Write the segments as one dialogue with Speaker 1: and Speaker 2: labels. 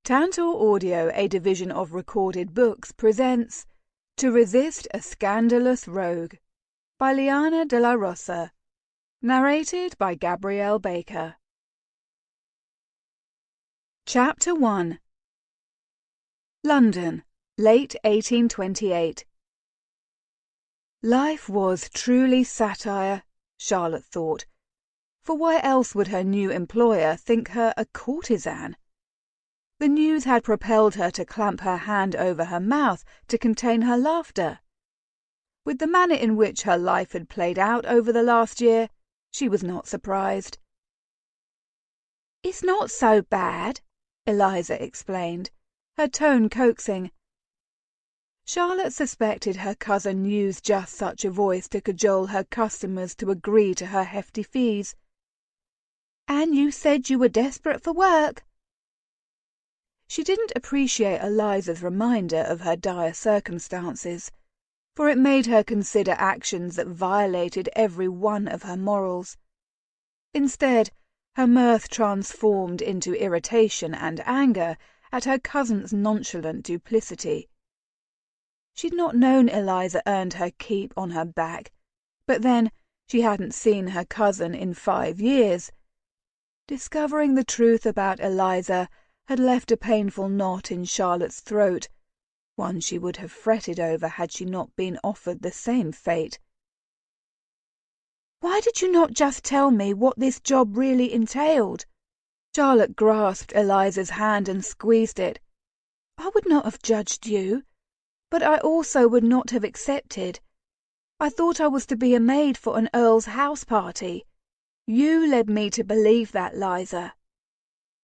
Speaker 1: Tantor Audio, a division of Recorded Books, presents To Resist a Scandalous Rogue by Liana de la Rosa, narrated by Gabrielle Baker. Chapter 1. London, late 1828. Life was truly satire, Charlotte thought, for why else would her new employer think her a courtesan? The news had propelled her to clamp her hand over her mouth to contain her laughter. With the manner in which her life had played out over the last year, she was not surprised. "It's not so bad," Eliza explained, her tone coaxing. Charlotte suspected her cousin used just such a voice to cajole her customers to agree to her hefty fees. "And you said you were desperate for work." She didn't appreciate Eliza's reminder of her dire circumstances, for it made her consider actions that violated every one of her morals. Instead, her mirth transformed into irritation and anger at her cousin's nonchalant duplicity. She'd not known Eliza earned her keep on her back, but then she hadn't seen her cousin in 5 years. Discovering the truth about Eliza had left a painful knot in Charlotte's throat, one she would have fretted over had she not been offered the same fate. "Why did you not just tell me what this job really entailed?" Charlotte grasped Eliza's hand and squeezed it. "I would not have judged you, but I also would not have accepted. I thought I was to be a maid for an earl's house party. You led me to believe that, Liza."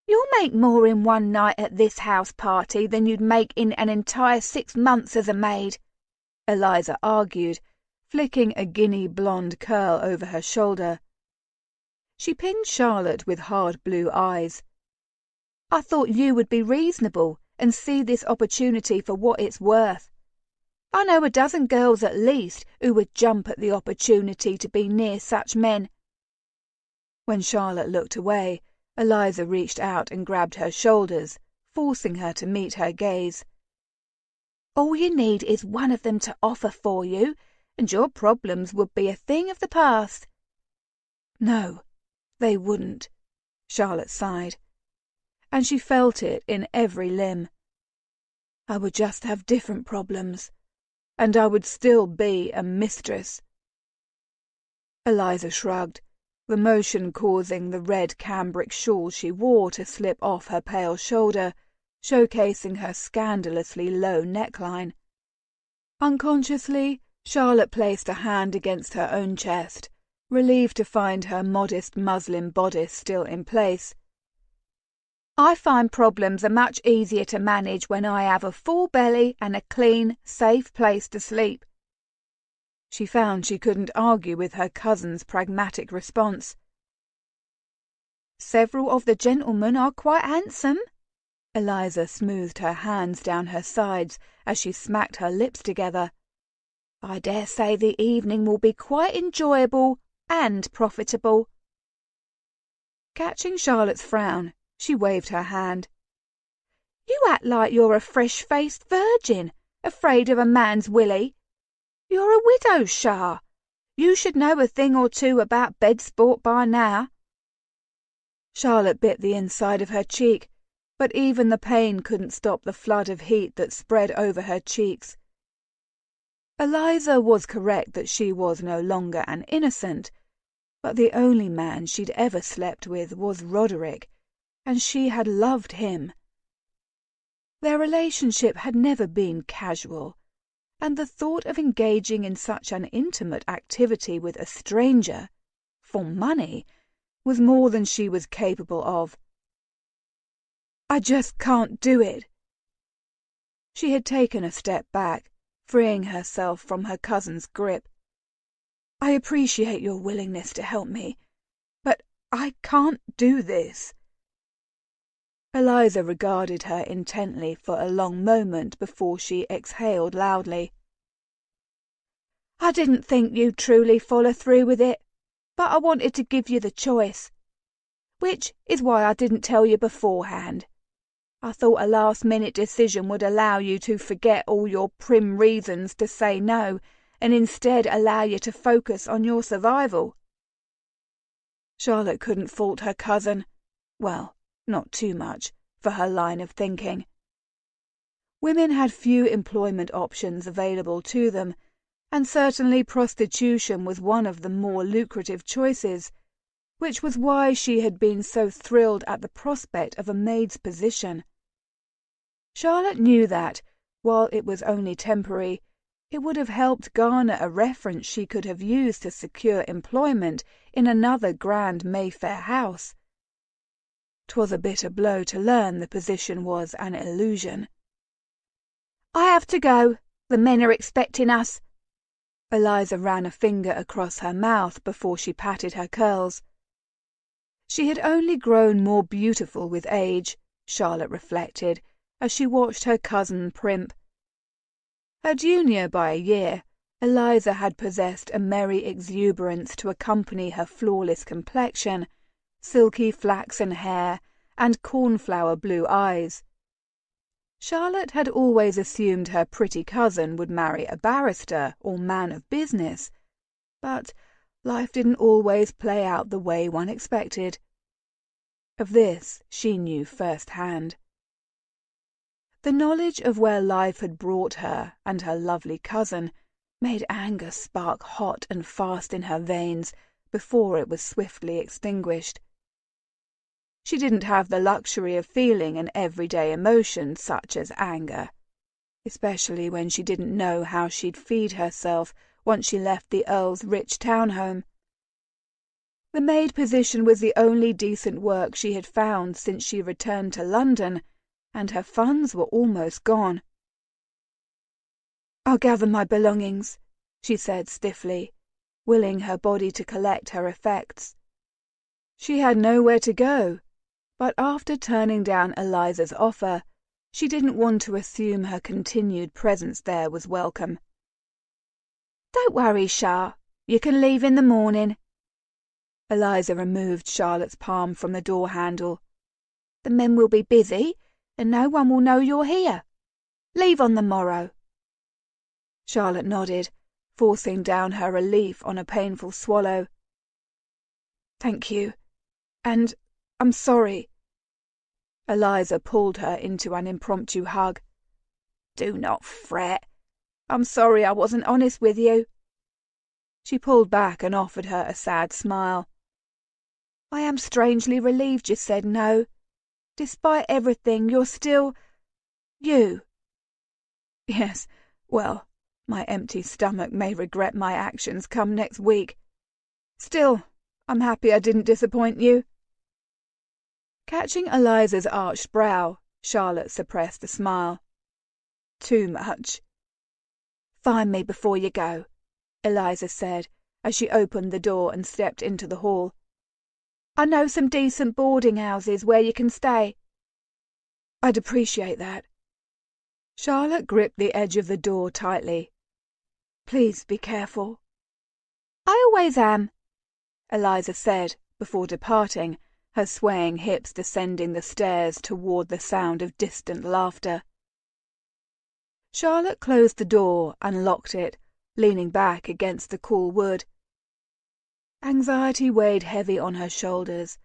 Speaker 1: "You'll make more in one night at this house party than you'd make in an entire 6 months as a maid," Eliza argued, flicking a guinea blonde curl over her shoulder. She pinned Charlotte with hard blue eyes. "I thought you would be reasonable and see this opportunity for what it's worth. I know a dozen girls at least who would jump at the opportunity to be near such men." When Charlotte looked away, Eliza reached out and grabbed her shoulders, forcing her to meet her gaze. "All you need is one of them to offer for you, and your problems would be a thing of the past." "No, they wouldn't," Charlotte sighed, and she felt it in every limb. "I would just have different problems, and I would still be a mistress." Eliza shrugged, the motion causing the red cambric shawl she wore to slip off her pale shoulder, showcasing her scandalously low neckline. Unconsciously, Charlotte placed a hand against her own chest, relieved to find her modest muslin bodice still in place. "I find problems are much easier to manage when I have a full belly and a clean, safe place to sleep." She found she couldn't argue with her cousin's pragmatic response. "Several of the gentlemen are quite handsome." Eliza smoothed her hands down her sides as she smacked her lips together. "I dare say the evening will be quite enjoyable and profitable." Catching Charlotte's frown, she waved her hand. "You act like you're a fresh-faced virgin, afraid of a man's willy. You're a widow, Char. You should know a thing or two about bed sport by now." Charlotte bit the inside of her cheek, but even the pain couldn't stop the flood of heat that spread over her cheeks. Eliza was correct that she was no longer an innocent, but the only man she'd ever slept with was Roderick, and she had loved him. Their relationship had never been casual, and the thought of engaging in such an intimate activity with a stranger, for money, was more than she was capable of. "I just can't do it." She had taken a step back, freeing herself from her cousin's grip. "I appreciate your willingness to help me, but I can't do this." Eliza regarded her intently for a long moment before she exhaled loudly. "I didn't think you'd truly follow through with it, but I wanted to give you the choice, which is why I didn't tell you beforehand. I thought a last-minute decision would allow you to forget all your prim reasons to say no and instead allow you to focus on your survival." Charlotte couldn't fault her cousin. Well, not too much, for her line of thinking. Women had few employment options available to them, and certainly prostitution was one of the more lucrative choices, which was why she had been so thrilled at the prospect of a maid's position. Charlotte knew that, while it was only temporary, it would have helped garner a reference she could have used to secure employment in another grand Mayfair house. 'Twas a bitter blow to learn the position was an illusion. "I have to go. The men are expecting us." Eliza ran a finger across her mouth before she patted her curls. She had only grown more beautiful with age, Charlotte reflected, as she watched her cousin primp. Her junior by a year, Eliza had possessed a merry exuberance to accompany her flawless complexion, silky flaxen hair, and cornflower blue eyes. Charlotte had always assumed her pretty cousin would marry a barrister or man of business, but life didn't always play out the way one expected. Of this she knew firsthand. The knowledge of where life had brought her and her lovely cousin made anger spark hot and fast in her veins before it was swiftly extinguished. She didn't have the luxury of feeling an everyday emotion such as anger, especially when she didn't know how she'd feed herself once she left the Earl's rich townhome. The maid position was the only decent work she had found since she returned to London, and her funds were almost gone. "I'll gather my belongings," she said stiffly, willing her body to collect her effects. She had nowhere to go, but after turning down Eliza's offer, she didn't want to assume her continued presence there was welcome. "Don't worry, Char. You can leave in the morning." Eliza removed Charlotte's palm from the door handle. "The men will be busy, and no one will know you're here. Leave on the morrow." Charlotte nodded, forcing down her relief on a painful swallow. "Thank you. And I'm sorry." Eliza pulled her into an impromptu hug. "Do not fret. I'm sorry I wasn't honest with you." She pulled back and offered her a sad smile. "I am strangely relieved you said no. Despite everything, you're still you." "Yes, well, my empty stomach may regret my actions come next week. Still, I'm happy I didn't disappoint you." Catching Eliza's arched brow, Charlotte suppressed a smile. "Too much." "Find me before you go," Eliza said, as she opened the door and stepped into the hall. "I know some decent boarding houses where you can stay." "I'd appreciate that." Charlotte gripped the edge of the door tightly. "Please be careful." "I always am," Eliza said, before departing, her swaying hips descending the stairs toward the sound of distant laughter. Charlotte closed the door and locked it, leaning back against the cool wood. Anxiety weighed heavy on her shoulders,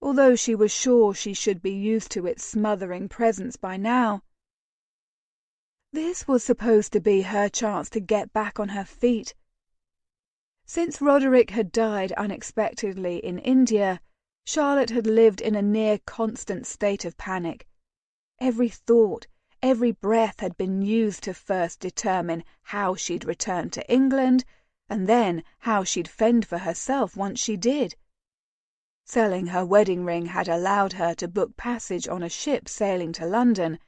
Speaker 1: although she was sure she should be used to its smothering presence by now. This was supposed to be her chance to get back on her feet. Since Roderick had died unexpectedly in India, Charlotte had lived in a near constant state of panic. Every thought, every breath had been used to first determine how she'd return to England, and then how she'd fend for herself once she did. Selling her wedding ring had allowed her to book passage on a ship sailing to London,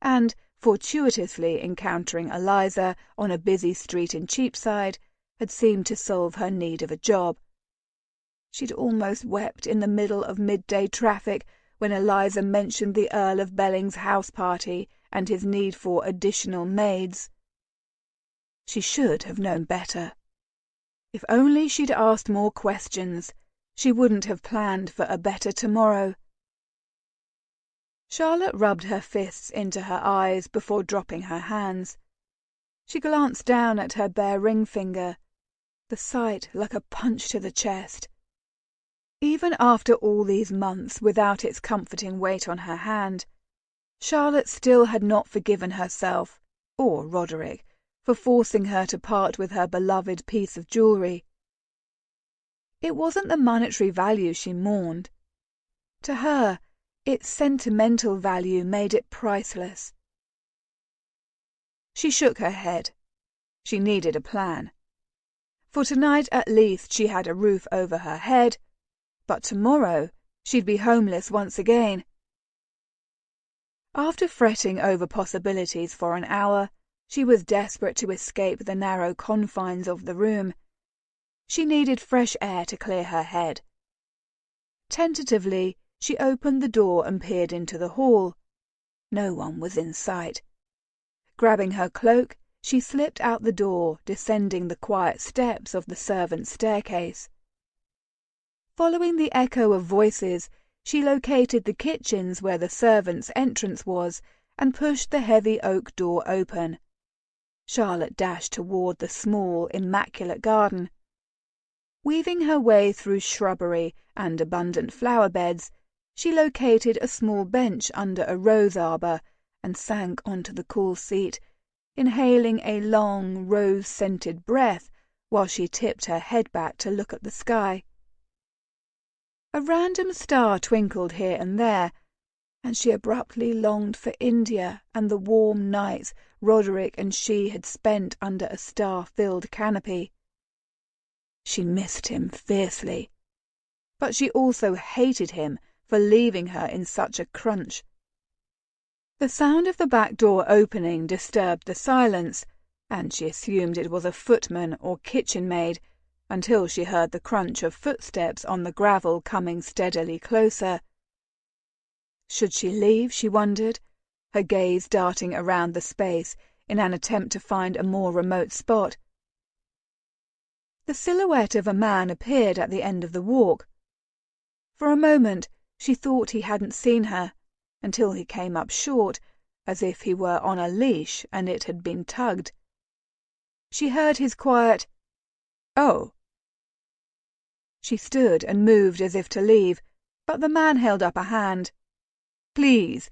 Speaker 1: and, fortuitously encountering Eliza on a busy street in Cheapside, had seemed to solve her need of a job. She'd almost wept in the middle of midday traffic when Eliza mentioned the Earl of Belling's house party and his need for additional maids. She should have known better. If only she'd asked more questions, she wouldn't have planned for a better tomorrow. Charlotte rubbed her fists into her eyes before dropping her hands. She glanced down at her bare ring finger, the sight like a punch to the chest. Even after all these months without its comforting weight on her hand, Charlotte still had not forgiven herself, or Roderick, for forcing her to part with her beloved piece of jewellery. It wasn't the monetary value she mourned. To her, its sentimental value made it priceless. She shook her head. She needed a plan. For tonight at least she had a roof over her head, but tomorrow she'd be homeless once again. After fretting over possibilities for an hour, she was desperate to escape the narrow confines of the room. She needed fresh air to clear her head. Tentatively, she opened the door and peered into the hall. No one was in sight. Grabbing her cloak, she slipped out the door, descending the quiet steps of the servants' staircase. Following the echo of voices, she located the kitchens where the servants' entrance was and pushed the heavy oak door open. Charlotte dashed toward the small, immaculate garden. Weaving her way through shrubbery and abundant flower beds, she located a small bench under a rose arbor and sank onto the cool seat, inhaling a long, rose-scented breath while she tipped her head back to look at the sky. A random star twinkled here and there, and she abruptly longed for India and the warm nights Roderick and she had spent under a star-filled canopy. She missed him fiercely, but she also hated him for leaving her in such a crunch. The sound of the back door opening disturbed the silence, and she assumed it was a footman or kitchen maid, until she heard the crunch of footsteps on the gravel coming steadily closer. Should she leave, she wondered, her gaze darting around the space in an attempt to find a more remote spot. The silhouette of a man appeared at the end of the walk. For a moment she thought he hadn't seen her, until he came up short, as if he were on a leash and it had been tugged. She heard his quiet, "Oh." She stood and moved as if to leave, but the man held up a hand. "Please,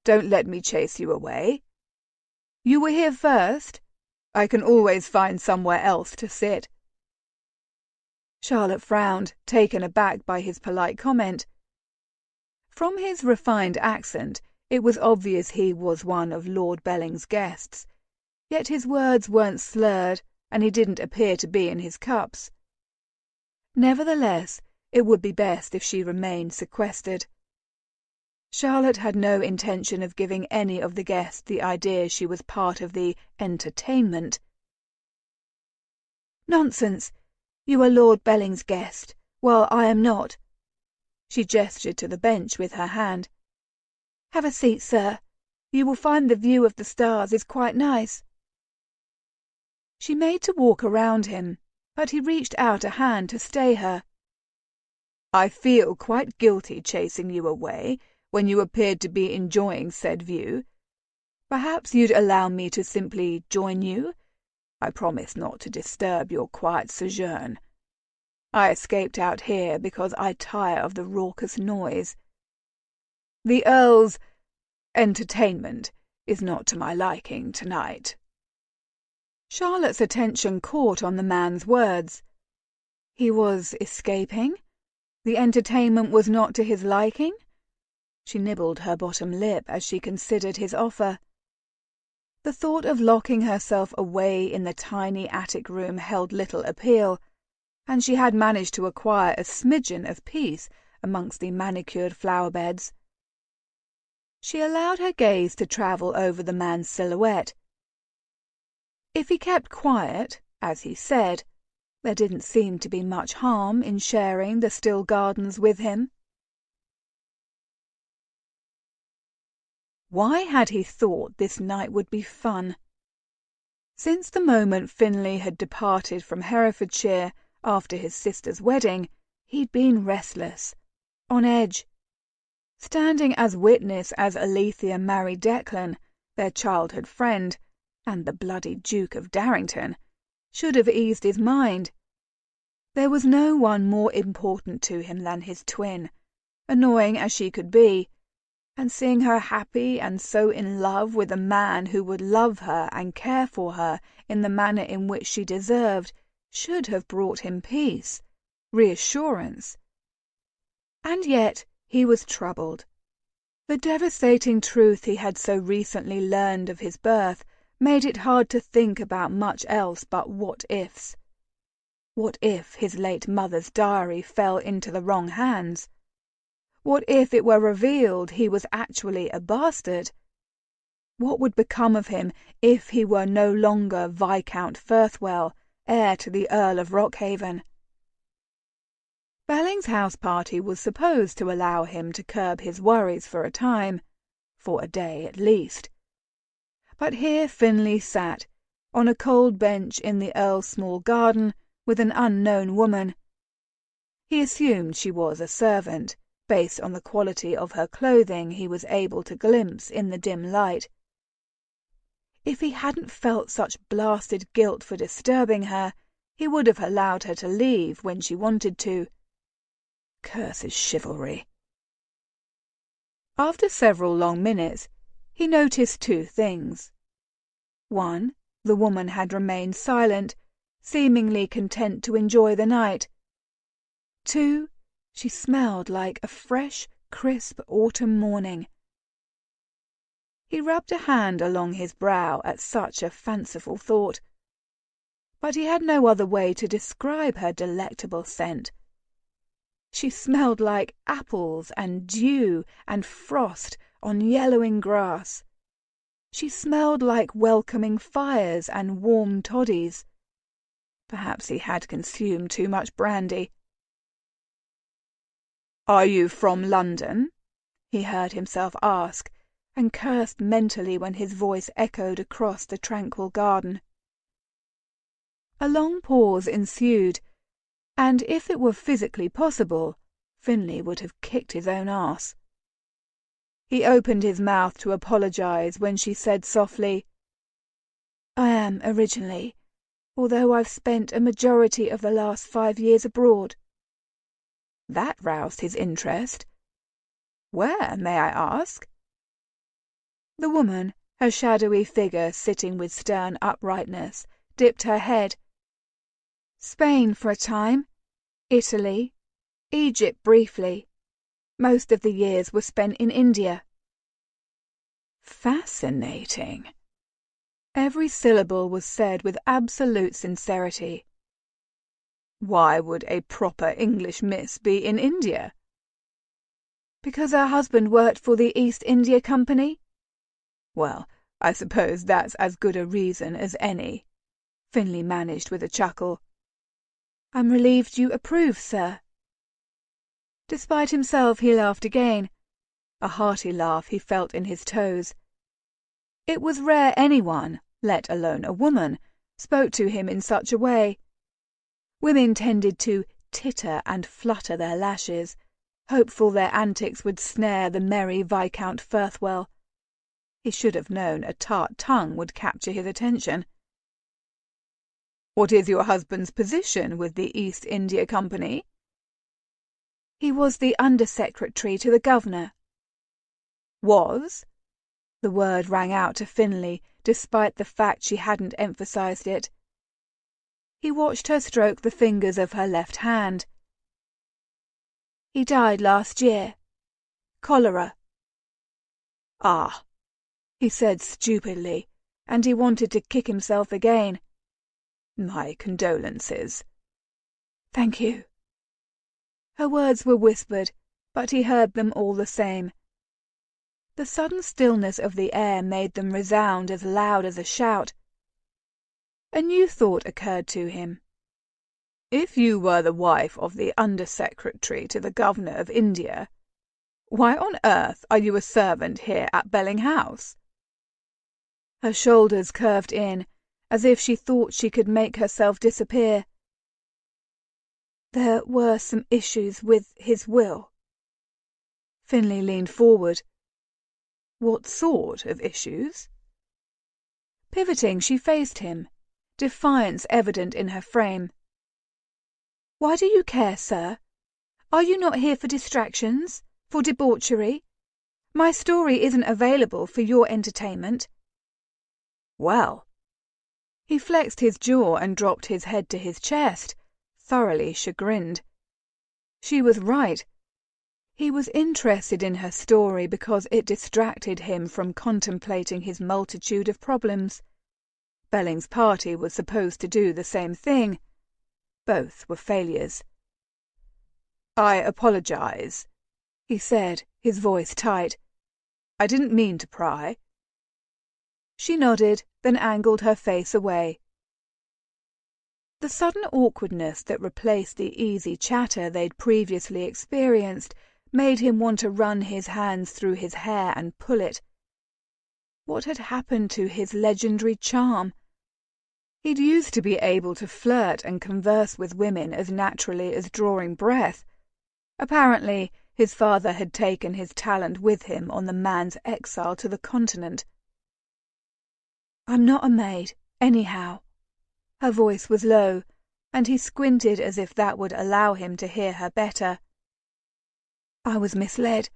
Speaker 1: don't let me chase you away. You were here first. I can always find somewhere else to sit." Charlotte frowned, taken aback by his polite comment. From his refined accent, it was obvious he was one of Lord Belling's guests, yet his words weren't slurred, and he didn't appear to be in his cups. Nevertheless, it would be best if she remained sequestered. Charlotte had no intention of giving any of the guests the idea she was part of the entertainment. "Nonsense! You are Lord Belling's guest, while I am not." She gestured to the bench with her hand. "Have a seat, sir. You will find the view of the stars is quite nice." She made to walk around him, but he reached out a hand to stay her. "I feel quite guilty chasing you away when you appeared to be enjoying said view. Perhaps you'd allow me to simply join you? I promise not to disturb your quiet sojourn. I escaped out here because I tire of the raucous noise. The Earl's entertainment is not to my liking tonight." Charlotte's attention caught on the man's words. He was escaping? The entertainment was not to his liking? She nibbled her bottom lip as she considered his offer. The thought of locking herself away in the tiny attic room held little appeal, and she had managed to acquire a smidgen of peace amongst the manicured flower beds. She allowed her gaze to travel over the man's silhouette. If he kept quiet, as he said, there didn't seem to be much harm in sharing the still gardens with him. Why had he thought this night would be fun? Since the moment Finlay had departed from Herefordshire after his sister's wedding, he'd been restless, on edge. Standing as witness as Alethea married Declan, their childhood friend, and the bloody Duke of Darrington, should have eased his mind. There was no one more important to him than his twin, annoying as she could be, and seeing her happy and so in love with a man who would love her and care for her in the manner in which she deserved should have brought him peace, reassurance. And yet he was troubled. The devastating truth he had so recently learned of his birth made it hard to think about much else but what-ifs. What if his late mother's diary fell into the wrong hands? What if it were revealed he was actually a bastard? What would become of him if he were no longer Viscount Firthwell, heir to the Earl of Rockhaven? Belling's house party was supposed to allow him to curb his worries for a time, for a day at least. But here Finlay sat, on a cold bench in the Earl's small garden, with an unknown woman. He assumed she was a servant, based on the quality of her clothing he was able to glimpse in the dim light. If he hadn't felt such blasted guilt for disturbing her, he would have allowed her to leave when she wanted to. Curse his chivalry. After several long minutes, he noticed two things. One, the woman had remained silent, seemingly content to enjoy the night. Two, she smelled like a fresh, crisp autumn morning. He rubbed a hand along his brow at such a fanciful thought, but he had no other way to describe her delectable scent. She smelled like apples and dew and frost on yellowing grass. She smelled like welcoming fires and warm toddies. Perhaps he had consumed too much brandy. "Are you from London?" he heard himself ask, and cursed mentally when his voice echoed across the tranquil garden. A long pause ensued, and if it were physically possible, Finlay would have kicked his own arse. He opened his mouth to apologize when she said softly, "I am originally, although I've spent a majority of the last 5 years abroad." That roused his interest. "Where, may I ask?" The woman, her shadowy figure sitting with stern uprightness, dipped her head. "Spain for a time, Italy, Egypt briefly. Most of the years were spent in India." "Fascinating." Every syllable was said with absolute sincerity. "Why would a proper English miss be in India?" "Because her husband worked for the East India Company." "Well, I suppose that's as good a reason as any," Finlay managed with a chuckle. "I'm relieved you approve, sir." Despite himself, he laughed again, a hearty laugh he felt in his toes. It was rare anyone, let alone a woman, spoke to him in such a way. Women tended to titter and flutter their lashes, hopeful their antics would snare the merry Viscount Firthwell. He should have known a tart tongue would capture his attention. "What is your husband's position with the East India Company?" "He was the Under-Secretary to the Governor." "Was?" The word rang out to Finlay, despite the fact she hadn't emphasized it. He watched her stroke the fingers of her left hand. "He died last year. Cholera." "Ah," he said stupidly, and he wanted to kick himself again. "My condolences." "Thank you." Her words were whispered, but he heard them all the same. The sudden stillness of the air made them resound as loud as a shout. A new thought occurred to him. "If you were the wife of the Under-Secretary to the Governor of India, why on earth are you a servant here at Belling House?" Her shoulders curved in, as if she thought she could make herself disappear. "There were some issues with his will." Finley leaned forward. What sort of issues? Pivoting, she faced him, defiance evident in her frame. Why do you care, sir? Are you not here for distractions? For debauchery? My story isn't available for your entertainment. Well. He flexed his jaw and dropped his head to his chest, thoroughly chagrined. She was right. He was interested in her story because it distracted him from contemplating his multitude of problems. Belling's party was supposed to do the same thing. Both were failures. I apologize, he said, his voice tight. I didn't mean to pry. She nodded, then angled her face away. The sudden awkwardness that replaced the easy chatter they'd previously experienced made him want to run his hands through his hair and pull it. What had happened to his legendary charm? He'd used to be able to flirt and converse with women as naturally as drawing breath. Apparently, his father had taken his talent with him on the man's exile to the continent. I'm not a maid, anyhow. Her voice was low, and he squinted as if that would allow him to hear her better. I was misled,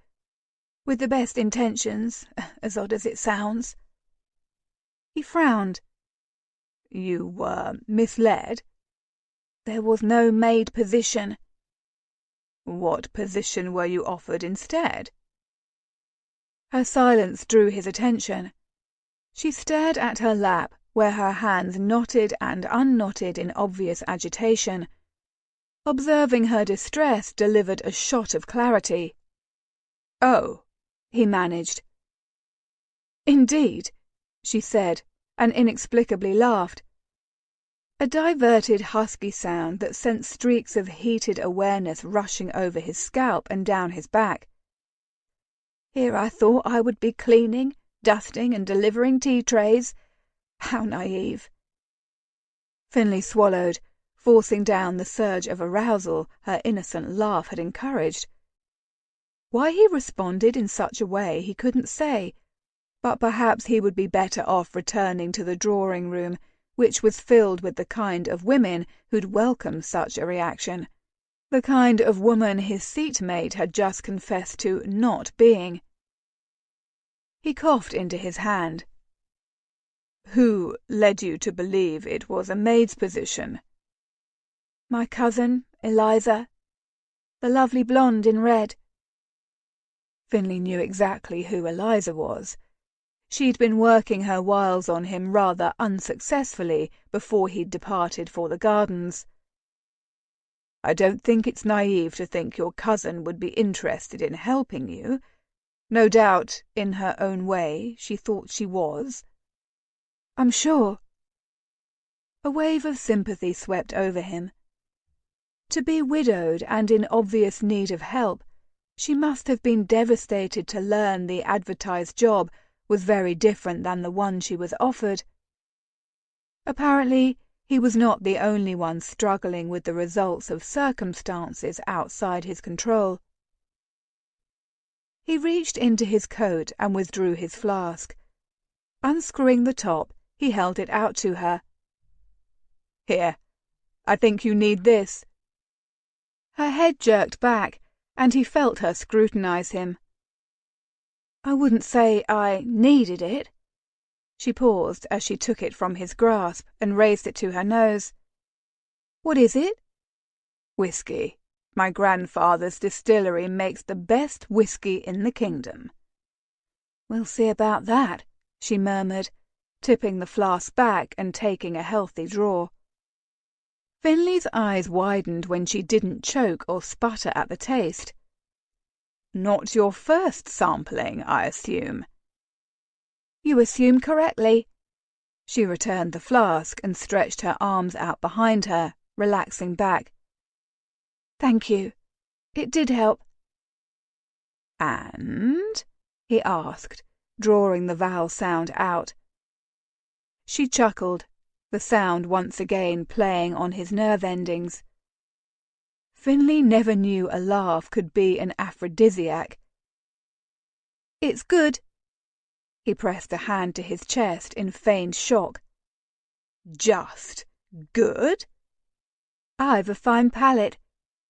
Speaker 1: with the best intentions, as odd as it sounds. He frowned. You were misled? There was no maid position. What position were you offered instead? Her silence drew his attention. She stared at her lap, where her hands knotted and unknotted in obvious agitation. Observing her distress delivered a shot of clarity. Oh, he managed. Indeed, she said, and inexplicably laughed. A diverted, husky sound that sent streaks of heated awareness rushing over his scalp and down his back. Here I thought I would be cleaning, dusting, and delivering tea trays. How naive. Finley swallowed, forcing down the surge of arousal her innocent laugh had encouraged. Why he responded in such a way he couldn't say, but perhaps he would be better off returning to the drawing-room, which was filled with the kind of women who'd welcome such a reaction, the kind of woman his seatmate had just confessed to not being. He coughed into his hand. Who led you to believe it was a maid's position? My cousin, Eliza. The lovely blonde in red. Finley knew exactly who Eliza was. She'd been working her wiles on him rather unsuccessfully before he'd departed for the gardens. I don't think it's naive to think your cousin would be interested in helping you. No doubt, in her own way, she thought she was. I'm sure. A wave of sympathy swept over him. To be widowed and in obvious need of help, she must have been devastated to learn the advertised job was very different than the one she was offered. Apparently, he was not the only one struggling with the results of circumstances outside his control. He reached into his coat and withdrew his flask. Unscrewing the top, he held it out to her. Here, I think you need this. Her head jerked back, and he felt her scrutinize him. I wouldn't say I needed it. She paused as she took it from his grasp and raised it to her nose. What is it? Whiskey. My grandfather's distillery makes the best whiskey in the kingdom. We'll see about that, she murmured, tipping the flask back and taking a healthy draw. Finley's eyes widened when she didn't choke or sputter at the taste. Not your first sampling, I assume. You assume correctly. She returned the flask and stretched her arms out behind her, relaxing back. Thank you. It did help. And? He asked, drawing the vowel sound out. She chuckled, the sound once again playing on his nerve endings. Finley never knew a laugh could be an aphrodisiac. It's good. He pressed a hand to his chest in feigned shock. Just good? I've a fine palate.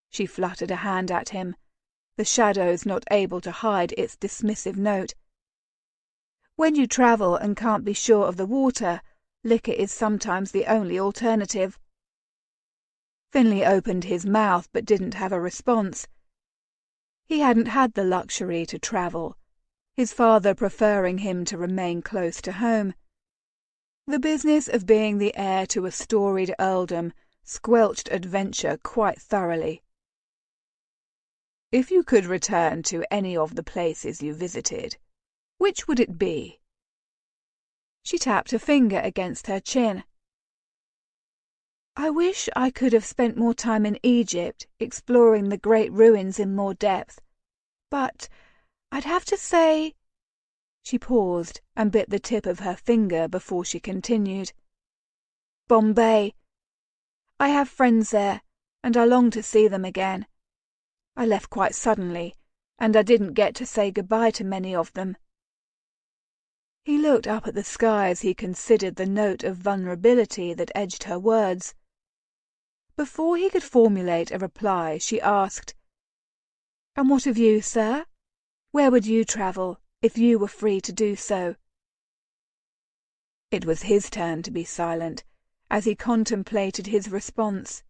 Speaker 1: She fluttered a hand at him, the shadows not able to hide its dismissive note. When you travel and can't be sure of the water, liquor is sometimes the only alternative. Finley opened his mouth but didn't have a response. He hadn't had the luxury to travel, his father preferring him to remain close to home. The business of being the heir to a storied earldom squelched adventure quite thoroughly. If you could return to any of the places you visited, which would it be? She tapped a finger against her chin. I wish I could have spent more time in Egypt, exploring the great ruins in more depth. But I'd have to say... She paused and bit the tip of her finger before she continued. Bombay. I have friends there, and I long to see them again. I left quite suddenly, and I didn't get to say goodbye to many of them. He looked up at the sky as he considered the note of vulnerability that edged her words. Before he could formulate a reply, she asked, And what of you, sir? Where would you travel, if you were free to do so? It was his turn to be silent, as he contemplated his response.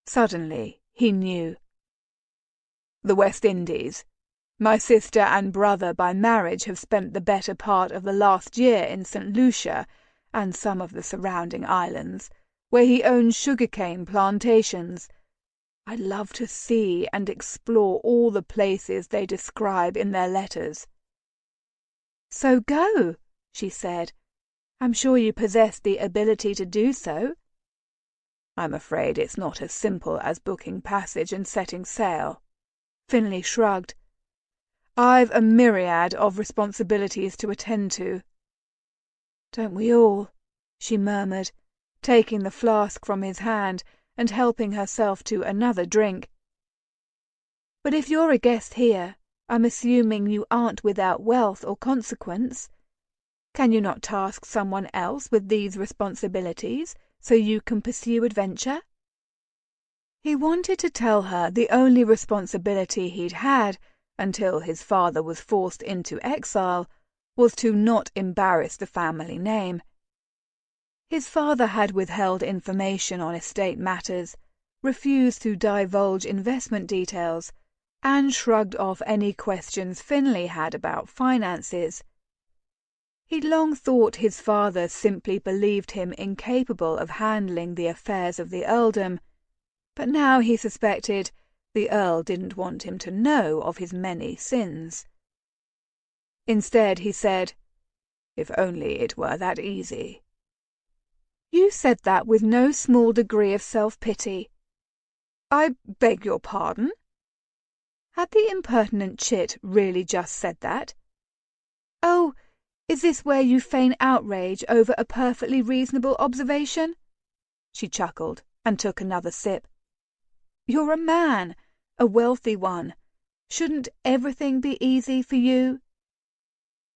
Speaker 1: Suddenly, he knew. The West Indies. My sister and brother by marriage have spent the better part of the last year in St. Lucia and some of the surrounding islands, where he owns sugar-cane plantations. I'd love to see and explore all the places they describe in their letters. So go, she said. I'm sure you possess the ability to do so. I'm afraid it's not as simple as booking passage and setting sail. Finley shrugged. I've a myriad of responsibilities to attend to. Don't we all? She murmured, taking the flask from his hand and helping herself to another drink. But if you're a guest here, I'm assuming you aren't without wealth or consequence. Can you not task someone else with these responsibilities so you can pursue adventure? He wanted to tell her the only responsibility he'd had, until his father was forced into exile, was to not embarrass the family name. His father had withheld information on estate matters, refused to divulge investment details, and shrugged off any questions Finley had about finances. He'd long thought his father simply believed him incapable of handling the affairs of the earldom, but now he suspected the Earl didn't want him to know of his many sins. Instead, he said, If only it were that easy. You said that with no small degree of self-pity. I beg your pardon? Had the impertinent chit really just said that? Oh, is this where you feign outrage over a perfectly reasonable observation? She chuckled and took another sip. You're a man, a wealthy one. Shouldn't everything be easy for you?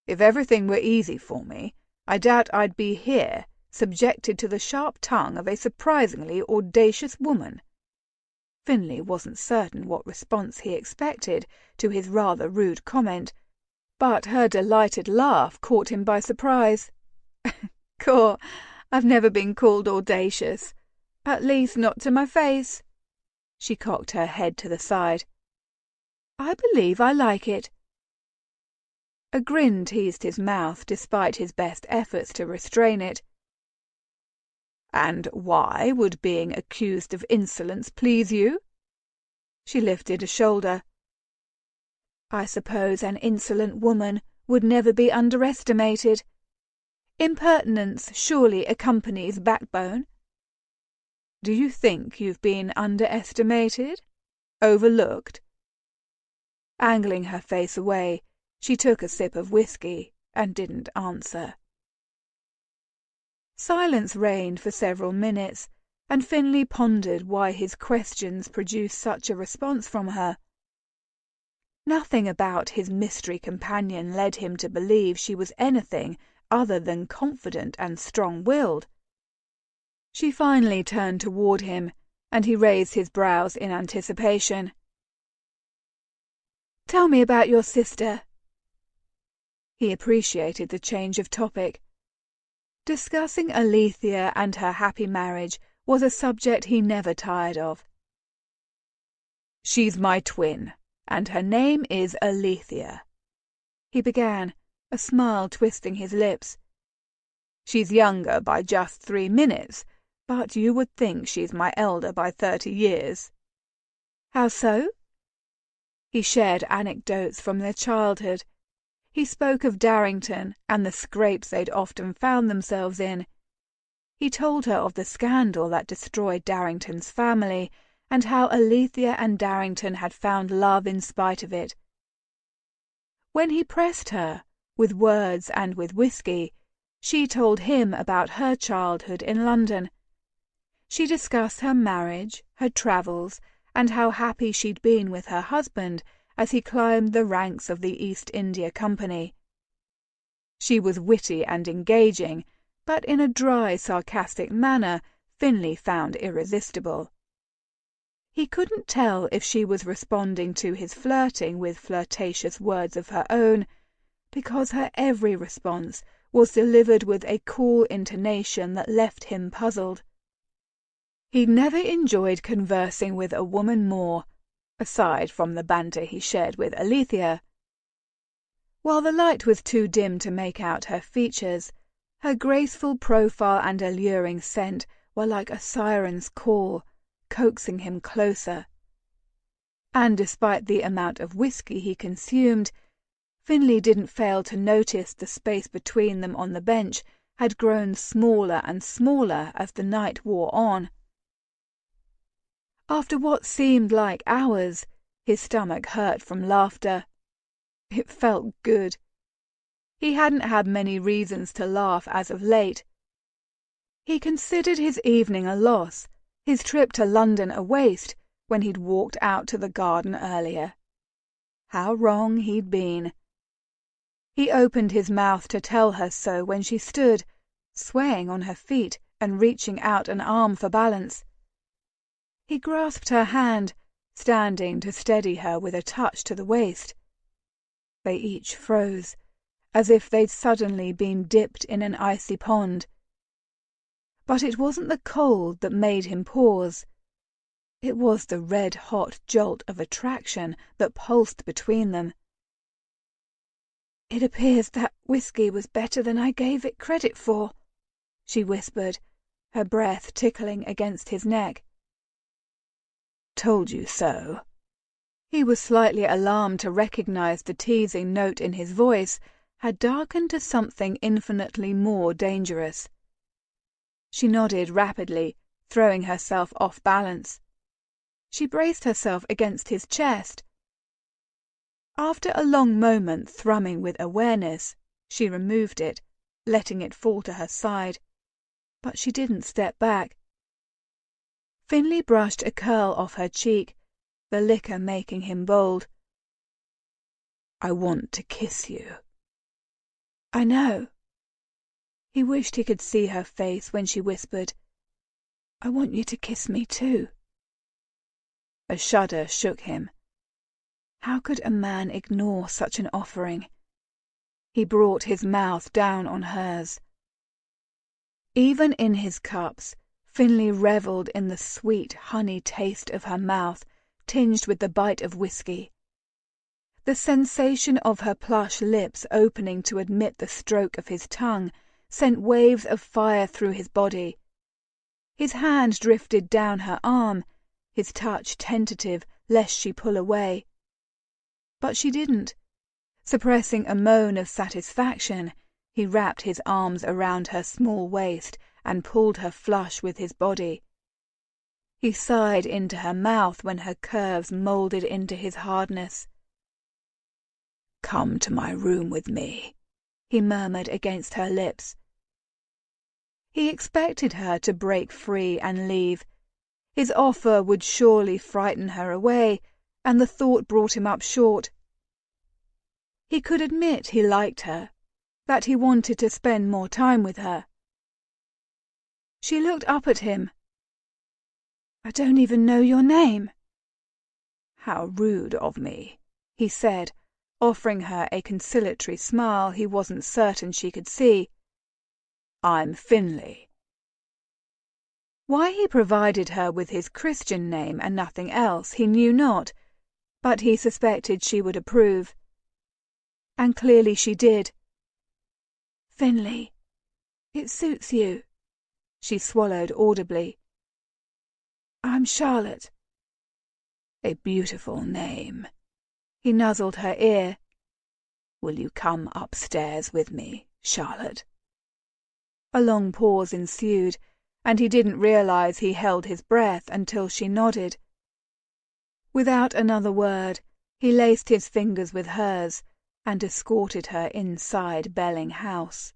Speaker 1: If everything were easy for me, I doubt I'd be here, subjected to the sharp tongue of a surprisingly audacious woman. Finley wasn't certain what response he expected to his rather rude comment, but her delighted laugh caught him by surprise. Caw, I've never been called audacious. At least not to my face. She cocked her head to the side. I believe I like it. A grin teased his mouth despite his best efforts to restrain it. And why would being accused of insolence please you? She lifted a shoulder. I suppose an insolent woman would never be underestimated. Impertinence surely accompanies backbone. Do you think you've been underestimated? Overlooked? Angling her face away, she took a sip of whiskey and didn't answer. Silence reigned for several minutes, and Finley pondered why his questions produced such a response from her. Nothing about his mystery companion led him to believe she was anything other than confident and strong-willed. She finally turned toward him, and he raised his brows in anticipation. "Tell me about your sister." He appreciated the change of topic. Discussing Alethea and her happy marriage was a subject he never tired of. "She's my twin, and her name is Alethea," he began, a smile twisting his lips. "She's younger by just 3 minutes, but you would think she's my elder by 30 years. "How so?" He shared anecdotes from their childhood. He spoke of Darrington and the scrapes they'd often found themselves in. He told her of the scandal that destroyed Darrington's family, and how Alethea and Darrington had found love in spite of it. When he pressed her, with words and with whiskey, she told him about her childhood in London. She discussed her marriage, her travels, and how happy she'd been with her husband as he climbed the ranks of the East India Company. She was witty and engaging, but in a dry, sarcastic manner Finlay found irresistible. He couldn't tell if she was responding to his flirting with flirtatious words of her own, because her every response was delivered with a cool intonation that left him puzzled. He'd never enjoyed conversing with a woman more, aside from the banter he shared with Alethea. While the light was too dim to make out her features, her graceful profile and alluring scent were like a siren's call, coaxing him closer. And despite the amount of whiskey he consumed, Finlay didn't fail to notice the space between them on the bench had grown smaller and smaller as the night wore on. After what seemed like hours, his stomach hurt from laughter. It felt good. He hadn't had many reasons to laugh as of late. He considered his evening a loss, his trip to London a waste, when he'd walked out to the garden earlier. How wrong he'd been. He opened his mouth to tell her so when she stood, swaying on her feet and reaching out an arm for balance. He grasped her hand, standing to steady her with a touch to the waist. They each froze, as if they'd suddenly been dipped in an icy pond. But it wasn't the cold that made him pause. It was the red-hot jolt of attraction that pulsed between them. "It appears that whiskey was better than I gave it credit for," she whispered, her breath tickling against his neck. "Told you so." He was slightly alarmed to recognize the teasing note in his voice had darkened to something infinitely more dangerous. She nodded rapidly, throwing herself off balance. She braced herself against his chest. After a long moment thrumming with awareness, she removed it, letting it fall to her side. But she didn't step back. Finlay brushed a curl off her cheek, the liquor making him bold. "I want to kiss you." "I know." He wished he could see her face when she whispered, "I want you to kiss me too." A shudder shook him. How could a man ignore such an offering? He brought his mouth down on hers. Even in his cups, Finlay revelled in the sweet honey taste of her mouth, tinged with the bite of whiskey. The sensation of her plush lips opening to admit the stroke of his tongue sent waves of fire through his body. His hand drifted down her arm, his touch tentative lest she pull away. But she didn't. Suppressing a moan of satisfaction, he wrapped his arms around her small waist and pulled her flush with his body. He sighed into her mouth when her curves moulded into his hardness. "Come to my room with me," he murmured against her lips. He expected her to break free and leave. His offer would surely frighten her away, and the thought brought him up short. He could admit he liked her, that he wanted to spend more time with her. She looked up at him. "I don't even know your name." "How rude of me," he said, offering her a conciliatory smile he wasn't certain she could see. "I'm Finley." Why he provided her with his Christian name and nothing else he knew not, but he suspected she would approve. And clearly she did. "Finley, it suits you," she swallowed audibly. "I'm Charlotte." "A beautiful name." He nuzzled her ear. "Will you come upstairs with me, Charlotte?" A long pause ensued, and he didn't realize he held his breath until she nodded. Without another word, he laced his fingers with hers and escorted her inside Belling House.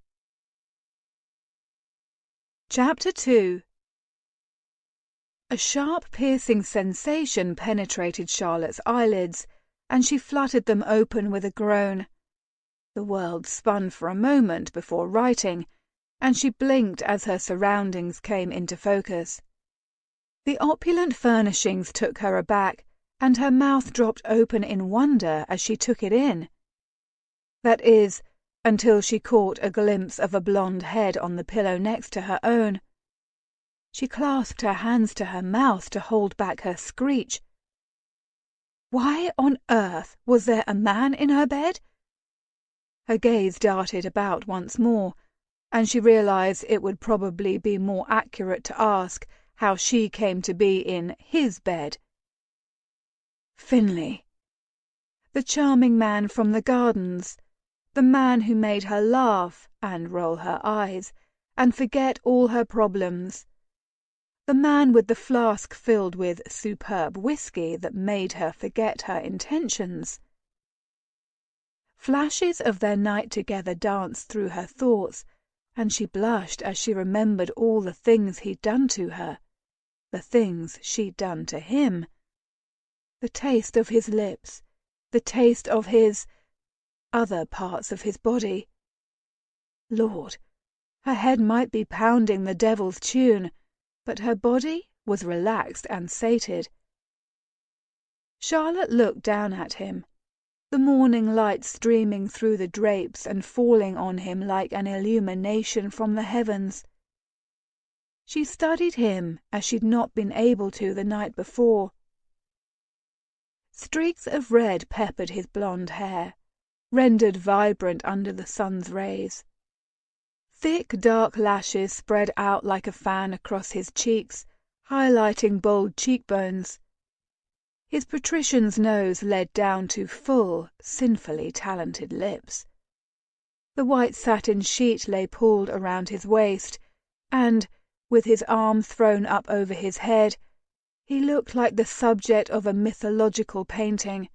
Speaker 1: Chapter 2. A sharp, piercing sensation penetrated Charlotte's eyelids, and she fluttered them open with a groan. The world spun for a moment before righting, and she blinked as her surroundings came into focus. The opulent furnishings took her aback, and her mouth dropped open in wonder as she took it in. That is, until she caught a glimpse of a blonde head on the pillow next to her own. She clasped her hands to her mouth to hold back her screech. Why on earth was there a man in her bed? Her gaze darted about once more, and she realized it would probably be more accurate to ask how she came to be in his bed. Finley. The charming man from the gardens, the man who made her laugh and roll her eyes and forget all her problems. The man with the flask filled with superb whiskey that made her forget her intentions. Flashes of their night together danced through her thoughts, and she blushed as she remembered all the things he'd done to her, the things she'd done to him. The taste of his lips, the taste of his other parts of his body. Lord, her head might be pounding the devil's tune, but her body was relaxed and sated. Charlotte looked down at him, the morning light streaming through the drapes and falling on him like an illumination from the heavens. She studied him as she'd not been able to the night before. Streaks of red peppered his blonde hair, rendered vibrant under the sun's rays. Thick, dark lashes spread out like a fan across his cheeks, highlighting bold cheekbones. His patrician's nose led down to full, sinfully talented lips. The white satin sheet lay pulled around his waist, and, with his arm thrown up over his head, he looked like the subject of a mythological painting.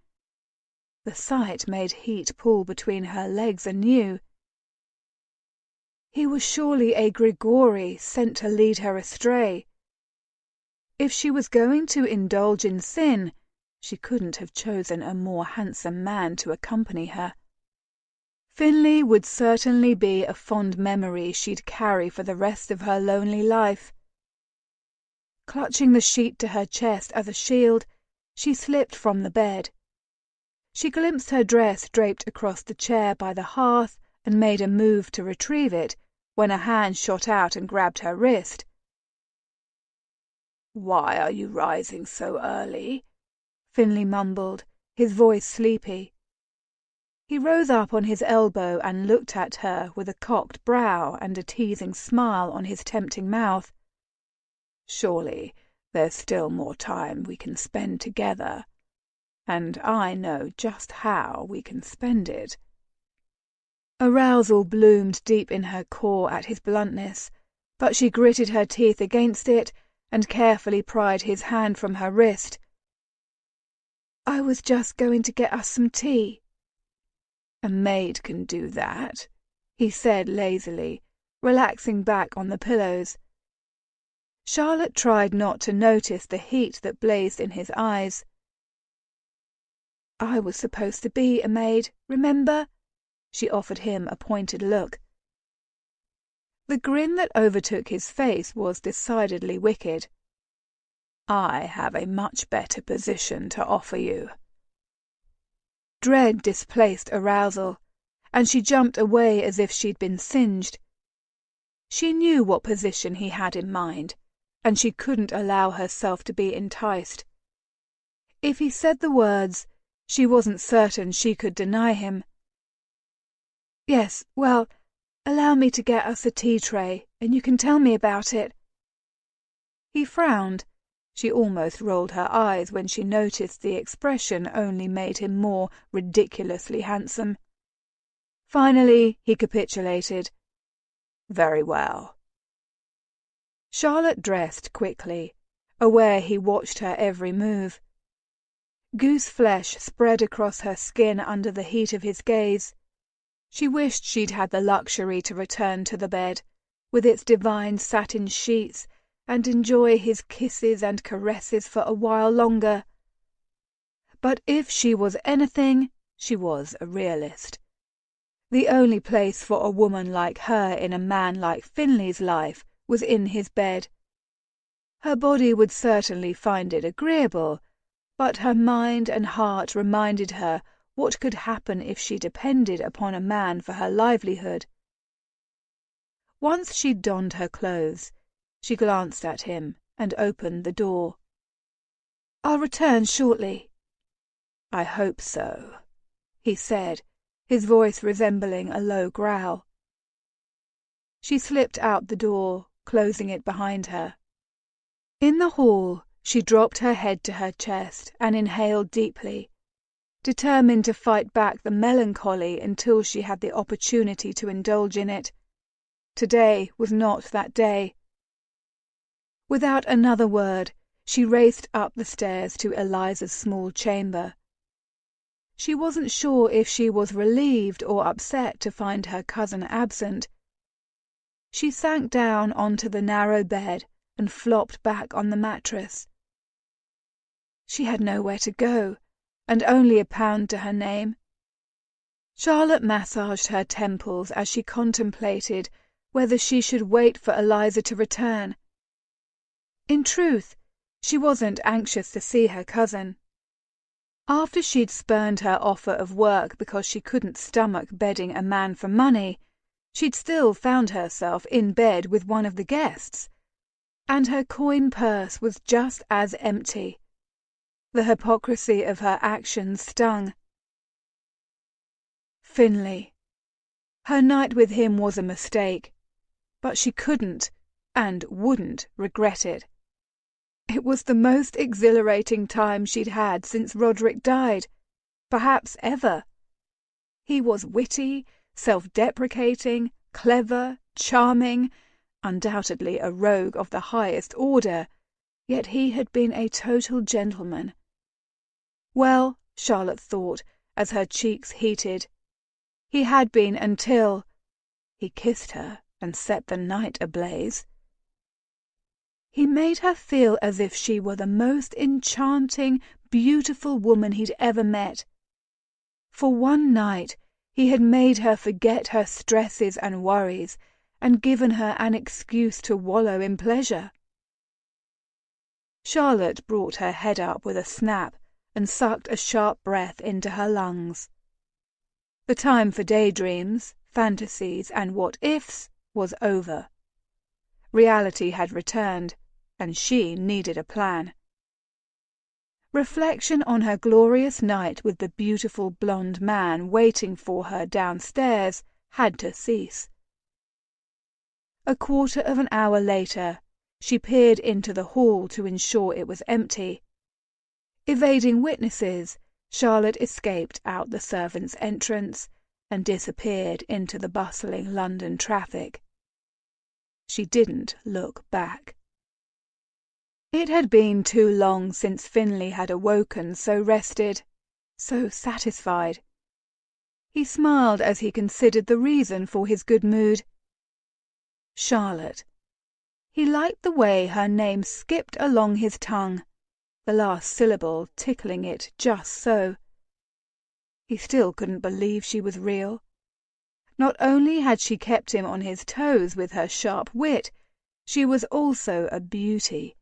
Speaker 1: The sight made heat pool between her legs anew. He was surely a Grigori sent to lead her astray. If she was going to indulge in sin, she couldn't have chosen a more handsome man to accompany her. Finley would certainly be a fond memory she'd carry for the rest of her lonely life. Clutching the sheet to her chest as a shield, she slipped from the bed. She glimpsed her dress draped across the chair by the hearth and made a move to retrieve it, when a hand shot out and grabbed her wrist. "Why are you rising so early?" Finley mumbled, his voice sleepy. He rose up on his elbow and looked at her with a cocked brow and a teasing smile on his tempting mouth. "Surely there's still more time we can spend together, and I know just how we can spend it." Arousal bloomed deep in her core at his bluntness, but she gritted her teeth against it and carefully pried his hand from her wrist. "I was just going to get us some tea." "A maid can do that," he said lazily, relaxing back on the pillows. Charlotte tried not to notice the heat that blazed in his eyes. I was supposed to be a maid, remember?" She offered him a pointed look. The grin that overtook his face was decidedly wicked. "I have a much better position to offer you." Dread displaced arousal, and she jumped away as if she'd been singed. She knew what position he had in mind, and she couldn't allow herself to be enticed. If he said the words, she wasn't certain she could deny him. "Yes, well, allow me to get us a tea tray, and you can tell me about it." He frowned. She almost rolled her eyes when she noticed the expression only made him more ridiculously handsome. Finally, he capitulated. "Very well." Charlotte dressed quickly, aware he watched her every move. Goose flesh spread across her skin under the heat of his gaze. She wished she'd had the luxury to return to the bed, with its divine satin sheets, and enjoy his kisses and caresses for a while longer. But if she was anything, she was a realist. The only place for a woman like her in a man like Finley's life was in his bed. Her body would certainly find it agreeable, but her mind and heart reminded her what could happen if she depended upon a man for her livelihood. Once she'd donned her clothes, she glanced at him and opened the door. "I'll return shortly." "I hope so," he said, his voice resembling a low growl. She slipped out the door, closing it behind her. In the hall, she dropped her head to her chest and inhaled deeply, determined to fight back the melancholy until she had the opportunity to indulge in it. Today was not that day. Without another word, she raced up the stairs to Eliza's small chamber. She wasn't sure if she was relieved or upset to find her cousin absent. She sank down onto the narrow bed and flopped back on the mattress. She had nowhere to go, and only £1 to her name. Charlotte massaged her temples as she contemplated whether she should wait for Eliza to return. In truth, she wasn't anxious to see her cousin. After she'd spurned her offer of work because she couldn't stomach bedding a man for money, she'd still found herself in bed with one of the guests, and her coin purse was just as empty. The hypocrisy of her actions stung. Finley. Her night with him was a mistake, but she couldn't and wouldn't regret it. It was the most exhilarating time she'd had since Roderick died, perhaps ever. He was witty, self-deprecating, clever, charming, undoubtedly a rogue of the highest order, yet he had been a total gentleman. Well, Charlotte thought, as her cheeks heated, he had been until he kissed her and set the night ablaze. He made her feel as if she were the most enchanting, beautiful woman he'd ever met. For one night he had made her forget her stresses and worries and given her an excuse to wallow in pleasure. Charlotte brought her head up with a snap and sucked a sharp breath into her lungs. The time for daydreams, fantasies, and what-ifs was over. Reality had returned, and she needed a plan. Reflection on her glorious night with the beautiful blonde man waiting for her downstairs had to cease. A quarter of an hour later, she peered into the hall to ensure it was empty. Evading witnesses, Charlotte escaped out the servants' entrance and disappeared into the bustling London traffic. She didn't look back. It had been too long since Finley had awoken so rested, so satisfied. He smiled as he considered the reason for his good mood. Charlotte. He liked the way her name skipped along his tongue, the last syllable tickling it just so. He still couldn't believe she was real. Not only had she kept him on his toes with her sharp wit, she was also a beauty.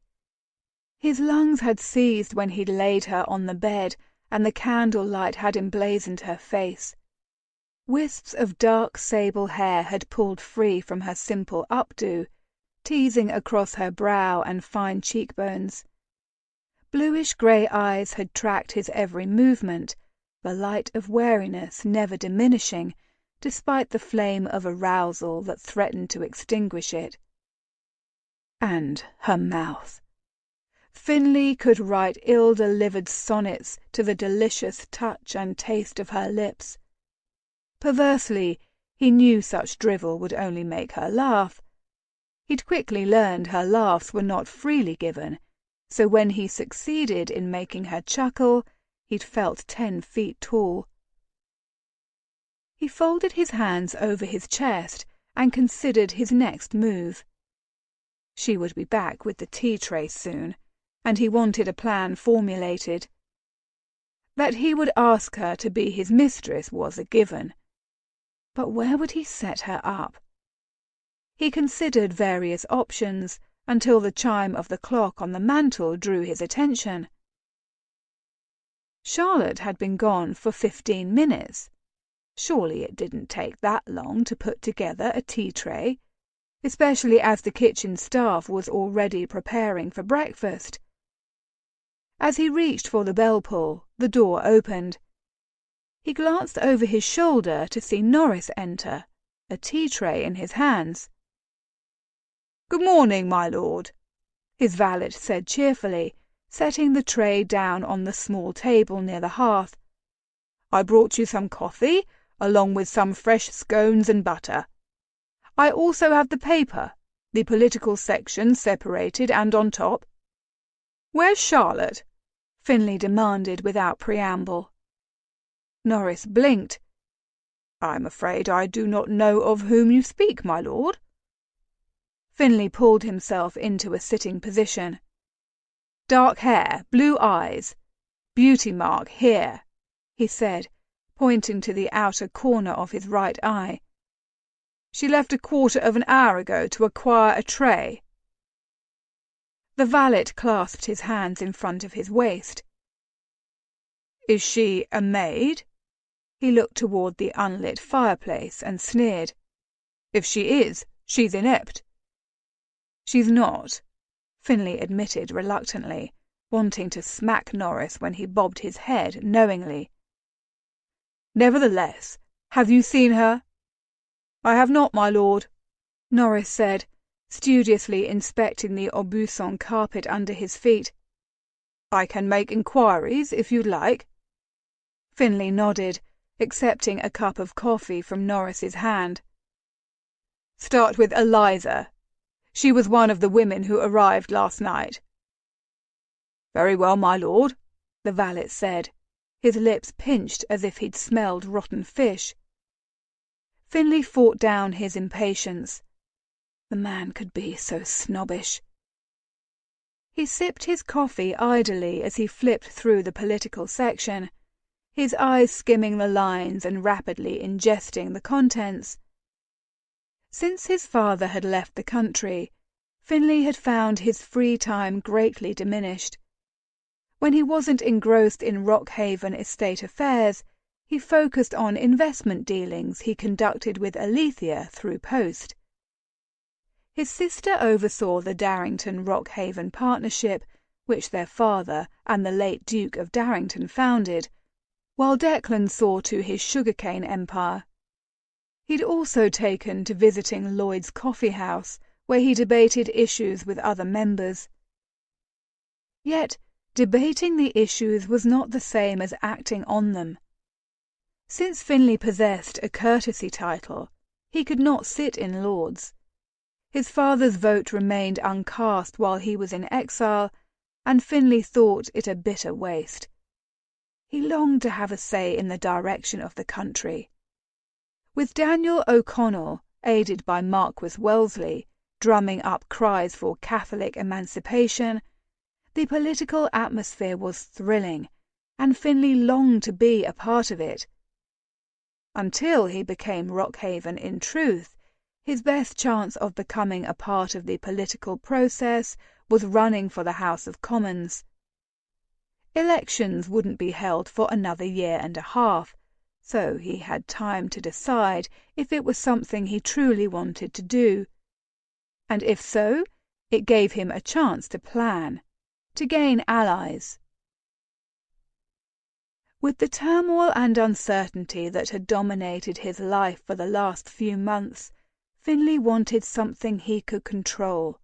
Speaker 1: His lungs had seized when he'd laid her on the bed and the candlelight had emblazoned her face. Wisps of dark sable hair had pulled free from her simple updo, teasing across her brow and fine cheekbones. Bluish-grey eyes had tracked his every movement, the light of wariness never diminishing, despite the flame of arousal that threatened to extinguish it. And her mouth. Finlay could write ill-delivered sonnets to the delicious touch and taste of her lips. Perversely, he knew such drivel would only make her laugh. He'd quickly learned her laughs were not freely given, so when he succeeded in making her chuckle, he'd felt 10 feet tall. He folded his hands over his chest and considered his next move. She would be back with the tea tray soon, and he wanted a plan formulated. That he would ask her to be his mistress was a given. But where would he set her up? He considered various options until the chime of the clock on the mantel drew his attention. Charlotte had been gone for 15 minutes. Surely it didn't take that long to put together a tea tray, especially as the kitchen staff was already preparing for breakfast. As he reached for the bell-pull, the door opened. He glanced over his shoulder to see Norris enter, a tea tray in his hands. "Good morning, my lord," his valet said cheerfully, setting the tray down on the small table near the hearth. "I brought you some coffee, along with some fresh scones and butter. I also have the paper, the political section separated and on top." "Where's Charlotte?" Finlay demanded without preamble. Norris blinked. "I'm afraid I do not know of whom you speak, my lord." Finlay pulled himself into a sitting position. "Dark hair, blue eyes, beauty mark here," he said, pointing to the outer corner of his right eye. "She left a quarter of an hour ago to acquire a tray." The valet clasped his hands in front of his waist. "Is she a maid?" He looked toward the unlit fireplace and sneered. "If she is, she's inept." "She's not," Finlay admitted reluctantly, wanting to smack Norris when he bobbed his head knowingly. "Nevertheless, have you seen her?" "I have not, my lord," Norris said, studiously inspecting the Aubusson carpet under his feet. "I can make inquiries if you'd like." Finlay nodded, accepting a cup of coffee from Norris's hand. "Start with Eliza. She was one of the women who arrived last night." "Very well, my lord," the valet said, his lips pinched as if he'd smelled rotten fish. Finlay fought down his impatience. The man could be so snobbish. He sipped his coffee idly as he flipped through the political section, his eyes skimming the lines and rapidly ingesting the contents. Since his father had left the country, Finlay had found his free time greatly diminished. When he wasn't engrossed in Rockhaven estate affairs, he focused on investment dealings he conducted with Alethea through post. His sister oversaw the Darrington-Rockhaven partnership, which their father and the late Duke of Darrington founded, while Declan saw to his sugarcane empire. He'd also taken to visiting Lloyd's coffee house, where he debated issues with other members. Yet debating the issues was not the same as acting on them. Since Finlay possessed a courtesy title, he could not sit in Lords. His father's vote remained uncast while he was in exile, and Finlay thought it a bitter waste. He longed to have a say in the direction of the country. With Daniel O'Connell, aided by Marquis Wellesley, drumming up cries for Catholic emancipation, the political atmosphere was thrilling, and Finlay longed to be a part of it, Until he became Rockhaven in truth, his best chance of becoming a part of the political process was running for the House of Commons. Elections wouldn't be held for another year and a half, so he had time to decide if it was something he truly wanted to do. And if so, it gave him a chance to plan, to gain allies. With the turmoil and uncertainty that had dominated his life for the last few months, Finley wanted something he could control.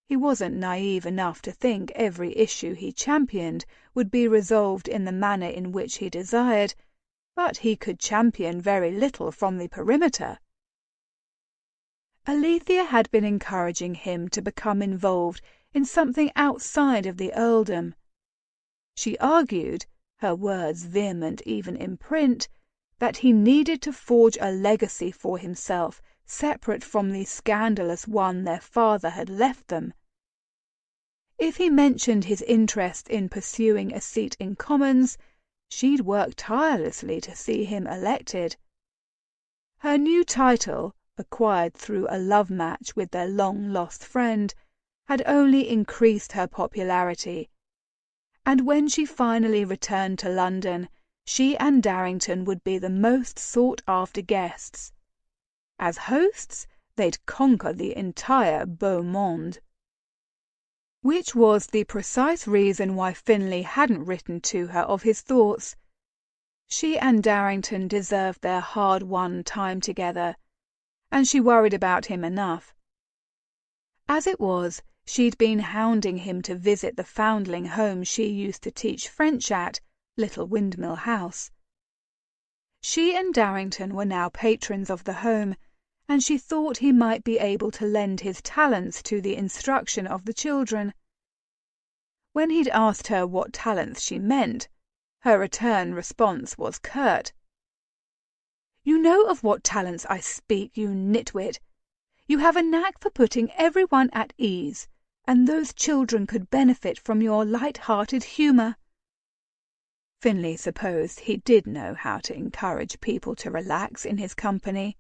Speaker 1: He wasn't naive enough to think every issue he championed would be resolved in the manner in which he desired, but he could champion very little from the perimeter. Alethea had been encouraging him to become involved in something outside of the earldom. She argued, her words vehement even in print, that he needed to forge a legacy for himself separate from the scandalous one their father had left them. If he mentioned his interest in pursuing a seat in Commons, she'd work tirelessly to see him elected. Her new title, acquired through a love match with their long-lost friend, had only increased her popularity, and when she finally returned to London, she and Darrington would be the most sought-after guests. As hosts, they'd conquer the entire beau monde. Which was the precise reason why Finley hadn't written to her of his thoughts. She and Darrington deserved their hard-won time together, and she worried about him enough. As it was, she'd been hounding him to visit the foundling home she used to teach French at, Little Windmill House. She and Darrington were now patrons of the home, and she thought he might be able to lend his talents to the instruction of the children. When he'd asked her what talents she meant, her return response was curt. "You know of what talents I speak, you nitwit. You have a knack for putting everyone at ease, and those children could benefit from your light-hearted humour." Finley supposed he did know how to encourage people to relax in his company.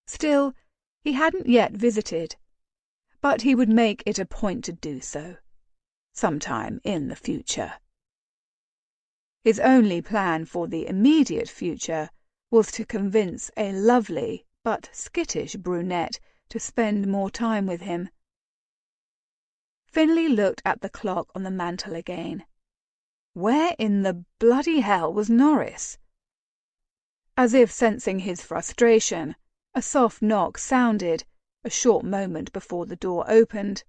Speaker 1: Still, he hadn't yet visited, but he would make it a point to do so, sometime in the future. His only plan for the immediate future was to convince a lovely but skittish brunette to spend more time with him. Finley looked at the clock on the mantel again. Where in the bloody hell was Norris? As if sensing his frustration, a soft knock sounded, a short moment before the door opened.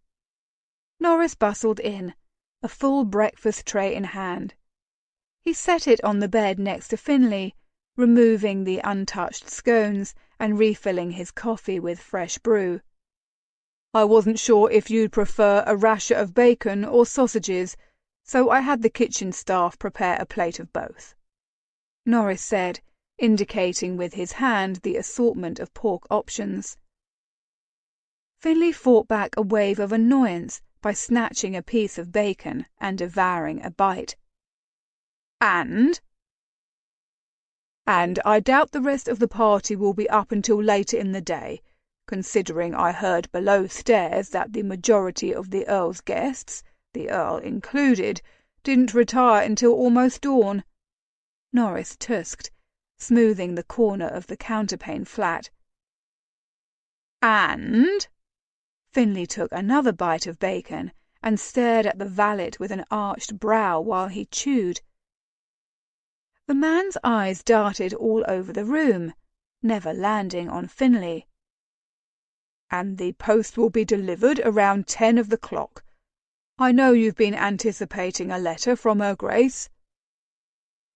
Speaker 1: Norris bustled in, a full breakfast tray in hand. He set it on the bed next to Finley, removing the untouched scones and refilling his coffee with fresh brew. "I wasn't sure if you'd prefer a rasher of bacon or sausages, so I had the kitchen staff prepare a plate of both," Norris said, indicating with his hand the assortment of pork options. Finley fought back a wave of annoyance by snatching a piece of bacon and devouring a bite. "And I doubt the rest of the party will be up until later in the day, considering I heard below stairs that the majority of the Earl's guests, the Earl included, didn't retire until almost dawn," Norris tusked, smoothing the corner of the counterpane flat. "And?" Finley took another bite of bacon and stared at the valet with an arched brow while he chewed. The man's eyes darted all over the room, never landing on Finley. "And the post will be delivered around 10 of the clock. I know you've been anticipating a letter from Her Grace."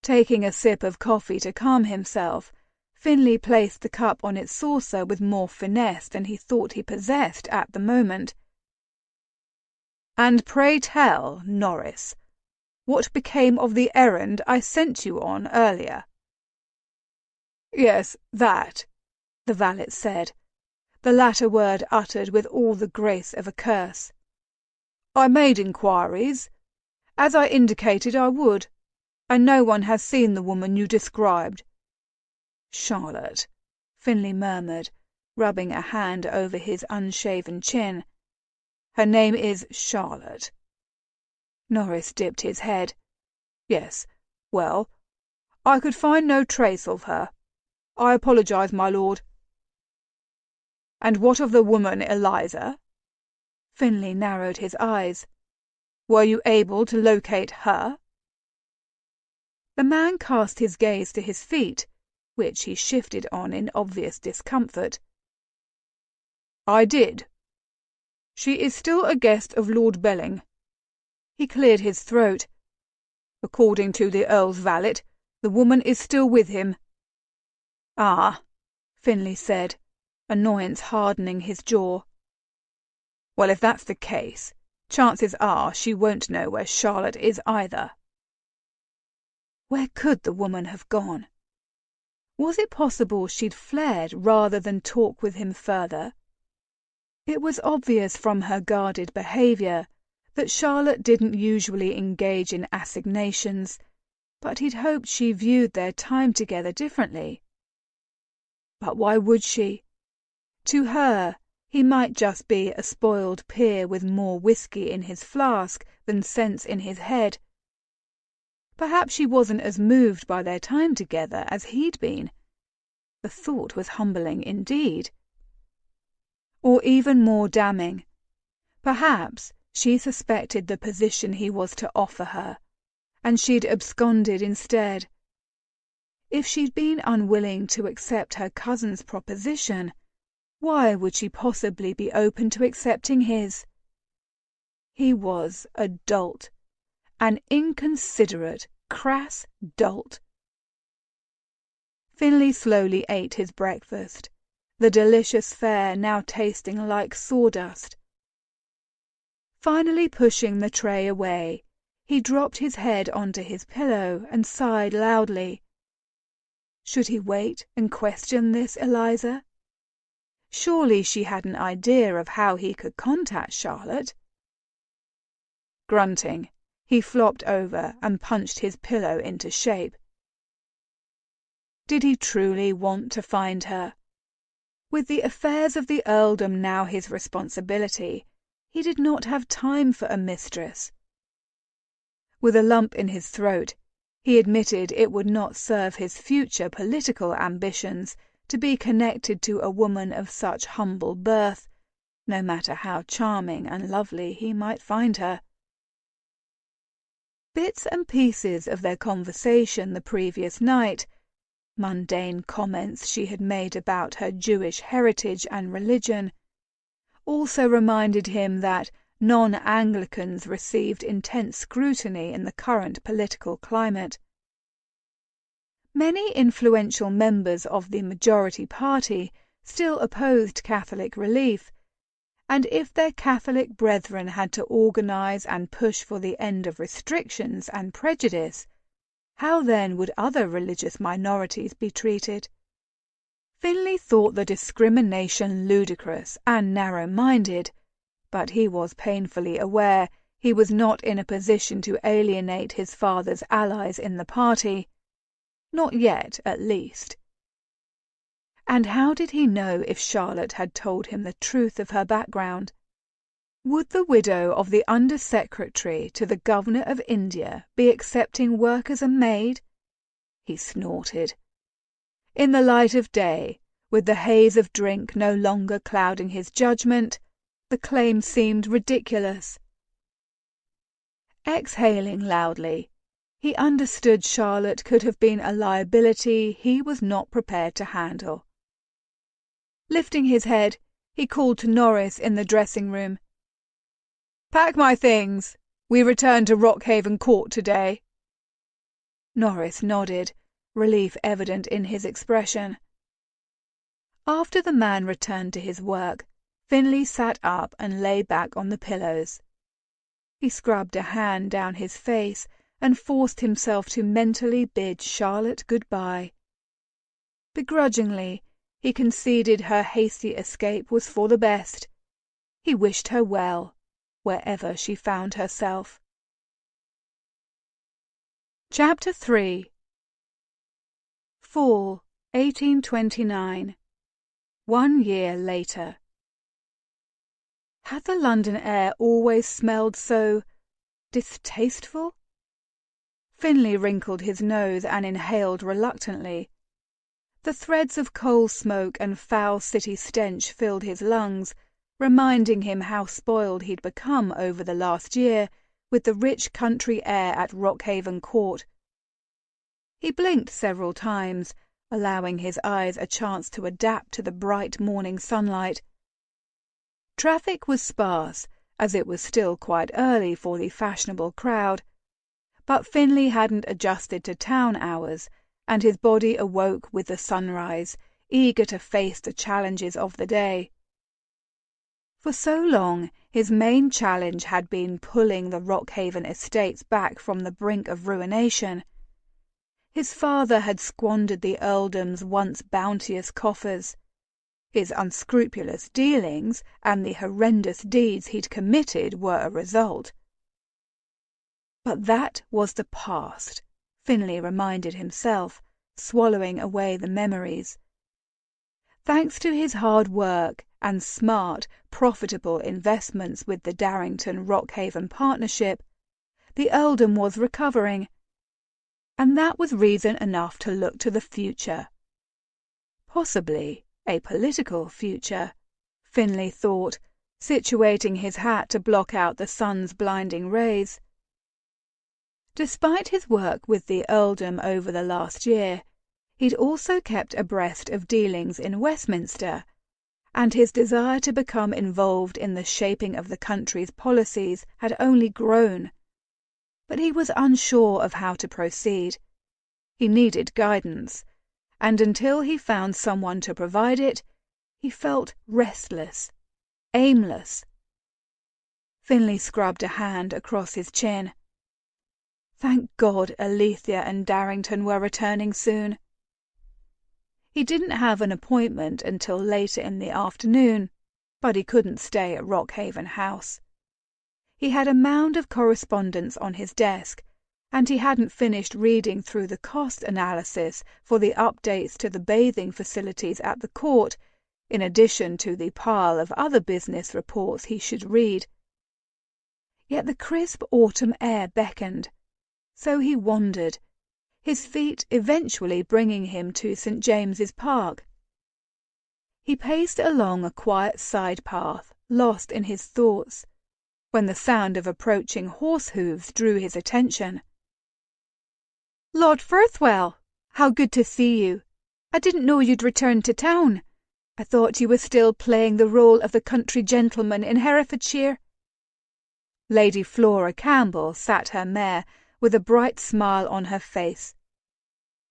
Speaker 1: Taking a sip of coffee to calm himself, Finley placed the cup on its saucer with more finesse than he thought he possessed at the moment. "And pray tell, Norris, what became of the errand I sent you on earlier?" "Yes, that," the valet said, the latter word uttered with all the grace of a curse. "I made inquiries, as I indicated I would, and no one has seen the woman you described. Charlotte, Finlay murmured, rubbing a hand over his unshaven chin. Her name is Charlotte. Norris dipped his head. Yes, well, I could find no trace of her. I apologize, my lord. And what of the woman Eliza? Finlay narrowed his eyes. Were you able to locate her? The man cast his gaze to his feet, which he shifted on in obvious discomfort. I did. She is still a guest of Lord Belling. He cleared his throat. According to the Earl's valet, the woman is still with him. Ah, Finlay said, annoyance hardening his jaw. Well, if that's the case, chances are she won't know where Charlotte is either. Where could the woman have gone? Was it possible she'd fled rather than talk with him further? It was obvious from her guarded behaviour that Charlotte didn't usually engage in assignations, but he'd hoped she viewed their time together differently. But why would she? To her, he might just be a spoiled peer with more whiskey in his flask than sense in his head. Perhaps she wasn't as moved by their time together as he'd been. The thought was humbling indeed. Or even more damning. Perhaps she suspected the position he was to offer her, and she'd absconded instead. If she'd been unwilling to accept her cousin's proposition, why would she possibly be open to accepting his? He was a dolt, an inconsiderate, crass dolt. Finlay slowly ate his breakfast, the delicious fare now tasting like sawdust. Finally pushing the tray away, he dropped his head onto his pillow and sighed loudly. Should he wait and question this Eliza? Surely she had an idea of how he could contact Charlotte. Grunting, he flopped over and punched his pillow into shape. Did he truly want to find her? With the affairs of the earldom now his responsibility, he did not have time for a mistress. With a lump in his throat, he admitted it would not serve his future political ambitions to be connected to a woman of such humble birth, no matter how charming and lovely he might find her. Bits and pieces of their conversation the previous night, mundane comments she had made about her Jewish heritage and religion, also reminded him that non-Anglicans received intense scrutiny in the current political climate. Many influential members of the majority party still opposed Catholic relief, and if their Catholic brethren had to organise and push for the end of restrictions and prejudice, how then would other religious minorities be treated? Finlay thought the discrimination ludicrous and narrow-minded, but he was painfully aware he was not in a position to alienate his father's allies in the party. Not yet, at least. And how did he know if Charlotte had told him the truth of her background? Would the widow of the Under-Secretary to the Governor of India be accepting work as a maid? He snorted. In the light of day, with the haze of drink no longer clouding his judgment, the claim seemed ridiculous. Exhaling loudly, he understood Charlotte could have been a liability he was not prepared to handle. Lifting his head, he called to Norris in the dressing-room. "Pack my things. We return to Rockhaven Court today." Norris nodded, relief evident in his expression. After the man returned to his work, Finlay sat up and lay back on the pillows. He scrubbed a hand down his face and forced himself to mentally bid Charlotte good-bye. Begrudgingly, he conceded her hasty escape was for the best. He wished her well, wherever she found herself. Chapter 3. Fall. 1829. 1 year later. Had the London air always smelled so distasteful? Finlay wrinkled his nose and inhaled reluctantly. The threads of coal smoke and foul city stench filled his lungs, reminding him how spoiled he'd become over the last year with the rich country air at Rockhaven Court. He blinked several times, allowing his eyes a chance to adapt to the bright morning sunlight. Traffic was sparse, as it was still quite early for the fashionable crowd, but Finlay hadn't adjusted to town hours, and his body awoke with the sunrise, eager to face the challenges of the day. For so long, his main challenge had been pulling the Rockhaven estates back from the brink of ruination. His father had squandered the earldom's once bounteous coffers. His unscrupulous dealings and the horrendous deeds he'd committed were a result. But that was the past, Finlay reminded himself, swallowing away the memories. Thanks to his hard work and smart, profitable investments with the Darrington-Rockhaven partnership, the earldom was recovering, and that was reason enough to look to the future. Possibly a political future, Finlay thought, situating his hat to block out the sun's blinding rays. Despite his work with the earldom over the last year, he'd also kept abreast of dealings in Westminster, and his desire to become involved in the shaping of the country's policies had only grown. But he was unsure of how to proceed. He needed guidance, and until he found someone to provide it, he felt restless, aimless. Finlay scrubbed a hand across his chin. Thank God Alethea and Darrington were returning soon. He didn't have an appointment until later in the afternoon, but he couldn't stay at Rockhaven House. He had a mound of correspondence on his desk, and he hadn't finished reading through the cost analysis for the updates to the bathing facilities at the court, in addition to the pile of other business reports he should read. Yet the crisp autumn air beckoned, so he wandered, his feet eventually bringing him to St. James's Park. He paced along a quiet side path, lost in his thoughts, when the sound of approaching horse hoofs drew his attention. "Lord Firthwell, how good to see you. I didn't know you'd returned to town. I thought you were still playing the role of the country gentleman in Herefordshire." Lady Flora Campbell sat her mare with a bright smile on her face.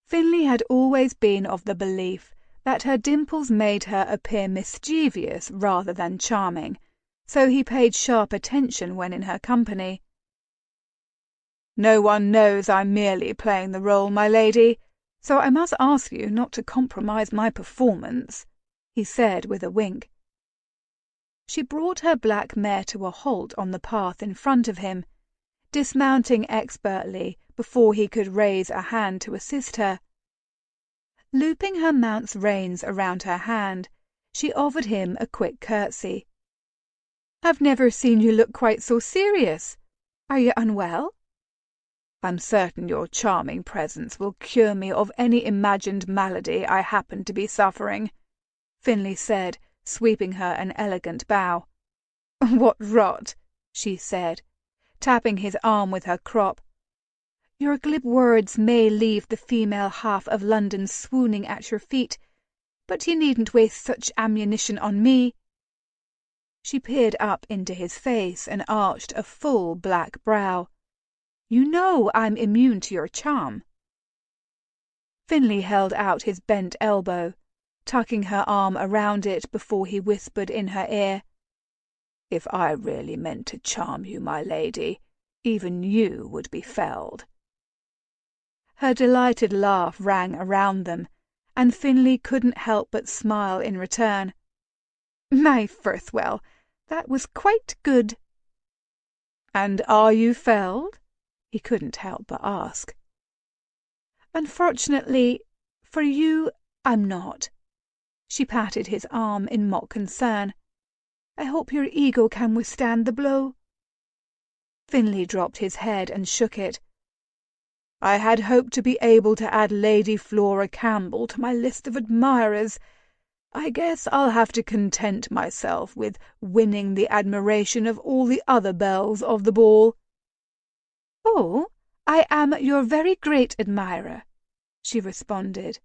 Speaker 1: Finlay had always been of the belief that her dimples made her appear mischievous rather than charming, so he paid sharp attention when in her company. "No one knows I'm merely playing the role, my lady, so I must ask you not to compromise my performance," he said with a wink. She brought her black mare to a halt on the path in front of him, dismounting expertly before he could raise a hand to assist her. Looping her mount's reins around her hand, she offered him a quick curtsy. "I've never seen you look quite so serious. Are you unwell?" "I'm certain your charming presence will cure me of any imagined malady I happen to be suffering," Finlay said, sweeping her an elegant bow. "What rot," she said, tapping his arm with her crop. "Your glib words may leave the female half of London swooning at your feet, but you needn't waste such ammunition on me." She peered up into his face and arched a full black brow. "You know I'm immune to your charm." Finlay held out his bent elbow, tucking her arm around it before he whispered in her ear, "If I really meant to charm you, my lady, even you would be felled." Her delighted laugh rang around them, and Finlay couldn't help but smile in return. "My Firthwell, that was quite good." "And are you felled?" he couldn't help but ask. "Unfortunately for you, I'm not." She patted his arm in mock concern. "I hope your ego can withstand the blow." Finlay dropped his head and shook it. "I had hoped to be able to add Lady Flora Campbell to my list of admirers. I guess I'll have to content myself with winning the admiration of all the other belles of the ball." "Oh, I am your very great admirer," she responded,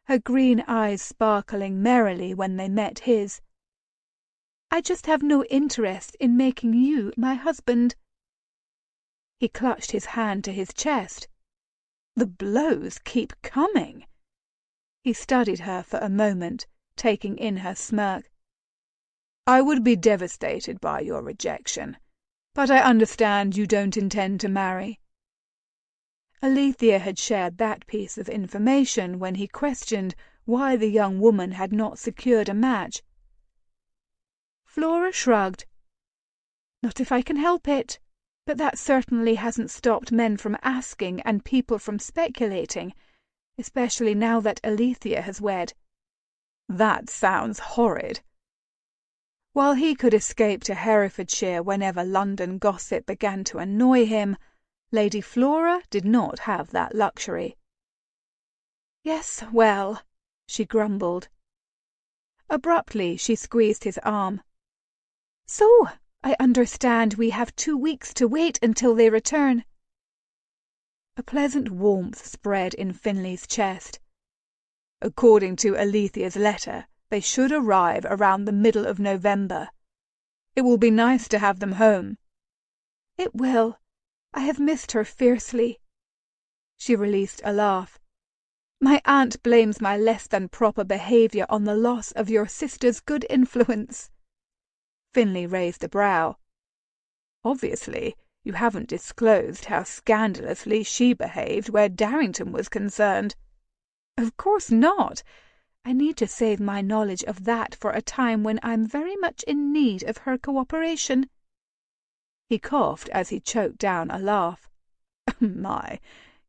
Speaker 1: her green eyes sparkling merrily when they met his. "I just have no interest in making you my husband." He clutched his hand to his chest. "The blows keep coming." He studied her for a moment, taking in her smirk. "I would be devastated by your rejection, but I understand you don't intend to marry." Alethea had shared that piece of information when he questioned why the young woman had not secured a match. Flora shrugged. "Not if I can help it. But that certainly hasn't stopped men from asking and people from speculating, especially now that Alethea has wed." "That sounds horrid." While he could escape to Herefordshire whenever London gossip began to annoy him, Lady Flora did not have that luxury. "Yes, well," she grumbled. Abruptly she squeezed his arm. "So, I understand we have 2 weeks to wait until they return." A pleasant warmth spread in Finlay's chest. "According to Alethea's letter, they should arrive around the middle of November. It will be nice to have them home." "It will. I have missed her fiercely." She released a laugh. "My aunt blames my less than proper behaviour on the loss of your sister's good influence." Finlay raised a brow. "Obviously, you haven't disclosed how scandalously she behaved where Darrington was concerned." "Of course not. I need to save my knowledge of that for a time when I'm very much in need of her cooperation." He coughed as he choked down a laugh. "My,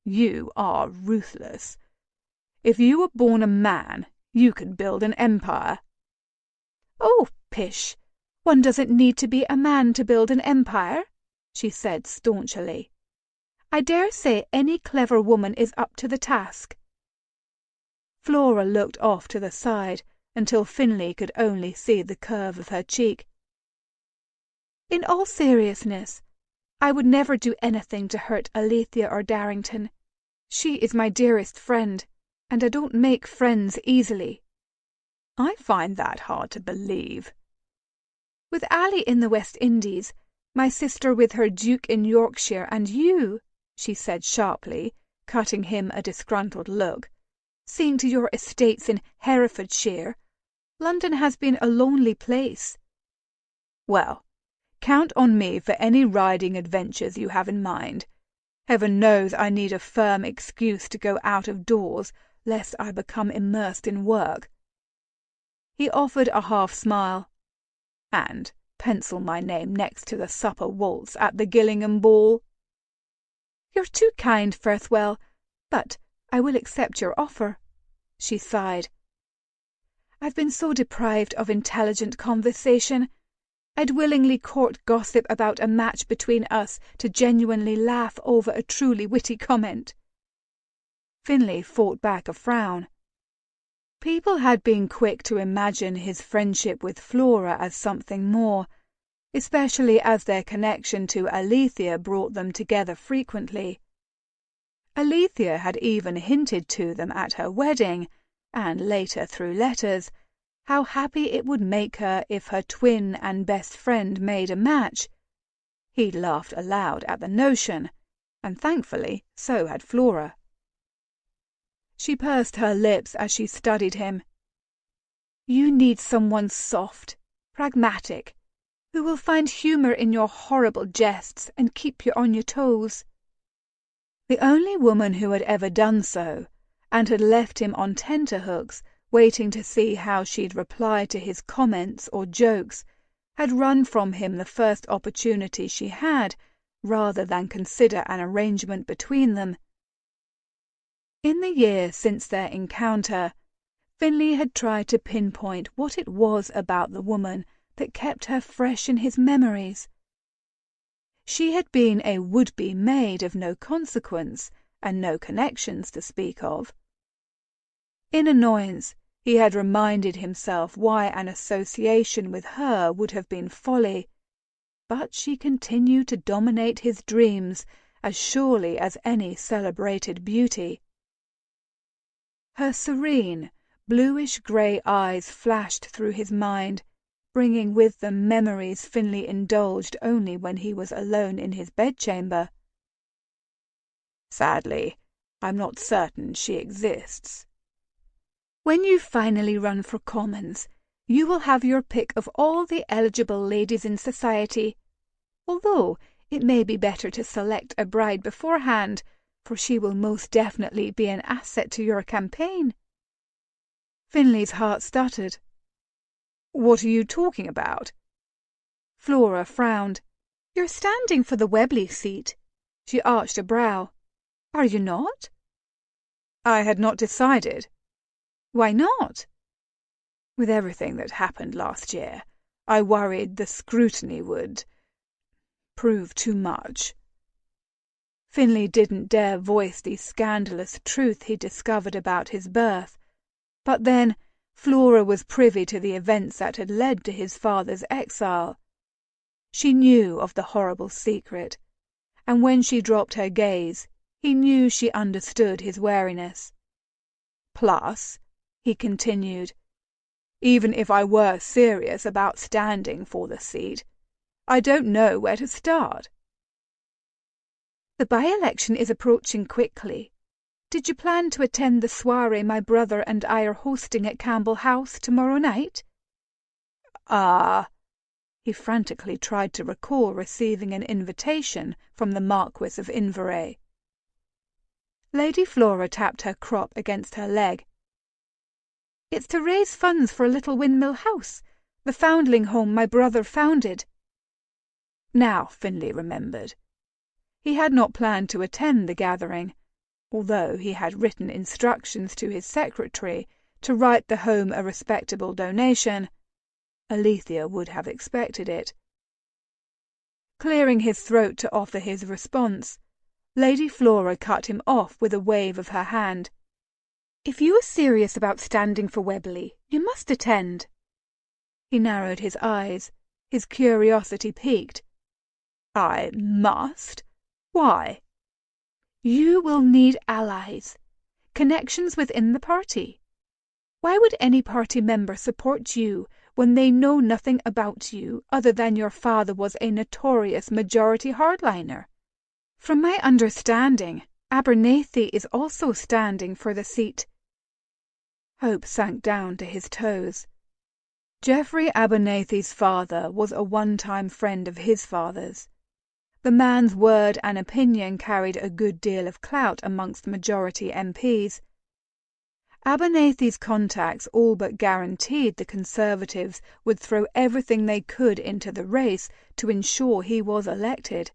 Speaker 1: you are ruthless. If you were born a man, you could build an empire." "Oh, pish! One doesn't need to be a man to build an empire," she said staunchly. "I dare say any clever woman is up to the task." Flora looked off to the side until Finlay could only see the curve of her cheek. "In all seriousness, I would never do anything to hurt Alethea or Darrington. She is my dearest friend, and I don't make friends easily." "I find that hard to believe." "With Ali in the West Indies, my sister with her Duke in Yorkshire, and you," she said sharply, cutting him a disgruntled look, "seeing to your estates in Herefordshire, London has been a lonely place." "Well, count on me for any riding adventures you have in mind. Heaven knows I need a firm excuse to go out of doors, lest I become immersed in work." He offered a half smile. "And pencil my name next to the supper waltz at the Gillingham ball." "You're too kind, Firthwell, but I will accept your offer." She sighed. "I've been so deprived of intelligent conversation. I'd willingly court gossip about a match between us to genuinely laugh over a truly witty comment." Finlay fought back a frown. People had been quick to imagine his friendship with Flora as something more, especially as their connection to Alethea brought them together frequently. Alethea had even hinted to them at her wedding, and later through letters, how happy it would make her if her twin and best friend made a match. He'd laughed aloud at the notion, and thankfully so had Flora. She pursed her lips as she studied him. "You need someone soft, pragmatic, who will find humour in your horrible jests and keep you on your toes." The only woman who had ever done so, and had left him on tenterhooks, waiting to see how she'd reply to his comments or jokes, had run from him the first opportunity she had, rather than consider an arrangement between them. In the year since their encounter, Finlay had tried to pinpoint what it was about the woman that kept her fresh in his memories. She had been a would-be maid of no consequence and no connections to speak of. In annoyance, he had reminded himself why an association with her would have been folly, but she continued to dominate his dreams as surely as any celebrated beauty. Her serene, bluish-grey eyes flashed through his mind, bringing with them memories Finlay indulged only when he was alone in his bedchamber. Sadly, I'm not certain she exists. When you finally run for Commons, you will have your pick of all the eligible ladies in society, although it may be better to select a bride beforehand, for she will most definitely be an asset to your campaign. Finlay's heart stuttered. What are you talking about? Flora frowned. You're standing for the Webley seat. She arched a brow. Are you not? I had not decided. Why not? With everything that happened last year, I worried the scrutiny would prove too much. Finlay didn't dare voice the scandalous truth he discovered about his birth, but then Flora was privy to the events that had led to his father's exile. She knew of the horrible secret, and when she dropped her gaze, he knew she understood his wariness. Plus, he continued, even if I were serious about standing for the seat, I don't know where to start. The by-election is approaching quickly. Did you plan to attend the soirée my brother and I are hosting at Campbell House tomorrow night? He frantically tried to recall receiving an invitation from the Marquis of Inverary. Lady Flora tapped her crop against her leg. It's to raise funds for a little windmill house, the foundling home my brother founded. Now Finlay remembered. He had not planned to attend the gathering, although he had written instructions to his secretary to write the home a respectable donation. Alethea would have expected it. Clearing his throat to offer his response, Lady Flora cut him off with a wave of her hand. If you are serious about standing for Webley, you must attend. He narrowed his eyes, his curiosity piqued. I must? Why? You will need allies, connections within the party. Why would any party member support you when they know nothing about you other than your father was a notorious majority hardliner? From my understanding, Abernethy is also standing for the seat. Hope sank down to his toes. Geoffrey Abernethy's father was a one-time friend of his father's. The man's word and opinion carried a good deal of clout amongst majority MPs. Abernethy's contacts all but guaranteed the Conservatives would throw everything they could into the race to ensure he was elected.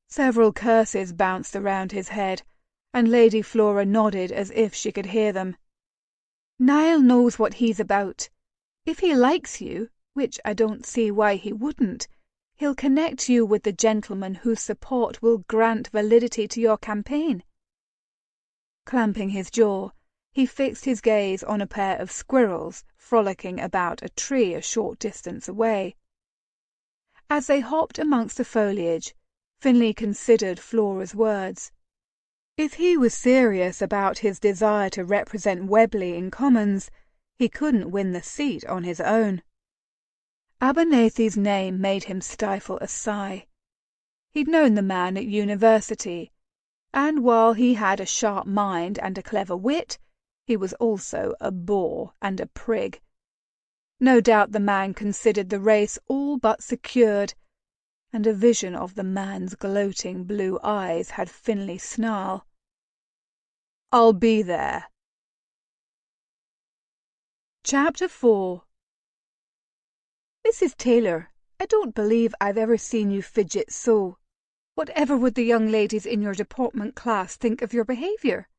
Speaker 1: Several curses bounced around his head, and Lady Flora nodded as if she could hear them. Niall knows what he's about. If he likes you, which I don't see why he wouldn't, he'll connect you with the gentleman whose support will grant validity to your campaign. Clamping his jaw, he fixed his gaze on a pair of squirrels frolicking about a tree a short distance away. As they hopped amongst the foliage, Finlay considered Flora's words. If he was serious about his desire to represent Webley in Commons, he couldn't win the seat on his own. Abernethy's name made him stifle a sigh. He'd known the man at university, and while he had a sharp mind and a clever wit, he was also a bore and a prig. No doubt the man considered the race all but secured, and a vision of the man's gloating blue eyes had Finlay snarl. I'll be there. Chapter 4. Mrs. Taylor, I don't believe I've ever seen you fidget so. Whatever would the young ladies in your deportment class think of your behaviour?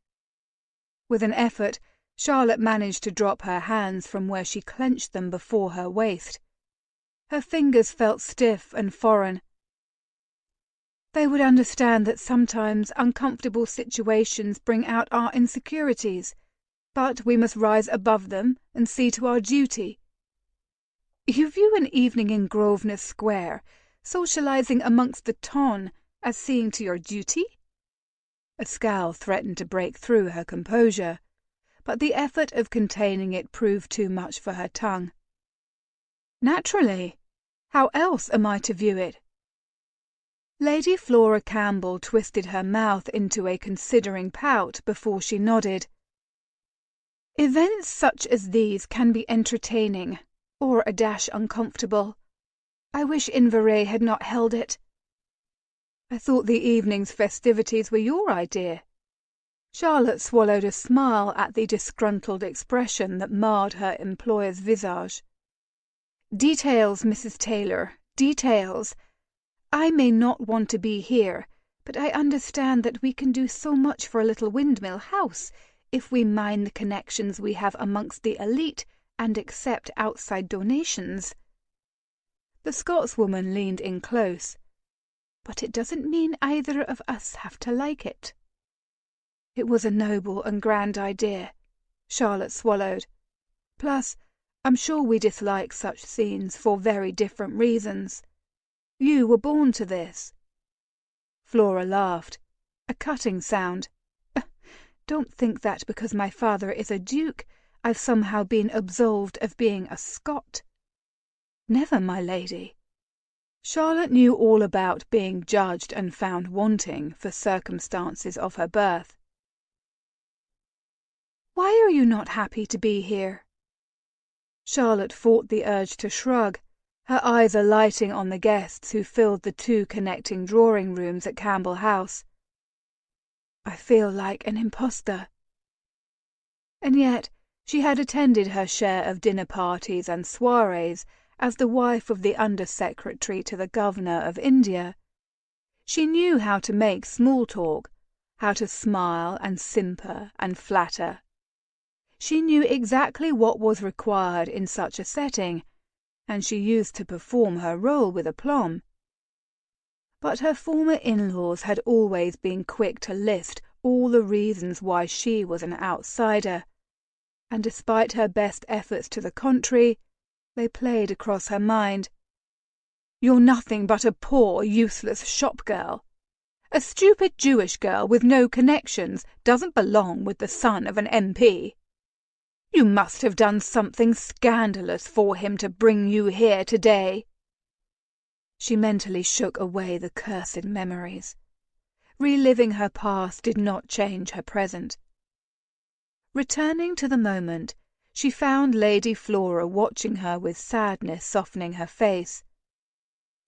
Speaker 1: With an effort, Charlotte managed to drop her hands from where she clenched them before her waist. Her fingers felt stiff and foreign. They would understand that sometimes uncomfortable situations bring out our insecurities, but we must rise above them and see to our duty. You view an evening in Grosvenor Square, socializing amongst the ton, as seeing to your duty? A scowl threatened to break through her composure, but the effort of containing it proved too much for her tongue. Naturally. How else am I to view it? Lady Flora Campbell twisted her mouth into a considering pout before she nodded. Events such as these can be entertaining, or a dash uncomfortable. I wish Inverary had not held it. I thought the evening's festivities were your idea. Charlotte swallowed a smile at the disgruntled expression that marred her employer's visage. Details, Mrs. Taylor, details. I may not want to be here, but I understand that we can do so much for a little windmill house if we mind the connections we have amongst the elite and accept outside donations. The Scotswoman leaned in close. But it doesn't mean either of us have to like it. It was a noble and grand idea, Charlotte swallowed. Plus, I'm sure we dislike such scenes for very different reasons. You were born to this. Flora laughed, a cutting sound. Don't think that because my father is a duke, I've somehow been absolved of being a Scot. Never, my lady. Charlotte knew all about being judged and found wanting for circumstances of her birth. Why are you not happy to be here? Charlotte fought the urge to shrug, her eyes alighting on the guests who filled the 2 connecting drawing rooms at Campbell House. I feel like an impostor. And yet she had attended her share of dinner parties and soirees as the wife of the Under-Secretary to the Governor of India. She knew how to make small talk, how to smile and simper and flatter. She knew exactly what was required in such a setting, and she used to perform her role with aplomb. But her former in-laws had always been quick to list all the reasons why she was an outsider, and despite her best efforts to the contrary, they played across her mind. You're nothing but a poor, useless shop girl. A stupid Jewish girl with no connections doesn't belong with the son of an MP. You must have done something scandalous for him to bring you here today. She mentally shook away the cursed memories. Reliving her past did not change her present. Returning to the moment, she found Lady Flora watching her with sadness softening her face.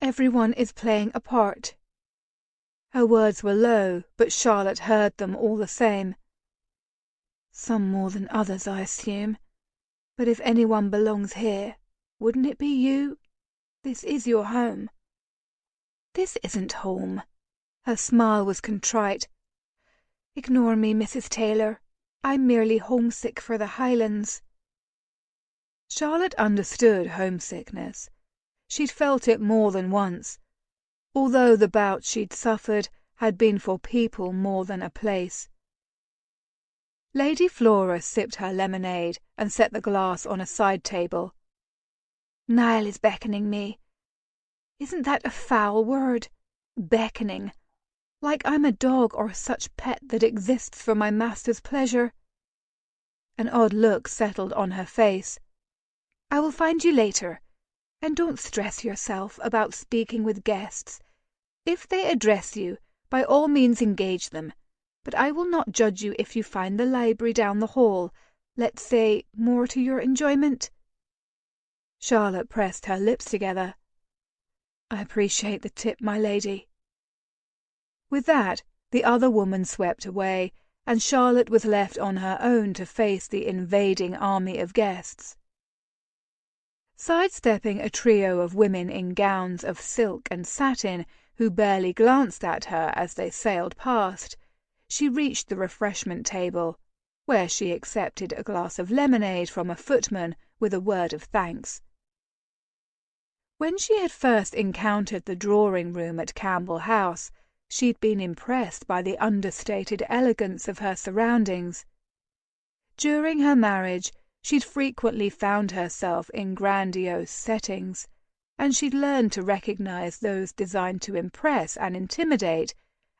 Speaker 1: Everyone is playing a part. Her words were low, but Charlotte heard them all the same. Some more than others, I assume. But if anyone belongs here, wouldn't it be you? This is your home. This isn't home. Her smile was contrite. Ignore me, Mrs. Taylor. I'm merely homesick for the Highlands. Charlotte understood homesickness. She'd felt it more than once, although the bout she'd suffered had been for people more than a place. Lady Flora sipped her lemonade and set the glass on a side table. Niall is beckoning me. Isn't that a foul word? Beckoning. Like I'm a dog or such pet that exists for my master's pleasure. An odd look settled on her face. I will find you later. And don't stress yourself about speaking with guests. If they address you, by all means engage them. But I will not judge you if you find the library down the hall, let's say, more to your enjoyment. Charlotte pressed her lips together. I appreciate the tip, my lady. With that, the other woman swept away, and Charlotte was left on her own to face the invading army of guests. Sidestepping a trio of women in gowns of silk and satin who barely glanced at her as they sailed past, she reached the refreshment table. where she accepted a glass of lemonade from a footman with a word of thanks. When she had first encountered the drawing-room at Campbell House, she'd been impressed by the understated elegance of her surroundings. During her marriage, she'd frequently found herself in grandiose settings, and she'd learned to recognize those designed to impress and intimidate,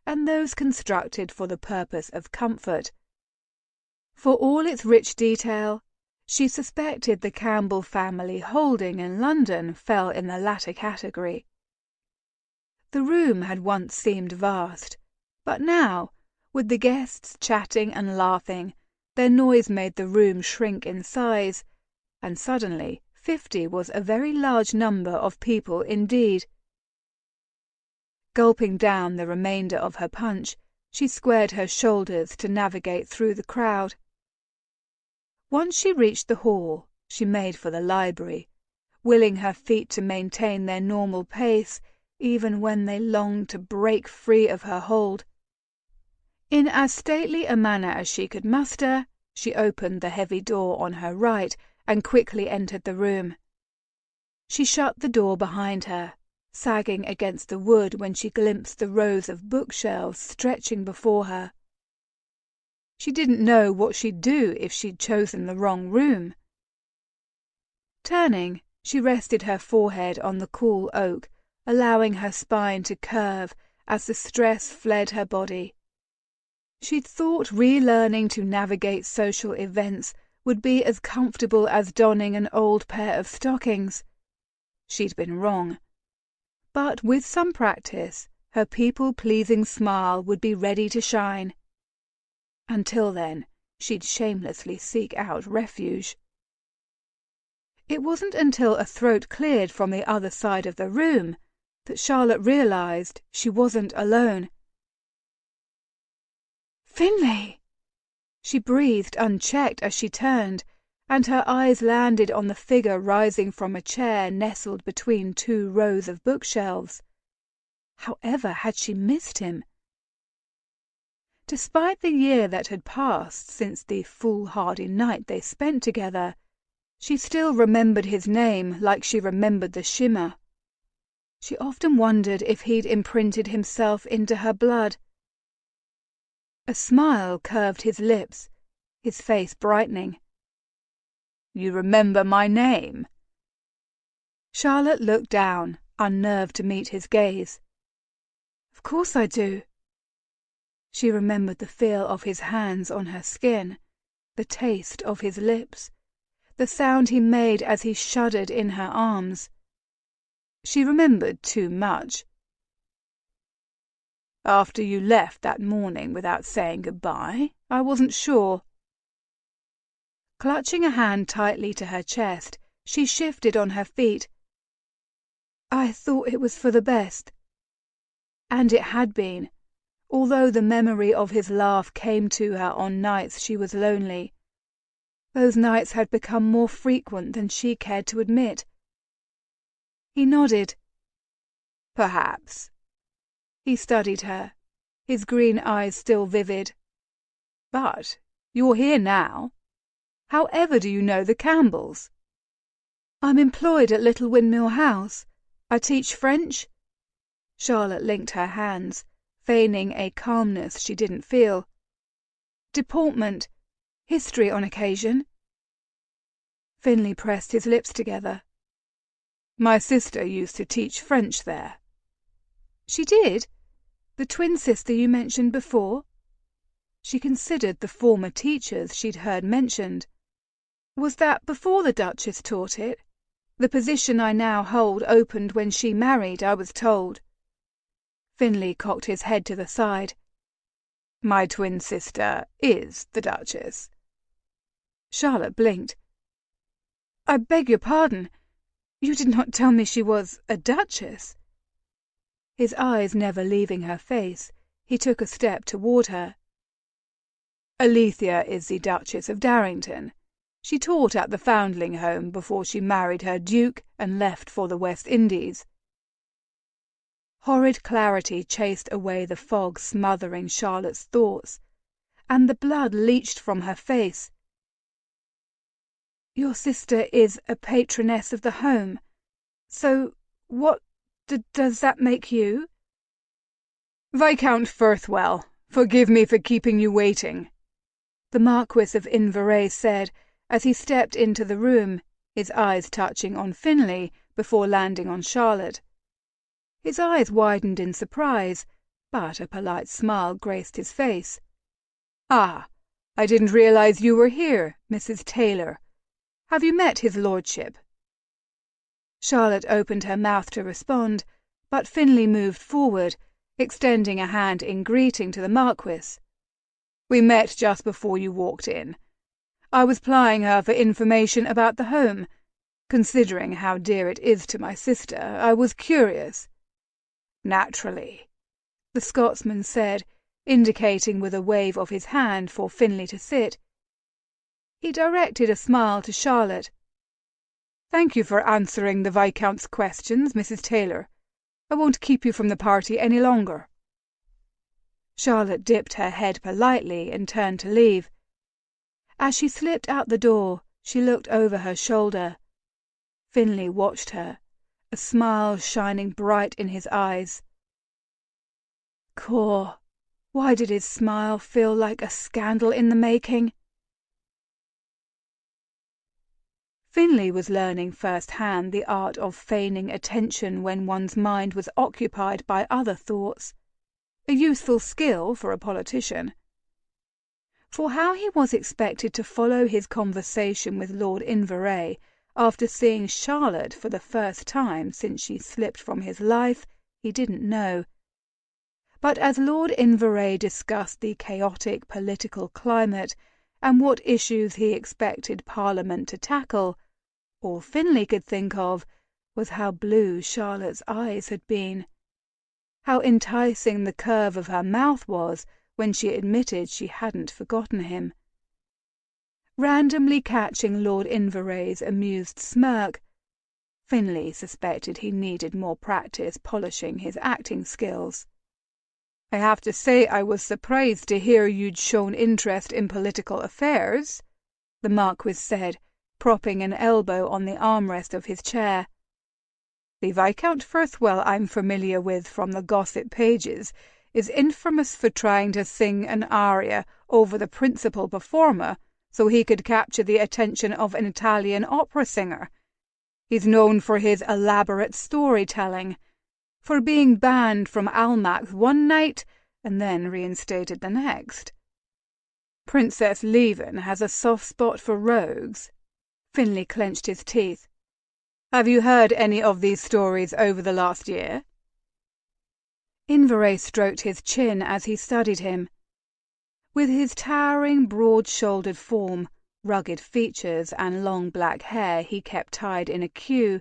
Speaker 1: and those constructed for the purpose of comfort. For all its rich detail, she suspected the Campbell family holding in London fell in the latter category. The room had once seemed vast, but now, with the guests chatting and laughing, their noise made the room shrink in size, and suddenly 50 was a very large number of people indeed. Gulping down the remainder of her punch, she squared her shoulders to navigate through the crowd. Once she reached the hall, she made for the library, willing her feet to maintain their normal pace even when they longed to break free of her hold. In as stately a manner as she could muster, she opened the heavy door on her right and quickly entered the room. She shut the door behind her, sagging against the wood when she glimpsed the rows of bookshelves stretching before her. She didn't know what she'd do if she'd chosen the wrong room. Turning, she rested her forehead on the cool oak, allowing her spine to curve as the stress fled her body. She'd thought relearning to navigate social events would be as comfortable as donning an old pair of stockings. She'd been wrong. But with some practice, her people-pleasing smile would be ready to shine. Until then, she'd shamelessly seek out refuge. It wasn't until a throat cleared from the other side of the room that Charlotte realized she wasn't alone. "Finlay!" She breathed unchecked as she turned, and her eyes landed on the figure rising from a chair nestled between 2 rows of bookshelves. However had she missed him? Despite the year that had passed since the foolhardy night they spent together, she still remembered his name like she remembered the shimmer. She often wondered if he'd imprinted himself into her blood. A smile curved his lips, his face brightening. "You remember my name?" Charlotte looked down, unnerved to meet his gaze. "Of course I do." She remembered the feel of his hands on her skin, the taste of his lips, the sound he made as he shuddered in her arms. She remembered too much. "After you left that morning without saying goodbye, I wasn't sure." Clutching a hand tightly to her chest, she shifted on her feet. "I thought it was for the best." And it had been, although the memory of his laugh came to her on nights she was lonely. Those nights had become more frequent than she cared to admit. He nodded. "Perhaps." He studied her, his green eyes still vivid. "But you're here now. However do you know the Campbells?" "I'm employed at Little Windmill House. I teach French." Charlotte linked her hands, feigning a calmness she didn't feel. "Deportment. History on occasion." Finlay pressed his lips together. "My sister used to teach French there." "She did? The twin sister you mentioned before?" She considered the former teachers she'd heard mentioned. "Was that before the Duchess taught it? The position I now hold opened when she married, I was told." Finlay cocked his head to the side. "My twin sister is the Duchess." Charlotte blinked. "I beg your pardon. You did not tell me she was a Duchess." His eyes never leaving her face, he took a step toward her. "Alethea is the Duchess of Darrington. She taught at the Foundling Home before she married her Duke and left for the West Indies." Horrid clarity chased away the fog smothering Charlotte's thoughts, and the blood leached from her face. "Your sister is a patroness of the home. So what does that make you?"
Speaker 2: "Viscount Firthwell, forgive me for keeping you waiting,"
Speaker 1: the Marquis of Inverray said as he stepped into the room, his eyes touching on Finlay before landing on Charlotte. His eyes widened in surprise, but a polite smile graced his face.
Speaker 2: "Ah, I didn't realize you were here, Mrs. Taylor. Have you met his lordship?"
Speaker 1: Charlotte opened her mouth to respond, but Finlay moved forward, extending a hand in greeting to the Marquis.
Speaker 2: "We met just before you walked in. I was plying her for information about the home. Considering how dear it is to my sister, I was curious."
Speaker 1: "Naturally," the Scotsman said, indicating with a wave of his hand for Finlay to sit. He directed a smile to Charlotte.
Speaker 2: "Thank you for answering the Viscount's questions, Mrs. Taylor. I won't keep you from the party any longer."
Speaker 1: Charlotte dipped her head politely and turned to leave. As she slipped out the door, she looked over her shoulder. Finlay watched her, a smile shining bright in his eyes. Caw, why did his smile feel like a scandal in the making? Finlay was learning firsthand the art of feigning attention when one's mind was occupied by other thoughts, a useful skill for a politician. For how he was expected to follow his conversation with Lord Inverray after seeing Charlotte for the first time since she slipped from his life, he didn't know. But as Lord Inverray discussed the chaotic political climate and what issues he expected Parliament to tackle, all Finlay could think of was how blue Charlotte's eyes had been, how enticing the curve of her mouth was when she admitted she hadn't forgotten him. Randomly catching Lord Inverray's amused smirk, Finlay suspected he needed more practice polishing his acting skills.
Speaker 2: "I have to say I was surprised to hear you'd shown interest in political affairs," the Marquis said, propping an elbow on the armrest of his chair. "The Viscount Firthwell I'm familiar with from the gossip pages is infamous for trying to sing an aria over the principal performer so he could capture the attention of an Italian opera singer. He's known for his elaborate storytelling, for being banned from Almack's one night and then reinstated the next."
Speaker 1: "Princess Leven has a soft spot for rogues." Finlay clenched his teeth.
Speaker 2: "Have you heard any of these stories over the last year?"
Speaker 1: Inverray stroked his chin as he studied him. With his towering, broad-shouldered form, rugged features, and long black hair he kept tied in a queue,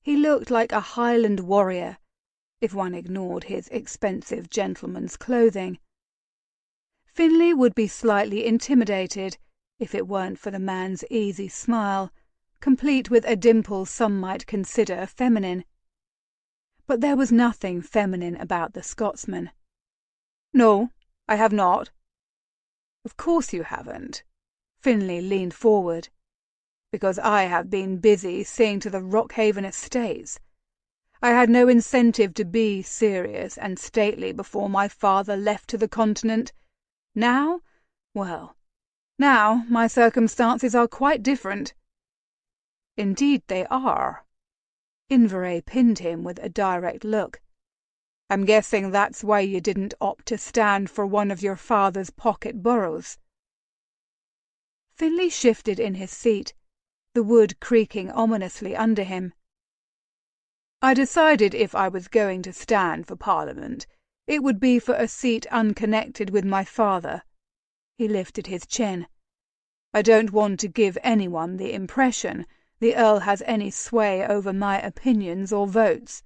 Speaker 1: he looked like a Highland warrior, if one ignored his expensive gentleman's clothing. Finlay would be slightly intimidated if it weren't for the man's easy smile, complete with a dimple some might consider feminine. But there was nothing feminine about the Scotsman.
Speaker 2: "No, I have not."
Speaker 1: "Of course you haven't." Finlay leaned forward.
Speaker 2: "Because I have been busy seeing to the Rockhaven estates. I had no incentive to be serious and stately before my father left to the continent. Now, well, now my circumstances are quite different."
Speaker 1: "Indeed they are." Inverray pinned him with a direct look.
Speaker 2: "I'm guessing that's why you didn't opt to stand for one of your father's pocket boroughs."
Speaker 1: Finlay shifted in his seat, the wood creaking ominously under him.
Speaker 2: "I decided if I was going to stand for Parliament, it would be for a seat unconnected with my father."
Speaker 1: He lifted his chin.
Speaker 2: "I don't want to give anyone the impression the Earl has any sway over my opinions or votes."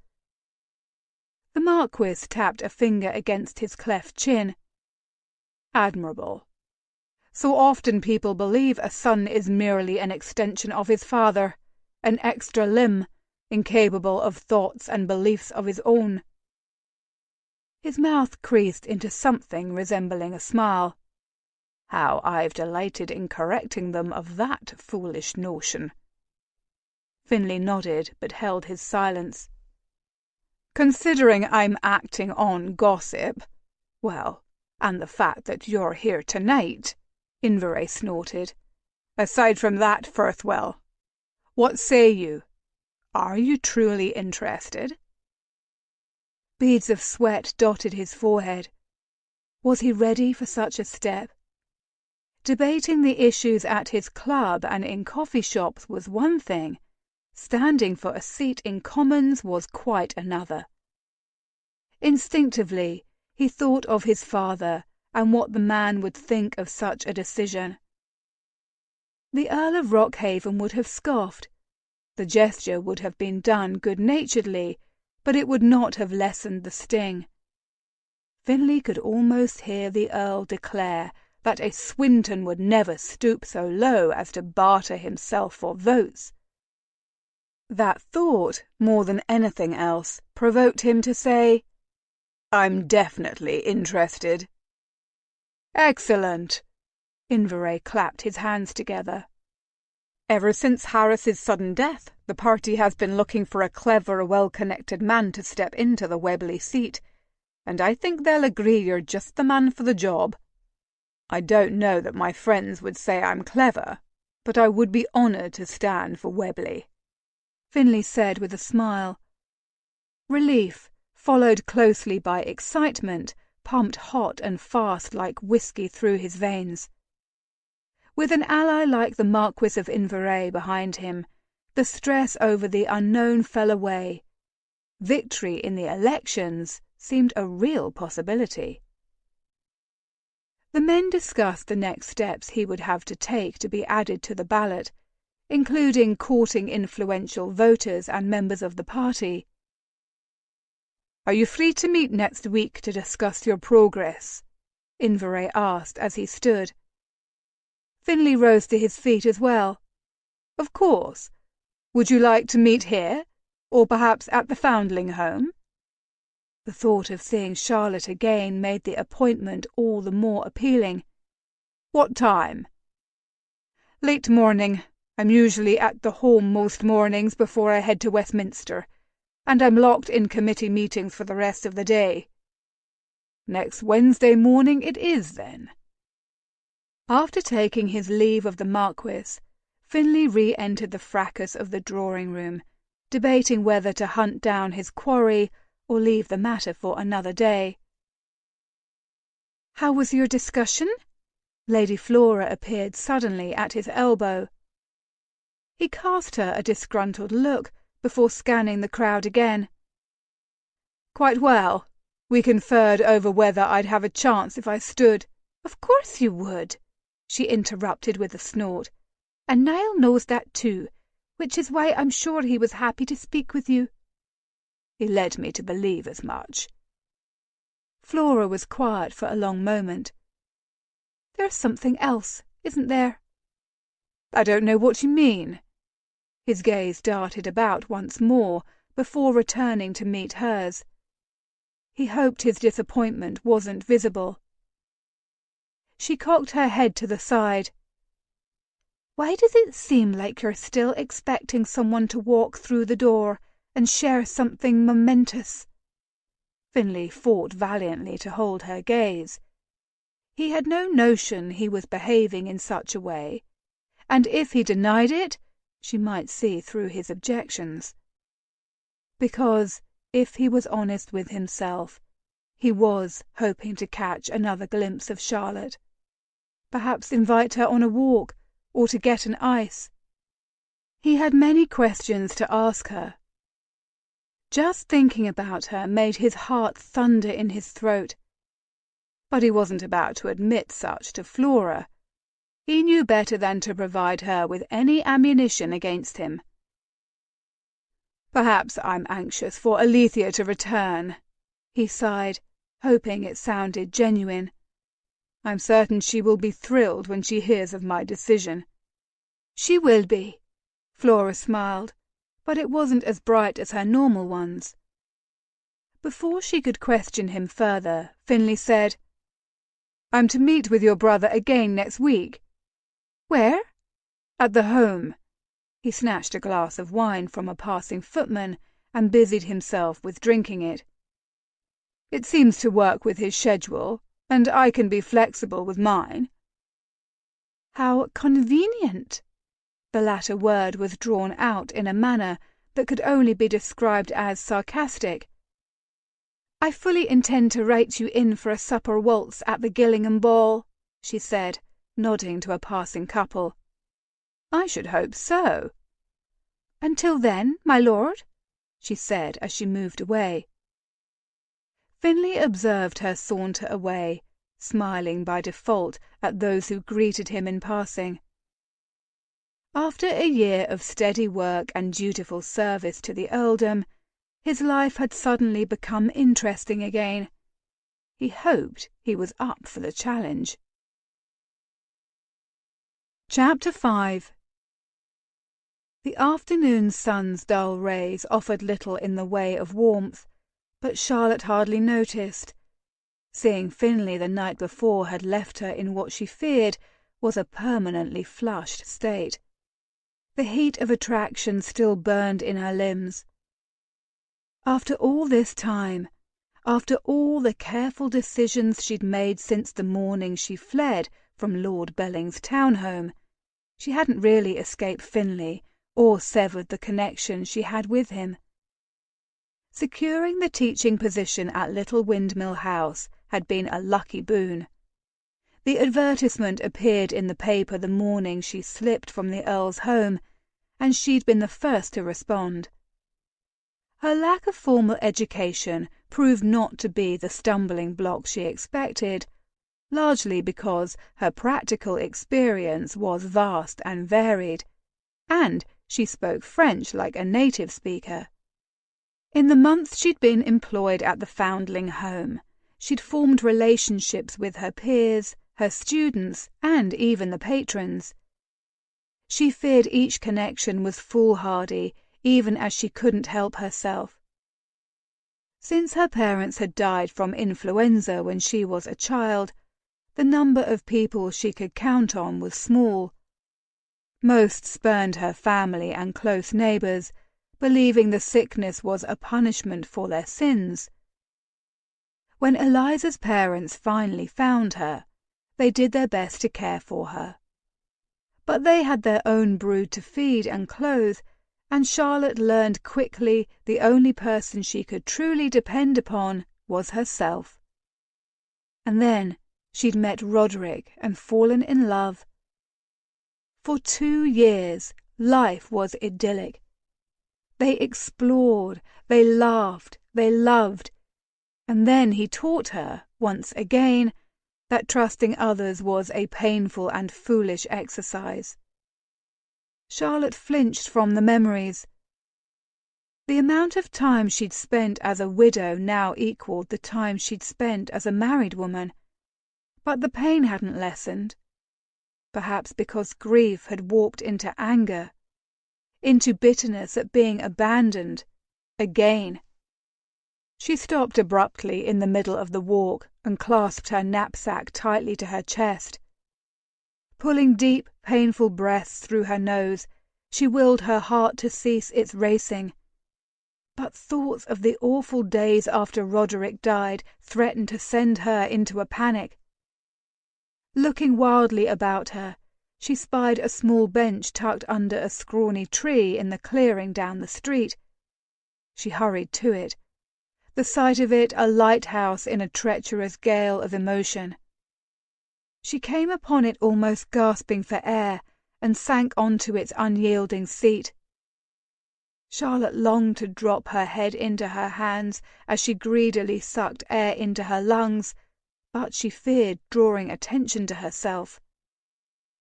Speaker 1: The Marquis tapped a finger against his cleft chin.
Speaker 2: "Admirable. So often people believe a son is merely an extension of his father, an extra limb, incapable of thoughts and beliefs of his own."
Speaker 1: His mouth creased into something resembling a smile.
Speaker 2: How I've delighted in correcting them of that foolish notion." Finlay nodded, but held his silence. "Considering I'm acting on gossip, well, and the fact that you're here tonight," Inveray snorted. "Aside from that, Firthwell, what say you? Are you truly interested?" Beads of sweat dotted his forehead. Was he ready for such a step? Debating the issues at his club and in coffee shops was one thing. Standing for a seat in Commons was quite another. Instinctively, he thought of his father and what the man would think of such a decision. The Earl of Rockhaven would have scoffed. The gesture would have been done good-naturedly, but it would not have lessened the sting. Finlay could almost hear the Earl declare that a Swinton would never stoop so low as to barter himself for votes. That thought, more than anything else, provoked him to say, "I'm definitely interested." "Excellent!" Inveray clapped his hands together. "Ever since Harris's sudden death, the party has been looking for a clever, well-connected man to step into the Webley seat, and I think they'll agree you're just the man for the job. I don't know that my friends would say I'm clever, but I would be honoured to stand for Webley," Finlay said with a smile. Relief, followed closely by excitement, pumped hot and fast like whiskey through his veins. With an ally like the Marquis of Inverray behind him, the stress over the unknown fell away. Victory in the elections seemed a real possibility. The men discussed the next steps he would have to take to be added to the ballot, including courting influential voters and members of the party. "Are you free to meet next week to discuss your progress?" Inveray asked as he stood. Finlay rose to his feet as well. "Of course. Would you like to meet here, or perhaps at the Foundling Home?" The thought of seeing Charlotte again made the appointment all the more appealing. "What time?" "Late morning. I'm usually at the Home most mornings before I head to Westminster, and I'm locked in committee meetings for the rest of the day." "Next Wednesday morning it is, then." After taking his leave of the Marquis, Finlay re-entered the fracas of the drawing-room, debating whether to hunt down his quarry or leave the matter for another day. "How was your discussion?" Lady Flora appeared suddenly at his elbow. He cast her a disgruntled look before scanning the crowd again. "Quite well. We conferred over whether I'd have a chance if I stood." "Of course you would," she interrupted with a snort. "And Niall knows that too, which is why I'm sure he was happy to speak with you." "He led me to believe as much." Flora was quiet for a long moment. "There's something else, isn't there?" "I don't know what you mean." His gaze darted about once more before returning to meet hers. He hoped his disappointment wasn't visible. She cocked her head to the side. "Why does it seem like you're still expecting someone to walk through the door and share something momentous?" Finlay fought valiantly to hold her gaze. He had no notion he was behaving in such a way, and if he denied it, she might see through his objections. Because, if he was honest with himself, he was hoping to catch another glimpse of Charlotte. Perhaps invite her on a walk, or to get an ice. He had many questions to ask her. Just thinking about her made his heart thunder in his throat. But he wasn't about to admit such to Flora. He knew better than to provide her with any ammunition against him. "Perhaps I'm anxious for Alethea to return," he sighed, hoping it sounded genuine. "I'm certain she will be thrilled when she hears of my decision." "She will be," Flora smiled, but it wasn't as bright as her normal ones. Before she could question him further, Finlay said, I'm to meet with your brother again next week." "Where?" "At the home." He snatched a glass of wine from a passing footman and busied himself with drinking it. "It seems to work with his schedule, and I can be flexible with mine." "How convenient!" The latter word was drawn out in a manner that could only be described as sarcastic. "I fully intend to write you in for a supper waltz at the Gillingham ball," she said, nodding to a passing couple. "I should hope so." "Until then, my lord," she said as she moved away. Finlay observed her saunter away, smiling by default at those who greeted him in passing. After a year of steady work and dutiful service to the earldom, his life had suddenly become interesting again. He hoped he was up for the challenge. Chapter 5. The afternoon sun's dull rays offered little in the way of warmth, but Charlotte hardly noticed. Seeing Finlay the night before had left her in what she feared was a permanently flushed state. The heat of attraction still burned in her limbs. After all this time, after all the careful decisions she'd made since the morning she fled from Lord Belling's town home, she hadn't really escaped Finlay or severed the connection she had with him. Securing the teaching position at Little Windmill House had been a lucky boon. The advertisement appeared in the paper the morning she slipped from the Earl's home, and she'd been the first to respond. Her lack of formal education proved not to be the stumbling block she expected, largely because her practical experience was vast and varied, and she spoke French like a native speaker. In the months she'd been employed at the Foundling Home, she'd formed relationships with her peers, her students, and even the patrons. She feared each connection was foolhardy, even as she couldn't help herself. Since her parents had died from influenza when she was a child, the number of people she could count on was small. Most spurned her family and close neighbours, believing the sickness was a punishment for their sins. When Eliza's parents finally found her, they did their best to care for her. But they had their own brood to feed and clothe, and Charlotte learned quickly the only person she could truly depend upon was herself. And then she'd met Roderick and fallen in love. For 2 years life was idyllic. They explored, they laughed, they loved, and then he taught her, once again, that trusting others was a painful and foolish exercise. Charlotte flinched from the memories. The amount of time she'd spent as a widow now equaled the time she'd spent as a married woman, but the pain hadn't lessened, perhaps because grief had warped into anger, into bitterness at being abandoned, again. She stopped abruptly in the middle of the walk and clasped her knapsack tightly to her chest. Pulling deep, painful breaths through her nose, she willed her heart to cease its racing. But thoughts of the awful days after Roderick died threatened to send her into a panic. Looking wildly about her, she spied a small bench tucked under a scrawny tree in the clearing down the street. She hurried to it, the sight of it a lighthouse in a treacherous gale of emotion. She came upon it almost gasping for air, and sank onto its unyielding seat. Charlotte longed to drop her head into her hands as she greedily sucked air into her lungs, but she feared drawing attention to herself.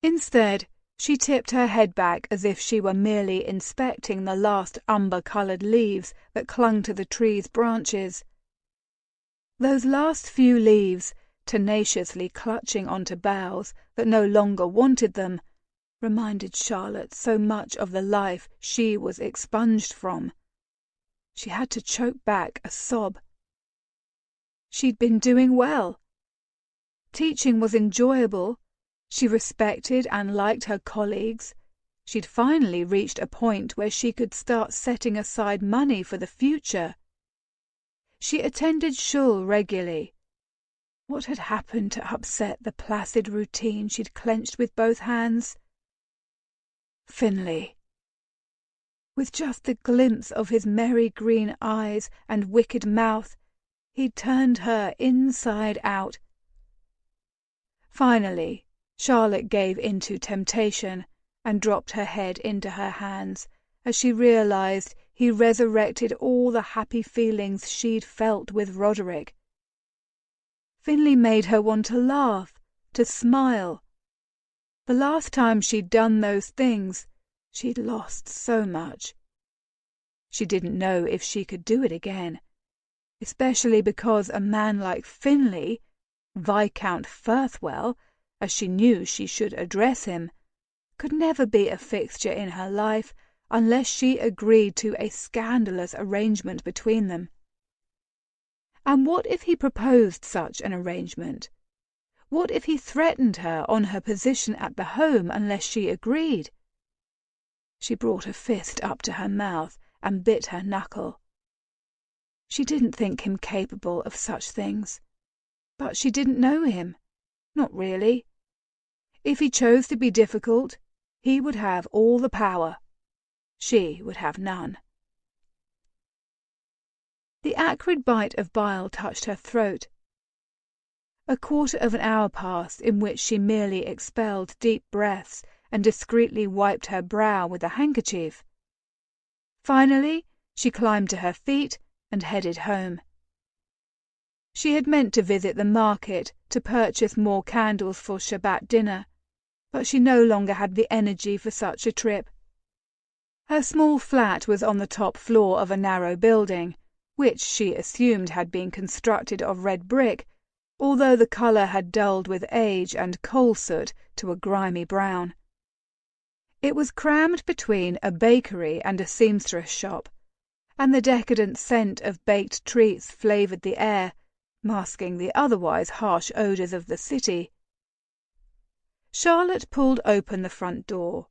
Speaker 2: Instead, she tipped her head back as if she were merely inspecting the last umber-coloured leaves that clung to the tree's branches. Those last few leaves, tenaciously clutching onto boughs that no longer wanted them, reminded Charlotte so much of the life she was expunged from. She had to choke back a sob. She'd been doing well. Teaching was enjoyable. She respected and liked her colleagues. She'd finally reached a point where she could start setting aside money for the future. She attended shul regularly. What had happened to upset the placid routine she'd clenched with both hands? Finley. With just the glimpse of his merry green eyes and wicked mouth, he'd turned her inside out. Finally, Charlotte gave in to temptation and dropped her head into her hands as she realized he resurrected all the happy feelings she'd felt with Roderick. Finley made her want to laugh, to smile. The last time she'd done those things, she'd lost so much. She didn't know if she could do it again, especially because a man like Finley, Viscount Firthwell, as she knew she should address him, could never be a fixture in her life unless she agreed to a scandalous arrangement between them. And what if he proposed such an arrangement? What if he threatened her on her position at the home unless she agreed? She brought a fist up to her mouth and bit her knuckle. She didn't think him capable of such things. But she didn't know him. Not really. If he chose to be difficult, he would have all the power. She would have none. The acrid bite of bile touched her throat. A quarter of an hour passed in which she merely expelled deep breaths and discreetly wiped her brow with a handkerchief. Finally, she climbed to her feet and headed home. She had meant to visit the market to purchase more candles for Shabbat dinner, but she no longer had the energy for such a trip. Her small flat was on the top floor of a narrow building, which she assumed had been constructed of red brick, although the colour had dulled with age and coal soot to a grimy brown. It was crammed between a bakery and a seamstress shop, and the decadent scent of baked treats flavoured the air, masking the otherwise harsh odours of the city. Charlotte pulled open the front door,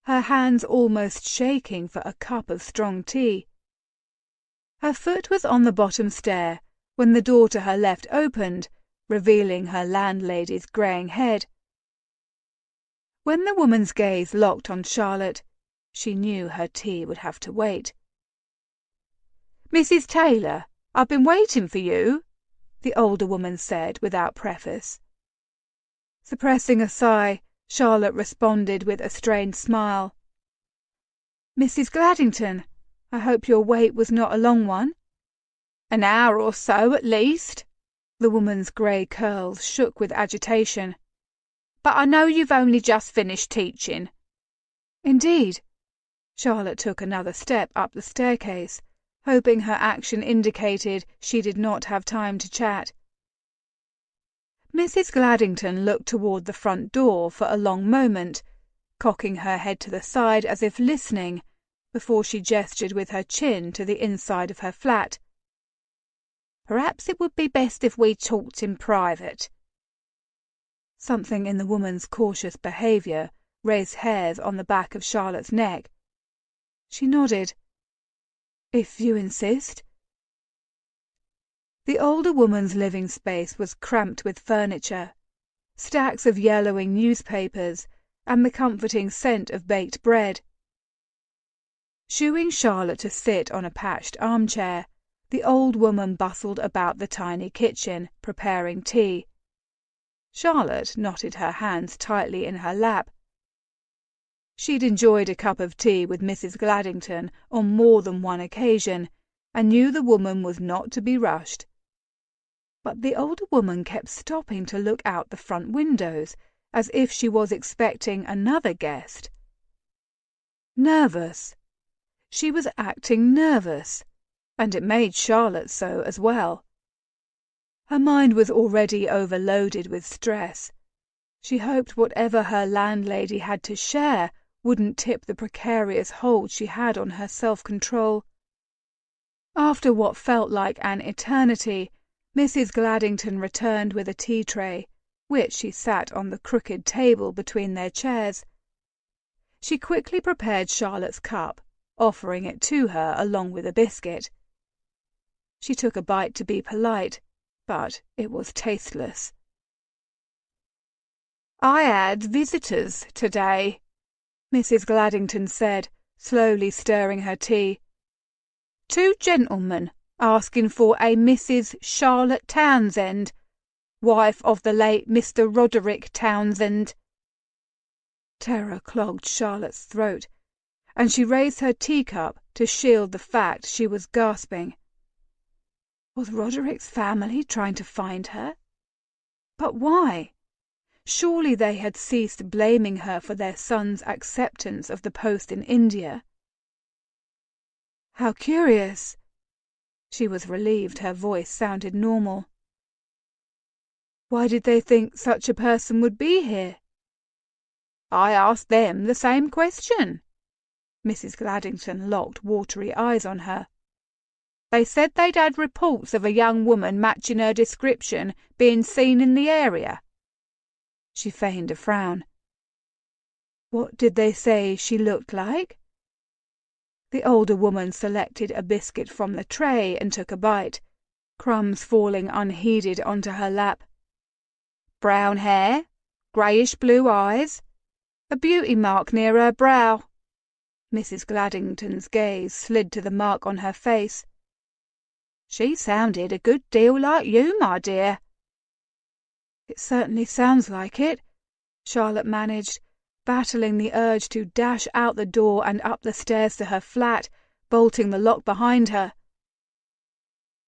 Speaker 2: her hands almost shaking for a cup of strong tea. Her foot was on the bottom stair when the door to her left opened, revealing her landlady's greying head. When the woman's gaze locked on Charlotte, she knew her tea would have to wait. "Mrs. Taylor, I've been waiting for you," the older woman said without preface. Suppressing a sigh, Charlotte responded with a strained smile. "Mrs. Gladdington, I hope your wait was not a long one." "An hour or so, at least." The woman's grey curls shook with agitation. "But I know you've only just finished teaching." "Indeed." Charlotte took another step up the staircase, hoping her action indicated she did not have time to chat. Mrs. Gladdington looked toward the front door for a long moment, cocking her head to the side as if listening, before she gestured with her chin to the inside of her flat. "Perhaps it would be best if we talked in private." Something in the woman's cautious behaviour raised hairs on the back of Charlotte's neck. She nodded. "If you insist." The older woman's living space was cramped with furniture, stacks of yellowing newspapers, and the comforting scent of baked bread. Shooing Charlotte to sit on a patched armchair, the old woman bustled about the tiny kitchen, preparing tea. Charlotte knotted her hands tightly in her lap. She'd enjoyed a cup of tea with Mrs. Gladdington on more than one occasion, and knew the woman was not to be rushed. But the older woman kept stopping to look out the front windows, as if she was expecting another guest. Nervous. She was acting nervous, and it made Charlotte so as well. Her mind was already overloaded with stress. She hoped whatever her landlady had to share wouldn't tip the precarious hold she had on her self-control. After what felt like an eternity, Mrs. Gladdington returned with a tea tray, which she sat on the crooked table between their chairs. She quickly prepared Charlotte's cup, offering it to her along with a biscuit. She took a bite to be polite, but it was tasteless. "I had visitors today," Mrs. Gladdington said, slowly stirring her tea. "Two gentlemen asking for a Mrs. Charlotte Townsend, wife of the late Mr. Roderick Townsend." Terror clogged Charlotte's throat, and she raised her teacup to shield the fact she was gasping. Was Roderick's family trying to find her? But why? Surely they had ceased blaming her for their son's acceptance of the post in India. How curious! She was relieved her voice sounded normal. Why did they think such a person would be here? I asked them the same question. Mrs. Gladdington locked watery eyes on her. They said they'd had reports of a young woman matching her description being seen in the area. She feigned a frown. What did they say she looked like? The older woman selected a biscuit from the tray and took a bite, crumbs falling unheeded onto her lap. Brown hair, greyish-blue eyes, a beauty mark near her brow. Mrs. Gladdington's gaze slid to the mark on her face. She sounded a good deal like you, my dear. It certainly sounds like it, Charlotte managed, battling the urge to dash out the door and up the stairs to her flat, bolting the lock behind her.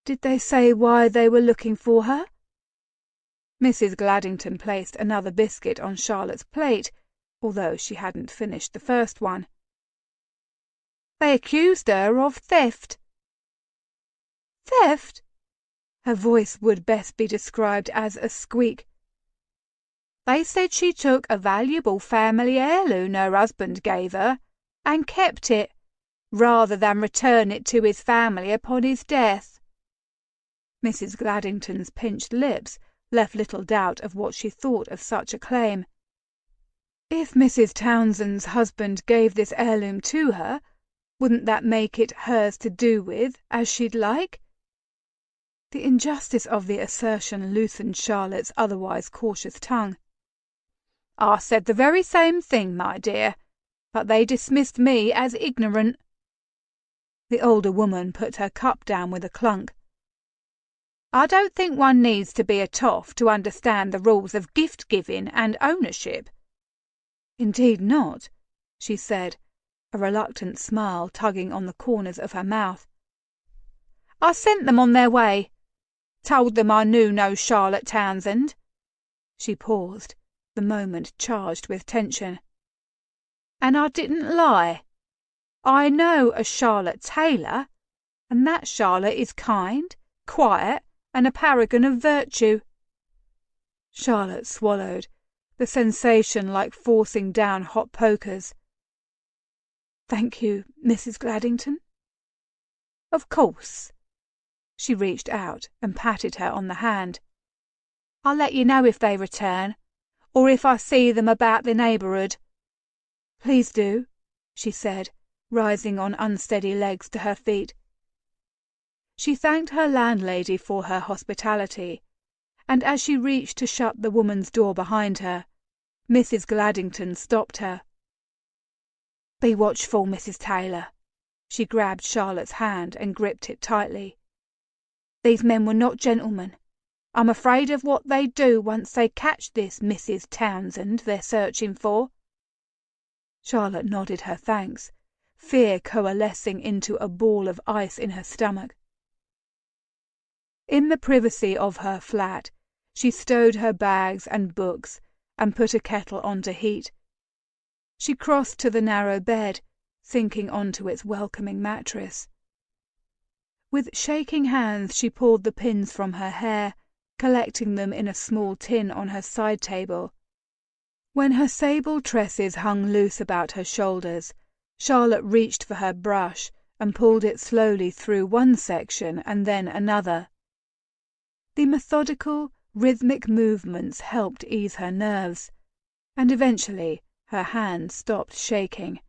Speaker 2: Did they say why they were looking for her? Mrs. Gladdington placed another biscuit on Charlotte's plate, although she hadn't finished the first one. They accused her of theft. Theft? Her voice would best be described as a squeak. They said she took a valuable family heirloom her husband gave her and kept it, rather than return it to his family upon his death. Mrs. Gladdington's pinched lips left little doubt of what she thought of such a claim. If Mrs. Townsend's husband gave this heirloom to her, wouldn't that make it hers to do with as she'd like? The injustice of the assertion loosened Charlotte's otherwise cautious tongue. I said the very same thing, my dear, but they dismissed me as ignorant. The older woman put her cup down with a clunk. I don't think one needs to be a toff to understand the rules of gift-giving and ownership. Indeed not, she said, a reluctant smile tugging on the corners of her mouth. I sent them on their way. Told them I knew no Charlotte Townsend. She paused, the moment charged with tension. And I didn't lie. I know a Charlotte Taylor, and that Charlotte is kind, quiet, and a paragon of virtue. Charlotte swallowed, the sensation like forcing down hot pokers. Thank you, Mrs. Gladdington. Of course. She reached out and patted her on the hand. I'll let you know if they return, or if I see them about the neighbourhood. Please do, she said, rising on unsteady legs to her feet. She thanked her landlady for her hospitality, and as she reached to shut the woman's door behind her, Mrs. Gladdington stopped her. Be watchful, Mrs. Taylor. She grabbed Charlotte's hand and gripped it tightly. These men were not gentlemen. I'm afraid of what they do once they catch this Mrs. Townsend they're searching for. Charlotte nodded her thanks, fear coalescing into a ball of ice in her stomach. In the privacy of her flat, she stowed her bags and books and put a kettle on to heat. She crossed to the narrow bed, sinking onto its welcoming mattress. With shaking hands she pulled the pins from her hair, collecting them in a small tin on her side table. When her sable tresses hung loose about her shoulders, Charlotte reached for her brush and pulled it slowly through one section and then another. The methodical, rhythmic movements helped ease her nerves, and eventually her hand stopped shaking.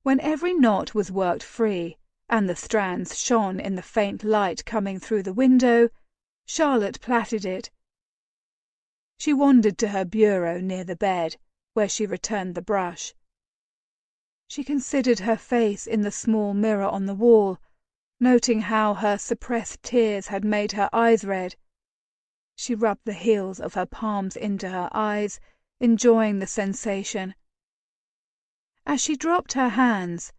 Speaker 2: When every knot was worked free, and the strands shone in the faint light coming through the window, Charlotte plaited it. She wandered to her bureau near the bed, where she returned the brush. She considered her face in the small mirror on the wall, noting how her suppressed tears had made her eyes red. She rubbed the heels of her palms into her eyes, enjoying the sensation. As she dropped her hands,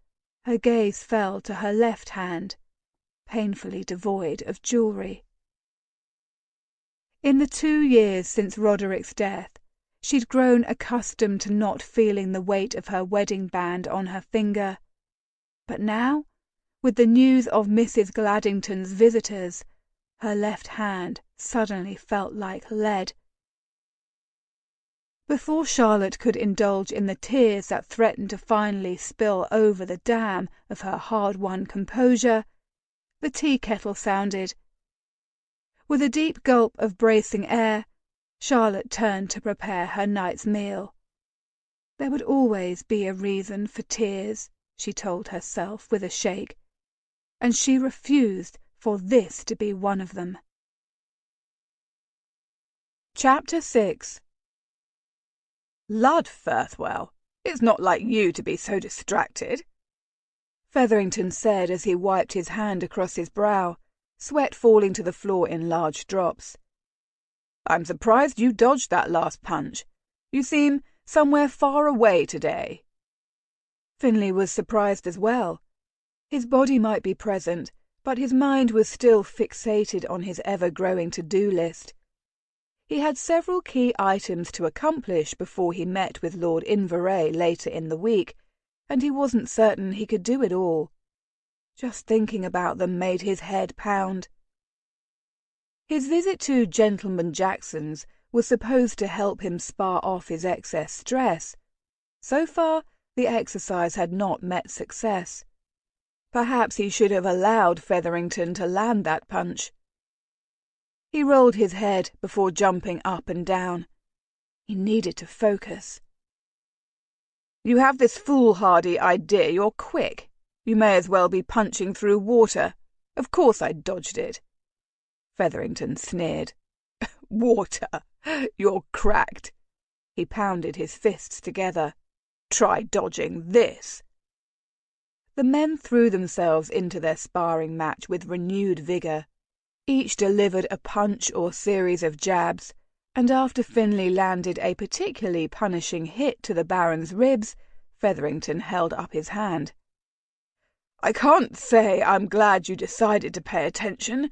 Speaker 2: her gaze fell to her left hand, painfully devoid of jewelry. In the 2 years since Roderick's death, she'd grown accustomed to not feeling the weight of her wedding band on her finger. But now, with the news of Mrs. Gladdington's visitors, her left hand suddenly felt like lead. Before Charlotte could indulge in the tears that threatened to finally spill over the dam of her hard-won composure, the tea kettle sounded. With a deep gulp of bracing air, Charlotte turned to prepare her night's meal. There would always be a reason for tears, she told herself with a shake, and she refused for this to be one of them.
Speaker 1: Chapter 6. Lud, Firthwell, it's not like you to be so distracted, Featherington said as he wiped his hand across his brow, sweat falling to the floor in large drops. I'm surprised you dodged that last punch. You seem somewhere far away today.
Speaker 2: Finlay was surprised as well. His body might be present, but his mind was still fixated on his ever-growing to-do list. He had several key items to accomplish before he met with Lord Inverray later in the week, and he wasn't certain he could do it all. Just thinking about them made his head pound. His visit to Gentleman Jackson's was supposed to help him spar off his excess stress. So far, the exercise had not met success. Perhaps he should have allowed Featherington to land that punch. He rolled his head before jumping up and down. He needed to focus.
Speaker 1: You have this foolhardy idea you're quick. You may as well be punching through water. Of course I dodged it. Featherington sneered. Water? You're cracked. He pounded his fists together. Try dodging this. The men threw themselves into their sparring match with renewed vigour. Each delivered a punch or series of jabs, and after Finlay landed a particularly punishing hit to the Baron's ribs, Featherington held up his hand. I can't say I'm glad you decided to pay attention,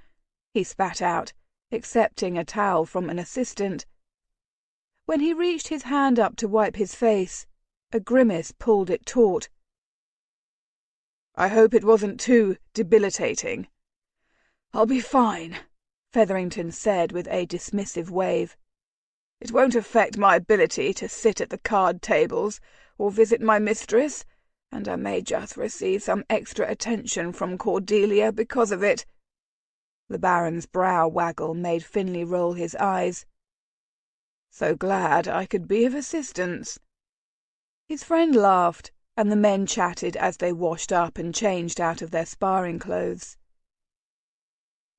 Speaker 1: he spat out, accepting a towel from an assistant. When he reached his hand up to wipe his face, a grimace pulled it taut. I hope it wasn't too debilitating. I'll be fine, Featherington said with a dismissive wave. It won't affect my ability to sit at the card tables or visit my mistress, and I may just receive some extra attention from Cordelia because of it. The Baron's brow waggle made Finlay roll his eyes. So glad I could be of assistance. His friend laughed, and the men chatted as they washed up and changed out of their sparring clothes.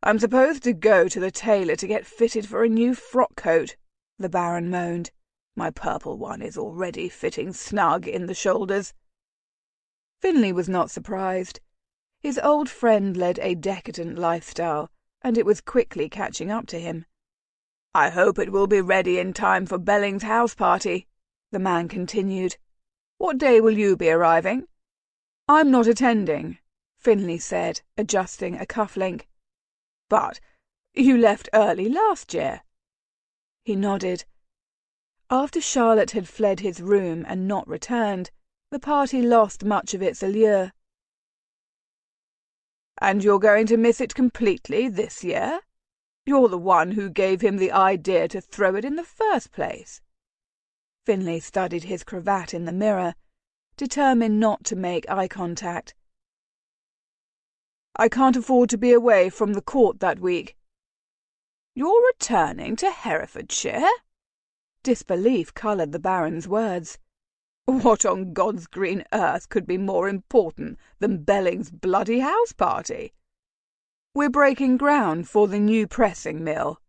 Speaker 1: I'm supposed to go to the tailor to get fitted for a new frock coat, the Baron moaned. My purple one is already fitting snug in the shoulders. Finlay was not surprised. His old friend led a decadent lifestyle, and it was quickly catching up to him. I hope it will be ready in time for Belling's house party, the man continued. What day will you be arriving? I'm not attending, Finlay said, adjusting a cufflink. But you left early last year. He nodded. After Charlotte had fled his room and not returned, the party lost much of its allure. And you're going to miss it completely this year? You're the one who gave him the idea to throw it in the first place. Finlay studied his cravat in the mirror, determined not to make eye contact. I can't afford to be away from the court that week. You're returning to Herefordshire?" Disbelief coloured the Baron's words. What on God's green earth could be more important than Belling's bloody house party? "We're breaking ground for the new pressing mill."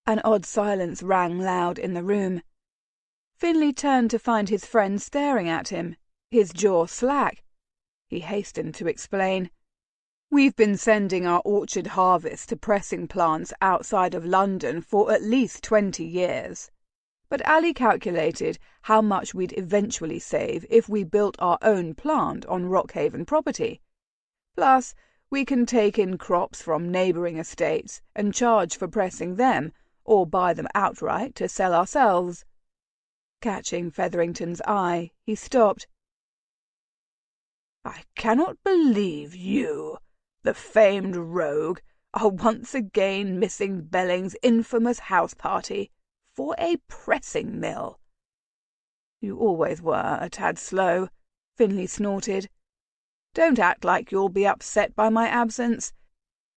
Speaker 1: An odd silence rang loud in the room. Finlay turned to find his friend staring at him, his jaw slack. He hastened to explain. "We've been sending our orchard harvest to pressing plants outside of London for at least 20 years. But Ali calculated how much we'd eventually save if we built our own plant on Rockhaven property. Plus, we can take in crops from neighbouring estates and charge for pressing them, or buy them outright to sell ourselves." Catching Featherington's eye, he stopped. "I cannot believe you, the famed rogue, are once again missing Belling's infamous house party for a pressing mill." "You always were a tad slow," Finlay snorted. "Don't act like you'll be upset by my absence.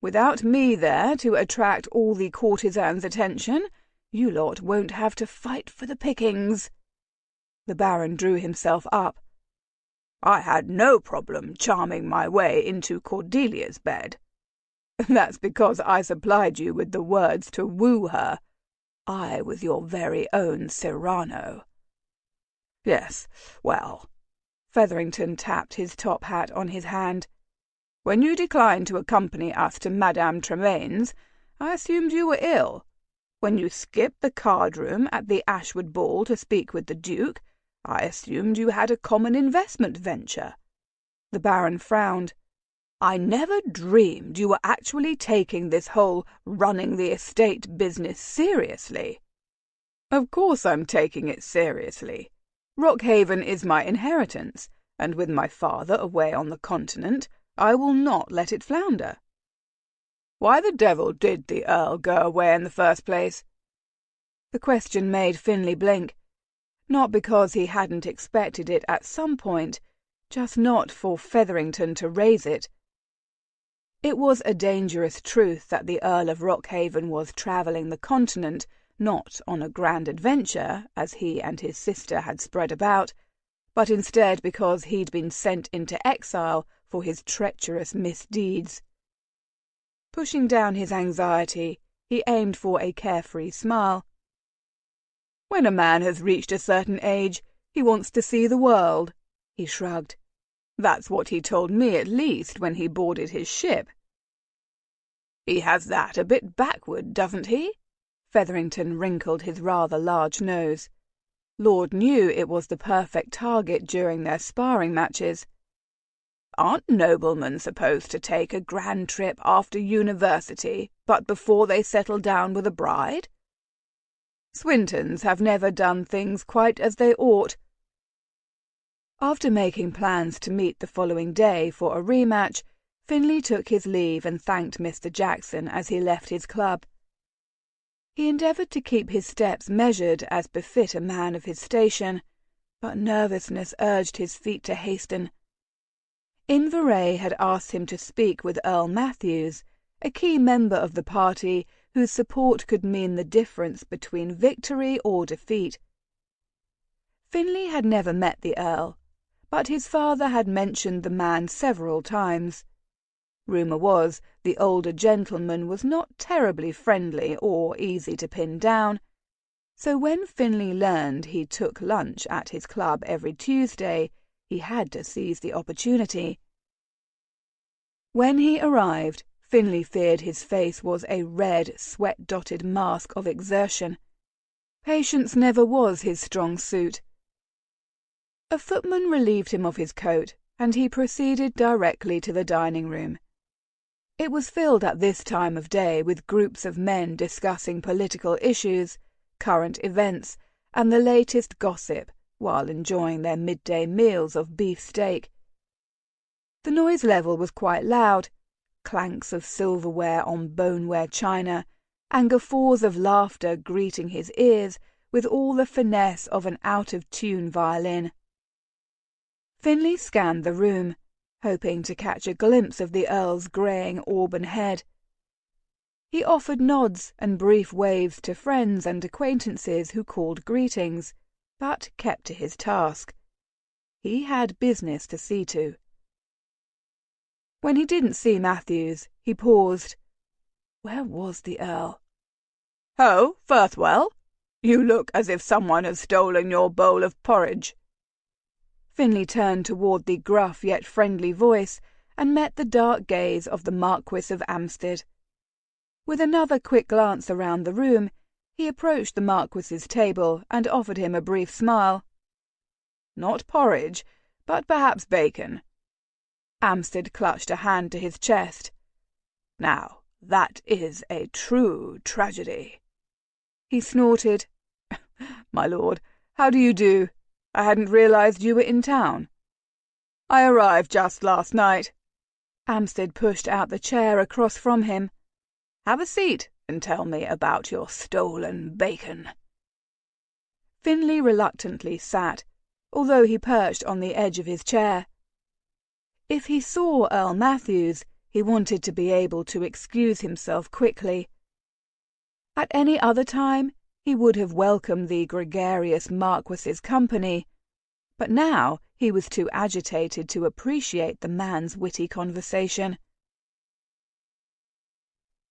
Speaker 1: Without me there to attract all the courtesans' attention, you lot won't have to fight for the pickings." The Baron drew himself up. "I had no problem charming my way into Cordelia's bed." "That's because I supplied you with the words to woo her. I was your very own Cyrano." "Yes, well," Featherington tapped his top hat on his hand. "When you declined to accompany us to Madame Tremaine's, I assumed you were ill. When you skipped the card-room at the Ashwood ball to speak with the Duke, I assumed you had a common investment venture." The Baron frowned. "I never dreamed you were actually taking this whole running the estate business seriously." "Of course I'm taking it seriously. Rockhaven is my inheritance, and with my father away on the continent, I will not let it flounder." "Why the devil did the Earl go away in the first place?" The question made Finlay blink. Not because he hadn't expected it at some point, just not for Featherington to raise it. It was a dangerous truth that the Earl of Rockhaven was travelling the continent, not on a grand adventure, as he and his sister had spread about, but instead because he'd been sent into exile for his treacherous misdeeds. Pushing down his anxiety, he aimed for a carefree smile. "When a man has reached a certain age, he wants to see the world," he shrugged. "That's what he told me at least when he boarded his ship." "He has that a bit backward, doesn't he?" Featherington wrinkled his rather large nose. Lord knew it was the perfect target during their sparring matches. "Aren't noblemen supposed to take a grand trip after university, but before they settle down with a bride?" "Swintons have never done things quite as they ought." After making plans to meet the following day for a rematch, Finlay took his leave and thanked Mr. Jackson as he left his club. He endeavoured to keep his steps measured as befit a man of his station, but nervousness urged his feet to hasten. Inverray had asked him to speak with Earl Matthews, a key member of the party whose support could mean the difference between victory or defeat. Finlay had never met the Earl, but his father had mentioned the man several times. Rumour was the older gentleman was not terribly friendly or easy to pin down, so when Finlay learned he took lunch at his club every Tuesday, he had to seize the opportunity. When he arrived, Finlay feared his face was a red, sweat-dotted mask of exertion. Patience never was his strong suit. A footman relieved him of his coat, and he proceeded directly to the dining-room. It was filled at this time of day with groups of men discussing political issues, current events, and the latest gossip, while enjoying their midday meals of beefsteak. The noise level was quite loud, clanks of silverware on boneware china, and guffaws of laughter greeting his ears with all the finesse of an out-of-tune violin. Finlay scanned the room, hoping to catch a glimpse of the Earl's greying auburn head. He offered nods and brief waves to friends and acquaintances who called greetings, but kept to his task. He had business to see to. When he didn't see Matthews, he paused. Where was the Earl? "Ho, Firthwell! You look as if someone has stolen your bowl of porridge." Finlay turned toward the gruff yet friendly voice and met the dark gaze of the Marquis of Amstead. With another quick glance around the room, he approached the Marquis's table and offered him a brief smile. "Not porridge, but perhaps bacon." Amstead clutched a hand to his chest. "Now, that is a true tragedy." He snorted. "My lord, how do you do? I hadn't realized you were in town." "I arrived just last night." Amstead pushed out the chair across from him. "Have a seat and tell me about your stolen bacon." Finlay reluctantly sat, although he perched on the edge of his chair. If he saw Earl Matthews, he wanted to be able to excuse himself quickly. At any other time, he would have welcomed the gregarious Marquis's company, but now he was too agitated to appreciate the man's witty conversation.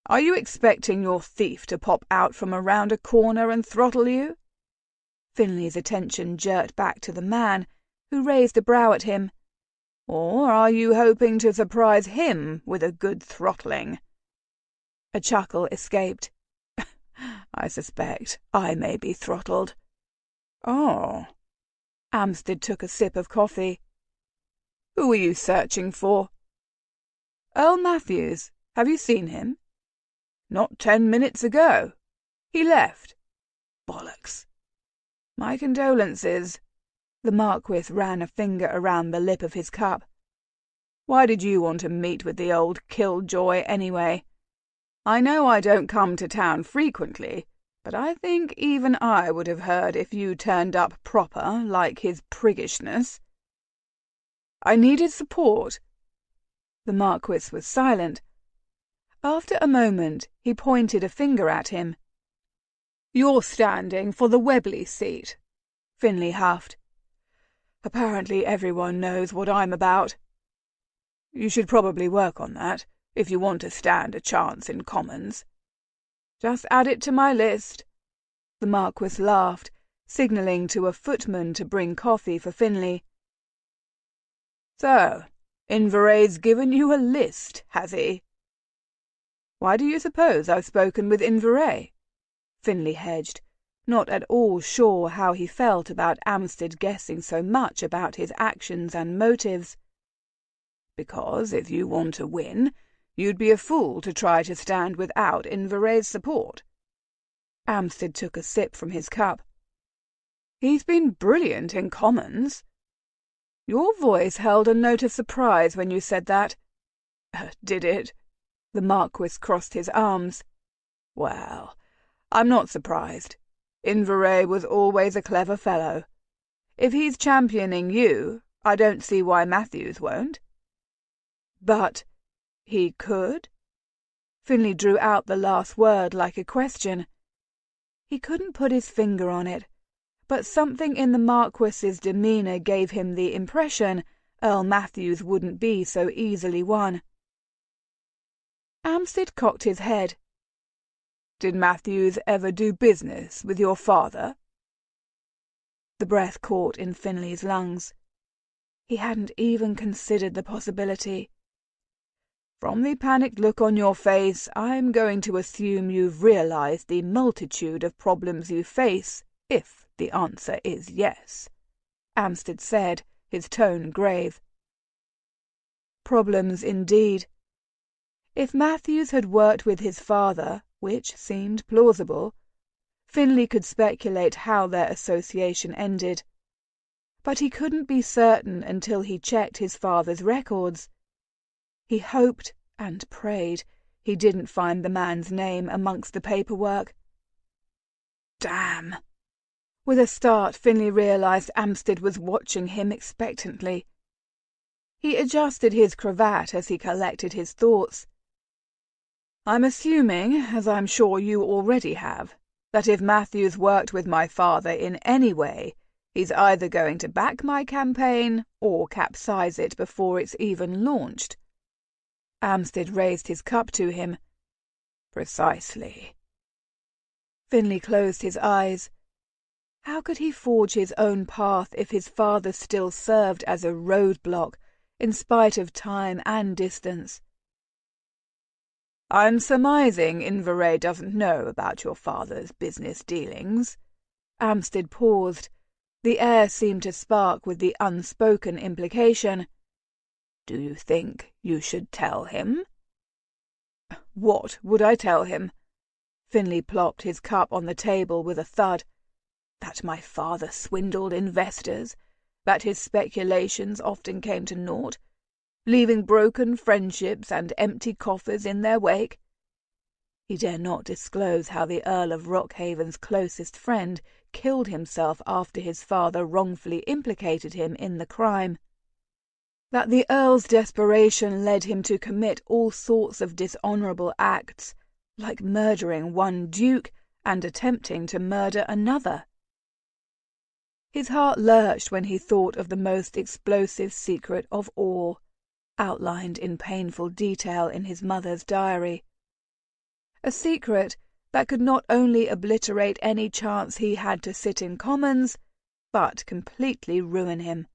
Speaker 1: "Are you expecting your thief to pop out from around a corner and throttle you?" Finlay's attention jerked back to the man, who raised a brow at him. "Or are you hoping to surprise him with a good throttling?" A chuckle escaped. "I suspect I may be throttled." "Oh." Amstead took a sip of coffee. "Who are you searching for?" "Earl Matthews. Have you seen him?" "Not 10 minutes ago. He left." "Bollocks." "My condolences." The Marquis ran a finger around the lip of his cup. "Why did you want to meet with the old killjoy anyway? I know I don't come to town frequently, but I think even I would have heard if you turned up proper, like his priggishness." "I needed support." The Marquis was silent. After a moment, he pointed a finger at him. "You're standing for the Webley seat," Finlay huffed. "Apparently everyone knows what I'm about." "You should probably work on that, if you want to stand a chance in Commons." "Just add it to my list." The Marquis laughed, signalling to a footman to bring coffee for Finlay. "So, Inveray's given you a list, has he?" "Why do you suppose I've spoken with Inveray?" Finlay hedged, not at all sure how he felt about Amstead guessing so much about his actions and motives. "Because if you want to win, you'd be a fool to try to stand without Inveray's support." Amstead took a sip from his cup. "He's been brilliant in Commons." "Your voice held a note of surprise when you said that." "Did it?" The Marquis crossed his arms. "Well, I'm not surprised. Inveray was always a clever fellow. If he's championing you, I don't see why Matthews won't." "But he could?" Finlay drew out the last word like a question. He couldn't put his finger on it, but something in the Marquis's demeanour gave him the impression Earl Matthews wouldn't be so easily won. Amstead cocked his head. "Did Matthews ever do business with your father?" The breath caught in Finlay's lungs. He hadn't even considered the possibility. "From the panicked look on your face, I'm going to assume you've realized the multitude of problems you face, if the answer is yes," Amstead said, his tone grave. Problems indeed. If Matthews had worked with his father, which seemed plausible, Finlay could speculate how their association ended. But he couldn't be certain until he checked his father's records. He hoped and prayed he didn't find the man's name amongst the paperwork. Damn! With a start, Finlay realized Amstead was watching him expectantly. He adjusted his cravat as he collected his thoughts. I'm assuming, as I'm sure you already have, that if Matthew's worked with my father in any way, he's either going to back my campaign or capsize it before it's even launched. Amstead raised his cup to him. Precisely. Finley closed his eyes. How could he forge his own path if his father still served as a roadblock, in spite of time and distance? I'm surmising Inverray doesn't know about your father's business dealings. Amstead paused. The air seemed to spark with the unspoken implication. Do you think you should tell him? What would I tell him? Finley plopped his cup on the table with a thud. That my father swindled investors, that his speculations often came to naught, leaving broken friendships and empty coffers in their wake. He dare not disclose how the Earl of Rockhaven's closest friend killed himself after his father wrongfully implicated him in the crime. That the Earl's desperation led him to commit all sorts of dishonourable acts, like murdering one duke and attempting to murder another. His heart lurched when he thought of the most explosive secret of all, outlined in painful detail in his mother's diary. A secret that could not only obliterate any chance he had to sit in Commons, but completely ruin him.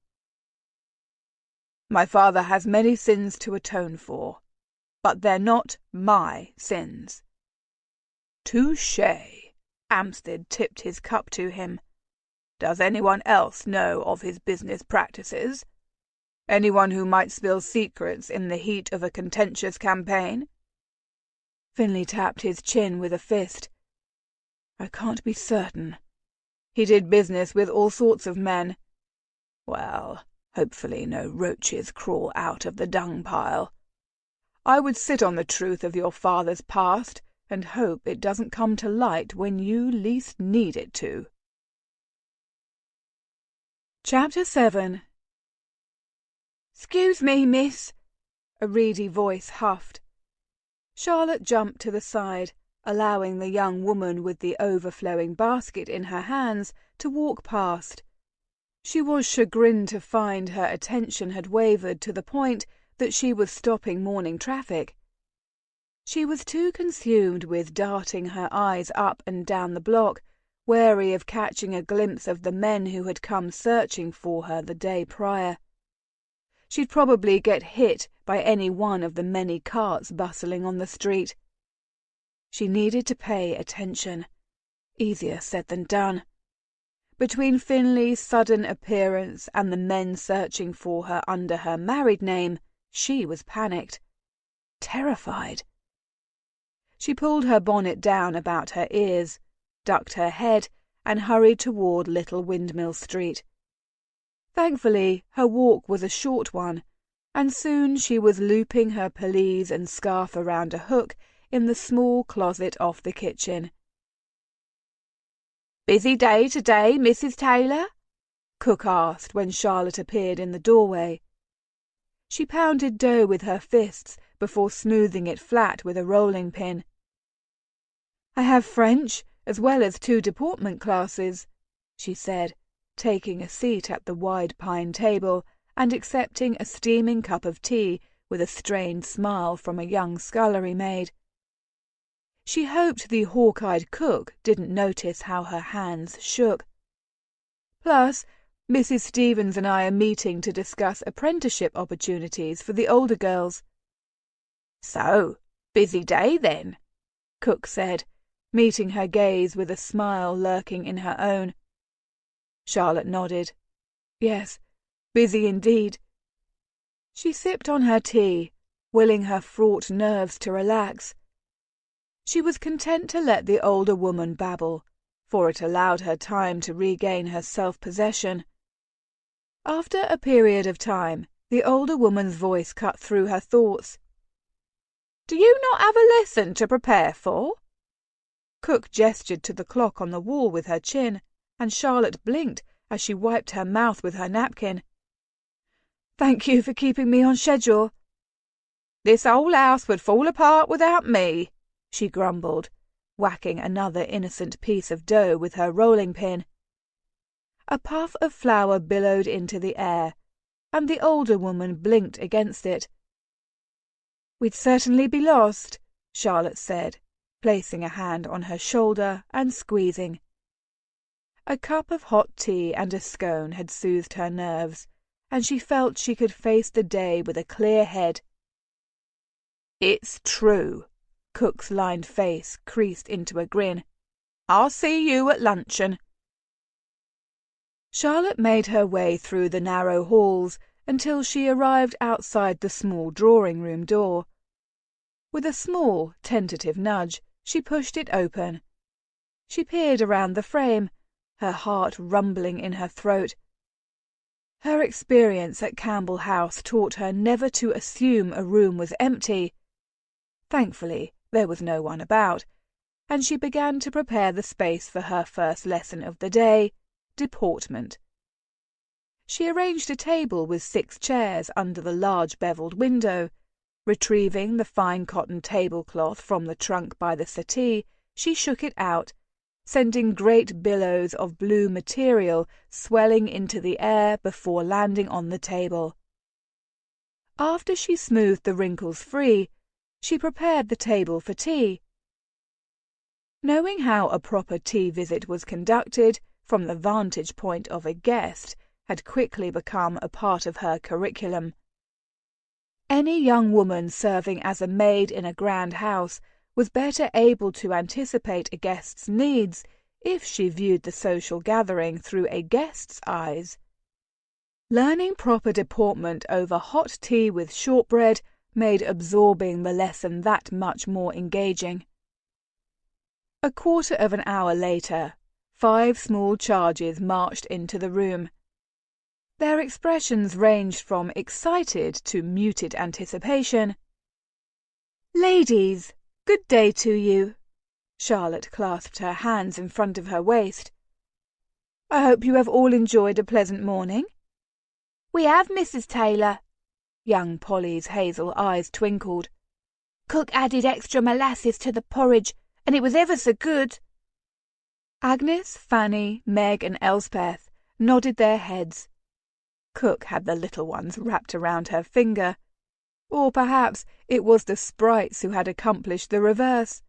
Speaker 1: My father has many sins to atone for, but they're not my sins. Touché! Amstead tipped his cup to him. Does anyone else know of his business practices? Anyone who might spill secrets in the heat of a contentious campaign? Finley tapped his chin with a fist. I can't be certain. He did business with all sorts of men. Well, hopefully no roaches crawl out of the dung pile. I would sit on the truth of your father's past and hope it doesn't come to light when you least need it to. Chapter 7. "'Excuse me, miss," a reedy voice huffed. Charlotte jumped to the side, allowing the young woman with the overflowing basket in her hands to walk past. She was chagrined to find her attention had wavered to the point that she was stopping morning traffic. She was too consumed with darting her eyes up and down the block, wary of catching a glimpse of the men who had come searching for her the day prior. She'd probably get hit by any one of the many carts bustling on the street. She needed to pay attention. Easier said than done. Between Finley's sudden appearance and the men searching for her under her married name, she was panicked. Terrified. She pulled her bonnet down about her ears, ducked her head, and hurried toward Little Windmill Street. Thankfully, her walk was a short one, and soon she was looping her pelisse and scarf around a hook in the small closet off the kitchen. "Busy day today, Mrs. Taylor?" Cook asked when Charlotte appeared in the doorway. She pounded dough with her fists before smoothing it flat with a rolling pin. "I have French, as well as 2 deportment classes," she said, taking a seat at the wide pine table and accepting a steaming cup of tea with a strained smile from a young scullery maid. She hoped the hawk-eyed cook didn't notice how her hands shook. "Plus, Mrs. Stevens and I are meeting to discuss apprenticeship opportunities for the older girls." "So, busy day then," Cook said, meeting her gaze with a smile lurking in her own. Charlotte nodded. Yes, busy indeed. She sipped on her tea, willing her fraught nerves to relax. She was content to let the older woman babble, for it allowed her time to regain her self-possession. After a period of time, the older woman's voice cut through her thoughts. "Do you not have a lesson to prepare for?" Cook gestured to the clock on the wall with her chin, and Charlotte blinked as she wiped her mouth with her napkin. "Thank you for keeping me on schedule." "This whole house would fall apart without me," she grumbled, whacking another innocent piece of dough with her rolling pin. A puff of flour billowed into the air, and the older woman blinked against it. "We'd certainly be lost," Charlotte said, placing a hand on her shoulder and squeezing. A cup of hot tea and a scone had soothed her nerves, and she felt she could face the day with a clear head. "It's true." Cook's lined face creased into a grin. "I'll see you at luncheon." Charlotte made her way through the narrow halls until she arrived outside the small drawing-room door. With a small, tentative nudge, she pushed it open. She peered around the frame, her heart rumbling in her throat. Her experience at Campbell House taught her never to assume a room was empty. Thankfully, there was no one about, and she began to prepare the space for her first lesson of the day, deportment. She arranged a table with 6 chairs under the large beveled window. Retrieving the fine cotton tablecloth from the trunk by the settee, she shook it out, sending great billows of blue material swelling into the air before landing on the table. After she smoothed the wrinkles free, she prepared the table for tea. Knowing how a proper tea visit was conducted from the vantage point of a guest had quickly become a part of her curriculum. Any young woman serving as a maid in a grand house was better able to anticipate a guest's needs if she viewed the social gathering through a guest's eyes. Learning proper deportment over hot tea with shortbread made absorbing the lesson that much more engaging. A quarter of an hour later, 5 small charges marched into the room. Their expressions ranged from excited to muted anticipation. "Ladies, good day to you." Charlotte clasped her hands in front of her waist. "I hope you have all enjoyed a pleasant morning." "We have, Mrs. Taylor." Young Polly's hazel eyes twinkled. "Cook added extra molasses to the porridge, and it was ever so good." Agnes, Fanny, Meg, and Elspeth nodded their heads. Cook had the little ones wrapped around her finger. Or perhaps it was the sprites who had accomplished the reverse.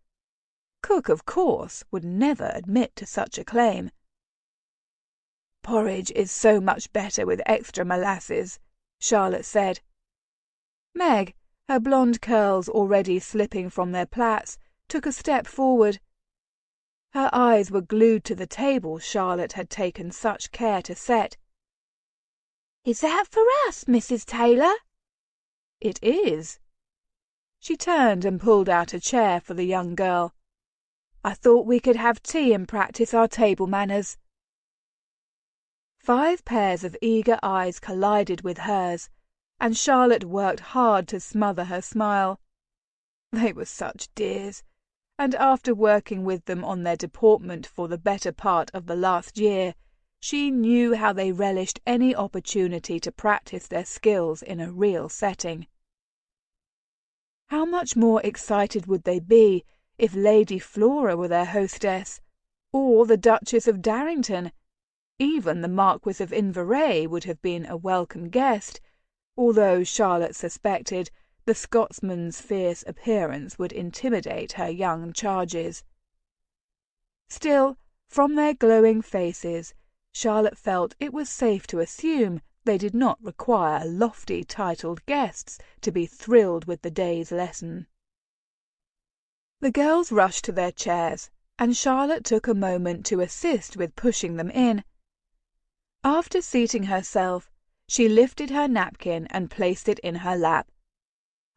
Speaker 1: Cook, of course, would never admit to such a claim. "Porridge is so much better with extra molasses," Charlotte said. Meg, her blonde curls already slipping from their plaits, took a step forward. Her eyes were glued to the table Charlotte had taken such care to set. "Is that for us, Mrs. Taylor?" "It is." She turned and pulled out a chair for the young girl. "I thought we could have tea and practice our table manners." 5 pairs of eager eyes collided with hers, and Charlotte worked hard to smother her smile. They were such dears, and after working with them on their deportment for the better part of the last year, she knew how they relished any opportunity to practice their skills in a real setting. How much more excited would they be if Lady Flora were their hostess, or the Duchess of Darrington? Even the Marquis of Inverary would have been a welcome guest, although Charlotte suspected the Scotsman's fierce appearance would intimidate her young charges. Still, from their glowing faces, Charlotte felt it was safe to assume they did not require lofty titled guests to be thrilled with the day's lesson. The girls rushed to their chairs, and Charlotte took a moment to assist with pushing them in. After seating herself, she lifted her napkin and placed it in her lap.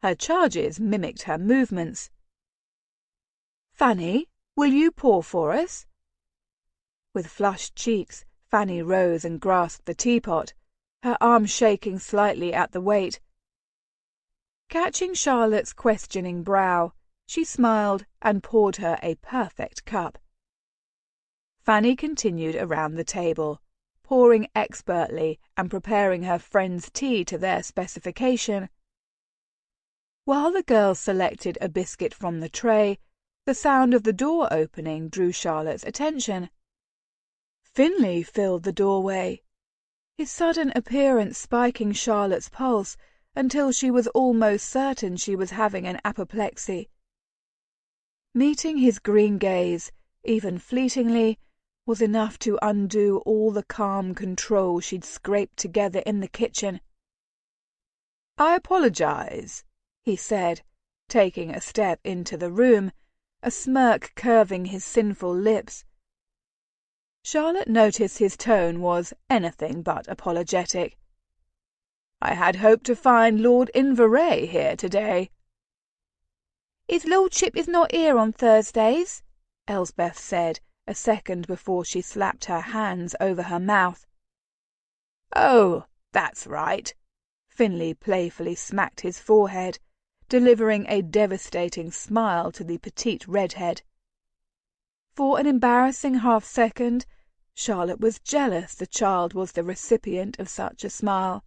Speaker 1: Her charges mimicked her movements. "Fanny, will you pour for us?" With flushed cheeks, Fanny rose and grasped the teapot, her arm shaking slightly at the weight. Catching Charlotte's questioning brow, she smiled and poured her a perfect cup. Fanny continued around the table, pouring expertly and preparing her friend's tea to their specification. While the girls selected a biscuit from the tray, The sound of the door opening drew Charlotte's attention. Finley filled the doorway, his sudden appearance spiking Charlotte's pulse until she was almost certain she was having an apoplexy. Meeting his green gaze, even fleetingly, was enough to undo all the calm control she'd scraped together in the kitchen. "I apologize," he said, taking a step into the room, a smirk curving his sinful lips. Charlotte noticed his tone was anything but apologetic. "I had hoped to find Lord Inverray here today."
Speaker 2: "His lordship is not here on Thursdays," Elsbeth said, a second before she slapped her hands over her mouth.
Speaker 1: "Oh, that's right." Finley playfully smacked his forehead, delivering a devastating smile to the petite redhead. For an embarrassing half-second, Charlotte was jealous the child was the recipient of such a smile.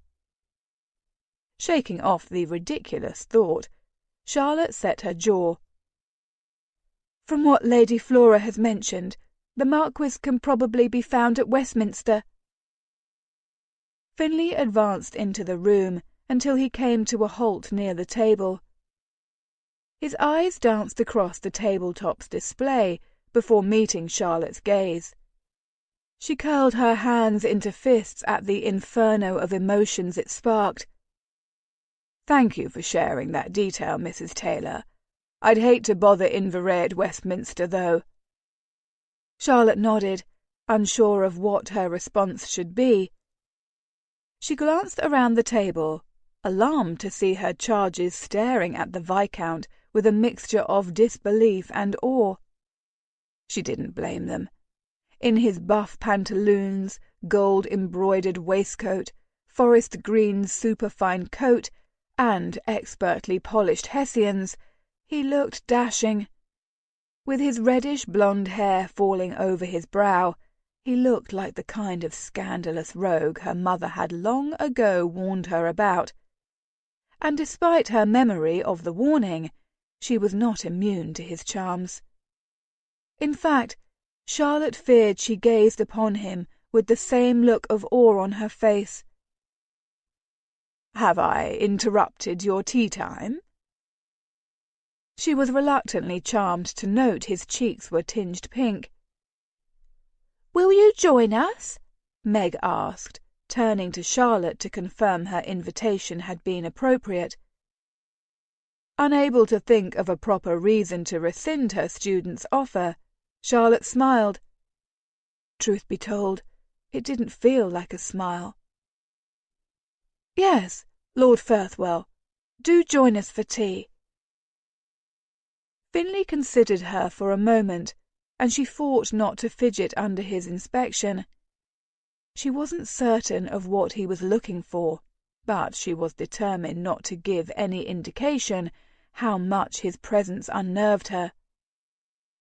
Speaker 1: Shaking off the ridiculous thought, Charlotte set her jaw. "From what Lady Flora has mentioned, the Marquis can probably be found at Westminster." Finley advanced into the room until he came to a halt near the table. His eyes danced across the tabletop's display before meeting Charlotte's gaze. She curled her hands into fists at the inferno of emotions it sparked. "Thank you for sharing that detail, Mrs. Taylor. I'd hate to bother Inverray at Westminster, though." Charlotte nodded, unsure of what her response should be. She glanced around the table, alarmed to see her charges staring at the Viscount with a mixture of disbelief and awe. She didn't blame them. In his buff pantaloons, gold-embroidered waistcoat, forest green superfine coat, and expertly polished hessians, he looked dashing. With his reddish-blonde hair falling over his brow, he looked like the kind of scandalous rogue her mother had long ago warned her about. And despite her memory of the warning, she was not immune to his charms. In fact, Charlotte feared she gazed upon him with the same look of awe on her face. "Have I interrupted your tea time?" She was reluctantly charmed to note his cheeks were tinged pink.
Speaker 2: "Will you join us?"
Speaker 1: Meg asked, turning to Charlotte to confirm her invitation had been appropriate. Unable to think of a proper reason to rescind her student's offer, Charlotte smiled. Truth be told, it didn't feel like a smile. "Yes, Lord Firthwell, do join us for tea." Finley considered her for a moment, and she fought not to fidget under his inspection. She wasn't certain of what he was looking for, but she was determined not to give any indication how much his presence unnerved her.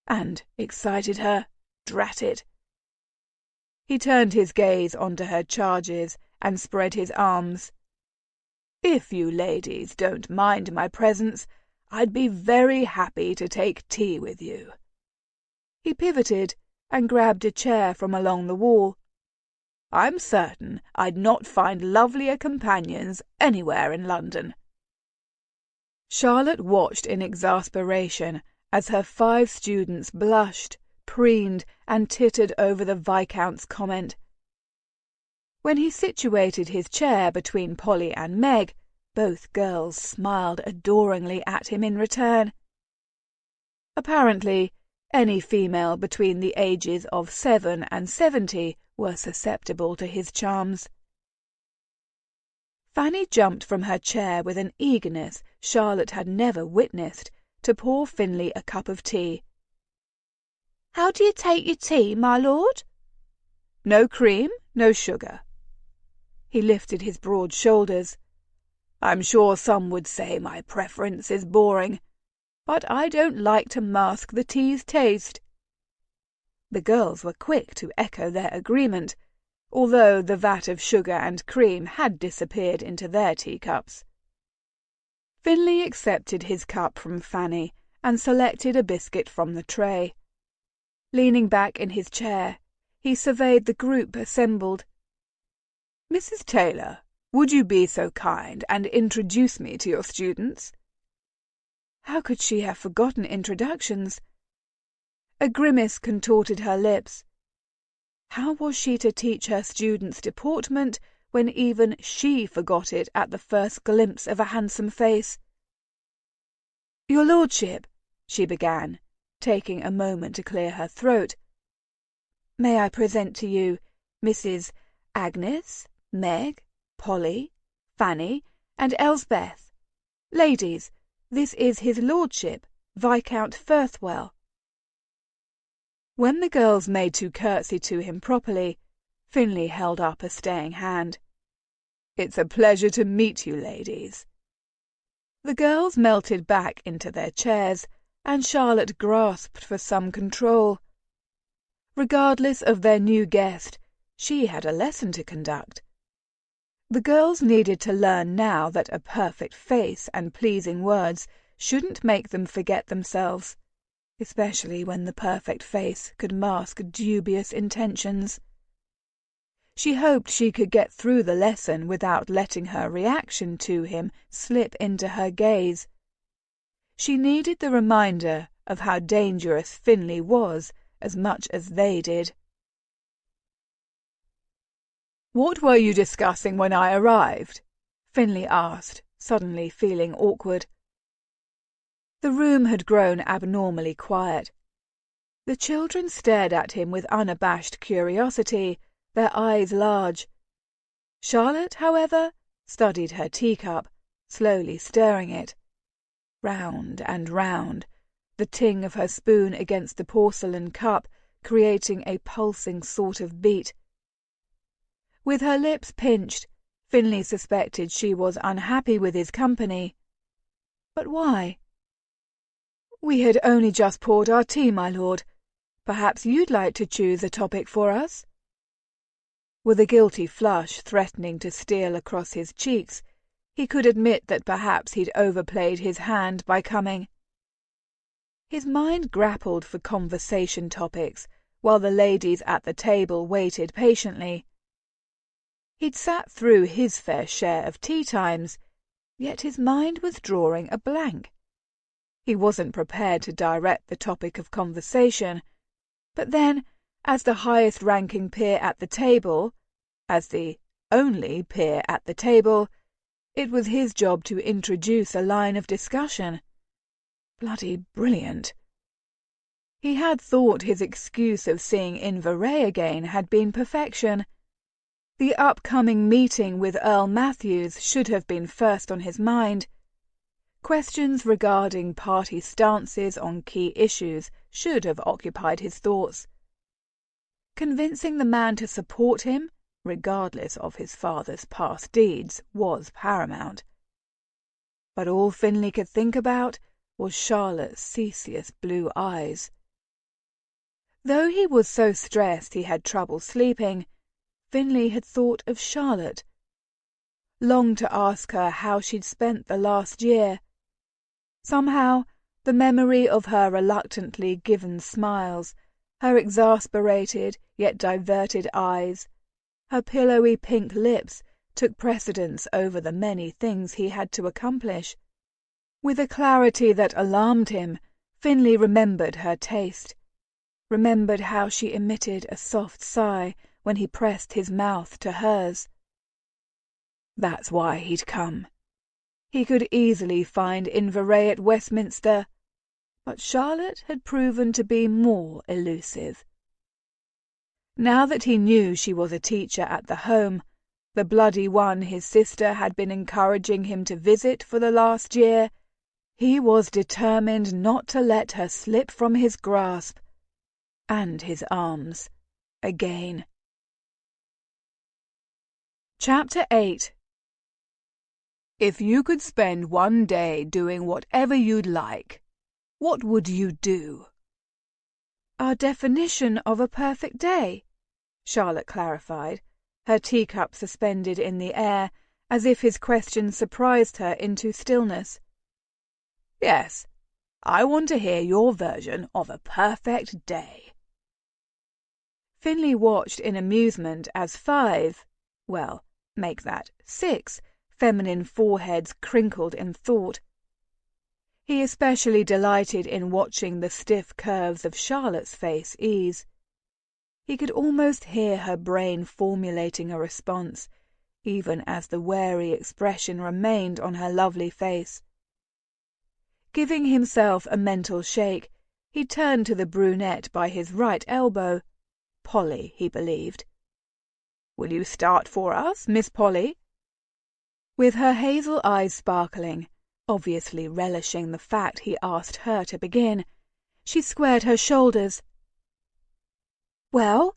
Speaker 1: And excited her, drat it. He turned his gaze onto her charges and spread his arms. "If you ladies don't mind my presence, I'd be very happy to take tea with you." He pivoted and grabbed a chair from along the wall. "I'm certain I'd not find lovelier companions anywhere in London." Charlotte watched in exasperation as her 5 students blushed, preened, and tittered over the Viscount's comment. When he situated his chair between Polly and Meg, both girls smiled adoringly at him in return. Apparently, any female between the ages of 7 and 70 were susceptible to his charms. Fanny jumped from her chair with an eagerness Charlotte had never witnessed to pour Finley a cup of tea.
Speaker 2: "How do you take your tea, my lord?"
Speaker 1: "No cream, no sugar." He lifted his broad shoulders. "I'm sure some would say my preference is boring, but I don't like to mask the tea's taste." The girls were quick to echo their agreement, although the vat of sugar and cream had disappeared into their teacups. Finley accepted his cup from Fanny and selected a biscuit from the tray. Leaning back in his chair, he surveyed the group assembled. "Mrs. Taylor, would you be so kind and introduce me to your students?" How could she have forgotten introductions? A grimace contorted her lips. How was she to teach her students deportment when even she forgot it at the first glimpse of a handsome face? "Your lordship," she began, taking a moment to clear her throat. "May I present to you Mrs. Agnes, Meg, Polly, Fanny, and Elsbeth. Ladies, this is his lordship, Viscount Firthwell." When the girls made to curtsy to him properly, Finley held up a staying hand. "It's a pleasure to meet you, ladies." The girls melted back into their chairs, and Charlotte grasped for some control. Regardless of their new guest, she had a lesson to conduct. The girls needed to learn now that a perfect face and pleasing words shouldn't make them forget themselves, especially when the perfect face could mask dubious intentions. She hoped she could get through the lesson without letting her reaction to him slip into her gaze. She needed the reminder of how dangerous Finley was as much as they did. "What were you discussing when I arrived?" Finley asked, suddenly feeling awkward. The room had grown abnormally quiet. The children stared at him with unabashed curiosity, their eyes large. Charlotte, however, studied her teacup, slowly stirring it. Round and round, the ting of her spoon against the porcelain cup creating a pulsing sort of beat. With her lips pinched, Finley suspected she was unhappy with his company. But why? "We had only just poured our tea, my lord. Perhaps you'd like to choose a topic for us?" With a guilty flush threatening to steal across his cheeks, he could admit that perhaps he'd overplayed his hand by coming. His mind grappled for conversation topics while the ladies at the table waited patiently. He'd sat through his fair share of tea times, yet his mind was drawing a blank. He wasn't prepared to direct the topic of conversation, but then, as the highest-ranking peer at the table, as the only peer at the table, it was his job to introduce a line of discussion. Bloody brilliant. He had thought his excuse of seeing Inverray again had been perfection. The upcoming meeting with Earl Matthews should have been first on his mind. Questions regarding party stances on key issues should have occupied his thoughts. Convincing the man to support him, regardless of his father's past deeds, was paramount. But all Finley could think about was Charlotte's ceaseless blue eyes. Though he was so stressed he had trouble sleeping, Finley had thought of Charlotte. Longed to ask her how she'd spent the last year. Somehow, the memory of her reluctantly given smiles, her exasperated yet diverted eyes, her pillowy pink lips took precedence over the many things he had to accomplish. With a clarity that alarmed him, Finley remembered her taste, remembered how she emitted a soft sigh when he pressed his mouth to hers. That's why he'd come. He could easily find Inverray at Westminster, but Charlotte had proven to be more elusive. Now that he knew she was a teacher at the home, the bloody one his sister had been encouraging him to visit for the last year, he was determined not to let her slip from his grasp and his arms again. Chapter 8. If you could spend one day doing whatever you'd like, what would you do? Our definition of a perfect day, Charlotte clarified, her teacup suspended in the air, as if his question surprised her into stillness. Yes, I want to hear your version of a perfect day."
Speaker 2: Finley watched in amusement as 5, well, make that 6, feminine foreheads crinkled in thought. He especially delighted in watching the stiff curves of Charlotte's face ease. He could almost hear her brain formulating a response, even as the wary expression remained on her lovely face. Giving himself a mental shake, he turned to the brunette by his right elbow. Polly, he believed. "Will you start for us, Miss Polly?" With her hazel eyes sparkling, obviously relishing the fact he asked her to begin, she squared her shoulders.
Speaker 3: "Well,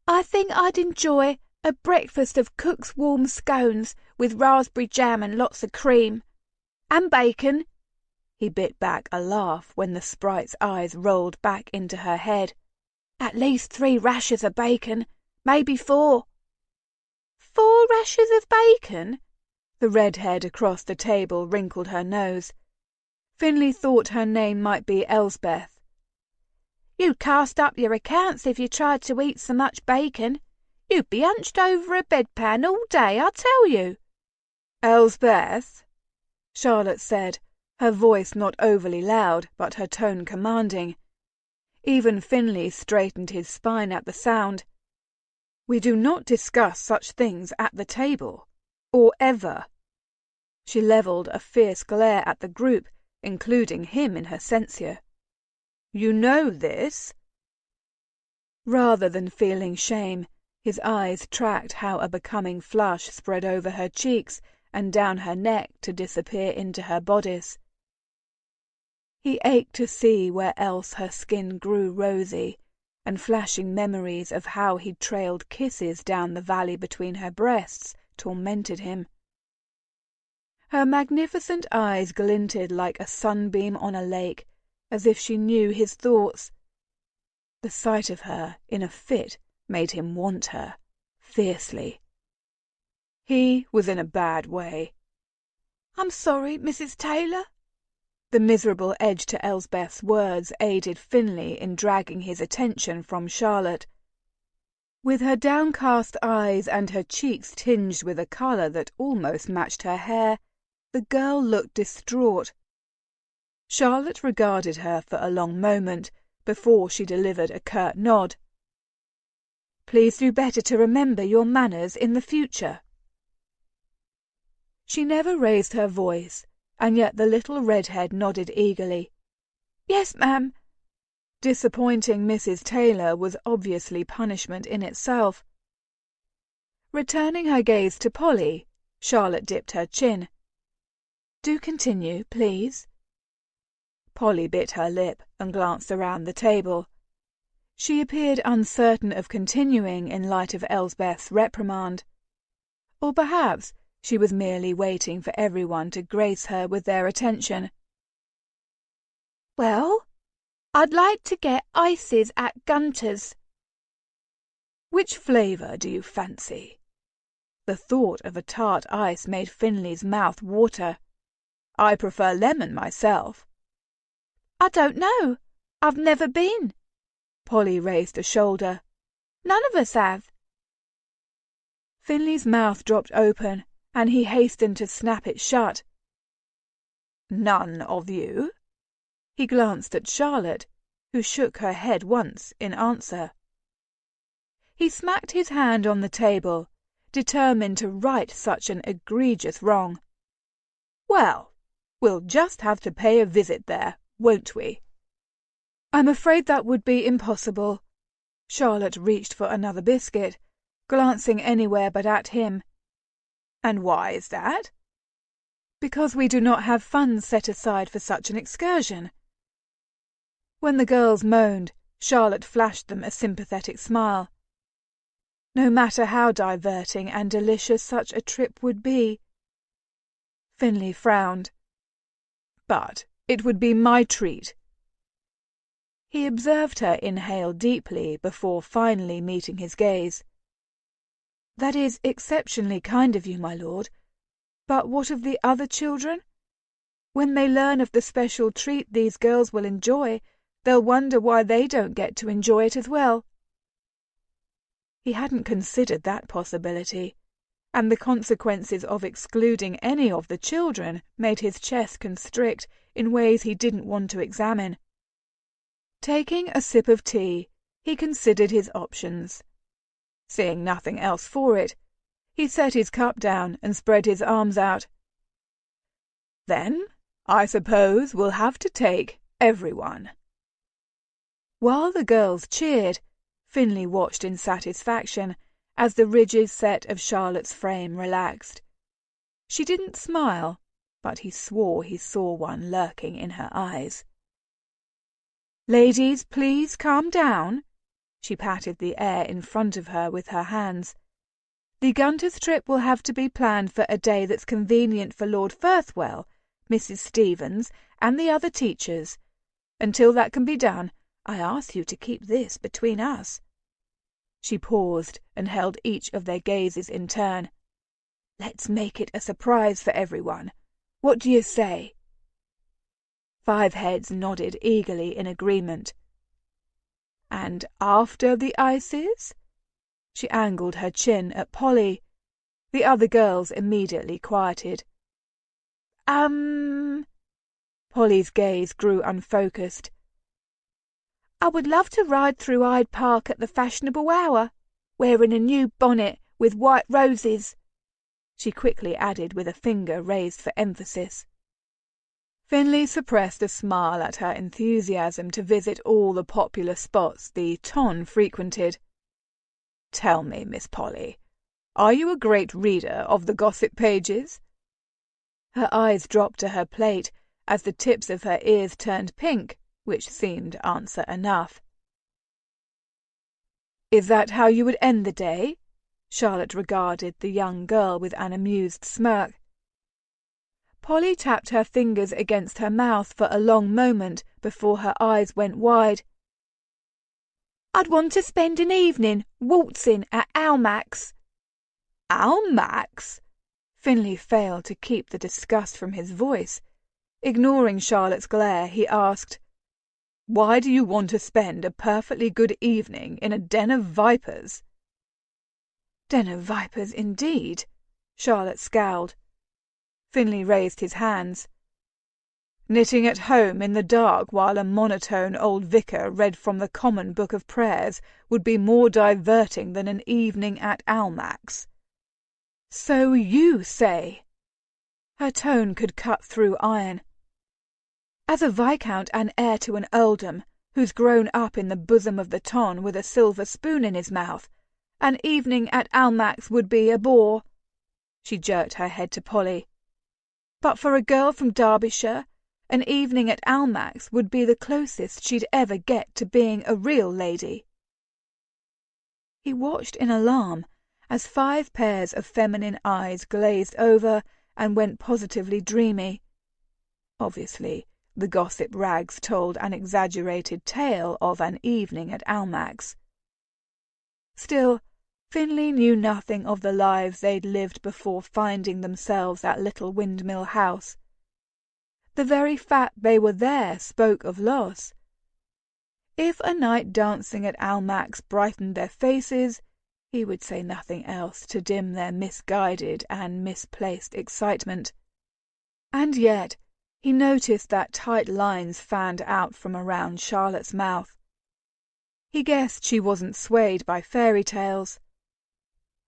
Speaker 3: I think I'd enjoy a breakfast of cook's warm scones with raspberry jam and lots of cream. And bacon." He bit back a laugh when the sprite's eyes rolled back into her head. "At least 3 rashers of bacon, maybe 4. "4 rashers of bacon?"
Speaker 2: The redhead across the table wrinkled her nose. Finley thought her name might be Elsbeth.
Speaker 3: "You'd cast up your accounts if you tried to eat so much bacon. You'd be hunched over a bedpan all day, I tell you."
Speaker 2: "Elsbeth," Charlotte said, her voice not overly loud, but her tone commanding. Even Finley straightened his spine at the sound. "We do not discuss such things at the table, or ever." She levelled a fierce glare at the group, including him in her censure. "You know this?" Rather than feeling shame, his eyes tracked how a becoming flush spread over her cheeks and down her neck to disappear into her bodice. He ached to see where else her skin grew rosy, and flashing memories of how he'd trailed kisses down the valley between her breasts tormented him. Her magnificent eyes glinted like a sunbeam on a lake, as if she knew his thoughts. The sight of her in a fit made him want her, fiercely. He was in a bad way.
Speaker 3: "I'm sorry, Mrs. Taylor."
Speaker 2: The miserable edge to Elsbeth's words aided Finley in dragging his attention from Charlotte. With her downcast eyes and her cheeks tinged with a colour that almost matched her hair, the girl looked distraught. Charlotte regarded her for a long moment before she delivered a curt nod. "Please do better to remember your manners in the future." She never raised her voice, and yet the little redhead nodded eagerly.
Speaker 3: "Yes, ma'am."
Speaker 2: Disappointing Mrs. Taylor was obviously punishment in itself. Returning her gaze to Polly, Charlotte dipped her chin. "Do continue, please." Polly bit her lip and glanced around the table. She appeared uncertain of continuing in light of Elsbeth's reprimand. Or perhaps she was merely waiting for everyone to grace her with their attention.
Speaker 3: "Well, I'd like to get ices at Gunter's."
Speaker 2: "Which flavour do you fancy?" The thought of a tart ice made Finley's mouth water. "I prefer lemon myself."
Speaker 3: "I don't know. I've never been."
Speaker 2: Polly raised a shoulder.
Speaker 3: "None of us have."
Speaker 2: Finley's mouth dropped open, and he hastened to snap it shut. "None of you?" He glanced at Charlotte, who shook her head once in answer. He smacked his hand on the table, determined to right such an egregious wrong. "Well, we'll just have to pay a visit there, won't we?" "I'm afraid that would be impossible." Charlotte reached for another biscuit, glancing anywhere but at him. "And why is that?" "Because we do not have funds set aside for such an excursion." When the girls moaned, Charlotte flashed them a sympathetic smile. No matter how diverting and delicious such a trip would be. Finley frowned. "But it would be my treat." He observed her inhale deeply before finally meeting his gaze. "That is exceptionally kind of you, my lord. But what of the other children?" When they learn of the special treat these girls will enjoy, they'll wonder why they don't get to enjoy it as well. He hadn't considered that possibility, and the consequences of excluding any of the children made his chest constrict in ways he didn't want to examine. Taking a sip of tea, he considered his options. Seeing nothing else for it, he set his cup down and spread his arms out. "Then, I suppose we'll have to take everyone." While the girls cheered, Finley watched in satisfaction as the rigid set of Charlotte's frame relaxed. She didn't smile, but he swore he saw one lurking in her eyes. "Ladies, please calm down." She patted the air in front of her with her hands. "The Gunter's trip will have to be planned for a day that's convenient for Lord Firthwell, Mrs. Stevens, and the other teachers. Until that can be done, I ask you to keep this between us." She paused and held each of their gazes in turn. "Let's make it a surprise for everyone. What do you say?" 5 heads nodded eagerly in agreement. "And after the ices?" She angled her chin at Polly. The other girls immediately quieted. Polly's gaze grew unfocused. "I would love to ride through Hyde Park at the fashionable hour, wearing a new bonnet with white roses," she quickly added with a finger raised for emphasis. Finley suppressed a smile at her enthusiasm to visit all the popular spots the ton frequented. "Tell me, Miss Polly, are you a great reader of the gossip pages?" Her eyes dropped to her plate as the tips of her ears turned pink, which seemed answer enough. "Is that how you would end the day?" Charlotte regarded the young girl with an amused smirk. Polly tapped her fingers against her mouth for a long moment before her eyes went wide. "I'd want to spend an evening waltzing at Almack's." "Almack's?" Finley failed to keep the disgust from his voice. Ignoring Charlotte's glare, he asked, "Why do you want to spend a perfectly good evening in a den of vipers?" "Den of vipers, indeed!" Charlotte scowled. Finley raised his hands. "Knitting at home in the dark while a monotone old vicar read from the common book of prayers would be more diverting than an evening at Almack's." "So you say." Her tone could cut through iron. "As a viscount and heir to an earldom, who's grown up in the bosom of the ton with a silver spoon in his mouth, an evening at Almack's would be a bore." She jerked her head to Polly. "But for a girl from Derbyshire, an evening at Almack's would be the closest she'd ever get to being a real lady." He watched in alarm as 5 pairs of feminine eyes glazed over and went positively dreamy. Obviously, the gossip rags told an exaggerated tale of an evening at Almack's. Still, Finley knew nothing of the lives they'd lived before finding themselves at Little Windmill House. The very fact they were there spoke of loss. If a night dancing at Almack's brightened their faces, he would say nothing else to dim their misguided and misplaced excitement. And yet he noticed that tight lines fanned out from around Charlotte's mouth. He guessed she wasn't swayed by fairy tales.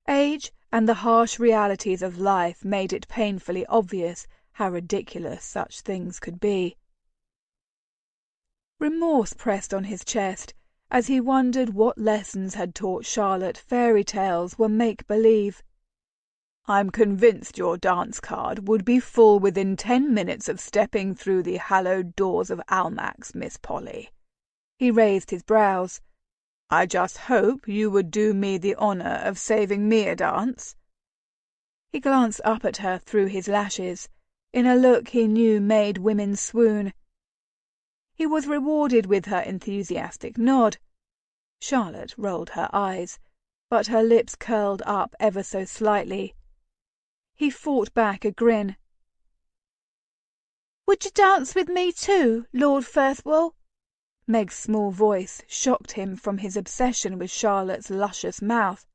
Speaker 2: Age and the harsh realities of life made it painfully obvious how ridiculous such things could be. Remorse pressed on his chest as he wondered what lessons had taught Charlotte fairy tales were make-believe. "I'm convinced your dance card would be full within 10 minutes of stepping through the hallowed doors of Almack's, Miss Polly." He raised his brows. "I just hope you would do me the honour of saving me a dance." He glanced up at her through his lashes, in a look he knew made women swoon. He was rewarded with her enthusiastic nod. Charlotte rolled her eyes, but her lips curled up ever so slightly. He fought back a grin.
Speaker 3: Would you dance with me too, Lord Firthwell?
Speaker 1: Meg's small voice shocked him from his obsession with Charlotte's luscious mouth.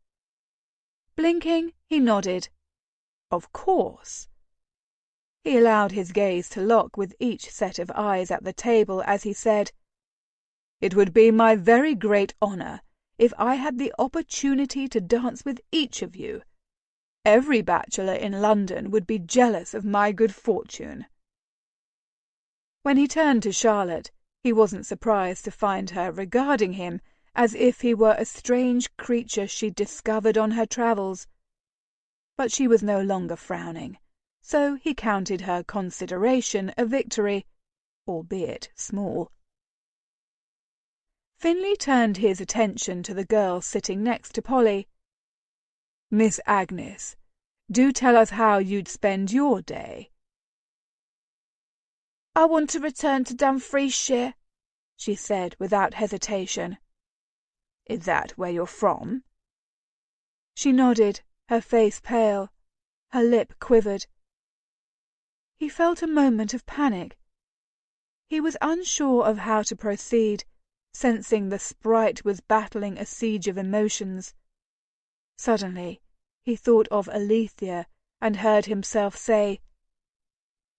Speaker 1: Blinking, he nodded. Of course. He allowed his gaze to lock with each set of eyes at the table as he said, "It would be my very great honor if I had the opportunity to dance with each of you. Every bachelor in London would be jealous of my good fortune." When he turned to Charlotte, he wasn't surprised to find her regarding him as if he were a strange creature she'd discovered on her travels. But she was no longer frowning, so he counted her consideration a victory, albeit small. Finley turned his attention to the girl sitting next to Polly. "Miss Agnes, do tell us how you'd spend your day."
Speaker 3: "I want to return to Dumfriesshire," she said without hesitation.
Speaker 1: "Is that where you're from?" She nodded, her face pale. Her lip quivered. He felt a moment of panic. He was unsure of how to proceed, sensing the sprite was battling a siege of emotions. Suddenly, he thought of Alethea and heard himself say,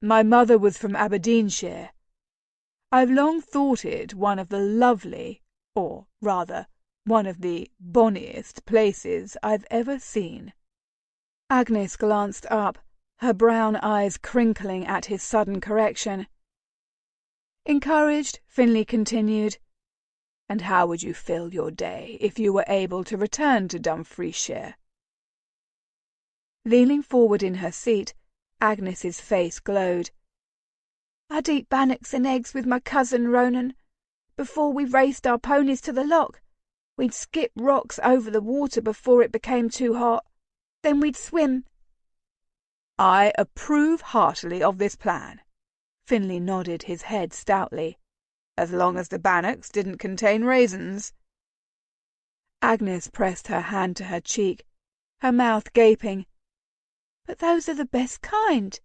Speaker 1: "My mother was from Aberdeenshire. I've long thought it one of the lovely, or rather, one of the bonniest places I've ever seen." Agnes glanced up, her brown eyes crinkling at his sudden correction. Encouraged, Finley continued, "And how would you fill your day if you were able to return to Dumfriesshire?" Leaning forward in her seat, Agnes's face glowed.
Speaker 3: "I'd eat bannocks and eggs with my cousin Ronan. Before we raced our ponies to the loch, we'd skip rocks over the water before it became too hot. Then we'd swim."
Speaker 1: "I approve heartily of this plan." Finley nodded his head stoutly. "As long as the bannocks didn't contain raisins." Agnes pressed her hand to her cheek, her mouth gaping.
Speaker 3: "But those are the best kind."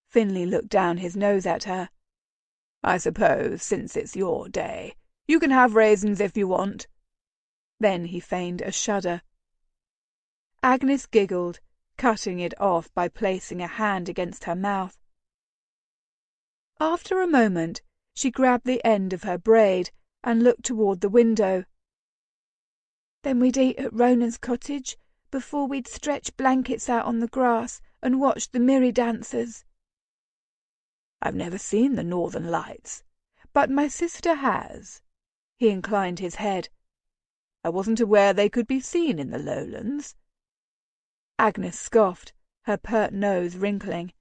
Speaker 1: Finley looked down his nose at her. "I suppose, since it's your day, you can have raisins if you want." Then he feigned a shudder. Agnes giggled, cutting it off by placing a hand against her mouth. After a moment, she grabbed the end of her braid and looked toward the window.
Speaker 3: "Then we'd eat at Ronan's cottage before we'd stretch blankets out on the grass and watch the mirri dancers."
Speaker 1: "I've never seen the Northern Lights, but my sister has." He inclined his head. "I wasn't aware they could be seen in the lowlands." Agnes scoffed, her pert nose wrinkling.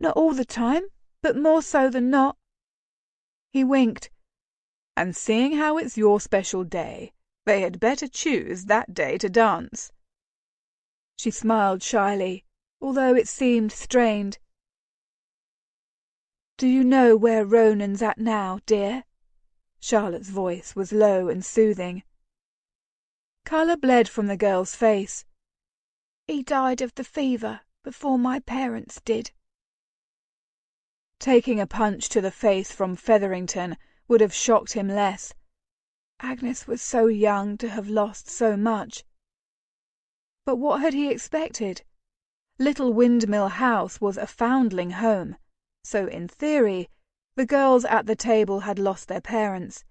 Speaker 3: "Not all the time, but more so than not."
Speaker 1: He winked. "And seeing how it's your special day, they had better choose that day to dance." She smiled shyly, although it seemed strained. "Do you know where Ronan's at now, dear?" Charlotte's voice was low and soothing. Colour bled from the girl's face.
Speaker 3: "He died of the fever before my parents did."
Speaker 1: Taking a punch to the face from Featherington would have shocked him less. Agnes was so young to have lost so much. But what had he expected? Little Windmill House was a foundling home, so in theory the girls at the table had lost their parents.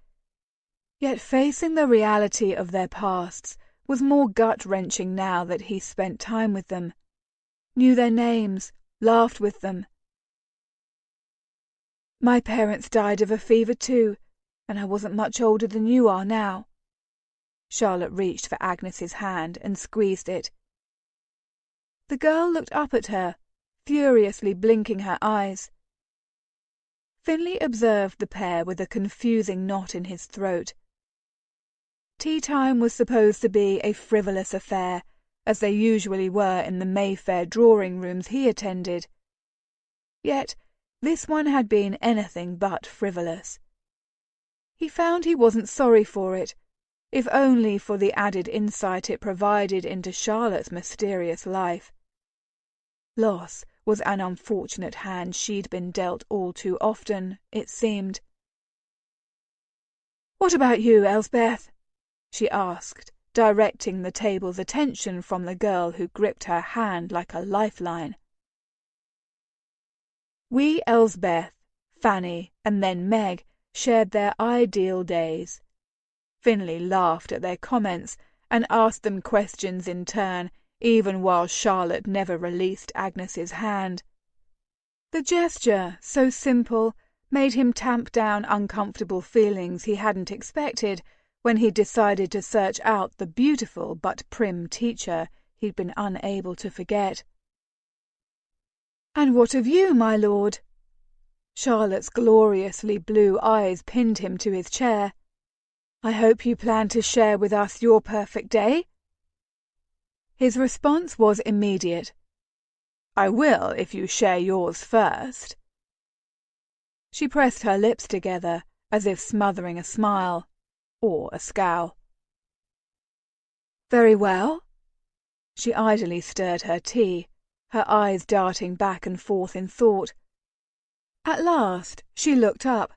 Speaker 1: Yet facing the reality of their pasts was more gut-wrenching now that he spent time with them, knew their names, laughed with them. "My parents died of a fever too, and I wasn't much older than you are now." Charlotte reached for Agnes's hand and squeezed it. The girl looked up at her, furiously blinking her eyes. Finley observed the pair with a confusing knot in his throat. Tea time was supposed to be a frivolous affair, as they usually were in the Mayfair drawing-rooms he attended. Yet this one had been anything but frivolous. He found he wasn't sorry for it, if only for the added insight it provided into Charlotte's mysterious life. Loss was an unfortunate hand she'd been dealt all too often, it seemed. "What about you, Elsbeth?" she asked, directing the table's attention from the girl who gripped her hand like a lifeline. We Elsbeth, Fanny, and then Meg shared their ideal days. Finley laughed at their comments and asked them questions in turn, even while Charlotte never released Agnes's hand. The gesture, so simple, made him tamp down uncomfortable feelings he hadn't expected when he decided to search out the beautiful but prim teacher he'd been unable to forget. "And what of you, my lord?" Charlotte's gloriously blue eyes pinned him to his chair. "I hope you plan to share with us your perfect day?" His response was immediate. "I will if you share yours first." She pressed her lips together, as if smothering a smile, or a scowl. "Very well." She idly stirred her tea, her eyes darting back and forth in thought. At last she looked up.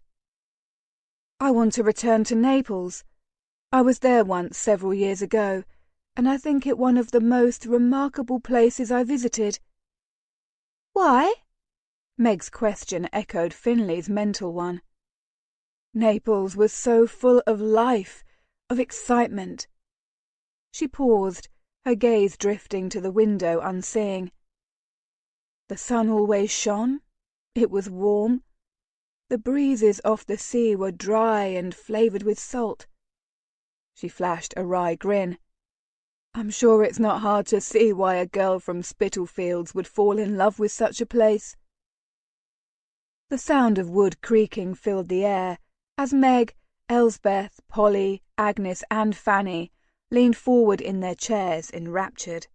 Speaker 1: "I want to return to Naples. I was there once several years ago, and I think it one of the most remarkable places I visited." "Why?" Meg's question echoed Finley's mental one. "Naples was so full of life, of excitement." She paused, her gaze drifting to the window unseeing. "The sun always shone. It was warm. The breezes off the sea were dry and flavored with salt." She flashed a wry grin. "I'm sure it's not hard to see why a girl from Spitalfields would fall in love with such a place." The sound of wood creaking filled the air as Meg, Elsbeth, Polly, Agnes, and Fanny leaned forward in their chairs, enraptured.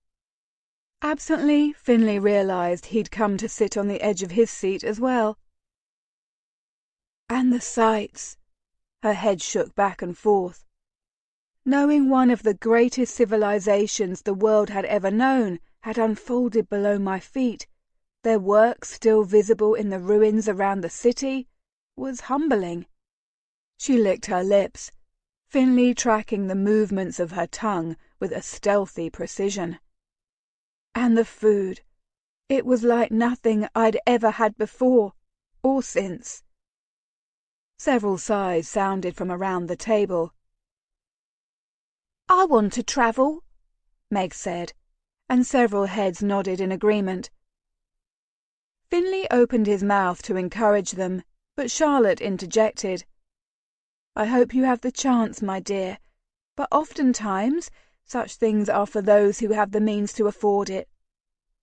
Speaker 1: Absently, Finley realized he'd come to sit on the edge of his seat as well. "And the sights." Her head shook back and forth. Knowing one of the greatest civilizations the world had ever known had unfolded below my feet, their work still visible in the ruins around the city, was humbling. She licked her lips, Finley tracking the movements of her tongue with a stealthy precision. "And the food. It was like nothing I'd ever had before, or since." Several sighs sounded from around the table. "I want to travel," Meg said, and several heads nodded in agreement. Finley opened his mouth to encourage them, but Charlotte interjected. "I hope you have the chance, my dear, but oftentimes such things are for those who have the means to afford it.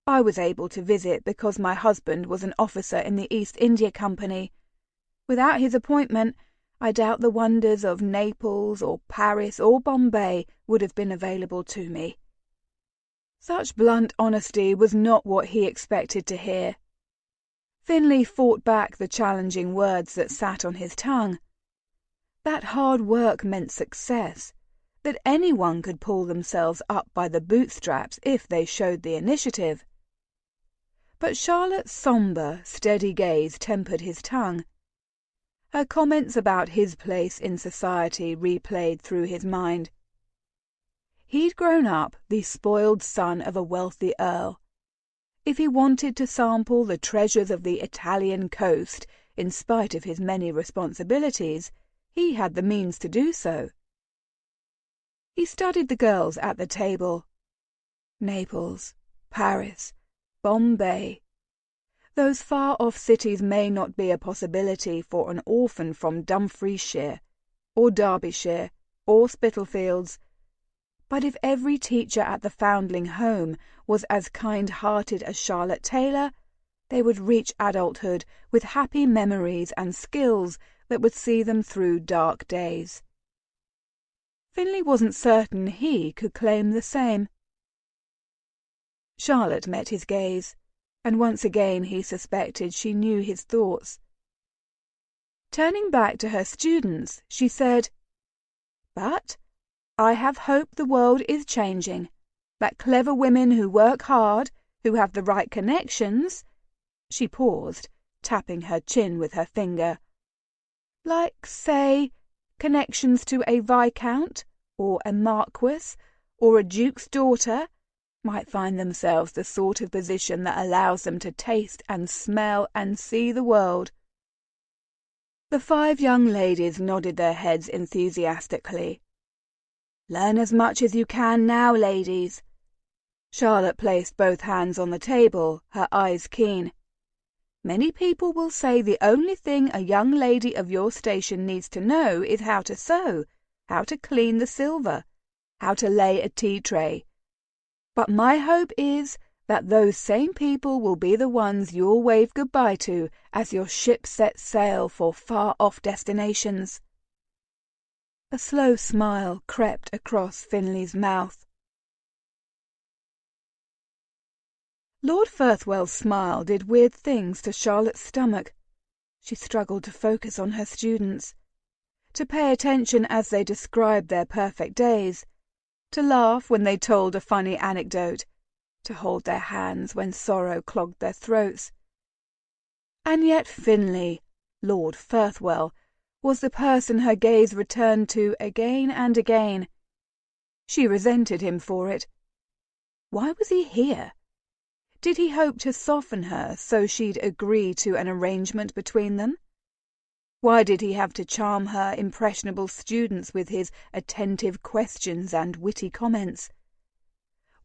Speaker 1: I was able to visit because my husband was an officer in the East India Company. Without his appointment, I doubt the wonders of Naples or Paris or Bombay would have been available to me." Such blunt honesty was not what he expected to hear. Finley fought back the challenging words that sat on his tongue. That hard work meant success, that anyone could pull themselves up by the bootstraps if they showed the initiative. But Charlotte's sombre, steady gaze tempered his tongue. Her comments about his place in society replayed through his mind. He'd grown up the spoiled son of a wealthy earl. If he wanted to sample the treasures of the Italian coast, in spite of his many responsibilities, he had the means to do so. He studied the girls at the table. Naples, Paris, Bombay. Those far-off cities may not be a possibility for an orphan from Dumfriesshire, or Derbyshire, or Spitalfields. But if every teacher at the Foundling Home was as kind-hearted as Charlotte Taylor, they would reach adulthood with happy memories and skills that would see them through dark days. Finley wasn't certain he could claim the same. Charlotte met his gaze, and once again he suspected she knew his thoughts. Turning back to her students, she said, "But I have hope the world is changing, that clever women who work hard, who have the right connections, She paused, tapping her chin with her finger. Like, say, connections to a viscount, or a marquis, or a duke's daughter, might find themselves the sort of position that allows them to taste and smell and see the world. The 5 young ladies nodded their heads enthusiastically. Learn as much as you can now, ladies. Charlotte placed both hands on the table, her eyes keen. Many people will say the only thing a young lady of your station needs to know is how to sew, how to clean the silver, how to lay a tea tray. But my hope is that those same people will be the ones you'll wave goodbye to as your ship sets sail for far-off destinations. A slow smile crept across Finley's mouth. Lord Firthwell's smile did weird things to Charlotte's stomach. She struggled to focus on her students, to pay attention as they described their perfect days, to laugh when they told a funny anecdote, to hold their hands when sorrow clogged their throats. And yet Finley, Lord Firthwell, was the person her gaze returned to again and again. She resented him for it. Why was he here? Did he hope to soften her so she'd agree to an arrangement between them? Why did he have to charm her impressionable students with his attentive questions and witty comments?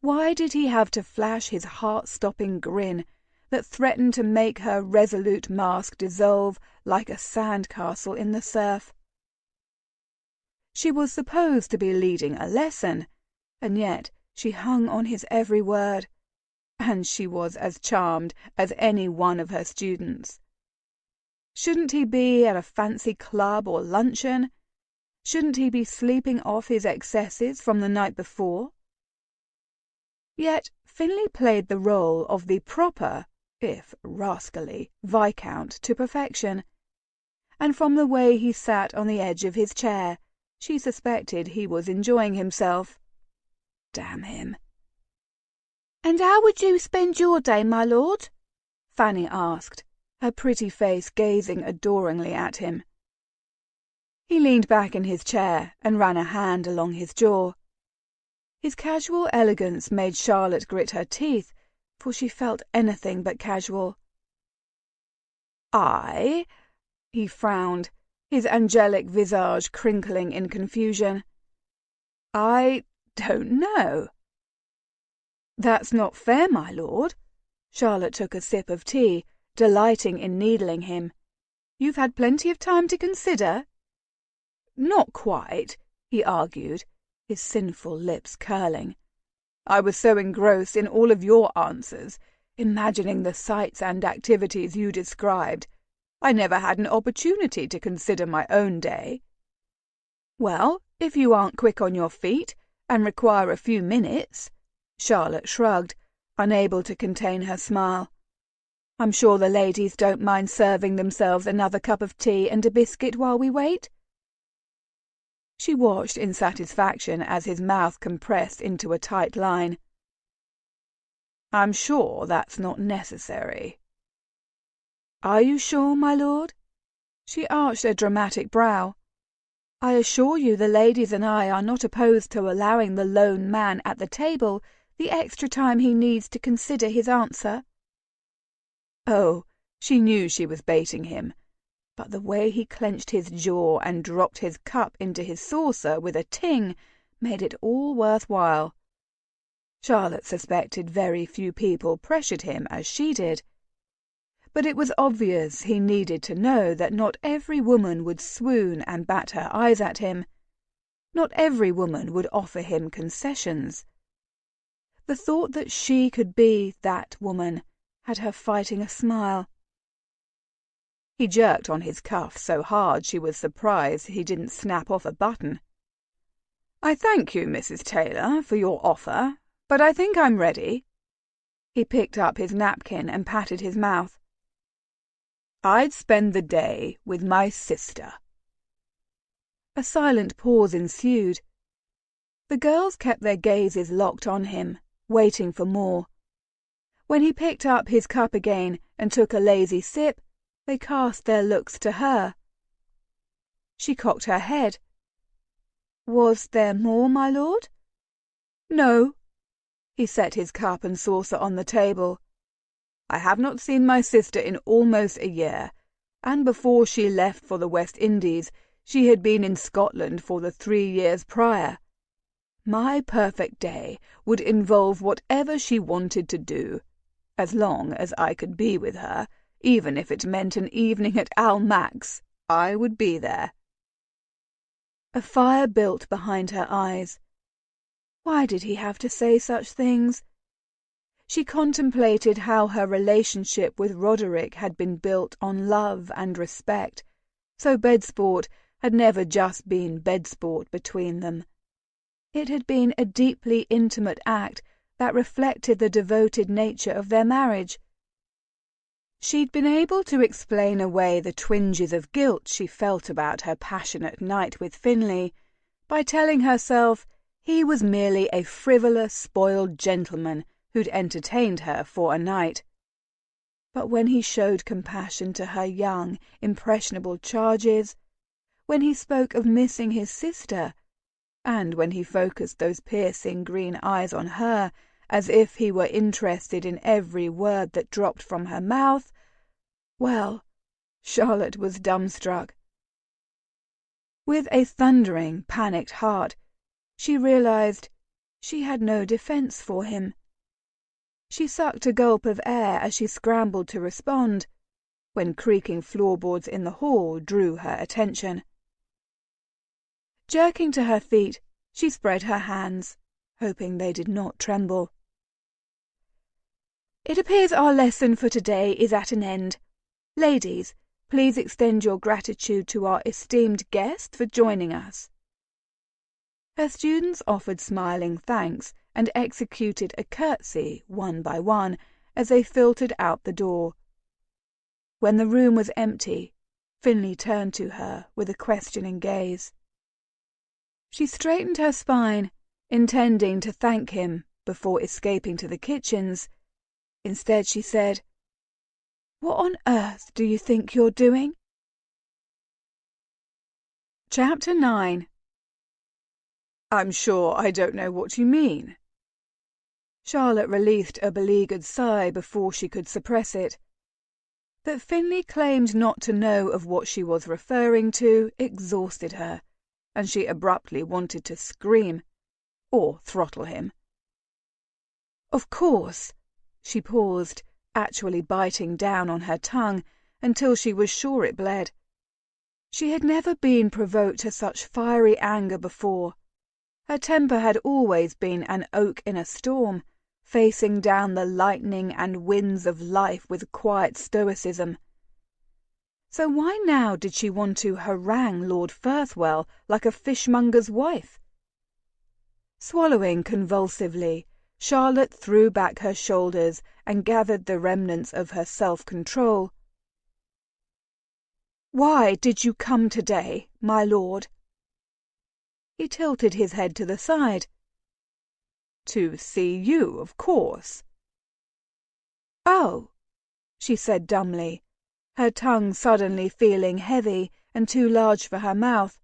Speaker 1: Why did he have to flash his heart-stopping grin that threatened to make her resolute mask dissolve like a sand-castle in the surf? She was supposed to be leading a lesson, and yet she hung on his every word, and she was as charmed as any one of her students. Shouldn't he be at a fancy club or luncheon? Shouldn't he be sleeping off his excesses from the night before? Yet Finley played the role of the proper, if rascally, viscount to perfection, and from the way he sat on the edge of his chair, she suspected he was enjoying himself. Damn him.
Speaker 3: "And how would you spend your day, my lord?"
Speaker 1: Fanny asked, her pretty face gazing adoringly at him. He leaned back in his chair and ran a hand along his jaw. His casual elegance made Charlotte grit her teeth, for she felt anything but casual. He frowned, his angelic visage crinkling in confusion. I don't know. That's not fair, my lord. Charlotte took a sip of tea, delighting in needling him. You've had plenty of time to consider. Not quite, he argued, his sinful lips curling. I was so engrossed in all of your answers, imagining the sights and activities you described, I never had an opportunity to consider my own day. Well, if you aren't quick on your feet and require a few minutes, Charlotte shrugged, unable to contain her smile. I'm sure the ladies don't mind serving themselves another cup of tea and a biscuit while we wait. She watched in satisfaction as his mouth compressed into a tight line. I'm sure that's not necessary. Are you sure, my lord? She arched a dramatic brow. I assure you the ladies and I are not opposed to allowing the lone man at the table the extra time he needs to consider his answer. Oh, she knew she was baiting him, but the way he clenched his jaw and dropped his cup into his saucer with a ting made it all worthwhile. Charlotte suspected very few people pressured him as she did, but it was obvious he needed to know that not every woman would swoon and bat her eyes at him. Not every woman would offer him concessions. The thought that she could be that woman had her fighting a smile. He jerked on his cuff so hard she was surprised he didn't snap off a button. I thank you, Mrs. Taylor, for your offer, but I think I'm ready. He picked up his napkin and patted his mouth. I'd spend the day with my sister. A silent pause ensued. The girls kept their gazes locked on him, waiting for more. When he picked up his cup again and took a lazy sip, they cast their looks to her. She cocked her head. "Was there more, my lord?" "No." He set his cup and saucer on the table. "I have not seen my sister in almost a year, and before she left for the West Indies she had been in Scotland for the 3 years prior. My perfect day would involve whatever she wanted to do, as long as I could be with her, even if it meant an evening at Al Mac's. I would be there." A fire built behind her eyes. Why did he have to say such things? She contemplated how her relationship with Roderick had been built on love and respect, so bedsport had never just been bedsport between them. It had been a deeply intimate act that reflected the devoted nature of their marriage. She'd been able to explain away the twinges of guilt she felt about her passionate night with Finlay by telling herself he was merely a frivolous, spoiled gentleman who'd entertained her for a night. But when he showed compassion to her young, impressionable charges, when he spoke of missing his sister, and when he focused those piercing green eyes on her as if he were interested in every word that dropped from her mouth, well, Charlotte was dumbstruck. With a thundering, panicked heart, she realized she had no defense for him. She sucked a gulp of air as she scrambled to respond, when creaking floorboards in the hall drew her attention. Jerking to her feet, she spread her hands, hoping they did not tremble. "It appears our lesson for today is at an end. Ladies, please extend your gratitude to our esteemed guest for joining us." Her students offered smiling thanks and executed a curtsy one by one as they filtered out the door. When the room was empty, Finlay turned to her with a questioning gaze. She straightened her spine, intending to thank him before escaping to the kitchens. Instead she said, "What on earth do you think you're doing?" Chapter 9. "I'm sure I don't know what you mean." Charlotte released a beleaguered sigh before she could suppress it. That Finlay claimed not to know of what she was referring to exhausted her, and she abruptly wanted to scream, or throttle him. "Of course," she paused, actually biting down on her tongue until she was sure it bled. She had never been provoked to such fiery anger before. Her temper had always been an oak in a storm, facing down the lightning and winds of life with quiet stoicism. So why now did she want to harangue Lord Firthwell like a fishmonger's wife? Swallowing convulsively, Charlotte threw back her shoulders and gathered the remnants of her self-control. "Why did you come today, my lord?" He tilted his head to the side. "To see you, of course." "Oh," she said dumbly, her tongue suddenly feeling heavy and too large for her mouth.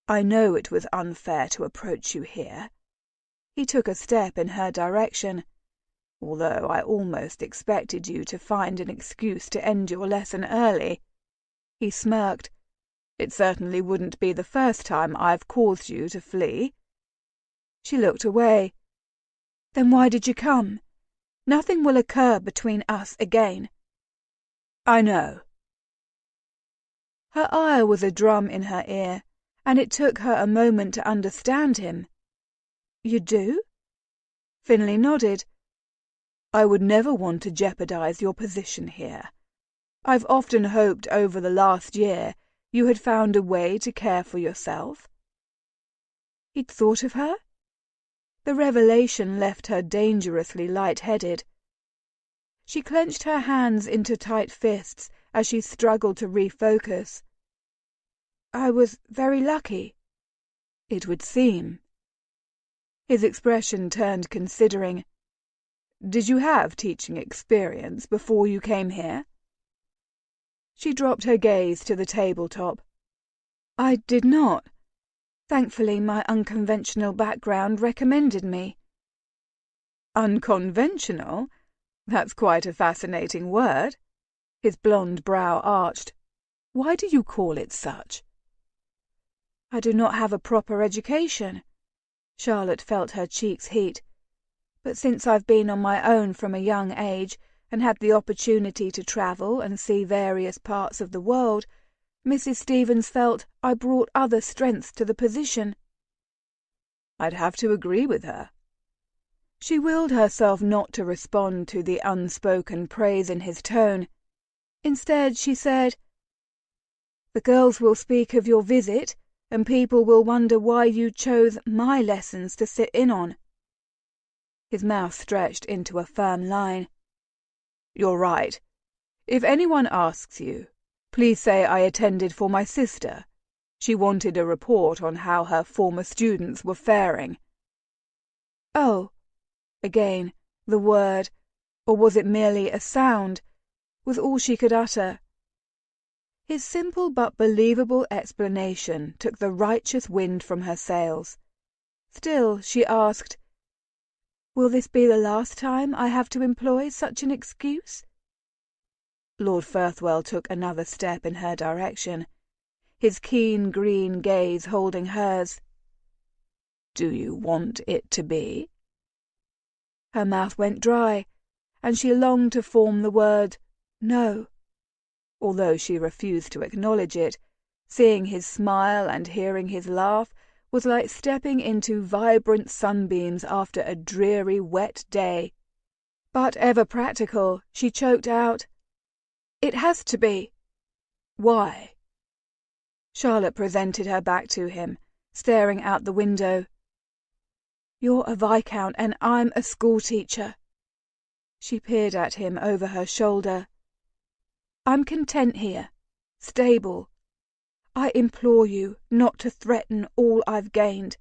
Speaker 1: "I know it was unfair to approach you here." He took a step in her direction, "although I almost expected you to find an excuse to end your lesson early." He smirked. "It certainly wouldn't be the first time I've caused you to flee." She looked away. "Then why did you come? Nothing will occur between us again." "I know." Her ire was a drum in her ear, and it took her a moment to understand him. "You do?" Finlay nodded. "I would never want to jeopardize your position here. I've often hoped over the last year you had found a way to care for yourself." He'd thought of her? The revelation left her dangerously light-headed. She clenched her hands into tight fists as she struggled to refocus. "I was very lucky." "It would seem." His expression turned considering.
Speaker 2: Did you have teaching experience before you came here?" She dropped her gaze to the tabletop. "I did not. Thankfully, my unconventional background recommended me." "Unconventional? That's quite a fascinating word." His blonde brow arched. "Why do you call it such?" "I do not have a proper education." Charlotte felt her cheeks heat. "But since I've been on my own from a young age, and had the opportunity to travel and see various parts of the world, Mrs. Stevens felt I brought other strengths to the position." "I'd have to agree with her." She willed herself not to respond to the unspoken praise in his tone. Instead, she said, "The girls will speak of your visit, and people will wonder why you chose my lessons to sit in on." His mouth stretched into a firm line. "You're right. If anyone asks you, please say I attended for my sister. She wanted a report on how her former students were faring." "Oh." Again, the word, or was it merely a sound, was all she could utter. His simple but believable explanation took the righteous wind from her sails. Still, she asked, "Will this be the last time I have to employ such an excuse?" Lord Firthwell took another step in her direction, his keen green gaze holding hers. "Do you want it to be?" Her mouth went dry, and she longed to form the word "no." Although she refused to acknowledge it, seeing his smile and hearing his laugh was like stepping into vibrant sunbeams after a dreary wet day. But ever practical, she choked out, "It has to be." "Why?" Charlotte presented her back to him, staring out the window. "You're a viscount and I'm a schoolteacher." She peered at him over her shoulder. "I'm content here, stable. I implore you not to threaten all I've gained."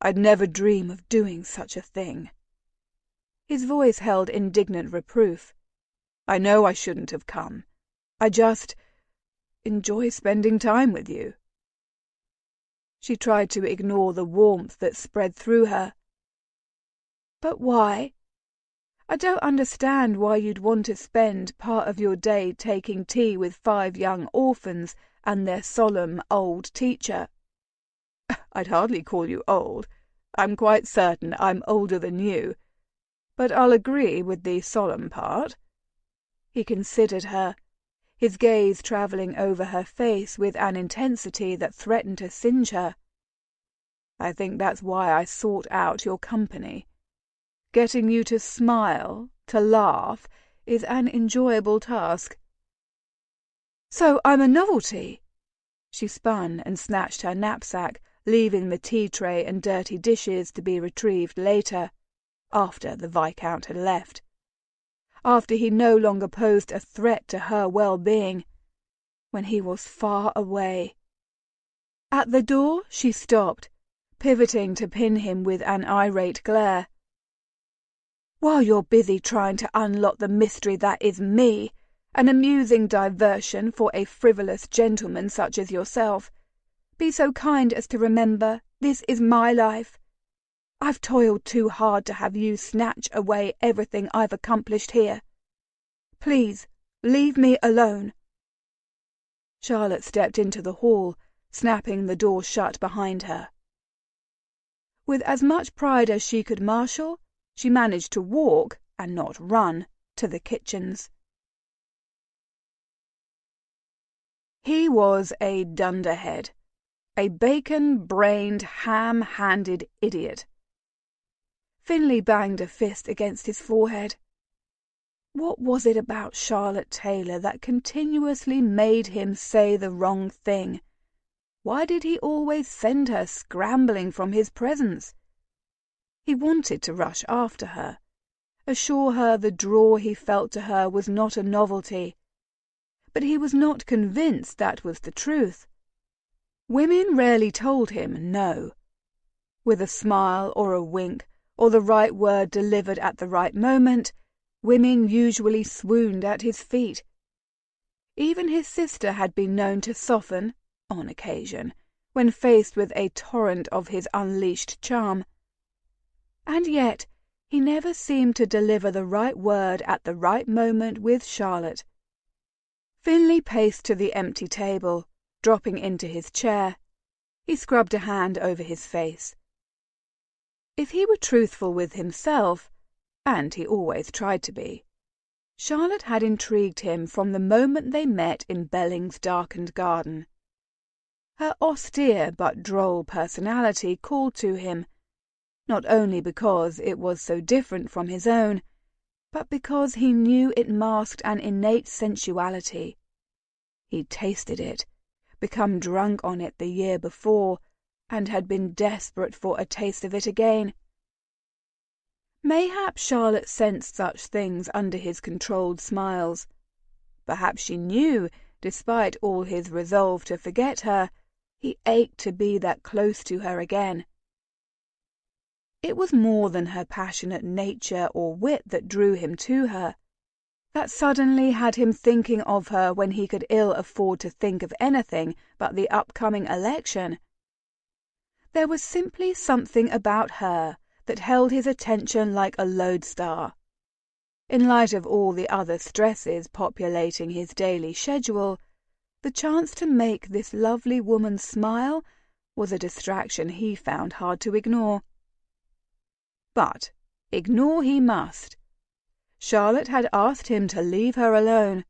Speaker 2: "I'd never dream of doing such a thing." His voice held indignant reproof. "I know I shouldn't have come. I just enjoy spending time with you." She tried to ignore the warmth that spread through her. "But why? I don't understand why you'd want to spend part of your day taking tea with 5 young orphans and their solemn old teacher." "I'd hardly call you old. I'm quite certain I'm older than you. But I'll agree with the solemn part." He considered her, his gaze travelling over her face with an intensity that threatened to singe her. "I think that's why I sought out your company. Getting you to smile, to laugh, is an enjoyable task." "So I'm a novelty?" She spun and snatched her knapsack, leaving the tea tray and dirty dishes to be retrieved later, after the Viscount had left. After he no longer posed a threat to her well-being, when he was far away. At the door she stopped, pivoting to pin him with an irate glare. "While you're busy trying to unlock the mystery that is me, an amusing diversion for a frivolous gentleman such as yourself, be so kind as to remember this is my life. I've toiled too hard to have you snatch away everything I've accomplished here. Please, leave me alone." Charlotte stepped into the hall, snapping the door shut behind her. With as much pride as she could marshal, she managed to walk, and not run, to the kitchens. He was a dunderhead, a bacon-brained, ham-handed idiot. Finlay banged a fist against his forehead. What was it about Charlotte Taylor that continuously made him say the wrong thing? Why did he always send her scrambling from his presence? He wanted to rush after her, assure her the draw he felt to her was not a novelty, but he was not convinced that was the truth. Women rarely told him no. With a smile or a wink,
Speaker 1: or the right word delivered at the right moment, women usually swooned at his feet. Even his sister had been known to soften, on occasion, when faced with a torrent of his unleashed charm. And yet he never seemed to deliver the right word at the right moment with Charlotte. Finley paced to the empty table, dropping into his chair. He scrubbed a hand over his face. If he were truthful with himself, and he always tried to be, Charlotte had intrigued him from the moment they met in Belling's darkened garden. Her austere but droll personality called to him, not only because it was so different from his own, but because he knew it masked an innate sensuality. He'd tasted it, become drunk on it the year before, and had been desperate for a taste of it again. Mayhap Charlotte sensed such things under his controlled smiles. Perhaps she knew, despite all his resolve to forget her, he ached to be that close to her again. It was more than her passionate nature or wit that drew him to her, that suddenly had him thinking of her when he could ill afford to think of anything but the upcoming election. There was simply something about her that held his attention like a lodestar. In light of all the other stresses populating his daily schedule, the chance to make this lovely woman smile was a distraction he found hard to ignore. But ignore he must. Charlotte had asked him to leave her alone.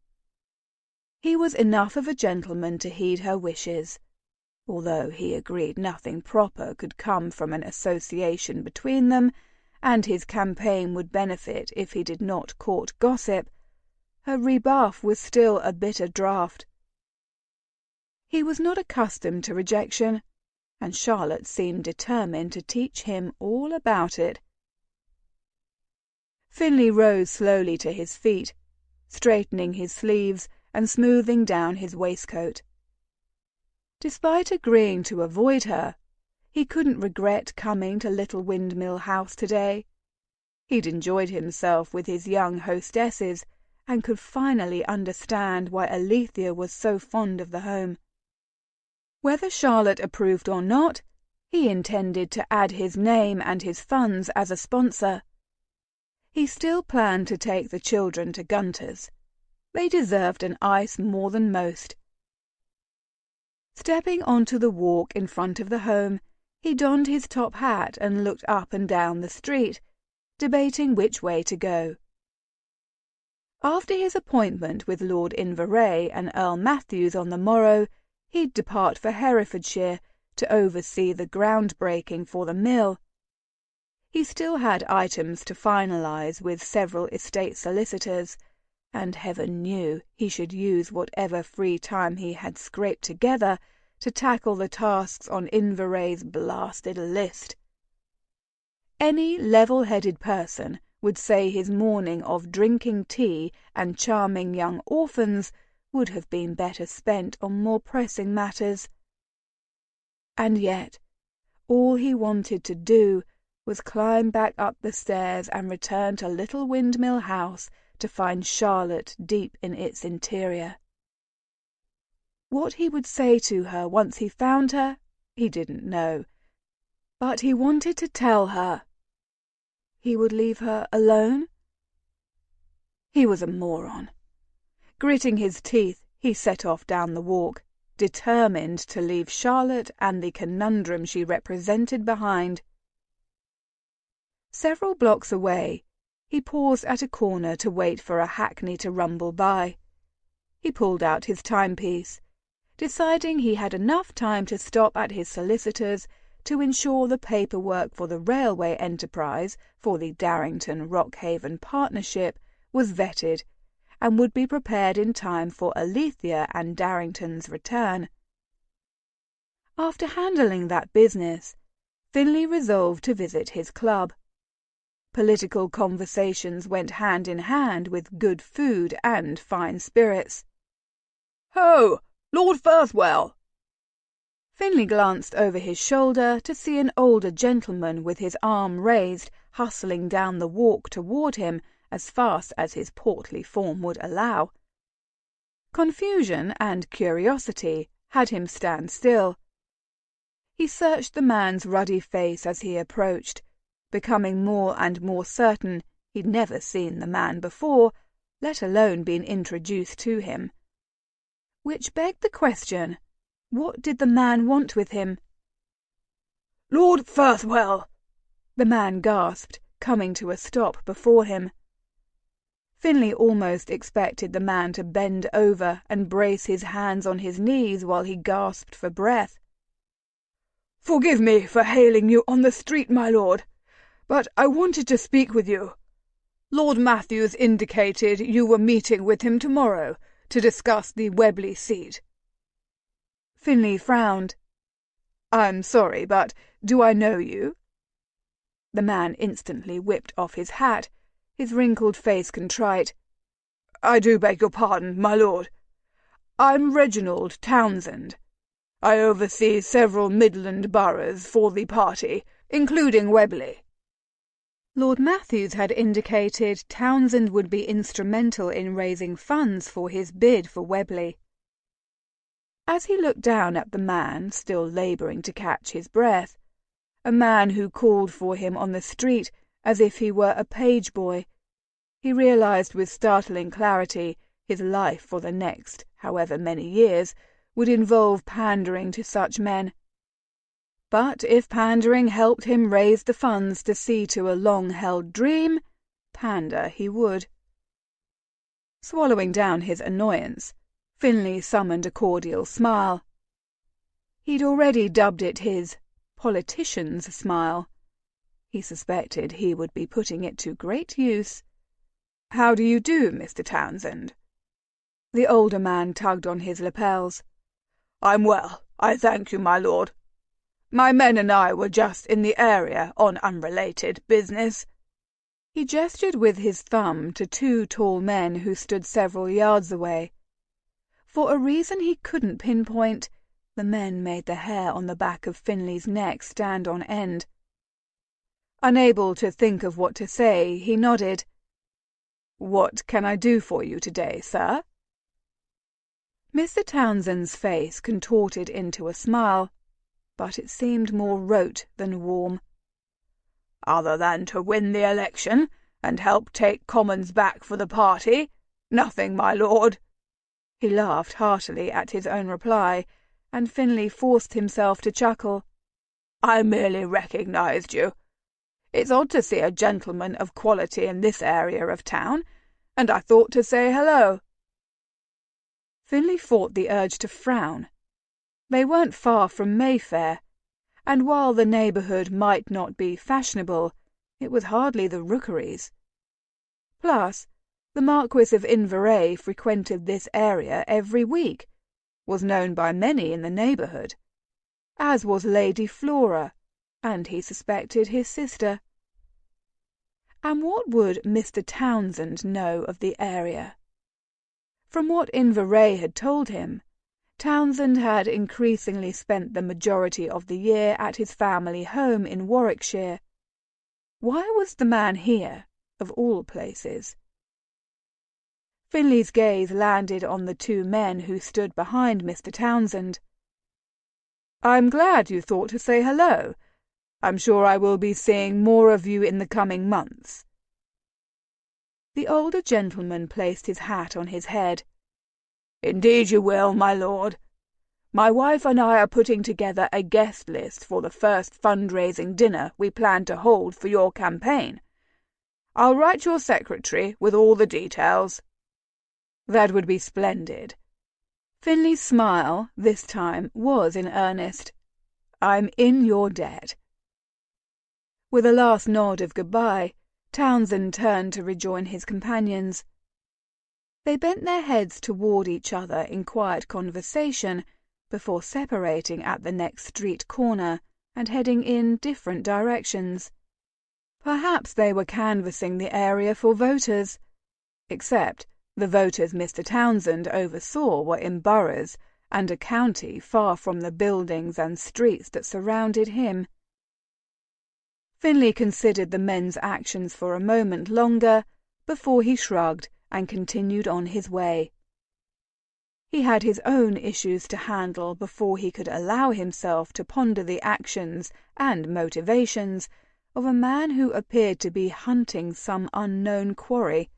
Speaker 1: He was enough of a gentleman to heed her wishes, although he agreed nothing proper could come from an association between them, and his campaign would benefit if he did not court gossip. Her rebuff was still a bitter draught. He was not accustomed to rejection, and Charlotte seemed determined to teach him all about it. Finley rose slowly to his feet, straightening his sleeves and smoothing down his waistcoat. Despite agreeing to avoid her, he couldn't regret coming to Little Windmill House today. He'd enjoyed himself with his young hostesses, and could finally understand why Alethea was so fond of the home. Whether Charlotte approved or not, he intended to add his name and his funds as a sponsor. He still planned to take the children to Gunter's. They deserved an ice more than most. Stepping onto the walk in front of the home, he donned his top hat and looked up and down the street, debating which way to go. After his appointment with Lord Inverray and Earl Matthews on the morrow, he'd depart for Herefordshire to oversee the ground-breaking for the mill. He still had items to finalise with several estate solicitors, and heaven knew he should use whatever free time he had scraped together to tackle the tasks on Inverray's blasted list. Any level-headed person would say his morning of drinking tea and charming young orphans would have been better spent on more pressing matters. And yet, all he wanted to do was climb back up the stairs and return to Little Windmill House to find Charlotte deep in its interior. What he would say to her once he found her, he didn't know, but he wanted to tell her. He would leave her alone? He was a moron. Gritting his teeth, he set off down the walk, determined to leave Charlotte and the conundrum she represented behind. Several blocks away, he paused at a corner to wait for a hackney to rumble by. He pulled out his timepiece, deciding he had enough time to stop at his solicitor's to ensure the paperwork for the railway enterprise for the Darrington-Rockhaven partnership was vetted and would be prepared in time for Alethea and Darrington's return. After handling that business, Finley resolved to visit his club. Political conversations went hand in hand with good food and fine spirits.
Speaker 2: "Ho, Lord Firthwell!"
Speaker 1: Finley glanced over his shoulder to see an older gentleman with his arm raised, hustling down the walk toward him as fast as his portly form would allow. Confusion and curiosity had him stand still. He searched the man's ruddy face as he approached, becoming more and more certain he'd never seen the man before, let alone been introduced to him. Which begged the question, what did the man want with him?
Speaker 2: "Lord Firthwell!"
Speaker 1: the man gasped, coming to a stop before him. Finlay almost expected the man to bend over and brace his hands on his knees while he gasped for breath.
Speaker 2: "Forgive me for hailing you on the street, my lord, but I wanted to speak with you. Lord Matthews indicated you were meeting with him tomorrow to discuss the Webley seat."
Speaker 1: Finlay frowned.
Speaker 2: "I'm sorry, but do I know you?"
Speaker 1: The man instantly whipped off his hat, his wrinkled face contrite.
Speaker 2: "I do beg your pardon, my lord. I'm Reginald Townsend. I oversee several Midland boroughs for the party, including Webley."
Speaker 1: Lord Matthews had indicated Townsend would be instrumental in raising funds for his bid for Webley. As he looked down at the man still labouring to catch his breath, a man who called for him on the street as if he were a page boy, he realized with startling clarity his life for the next however many years would involve pandering to such men. But if pandering helped him raise the funds to see to a long-held dream, pander he would. Swallowing down his annoyance, Finlay summoned a cordial smile. He'd already dubbed it his politician's smile. He suspected he would be putting it to great use.
Speaker 2: "How do you do, Mr. Townsend?"
Speaker 1: The older man tugged on his lapels.
Speaker 2: "I'm well, I thank you, my lord. My men and I were just in the area on unrelated business."
Speaker 1: He gestured with his thumb to two tall men who stood several yards away. For a reason he couldn't pinpoint, the men made the hair on the back of Finlay's neck stand on end. Unable to think of what to say, he nodded.
Speaker 2: "What can I do for you today, sir?"
Speaker 1: Mr. Townsend's face contorted into a smile, but it seemed more rote than warm.
Speaker 2: "Other than to win the election and help take Commons back for the party, nothing, my lord."
Speaker 1: He laughed heartily at his own reply, and Finlay forced himself to chuckle.
Speaker 2: "I merely recognized you. It's odd to see a gentleman of quality in this area of town, and I thought to say hello."
Speaker 1: Finlay fought the urge to frown. They weren't far from Mayfair, and while the neighbourhood might not be fashionable, it was hardly the Rookeries. Plus, the Marquis of Inverary frequented this area every week, was known by many in the neighbourhood, as was Lady Flora, and he suspected his sister. And what would Mr. Townsend know of the area? From what Inverary had told him, Townsend had increasingly spent the majority of the year at his family home in Warwickshire. Why was the man here, of all places? Finlay's gaze landed on the two men who stood behind Mr. Townsend.
Speaker 2: "I'm glad you thought to say hello. I'm sure I will be seeing more of you in the coming months."
Speaker 1: The older gentleman placed his hat on his head.
Speaker 2: "Indeed you will, my lord. My wife and I are putting together a guest list for the first fundraising dinner we plan to hold for your campaign. I'll write your secretary with all the details."
Speaker 1: "That would be splendid." Finlay's smile, this time, was in earnest. "I'm in your debt." With a last nod of goodbye, Townsend turned to rejoin his companions. They bent their heads toward each other in quiet conversation before separating at the next street corner and heading in different directions. Perhaps they were canvassing the area for voters, except the voters Mr. Townsend oversaw were in boroughs and a county far from the buildings and streets that surrounded him. Finley considered the men's actions for a moment longer before he shrugged and continued on his way. He had his own issues to handle before he could allow himself to ponder the actions and motivations of a man who appeared to be hunting some unknown quarry.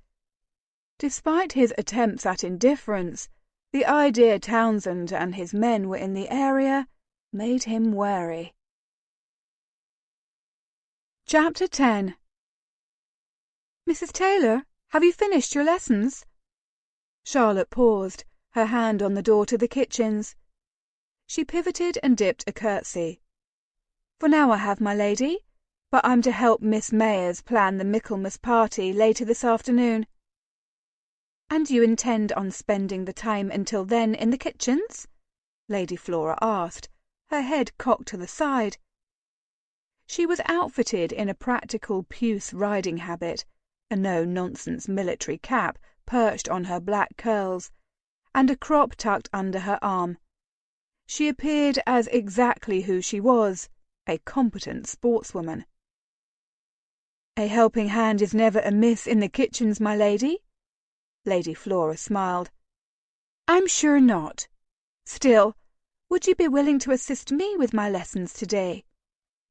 Speaker 1: Despite his attempts at indifference, the idea Townsend and his men were in the area made him wary.
Speaker 2: Chapter 10. Mrs. Taylor, have you finished your lessons?
Speaker 1: Charlotte paused, her hand on the door to the kitchens. She pivoted and dipped a curtsy.
Speaker 2: For now I have, my lady, but I'm to help Miss Mayers plan the Michaelmas party later this afternoon. And you intend on spending the time until then in the kitchens? Lady Flora asked, her head cocked to the side. She was outfitted in a practical puce riding habit, a no-nonsense military cap perched on her black curls, and a crop tucked under her arm. She appeared as exactly who she was, a competent sportswoman.
Speaker 1: A helping hand is never amiss in the kitchens, my lady. Lady Flora smiled.
Speaker 2: I'm sure not. Still, would you be willing to assist me with my lessons today?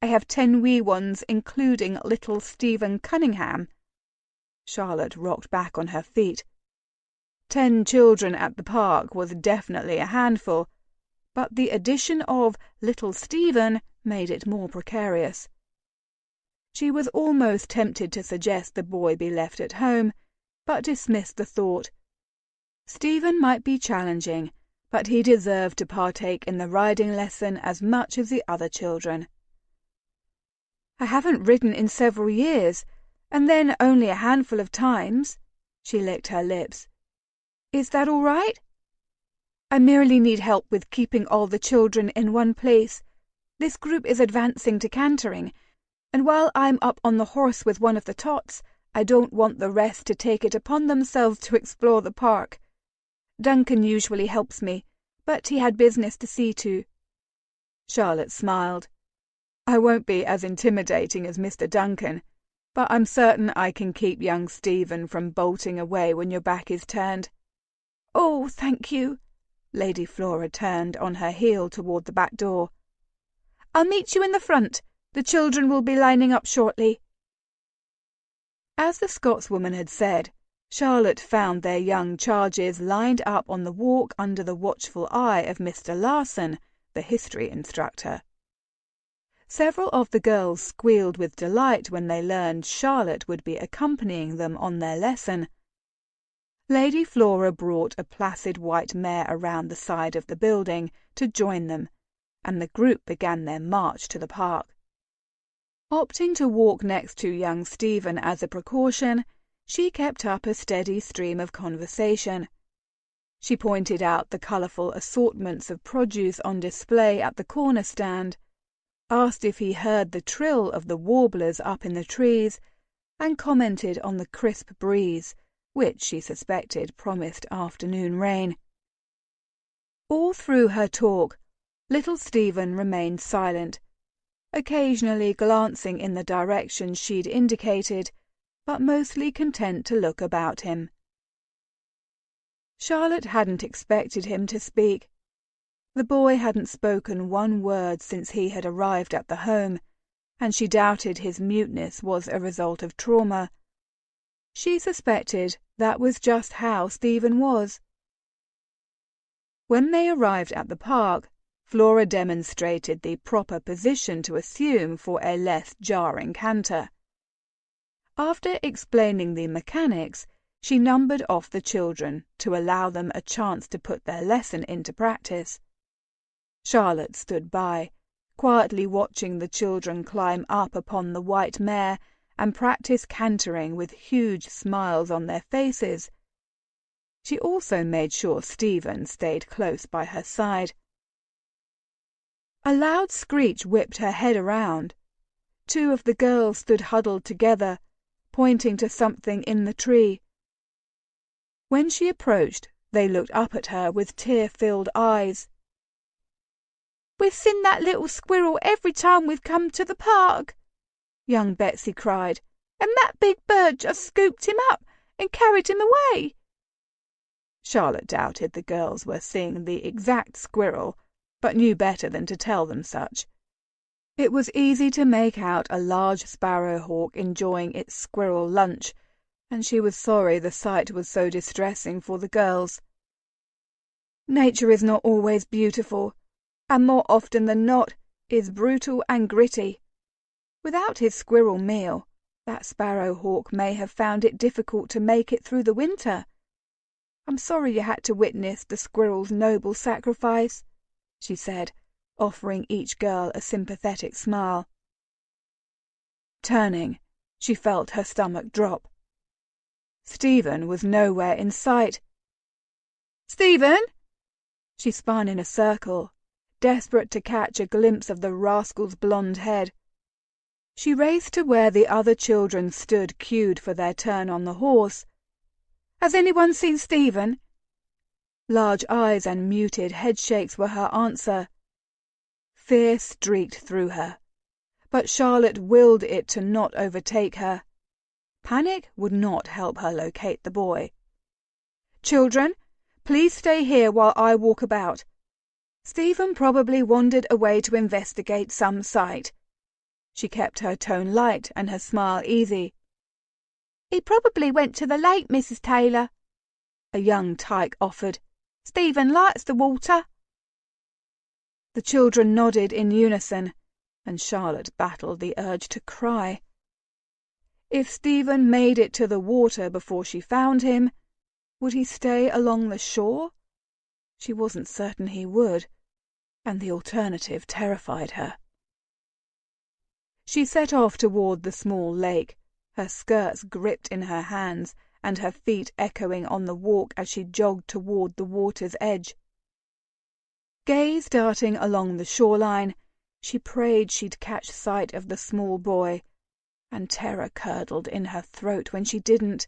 Speaker 2: I have 10 wee ones, including little Stephen Cunningham.
Speaker 1: Charlotte rocked back on her feet. 10 children at the park was definitely a handful, but the addition of little Stephen made it more precarious. She was almost tempted to suggest the boy be left at home, but dismissed the thought. Stephen might be challenging, but he deserved to partake in the riding lesson as much as the other children.
Speaker 2: I haven't ridden in several years, and then only a handful of times. She licked her lips. Is that all right? I merely need help with keeping all the children in one place. This group is advancing to cantering, and while I'm up on the horse with one of the tots, I don't want the rest to take it upon themselves to explore the park. Duncan usually helps me, but he had business to see to.
Speaker 1: Charlotte smiled. I won't be as intimidating as Mr. Duncan, but I'm certain I can keep young Stephen from bolting away when your back is turned.
Speaker 2: Oh, thank you.
Speaker 1: Lady Flora turned on her heel toward the back door.
Speaker 2: I'll meet you in the front. The children will be lining up shortly.
Speaker 1: As the Scotswoman had said, Charlotte found their young charges lined up on the walk under the watchful eye of Mr. Larson, the history instructor. Several of the girls squealed with delight when they learned Charlotte would be accompanying them on their lesson. Lady Flora brought a placid white mare around the side of the building to join them, and the group began their march to the park. Opting to walk next to young Stephen as a precaution, she kept up a steady stream of conversation. She pointed out the colourful assortments of produce on display at the corner stand, asked if he heard the trill of the warblers up in the trees, and commented on the crisp breeze, which she suspected promised afternoon rain. All through her talk, little Stephen remained silent, occasionally glancing in the direction she'd indicated, but mostly content to look about him. Charlotte hadn't expected him to speak. The boy hadn't spoken one word since he had arrived at the home, and she doubted his muteness was a result of trauma. She suspected that was just how Stephen was. When they arrived at the park, Flora demonstrated the proper position to assume for a less jarring canter. After explaining the mechanics, she numbered off the children to allow them a chance to put their lesson into practice. Charlotte stood by, quietly watching the children climb up upon the white mare and practice cantering with huge smiles on their faces. She also made sure Stephen stayed close by her side. A loud screech whipped her head around. 2 of the girls stood huddled together, pointing to something in the tree. When she approached, they looked up at her with tear-filled eyes.
Speaker 3: We've seen that little squirrel every time we've come to the park, young Betsy cried, "and that big bird just scooped him up and carried him away."
Speaker 1: Charlotte doubted the girls were seeing the exact squirrel, but knew better than to tell them such. It was easy to make out a large sparrowhawk enjoying its squirrel lunch, and she was sorry the sight was so distressing for the girls. Nature is not always beautiful, and more often than not is brutal and gritty. Without his squirrel meal, that sparrowhawk may have found it difficult to make it through the winter. I'm sorry you had to witness the squirrel's noble sacrifice, she said, offering each girl a sympathetic smile. Turning, she felt her stomach drop. Stephen was nowhere in sight. "Stephen!" She spun in a circle, desperate to catch a glimpse of the rascal's blonde head. She raced to where the other children stood queued for their turn on the horse. "Has anyone seen Stephen?" Large eyes and muted headshakes were her answer. Fear streaked through her, but Charlotte willed it to not overtake her. Panic would not help her locate the boy. "Children, please stay here while I walk about. Stephen probably wandered away to investigate some site." She kept her tone light and her smile easy.
Speaker 3: "He probably went to the lake, Mrs. Taylor," a young tyke offered. "Stephen likes the water."
Speaker 1: The children nodded in unison, and Charlotte battled the urge to cry. If Stephen made it to the water before she found him, would he stay along the shore? She wasn't certain he would, and the alternative terrified her. She set off toward the small lake, her skirts gripped in her hands and her feet echoing on the walk as she jogged toward the water's edge. Gaze darting along the shoreline, she prayed she'd catch sight of the small boy, and terror curdled in her throat when she didn't.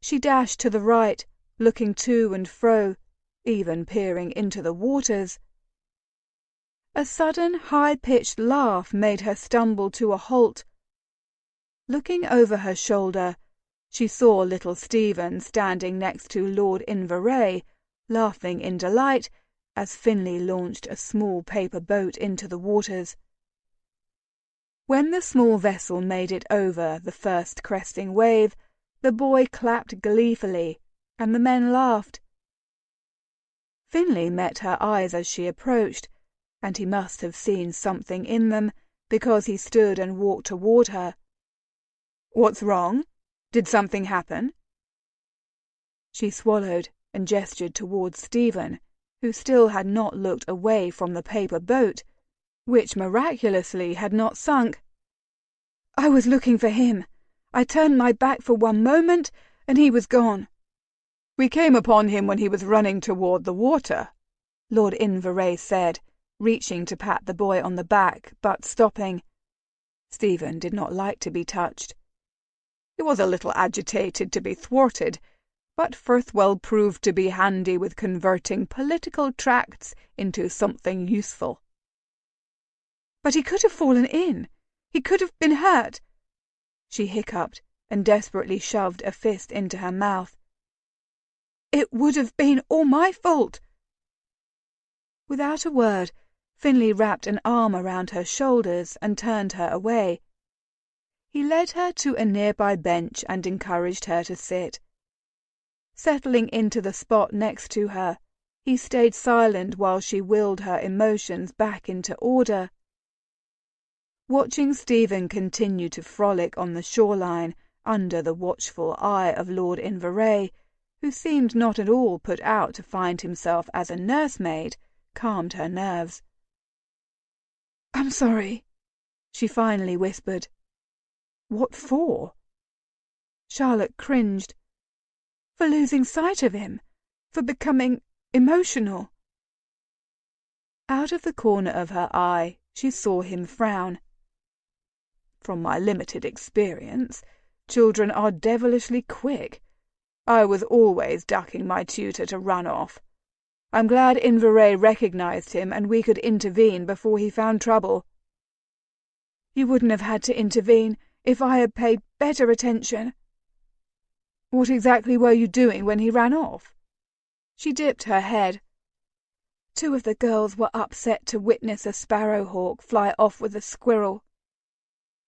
Speaker 1: She dashed to the right, looking to and fro, even peering into the waters. A sudden high-pitched laugh made her stumble to a halt. Looking over her shoulder, she saw little Stephen standing next to Lord Inverray, laughing in delight as Finlay launched a small paper boat into the waters. When the small vessel made it over the first cresting wave, the boy clapped gleefully, and the men laughed. Finlay met her eyes as she approached, and he must have seen something in them, because he stood and walked toward her. "What's wrong? Did something happen?" She swallowed and gestured towards Stephen, who still had not looked away from the paper boat, which miraculously had not sunk. "I was looking for him. I turned my back for one moment, and he was gone." "We came upon him when he was running toward the water," Lord Inverray said, reaching to pat the boy on the back, but stopping. Stephen did not like to be touched. He was a little agitated to be thwarted, but Firthwell proved to be handy with converting political tracts into something useful. "But he could have fallen in. He could have been hurt." She hiccuped and desperately shoved a fist into her mouth. "It would have been all my fault." Without a word, Finlay wrapped an arm around her shoulders and turned her away. He led her to a nearby bench and encouraged her to sit. Settling into the spot next to her, he stayed silent while she willed her emotions back into order. Watching Stephen continue to frolic on the shoreline under the watchful eye of Lord Inverray, who seemed not at all put out to find himself as a nursemaid, calmed her nerves. "I'm sorry," she finally whispered. "What for?" Charlotte cringed. "For losing sight of him. For becoming emotional." Out of the corner of her eye, she saw him frown. "From my limited experience, children are devilishly quick. I was always ducking my tutor to run off. I'm glad Inverray recognized him and we could intervene before he found trouble."
Speaker 2: You wouldn't have had to intervene if I had paid better attention." "What exactly were you doing when he ran off?" She dipped her head. "Two of the girls were upset to witness a sparrowhawk fly off with a squirrel."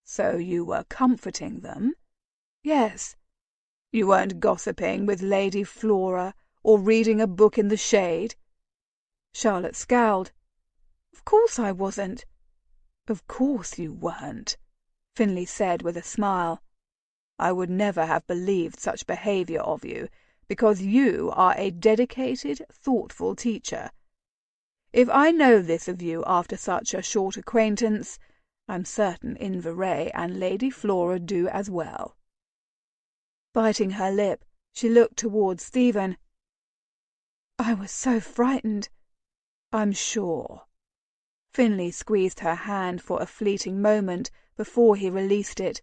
Speaker 2: "So you were comforting them?" "Yes." "You weren't gossiping with Lady Flora or reading a book in the shade?" Charlotte scowled. "Of course I wasn't." "Of course you weren't," Finley said with a smile. "I would never have believed such behavior of you, because you are a dedicated, thoughtful teacher. If I know this of you after such a short acquaintance, I'm certain Inverray and Lady Flora do as well." Biting her lip, she looked towards Stephen. "I was so frightened." "I'm sure." Finley squeezed her hand for a fleeting moment before he released it.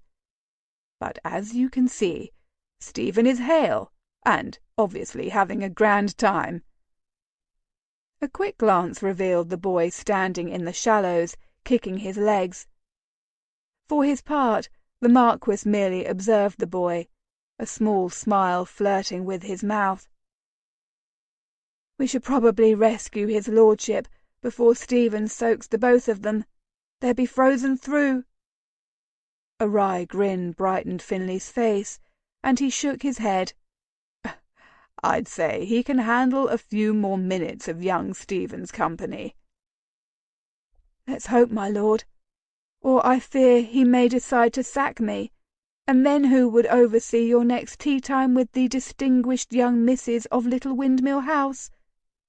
Speaker 2: "But as you can see, Stephen is hale, and obviously having a grand time." A quick glance revealed the boy standing in the shallows, kicking his legs. For his part, the Marquis merely observed the boy, a small smile flirting with his mouth. "We should probably rescue his lordship before Stephen soaks the both of them. They'd be frozen through." A wry grin brightened Finley's face, and he shook his head. "I'd say he can handle a few more minutes of young Stephen's company." "Let's hope, my lord, or I fear he may decide to sack me, and then who would oversee your next tea time with the distinguished young misses of Little Windmill House?"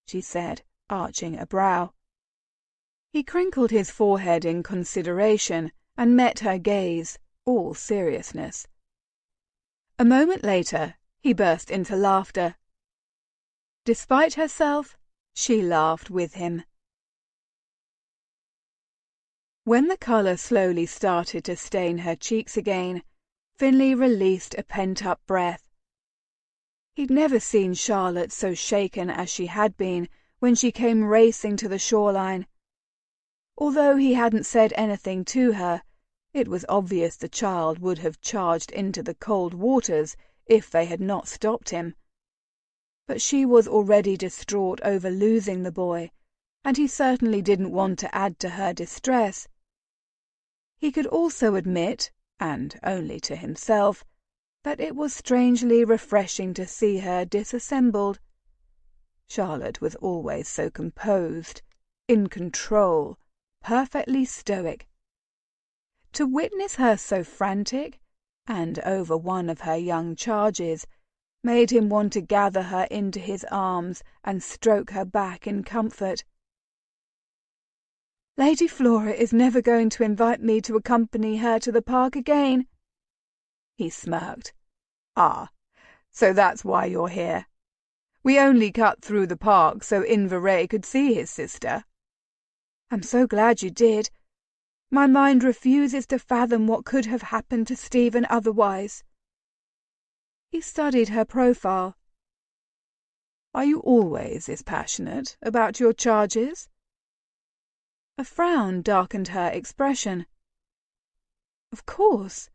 Speaker 2: she said, arching a brow. He crinkled his forehead in consideration and met her gaze, all seriousness. A moment later he burst into laughter. Despite herself, she laughed with him. When the colour slowly started to stain her cheeks again, Finley released a pent-up breath. He'd never seen Charlotte so shaken as she had been when she came racing to the shoreline. Although he hadn't said anything to her, it was obvious the child would have charged into the cold waters if they had not stopped him. But she was already distraught over losing the boy, and he certainly didn't want to add to her distress. He could also admit, and only to himself, that it was strangely refreshing to see her disassembled. Charlotte was always so composed, in control, perfectly stoic. To witness her so frantic, and over one of her young charges, made him want to gather her into his arms and stroke her back in comfort. "Lady Flora is never going to invite me to accompany her to the park again." He smirked. "Ah, so that's why you're here. We only cut through the park so Inverray could see his sister." "I'm so glad you did. My mind refuses to fathom what could have happened to Stephen otherwise." He studied her profile. "Are you always this passionate about your charges?" A frown darkened her expression. "Of course.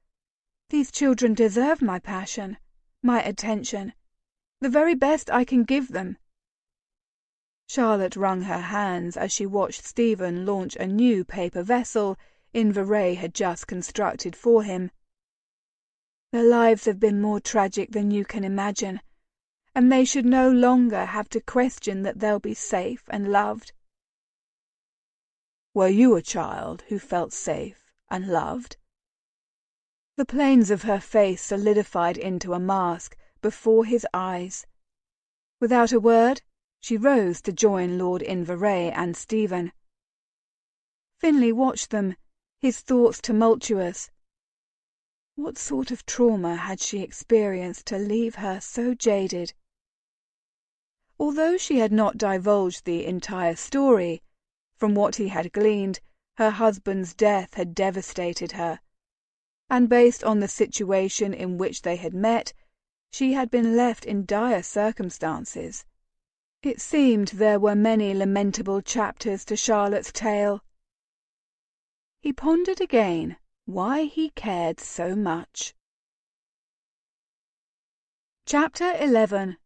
Speaker 2: These children deserve my passion, my attention, the very best I can give them." Charlotte wrung her hands as she watched Stephen launch a new paper vessel Inverray had just constructed for him. "Their lives have been more tragic than you can imagine, and they should no longer have to question that they'll be safe and loved." "Were you a child who felt safe and loved?" The planes of her face solidified into a mask before his eyes. Without a word, she rose to join Lord Inverray and Stephen. Finley watched them, his thoughts tumultuous. What sort of trauma had she experienced to leave her so jaded? Although she had not divulged the entire story, from what he had gleaned, her husband's death had devastated her, and based on the situation in which they had met, she had been left in dire circumstances. It seemed there were many lamentable chapters to Charlotte's tale. He pondered again,
Speaker 1: why he cared so much. Chapter 11.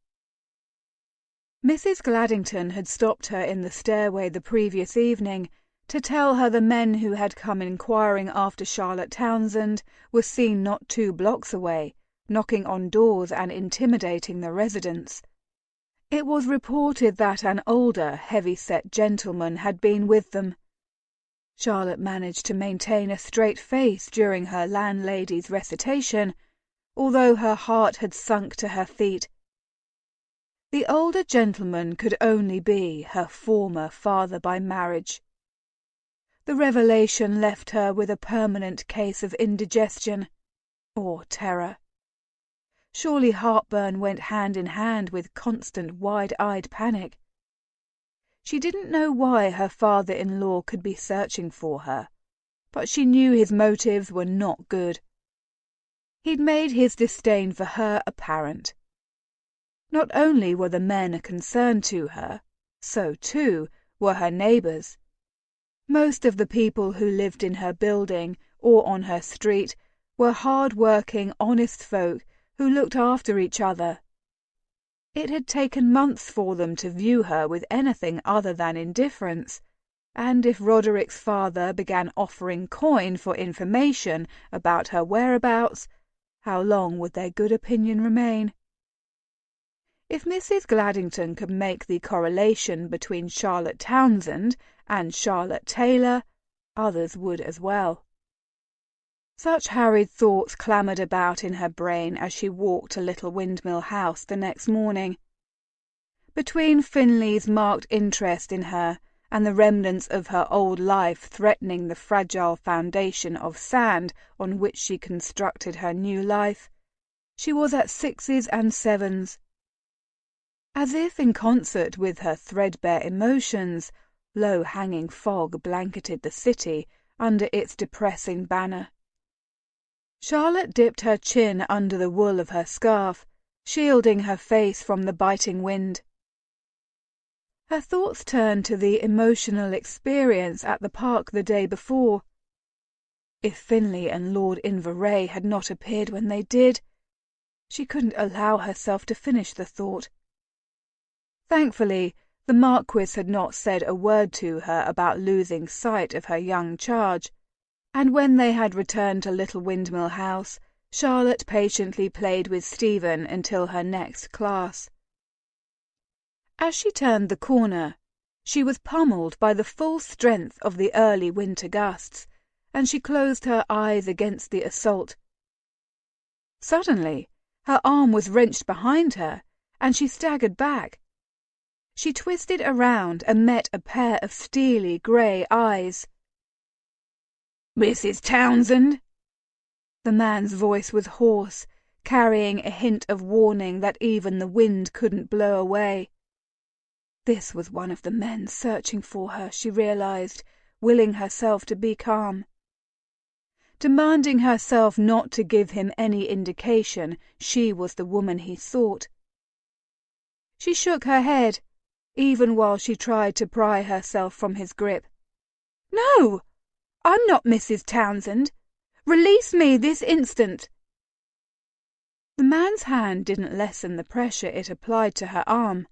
Speaker 1: Mrs. Gladdington had stopped her in the stairway the previous evening to tell her the men who had come inquiring after Charlotte Townsend were seen not 2 blocks away, knocking on doors and intimidating the residents. It was reported that an older, heavy-set gentleman had been with them. Charlotte managed to maintain a straight face during her landlady's recitation, although her heart had sunk to her feet. The older gentleman could only be her former father by marriage. The revelation left her with a permanent case of indigestion, or terror. Surely heartburn went hand in hand with constant wide-eyed panic. She didn't know why her father-in-law could be searching for her, but she knew his motives were not good. He'd made his disdain for her apparent. Not only were the men a concern to her, so, too, were her neighbours. Most of the people who lived in her building or on her street were hard-working, honest folk who looked after each other. It had taken months for them to view her with anything other than indifference, and if Roderick's father began offering coin for information about her whereabouts, how long would their good opinion remain? If Mrs. Gladdington could make the correlation between Charlotte Townsend and Charlotte Taylor, others would as well. Such harried thoughts clamoured about in her brain as she walked to Little Windmill House the next morning. Between Finley's marked interest in her and the remnants of her old life threatening the fragile foundation of sand on which she constructed her new life, she was at 6s and 7s. As if in concert with her threadbare emotions, low-hanging fog blanketed the city under its depressing banner. Charlotte dipped her chin under the wool of her scarf, shielding her face from the biting wind. Her thoughts turned to the emotional experience at the park the day before. If Finley and Lord Inverray had not appeared when they did, she couldn't allow herself to finish the thought. Thankfully, the Marquis had not said a word to her about losing sight of her young charge, and when they had returned to Little Windmill House, Charlotte patiently played with Stephen until her next class. As she turned the corner, she was pummeled by the full strength of the early winter gusts, and she closed her eyes against the assault. Suddenly, her arm was wrenched behind her, and she staggered back. She twisted around and met a pair of steely grey eyes. "Mrs. Townsend?" The man's voice was hoarse, carrying a hint of warning that even the wind couldn't blow away. This was one of the men searching for her, she realized, willing herself to be calm. Demanding herself not to give him any indication she was the woman he sought. She shook her head, even while she tried to pry herself from his grip. "No! I'm not Mrs. Townsend. Release me this instant." The man's hand didn't lessen the pressure it applied to her arm.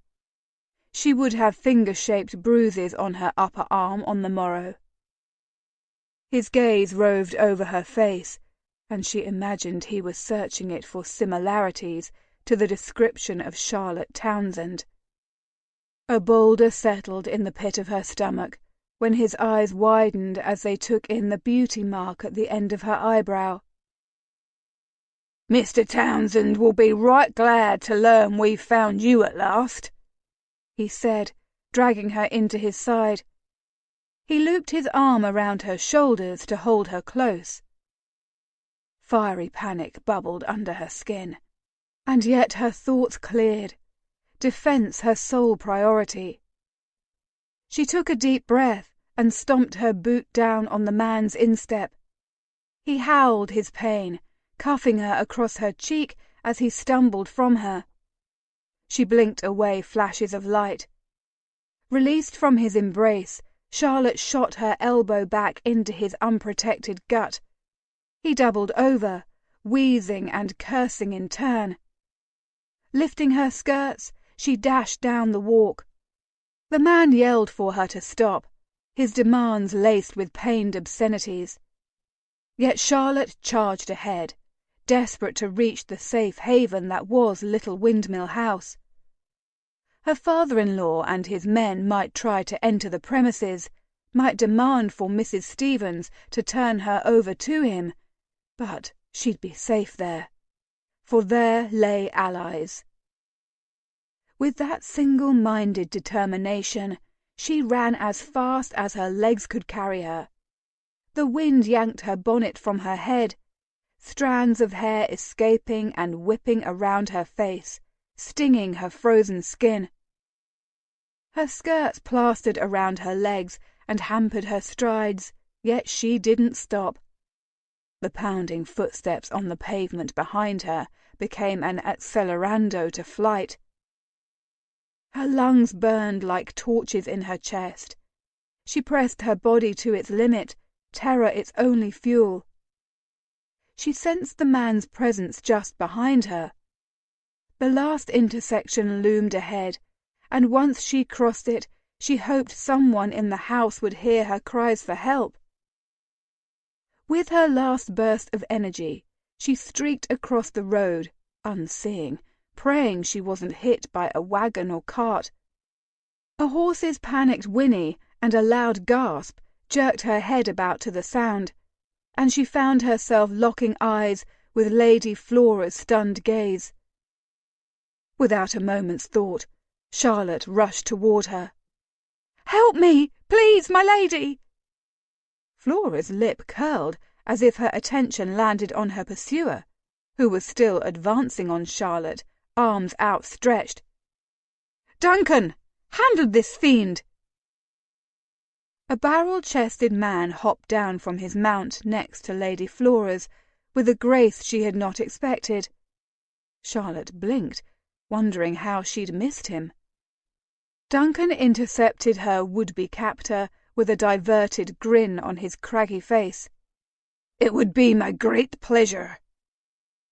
Speaker 1: She would have finger-shaped bruises on her upper arm on the morrow. His gaze roved over her face, and she imagined he was searching it for similarities to the description of Charlotte Townsend. A boulder settled in the pit of her stomach when his eyes widened as they took in the beauty mark at the end of her eyebrow. "Mr. Townsend will be right glad to learn we've found you at last," he said, dragging her into his side. He looped his arm around her shoulders to hold her close. Fiery panic bubbled under her skin, and yet her thoughts cleared. Defense her sole priority. She took a deep breath and stomped her boot down on the man's instep. He howled his pain, cuffing her across her cheek as he stumbled from her. She blinked away flashes of light. Released from his embrace, Charlotte shot her elbow back into his unprotected gut.
Speaker 2: He doubled over, wheezing and cursing in turn. Lifting her skirts, she dashed down the walk. The man yelled for her to stop, his demands laced with pained obscenities. Yet Charlotte charged ahead, desperate to reach the safe haven that was Little Windmill House. Her father-in-law and his men might try to enter the premises, might demand for Mrs. Stevens to turn her over to him, but she'd be safe there, for there lay allies. With that single-minded determination, she ran as fast as her legs could carry her. The wind yanked her bonnet from her head, strands of hair escaping and whipping around her face, stinging her frozen skin. Her skirts plastered around her legs and hampered her strides, yet she didn't stop. The pounding footsteps on the pavement behind her became an accelerando to flight. Her lungs burned like torches in her chest. She pressed her body to its limit, terror its only fuel. She sensed the man's presence just behind her. The last intersection loomed ahead, and once she crossed it, she hoped someone in the house would hear her cries for help. With her last burst of energy, she streaked across the road, unseeing, praying she wasn't hit by a wagon or cart. A horse's panicked whinny and a loud gasp jerked her head about to the sound, and she found herself locking eyes with Lady Flora's stunned gaze. Without a moment's thought, Charlotte rushed toward her. "Help me, please, my lady!" Flora's lip curled as if her attention landed on her pursuer, who was still advancing on Charlotte, arms outstretched. "Duncan, handle this fiend!" A barrel-chested man hopped down from his mount next to Lady Flora's, with a grace she had not expected. Charlotte blinked, wondering how she'd missed him. Duncan intercepted her would-be captor with a diverted grin on his craggy face. "It would be my great pleasure."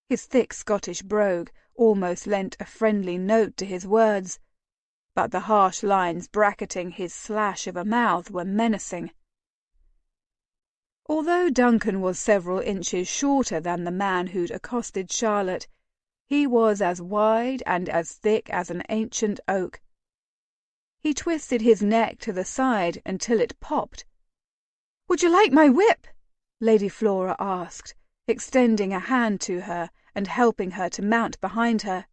Speaker 2: His thick Scottish brogue almost lent a friendly note to his words, but the harsh lines bracketing his slash of a mouth were menacing. Although Duncan was several inches shorter than the man who'd accosted Charlotte, he was as wide and as thick as an ancient oak. He twisted his neck to the side until it popped. "Would you like my whip?" Lady Flora asked, extending a hand to her and helping her to mount behind her.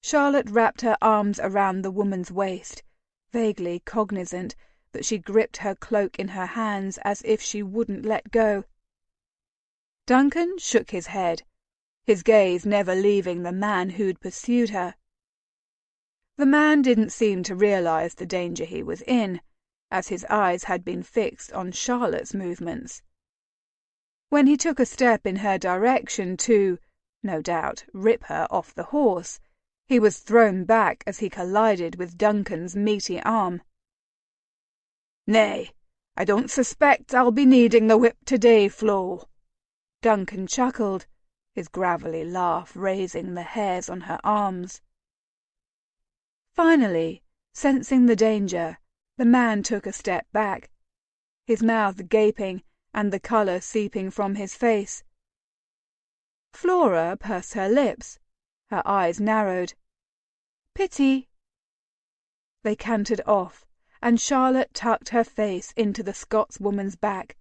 Speaker 2: Charlotte wrapped her arms around the woman's waist, vaguely cognizant that she gripped her cloak in her hands as if she wouldn't let go. Duncan shook his head, his gaze never leaving the man who'd pursued her. The man didn't seem to realize the danger he was in, as his eyes had been fixed on Charlotte's movements. When he took a step in her direction to, no doubt, rip her off the horse, he was thrown back as he collided with Duncan's meaty arm. "Nay, I don't suspect I'll be needing the whip today, Flo." Duncan chuckled, his gravelly laugh raising the hairs on her arms. Finally, sensing the danger, the man took a step back, his mouth gaping and the colour seeping from his face. Flora pursed her lips, her eyes narrowed. "Pity." They cantered off, and Charlotte tucked her face into the Scotswoman's back,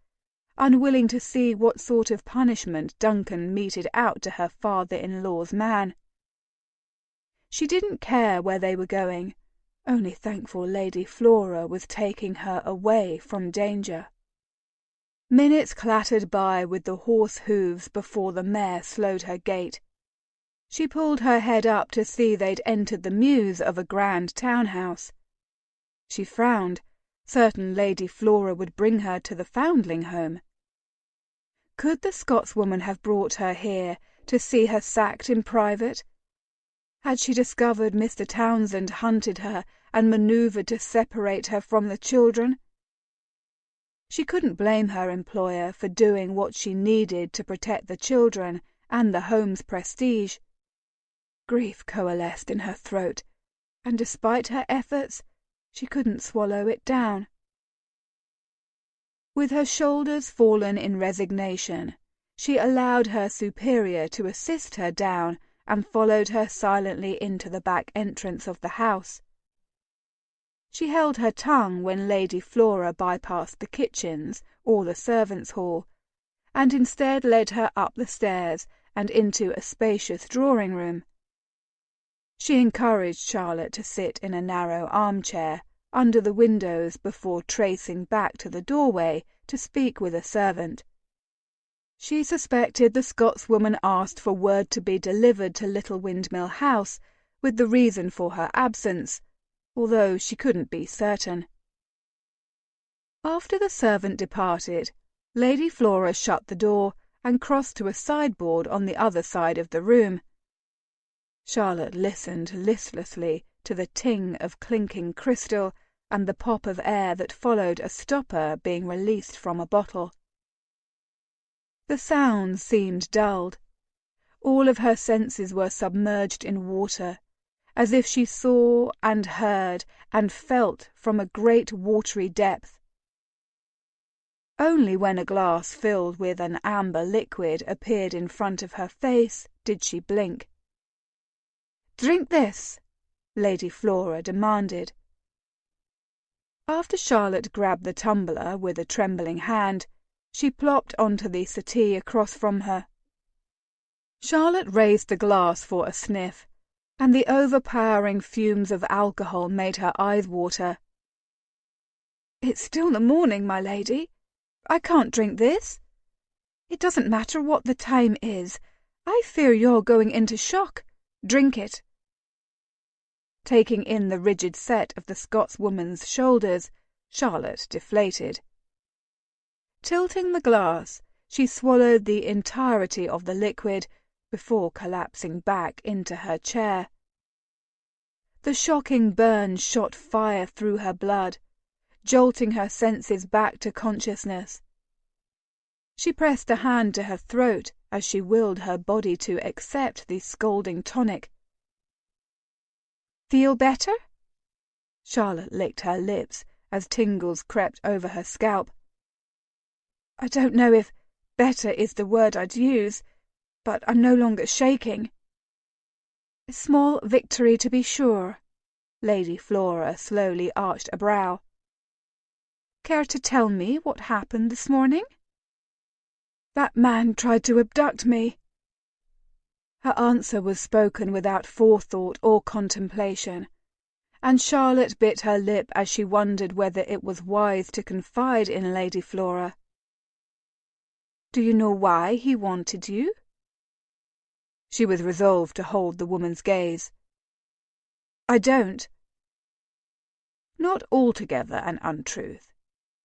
Speaker 2: unwilling to see what sort of punishment Duncan meted out to her father-in-law's man. She didn't care where they were going, only thankful Lady Flora was taking her away from danger. Minutes clattered by with the horse hooves before the mare slowed her gait. She pulled her head up to see they'd entered the mews of a grand townhouse. She frowned, certain Lady Flora would bring her to the foundling home. Could the Scotswoman have brought her here to see her sacked in private? Had she discovered Mr. Townsend hunted her and manoeuvred to separate her from the children?
Speaker 1: She couldn't blame her employer for doing what she needed to protect the children and the home's prestige. Grief coalesced in her throat, and despite her efforts, she couldn't swallow it down. With her shoulders fallen in resignation, she allowed her superior to assist her down and followed her silently into the back entrance of the house. She held her tongue when Lady Flora bypassed the kitchens or the servants' hall, and instead led her up the stairs and into a spacious drawing-room. She encouraged Charlotte to sit in a narrow armchair under the windows before tracing back to the doorway to speak with a servant. She suspected the Scotswoman asked for word to be delivered to Little Windmill House with the reason for her absence, although she couldn't be certain. After the servant departed, Lady Flora shut the door and crossed to a sideboard on the other side of the room. Charlotte listened listlessly to the ting of clinking crystal and the pop of air that followed a stopper being released from a bottle. The sounds seemed dulled. All of her senses were submerged in water, as if she saw and heard and felt from a great watery depth. Only when a glass filled with an amber liquid appeared in front of her face did she blink. "Drink this," Lady Flora demanded. After Charlotte grabbed the tumbler with a trembling hand, she plopped onto the settee across from her. Charlotte raised the glass for a sniff, and the overpowering fumes of alcohol made her eyes water. "It's still the morning, my lady. I can't drink this. It doesn't matter what the time is. I fear you're going into shock. Drink it." Taking in the rigid set of the Scotswoman's shoulders, Charlotte deflated. Tilting the glass, she swallowed the entirety of the liquid before collapsing back into her chair. The shocking burn shot fire through her blood, jolting her senses back to consciousness. She pressed a hand to her throat as she willed her body to accept the scalding tonic. "Feel better?" Charlotte licked her lips as tingles crept over her scalp. "I don't know if better is the word I'd use, but I'm no longer shaking." "A small victory, to be sure." Lady Flora slowly arched a brow. "Care to tell me what happened this morning?" "That man tried to abduct me." Her answer was spoken without forethought or contemplation, and Charlotte bit her lip as she wondered whether it was wise to confide in Lady Flora. "Do you know why he wanted you?" She was resolved to hold the woman's gaze. "I don't." Not altogether an untruth.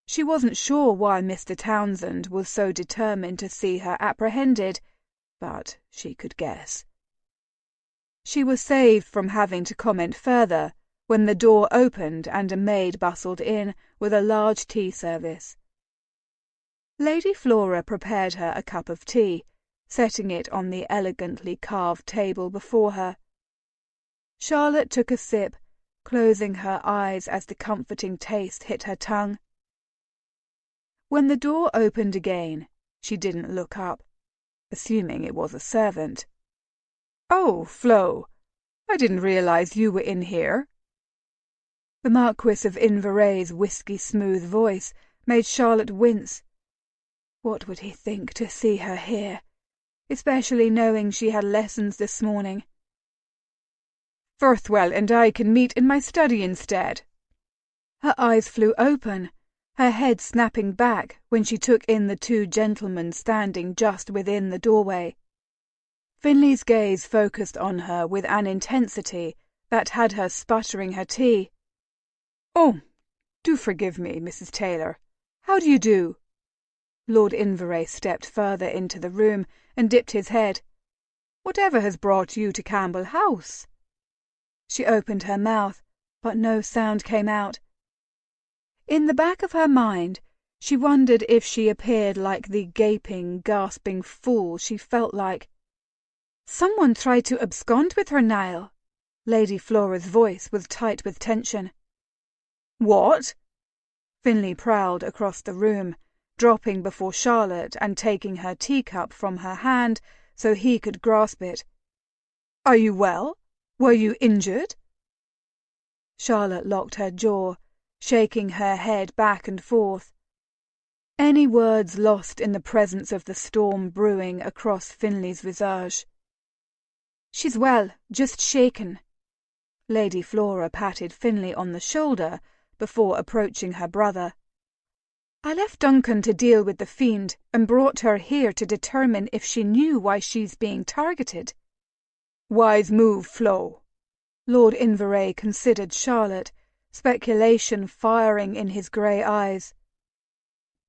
Speaker 1: She wasn't sure why Mr. Townsend was so determined to see her apprehended, but she could guess. She was saved from having to comment further when the door opened and a maid bustled in with a large tea service. Lady Flora prepared her a cup of tea, setting it on the elegantly carved table before her. Charlotte took a sip, closing her eyes as the comforting taste hit her tongue. When the door opened again, she didn't look up, assuming it was a servant. "Oh, Flo, I didn't realize you were in here." The Marquis of Inveray's whisky-smooth voice made Charlotte wince. What would he think to see her here, especially knowing she had lessons this morning? "Firthwell and I can meet in my study instead." Her eyes flew open, her head snapping back when she took in the two gentlemen standing just within the doorway. Finley's gaze focused on her with an intensity that had her sputtering her tea. "Oh, do forgive me, Mrs. Taylor. How do you do?" Lord Inveray stepped further into the room and dipped his head. "Whatever has brought you to Campbell House?" She opened her mouth, but no sound came out. In the back of her mind,
Speaker 2: She wondered if she appeared like the gaping, gasping fool she felt like. "Someone tried to abscond with her, Niall." Lady Flora's voice was tight with tension. "What?" Finlay prowled across the room, dropping before Charlotte and taking her teacup from her hand so he could grasp it. "Are you well? Were you injured?" Charlotte locked her jaw, shaking her head back and forth. Any words lost in the presence of the storm brewing across Finlay's visage. "She's well, just shaken." Lady Flora patted Finlay on the shoulder before approaching her brother. "I left Duncan to deal with the fiend and brought her here to determine if she knew why she's being targeted." "Wise move, Flo." Lord Inverray considered Charlotte, speculation firing in his grey eyes.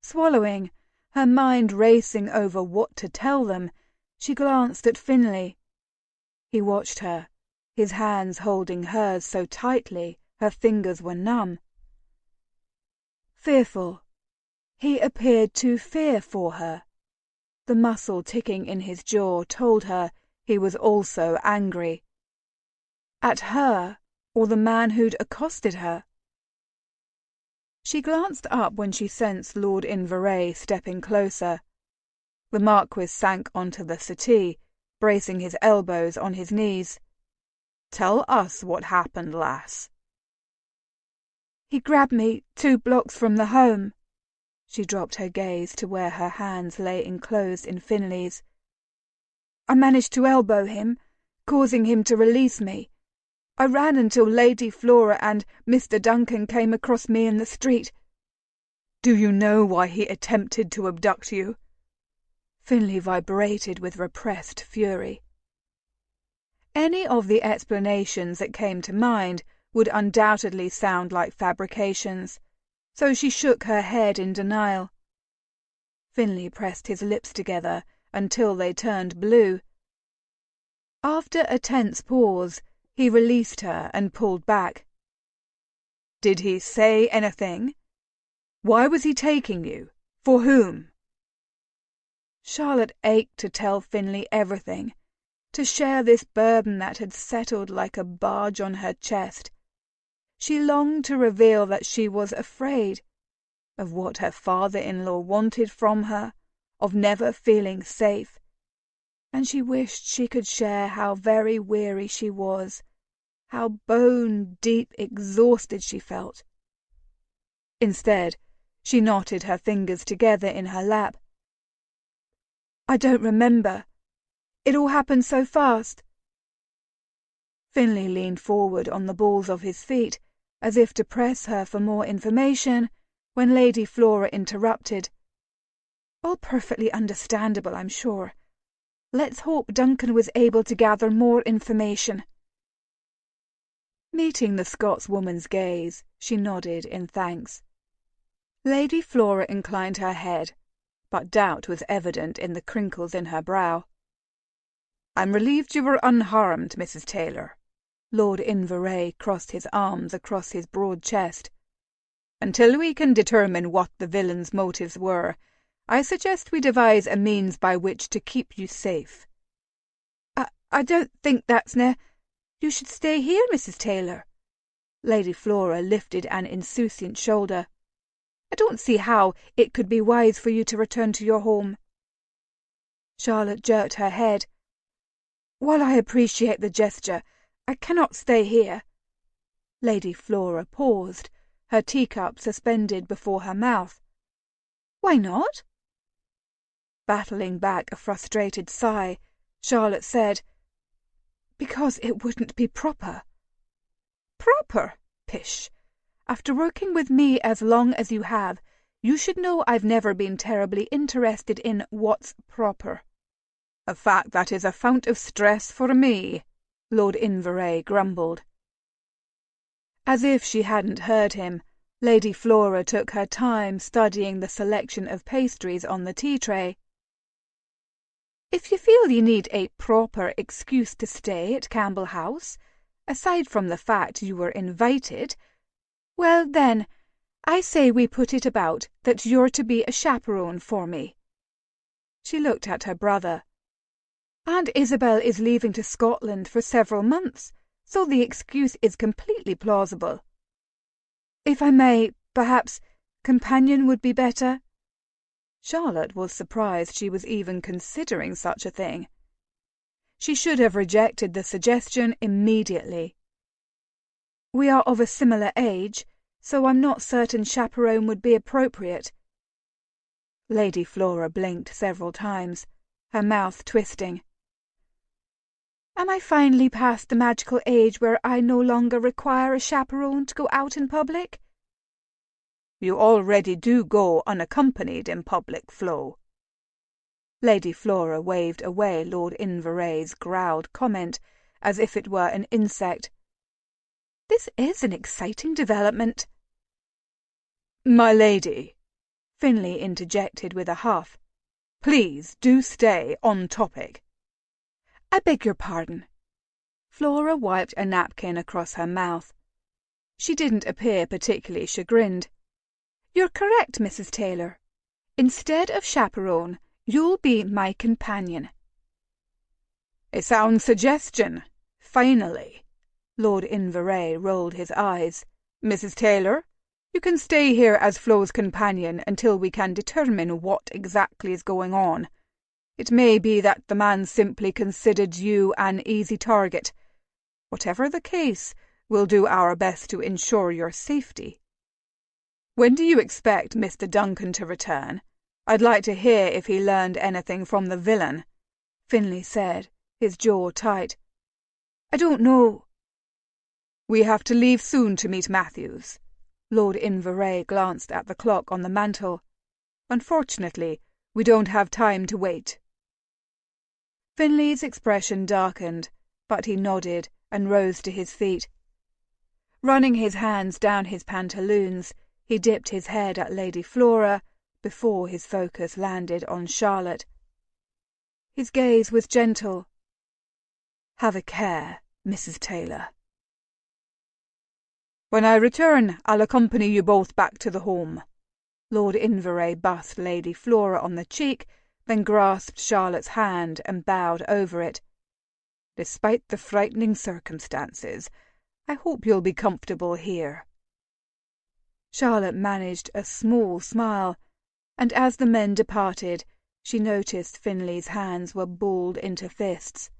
Speaker 2: Swallowing, her mind racing over what to tell them, she glanced at Finlay. He watched her, his hands holding hers so tightly her fingers were numb. Fearful. He appeared to fear for her. The muscle ticking in his jaw told her he was also angry. At her, or the man who'd accosted her? She glanced up when she sensed Lord Inverray stepping closer. The Marquis sank onto the settee, bracing his elbows on his knees. "Tell us what happened, lass." "He grabbed me 2 blocks from the home." She dropped her gaze to where her hands lay enclosed in Finlay's. "I managed to elbow him, causing him to release me. I ran until Lady Flora and Mr. Duncan came across me in the street." "Do you know why he attempted to abduct you?" Finlay vibrated with repressed fury. Any of the explanations that came to mind would undoubtedly sound like fabrications, so she shook her head in denial. Finlay pressed his lips together until they turned blue. After a tense pause, he released her and pulled back. "Did he say anything? Why was he taking you? For whom?" Charlotte ached to tell Finlay everything, to share this burden that had settled like a barge on her chest. She longed to reveal that she was afraid of what her father-in-law wanted from her, of never feeling safe, and she wished she could share how very weary she was, how bone-deep exhausted she felt. Instead, she knotted her fingers together in her lap. "I don't remember. It all happened so fast." Finlay leaned forward on the balls of his feet, as if to press her for more information, when Lady Flora interrupted. "All perfectly understandable, I'm sure. Let's hope Duncan was able to gather more information." Meeting the Scotswoman's gaze, she nodded in thanks. Lady Flora inclined her head, but doubt was evident in the crinkles in her brow. "I'm relieved you were unharmed, Mrs. Taylor." Lord Inverray crossed his arms across his broad chest. "Until we can determine what the villain's motives were, I suggest we devise a means by which to keep you safe." I don't think that's You should stay here, Mrs. Taylor." Lady Flora lifted an insouciant shoulder. "I don't see how it could be wise for you to return to your home." Charlotte jerked her head. "While I appreciate the gesture, I cannot stay here." Lady Flora paused, her teacup suspended before her mouth. "Why not?" Battling back a frustrated sigh, Charlotte said, "Because it wouldn't be proper." "Proper? Pish! After working with me as long as you have, you should know I've never been terribly interested in what's proper." "A fact that is a fount of stress for me," Lord Inverray grumbled. As if she hadn't heard him, Lady Flora took her time studying the selection of pastries on the tea-tray. "If you feel you need a proper excuse to stay at Campbell House, aside from the fact you were invited, well then, I say we put it about that you're to be a chaperone for me." She looked at her brother. "Aunt Isabel is leaving to Scotland for several months, so the excuse is completely plausible. If I may, perhaps companion would be better." Charlotte was surprised she was even considering such a thing. She should have rejected the suggestion immediately. "We are of a similar age, so I'm not certain chaperone would be appropriate." Lady Flora blinked several times, her mouth twisting. "Am I finally past the magical age where I no longer require a chaperone to go out in public?"
Speaker 1: "You already do go unaccompanied in public, Flo."
Speaker 2: Lady Flora waved away Lord Inveray's growled comment as if it were an insect. "This is an exciting development."
Speaker 1: "My lady," Finlay interjected with a huff, "please do stay on topic."
Speaker 2: "I beg your pardon." Flora wiped a napkin across her mouth. She didn't appear particularly chagrined. "You're correct, Mrs. Taylor. Instead of chaperone, you'll be my companion."
Speaker 1: "A sound suggestion. Finally." Lord Inveray rolled his eyes. "Mrs. Taylor, you can stay here as Flo's companion until we can determine what exactly is going on. It may be that the man simply considered you an easy target. Whatever the case, we'll do our best to ensure your safety. When do you expect Mr. Duncan to return? I'd like to hear if he learned anything from the villain," Finlay said, his jaw tight.
Speaker 2: "I don't know."
Speaker 1: "We have to leave soon to meet Matthews." Lord Inveray glanced at the clock on the mantel. "Unfortunately, we don't have time to wait." Finlay's expression darkened, but he nodded and rose to his feet. Running his hands down his pantaloons, he dipped his head at Lady Flora before his focus landed on Charlotte. His gaze was gentle. "Have a care, Mrs. Taylor. When I return, I'll accompany you both back to the home." Lord Inveray bussed Lady Flora on the cheek, then grasped Charlotte's hand and bowed over it. "Despite the frightening circumstances, I hope you'll be comfortable here." Charlotte managed a small smile, and as the men departed, she noticed Finlay's hands were balled into fists.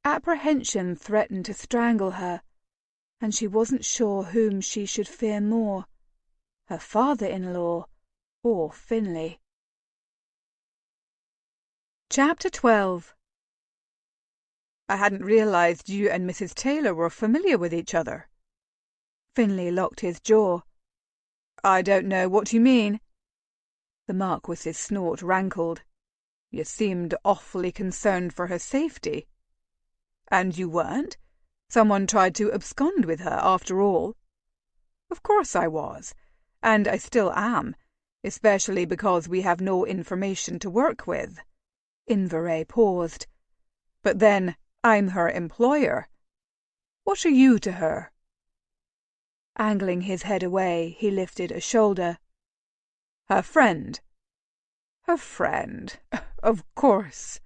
Speaker 1: Apprehension threatened to strangle her, and she wasn't sure whom she should fear more, her father-in-law or Finlay. Chapter 12. "I hadn't realized you and Mrs. Taylor were familiar with each other."
Speaker 2: Finlay locked his jaw.
Speaker 1: "I don't know what you mean." The Marquis's snort rankled. "You seemed awfully concerned for her safety." "And you weren't? Someone tried to abscond with her, after all." "Of course I was, and I still am, especially because we have no information to work with." Inveray paused. "But then, I'm her employer. What are you to her?" Angling his head away, he lifted a shoulder. "Her friend." "Her friend? Of course."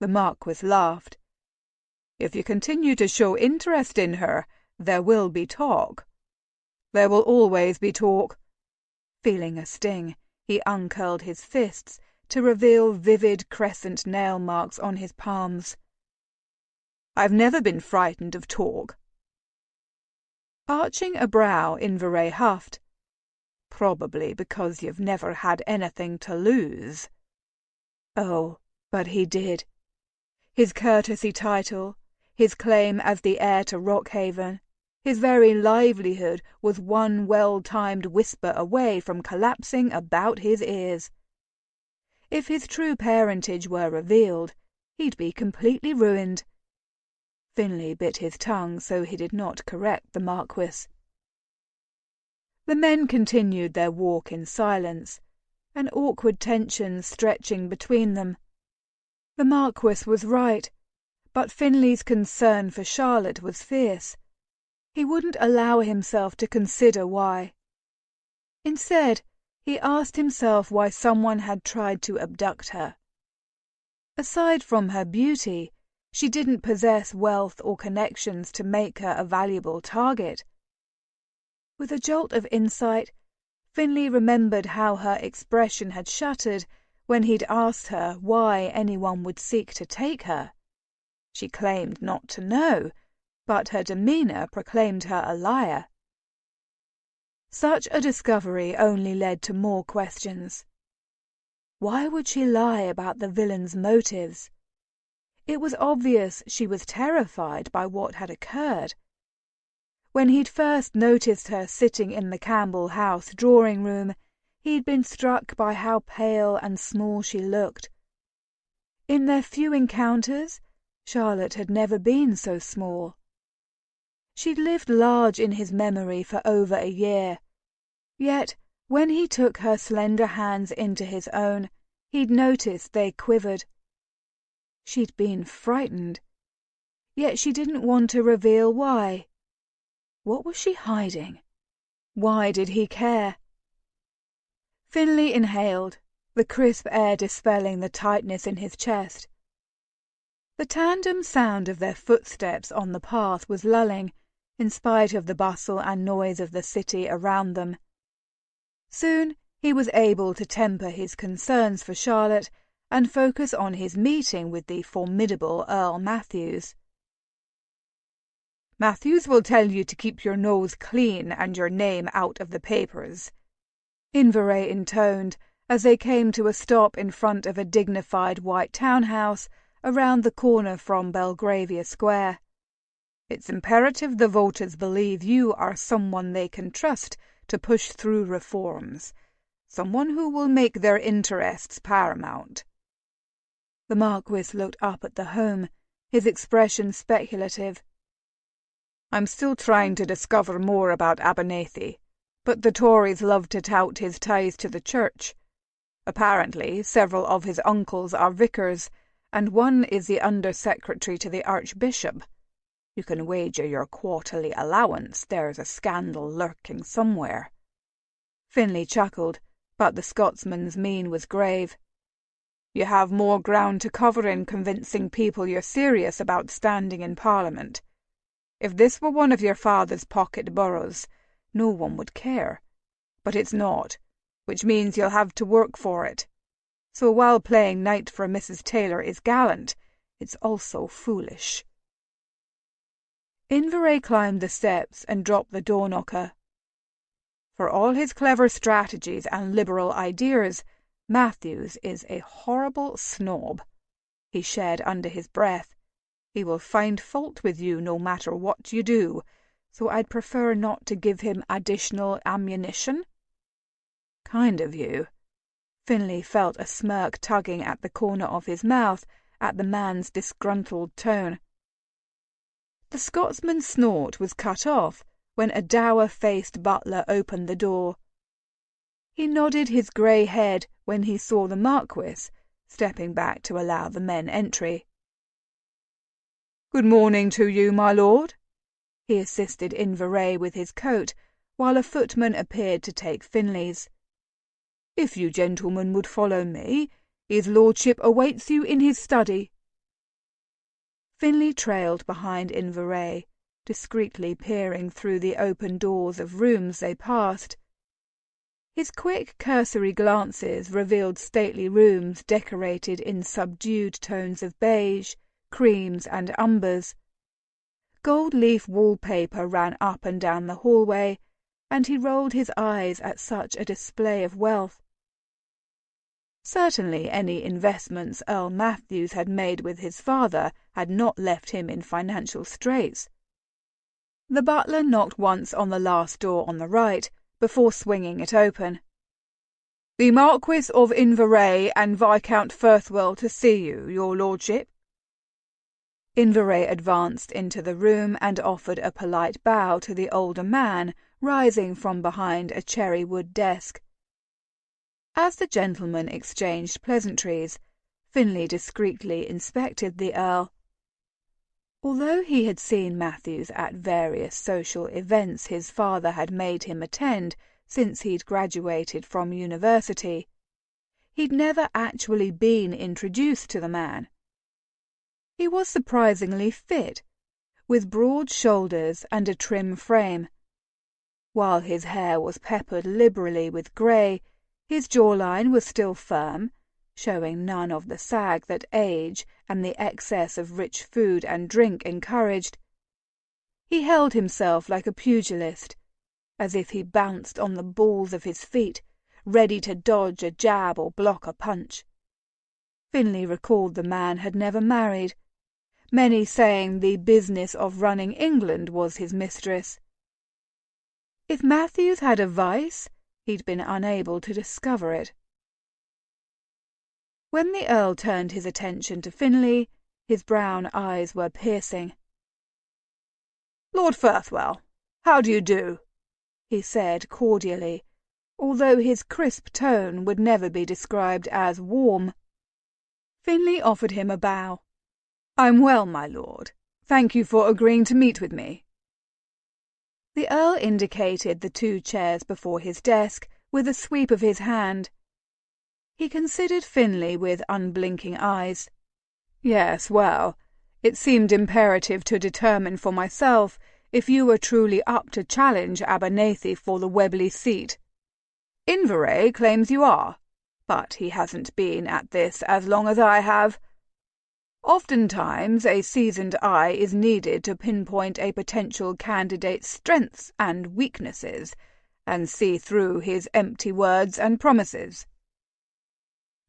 Speaker 1: The Marquis laughed. "If you continue to show interest in her, there will be talk." "There will always be talk." Feeling a sting, he uncurled his fists to reveal vivid crescent nail marks on his palms. "I've never been frightened of talk." Arching a brow, Inveray huffed. "Probably because you've never had anything to lose." Oh, but he did. His courtesy title, his claim as the heir to Rockhaven, his very livelihood was one well-timed whisper away from collapsing about his ears. If his true parentage were revealed, he'd be completely ruined. Finlay bit his tongue so he did not correct the Marquis. The men continued their walk in silence, an awkward tension stretching between them. The Marquis was right, but Finlay's concern for Charlotte was fierce. He wouldn't allow himself to consider why. Instead, he asked himself why someone had tried to abduct her. Aside from her beauty, she didn't possess wealth or connections to make her a valuable target. With a jolt of insight, Finley remembered how her expression had shuttered when he'd asked her why anyone would seek to take her. She claimed not to know, but her demeanor proclaimed her a liar. Such a discovery only led to more questions. Why would she lie about the villain's motives? It was obvious she was terrified by what had occurred. When he'd first noticed her sitting in the Campbell house drawing-room, he'd been struck by how pale and small she looked. In their few encounters, Charlotte had never been so small. She'd lived large in his memory for over a year, yet when he took her slender hands into his own, he'd noticed they quivered. She'd been frightened, yet she didn't want to reveal why. What was she hiding? Why did he care? Finley inhaled, the crisp air dispelling the tightness in his chest. The tandem sound of their footsteps on the path was lulling, in spite of the bustle and noise of the city around them. Soon he was able to temper his concerns for Charlotte and focus on his meeting with the formidable Earl Matthews.
Speaker 2: Matthews will tell you to keep your nose clean and your name out of the papers, Inverray intoned as they came to a stop in front of a dignified white townhouse around the corner from Belgravia Square. It's imperative the voters believe you are someone they can trust to push through reforms, someone who will make their interests paramount.
Speaker 1: The Marquis looked up at the home, his expression speculative.
Speaker 2: I'm still trying to discover more about Abernethy, but the Tories love to tout his ties to the church. Apparently, several of his uncles are vicars, and one is the under-secretary to the Archbishop. You can wager your quarterly allowance there's a scandal lurking somewhere.
Speaker 1: Finley chuckled, but the Scotsman's mien was grave.
Speaker 2: You have more ground to cover in convincing people you're serious about standing in Parliament. If this were one of your father's pocket boroughs, no one would care. But it's not, which means you'll have to work for it. So while playing knight for Mrs. Taylor is gallant, it's also foolish.
Speaker 1: Inverray climbed the steps and dropped the door knocker.
Speaker 2: For all his clever strategies and liberal ideas, Matthews is a horrible snob, he shared under his breath. He will find fault with you no matter what you do, so I'd prefer not to give him additional ammunition.
Speaker 1: Kind of you. Finley felt a smirk tugging at the corner of his mouth at the man's disgruntled tone. The Scotsman's snort was cut off when a dour-faced butler opened the door. He nodded his grey head when he saw the Marquis, stepping back to allow the men entry.
Speaker 2: "Good morning to you, my lord."
Speaker 1: He assisted Inverray with his coat, while a footman appeared to take Finley's.
Speaker 2: "If you gentlemen would follow me, his lordship awaits you in his study."
Speaker 1: Finley trailed behind Inverray, discreetly peering through the open doors of rooms they passed. His quick cursory glances revealed stately rooms decorated in subdued tones of beige, creams and umbers. Gold-leaf wallpaper ran up and down the hallway, and he rolled his eyes at such a display of wealth. Certainly any investments Earl Matthews had made with his father had not left him in financial straits. The butler knocked once on the last door on the right, before swinging it open.
Speaker 2: "The Marquis of Inverray and Viscount Firthwell to see you, your lordship."
Speaker 1: Inverray advanced into the room and offered a polite bow to the older man, rising from behind a cherry-wood desk. As the gentlemen exchanged pleasantries, Finley discreetly inspected the Earl. Although he had seen Matthews at various social events his father had made him attend since he'd graduated from university. He'd never actually been introduced to the man. He was surprisingly fit, with broad shoulders and a trim frame. While his hair was peppered liberally with grey, his jawline was still firm, showing none of the sag that age and the excess of rich food and drink encouraged. He held himself like a pugilist, as if he bounced on the balls of his feet, ready to dodge a jab or block a punch. Finlay recalled the man had never married, many saying the business of running England was his mistress. If Matthews had a vice, he'd been unable to discover it. When the Earl turned his attention to Finlay, his brown eyes were piercing. "Lord Firthwell, how do you do?" he said cordially, although his crisp tone would never be described as warm. Finlay offered him a bow. "I'm well, my lord. Thank you for agreeing to meet with me." The Earl indicated the 2 chairs before his desk with a sweep of his hand. He considered Finlay with unblinking eyes. "Yes, well, it seemed imperative to determine for myself if you were truly up to challenge Abernethy for the Webley seat. Inverray claims you are, but he hasn't been at this as long as I have. Oftentimes a seasoned eye is needed to pinpoint a potential candidate's strengths and weaknesses and see through his empty words and promises."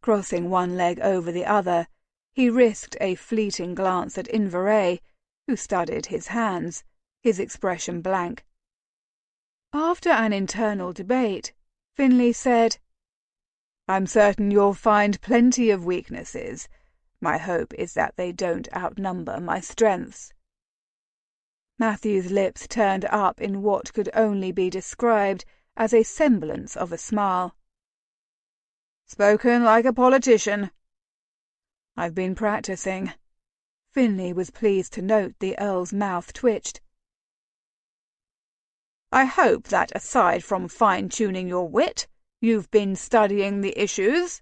Speaker 1: Crossing one leg over the other, he risked a fleeting glance at Inverray, who studied his hands, his expression blank. After an internal debate, Finlay said, "I'm certain you'll find plenty of weaknesses. My hope is that they don't outnumber my strengths." Matthew's lips turned up in what could only be described as a semblance of a smile. "Spoken like a politician." "I've been practicing." Finlay was pleased to note the Earl's mouth twitched. "I hope that aside from fine-tuning your wit, you've been studying the issues?"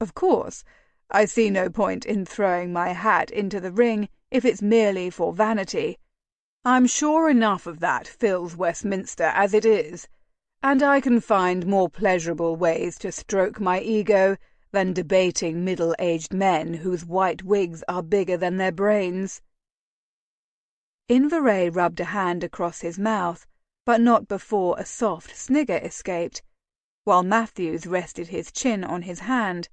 Speaker 1: "Of course. I see no point in throwing my hat into the ring if it's merely for vanity. I'm sure enough of that fills Westminster as it is, and I can find more pleasurable ways to stroke my ego than debating middle-aged men whose white wigs are bigger than their brains." Inverray rubbed a hand across his mouth, but not before a soft snigger escaped, while Matthews rested his chin on his hand.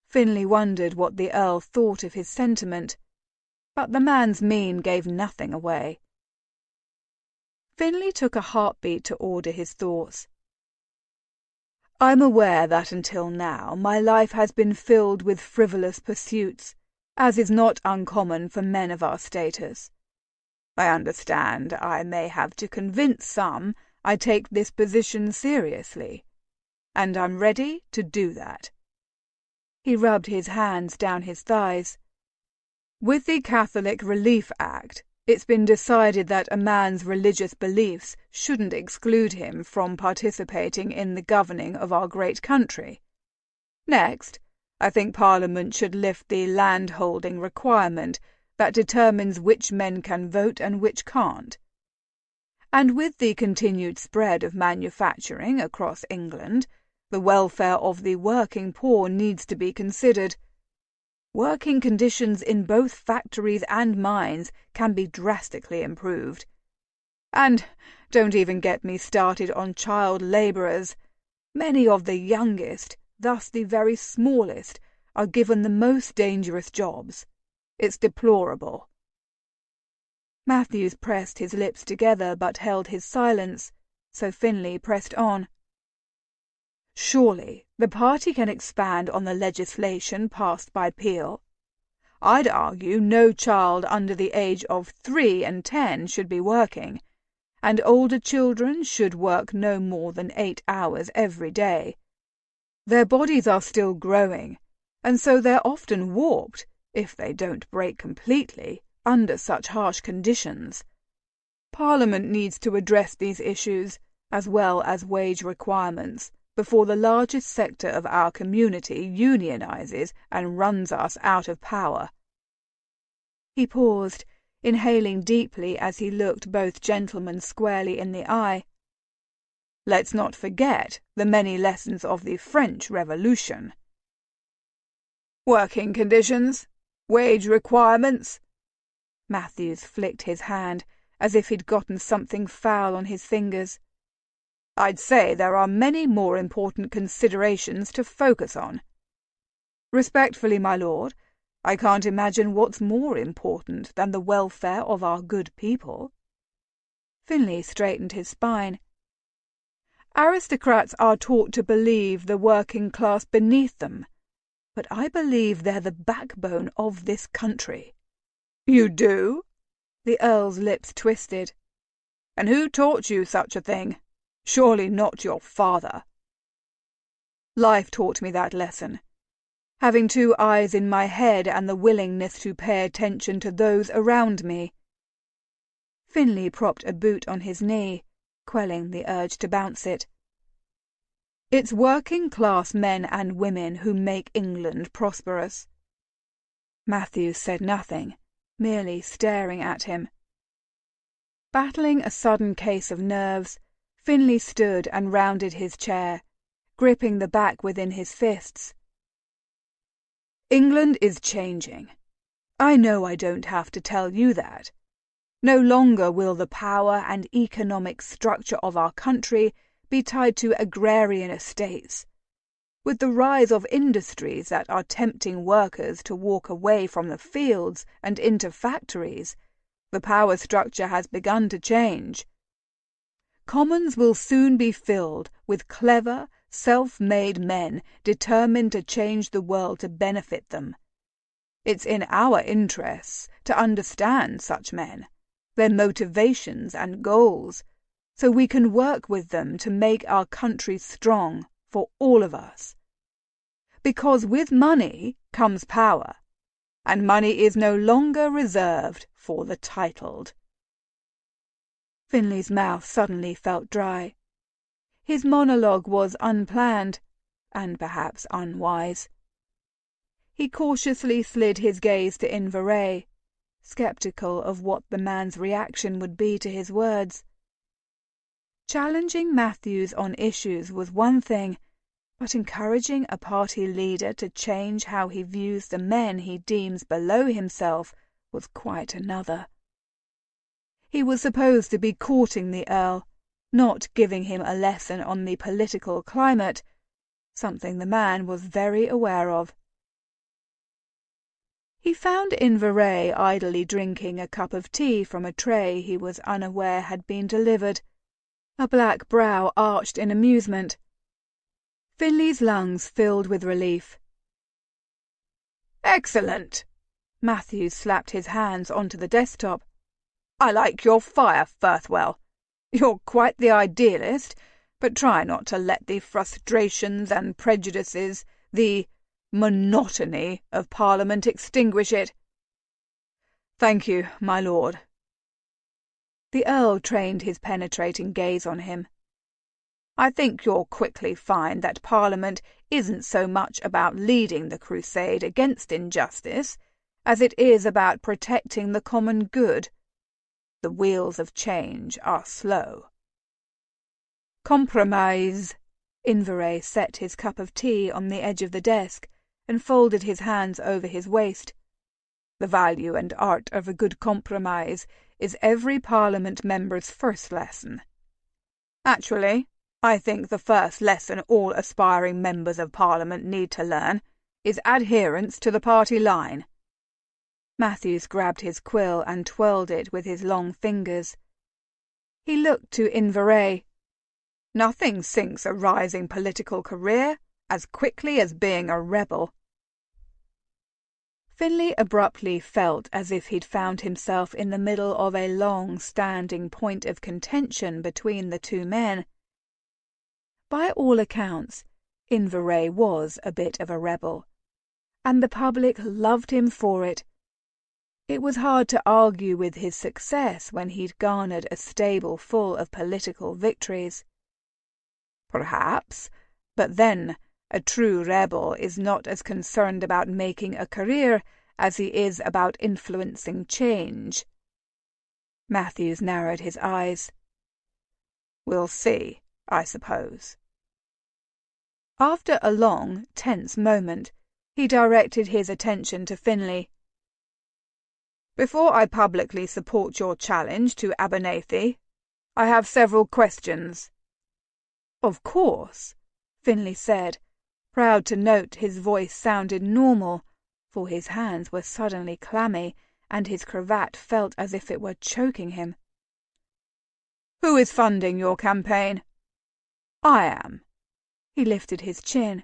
Speaker 1: Finlay wondered what the Earl thought of his sentiment, but the man's mien gave nothing away. Finlay took a heartbeat to order his thoughts. "I'm aware that until now my life has been filled with frivolous pursuits, as is not uncommon for men of our status. I understand I may have to convince some I take this position seriously, and I'm ready to do that." He rubbed his hands down his thighs. "With the Catholic Relief Act, it's been decided that a man's religious beliefs shouldn't exclude him from participating in the governing of our great country. Next, I think Parliament should lift the land-holding requirement that determines which men can vote and which can't. And with the continued spread of manufacturing across England, the welfare of the working poor needs to be considered. Working conditions in both factories and mines can be drastically improved. And don't even get me started on child labourers. Many of the youngest, thus the very smallest, are given the most dangerous jobs. It's deplorable." Matthews pressed his lips together but held his silence, so Finlay pressed on. "Surely the party can expand on the legislation passed by Peel. I'd argue no child under the age of 3 and 10 should be working, and older children should work no more than 8 hours every day. Their bodies are still growing, and so they're often warped, if they don't break completely, under such harsh conditions. Parliament needs to address these issues, as well as wage requirements, before the largest sector of our community unionizes and runs us out of power."
Speaker 2: He paused, inhaling deeply as he looked both gentlemen squarely in the eye.
Speaker 1: "Let's not forget the many lessons of the French Revolution." "Working conditions, wage requirements."
Speaker 2: Matthews flicked his hand, as if he'd gotten something foul on his fingers.
Speaker 1: "I'd say there are many more important considerations to focus on. Respectfully, my lord, I can't imagine what's more important than the welfare of our good people."
Speaker 2: Finlay straightened his spine.
Speaker 1: "Aristocrats are taught to believe the working class beneath them, but I believe they're the backbone of this country." "You do?"
Speaker 2: The Earl's lips twisted.
Speaker 1: "And who taught you such a thing? Surely not your father." "Life taught me that lesson. Having two eyes in my head and the willingness to pay attention to those around me."
Speaker 2: Finlay propped a boot on his knee, quelling the urge to bounce it.
Speaker 1: "It's working-class men and women who make England prosperous."
Speaker 2: Matthews said nothing, merely staring at him. Battling a sudden case of nerves, Finlay stood and rounded his chair, gripping the back within his fists.
Speaker 1: "England is changing. I know I don't have to tell you that. No longer will the power and economic structure of our country be tied to agrarian estates. With the rise of industries that are tempting workers to walk away from the fields and into factories, the power structure has begun to change. Commons will soon be filled with clever, self-made men determined to change the world to benefit them. It's in our interests to understand such men, their motivations and goals, so we can work with them to make our country strong for all of us. Because with money comes power, and money is no longer reserved for the titled."
Speaker 2: Finlay's mouth suddenly felt dry. His monologue was unplanned, and perhaps unwise. He cautiously slid his gaze to Inverray, sceptical of what the man's reaction would be to his words. Challenging Matthews on issues was one thing, but encouraging a party leader to change how he views the men he deems below himself was quite another. He was supposed to be courting the Earl, not giving him a lesson on the political climate, something the man was very aware of. He found Inverray idly drinking a cup of tea from a tray he was unaware had been delivered, a black brow arched in amusement. Finlay's lungs filled with relief.
Speaker 1: "Excellent!"
Speaker 2: Matthews slapped his hands onto the desktop.
Speaker 1: "I like your fire, Firthwell. You're quite the idealist, but try not to let the frustrations and prejudices, the monotony of Parliament extinguish it." "Thank you, my lord."
Speaker 2: The Earl trained his penetrating gaze on him.
Speaker 1: "I think you'll quickly find that Parliament isn't so much about leading the crusade against injustice as it is about protecting the common good. The wheels of change are slow."
Speaker 2: "Compromise." Inverray set his cup of tea on the edge of the desk and folded his hands over his waist.
Speaker 1: "The value and art of a good compromise is every Parliament member's first lesson. Actually, I think the first lesson all aspiring members of Parliament need to learn is adherence to the party line."
Speaker 2: Matthews grabbed his quill and twirled it with his long fingers. He looked to Inverray.
Speaker 1: "Nothing sinks a rising political career as quickly as being a rebel."
Speaker 2: Finlay abruptly felt as if he'd found himself in the middle of a long-standing point of contention between the two men. By all accounts, Inverray was a bit of a rebel, and the public loved him for it. It was hard to argue with his success when he'd garnered a stable full of political victories.
Speaker 1: Perhaps, but then a true rebel is not as concerned about making a career as he is about influencing change. Matthews narrowed his eyes. We'll see, I suppose. After a long, tense moment, he directed his attention to Finlay. Before I publicly support your challenge to Abernathy, I have several questions. Of course, Finlay said, proud to note his voice sounded normal, for his hands were suddenly clammy, and his cravat felt as if it were choking him. Who is funding your campaign? I am. He lifted his chin.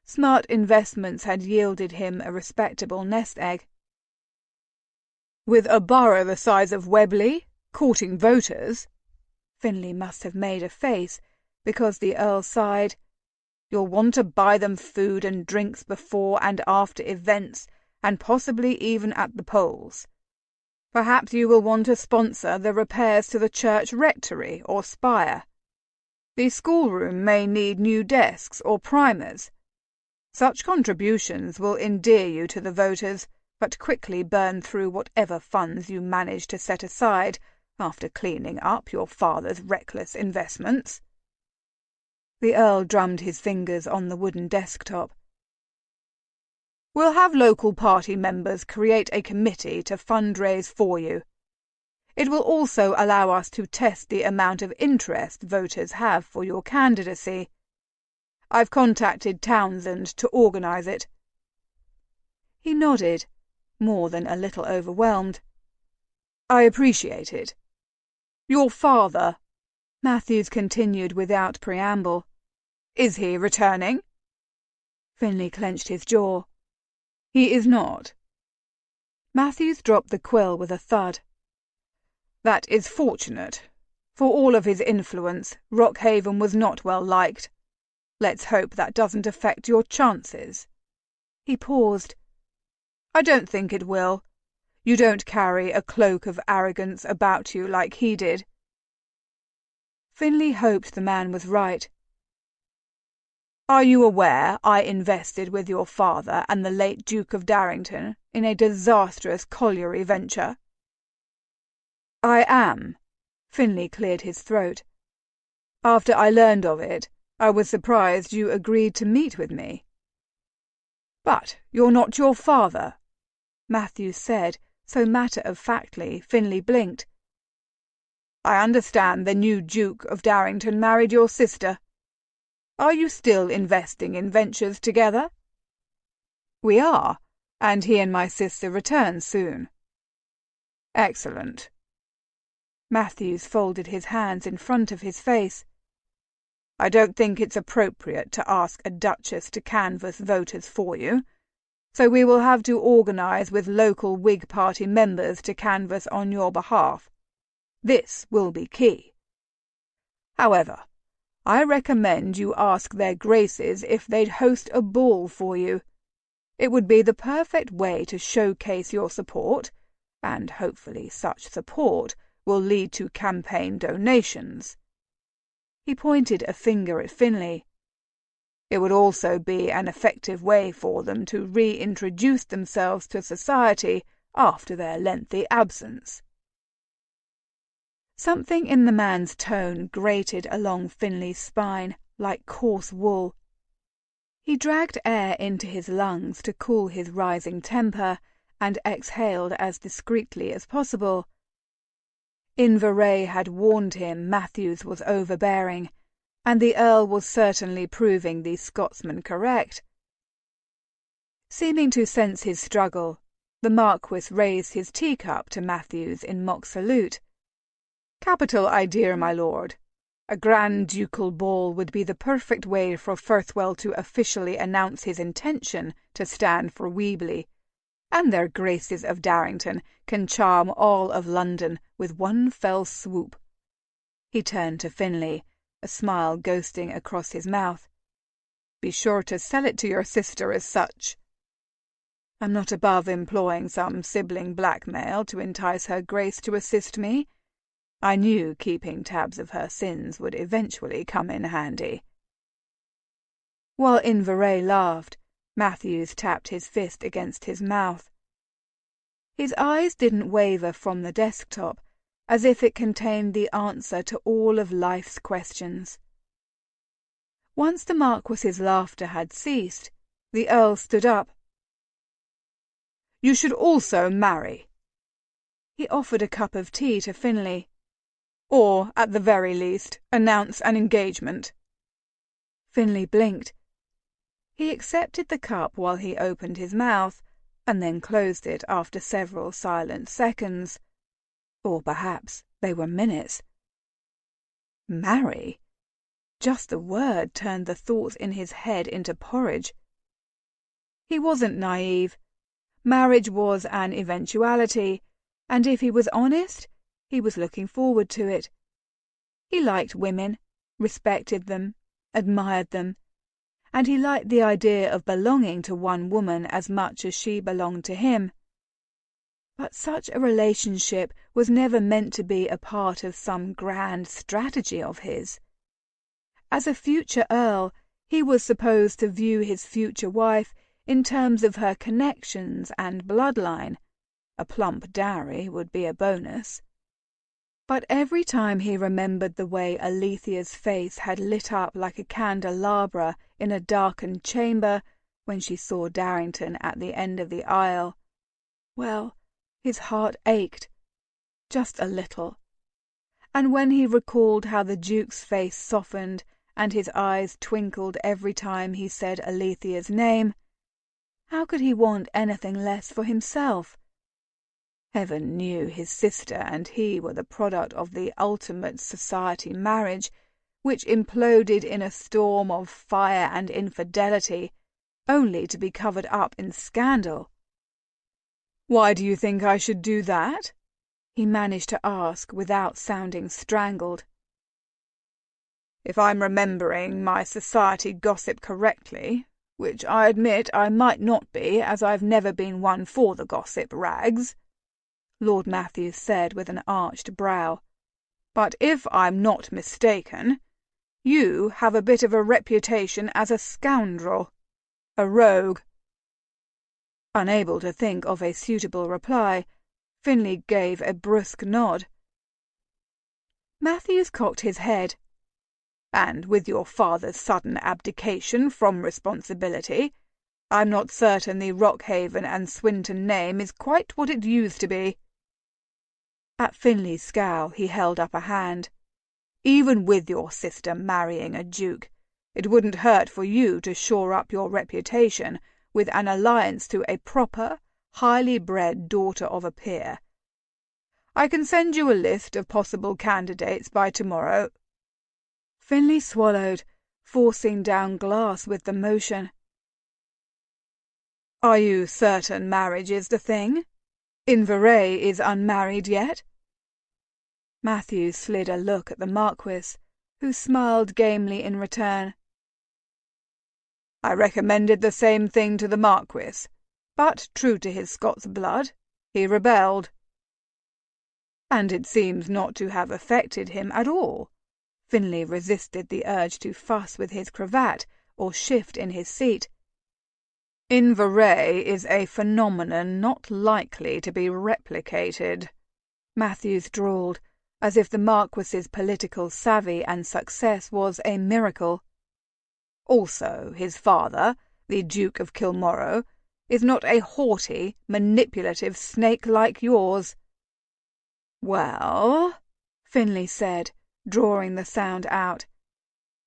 Speaker 1: Smart investments had yielded him a respectable nest egg. With a borough the size of Webley, courting voters? Finlay must have made a face, because the Earl sighed. You'll want to buy them food and drinks before and after events, and possibly even at the polls. Perhaps you will want to sponsor the repairs to the church rectory or spire. The schoolroom may need new desks or primers. Such contributions will endear you to the voters, but quickly burn through whatever funds you manage to set aside after cleaning up your father's reckless investments. The Earl drummed his fingers on the wooden desktop. We'll have local party members create a committee to fundraise for you. It will also allow us to test the amount of interest voters have for your candidacy. I've contacted Townsend to organise it. He nodded, more than a little overwhelmed. I appreciate it. Your father, Matthews continued without preamble. Is he returning? Finlay clenched his jaw. He is not. Matthews dropped the quill with a thud. That is fortunate. For all of his influence, Rockhaven was not well liked. Let's hope that doesn't affect your chances. He paused. I don't think it will. You don't carry a cloak of arrogance about you like he did. Finlay hoped the man was right. Are you aware I invested with your father and the late Duke of Darrington in a disastrous colliery venture? I am. Finlay cleared his throat. After I learned of it, I was surprised you agreed to meet with me. But you're not your father, Matthews said, so matter-of-factly Finlay blinked. I understand the new Duke of Darrington married your sister. Are you still investing in ventures together? We are, and he and my sister return soon. Excellent. Matthews folded his hands in front of his face. I don't think it's appropriate to ask a duchess to canvass voters for you, so we will have to organise with local Whig Party members to canvass on your behalf. This will be key. However, I recommend you ask their graces if they'd host a ball for you. It would be the perfect way to showcase your support, and hopefully such support will lead to campaign donations. He pointed a finger at Finlay. It would also be an effective way for them to reintroduce themselves to society after their lengthy absence. Something in the man's tone grated along Finlay's spine like coarse wool. He dragged air into his lungs to cool his rising temper and exhaled as discreetly as possible. Inverray had warned him Matthews was overbearing, and the Earl was certainly proving the Scotsman correct. Seeming to sense his struggle, the Marquis raised his teacup to Matthews in mock salute. Capital idea, my lord. A grand ducal ball would be the perfect way for Firthwell to officially announce his intention to stand for Webley, and their graces of Darrington can charm all of London with one fell swoop. He turned to Finlay, a smile ghosting across his mouth. Be sure to sell it to your sister as such. I'm not above employing some sibling blackmail to entice her grace to assist me. I knew keeping tabs of her sins would eventually come in handy." While Inverray laughed, Matthews tapped his fist against his mouth. His eyes didn't waver from the desktop, as if it contained the answer to all of life's questions. Once the Marquis's laughter had ceased, the Earl stood up. "You should also marry." He offered a cup of tea to Finlay. "Or, at the very least, announce an engagement." Finlay blinked. He accepted the cup while he opened his mouth, and then closed it after several silent seconds. Or perhaps they were minutes. Marry? Just the word turned the thoughts in his head into porridge. He wasn't naive. Marriage was an eventuality, and if he was honest, he was looking forward to it. He liked women, respected them, admired them, and he liked the idea of belonging to one woman as much as she belonged to him. But such a relationship was never meant to be a part of some grand strategy of his. As a future Earl, he was supposed to view his future wife in terms of her connections and bloodline. A plump dowry would be a bonus. But every time he remembered the way Alethea's face had lit up like a candelabra in a darkened chamber when she saw Darrington at the end of the aisle, well, his heart ached, just a little. And when he recalled how the Duke's face softened and his eyes twinkled every time he said Alethea's name, how could he want anything less for himself? Heaven knew his sister and he were the product of the ultimate society marriage, which imploded in a storm of fire and infidelity, only to be covered up in scandal. "Why do you think I should do that?" he managed to ask without sounding strangled. "If I'm remembering my society gossip correctly, which I admit I might not be, as I've never been one for the gossip rags," Lord Matthews said with an arched brow, "but if I'm not mistaken, you have a bit of a reputation as a scoundrel, a rogue." Unable to think of a suitable reply, Finlay gave a brusque nod. Matthews cocked his head. "And with your father's sudden abdication from responsibility, I'm not certain the Rockhaven and Swinton name is quite what it used to be." At Finlay's scowl he held up a hand. "Even with your sister marrying a duke, it wouldn't hurt for you to shore up your reputation with an alliance to a proper, highly bred daughter of a peer. I can send you a list of possible candidates by tomorrow." Finlay swallowed, forcing down glass with the motion. "Are you certain marriage is the thing? Inverray is unmarried yet?" Matthews slid a look at the Marquis, who smiled gamely in return. "I recommended the same thing to the Marquis, but, true to his Scots blood, he rebelled." "And it seems not to have affected him at all." Finlay resisted the urge to fuss with his cravat or shift in his seat. "Inverray is a phenomenon not likely to be replicated," Matthews drawled, as if the Marquis's political savvy and success was a miracle. "Also, his father, the Duke of Kilmorrow, is not a haughty, manipulative snake like yours." "Well," Finlay said, drawing the sound out.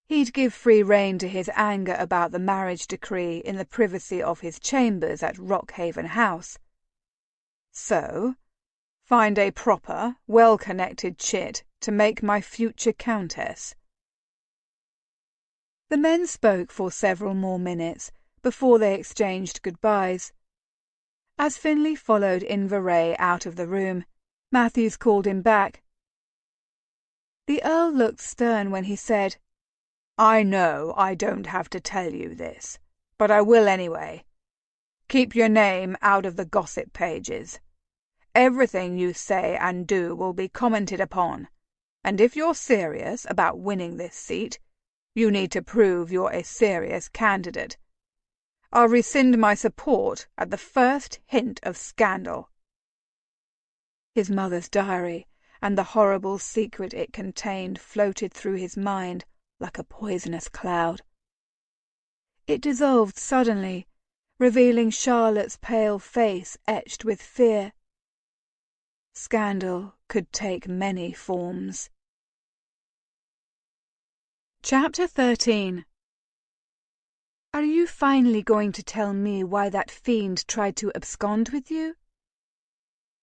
Speaker 1: He'd give free rein to his anger about the marriage decree in the privacy of his chambers at Rockhaven House. "So, find a proper, well-connected chit to make my future countess." The men spoke for several more minutes before they exchanged goodbyes. As Finlay followed Inverray out of the room, Matthews called him back. The Earl looked stern when he said, "I know I don't have to tell you this, but I will anyway. Keep your name out of the gossip pages. Everything you say and do will be commented upon,
Speaker 2: And if you're serious about winning this seat, you need to prove you're a serious candidate. I'll rescind my support at the first hint of scandal." His mother's diary and the horrible secret it contained floated through his mind like a poisonous cloud. It dissolved suddenly, revealing Charlotte's pale face etched with fear. Scandal could take many forms. Chapter 13. "Are you finally going to tell me why that fiend tried to abscond with you?"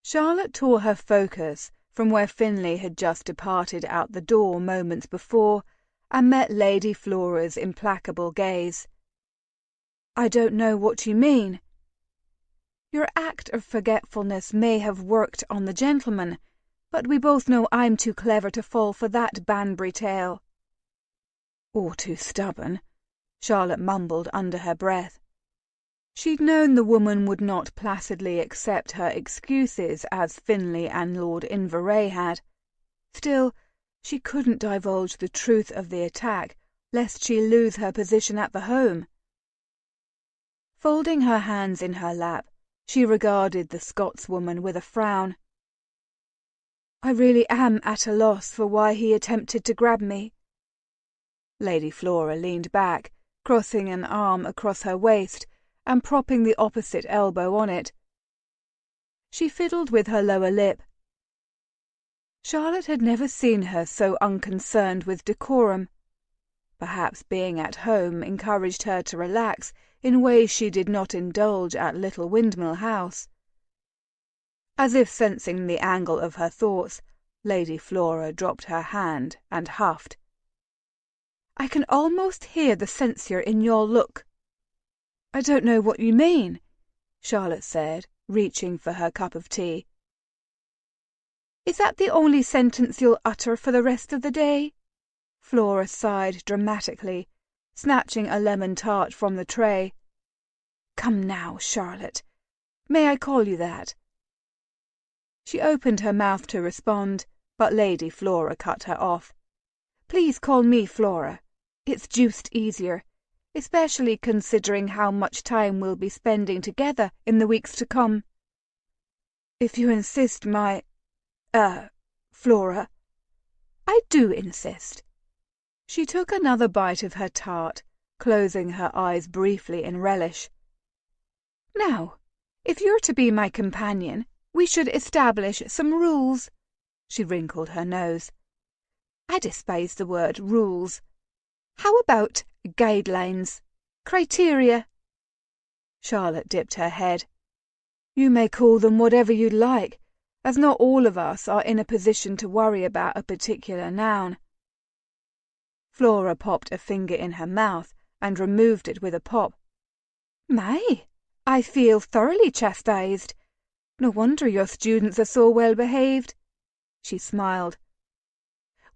Speaker 2: Charlotte tore her focus from where Finlay had just departed out the door moments before and met Lady Flora's implacable gaze. "I don't know what you mean." "Your act of forgetfulness may have worked on the gentleman, but we both know I'm too clever to fall for that Banbury tale." "Or too stubborn," Charlotte mumbled under her breath. She'd known the woman would not placidly accept her excuses as Finlay and Lord Inverray had. Still, she couldn't divulge the truth of the attack, lest she lose her position at the home. Folding her hands in her lap, she regarded the Scotswoman with a frown. "I really am at a loss for why he attempted to grab me." Lady Flora leaned back, crossing an arm across her waist and propping the opposite elbow on it. She fiddled with her lower lip. Charlotte had never seen her so unconcerned with decorum. Perhaps being at home encouraged her to relax in ways she did not indulge at Little Windmill House. As if sensing the angle of her thoughts, Lady Flora dropped her hand and huffed. "I can almost hear the censure in your look." "I don't know what you mean," Charlotte said, reaching for her cup of tea. "Is that the only sentence you'll utter for the rest of the day?" Flora sighed dramatically, snatching a lemon tart from the tray. "Come now, Charlotte. May I call you that?" She opened her mouth to respond, but Lady Flora cut her off. "Please call me Flora. It's deuced easier, especially considering how much time we'll be spending together in the weeks to come." "If you insist, Flora." "I do insist." She took another bite of her tart, closing her eyes briefly in relish. "Now, if you're to be my companion, we should establish some rules." She wrinkled her nose. "I despise the word rules. How about guidelines? Criteria?" Charlotte dipped her head. "You may call them whatever you'd like, as not all of us are in a position to worry about a particular noun." Flora popped a finger in her mouth and removed it with a pop. "My, I feel thoroughly chastised. No wonder your students are so well behaved." She smiled.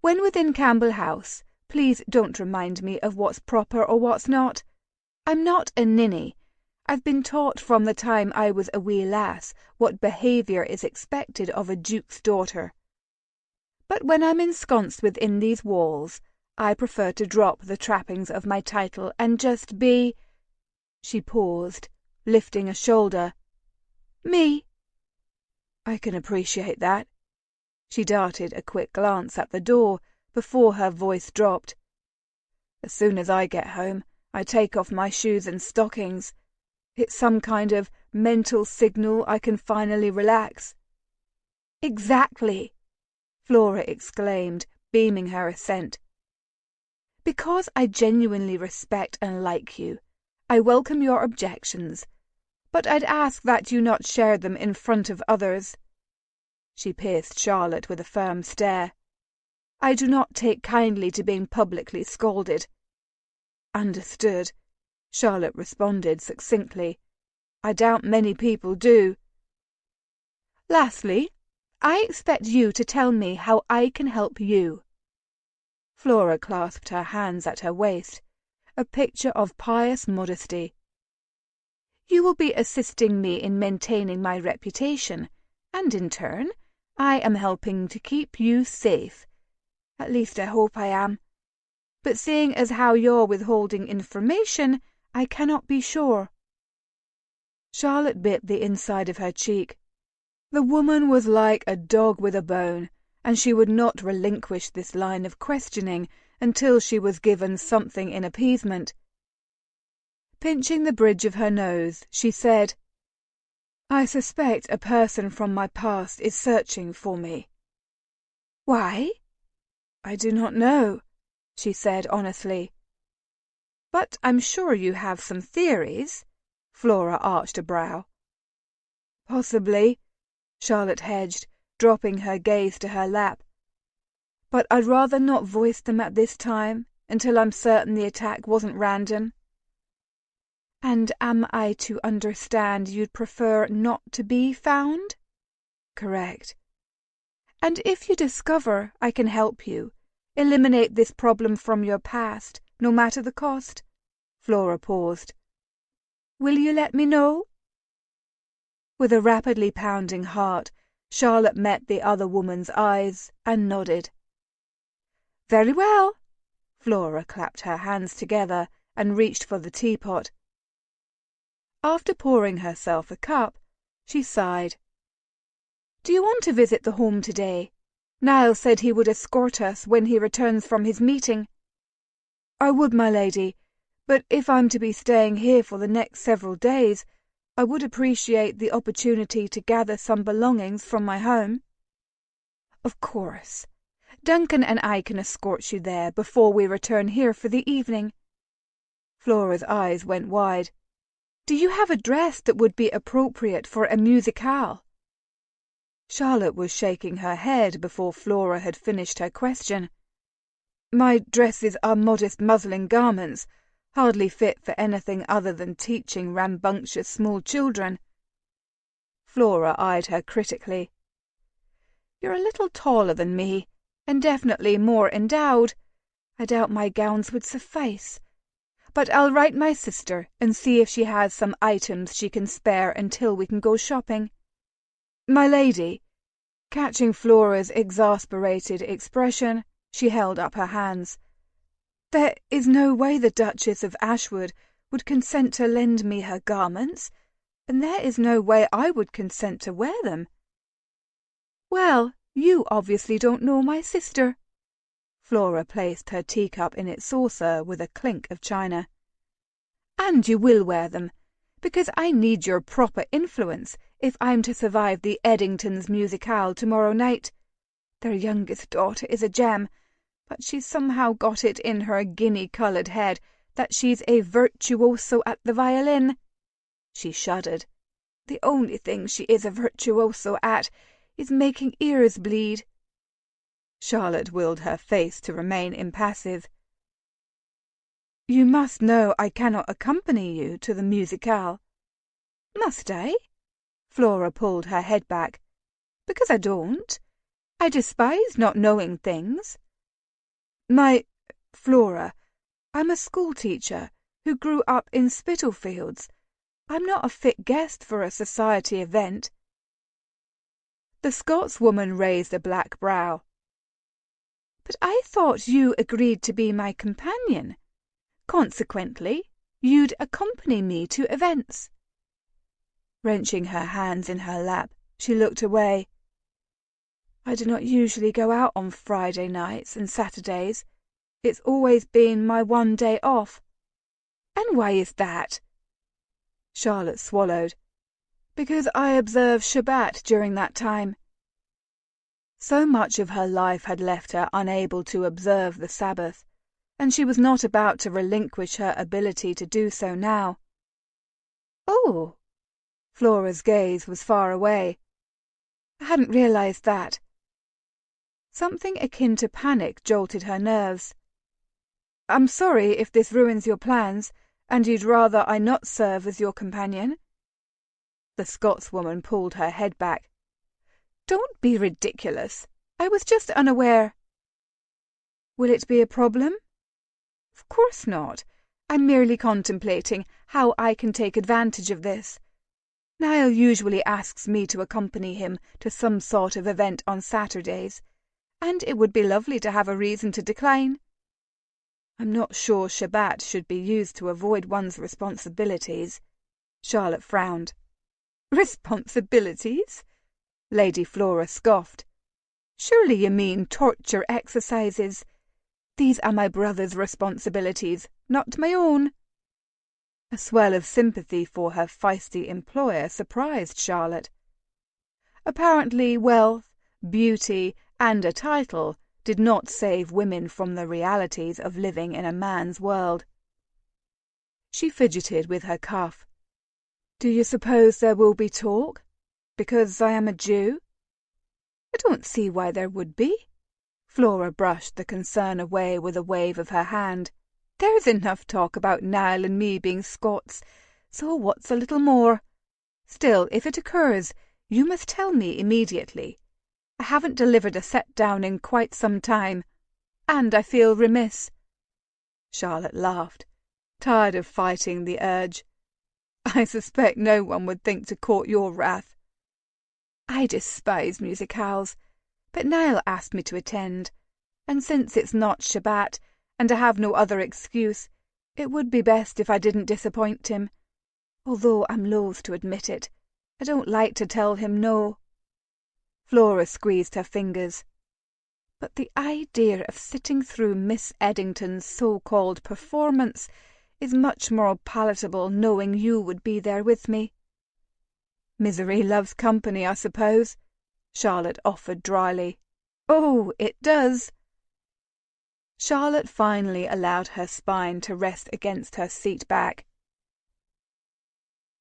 Speaker 2: "When within Campbell House, please don't remind me of what's proper or what's not. I'm not a ninny. I've been taught from the time I was a wee lass what behaviour is expected of a duke's daughter. But when I'm ensconced within these walls, I prefer to drop the trappings of my title and just be—" She paused, lifting a shoulder. "Me." "I can appreciate that." She darted a quick glance at the door before her voice dropped. "As soon as I get home, I take off my shoes and stockings. It's some kind of mental signal I can finally relax." "Exactly," Flora exclaimed, beaming her assent. "Because I genuinely respect and like you, I welcome your objections, but I'd ask that you not share them in front of others." She pierced Charlotte with a firm stare. "I do not take kindly to being publicly scolded." "Understood," Charlotte responded succinctly. "I doubt many people do." "Lastly, I expect you to tell me how I can help you." Flora clasped her hands at her waist, a picture of pious modesty. "You will be assisting me in maintaining my reputation, and in turn, I am helping to keep you safe.
Speaker 3: At least I hope I am. But seeing as how you're withholding information, I cannot be sure."
Speaker 1: Charlotte bit the inside of her cheek. The woman was like a dog with a bone, and she would not relinquish this line of questioning until she was given something in appeasement. Pinching the bridge of her nose, she said, "I suspect a person from my past is searching for me."
Speaker 3: "Why?"
Speaker 1: "I do not know," she said honestly.
Speaker 2: "But I'm sure you have some theories." Flora arched a brow.
Speaker 1: "Possibly," Charlotte hedged, dropping her gaze to her lap. "But I'd rather not voice them at this time, until I'm certain the attack wasn't random."
Speaker 3: "And am I to understand you'd prefer not to be found?"
Speaker 1: "Correct."
Speaker 3: "And if you discover I can help you, eliminate this problem from your past, no matter the cost?"
Speaker 1: Flora paused.
Speaker 3: "Will you let me know?"
Speaker 1: With a rapidly pounding heart, Charlotte met the other woman's eyes and nodded.
Speaker 3: "Very well."
Speaker 1: Flora clapped her hands together and reached for the teapot. After pouring herself a cup, she sighed.
Speaker 3: "Do you want to visit the home today? Niall said he would escort us when he returns from his meeting."
Speaker 1: "I would, my lady, but if I'm to be staying here for the next several days, I would appreciate the opportunity to gather some belongings from my home."
Speaker 3: "Of course. Duncan and I can escort you there before we return here for the evening."
Speaker 1: Flora's eyes went wide.
Speaker 3: "Do you have a dress that would be appropriate for a musicale?"
Speaker 1: Charlotte was shaking her head before Flora had finished her question. "My dresses are modest muslin garments, hardly fit for anything other than teaching rambunctious small children." Flora eyed her critically.
Speaker 3: "You're a little taller than me, and definitely more endowed. I doubt my gowns would suffice. But I'll write my sister and see if she has some items she can spare until we can go shopping."
Speaker 1: "My lady," catching Flora's exasperated expression, she held up her hands. "There is no way the Duchess of Ashwood would consent to lend me her garments, and there is no way I would consent to wear them."
Speaker 3: "Well, you obviously don't know my sister."
Speaker 1: Flora placed her teacup in its saucer with a clink of china.
Speaker 3: "And you will wear them, because I need your proper influence if I'm to survive the Eddingtons' musicale tomorrow night. Their youngest daughter is a gem, but she's somehow got it in her guinea-coloured head that she's a virtuoso at the violin." She shuddered. "The only thing she is a virtuoso at is making ears bleed."
Speaker 1: Charlotte willed her face to remain impassive. "You must know I cannot accompany you to the musicale."
Speaker 3: "Must I?"
Speaker 1: Flora pulled her head back.
Speaker 3: "Because I don't. I despise not knowing things."
Speaker 1: Flora, I'm a schoolteacher who grew up in Spitalfields. I'm not a fit guest for a society event." The Scotswoman raised a black brow.
Speaker 3: "But I thought you agreed to be my companion. Consequently, you'd accompany me to events."
Speaker 1: Wrenching her hands in her lap, she looked away. "I do not usually go out on Friday nights and Saturdays. It's always been my one day off."
Speaker 3: "And why is that?"
Speaker 1: Charlotte swallowed. "Because I observe Shabbat during that time." So much of her life had left her unable to observe the Sabbath, and she was not about to relinquish her ability to do so now.
Speaker 3: "Oh!"
Speaker 1: Flora's gaze was far away.
Speaker 3: "I hadn't realized that."
Speaker 1: Something akin to panic jolted her nerves. "I'm sorry if this ruins your plans, and you'd rather I not serve as your companion." The Scotswoman pulled her head back.
Speaker 3: "Don't be ridiculous. I was just unaware."
Speaker 1: "Will it be a problem?"
Speaker 3: "Of course not. I'm merely contemplating how I can take advantage of this. Niall usually asks me to accompany him to some sort of event on Saturdays,
Speaker 2: and it would be lovely to have a reason to decline. I'm not sure Shabbat should be used to avoid one's responsibilities. Charlotte frowned. Responsibilities? Lady Flora scoffed. Surely you mean torture exercises. These are my brother's responsibilities, not my own. A swell of sympathy for her feisty employer surprised Charlotte. Apparently wealth, beauty, and a title did not save women from the realities of living in a man's world. She fidgeted with her cuff. Do you suppose there will be talk? Because I am a Jew? I don't see why there would be. Flora brushed the concern away with a wave of her hand. There's enough talk about Niall and me being Scots, so what's a little more? Still, if it occurs, you must tell me immediately. I haven't delivered a set-down in quite some time, and I feel remiss. Charlotte laughed, tired of fighting the urge. I suspect no one would think to court your wrath. I despise musicales, but Niall asked me to attend, and since it's not Shabbat, and I have no other excuse, it would be best if I didn't disappoint him. Although I'm loath to admit it, I don't like to tell him no. Flora squeezed her fingers. But the idea of sitting through Miss Eddington's so-called performance is much more palatable knowing you would be there with me. Misery loves company, I suppose, Charlotte offered dryly. Oh, it does. Charlotte finally allowed her spine to rest against her seat back.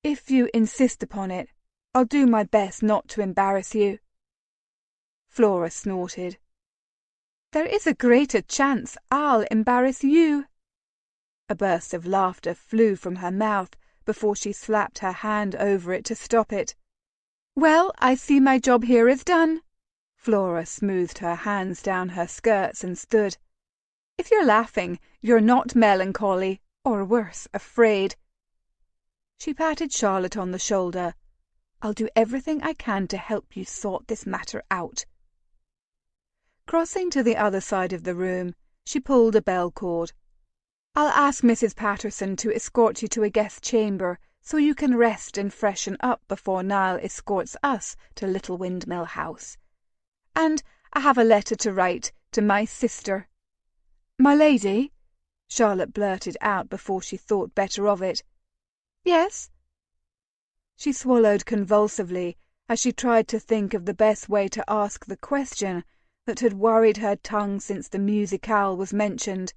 Speaker 2: If you insist upon it, I'll do my best not to embarrass you. Flora snorted. There is a greater chance I'll embarrass you. A burst of laughter flew from her mouth before she slapped her hand over it to stop it. Well, I see my job here is done. Flora smoothed her hands down her skirts and stood. If you're laughing, you're not melancholy, or worse, afraid. She patted Charlotte on the shoulder. I'll do everything I can to help you sort this matter out. Crossing to the other side of the room, she pulled a bell cord. I'll ask Mrs. Patterson to escort you to a guest chamber so you can rest and freshen up before Niall escorts us to Little Windmill House. And I have a letter to write to my sister. My lady? Charlotte blurted out before she thought better of it. Yes? She swallowed convulsively as she tried to think of the best way to ask the question that had worried her tongue since the musicale was mentioned.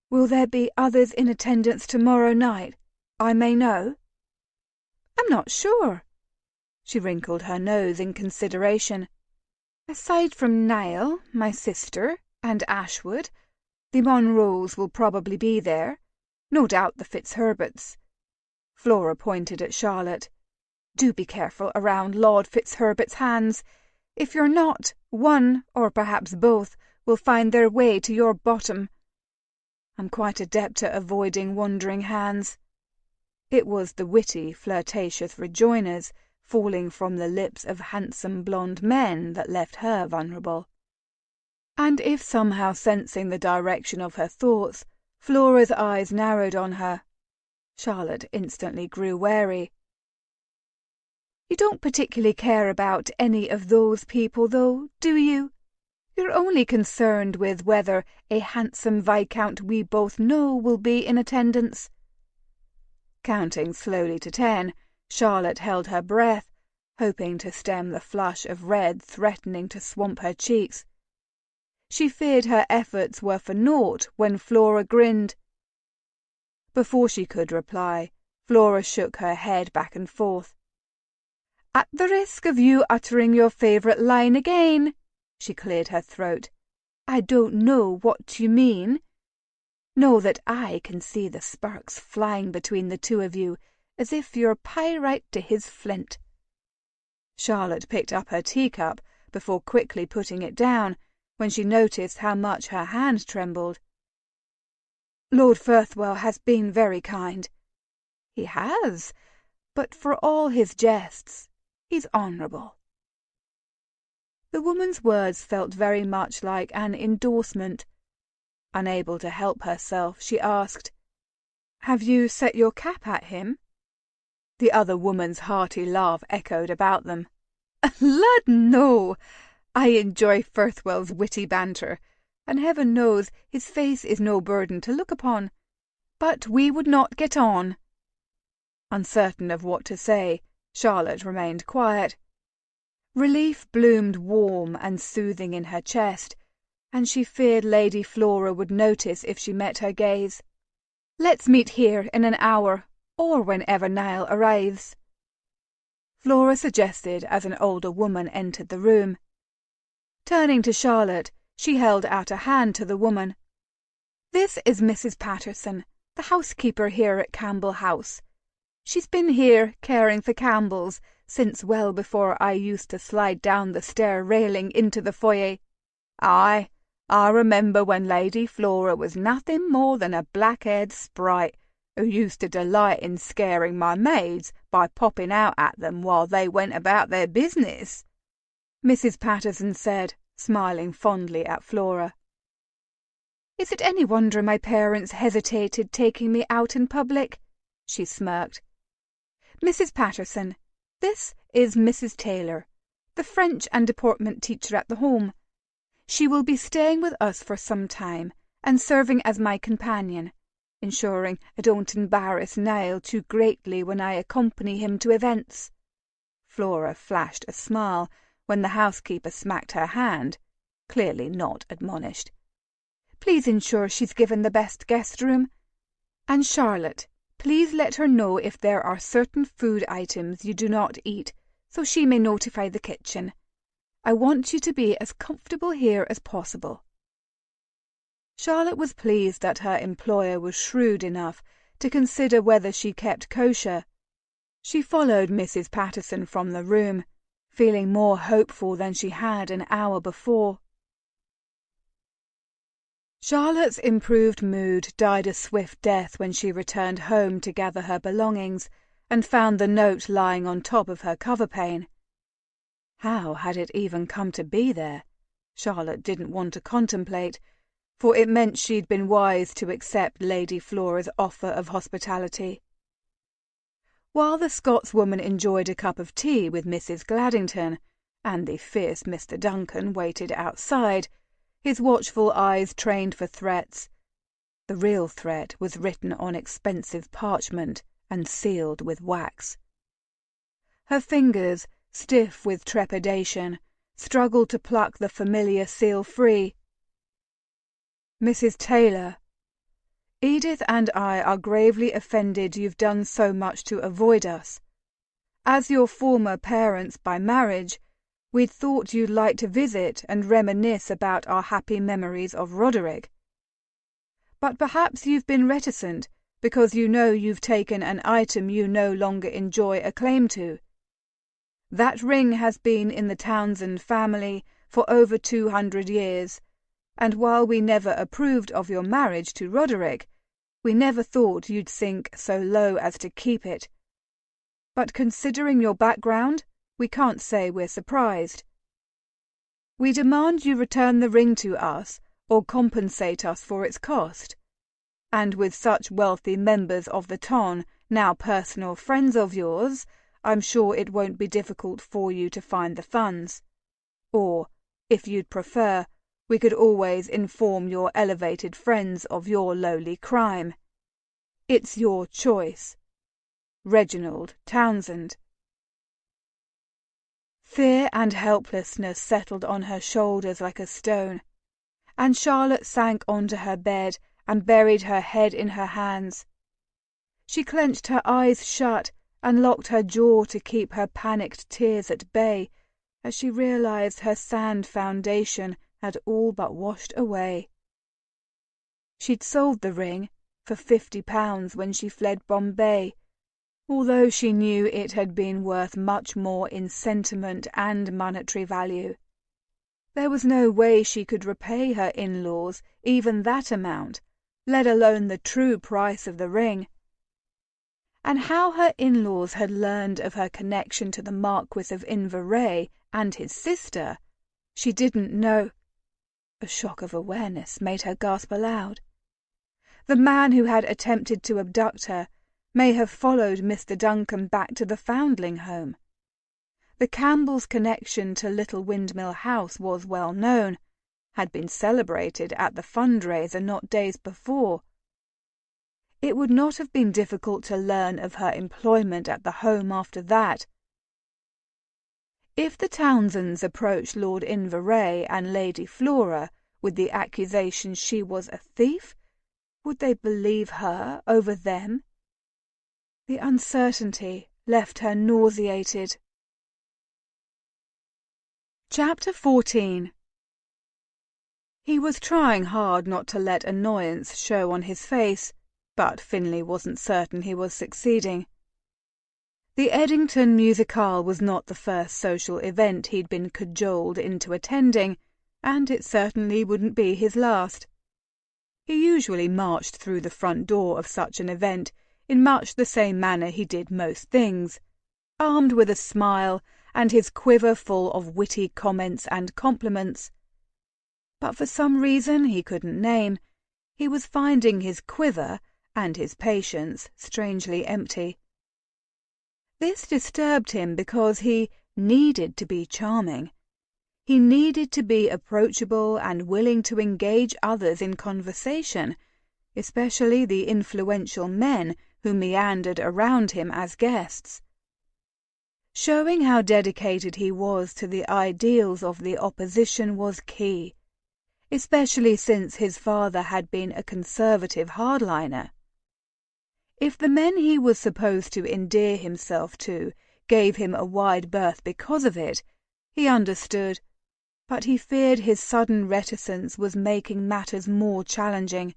Speaker 2: Will there be others in attendance tomorrow night? I may know. I'm not sure. She wrinkled her nose in consideration. Aside from Niall, my sister, and Ashwood, the Monroes will probably be there. No doubt the Fitzherberts. Flora pointed at Charlotte. Do be careful around Lord Fitzherbert's hands. If you're not, one, or perhaps both, will find their way to your bottom. I'm quite adept at avoiding wandering hands. It was the witty, flirtatious rejoinders falling from the lips of handsome blonde men that left her vulnerable. And if somehow sensing the direction of her thoughts, Flora's eyes narrowed on her, Charlotte instantly grew wary. You don't particularly care about any of those people, though, do you? You're only concerned with whether a handsome viscount we both know will be in attendance. Counting slowly to 10, Charlotte held her breath, hoping to stem the flush of red threatening to swamp her cheeks. She feared her efforts were for naught when Flora grinned. Before she could reply, Flora shook her head back and forth. At the risk of you uttering your favourite line again, she cleared her throat, I don't know what you mean. Know that I can see the sparks flying between the two of you, as if you're pyrite to his flint. Charlotte picked up her teacup before quickly putting it down when she noticed how much her hand trembled. Lord Firthwell has been very kind. He has, but for all his jests, he's honourable.
Speaker 1: The woman's words felt very much like an endorsement. Unable to help herself, she asked, "Have you set your cap at him?" The other woman's hearty laugh echoed about them. "Lud, no! I enjoy Firthwell's witty banter, and heaven knows his face is no burden to look upon. But we would not get on." Uncertain of what to say, Charlotte remained quiet. Relief bloomed warm and soothing in her chest, and she feared Lady Flora would notice if she met her gaze. "Let's meet here in an hour, or whenever Niall arrives," Flora suggested as an older woman entered the room. Turning to Charlotte, she held out a hand to the woman. "This is Mrs. Patterson, the housekeeper here at Campbell House. She's been here caring for Campbells since well before I used to slide down the stair railing into the foyer. Aye, I remember when Lady Flora was nothing more than a black-haired sprite who used to delight in scaring my maids by popping out at them while they went about their business," Mrs. Patterson said, smiling fondly at Flora. "Is it any wonder my parents hesitated taking me out in public?" she smirked. "Mrs. Patterson, this is Mrs. Taylor, the French and deportment teacher at the home. She will be staying with us for some time and serving as my companion, ensuring I don't embarrass Niall too greatly when I accompany him to events." Flora flashed a smile when the housekeeper smacked her hand, clearly not admonished. "Please ensure she's given the best guest room. And Charlotte, please let her know if there are certain food items you do not eat, so she may notify the kitchen. I want you to be as comfortable here as possible." Charlotte was pleased that her employer was shrewd enough to consider whether she kept kosher. She followed Mrs. Patterson from the room, feeling more hopeful than she had an hour before. Charlotte's improved mood died a swift death when she returned home to gather her belongings and found the note lying on top of her coverpane. How had it even come to be there? Charlotte didn't want to contemplate, for it meant she'd been wise to accept Lady Flora's offer of hospitality. While the Scotswoman enjoyed a cup of tea with Mrs. Gladdington, and the fierce Mr. Duncan waited outside, his watchful eyes trained for threats, the real threat was written on expensive parchment and sealed with wax. Her fingers, stiff with trepidation, struggled to pluck the familiar seal free. "Mrs. Taylor, Edith and I are gravely offended you've done so much to avoid us. As your former parents by marriage, we'd thought you'd like to visit and reminisce about our happy memories of Roderick. But perhaps you've been reticent because you know you've taken an item you no longer enjoy a claim to. That ring has been in the Townsend family for over 200 years, and while we never approved of your marriage to Roderick, we never thought you'd sink so low as to keep it. But considering your background, we can't say we're surprised. We demand you return the ring to us or compensate us for its cost. And with such wealthy members of the ton now personal friends of yours, I'm sure it won't be difficult for you to find the funds. Or, if you'd prefer, we could always inform your elevated friends of your lowly crime. It's your choice. Reginald Townsend." Fear and helplessness settled on her shoulders like a stone, and Charlotte sank onto her bed and buried her head in her hands. She clenched her eyes shut and locked her jaw to keep her panicked tears at bay as she realized her sand foundation had all but washed away. She'd sold the ring for £50 when she fled Bombay, although she knew it had been worth much more in sentiment and monetary value. There was no way she could repay her in-laws even that amount, let alone the true price of the ring. And how her in-laws had learned of her connection to the Marquis of Inverray and his sister, She didn't know. A shock of awareness made her gasp aloud. The man who had attempted to abduct her may have followed Mr. Duncan back to the foundling home. The Campbells' connection to Little Windmill House was well known, had been celebrated at the fundraiser not days before. It would not have been difficult to learn of her employment at the home after that. If the Townsends approached Lord Inverray and Lady Flora with the accusation she was a thief, would they believe her over them? The uncertainty left her nauseated. Chapter 14. He was trying hard not to let annoyance show on his face, but Finlay wasn't certain he was succeeding. The Eddington Musicale was not the first social event he'd been cajoled into attending, and it certainly wouldn't be his last. He usually marched through the front door of such an event in much the same manner he did most things, armed with a smile and his quiver full of witty comments and compliments. But for some reason he couldn't name, he was finding his quiver and his patience strangely empty. This disturbed him because he needed to be charming. He needed to be approachable and willing to engage others in conversation, especially the influential men who meandered around him as guests. Showing how dedicated he was to the ideals of the opposition was key, especially since his father had been a conservative hardliner. If the men he was supposed to endear himself to gave him a wide berth because of it, he understood, but he feared his sudden reticence was making matters more challenging.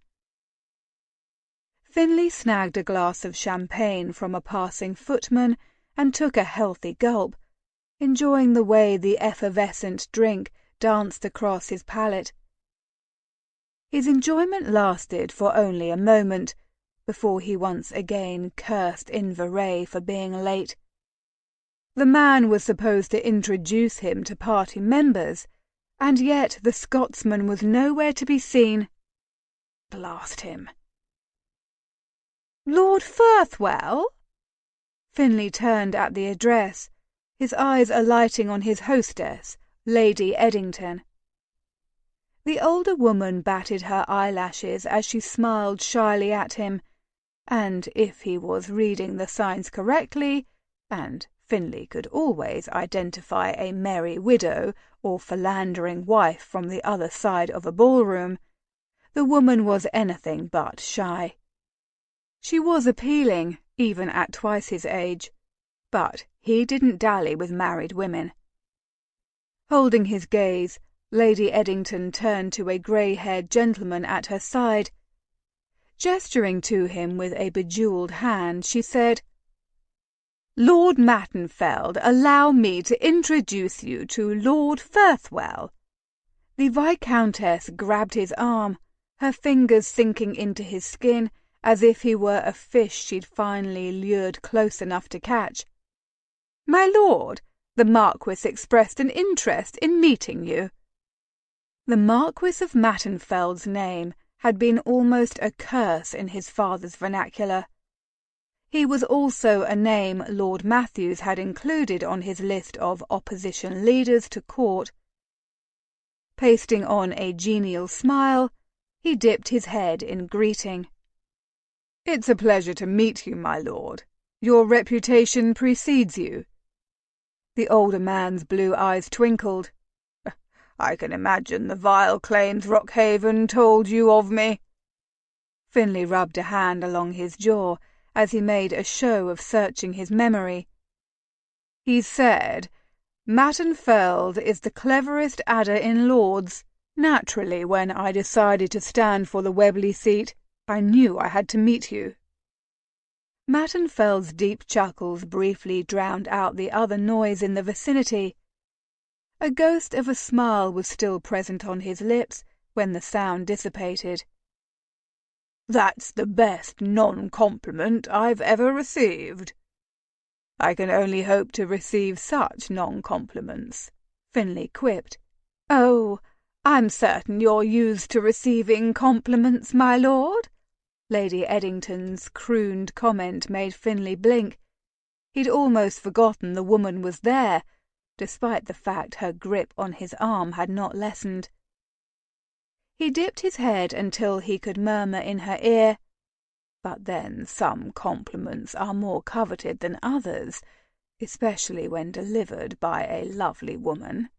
Speaker 1: Finlay snagged a glass of champagne from a passing footman and took a healthy gulp, enjoying the way the effervescent drink danced across his palate. His enjoyment lasted for only a moment, before he once again cursed Inverray for being late. The man was supposed to introduce him to party members, and yet the Scotsman was nowhere to be seen. Blast him. "Lord Firthwell?" Finlay turned at the address, his eyes alighting on his hostess, Lady Eddington. The older woman batted her eyelashes as she smiled shyly at him, and if he was reading the signs correctly, and Finlay could always identify a merry widow or philandering wife from the other side of a ballroom, the woman was anything but shy. She was appealing, even at twice his age, but he didn't dally with married women. Holding his gaze, Lady Eddington turned to a grey-haired gentleman at her side. Gesturing to him with a bejewelled hand, she said, "Lord Mattenfeld, allow me to introduce you to Lord Firthwell." The Viscountess grabbed his arm, her fingers sinking into his skin as if he were a fish she'd finally lured close enough to catch. "My lord, the Marquis expressed an interest in meeting you." The Marquis of Mattenfeld's name had been almost a curse in his father's vernacular. He was also a name Lord Matthews had included on his list of opposition leaders to court. Pasting on a genial smile, he dipped his head in greeting. "It's a pleasure to meet you, my lord. Your reputation precedes you." The older man's blue eyes twinkled. "I can imagine the vile claims Rockhaven told you of me." Finlay rubbed a hand along his jaw as he made a show of searching his memory. "He said, 'Mattenfeld is the cleverest adder in Lords.' Naturally, when I decided to stand for the Webley seat, I knew I had to meet you." Mattenfeld's deep chuckles briefly drowned out the other noise in the vicinity. A ghost of a smile was still present on his lips when the sound dissipated. "That's the best non-compliment I've ever received." "I can only hope to receive such non-compliments," Finlay quipped.
Speaker 2: "Oh, I'm certain you're used to receiving compliments, my lord." Lady Eddington's crooned comment made Finlay blink. He'd almost forgotten the woman was there, despite the fact her grip on his arm had not lessened. He dipped his head until he could murmur in her ear, "But then some compliments are more coveted than others, especially when delivered by a lovely woman."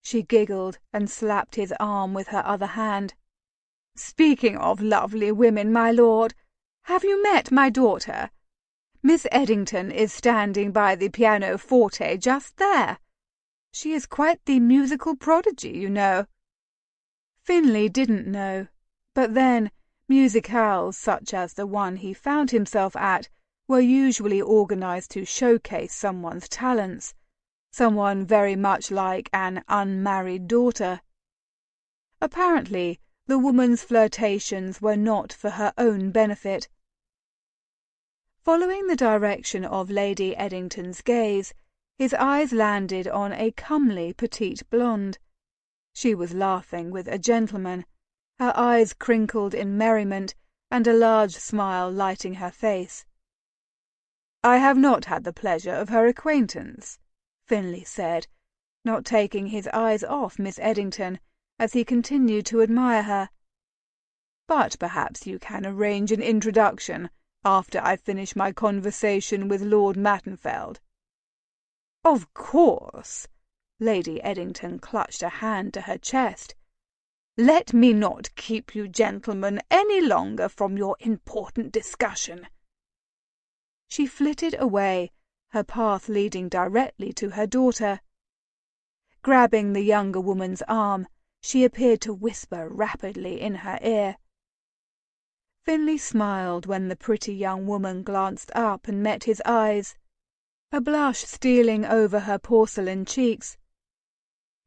Speaker 2: She giggled and slapped his arm with her other hand. "Speaking of lovely women, my lord, have you met my daughter? Miss Eddington is standing by the pianoforte just there. She is quite the musical prodigy, you know." Finlay didn't know, but then musicales such as the one he found himself at were usually organized to showcase someone's talents, someone very much like an unmarried daughter. Apparently, the woman's flirtations were not for her own benefit. Following the direction of Lady Eddington's gaze, his eyes landed on a comely petite blonde. She was laughing with a gentleman, her eyes crinkled in merriment and a large smile lighting her face. "I have not had the pleasure of her acquaintance," Finlay said, not taking his eyes off Miss Eddington as he continued to admire her. "But perhaps you can arrange an introduction after I finish my conversation with Lord Mattenfeld." "Of course." Lady Eddington clutched a hand to her chest. "Let me not keep you gentlemen any longer from your important discussion." She flitted away, her path leading directly to her daughter. Grabbing the younger woman's arm, she appeared to whisper rapidly in her ear. Finlay smiled when the pretty young woman glanced up and met his eyes, a blush stealing over her porcelain cheeks.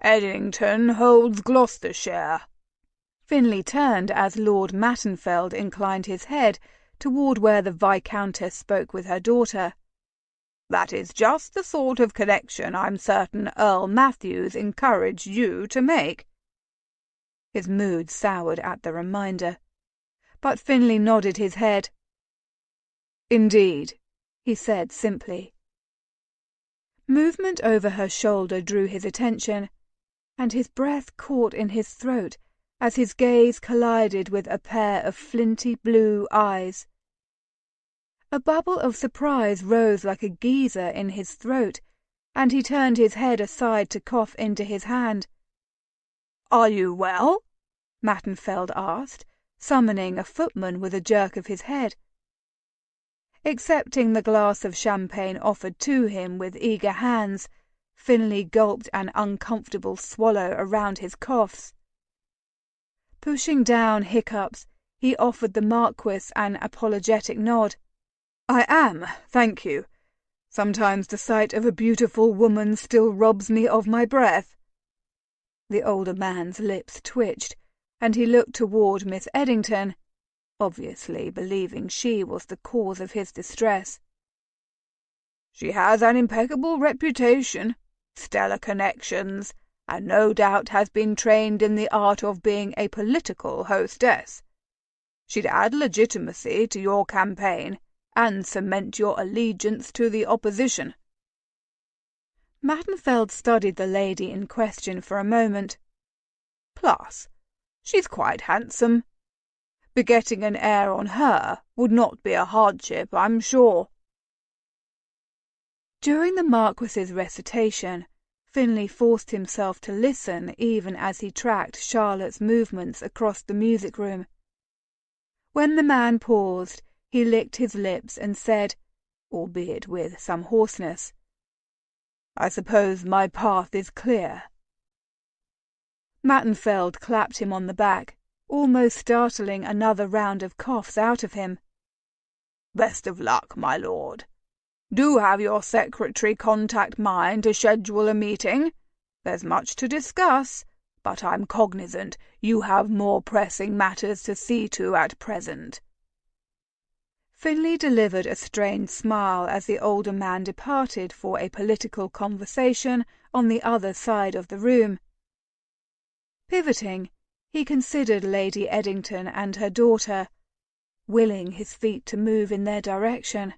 Speaker 2: "Eddington holds Gloucestershire." Finlay turned as Lord Mattenfeld inclined his head toward where the Viscountess spoke with her daughter. "That is just the sort of connection I'm certain Earl Matthews encouraged you to make." His mood soured at the reminder, but Finlay nodded his head. "Indeed," he said simply. Movement over her shoulder drew his attention, and his breath caught in his throat as his gaze collided with a pair of flinty blue eyes. A bubble of surprise rose like a geyser in his throat, and he turned his head aside to cough into his hand. "Are you well?" Mattenfeld asked, summoning a footman with a jerk of his head. Accepting the glass of champagne offered to him with eager hands, Finlay gulped an uncomfortable swallow around his coughs. Pushing down hiccups, he offered the Marquis an apologetic nod. "I am, thank you. Sometimes the sight of a beautiful woman still robs me of my breath." The older man's lips twitched, and he looked toward Miss Eddington, obviously believing she was the cause of his distress. "She has an impeccable reputation, stellar connections, and no doubt has been trained in the art of being a political hostess. She'd add legitimacy to your campaign and cement your allegiance to the opposition." Mattenfeld studied the lady in question for a moment. "Plus, she's quite handsome. Begetting an heir on her would not be a hardship, I'm sure." During the Marquis's recitation, Finlay forced himself to listen even as he tracked Charlotte's movements across the music room. When the man paused, he licked his lips and said, albeit with some hoarseness, "I suppose my path is clear." Mattenfeld clapped him on the back, almost startling another round of coughs out of him. "Best of luck, my lord. Do have your secretary contact mine to schedule a meeting. There's much to discuss, but I'm cognizant you have more pressing matters to see to at present." Finlay delivered a strained smile as the older man departed for a political conversation on the other side of the room.
Speaker 1: Pivoting, he considered Lady Eddington and her daughter, willing his feet to move in their direction.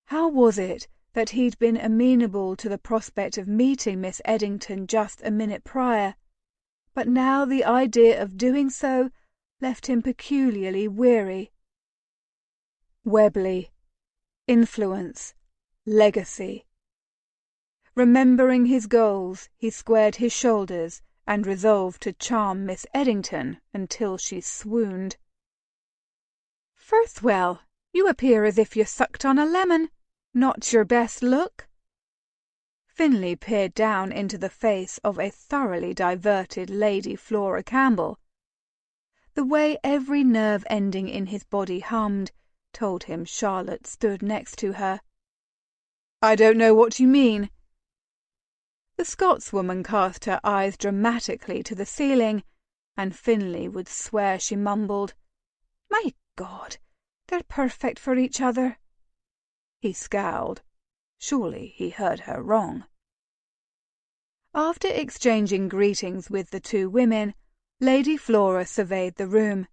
Speaker 1: How was it that he'd been amenable to the prospect of meeting Miss Eddington just a minute prior, but now the idea of doing so left him peculiarly weary? Webley, influence, legacy. Remembering his goals, he squared his shoulders and resolved to charm Miss Eddington until she swooned. "Firthwell, you appear as if you sucked on a lemon. Not your best look?" Finlay peered down into the face of a thoroughly diverted Lady Flora Campbell. The way every nerve ending in his body hummed told him Charlotte stood next to her. "I don't know what you mean." The Scotswoman cast her eyes dramatically to the ceiling, and Finlay would swear she mumbled, "My God, they're perfect for each other." He scowled. Surely he heard her wrong. After exchanging greetings with the two women, Lady Flora surveyed the room.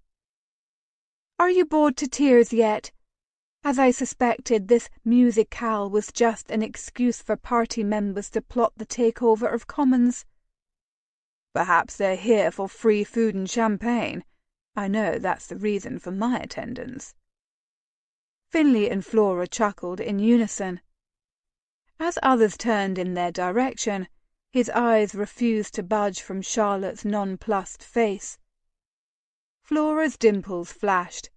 Speaker 1: "Are you bored to tears yet? As I suspected, this musicale was just an excuse for party members to plot the takeover of Commons." "Perhaps they're here for free food and champagne. I know that's the reason for my attendance." Finlay and Flora chuckled in unison. As others turned in their direction, his eyes refused to budge from Charlotte's nonplussed face. Flora's dimples flashed.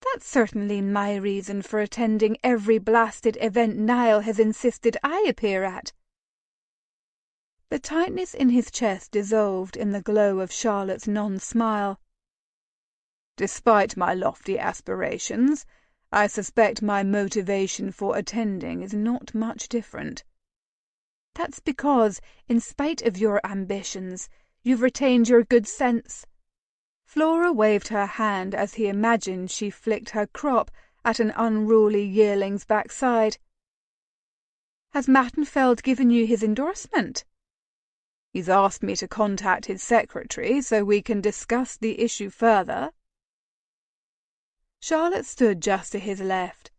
Speaker 1: "That's certainly my reason for attending every blasted event Niall has insisted I appear at." The tightness in his chest dissolved in the glow of Charlotte's non-smile. "Despite my lofty aspirations, I suspect my motivation for attending is not much different." "That's because, in spite of your ambitions, you've retained your good sense." Flora waved her hand as he imagined she flicked her crop at an unruly yearling's backside. "Has Mattenfeld given you his endorsement?" "He's asked me to contact his secretary so we can discuss the issue further." Charlotte stood just to his left,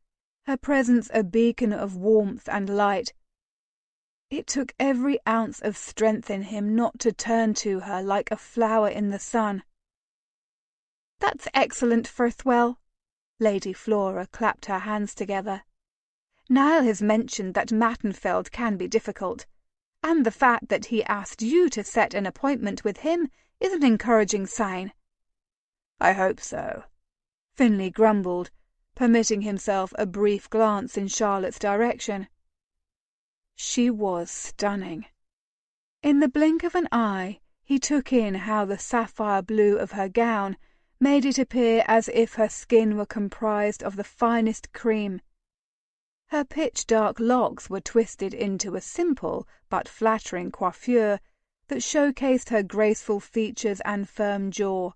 Speaker 1: her presence a beacon of warmth and light. It took every ounce of strength in him not to turn to her like a flower in the sun. "That's excellent, Firthwell." Lady Flora clapped her hands together. "Niall has mentioned that Mattenfeld can be difficult, and the fact that he asked you to set an appointment with him is an encouraging sign." "I hope so," Finlay grumbled, permitting himself a brief glance in Charlotte's direction. She was stunning. In the blink of an eye, he took in how the sapphire blue of her gown made it appear as if her skin were comprised of the finest cream. Her pitch-dark locks were twisted into a simple but flattering coiffure that showcased her graceful features and firm jaw.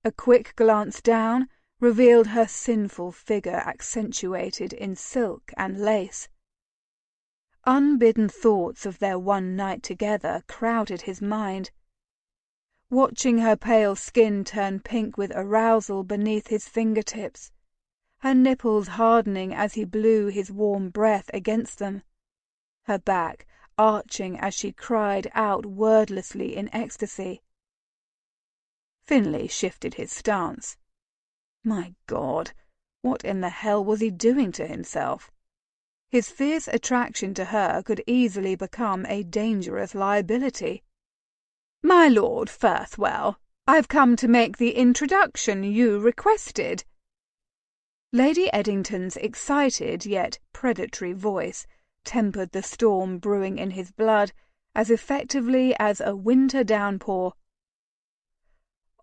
Speaker 1: A quick glance down revealed her sinful figure accentuated in silk and lace. Unbidden thoughts of their one night together crowded his mind. Watching her pale skin turn pink with arousal beneath his fingertips, her nipples hardening as he blew his warm breath against them, her back arching as she cried out wordlessly in ecstasy. Finlay shifted his stance. My God, what in the hell was he doing to himself? His fierce attraction to her could easily become a dangerous liability. "My Lord Firthwell, I've come to make the introduction you requested." Lady Eddington's excited yet predatory voice tempered the storm brewing in his blood as effectively as a winter downpour.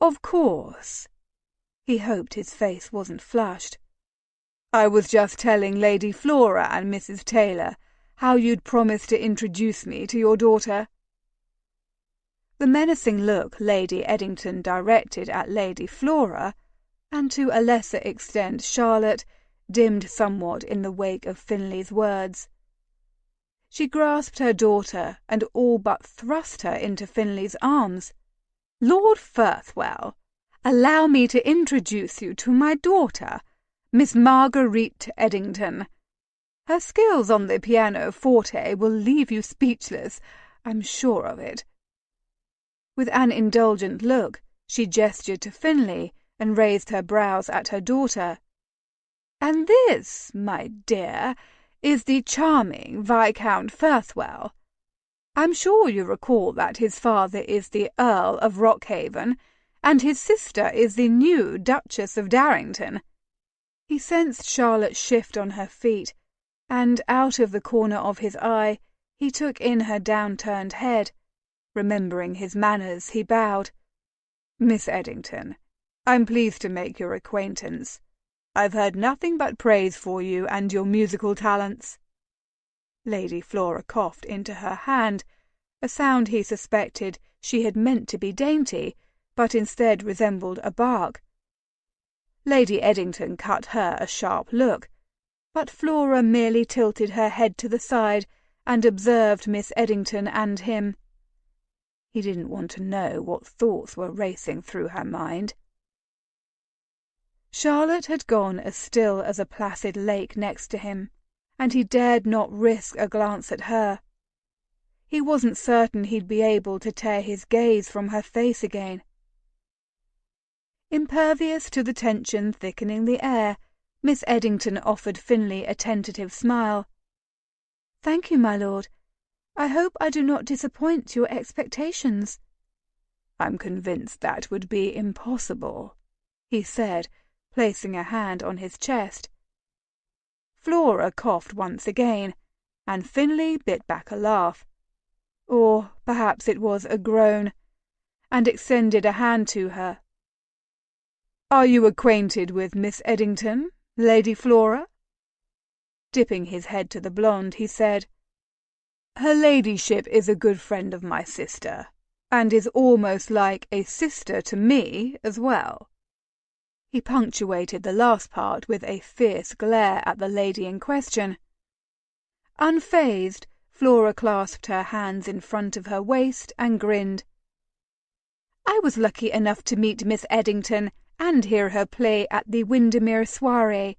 Speaker 1: "Of course." He hoped his face wasn't flushed. "I was just telling Lady Flora and Mrs. Taylor how you'd promised to introduce me to your daughter." The menacing look Lady Eddington directed at Lady Flora, and to a lesser extent Charlotte, dimmed somewhat in the wake of Finlay's words. She grasped her daughter and all but thrust her into Finley's arms. "Lord Firthwell, allow me to introduce you to my daughter, Miss Marguerite Eddington. Her skills on the pianoforte will leave you speechless, I'm sure of it." With an indulgent look, she gestured to Finley and raised her brows at her daughter. "And this, my dear, is the charming Viscount Firthwell. I'm sure you recall that his father is the Earl of Rockhaven, and his sister is the new Duchess of Darrington." He sensed Charlotte shift on her feet, and out of the corner of his eye he took in her down-turned head. Remembering his manners, he bowed. "Miss Eddington, I'm pleased to make your acquaintance. I've heard nothing but praise for you and your musical talents." Lady Flora coughed into her hand, a sound he suspected she had meant to be dainty, but instead resembled a bark. Lady Eddington cut her a sharp look, but Flora merely tilted her head to the side and observed Miss Eddington and him. He didn't want to know what thoughts were racing through her mind. Charlotte had gone as still as a placid lake next to him, and he dared not risk a glance at her. He wasn't certain he'd be able to tear his gaze from her face again. Impervious to the tension thickening the air, Miss Eddington offered Finley a tentative smile. "Thank you, my lord. I hope I do not disappoint your expectations." "I'm convinced that would be impossible," he said, placing a hand on his chest. Flora coughed once again, and Finley bit back a laugh, or perhaps it was a groan, and extended a hand to her. "Are you acquainted with Miss Eddington, Lady Flora?" Dipping his head to the blonde, he said, "Her ladyship is a good friend of my sister, and is almost like a sister to me as well." He punctuated the last part with a fierce glare at the lady in question. Unfazed, Flora clasped her hands in front of her waist and grinned. "I was lucky enough to meet Miss Eddington and hear her play at the Windermere soirée.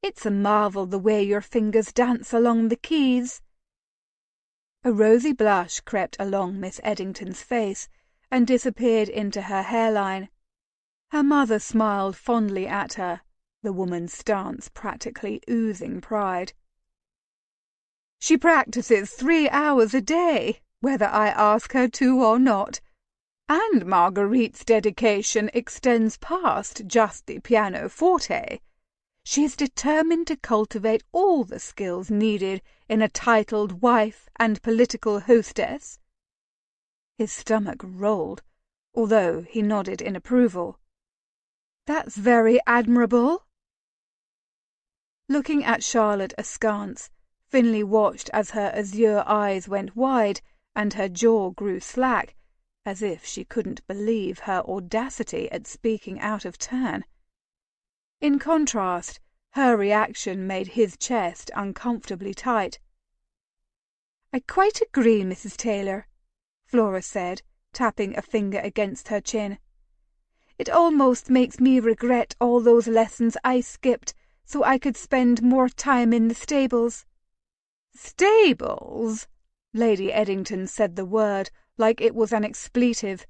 Speaker 1: It's a marvel the way your fingers dance along the keys." A rosy blush crept along Miss Eddington's face and disappeared into her hairline. Her mother smiled fondly at her, the woman's stance practically oozing pride. "She practices 3 hours a day, whether I ask her to or not. And Marguerite's dedication extends past just the pianoforte. She is determined to cultivate all the skills needed in a titled wife and political hostess." His stomach rolled, although he nodded in approval. "That's very admirable." Looking at Charlotte askance, Finley watched as her azure eyes went wide and her jaw grew slack, as if she couldn't believe her audacity at speaking out of turn. In contrast, her reaction made his chest uncomfortably tight. "I quite agree, Mrs. Taylor," Flora said, tapping a finger against her chin. "It almost makes me regret all those lessons I skipped so I could spend more time in the stables." "Stables?" Lady Eddington said the word like it was an expletive.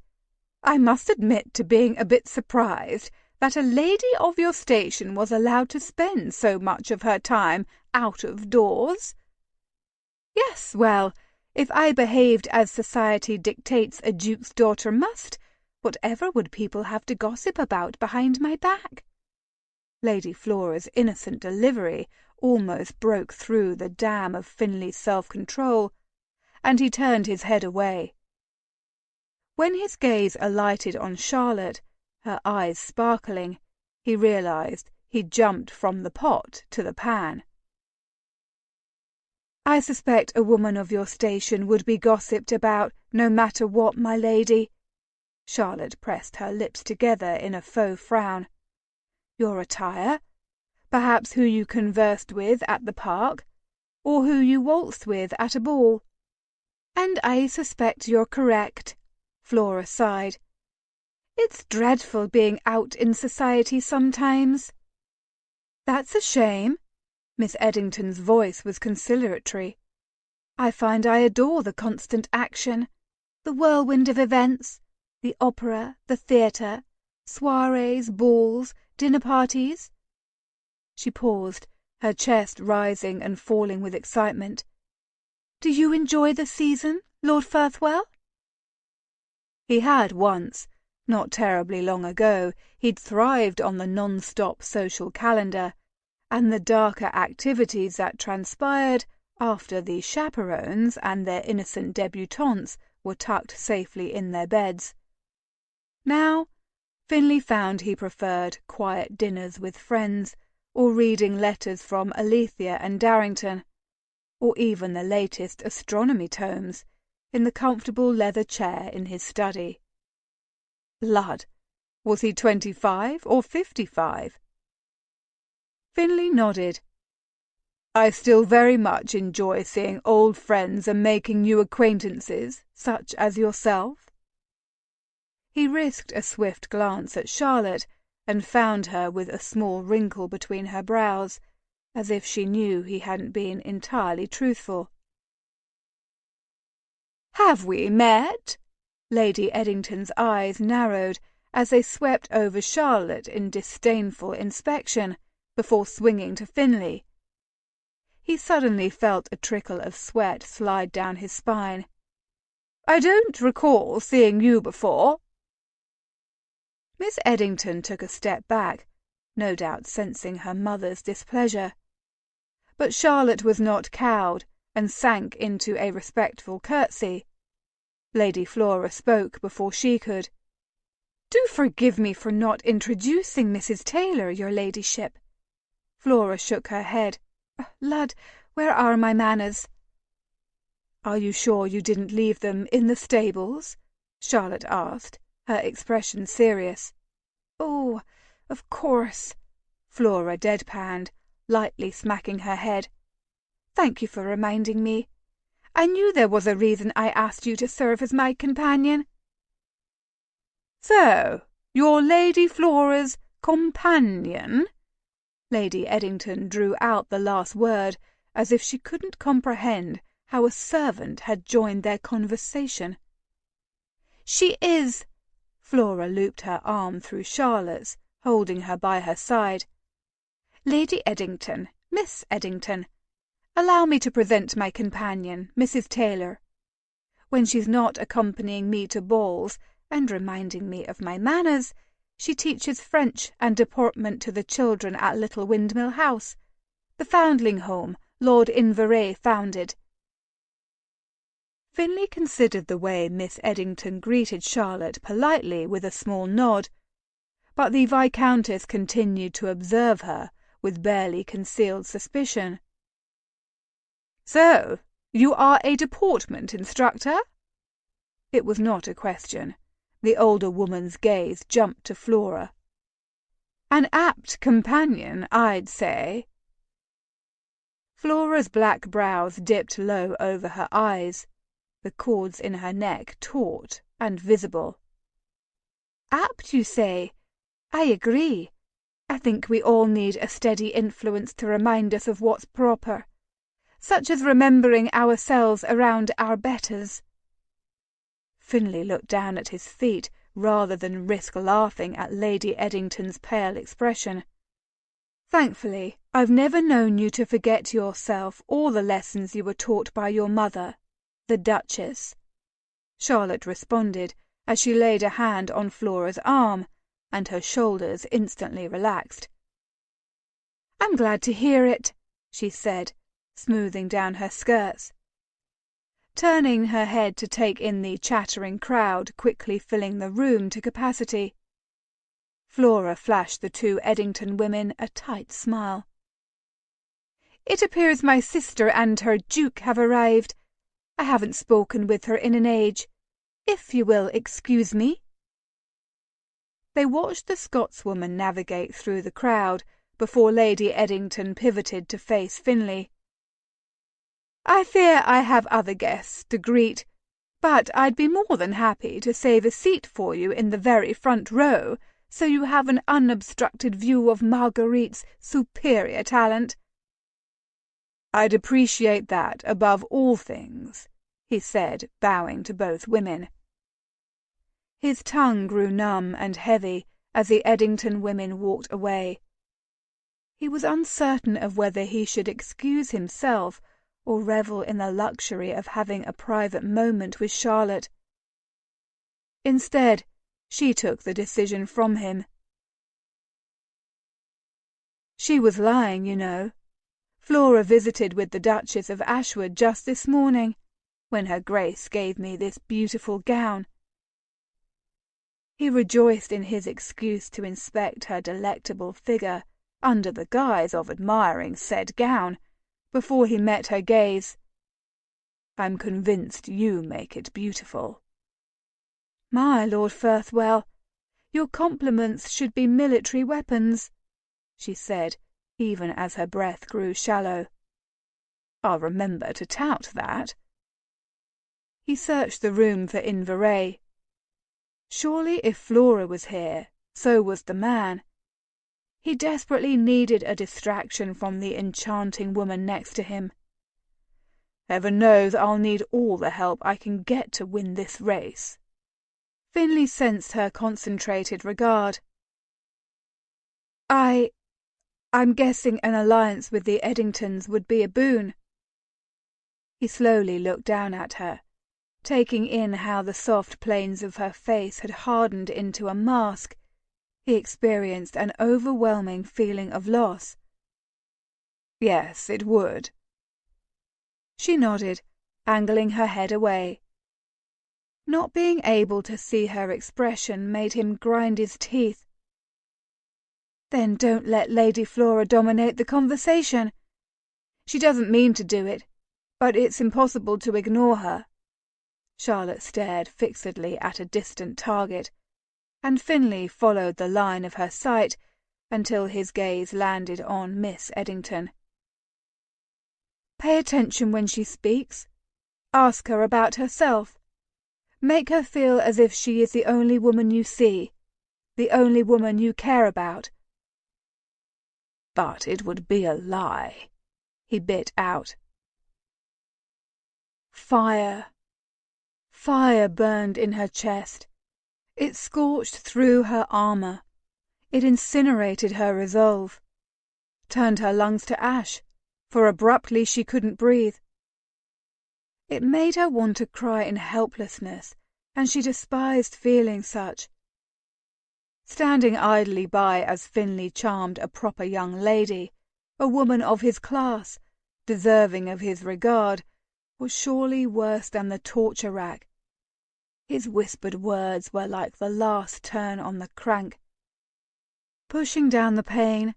Speaker 1: "I must admit to being a bit surprised that a lady of your station was allowed to spend so much of her time out of doors." "Yes, well, if I behaved as society dictates a duke's daughter must, whatever would people have to gossip about behind my back?" Lady Flora's innocent delivery almost broke through the dam of Finley's self-control, and he turned his head away. When his gaze alighted on Charlotte, her eyes sparkling, he realized he'd jumped from the pot to the pan. "I suspect a woman of your station would be gossiped about no matter what, my lady." Charlotte pressed her lips together in a faux frown. "Your attire? Perhaps who you conversed with at the park?
Speaker 2: or who you waltzed with at a ball."
Speaker 3: "And I suspect you're correct,"
Speaker 2: Flora sighed.
Speaker 3: "It's dreadful being out in society sometimes."
Speaker 2: "That's a shame." Miss Eddington's voice was conciliatory.
Speaker 3: "I find I adore the constant action, the whirlwind of events, the opera, the theatre, soirees, balls, dinner parties."
Speaker 2: She paused, her chest rising and falling with excitement.
Speaker 3: "Do you enjoy the season, Lord Firthwell?"
Speaker 2: He had once. Not terribly long ago, he'd thrived on the non-stop social calendar, and the darker activities that transpired after the chaperones and their innocent debutantes were tucked safely in their beds. Now, Finley found he preferred quiet dinners with friends, or reading letters from Alethea and Darrington, or even the latest astronomy tomes, in the comfortable leather chair in his study. Lud! Was he 25 or 55? Finley nodded. "I still very much enjoy seeing old friends and making new acquaintances, such as yourself." He risked a swift glance at Charlotte, and found her with a small wrinkle between her brows, as if she knew he hadn't been entirely truthful.
Speaker 3: "Have we met?"
Speaker 2: Lady Eddington's eyes narrowed as they swept over Charlotte in disdainful inspection, before swinging to Finley. He suddenly felt a trickle of sweat slide down his spine.
Speaker 3: "I don't recall seeing you before."
Speaker 2: Miss Eddington took a step back, no doubt sensing her mother's displeasure. But Charlotte was not cowed, and sank into a respectful curtsy. Lady Flora spoke before she could.
Speaker 3: "Do forgive me for not introducing Mrs. Taylor, your ladyship."
Speaker 2: Flora shook her head.
Speaker 3: "Lud, where are my manners?"
Speaker 2: "Are you sure you didn't leave them in the stables?" Charlotte asked, her expression serious.
Speaker 3: "Oh, of course,"
Speaker 2: Flora deadpanned, lightly smacking her head.
Speaker 3: "Thank you for reminding me. I knew there was a reason I asked you to serve as my companion."
Speaker 2: "So, you're Lady Flora's companion?" Lady Eddington drew out the last word as if she couldn't comprehend how a servant had joined their conversation.
Speaker 3: "She is."
Speaker 2: Flora looped her arm through Charlotte's, holding her by her side.
Speaker 3: "Lady Eddington, Miss Eddington, allow me to present my companion, Mrs. Taylor. When she's not accompanying me to balls and reminding me of my manners, she teaches French and deportment to the children at Little Windmill House, the foundling home Lord Inverray founded."
Speaker 2: Finley considered the way Miss Eddington greeted Charlotte politely with a small nod, but the Viscountess continued to observe her with barely concealed suspicion. "So, you are a deportment instructor?" It was not a question. The older woman's gaze jumped to Flora. "An apt companion, I'd say." Flora's black brows dipped low over her eyes, the cords in her neck taut and visible.
Speaker 3: "Apt, you say? I agree. I think we all need a steady influence to remind us of what's proper, such as remembering ourselves around our betters."
Speaker 2: Finley looked down at his feet rather than risk laughing at Lady Eddington's pale expression. "Thankfully, I've never known you to forget yourself or the lessons you were taught by your mother, the Duchess," Charlotte responded as she laid a hand on Flora's arm, and her shoulders instantly relaxed.
Speaker 3: "I'm glad to hear it,"
Speaker 2: she said, smoothing down her skirts. Turning her head to take in the chattering crowd quickly filling the room to capacity, Flora flashed the two Eddington women a tight smile.
Speaker 3: "It appears my sister and her Duke have arrived. I haven't spoken with her in an age. If you will excuse me."
Speaker 2: They watched the Scotswoman navigate through the crowd before Lady Eddington pivoted to face Finley. I fear I have other guests to greet, but I'd be more than happy to save a seat for you in the very front row, so you have an unobstructed view of Marguerite's superior talent."
Speaker 1: "I'd appreciate that above all things," he said, bowing to both women. His tongue grew numb and heavy as the Eddington women walked away. He was uncertain of whether he should excuse himself or revel in the luxury of having a private moment with Charlotte. Instead, she took the decision from him. "She was lying, you know. Flora visited with the Duchess of Ashwood just this morning, when her Grace gave me this beautiful gown." He rejoiced in his excuse to inspect her delectable figure under the guise of admiring said gown, before he met her gaze. "I'm convinced you make it beautiful."
Speaker 2: "My Lord Firthwell, your compliments should be military weapons," she said, even as her breath grew shallow.
Speaker 1: "I'll remember to tout that."
Speaker 2: He searched the room for Inverray. Surely if Flora was here, so was the man. He desperately needed a distraction from the enchanting woman next to him.
Speaker 1: "Heaven knows I'll need all the help I can get to win this race."
Speaker 2: Finley sensed her concentrated regard. I'm guessing an alliance with the Eddingtons would be a boon." He slowly looked down at her, taking in how the soft planes of her face had hardened into a mask. He experienced an overwhelming feeling of loss.
Speaker 1: "Yes, it would."
Speaker 2: She nodded, angling her head away. Not being able to see her expression made him grind his teeth. "Then don't let Lady Flora dominate the conversation. She doesn't mean to do it, but it's impossible to ignore her." Charlotte stared fixedly at a distant target, and Finley followed the line of her sight until his gaze landed on Miss Eddington. "Pay attention when she speaks. Ask her about herself. Make her feel as if she is the only woman you see, the only woman you care about."
Speaker 1: "But it would be a lie," he bit out.
Speaker 2: Fire burned in her chest. It scorched through her armor. It incinerated her resolve, turned her lungs to ash, for abruptly she couldn't breathe. It made her want to cry in helplessness, and she despised feeling such. Standing idly by as Finley charmed a proper young lady, a woman of his class, deserving of his regard, was surely worse than the torture rack. His whispered words were like the last turn on the crank. Pushing down the pain,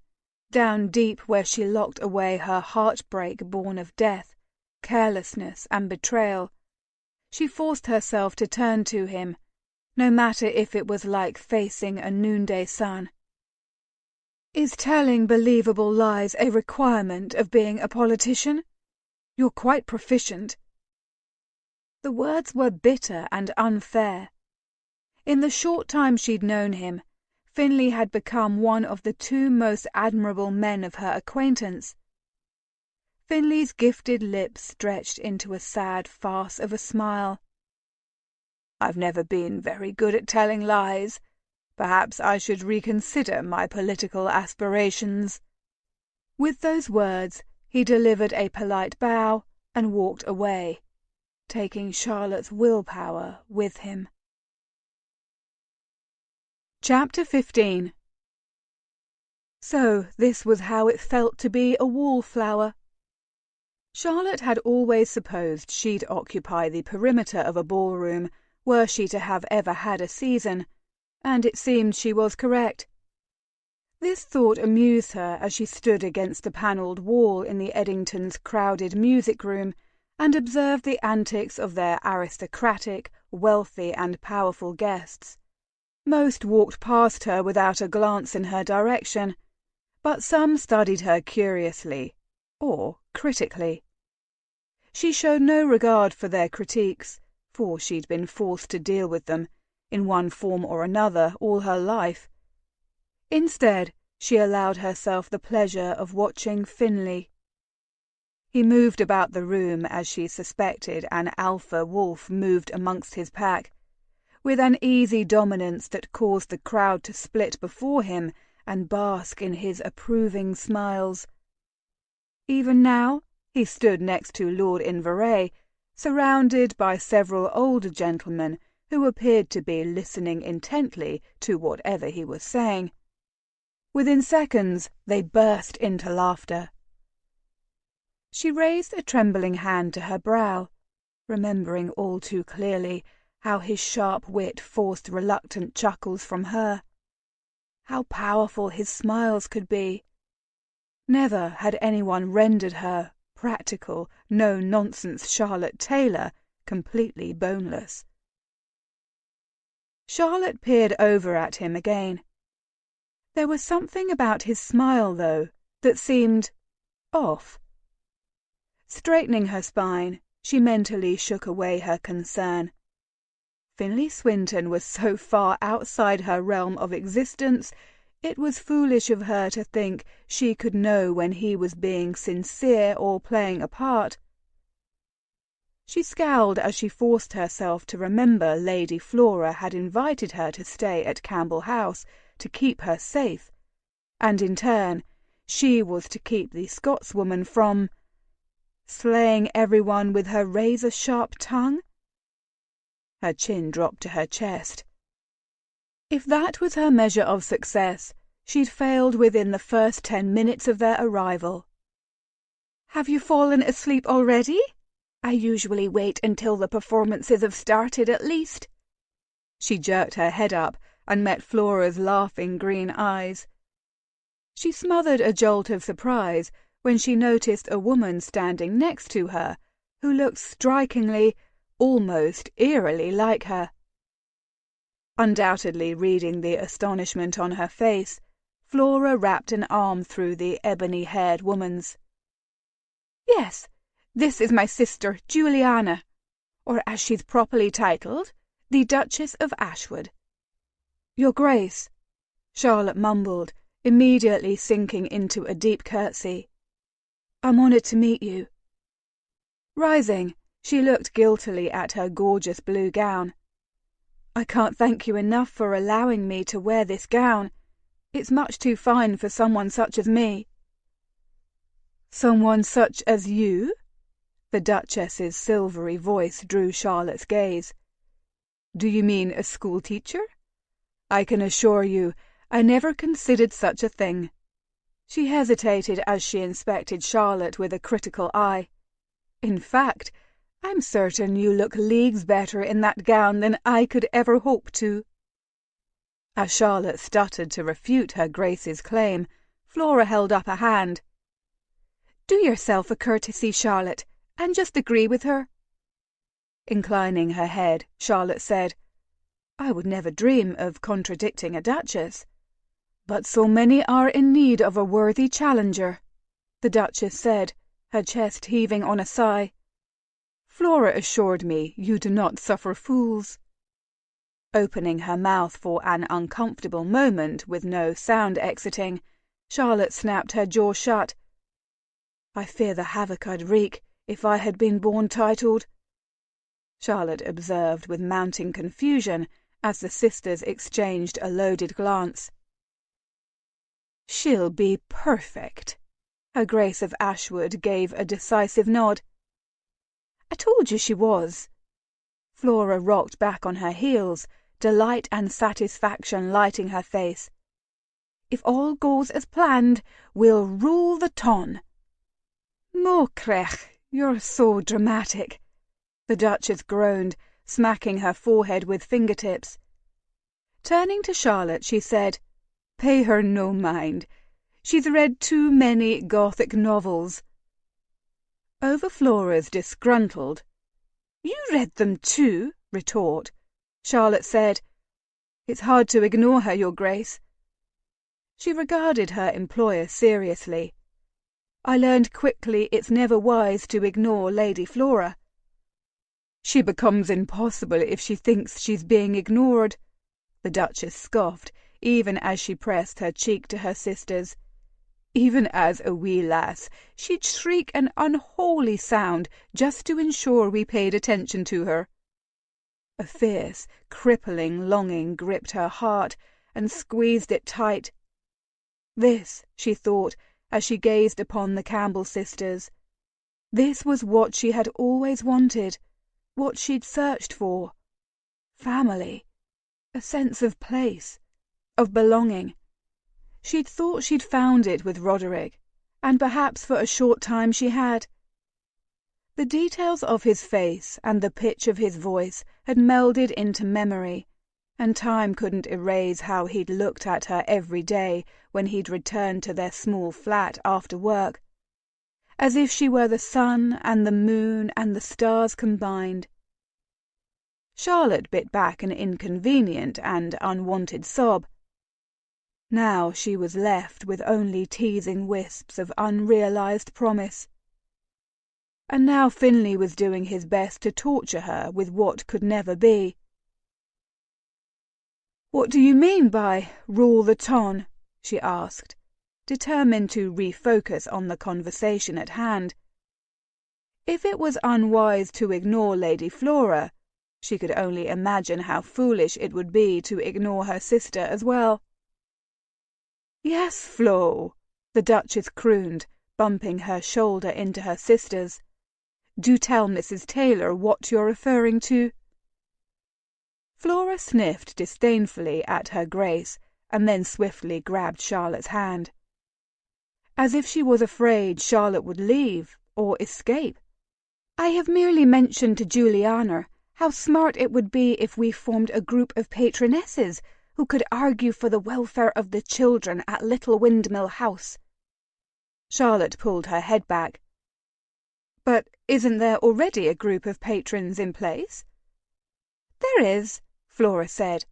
Speaker 2: down deep where she locked away her heartbreak born of death, carelessness, and betrayal, she forced herself to turn to him, no matter if it was like facing a noonday sun. "Is telling believable lies a requirement of being a politician? You're quite proficient." The words were bitter and unfair. In the short time she'd known him, Finley had become one of the two most admirable men of her acquaintance. Finley's gifted lips stretched into a sad farce of a smile.
Speaker 1: "I've never been very good at telling lies. Perhaps I should reconsider my political aspirations."
Speaker 2: With those words, he delivered a polite bow and walked away, taking Charlotte's willpower with him.
Speaker 1: Chapter 15.
Speaker 2: So this was how it felt to be a wallflower.
Speaker 1: Charlotte had always supposed she'd occupy the perimeter of a ballroom were she to have ever had a season, and it seemed she was correct. This thought amused her as she stood against the panelled wall in the Eddingtons' crowded music room and observed the antics of their aristocratic, wealthy, and powerful guests. Most walked past her without a glance in her direction, but some studied her curiously, or critically. she showed no regard for their critiques, for she'd been forced to deal with them, in one form or another, all her life. Instead, she allowed herself the pleasure of watching Finley. He moved about the room as she suspected an alpha wolf moved amongst his pack, with an easy dominance that caused the crowd to split before him and bask in his approving smiles. Even now, he stood next to Lord Inverray, surrounded by several older gentlemen who appeared to be listening intently to whatever he was saying. Within seconds, they burst into laughter. She raised a trembling hand to her brow, remembering all too clearly how his sharp wit forced reluctant chuckles from her. How powerful his smiles could be. Never had anyone rendered her, practical, no-nonsense Charlotte Taylor, completely boneless. Charlotte peered over at him again. There was something about his smile, though, that seemed off. Straightening her spine, she mentally shook away her concern. Finley Swinton was so far outside her realm of existence, it was foolish of her to think she could know when he was being sincere or playing a part. She scowled as she forced herself to remember Lady Flora had invited her to stay at Campbell House to keep her safe, and in turn she was to keep the Scotswoman from slaying everyone with her razor-sharp tongue. Her chin dropped to her chest. If that was her measure of success, she'd failed within the first 10 minutes of their arrival. "Have you fallen asleep already? I usually wait until the performances have started at least." She jerked her head up and met Flora's laughing green eyes. She smothered a jolt of surprise when she noticed a woman standing next to her who looked strikingly, almost eerily like her. Undoubtedly reading the astonishment on her face, Flora wrapped an arm through the ebony-haired woman's. "Yes, this is my sister, Juliana, or as she's properly titled, the Duchess of Ashwood." "Your Grace," Charlotte mumbled, immediately sinking into a deep curtsy. "I'm honoured to meet you." Rising, she looked guiltily at her gorgeous blue gown. "I can't thank you enough for allowing me to wear this gown. It's much too fine for someone such as me." "Someone such as you?" The Duchess's silvery voice drew Charlotte's gaze. "Do you mean a schoolteacher? I can assure you I never considered such a thing." She hesitated as she inspected Charlotte with a critical eye. "In fact, I'm certain you look leagues better in that gown than I could ever hope to." As Charlotte stuttered to refute her Grace's claim, Flora held up a hand. "Do yourself a courtesy, Charlotte, and just agree with her." Inclining her head, Charlotte said, "I would never dream of contradicting a duchess. But so many are in need of a worthy challenger," the Duchess said, her chest heaving on a sigh. "Flora assured me you do not suffer fools." Opening her mouth for an uncomfortable moment with no sound exiting, Charlotte snapped her jaw shut. "I fear the havoc I'd wreak if I had been born titled," Charlotte observed with mounting confusion as the sisters exchanged a loaded glance. "She'll be perfect." Her Grace of Ashwood gave a decisive nod. "I told you she was." Flora rocked back on her heels, delight and satisfaction lighting her face. "If all goes as planned, we'll rule the ton." "Mocrech, you're so dramatic," the Duchess groaned, smacking her forehead with fingertips. Turning to Charlotte, she said, "Pay her no mind. She's read too many Gothic novels." Over Flora's disgruntled "You read them too?" retort, Charlotte said, "It's hard to ignore her, Your Grace." She regarded her employer seriously.
Speaker 2: I learned quickly it's never wise to ignore Lady Flora. She becomes impossible if she thinks she's being ignored, the Duchess scoffed, even as she pressed her cheek to her sister's. Even as a wee lass, she'd shriek an unholy sound just to ensure we paid attention to her. A fierce, crippling longing gripped her heart and squeezed it tight. This, she thought, as she gazed upon the Campbell sisters. This was what she had always wanted, what she'd searched for. Family. A sense of place, of belonging. She'd thought she'd found it with Roderick, and perhaps for a short time she had. The details of his face and the pitch of his voice had melded into memory, and time couldn't erase how he'd looked at her every day when he'd returned to their small flat after work, as if she were the sun and the moon and the stars combined. Charlotte bit back an inconvenient and unwanted sob. Now she was left with only teasing wisps of unrealized promise. And now Finlay was doing his best to torture her with what could never be. "What do you mean by rule the ton?" she asked, determined to refocus on the conversation at hand. If it was unwise to ignore Lady Flora, she could only imagine how foolish it would be to ignore her sister as well. "Yes, Flo," the Duchess crooned, bumping her shoulder into her sister's. "Do tell Mrs. Taylor what you're referring to." Flora sniffed disdainfully at her Grace, and then swiftly grabbed Charlotte's hand, as if she was afraid Charlotte would leave or escape. "I have merely mentioned to Juliana how smart it would be if we formed a group of patronesses who could argue for the welfare of the children at Little Windmill House." Charlotte pulled her head back. "But isn't there already a group of patrons in place?" "There is," Flora said,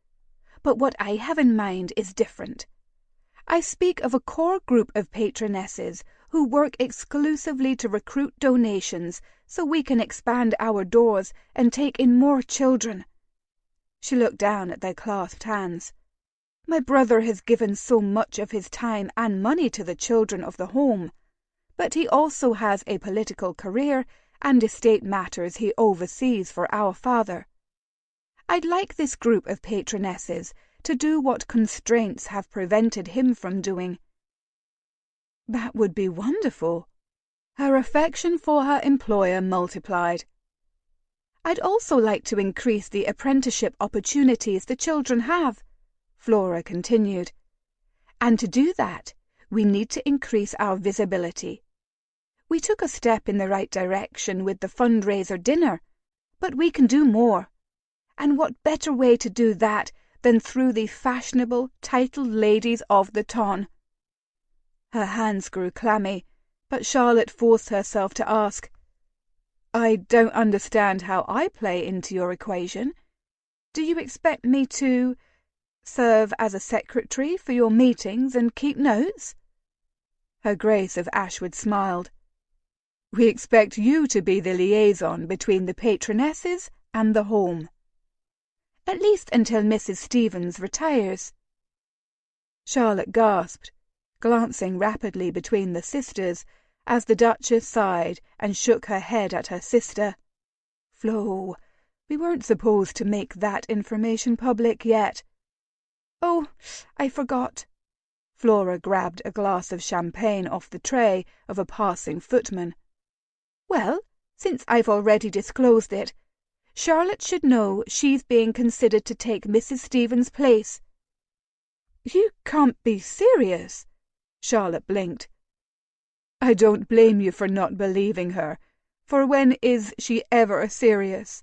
Speaker 2: "but what I have in mind is different. I speak of a core group of patronesses who work exclusively to recruit donations so we can expand our doors and take in more children." She looked down at their clasped hands. "My brother has given so much of his time and money to the children of the home, but he also has a political career and estate matters he oversees for our father. I'd like this group of patronesses to do what constraints have prevented him from doing." "That would be wonderful." Her affection for her employer multiplied. "I'd also like to increase the apprenticeship opportunities the children have," Flora continued. "And to do that, we need to increase our visibility. We took a step in the right direction with the fundraiser dinner, but we can do more. And what better way to do that than through the fashionable, titled ladies of the ton?" Her hands grew clammy, but Charlotte forced herself to ask, "I don't understand how I play into your equation. Do you expect me to serve as a secretary for your meetings and keep notes?" Her Grace of Ashwood smiled. "We expect you to be the liaison between the patronesses and the home. At least until Mrs. Stevens retires." Charlotte gasped, glancing rapidly between the sisters as the Duchess sighed and shook her head at her sister. "Flo, we weren't supposed to make that information public yet." "Oh, I forgot." Flora grabbed a glass of champagne off the tray of a passing footman. "Well, since I've already disclosed it, Charlotte should know she's being considered to take Mrs. Stevens' place." "You can't be serious." Charlotte blinked. "I don't blame you for not believing her, for when is she ever serious?"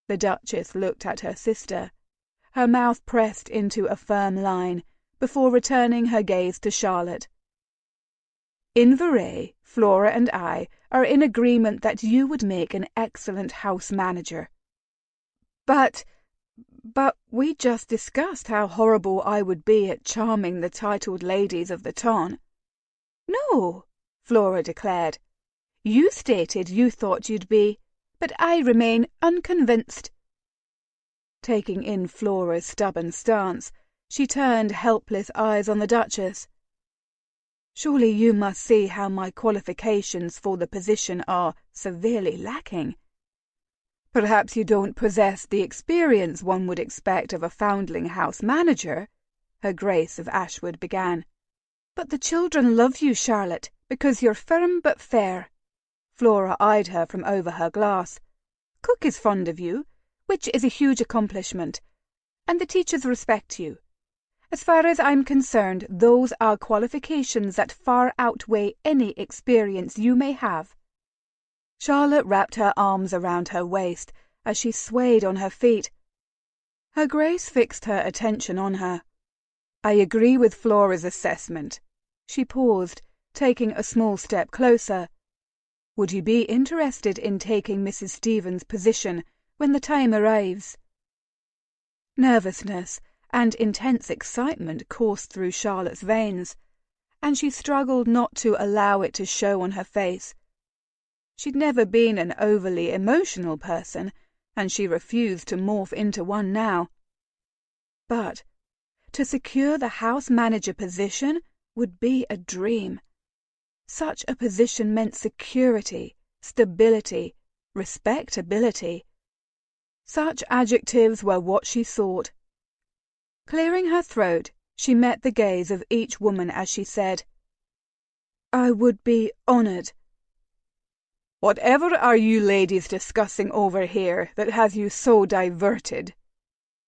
Speaker 2: The Duchess looked at her sister, her mouth pressed into a firm line, before returning her gaze to Charlotte. "In Veray, Flora and I are in agreement that you would make an excellent house manager." But we just discussed how horrible I would be at charming the titled ladies of the ton." "No,"
Speaker 1: Flora declared.
Speaker 3: You stated you thought you'd be, but I remain unconvinced.
Speaker 1: Taking in Flora's stubborn stance, she turned helpless eyes on the Duchess. Surely you must see how my qualifications for the position are severely lacking. Perhaps you don't possess the experience one would expect of a foundling house manager, Her Grace of Ashwood began.
Speaker 3: But the children love you, Charlotte, because you're firm but fair.
Speaker 1: Flora eyed her from over her glass.
Speaker 3: Cook is fond of you, which is a huge accomplishment, and the teachers respect you. As far as I'm concerned, those are qualifications that far outweigh any experience you may have.
Speaker 1: Charlotte wrapped her arms around her waist as she swayed on her feet. Her Grace fixed her attention on her. I agree with Flora's assessment. She paused, taking a small step closer. Would you be interested in taking Mrs. Stevens' position when the time arrives? Nervousness and intense excitement coursed through Charlotte's veins, and she struggled not to allow it to show on her face. She'd never been an overly emotional person, and she refused to morph into one now. But to secure the house manager position would be a dream. Such a position meant security, stability, respectability. Such adjectives were what she sought. Clearing her throat, she met the gaze of each woman as she said, I would be honoured. Whatever are you ladies discussing over here that has you so diverted?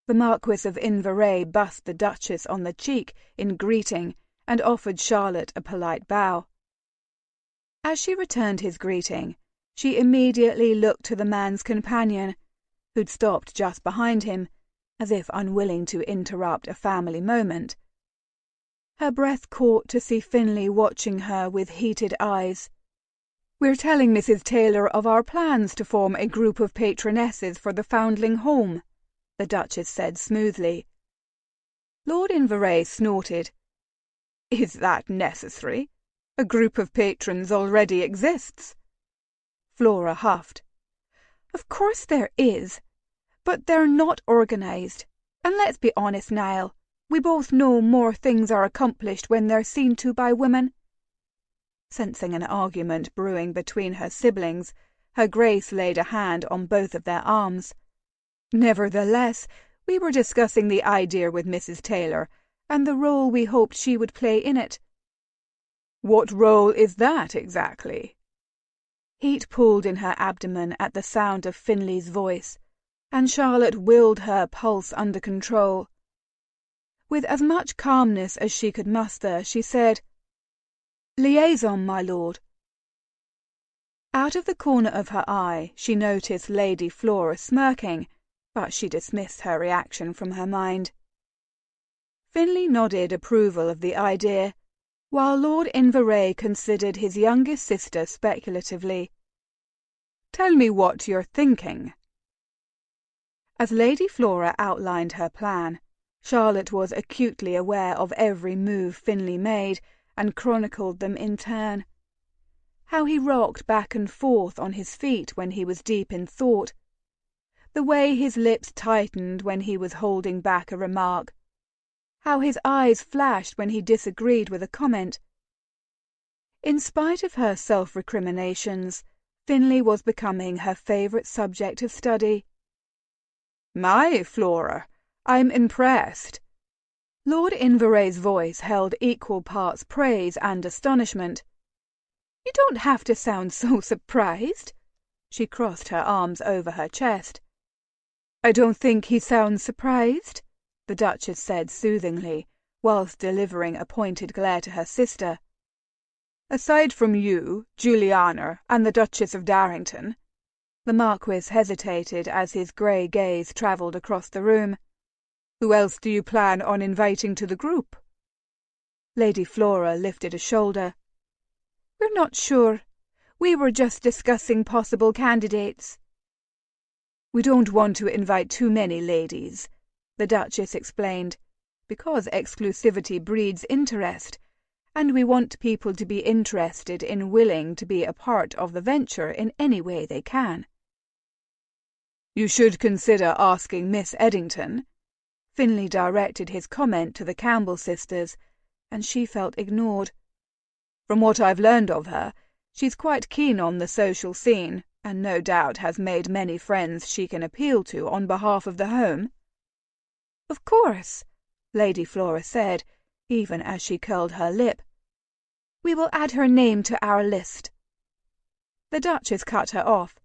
Speaker 1: The Marquis of Inverary bussed the Duchess on the cheek in greeting and offered Charlotte a polite bow. As she returned his greeting, she immediately looked to the man's companion, who'd stopped just behind him, as if unwilling to interrupt a family moment. Her breath caught to see Finlay watching her with heated eyes. We're telling Mrs. Taylor of our plans to form a group of patronesses for the foundling home, the Duchess said smoothly. Lord Inverary snorted. Is that necessary? A group of patrons already exists. Flora huffed.
Speaker 3: Of course there is, but they're not organised. And let's be honest, Niall, we both know more things are accomplished when they're seen to by women.
Speaker 1: Sensing an argument brewing between her siblings, Her Grace laid a hand on both of their arms. Nevertheless, we were discussing the idea with Mrs. Taylor, and the role we hoped she would play in it. What role is that exactly? Heat pooled in her abdomen at the sound of Finlay's voice, and Charlotte willed her pulse under control. With as much calmness as she could muster, she said, Liaison, my lord. Out of the corner of her eye, she noticed Lady Flora smirking, but she dismissed her reaction from her mind. Finlay nodded approval of the idea, while Lord Inverary considered his youngest sister speculatively. Tell me what you're thinking. As Lady Flora outlined her plan, Charlotte was acutely aware of every move Finlay made, and chronicled them in turn. How he rocked back and forth on his feet when he was deep in thought. The way his lips tightened when he was holding back a remark. How his eyes flashed when he disagreed with a comment. In spite of her self-recriminations, Finlay was becoming her favourite subject of study. My, Flora, I'm impressed. Lord Inveray's voice held equal parts praise and astonishment. You don't have to sound so surprised. She crossed her arms over her chest. I don't think he sounds surprised, the Duchess said soothingly, whilst delivering a pointed glare to her sister. Aside from you, Juliana, and the Duchess of Darrington. The Marquis hesitated as his grey gaze travelled across the room. Who else do you plan on inviting to the group? Lady Flora lifted a shoulder. We're not sure. We were just discussing possible candidates. We don't want to invite too many ladies, the Duchess explained, because exclusivity breeds interest, and we want people to be interested and willing to be a part of the venture in any way they can." "You should consider asking Miss Eddington." Finley directed his comment to the Campbell sisters, and she felt ignored. "From what I've learned of her, she's quite keen on the social scene, and no doubt has made many friends she can appeal to on behalf of the home."
Speaker 2: "Of course,"
Speaker 1: Lady Flora said, even as she curled her lip.
Speaker 2: "We will add her name to our list."
Speaker 1: The Duchess cut her off.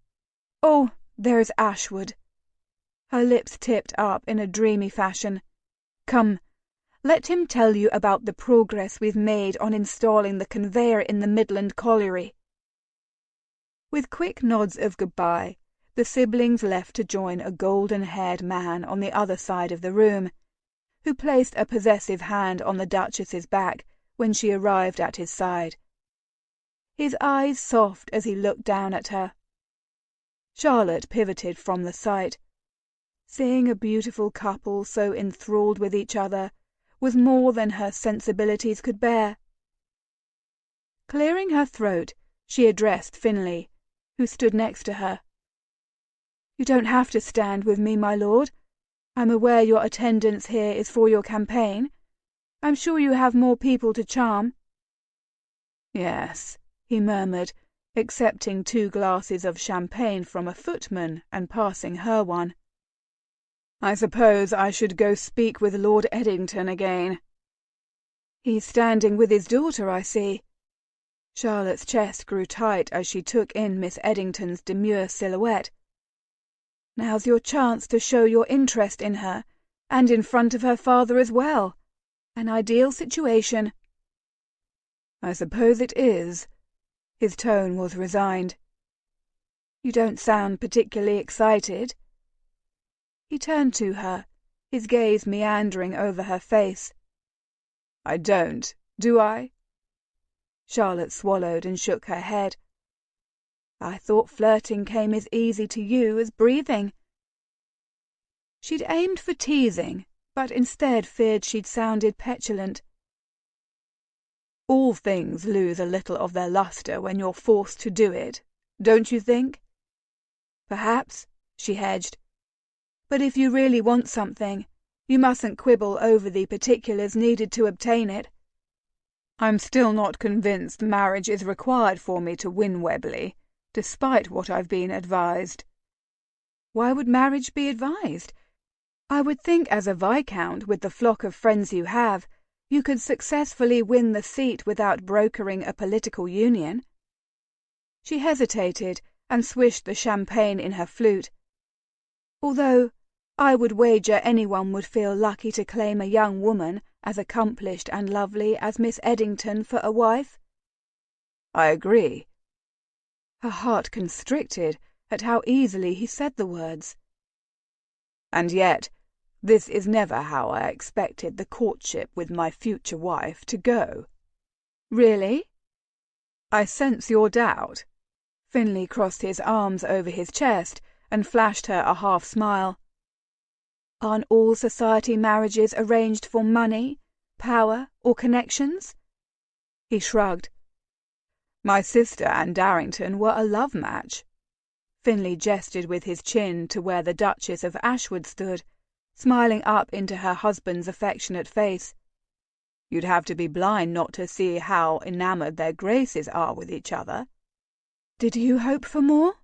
Speaker 1: "Oh, there's Ashwood." Her lips tipped up in a dreamy fashion. "Come, let him tell you about the progress we've made on installing the conveyor in the Midland colliery." With quick nods of goodbye, the siblings left to join a golden-haired man on the other side of the room, who placed a possessive hand on the Duchess's back when she arrived at his side. His eyes soft as he looked down at her. Charlotte pivoted from the sight. Seeing a beautiful couple so enthralled with each other was more than her sensibilities could bear. Clearing her throat, she addressed Finley, who stood next to her. "You don't have to stand with me, my lord. I'm aware your attendance here is for your campaign. I'm sure you have more people to charm." "Yes," he murmured, accepting 2 glasses of champagne from a footman and passing her one. "I suppose I should go speak with Lord Eddington again." "He's standing with his daughter, I see." Charlotte's chest grew tight as she took in Miss Eddington's demure silhouette. "Now's your chance to show your interest in her, and in front of her father as well. An ideal situation." "I suppose it is." His tone was resigned. "You don't sound particularly excited." He turned to her, his gaze meandering over her face. "I don't, do I?" Charlotte swallowed and shook her head. "I thought flirting came as easy to you as breathing." She'd aimed for teasing, but instead feared she'd sounded petulant. "All things lose a little of their luster when you're forced to do it, don't you think?" "Perhaps," she hedged. "But if you really want something, you mustn't quibble over the particulars needed to obtain it." "I'm still not convinced marriage is required for me to win Webley, despite what I've been advised." "Why would marriage be advised? I would think as a viscount, with the flock of friends you have, you could successfully win the seat without brokering a political union." She hesitated and swished the champagne in her flute. "Although I would wager anyone would feel lucky to claim a young woman as accomplished and lovely as Miss Eddington for a wife." "I agree." Her heart constricted at how easily he said the words. "And yet, this is never how I expected the courtship with my future wife to go." "Really?" "I sense your doubt." Finley crossed his arms over his chest and flashed her a half smile. "Aren't all society marriages arranged for money, power, or connections?" He shrugged. "My sister and Darrington were a love match." Finley gestured with his chin to where the Duchess of Ashwood stood, smiling up into her husband's affectionate face. "You'd have to be blind not to see how enamoured their graces are with each other." "Did you hope for more?"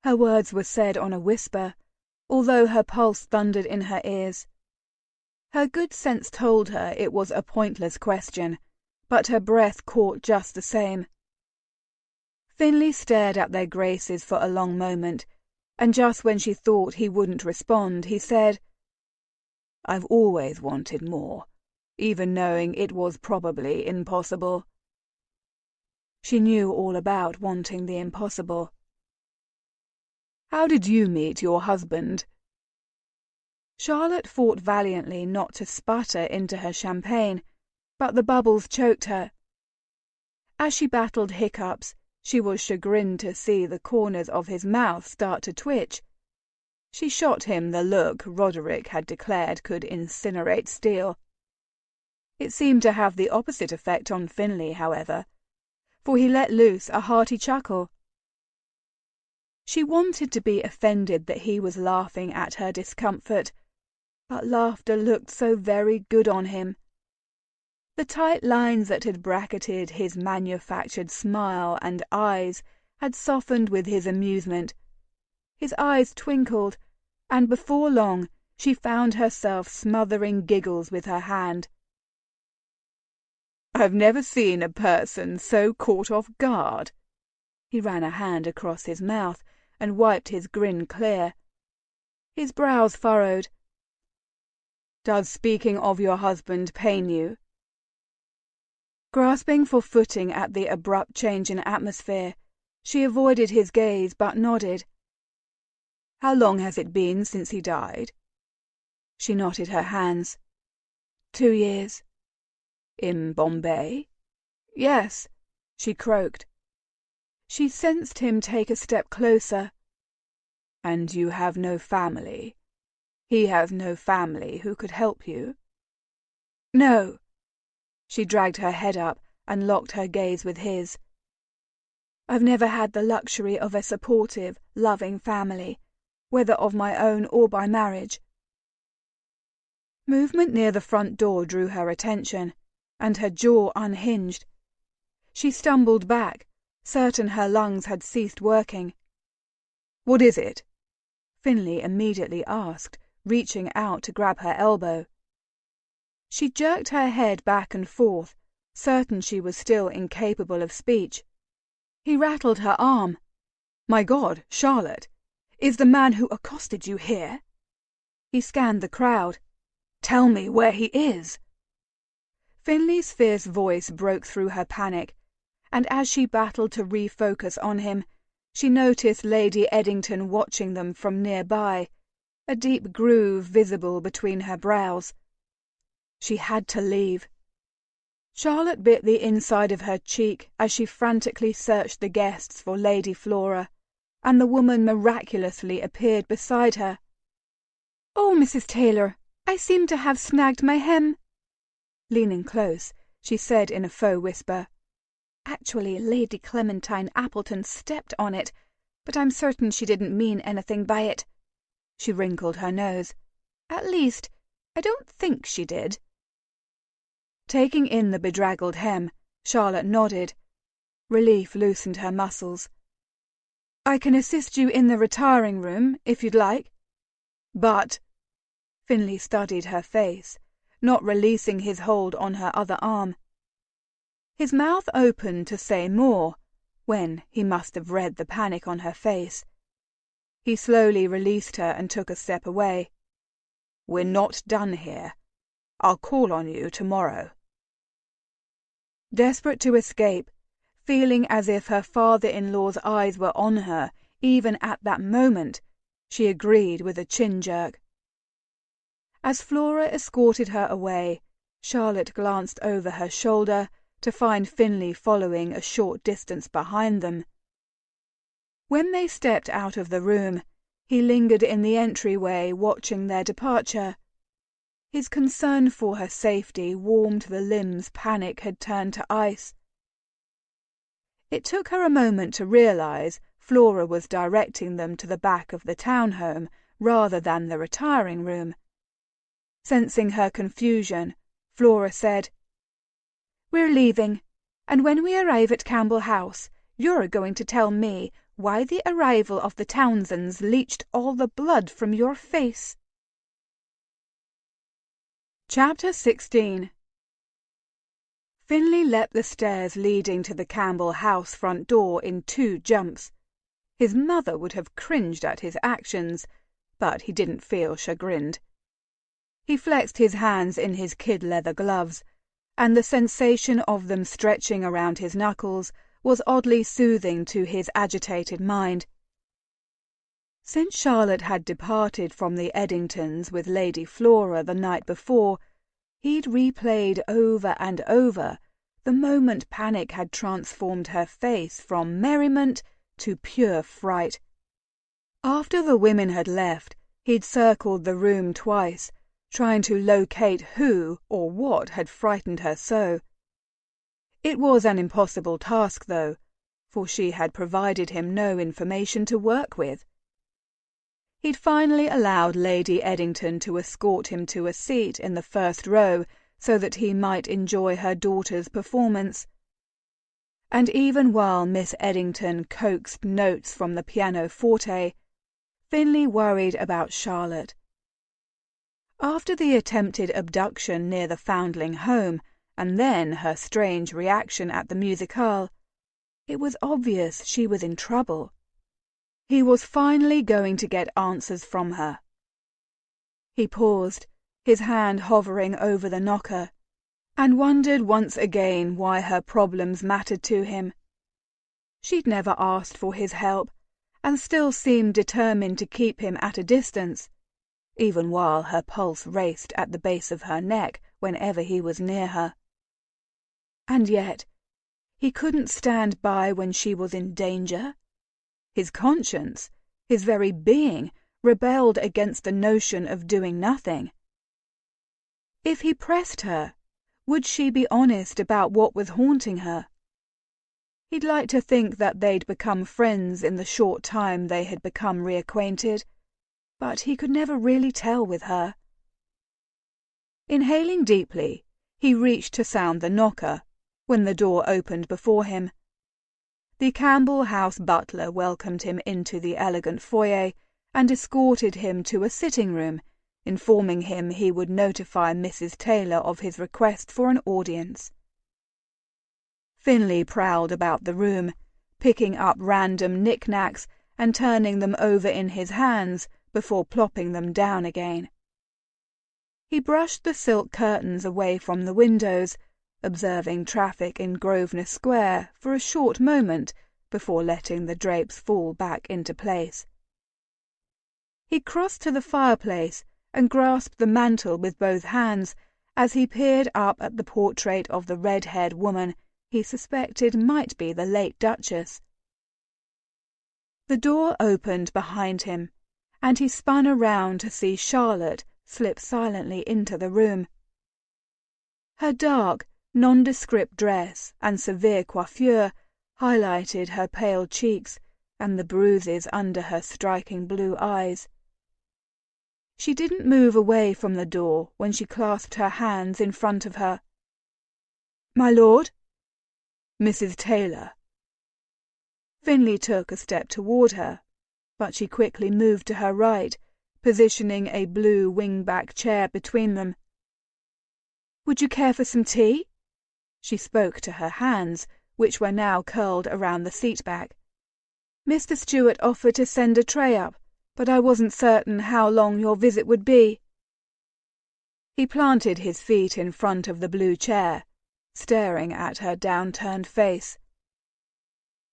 Speaker 1: Her words were said on a whisper, although her pulse thundered in her ears. Her good sense told her it was a pointless question, but her breath caught just the same. Finley stared at their graces for a long moment, and just when she thought he wouldn't respond, he said, "I've always wanted more, even knowing it was probably impossible." She knew all about wanting the impossible. "How did you meet your husband?" Charlotte fought valiantly not to sputter into her champagne, but the bubbles choked her. As she battled hiccups, she was chagrined to see the corners of his mouth start to twitch. She shot him the look Roderick had declared could incinerate steel. It seemed to have the opposite effect on Finley, however, for he let loose a hearty chuckle. She wanted to be offended that he was laughing at her discomfort, but laughter looked so very good on him. The tight lines that had bracketed his manufactured smile and eyes had softened with his amusement. His eyes twinkled, and before long she found herself smothering giggles with her hand. "I've never seen a person so caught off guard." He ran a hand across his mouth and wiped his grin clear. His brows furrowed. "Does speaking of your husband pain you?" Grasping for footing at the abrupt change in atmosphere, she avoided his gaze but nodded. "How long has it been since he died?" She knotted her hands. 2 years. "In Bombay?" "Yes," she croaked. She sensed him take a step closer. "And you have no family? He has no family who could help you?" "No." She dragged her head up and locked her gaze with his. "I've never had the luxury of a supportive, loving family, whether of my own or by marriage." Movement near the front door drew her attention, and her jaw unhinged. She stumbled back, certain her lungs had ceased working. "What is it?" Finley immediately asked, reaching out to grab her elbow. She jerked her head back and forth, certain she was still incapable of speech. He rattled her arm. "My God, Charlotte! Is the man who accosted you here?" He scanned the crowd. "Tell me where he is." Finley's fierce voice broke through her panic, and as she battled to refocus on him, she noticed Lady Eddington watching them from nearby, a deep groove visible between her brows. She had to leave. Charlotte bit the inside of her cheek as she frantically searched the guests for Lady Flora, and the woman miraculously appeared beside her. "Oh, Mrs. Taylor, I seem to have snagged my hem." Leaning close, she said in a faux whisper, "Actually, Lady Clementine Appleton stepped on it, but I'm certain she didn't mean anything by it." She wrinkled her nose. "At least, I don't think she did." Taking in the bedraggled hem, Charlotte nodded. Relief loosened her muscles. "I can assist you in the retiring room, if you'd like." "But—" Finley studied her face, not releasing his hold on her other arm. His mouth opened to say more, when he must have read the panic on her face. He slowly released her and took a step away. "We're not done here. I'll call on you tomorrow." Desperate to escape, feeling as if her father-in-law's eyes were on her even at that moment, she agreed with a chin jerk. As Flora escorted her away, Charlotte glanced over her shoulder to find Finley following a short distance behind them. When they stepped out of the room, he lingered in the entryway watching their departure. His concern for her safety warmed the limbs panic had turned to ice. It took her a moment to realize Flora was directing them to the back of the townhome rather than the retiring room. Sensing her confusion, Flora said, "We're leaving, and when we arrive at Campbell House, you're going to tell me why the arrival of the Townsends leached all the blood from your face." Chapter 16. Finley leapt the stairs leading to the Campbell House front door in 2 jumps. His mother would have cringed at his actions, but he didn't feel chagrined. He flexed his hands in his kid-leather gloves, and the sensation of them stretching around his knuckles was oddly soothing to his agitated mind. Since Charlotte had departed from the Eddingtons with Lady Flora the night before, he'd replayed over and over the moment panic had transformed her face from merriment to pure fright. After the women had left, he'd circled the room twice, trying to locate who or what had frightened her so. It was an impossible task, though, for she had provided him no information to work with. He'd finally allowed Lady Eddington to escort him to a seat in the first row so that he might enjoy her daughter's performance. And even while Miss Eddington coaxed notes from the pianoforte, Finley worried about Charlotte. After the attempted abduction near the Foundling home, and then her strange reaction at the musicale, it was obvious she was in trouble. He was finally going to get answers from her. He paused, his hand hovering over the knocker, and wondered once again why her problems mattered to him. She'd never asked for his help, and still seemed determined to keep him at a distance, even while her pulse raced at the base of her neck whenever he was near her. And yet, he couldn't stand by when she was in danger. His conscience, his very being, rebelled against the notion of doing nothing. If he pressed her, would she be honest about what was haunting her? He'd like to think that they'd become friends in the short time they had become reacquainted, but he could never really tell with her. Inhaling deeply, he reached to sound the knocker, when the door opened before him. The Campbell House butler welcomed him into the elegant foyer and escorted him to a sitting-room, informing him he would notify Mrs. Taylor of his request for an audience. Finley prowled about the room, picking up random knick-knacks and turning them over in his hands before plopping them down again. He brushed the silk curtains away from the windows, observing traffic in Grosvenor Square for a short moment before letting the drapes fall back into place. He crossed to the fireplace and grasped the mantel with both hands as he peered up at the portrait of the red-haired woman he suspected might be the late Duchess. The door opened behind him, and he spun around to see Charlotte slip silently into the room. Her dark, nondescript dress and severe coiffure highlighted her pale cheeks and the bruises under her striking blue eyes. She didn't move away from the door when she clasped her hands in front of her. "My lord?" "Mrs. Taylor." Finley took a step toward her, but she quickly moved to her right, positioning a blue wing-back chair between them. "Would you care for some tea?" She spoke to her hands, which were now curled around the seat-back. "Mr. Stewart offered to send a tray up, but I wasn't certain how long your visit would be." He planted his feet in front of the blue chair, staring at her downturned face.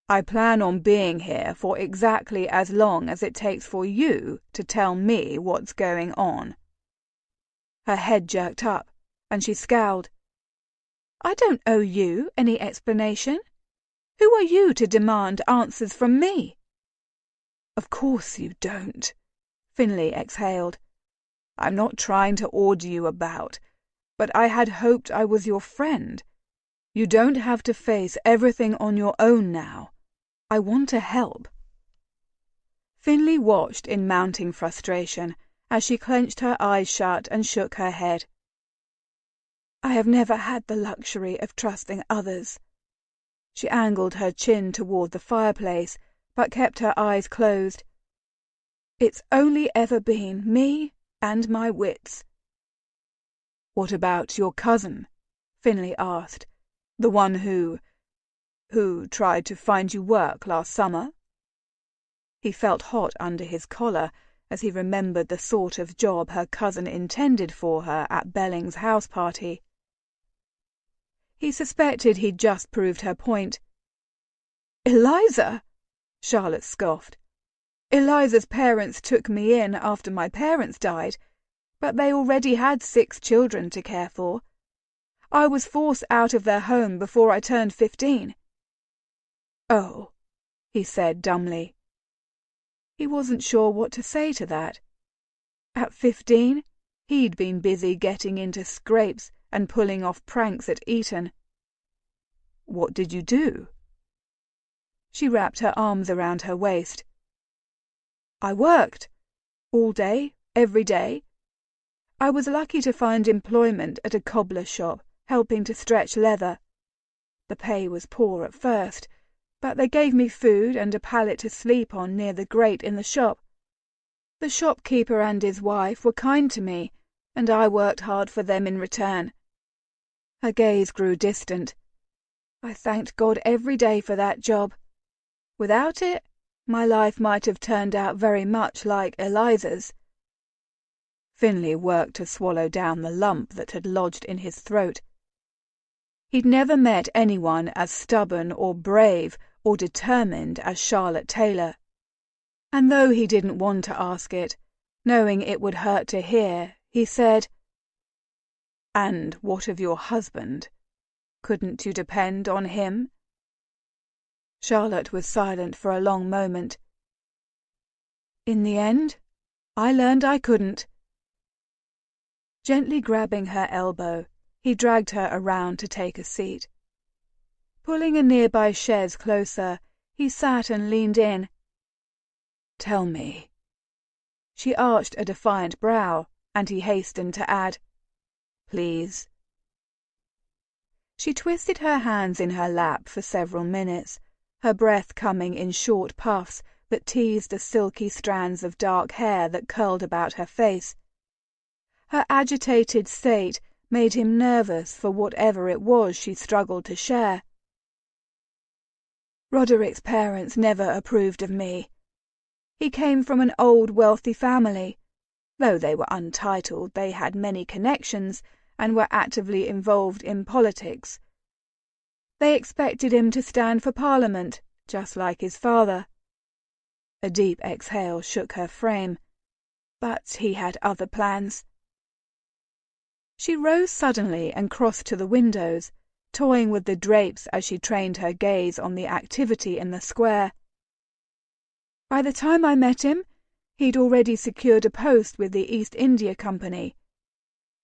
Speaker 1: "I plan on being here for exactly as long as it takes for you to tell me what's going on." Her head jerked up, and she scowled. "I don't owe you any explanation. Who are you to demand answers from me?" "Of course you don't," Finley exhaled. "I'm not trying to order you about, but I had hoped I was your friend. You don't have to face everything on your own now. I want to help." Finley watched in mounting frustration as she clenched her eyes shut and shook her head. "I have never had the luxury of trusting others." She angled her chin toward the fireplace, but kept her eyes closed. "It's only ever been me and my wits." "What about your cousin?" Finley asked. "The one who tried to find you work last summer?" He felt hot under his collar as he remembered the sort of job her cousin intended for her at Belling's house party. He suspected he'd just proved her point. "Eliza!" Charlotte scoffed. "Eliza's parents took me in after my parents died, but they already had 6 children to care for. I was forced out of their home before I turned 15. "Oh," he said dumbly. He wasn't sure what to say to that. At 15, He'd been busy getting into scrapes and pulling off pranks at Eton. "What did you do?" She wrapped her arms around her waist. "I worked. All day, every day. I was lucky to find employment at a cobbler shop, helping to stretch leather. The pay was poor at first, but they gave me food and a pallet to sleep on near the grate in the shop. The shopkeeper and his wife were kind to me, and I worked hard for them in return." Her gaze grew distant. "I thanked God every day for that job. Without it, my life might have turned out very much like Eliza's." Finlay worked to swallow down the lump that had lodged in his throat. He'd never met anyone as stubborn or brave or determined as Charlotte Taylor. And though he didn't want to ask it, knowing it would hurt to hear, he said, "And what of your husband? Couldn't you depend on him?" Charlotte was silent for a long moment. "In the end, I learned I couldn't." Gently grabbing her elbow, he dragged her around to take a seat. Pulling a nearby chaise closer, he sat and leaned in. "Tell me." She arched a defiant brow, and he hastened to add, "Please." She twisted her hands in her lap for several minutes, her breath coming in short puffs that teased the silky strands of dark hair that curled about her face. Her agitated state made him nervous for whatever it was she struggled to share. "Roderick's parents never approved of me. He came from an old wealthy family. Though they were untitled, they had many connections and were actively involved in politics. They expected him to stand for Parliament, just like his father." A deep exhale shook her frame. "But he had other plans." She rose suddenly and crossed to the windows, toying with the drapes as she trained her gaze on the activity in the square. "By the time I met him, he'd already secured a post with the East India Company.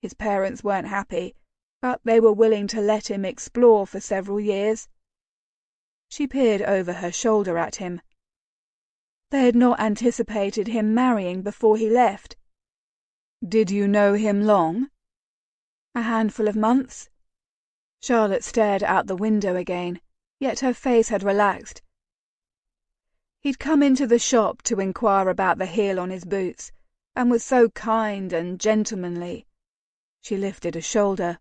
Speaker 1: His parents weren't happy, but they were willing to let him explore for several years." She peered over her shoulder at him. They had not anticipated him marrying before he left. "Did you know him long?" "A handful of months." Charlotte stared out the window again, yet her face had relaxed. "He'd come into the shop to inquire about the heel on his boots, and was so kind and gentlemanly." She lifted a shoulder.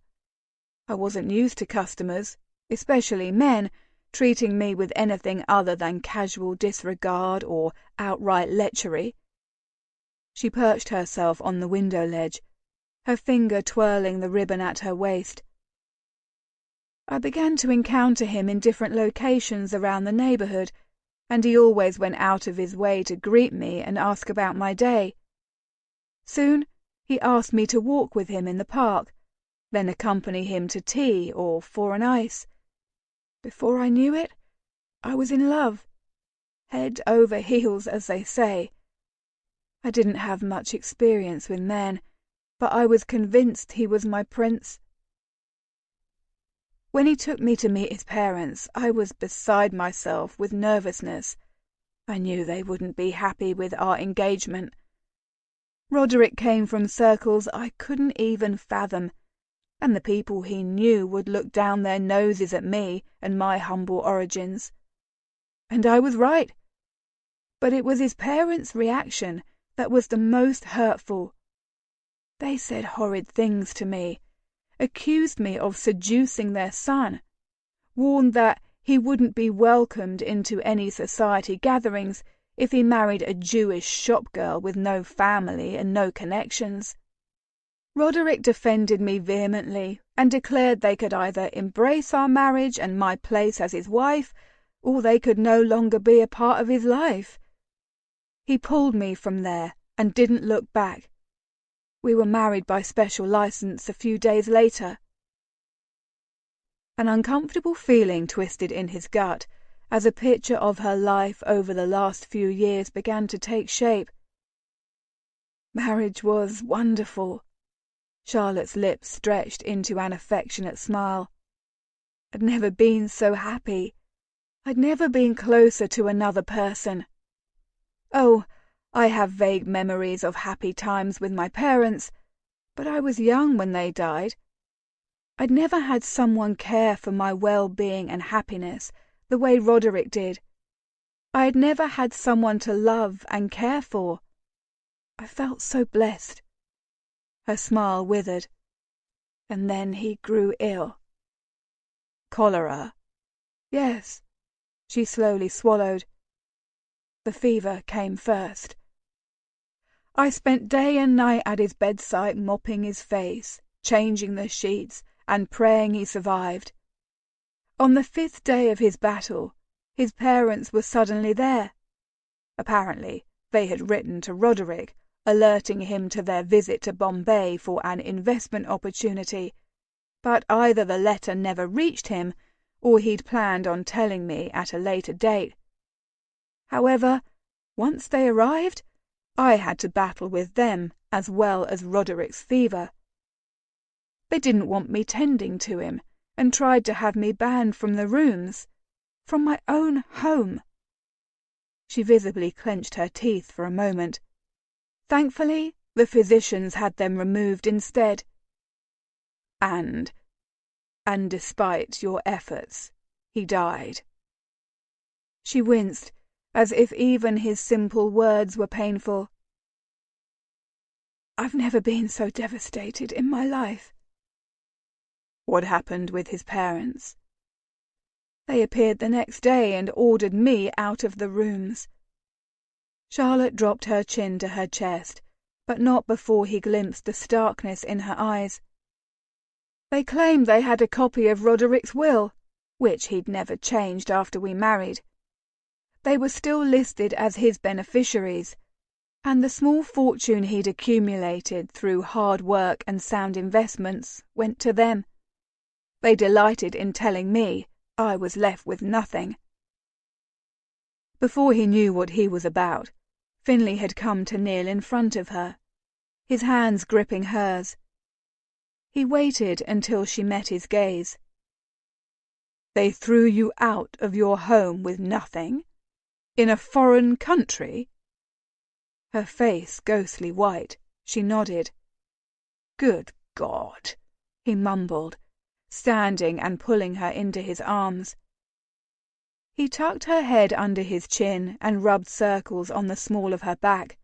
Speaker 1: "I wasn't used to customers, especially men, treating me with anything other than casual disregard or outright lechery." She perched herself on the window ledge, her finger twirling the ribbon at her waist. "I began to encounter him in different locations around the neighbourhood, and he always went out of his way to greet me and ask about my day. Soon he asked me to walk with him in the park, then accompany him to tea or for an ice. Before I knew it, I was in love. Head over heels, as they say. I didn't have much experience with men, but I was convinced he was my prince. When he took me to meet his parents, I was beside myself with nervousness. I knew they wouldn't be happy with our engagement. Roderick came from circles I couldn't even fathom, and the people he knew would look down their noses at me and my humble origins. And I was right. But it was his parents' reaction that was the most hurtful. They said horrid things to me, accused me of seducing their son, warned that he wouldn't be welcomed into any society gatherings if he married a Jewish shopgirl with no family and no connections. Roderick defended me vehemently and declared they could either embrace our marriage and my place as his wife, or they could no longer be a part of his life. He pulled me from there and didn't look back. We were married by special license a few days later." An uncomfortable feeling twisted in his gut as a picture of her life over the last few years began to take shape. "Marriage was wonderful," Charlotte's lips stretched into an affectionate smile. I'd never been so happy. I'd never been closer to another person. Oh, I have vague memories of happy times with my parents, but I was young when they died. I'd never had someone care for my well-being and happiness the way Roderick did. I had never had someone to love and care for. I felt so blessed. Her smile withered. And then he grew ill. Cholera? Yes. She slowly swallowed. The fever came first. I spent day and night at his bedside mopping his face, changing the sheets, and praying he survived. On the 5th day of his battle, his parents were suddenly there. Apparently, they had written to Roderick, alerting him to their visit to Bombay for an investment opportunity, but either the letter never reached him, or he'd planned on telling me at a later date. However, once they arrived, I had to battle with them as well as Roderick's fever. They didn't want me tending to him, and tried to have me banned from the rooms, from my own home. She visibly clenched her teeth for a moment. Thankfully, the physicians had them removed instead. And despite your efforts, he died. She winced, as if even his simple words were painful. I've never been so devastated in my life. What happened with his parents? They appeared the next day and ordered me out of the rooms. Charlotte dropped her chin to her chest, but not before he glimpsed the starkness in her eyes. They claimed they had a copy of Roderick's will, which he'd never changed after we married. They were still listed as his beneficiaries, and the small fortune he'd accumulated through hard work and sound investments went to them. They delighted in telling me I was left with nothing. Before he knew what he was about, Finlay had come to kneel in front of her, his hands gripping hers. He waited until she met his gaze. They threw you out of your home with nothing? In a foreign country? Her face ghostly white, she nodded. Good God, he mumbled, standing and pulling her into his arms. He tucked her head under his chin and rubbed circles on the small of her back.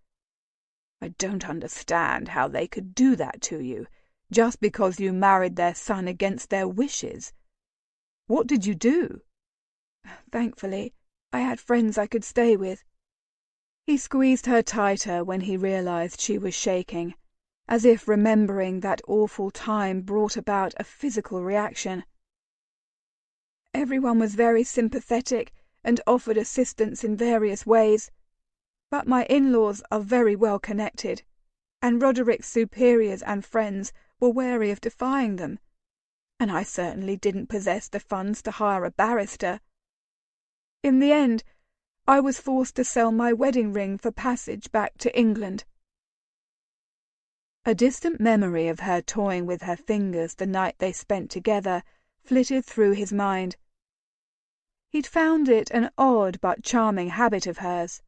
Speaker 1: I don't understand how they could do that to you, just because you married their son against their wishes. What did you do? Thankfully, I had friends I could stay with. He squeezed her tighter when he realized she was shaking, as if remembering that awful time brought about a physical reaction. Everyone was very sympathetic and offered assistance in various ways, but my in-laws are very well connected, and Roderick's superiors and friends were wary of defying them, and I certainly didn't possess the funds to hire a barrister. In the end, I was forced to sell my wedding ring for passage back to England. A distant memory of her toying with her fingers the night they spent together flitted through his mind. He'd found it an odd but charming habit of hers,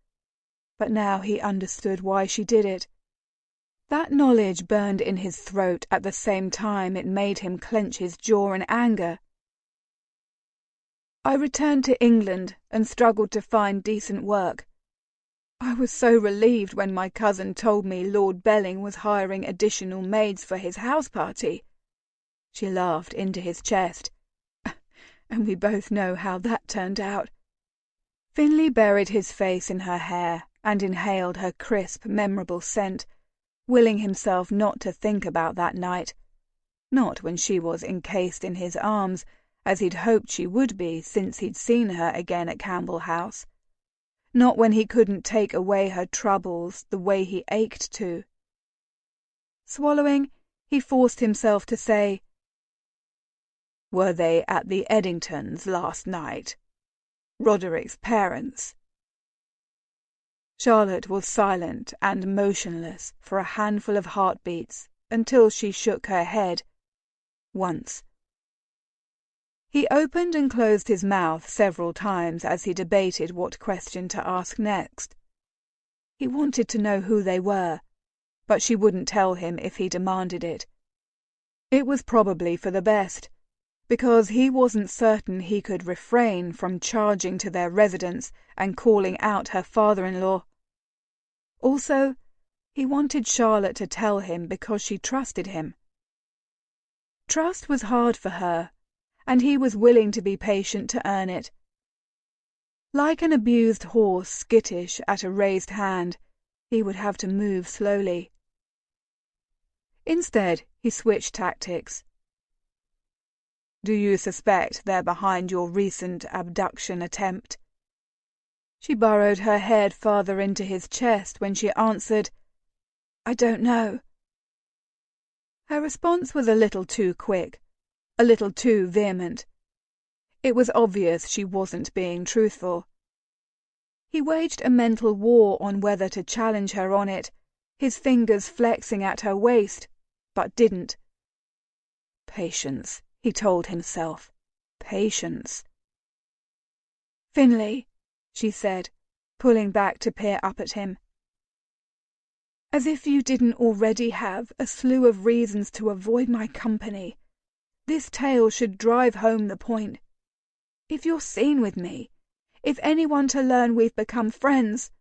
Speaker 1: but now he understood why she did it. That knowledge burned in his throat at the same time it made him clench his jaw in anger. I returned to England and struggled to find decent work. I was so relieved when my cousin told me Lord Belling was hiring additional maids for his house party. She laughed into his chest. And we both know how that turned out. Finlay buried his face in her hair and inhaled her crisp, memorable scent, willing himself not to think about that night. Not when she was encased in his arms, as he'd hoped she would be since he'd seen her again at Campbell House. Not when he couldn't take away her troubles the way he ached to. Swallowing, he forced himself to say, Were they at the Eddingtons last night? Roderick's parents? Charlotte was silent and motionless for a handful of heartbeats until she shook her head. Once. He opened and closed his mouth several times as he debated what question to ask next. He wanted to know who they were, but she wouldn't tell him if he demanded it. It was probably for the best, because he wasn't certain he could refrain from charging to their residence and calling out her father-in-law. Also, he wanted Charlotte to tell him because she trusted him. Trust was hard for her, and he was willing to be patient to earn it. Like an abused horse skittish at a raised hand, he would have to move slowly. Instead, he switched tactics. "Do you suspect they're behind your recent abduction attempt?" She burrowed her head farther into his chest when she answered, "I don't know." Her response was a little too quick, a little too vehement. It was obvious she wasn't being truthful. He waged a mental war on whether to challenge her on it, his fingers flexing at her waist, but didn't. Patience, he told himself. Patience. "Finley," she said, pulling back to peer up at him. "As if you didn't already have a slew of reasons to avoid my company. This tale should drive home the point. If you're seen with me, if anyone to learn we've become friends—"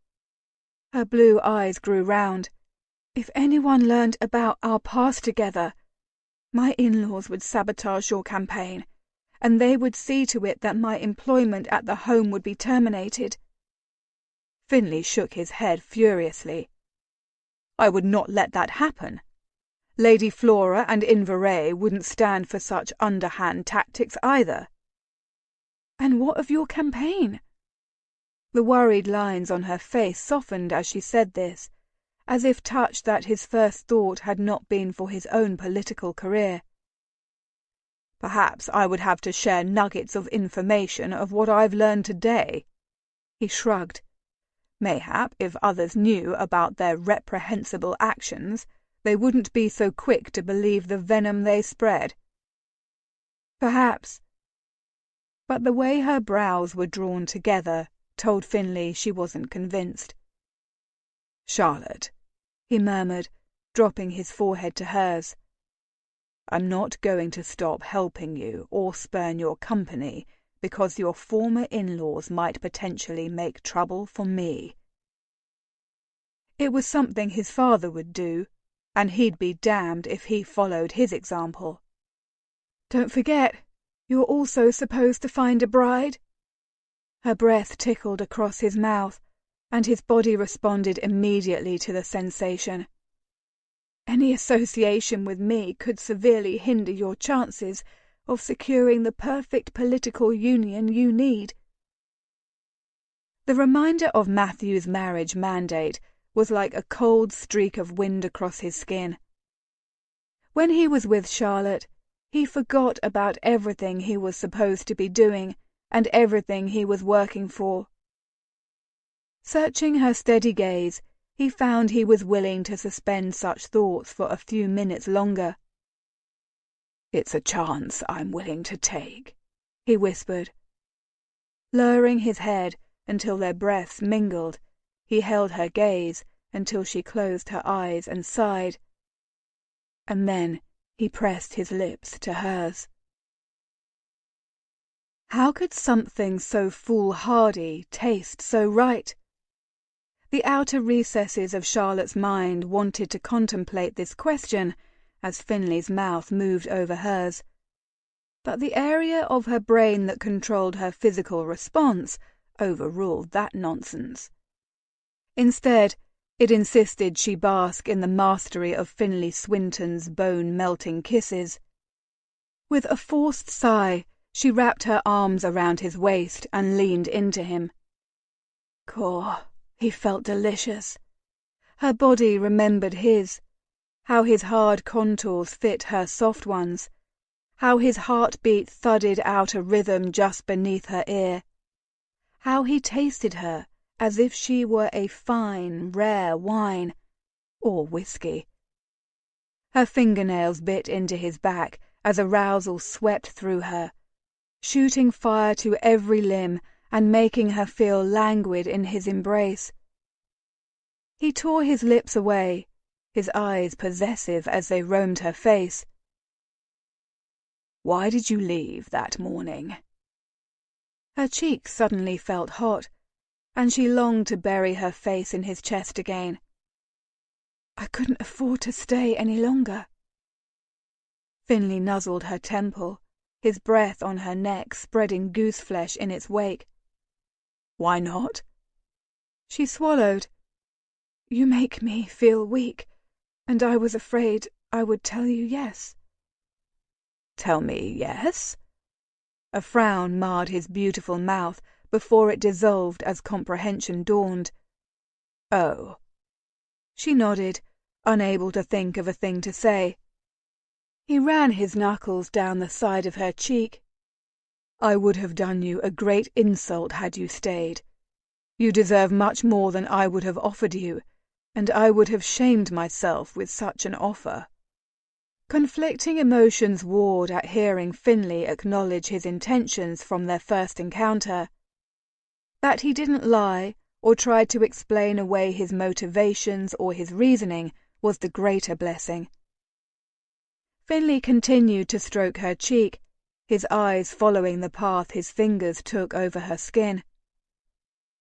Speaker 1: Her blue eyes grew round. "If anyone learned about our past together, my in-laws would sabotage your campaign, and they would see to it that my employment at the home would be terminated." Finley shook his head furiously. "I would not let that happen. Lady Flora and Inverray wouldn't stand for such underhand tactics either." "And what of your campaign?" The worried lines on her face softened as she said this, as if touched that his first thought had not been for his own political career. "Perhaps I would have to share nuggets of information of what I've learned today." He shrugged. "Mayhap if others knew about their reprehensible actions, they wouldn't be so quick to believe the venom they spread." "Perhaps." But the way her brows were drawn together told Finley she wasn't convinced. "Charlotte," he murmured, dropping his forehead to hers, "I'm not going to stop helping you or spurn your company because your former in-laws might potentially make trouble for me." It was something his father would do, and he'd be damned if he followed his example. "Don't forget, you're also supposed to find a bride." Her breath tickled across his mouth, and his body responded immediately to the sensation. "Any association with me could severely hinder your chances of securing the perfect political union you need." The reminder of Matthew's marriage mandate was like a cold streak of wind across his skin. When he was with Charlotte, he forgot about everything he was supposed to be doing and everything he was working for. Searching her steady gaze, he found he was willing to suspend such thoughts for a few minutes longer. "It's a chance I'm willing to take," he whispered. Lowering his head until their breaths mingled, he held her gaze until she closed her eyes and sighed. And then he pressed his lips to hers. How could something so foolhardy taste so right? The outer recesses of Charlotte's mind wanted to contemplate this question as Finley's mouth moved over hers. But the area of her brain that controlled her physical response overruled that nonsense. Instead, it insisted she bask in the mastery of Finley Swinton's bone-melting kisses. With a forced sigh, she wrapped her arms around his waist and leaned into him. Caw, he felt delicious. Her body remembered his, how his hard contours fit her soft ones, how his heartbeat thudded out a rhythm just beneath her ear, how he tasted her as if she were a fine, rare wine, or whiskey. Her fingernails bit into his back as arousal swept through her, shooting fire to every limb and making her feel languid in his embrace. He tore his lips away, his eyes possessive as they roamed her face. "Why did you leave that morning?" Her cheeks suddenly felt hot, and she longed to bury her face in his chest again. "I couldn't afford to stay any longer." Finley nuzzled her temple, his breath on her neck spreading gooseflesh in its wake. "Why not?" She swallowed. "You make me feel weak, and I was afraid I would tell you yes." "Tell me yes?" A frown marred his beautiful mouth before it dissolved as comprehension dawned. "Oh." She nodded, unable to think of a thing to say. He ran his knuckles down the side of her cheek. "I would have done you a great insult had you stayed. You deserve much more than I would have offered you, and I would have shamed myself with such an offer." Conflicting emotions warred at hearing Finley acknowledge his intentions from their first encounter. That he didn't lie or try to explain away his motivations or his reasoning was the greater blessing. Finley continued to stroke her cheek, his eyes following the path his fingers took over her skin.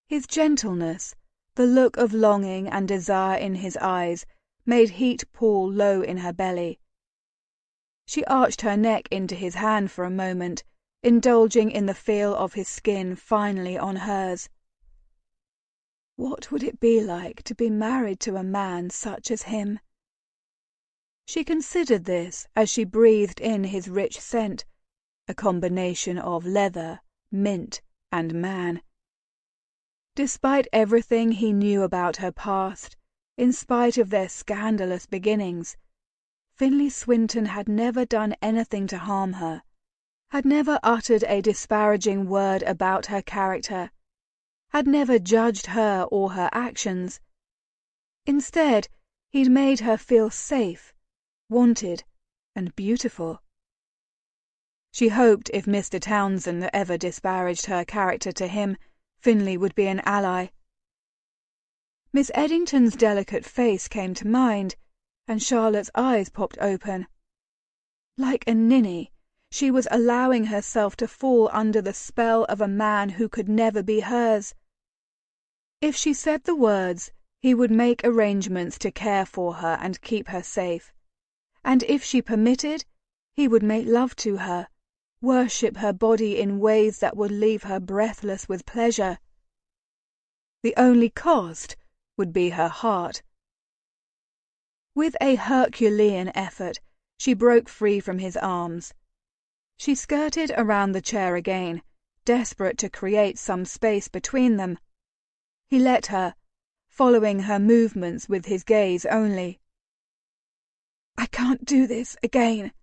Speaker 1: His gentleness, the look of longing and desire in his eyes, made heat pool low in her belly. She arched her neck into his hand for a moment, indulging in the feel of his skin finally on hers. What would it be like to be married to a man such as him? She considered this as she breathed in his rich scent, a combination of leather, mint, and man. Despite everything he knew about her past, in spite of their scandalous beginnings, Finley Swinton had never done anything to harm her, had never uttered a disparaging word about her character, had never judged her or her actions. Instead, he'd made her feel safe, wanted, and beautiful. She hoped if Mr. Townsend ever disparaged her character to him, Finley would be an ally. Miss Eddington's delicate face came to mind, and Charlotte's eyes popped open. Like a ninny, she was allowing herself to fall under the spell of a man who could never be hers. If she said the words, he would make arrangements to care for her and keep her safe. And if she permitted, he would make love to her, worship her body in ways that would leave her breathless with pleasure. The only cost would be her heart. With a Herculean effort, she broke free from his arms. She skirted around the chair again, desperate to create some space between them. He let her, following her movements with his gaze only. "I can't do this again."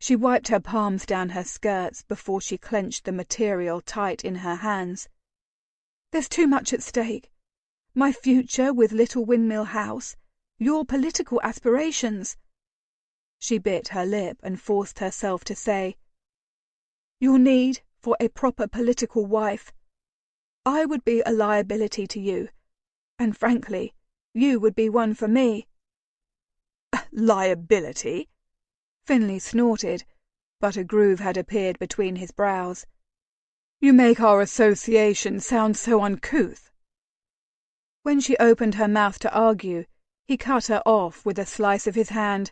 Speaker 1: She wiped her palms down her skirts before she clenched the material tight in her hands. "There's too much at stake. My future with Little Windmill House, your political aspirations." She bit her lip and forced herself to say, "Your need for a proper political wife. I would be a liability to you, and frankly, you would be one for me." "Liability?" Finley snorted, but a groove had appeared between his brows. "You make our association sound so uncouth." When she opened her mouth to argue, he cut her off with a slice of his hand.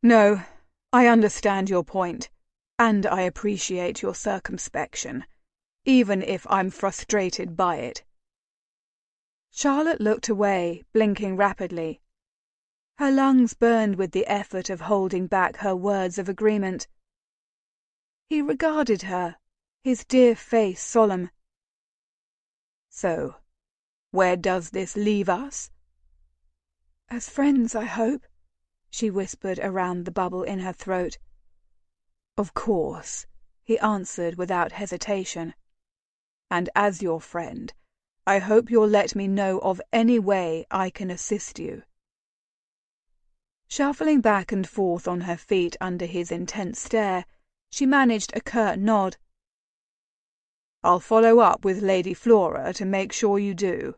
Speaker 1: "No, I understand your point, and I appreciate your circumspection, even if I'm frustrated by it." Charlotte looked away, blinking rapidly. Her lungs burned with the effort of holding back her words of agreement. He regarded her, his dear face solemn. "So, where does this leave us?" "As friends, I hope," she whispered around the bubble in her throat. "Of course," he answered without hesitation. "And as your friend, I hope you'll let me know of any way I can assist you." Shuffling back and forth on her feet under his intense stare, she managed a curt nod. "I'll follow up with Lady Flora to make sure you do,"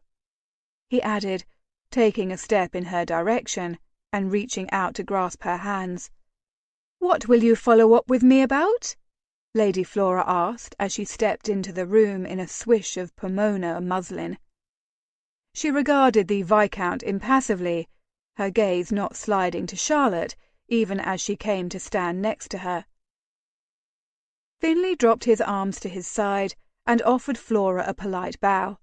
Speaker 1: he added, taking a step in her direction and reaching out to grasp her hands.
Speaker 2: "What will you follow up with me about?" Lady Flora asked as she stepped into the room in a swish of Pomona muslin. She regarded the Viscount impassively, her gaze not sliding to Charlotte even as she came to stand next to her. Finlay dropped his arms to his side and offered Flora a polite bow.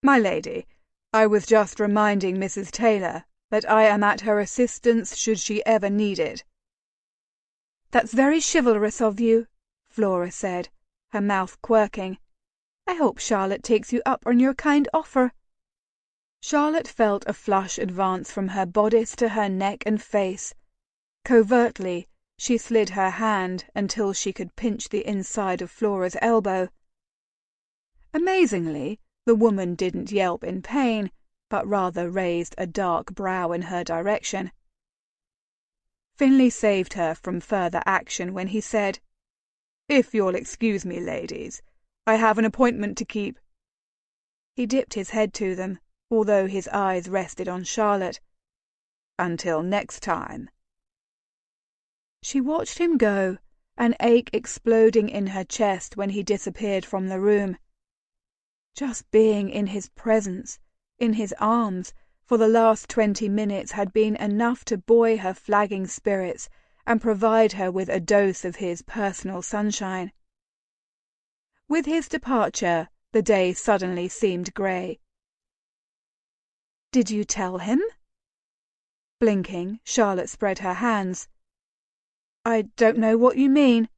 Speaker 1: "My lady, I was just reminding Mrs. Taylor that I am at her assistance should she ever need it."
Speaker 2: "That's very chivalrous of you," Flora said, her mouth quirking. "I hope Charlotte takes you up on your kind offer."
Speaker 1: Charlotte felt a flush advance from her bodice to her neck and face. Covertly, she slid her hand until she could pinch the inside of Flora's elbow. Amazingly, the woman didn't yelp in pain, but rather raised a dark brow in her direction. Finlay saved her from further action when he said, "If you'll excuse me, ladies, I have an appointment to keep." He dipped his head to them, although his eyes rested on Charlotte. "Until next time." She watched him go, an ache exploding in her chest when he disappeared from the room. Just being in his presence, in his arms, for the last 20 minutes had been enough to buoy her flagging spirits and provide her with a dose of his personal sunshine. With his departure, the day suddenly seemed grey.
Speaker 2: "Did you tell him?"
Speaker 1: Blinking, Charlotte spread her hands.
Speaker 2: "I don't know what you mean."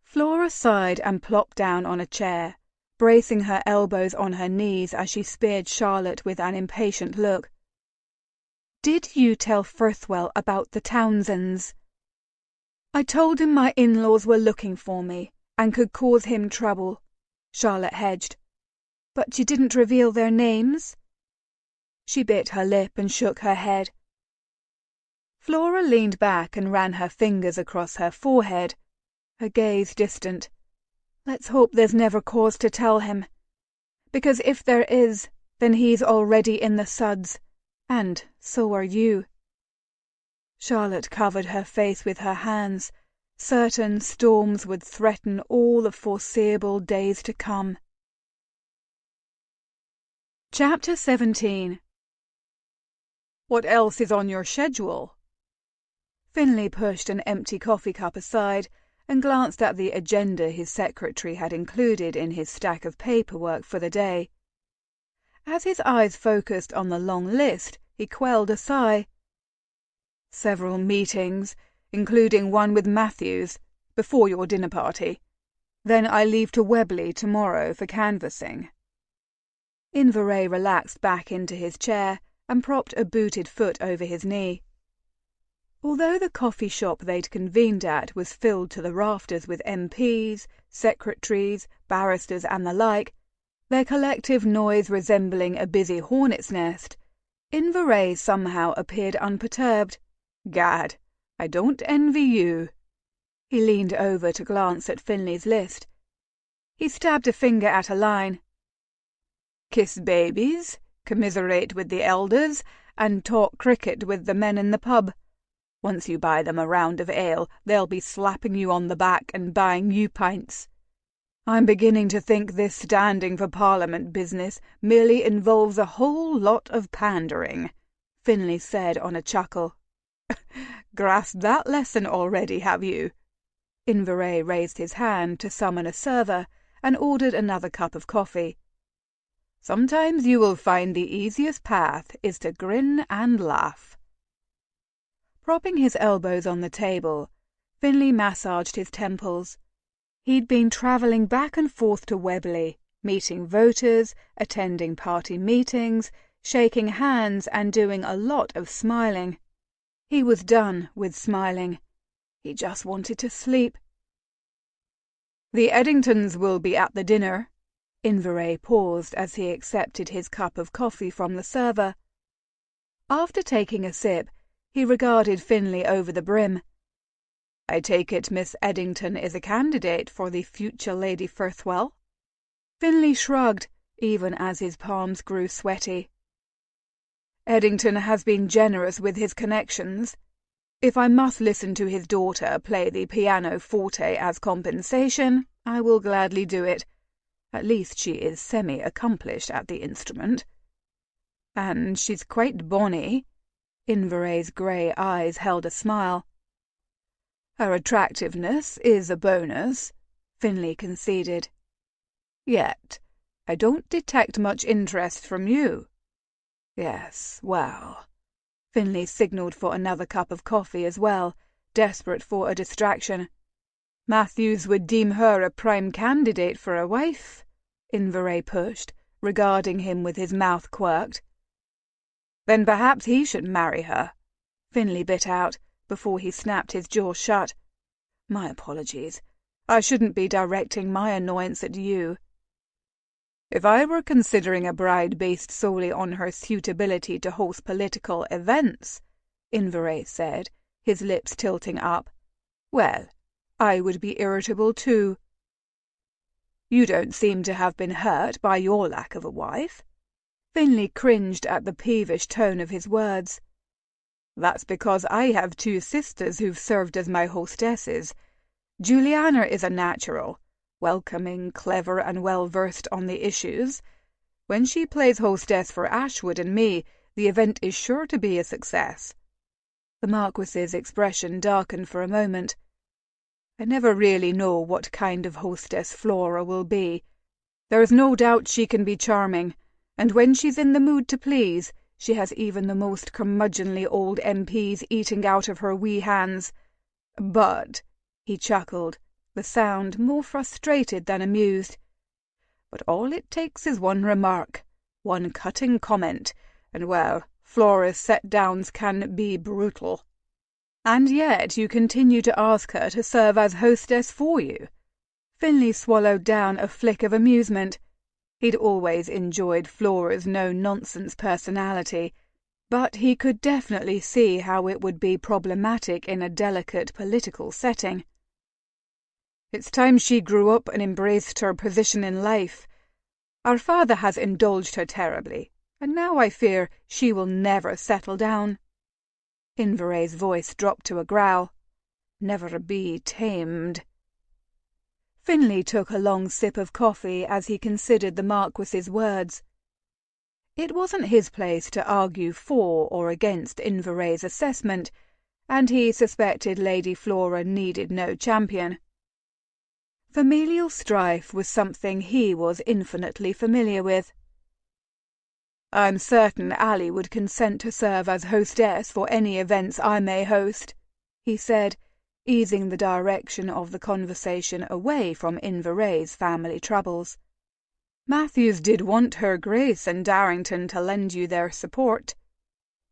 Speaker 1: Flora sighed and plopped down on a chair, bracing her elbows on her knees as she speared Charlotte with an impatient look.
Speaker 2: "Did you tell Firthwell about the Townsends?"
Speaker 1: "I told him my in-laws were looking for me and could cause him trouble," Charlotte hedged.
Speaker 2: "But you didn't reveal their names?"
Speaker 1: She bit her lip and shook her head. Flora leaned back and ran her fingers across her forehead, her gaze distant.
Speaker 2: "Let's hope there's never cause to tell him. Because if there is, then he's already in the suds. And so are you."
Speaker 1: Charlotte covered her face with her hands, certain storms would threaten all the foreseeable days to come. Chapter 17. "What else is on your schedule?" Finlay pushed an empty coffee cup aside and glanced at the agenda his secretary had included in his stack of paperwork for the day. As his eyes focused on the long list, he quelled a sigh. "Several meetings, including one with Matthews, before your dinner party. Then I leave to Webley tomorrow for canvassing." Inveray relaxed back into his chair and propped a booted foot over his knee. Although the coffee shop they'd convened at was filled to the rafters with MPs, secretaries, barristers and the like, their collective noise resembling a busy hornet's nest, Inveray somehow appeared unperturbed. "Gad, I don't envy you." He leaned over to glance at Finlay's list. He stabbed a finger at a line. "Kiss babies, commiserate with the elders, and talk cricket with the men in the pub. Once you buy them a round of ale, they'll be slapping you on the back and buying you pints. I'm beginning to think this standing for Parliament business merely involves a whole lot of pandering," Finlay said on a chuckle. "Grasped that lesson already, have you?" Inveray raised his hand to summon a server and ordered another cup of coffee. "Sometimes you will find the easiest path is to grin and laugh." Propping his elbows on the table, Finlay massaged his temples. He'd been travelling back and forth to Webley, meeting voters, attending party meetings, shaking hands and doing a lot of smiling. He was done with smiling. He just wanted to sleep. "The Eddingtons will be at the dinner." Inveray paused as he accepted his cup of coffee from the server. After taking a sip, He regarded Finlay over the brim. "I take it Miss Eddington is a candidate for the future Lady Firthwell?" Finlay shrugged, even as his palms grew sweaty. "Eddington has been generous with his connections. If I must listen to his daughter play the pianoforte as compensation, I will gladly do it. At least she is semi-accomplished at the instrument. And she's quite bonny." Inveray's grey eyes held a smile. "Her attractiveness is a bonus," Finlay conceded. "Yet I don't detect much interest from you." "Yes, well." Finlay signalled for another cup of coffee as well, desperate for a distraction. "Matthews would deem her a prime candidate for a wife," Inveray pushed, regarding him with his mouth quirked. "Then perhaps he should marry her," Finlay bit out, before he snapped his jaw shut. "My apologies. I shouldn't be directing my annoyance at you." "If I were considering a bride based solely on her suitability to host political events," Inveray said, his lips tilting up, "well, I would be irritable too." "You don't seem to have been hurt by your lack of a wife." Finlay cringed at the peevish tone of his words. "That's because I have two sisters who've served as my hostesses. Juliana is a natural, welcoming, clever, and well-versed on the issues. When she plays hostess for Ashwood and me, the event is sure to be a success." The Marquis's expression darkened for a moment. "I never really know what kind of hostess Flora will be. There's no doubt she can be charming, and when she's in the mood to please, she has even the most curmudgeonly old MPs eating out of her wee hands. But," he chuckled, the sound more frustrated than amused, "but all it takes is one remark, one cutting comment, and, well, Flora's set-downs can be brutal." "And yet you continue to ask her to serve as hostess for you." Finlay swallowed down a flick of amusement. He'd always enjoyed Flora's no-nonsense personality, but he could definitely see how it would be problematic in a delicate political setting. "It's time she grew up and embraced her position in life. Our father has indulged her terribly, and now I fear she will never settle down." Inveray's voice dropped to a growl. "Never be tamed." Finlay took a long sip of coffee as he considered the Marquis's words. It wasn't his place to argue for or against Inveray's assessment, and he suspected Lady Flora needed no champion. Familial strife was something he was infinitely familiar with. "I'm certain Ally would consent to serve as hostess for any events I may host," he said, easing the direction of the conversation away from Inveray's family troubles. "Matthews did want her Grace and Darrington to lend you their support,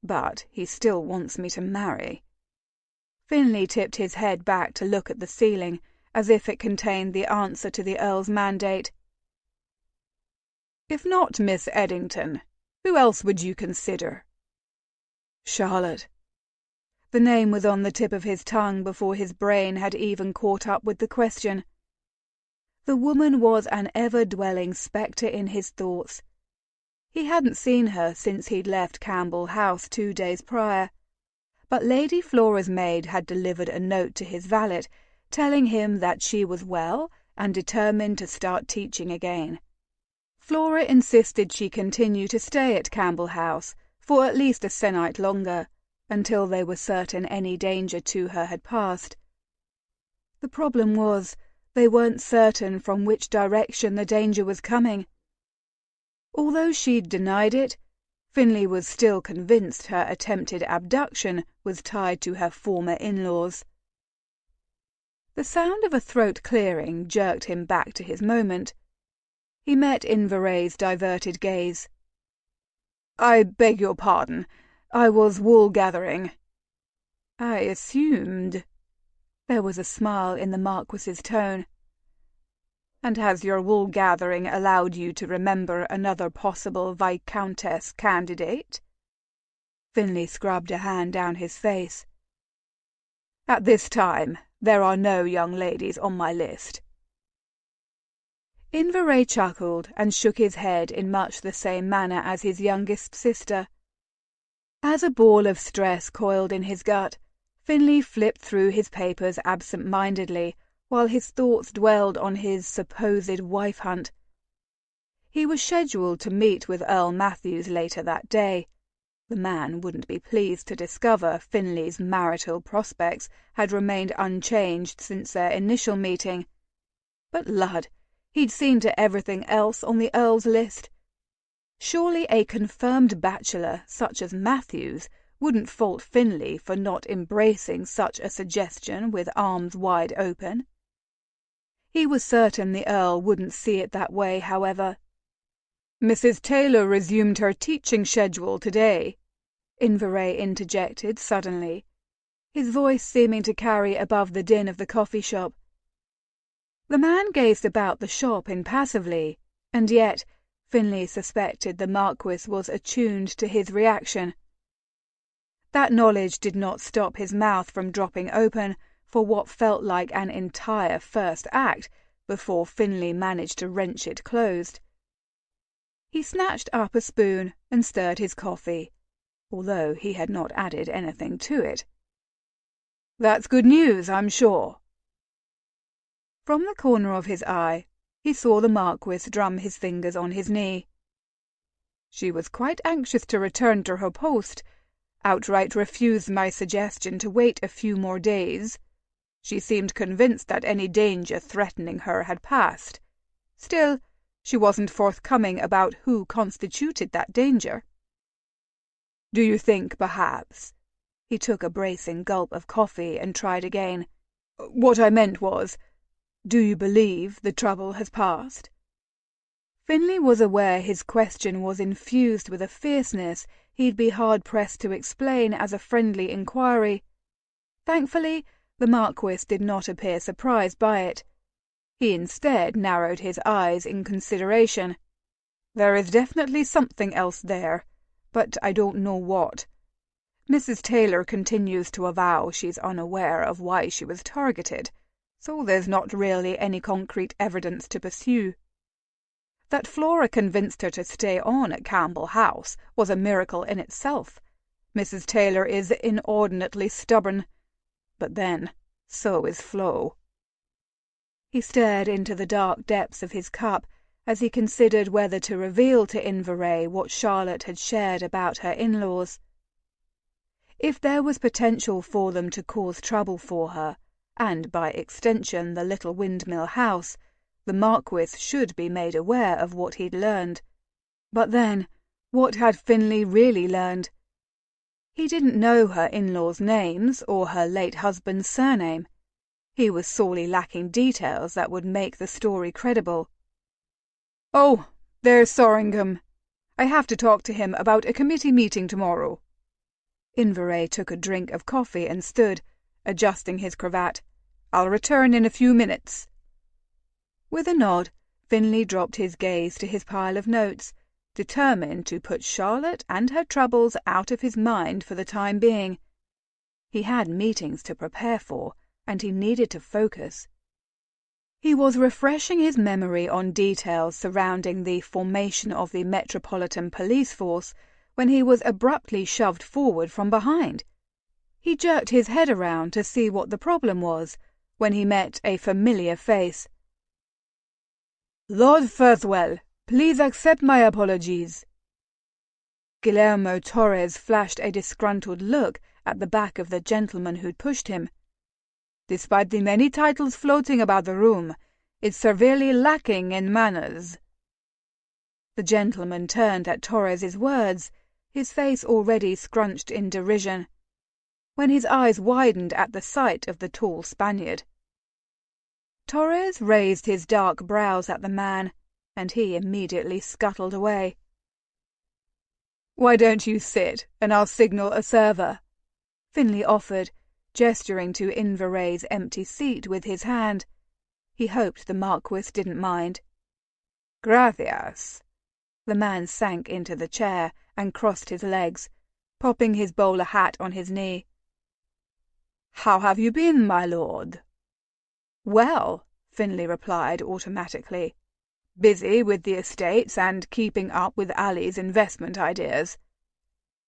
Speaker 1: but he still wants me to marry." Finlay tipped his head back to look at the ceiling, as if it contained the answer to the Earl's mandate. "If not Miss Eddington, who else would you consider?" "Charlotte." The name was on the tip of his tongue before his brain had even caught up with the question. The woman was an ever-dwelling spectre in his thoughts. He hadn't seen her since he'd left Campbell House 2 days prior, but Lady Flora's maid had delivered a note to his valet telling him that she was well and determined to start teaching again. Flora insisted she continue to stay at Campbell House for at least a sennight longer, until they were certain any danger to her had passed. The problem was, they weren't certain from which direction the danger was coming. Although she'd denied it, Finlay was still convinced her attempted abduction was tied to her former in-laws. The sound of a throat clearing jerked him back to his moment. He met Inveray's diverted gaze. "I beg your pardon. I was wool-gathering." "I assumed." There was a smile in the Marquis's tone. "And has your wool-gathering allowed you to remember another possible Viscountess candidate?"
Speaker 2: Finlay scrubbed a hand down his face. "At this time, there are no young ladies on my list." Inveray chuckled and shook his head in much the same manner as his youngest sister. As a ball of stress coiled in his gut, Finlay flipped through his papers absent-mindedly while his thoughts dwelled on his supposed wife hunt. He was scheduled to meet with Earl Matthews later that day. The man wouldn't be pleased to discover Finlay's marital prospects had remained unchanged since their initial meeting. But lud, he'd seen to everything else on the Earl's list. Surely a confirmed bachelor such as Matthews wouldn't fault Finlay for not embracing such a suggestion with arms wide open. He was certain the Earl wouldn't see it that way, however. "Mrs. Taylor resumed her teaching schedule today," Inveray interjected suddenly, his voice seeming to carry above the din of the coffee shop. The man gazed about the shop impassively, and yet Finlay suspected the Marquis was attuned to his reaction. That knowledge did not stop his mouth from dropping open for what felt like an entire first act before Finlay managed to wrench it closed. He snatched up a spoon and stirred his coffee, although he had not added anything to it. "That's good news, I'm sure." From the corner of his eye, he saw the Marquis drum his fingers on his knee. "She was quite anxious to return to her post, outright refused my suggestion to wait a few more days. She seemed convinced that any danger threatening her had passed. Still, she wasn't forthcoming about who constituted that danger. Do you think, perhaps—" He took a bracing gulp of coffee and tried again. "What I meant was, do you believe the trouble has passed?" Finlay was aware his question was infused with a fierceness he'd be hard-pressed to explain as a friendly inquiry. Thankfully, the Marquis did not appear surprised by it. He instead narrowed his eyes in consideration. "There is definitely something else there, but I don't know what. Mrs. Taylor continues to avow she's unaware of why she was targeted, so there's not really any concrete evidence to pursue. That Flora convinced her to stay on at Campbell House was a miracle in itself. Mrs. Taylor is inordinately stubborn, but then, so is Flo." He stared into the dark depths of his cup as he considered whether to reveal to Inveray what Charlotte had shared about her in-laws. If there was potential for them to cause trouble for her, and by extension the little windmill house, the Marquis should be made aware of what he'd learned. But then, what had Finlay really learned? He didn't know her in-laws' names or her late husband's surname. He was sorely lacking details that would make the story credible. "Oh, there's Sorringham. I have to talk to him about a committee meeting tomorrow." Inveray took a drink of coffee and stood, adjusting his cravat. "I'll return in a few minutes." With a nod, Finlay dropped his gaze to his pile of notes, determined to put Charlotte and her troubles out of his mind for the time being. He had meetings to prepare for, and he needed to focus. He was refreshing his memory on details surrounding the formation of the Metropolitan Police Force when he was abruptly shoved forward from behind. He jerked his head around to see what the problem was when he met a familiar face. "Lord Firthwell, please accept my apologies." Guillermo Torres flashed a disgruntled look at the back of the gentleman who'd pushed him. "Despite the many titles floating about the room, it's severely lacking in manners." The gentleman turned at Torres's words, his face already scrunched in derision, when his eyes widened at the sight of the tall Spaniard. Torres raised his dark brows at the man, and he immediately scuttled away. "Why don't you sit, and I'll signal a server?" Finlay offered, gesturing to Inveray's empty seat with his hand. He hoped the Marquis didn't mind. "Gracias." The man sank into the chair and crossed his legs, popping his bowler hat on his knee. "How have you been, my lord?" "Well," Finlay replied automatically. "Busy with the estates and keeping up with Ali's investment ideas.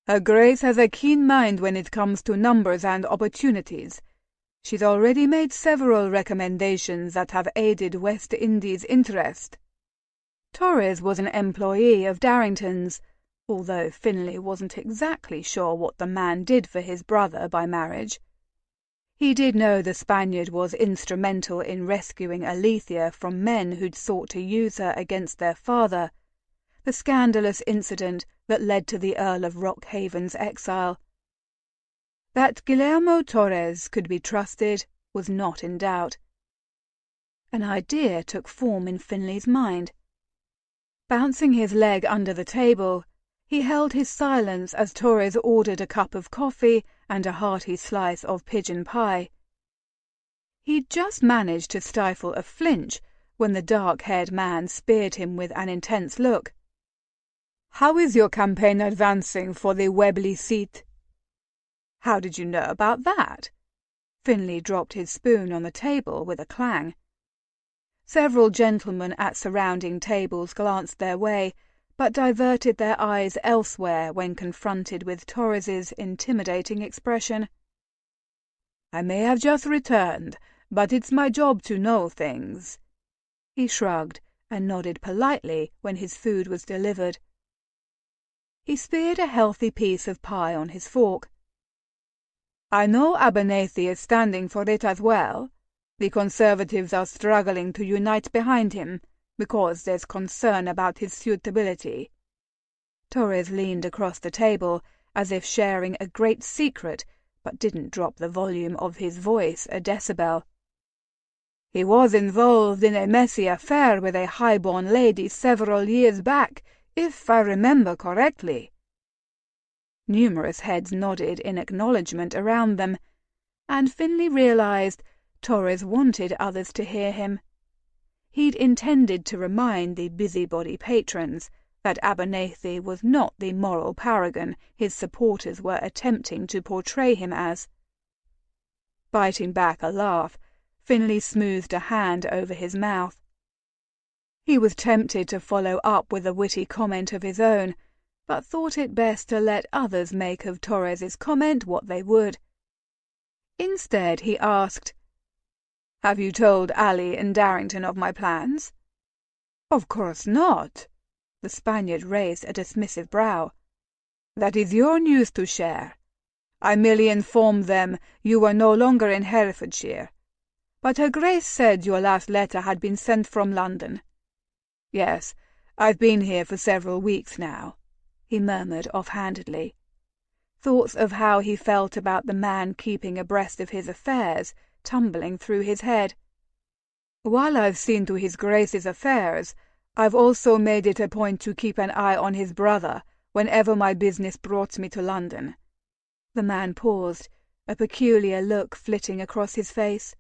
Speaker 2: Her Grace has a keen mind when it comes to numbers and opportunities. She's already made several recommendations that have aided West Indies' interest." Torres was an employee of Darrington's, although Finlay wasn't exactly sure what the man did for his brother by marriage. He did know the Spaniard was instrumental in rescuing Alethea from men who'd sought to use her against their father, the scandalous incident that led to the Earl of Rockhaven's exile. That Guillermo Torres could be trusted was not in doubt. An idea took form in Finlay's mind. Bouncing his leg under the table, he held his silence as Torres ordered a cup of coffee and a hearty slice of pigeon pie. He'd just managed to stifle a flinch when the dark-haired man speared him with an intense look. "How is your campaign advancing for the Webley seat?" "How did you know about that?" Finlay dropped his spoon on the table with a clang. Several gentlemen at surrounding tables glanced their way, but diverted their eyes elsewhere when confronted with Torres's intimidating expression. "I may have just returned, but it's my job to know things." He shrugged and nodded politely when his food was delivered. He speared a healthy piece of pie on his fork. "I know Abernethy is standing for it as well. The Conservatives are struggling to unite behind him, because there's concern about his suitability." Torres leaned across the table, as if sharing a great secret, but didn't drop the volume of his voice a decibel. "He was involved in a messy affair with a high-born lady several years back, if I remember correctly." Numerous heads nodded in acknowledgement around them, and Finlay realized Torres wanted others to hear him. He'd intended to remind the busybody patrons that Abernethy was not the moral paragon his supporters were attempting to portray him as. Biting back a laugh, Finlay smoothed a hand over his mouth. He was tempted to follow up with a witty comment of his own, but thought it best to let others make of Torres's comment what they would. Instead, he asked, "Have you told Ali and Darrington of my plans?" "Of course not." The Spaniard raised a dismissive brow. "That is your news to share. I merely informed them you were no longer in Herefordshire. But Her Grace said your last letter had been sent from London." "Yes, I've been here for several weeks now," he murmured offhandedly. Thoughts of how he felt about the man keeping abreast of his affairs tumbling through his head. "While I've seen to his Grace's affairs, I've also made it a point to keep an eye on his brother whenever my business brought me to London." The man paused, a peculiar look flitting across his face.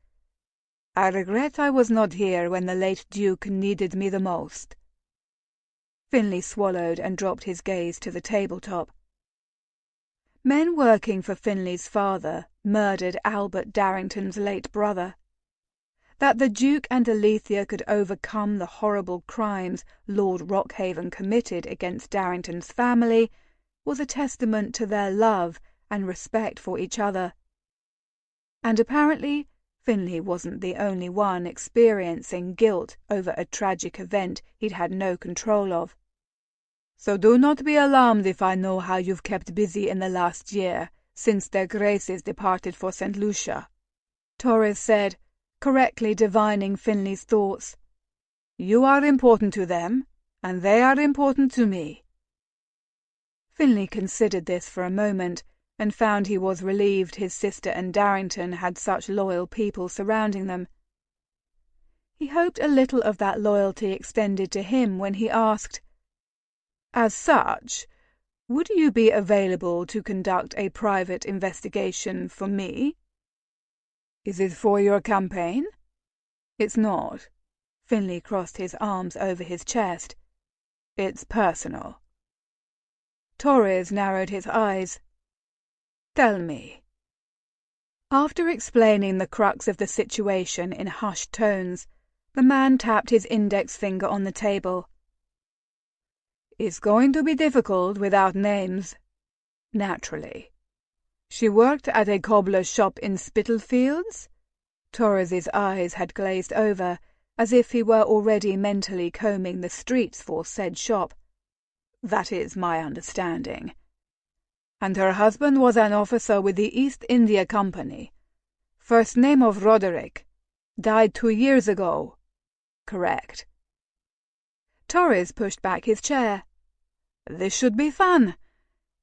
Speaker 2: "I regret I was not here when the late Duke needed me the most." Finlay swallowed and dropped his gaze to the tabletop. Men working for Finlay's father murdered Albert Darrington's late brother. That the Duke and Alethea could overcome the horrible crimes Lord Rockhaven committed against Darrington's family was a testament to their love and respect for each other. And apparently Finlay wasn't the only one experiencing guilt over a tragic event he'd had no control of. "So do not be alarmed if I know how you've kept busy in the last year, since their Graces departed for St. Lucia," Torres said, correctly divining Finlay's thoughts. "You are important to them, and they are important to me." Finlay considered this for a moment, and found he was relieved his sister and Darrington had such loyal people surrounding them. He hoped a little of that loyalty extended to him when he asked, "As such, would you be available to conduct a private investigation for me?" "Is it for your campaign?" "It's not." Finlay crossed his arms over his chest. "It's personal." Torres narrowed his eyes. Tell me." After explaining the crux of the situation in hushed tones, the man tapped his index finger on the table. "It's going to be difficult without names. Naturally. She worked at a cobbler's shop in Spitalfields?" Torres's eyes had glazed over, as if he were already mentally combing the streets for said shop. "That is my understanding." "And her husband was an officer with the East India Company. First name of Roderick. Died 2 years ago." "Correct." Torres pushed back his chair. "This should be fun.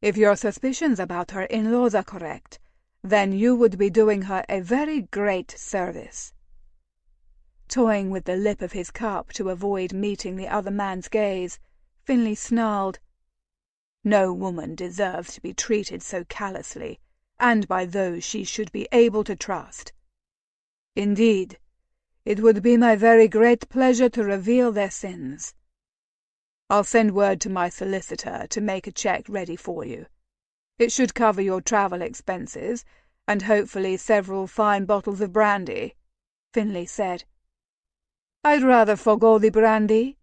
Speaker 2: If your suspicions about her in-laws are correct, then you would be doing her a very great service." Toying with the lip of his cup to avoid meeting the other man's gaze, Finley snarled, "No woman deserves to be treated so callously, and by those she should be able to trust. Indeed, it would be my very great pleasure to reveal their sins. I'll send word to my solicitor to make a check ready for you. It should cover your travel expenses, and hopefully several fine bottles of brandy," Finley said. "I'd rather forgo the brandy."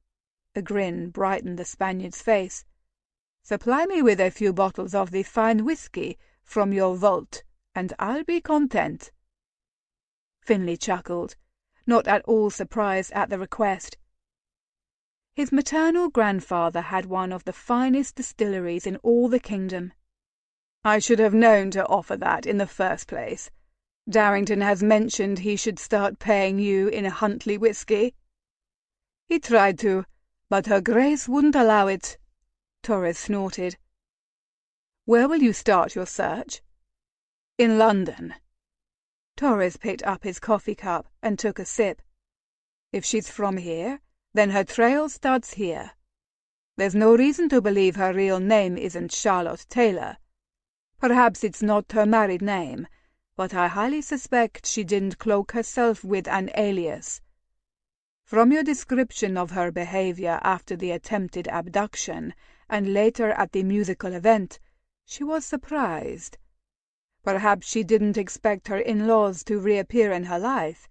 Speaker 2: A grin brightened the Spaniard's face. "Supply me with a few bottles of the fine whiskey from your vault, and I'll be content." Finley chuckled, not at all surprised at the request. His maternal grandfather had one of the finest distilleries in all the kingdom. "I should have known to offer that in the first place. Darrington has mentioned he should start paying you in Huntley whiskey." "He tried to, but her grace wouldn't allow it," Torres snorted. "Where will you start your search?" "In London." Torres picked up his coffee cup and took a sip. "If she's from here, then her trail starts here. There's no reason to believe her real name isn't Charlotte Taylor. Perhaps it's not her married name, but I highly suspect she didn't cloak herself with an alias. From your description of her behavior after the attempted abduction and later at the musical event, she was surprised. Perhaps she didn't expect her in-laws to reappear in her life.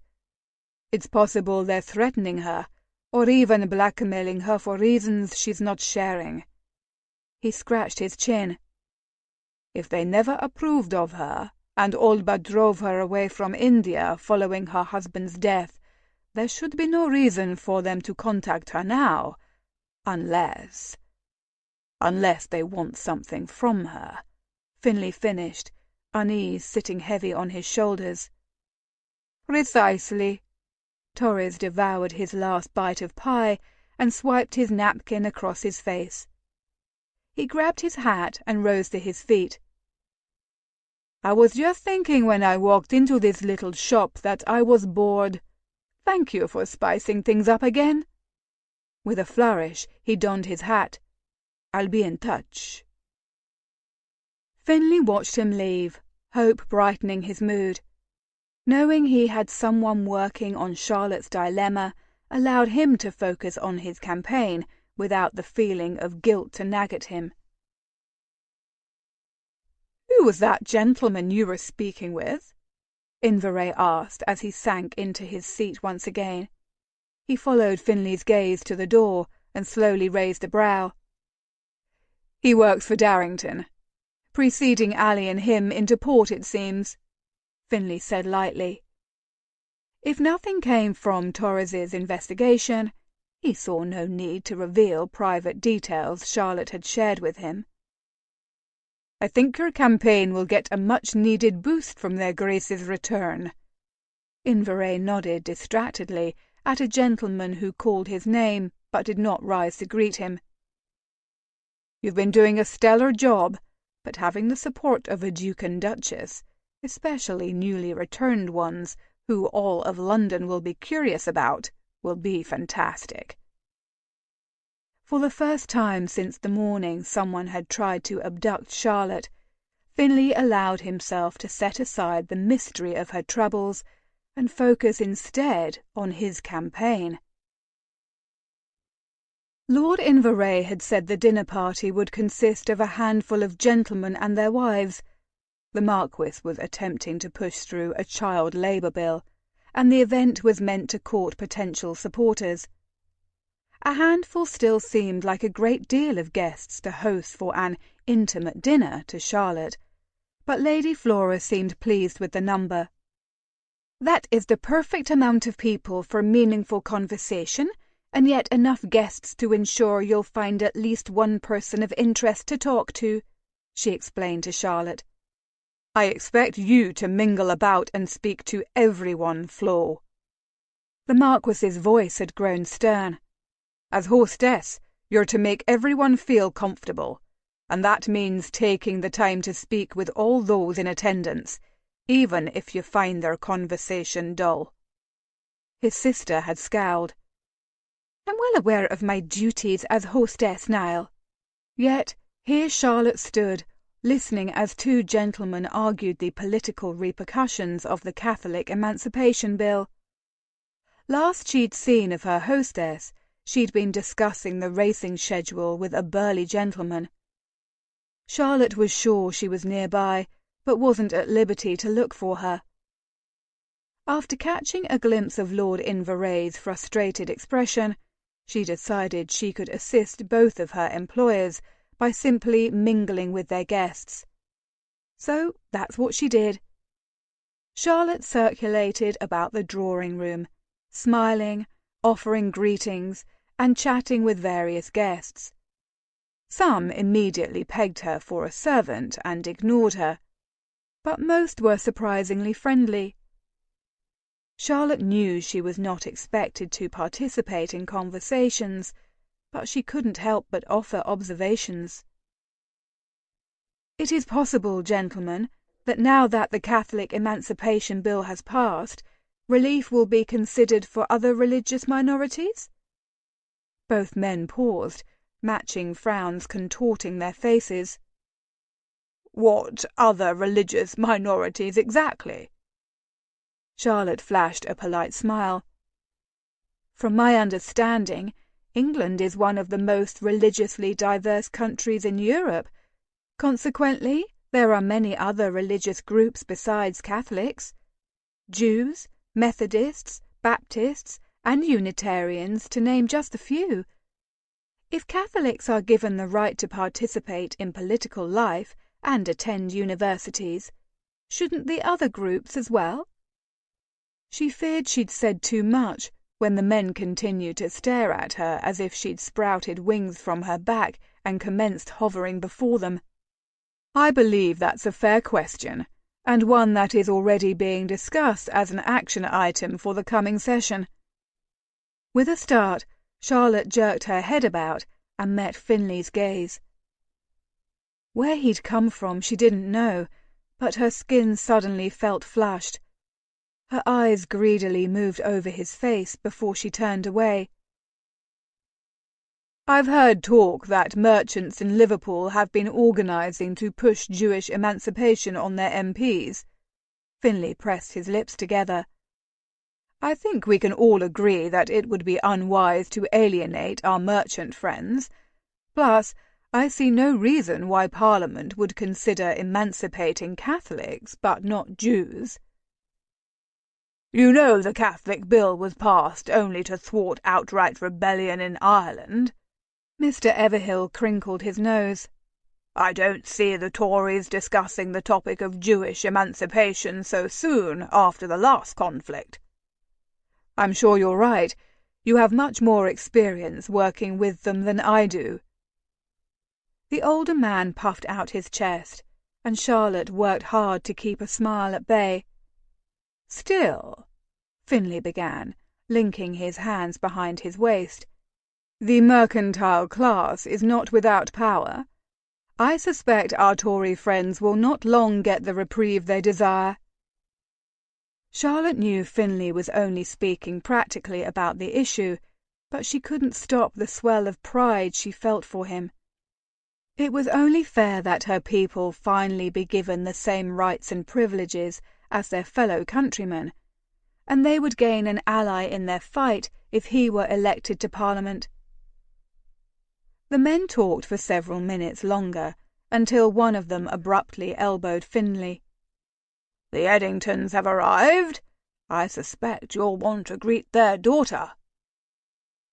Speaker 2: It's possible they're threatening her, or even blackmailing her for reasons she's not sharing." He scratched his chin. "If they never approved of her, and all but drove her away from India following her husband's death, there should be no reason for them to contact her now, unless they want something from her," Finley finished, unease sitting heavy on his shoulders. "Precisely." Torres devoured his last bite of pie and swiped his napkin across his face. He grabbed his hat and rose to his feet. "I was just thinking when I walked into this little shop that I was bored. Thank you for spicing things up again." With a flourish, he donned his hat. "I'll be in touch." Finley watched him leave, hope brightening his mood. Knowing he had someone working on Charlotte's dilemma allowed him to focus on his campaign without the feeling of guilt to nag at him. "Who was that gentleman you were speaking with?" Inverray asked as he sank into his seat once again. He followed Finley's gaze to the door and slowly raised a brow. "He works for Darrington. Preceding Ally and him into port, it seems," Finley said lightly. If nothing came from Torres's investigation, he saw no need to reveal private details Charlotte had shared with him. "I think your campaign will get a much-needed boost from their Grace's return." Inverray nodded distractedly at a gentleman who called his name but did not rise to greet him. "You've been doing a stellar job, but having the support of a Duke and Duchess, especially newly returned ones who all of London will be curious about, will be fantastic." For the first time since the morning someone had tried to abduct Charlotte, Finley allowed himself to set aside the mystery of her troubles and focus instead on his campaign. Lord Inverray had said the dinner party would consist of a handful of gentlemen and their wives.
Speaker 1: The Marquis was attempting to push through a child labour bill, and the event was meant to court potential supporters. A handful still seemed like a great deal of guests to host for an intimate dinner to Charlotte, but Lady Flora seemed pleased with the number.
Speaker 2: "That is the perfect amount of people for meaningful conversation, and yet enough guests to ensure you'll find at least one person of interest to talk to," she explained to Charlotte.
Speaker 1: "I expect you to mingle about and speak to everyone, Flo." The Marquis's voice had grown stern. "As hostess, you're to make everyone feel comfortable, and that means taking the time to speak with all those in attendance, even if you find their conversation dull." His sister had scowled.
Speaker 2: "I'm well aware of my duties as hostess, Niall."
Speaker 1: Yet here Charlotte stood, listening as two gentlemen argued the political repercussions of the Catholic Emancipation Bill. Last she'd seen of her hostess, she'd been discussing the racing schedule with a burly gentleman. Charlotte was sure she was nearby, but wasn't at liberty to look for her. After catching a glimpse of Lord Inveray's frustrated expression, she decided she could assist both of her employers by simply mingling with their guests. So that's what she did. Charlotte circulated about the drawing-room, smiling, offering greetings, and chatting with various guests. Some immediately pegged her for a servant and ignored her, but most were surprisingly friendly. Charlotte knew she was not expected to participate in conversations, but she couldn't help but offer observations. "It is possible, gentlemen, that now that the Catholic Emancipation Bill has passed, relief will be considered for other religious minorities?" Both men paused, matching frowns contorting their faces. "What other religious minorities exactly?" Charlotte flashed a polite smile. "From my understanding, England is one of the most religiously diverse countries in Europe. Consequently, there are many other religious groups besides Catholics. Jews, Methodists, Baptists, and Unitarians, to name just a few. If Catholics are given the right to participate in political life and attend universities, shouldn't the other groups as well?" She feared she'd said too much when the men continued to stare at her as if she'd sprouted wings from her back and commenced hovering before them. "I believe that's a fair question, and one that is already being discussed as an action item for the coming session." With a start, Charlotte jerked her head about and met Finley's gaze. Where he'd come from she didn't know, but her skin suddenly felt flushed. Her eyes greedily moved over his face before she turned away. "I've heard talk that merchants in Liverpool have been organising to push Jewish emancipation on their MPs. Finley pressed his lips together. "I think we can all agree that it would be unwise to alienate our merchant friends. Plus, I see no reason why Parliament would consider emancipating Catholics, but not Jews." "You know the Catholic bill was passed only to thwart outright rebellion in Ireland." Mr. Everhill crinkled his nose. "I don't see the Tories discussing the topic of Jewish emancipation so soon after the last conflict." "I'm sure you're right. You have much more experience working with them than I do." The older man puffed out his chest, and Charlotte worked hard to keep a smile at bay. "Still," Finley began, linking his hands behind his waist, "the mercantile class is not without power. I suspect our Tory friends will not long get the reprieve they desire." Charlotte knew Finley was only speaking practically about the issue, but she couldn't stop the swell of pride she felt for him. It was only fair that her people finally be given the same rights and privileges as their fellow countrymen, and they would gain an ally in their fight if he were elected to Parliament. The men talked for several minutes longer, until one of them abruptly elbowed Finley. The Eddingtons have arrived. I suspect you'll want to greet their daughter."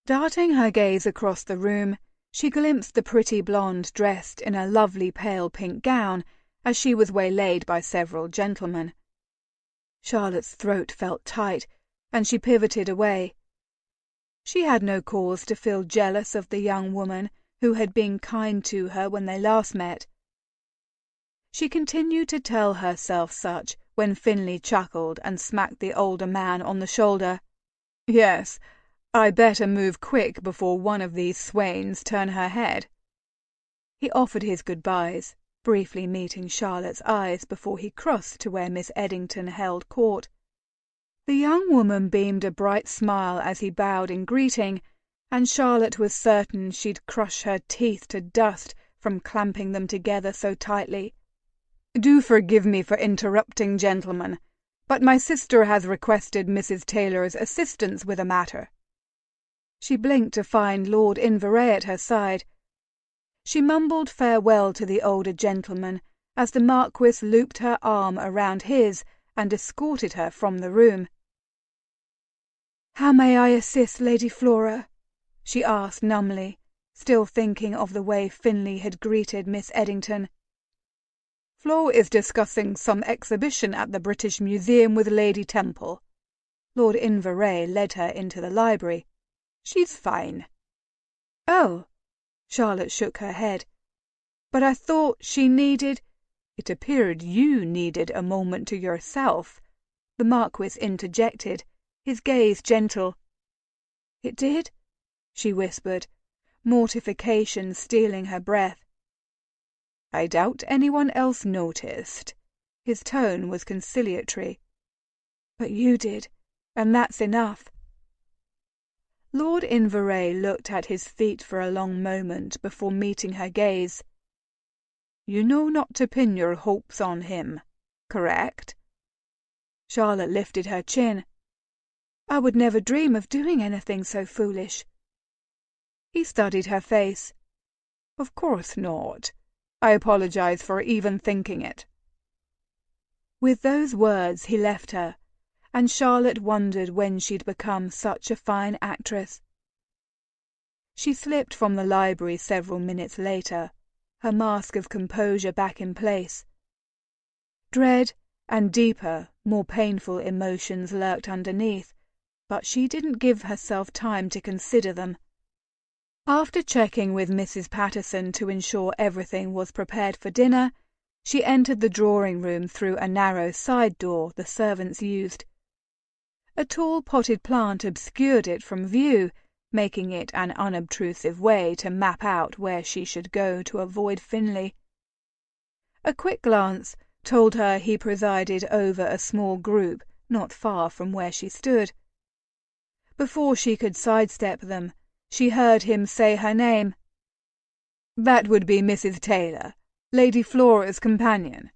Speaker 2: Darting her gaze across the room, she glimpsed the pretty blonde dressed in a lovely pale pink gown as she was waylaid by several gentlemen. Charlotte's throat felt tight, and she pivoted away. She had no cause to feel jealous of the young woman who had been kind to her when they last met. She continued to tell herself such when Finley chuckled and smacked the older man on the shoulder. "Yes, I better move quick before one of these swains turn her head." He offered his goodbyes, briefly meeting Charlotte's eyes before he crossed to where Miss Eddington held court. The young woman beamed a bright smile as he bowed in greeting, and Charlotte was certain she'd crush her teeth to dust from clamping them together so tightly. "Do forgive me for interrupting, gentlemen, but my sister has requested Mrs. Taylor's assistance with a matter." She blinked to find Lord Inverray at her side. She mumbled farewell to the older gentleman as the Marquis looped her arm around his and escorted her from the room. "How may I assist Lady Flora?" she asked numbly, still thinking of the way Finley had greeted Miss Eddington. "Flo is discussing some exhibition at the British Museum with Lady Temple." Lord Inverray led her into the library. "She's fine." "Oh," Charlotte shook her head. "But I thought she needed—" "It appeared you needed a moment to yourself," the Marquis interjected, his gaze gentle. "It did?" she whispered, mortification stealing her breath. "I doubt anyone else noticed." His tone was conciliatory. "But you did, and that's enough." Lord Inverray looked at his feet for a long moment before meeting her gaze. "You know not to pin your hopes on him, correct?" Charlotte lifted her chin. "I would never dream of doing anything so foolish." He studied her face. "Of course not. I apologize for even thinking it." With those words he left her, and Charlotte wondered when she'd become such a fine actress. She slipped from the library several minutes later, her mask of composure back in place. Dread and deeper, more painful emotions lurked underneath, but she didn't give herself time to consider them. After checking with Mrs. Patterson to ensure everything was prepared for dinner, she entered the drawing-room through a narrow side door the servants used. A tall potted plant obscured it from view, making it an unobtrusive way to map out where she should go to avoid Finley. A quick glance told her he presided over a small group not far from where she stood. Before she could sidestep them, she heard him say her name. "That would be Mrs. Taylor, Lady Flora's companion."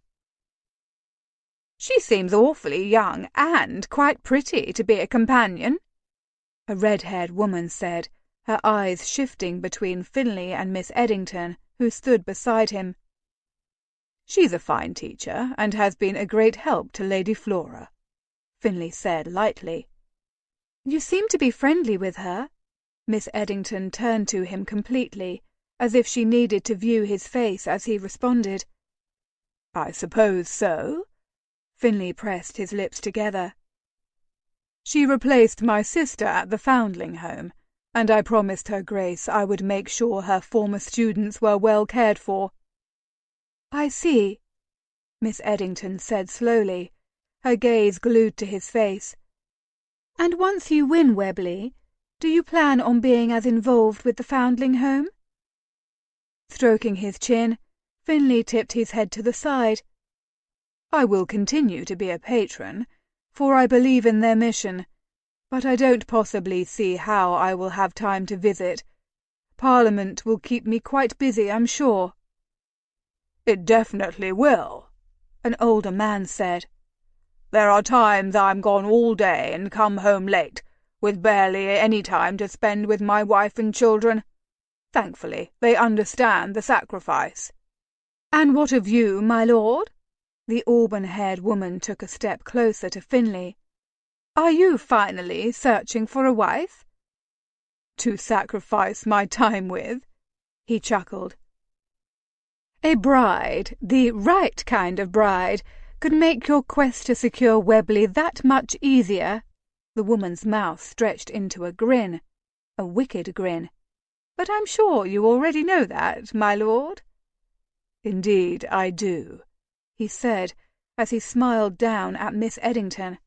Speaker 2: "She seems awfully young and quite pretty to be a companion," a red-haired woman said, her eyes shifting between Finley and Miss Eddington, who stood beside him. "She's a fine teacher and has been a great help to Lady Flora," Finley said lightly. "You seem to be friendly with her." Miss Eddington turned to him completely, as if she needed to view his face as he responded. "I suppose so." Finley pressed his lips together. "She replaced my sister at the Foundling Home, and I promised her Grace I would make sure her former students were well cared for." "I see," Miss Eddington said slowly, her gaze glued to his face. "And once you win Webley, do you plan on being as involved with the Foundling Home?" Stroking his chin, Finley tipped his head to the side. "I will continue to be a patron, for I believe in their mission, but I don't possibly see how I will have time to visit. Parliament will keep me quite busy, I'm sure." "It definitely will," an older man said. "There are times I'm gone all day and come home late, with barely any time to spend with my wife and children. Thankfully, they understand the sacrifice." "And what of you, my lord?" The auburn-haired woman took a step closer to Finley. "Are you finally searching for a wife?" "To sacrifice my time with," he chuckled. "A bride, the right kind of bride, could make your quest to secure Webley that much easier." The woman's mouth stretched into a grin, a wicked grin. "But I'm sure you already know that, my lord." "Indeed I do," he said, as he smiled down at Miss Eddington.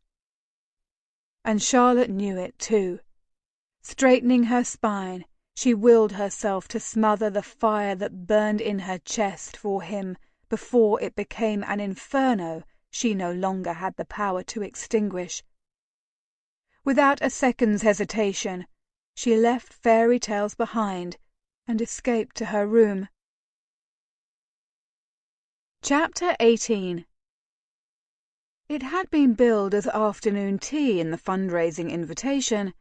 Speaker 2: And Charlotte knew it too. Straightening her spine, she willed herself to smother the fire that burned in her chest for him before it became an inferno she no longer had the power to extinguish. Without a second's hesitation, she left fairy tales behind and escaped to her room. Chapter 18. It had been billed as afternoon tea in the fundraising invitation,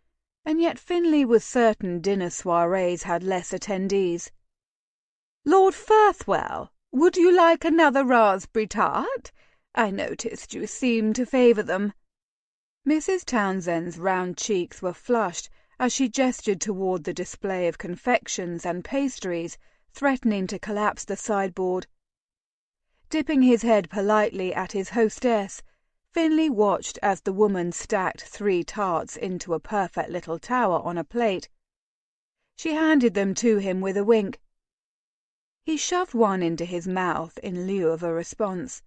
Speaker 2: and yet Finley was certain dinner soirees had less attendees. "Lord Firthwell, would you like another raspberry tart? I noticed you seemed to favour them." Mrs. Townsend's round cheeks were flushed as she gestured toward the display of confections and pastries threatening to collapse the sideboard. Dipping his head politely at his hostess, Finley watched as the woman stacked 3 tarts into a perfect little tower on a plate. She handed them to him with a wink. He shoved one into his mouth in lieu of a response.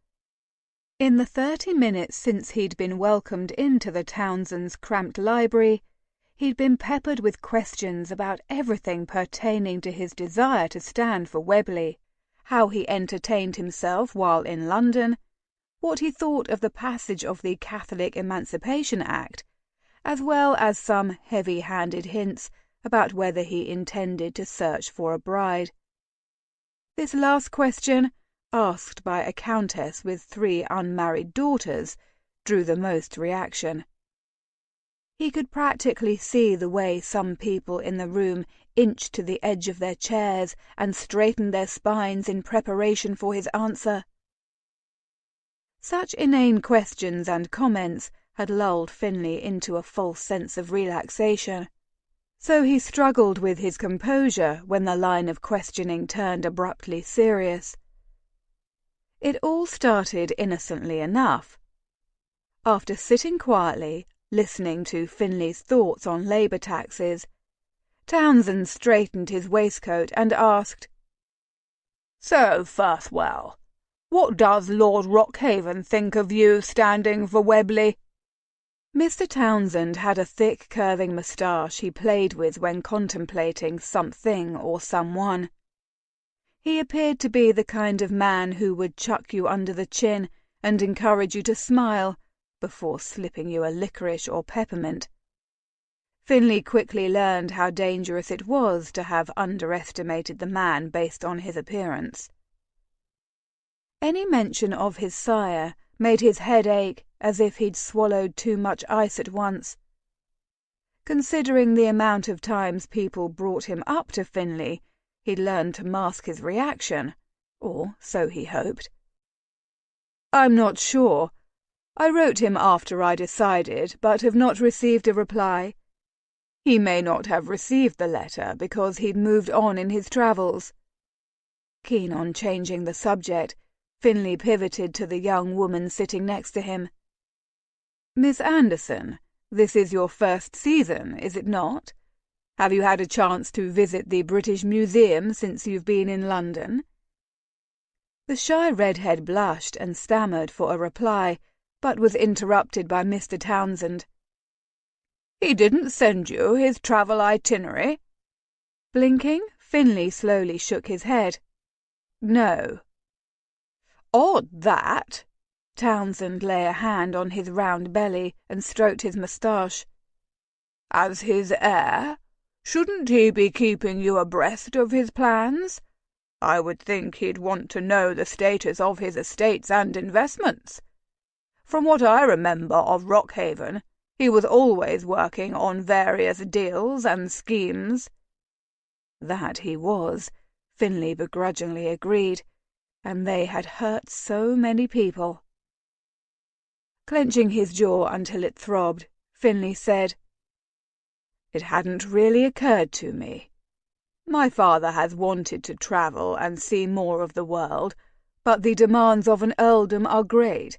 Speaker 2: In the 30 minutes since he'd been welcomed into the Townsends' cramped library, he'd been peppered with questions about everything pertaining to his desire to stand for Webley, how he entertained himself while in London, what he thought of the passage of the Catholic Emancipation Act, as well as some heavy-handed hints about whether he intended to search for a bride. This last question, asked by a countess with 3 unmarried daughters, drew the most reaction. He could practically see the way some people in the room inched to the edge of their chairs and straightened their spines in preparation for his answer. Such inane questions and comments had lulled Finley into a false sense of relaxation, so he struggled with his composure when the line of questioning turned abruptly serious. It all started innocently enough. After sitting quietly, listening to Finley's thoughts on labour taxes, Townsend straightened his waistcoat and asked, "So, Firthwell, what does Lord Rockhaven think of you standing for Webley?" Mr. Townsend had a thick curving moustache he played with when contemplating something or someone. He appeared to be the kind of man who would chuck you under the chin and encourage you to smile before slipping you a licorice or peppermint. Finley quickly learned how dangerous it was to have underestimated the man based on his appearance. Any mention of his sire made his head ache as if he'd swallowed too much ice at once. Considering the amount of times people brought him up to Finley, he'd learned to mask his reaction, or so he hoped. "I'm not sure. I wrote him after I decided, but have not received a reply. He may not have received the letter because he'd moved on in his travels." Keen on changing the subject, Finley pivoted to the young woman sitting next to him. "Miss Anderson, this is your first season, is it not? Have you had a chance to visit the British Museum since you've been in London?" The shy redhead blushed and stammered for a reply, but was interrupted by Mr. Townsend. "He didn't send you his travel itinerary?" Blinking, Finley slowly shook his head. "No." "Odd, that." Townsend lay a hand on his round belly and stroked his moustache. "As his heir, shouldn't he be keeping you abreast of his plans? I would think he'd want to know the status of his estates and investments. From what I remember of Rockhaven, he was always working on various deals and schemes." That he was, Finley begrudgingly agreed,
Speaker 1: and they had hurt so many people. Clenching his jaw until it throbbed, Finley said, "It hadn't really occurred to me. My father has wanted to travel and see more of the world, but the demands of an earldom are great.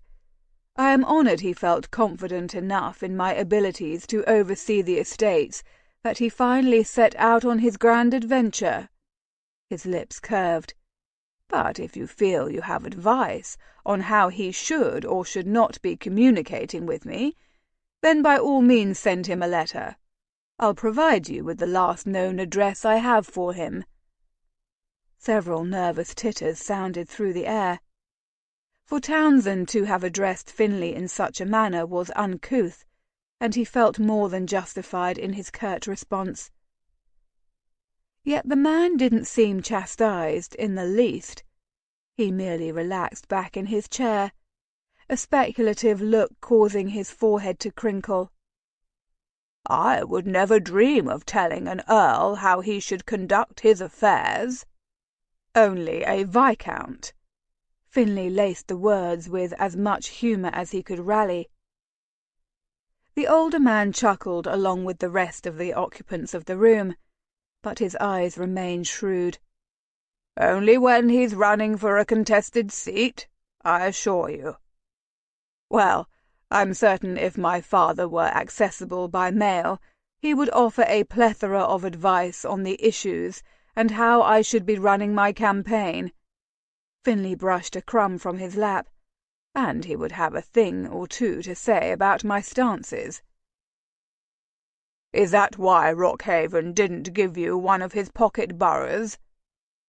Speaker 1: I am honoured he felt confident enough in my abilities to oversee the estates that he finally set out on his grand adventure." His lips curved. "But if you feel you have advice on how he should or should not be communicating with me, then by all means send him a letter. I'll provide you with the last known address I have for him." Several nervous titters sounded through the air. For Townsend to have addressed Finley in such a manner was uncouth, and he felt more than justified in his curt response. Yet the man didn't seem chastised in the least. He merely relaxed back in his chair, a speculative look causing his forehead to crinkle. "I would never dream of telling an earl how he should conduct his affairs." "Only a viscount." Finley laced the words with as much humour as he could rally. The older man chuckled along with the rest of the occupants of the room, but his eyes remained shrewd. "Only when he's running for a contested seat, I assure you. Well, I'm certain if my father were accessible by mail, he would offer a plethora of advice on the issues and how I should be running my campaign." Finley brushed a crumb from his lap, "and he would have a thing or two to say about my stances." "Is that why Rockhaven didn't give you one of his pocket boroughs?"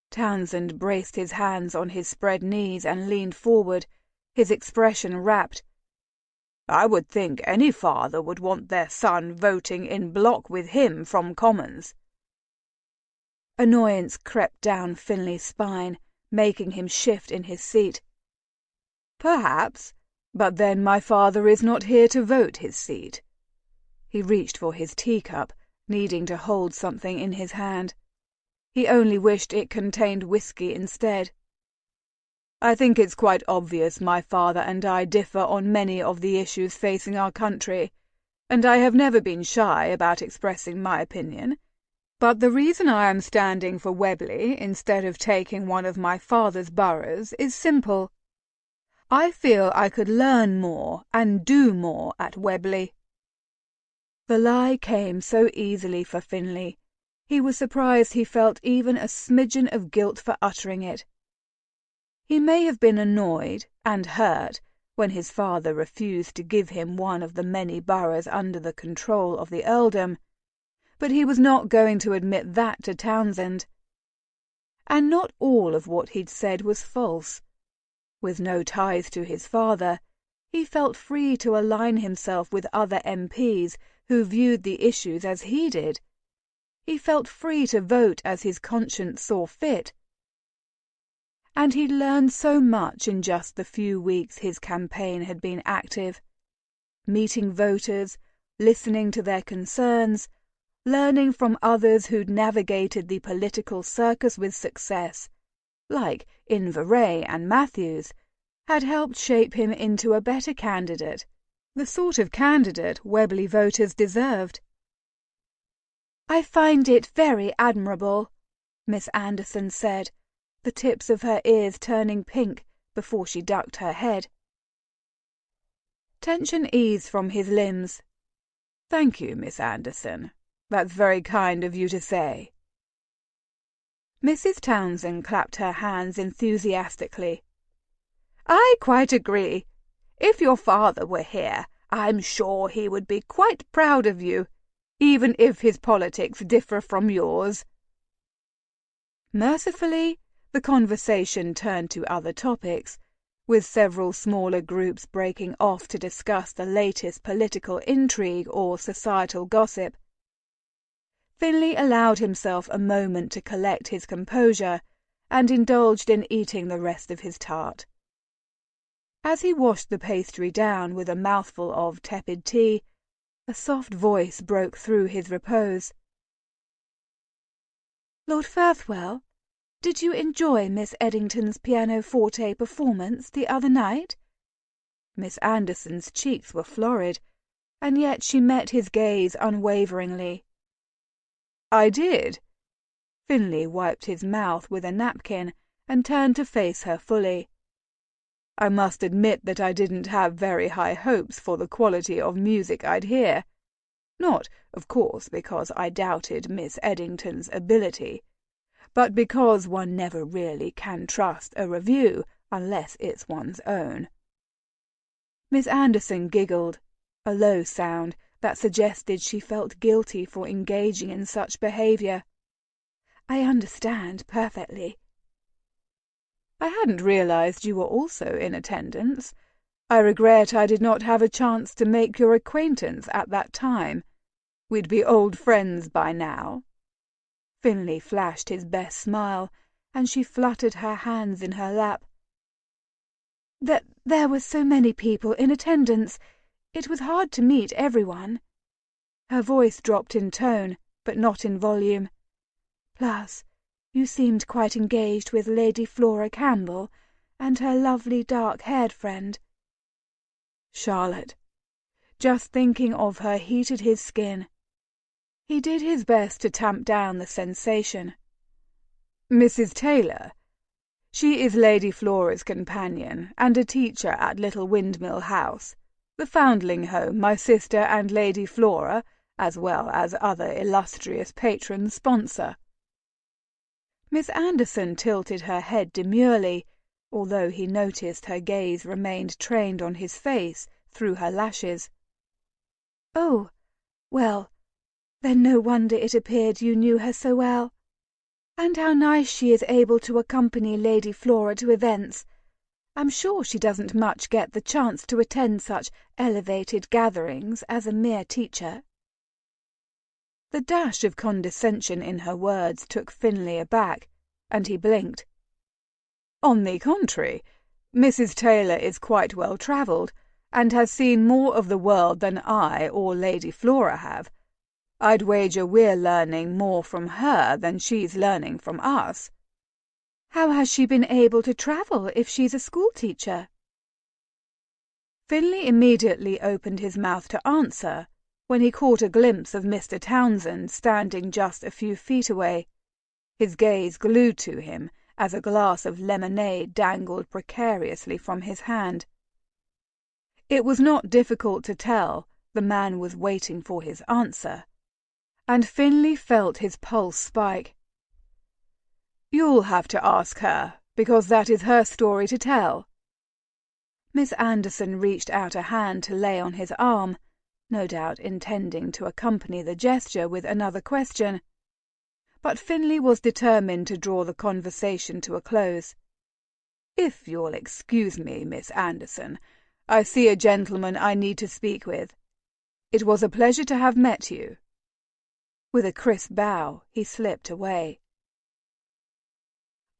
Speaker 1: Townsend braced his hands on his spread knees and leaned forward, his expression rapt. "I would think any father would want their son voting in block with him from Commons." Annoyance crept down Finley's spine, making him shift in his seat. "Perhaps, but then my father is not here to vote his seat." He reached for his teacup, needing to hold something in his hand. He only wished it contained whiskey instead. "I think it's quite obvious my father and I differ on many of the issues facing our country, and I have never been shy about expressing my opinion. But the reason I am standing for Webley instead of taking one of my father's boroughs is simple. I feel I could learn more and do more at Webley." The lie came so easily for Finley. He was surprised he felt even a smidgen of guilt for uttering it. He may have been annoyed and hurt when his father refused to give him one of the many boroughs under the control of the earldom, but he was not going to admit that to Townsend. And not all of what he'd said was false. With no ties to his father, he felt free to align himself with other MPs who viewed the issues as he did. He felt free to vote as his conscience saw fit. And he'd learned so much in just the few weeks his campaign had been active. Meeting voters, listening to their concerns, learning from others who'd navigated the political circus with success, like Inveray and Matthews, had helped shape him into a better candidate, the sort of candidate Webley voters deserved.
Speaker 3: "I find it very admirable,"
Speaker 1: Miss Anderson said, the tips of her ears turning pink before she ducked her head. Tension eased from his limbs. "Thank you, Miss Anderson. That's very kind of you to say." Mrs. Townsend clapped her hands enthusiastically. "I quite agree. If your father were here, I'm sure he would be quite proud of you, even if his politics differ from yours." Mercifully, the conversation turned to other topics, with several smaller groups breaking off to discuss the latest political intrigue or societal gossip. Finley allowed himself a moment to collect his composure and indulged in eating the rest of his tart. As he washed the pastry down with a mouthful of tepid tea, a soft voice broke through his repose.
Speaker 3: "Lord Firthwell, Did you enjoy Miss Eddington's pianoforte performance the other night?"
Speaker 1: Miss Anderson's cheeks were florid, and yet she met his gaze unwaveringly. "I did." Finley wiped his mouth with a napkin and turned to face her fully. "I must admit that I didn't have very high hopes for the quality of music I'd hear. Not, of course, because I doubted Miss Eddington's ability, but because one never really can trust a review unless it's one's own." Miss Anderson giggled, a low sound that suggested she felt guilty for engaging in such behavior.
Speaker 3: "I understand perfectly."
Speaker 1: "I hadn't realized you were also in attendance. I regret I did not have a chance to make your acquaintance at that time. We'd be old friends by now." Finley flashed his best smile, and she fluttered her hands in her lap.
Speaker 3: There were so many people in attendance. It was hard to meet everyone."
Speaker 1: Her voice dropped in tone, but not in volume.
Speaker 3: "Plus, you seemed quite engaged with Lady Flora Campbell and her lovely dark-haired friend."
Speaker 1: Charlotte. Just thinking of her heated his skin. He did his best to tamp down the sensation. "Mrs. Taylor. She is Lady Flora's companion and a teacher at Little Windmill House, the foundling home my sister and Lady Flora, as well as other illustrious patrons, sponsor." Miss Anderson tilted her head demurely, although he noticed her gaze remained trained on his face through her lashes.
Speaker 3: "Oh, well, then no wonder it appeared you knew her so well. And how nice she is able to accompany Lady Flora to events. I'm sure she doesn't much get the chance to attend such elevated gatherings as a mere teacher."
Speaker 1: The dash of condescension in her words took Finley aback, and he blinked. "On the contrary, Mrs. Taylor is quite well travelled, and has seen more of the world than I or Lady Flora have. I'd wager we're learning more from her than she's learning from us."
Speaker 3: "How has she been able to travel if she's a schoolteacher?"
Speaker 1: Finley immediately opened his mouth to answer, when he caught a glimpse of Mr. Townsend standing just a few feet away, his gaze glued to him as a glass of lemonade dangled precariously from his hand. It was not difficult to tell the man was waiting for his answer, and Finley felt his pulse spike. "You'll have to ask her, because that is her story to tell." Miss Anderson reached out a hand to lay on his arm, no doubt intending to accompany the gesture with another question. But Finley was determined to draw the conversation to a close. "If you'll excuse me, Miss Anderson, I see a gentleman I need to speak with. It was a pleasure to have met you." With a crisp bow, he slipped away.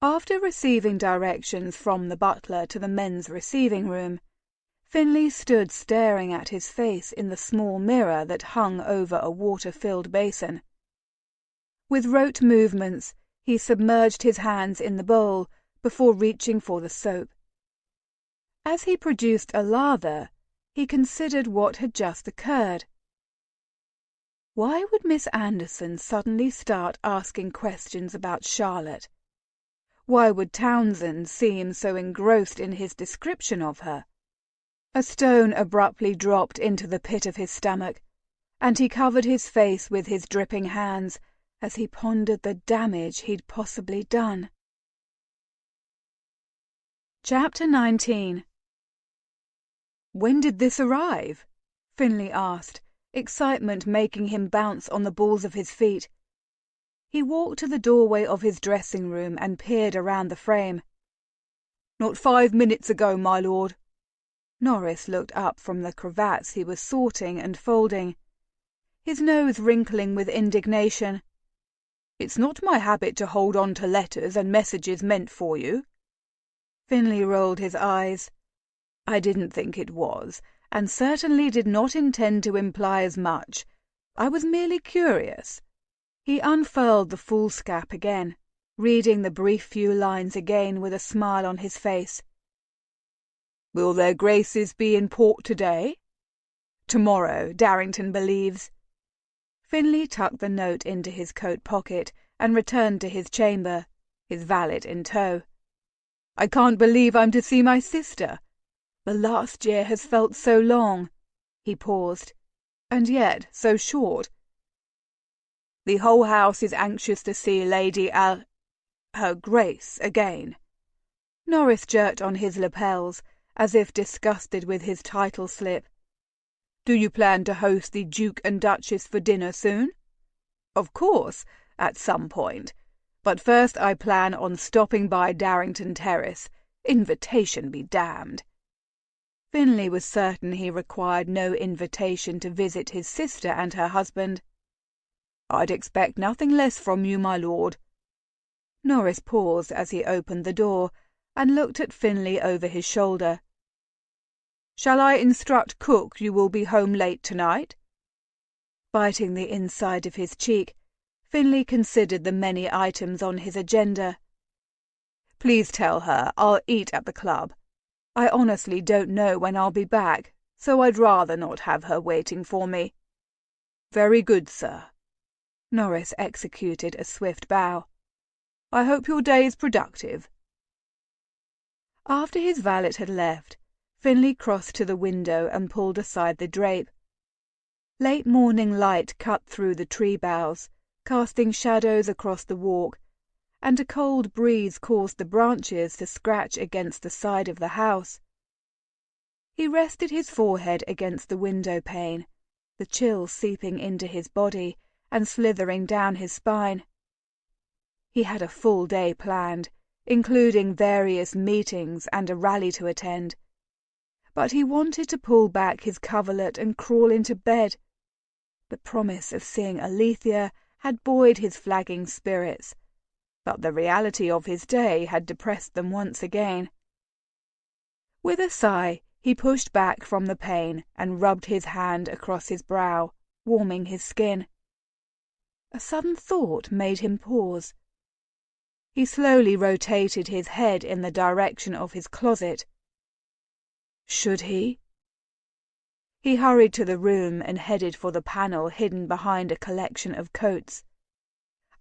Speaker 1: After receiving directions from the butler to the men's receiving room, Finley stood staring at his face in the small mirror that hung over a water-filled basin. With rote movements, he submerged his hands in the bowl before reaching for the soap. As he produced a lather, he considered what had just occurred. Why would Miss Anderson suddenly start asking questions about Charlotte? Why would Townsend seem so engrossed in his description of her? A stone abruptly dropped into the pit of his stomach, and he covered his face with his dripping hands as he pondered the damage he'd possibly done. Chapter 19. "When did this arrive?" Finley asked, excitement making him bounce on the balls of his feet. He walked to the doorway of his dressing room and peered around the frame. "Not 5 minutes ago, my lord." Norris looked up from the cravats he was sorting and folding, his nose wrinkling with indignation. "It's not my habit to hold on to letters and messages meant for you." Finley rolled his eyes. "I didn't think it was, and certainly did not intend to imply as much. I was merely curious." He unfurled the foolscap again, reading the brief few lines again with a smile on his face. "Will their graces be in port today?" "Tomorrow, Darrington believes." Finlay tucked the note into his coat pocket and returned to his chamber, his valet in tow. "I can't believe I'm to see my sister. The last year has felt so long." He paused. "And yet so short." "The whole house is anxious to see Lady her Grace again." Norris jerked on his lapels, as if disgusted with his title slip. "Do you plan to host the Duke and Duchess for dinner soon?" "Of course, at some point. But first I plan on stopping by Darrington Terrace. Invitation be damned." Finlay was certain he required no invitation to visit his sister and her husband. "I'd expect nothing less from you, my lord." Norris paused as he opened the door and looked at Finlay over his shoulder. "Shall I instruct cook you will be home late tonight?" Biting the inside of his cheek, Finlay considered the many items on his agenda. "Please tell her I'll eat at the club. I honestly don't know when I'll be back, so I'd rather not have her waiting for me." "Very good, sir." Norris executed a swift bow. "I hope your day is productive." After his valet had left, Finlay crossed to the window and pulled aside the drape. Late morning light cut through the tree boughs, casting shadows across the walk, and a cold breeze caused the branches to scratch against the side of the house. He rested his forehead against the window pane, the chill seeping into his body and slithering down his spine. He had a full day planned, including various meetings and a rally to attend. But he wanted to pull back his coverlet and crawl into bed. The promise of seeing Alethea had buoyed his flagging spirits, but the reality of his day had depressed them once again. With a sigh, he pushed back from the pane and rubbed his hand across his brow, warming his skin. A sudden thought made him pause. He slowly rotated his head in the direction of his closet. Should he? He hurried to the room and headed for the panel hidden behind a collection of coats.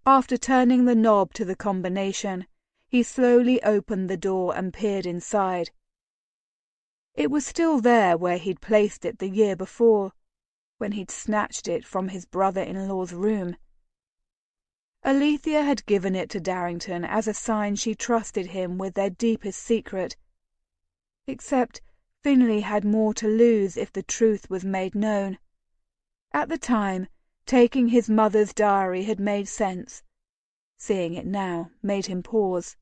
Speaker 1: After turning the knob to the combination, he slowly opened the door and peered inside. It was still there where he'd placed it the year before, when he'd snatched it from his brother-in-law's room. Alethea had given it to Darrington as a sign she trusted him with their deepest secret. Except Finlay had more to lose if the truth was made known. At the time, taking his mother's diary had made sense. Seeing it now made him pause.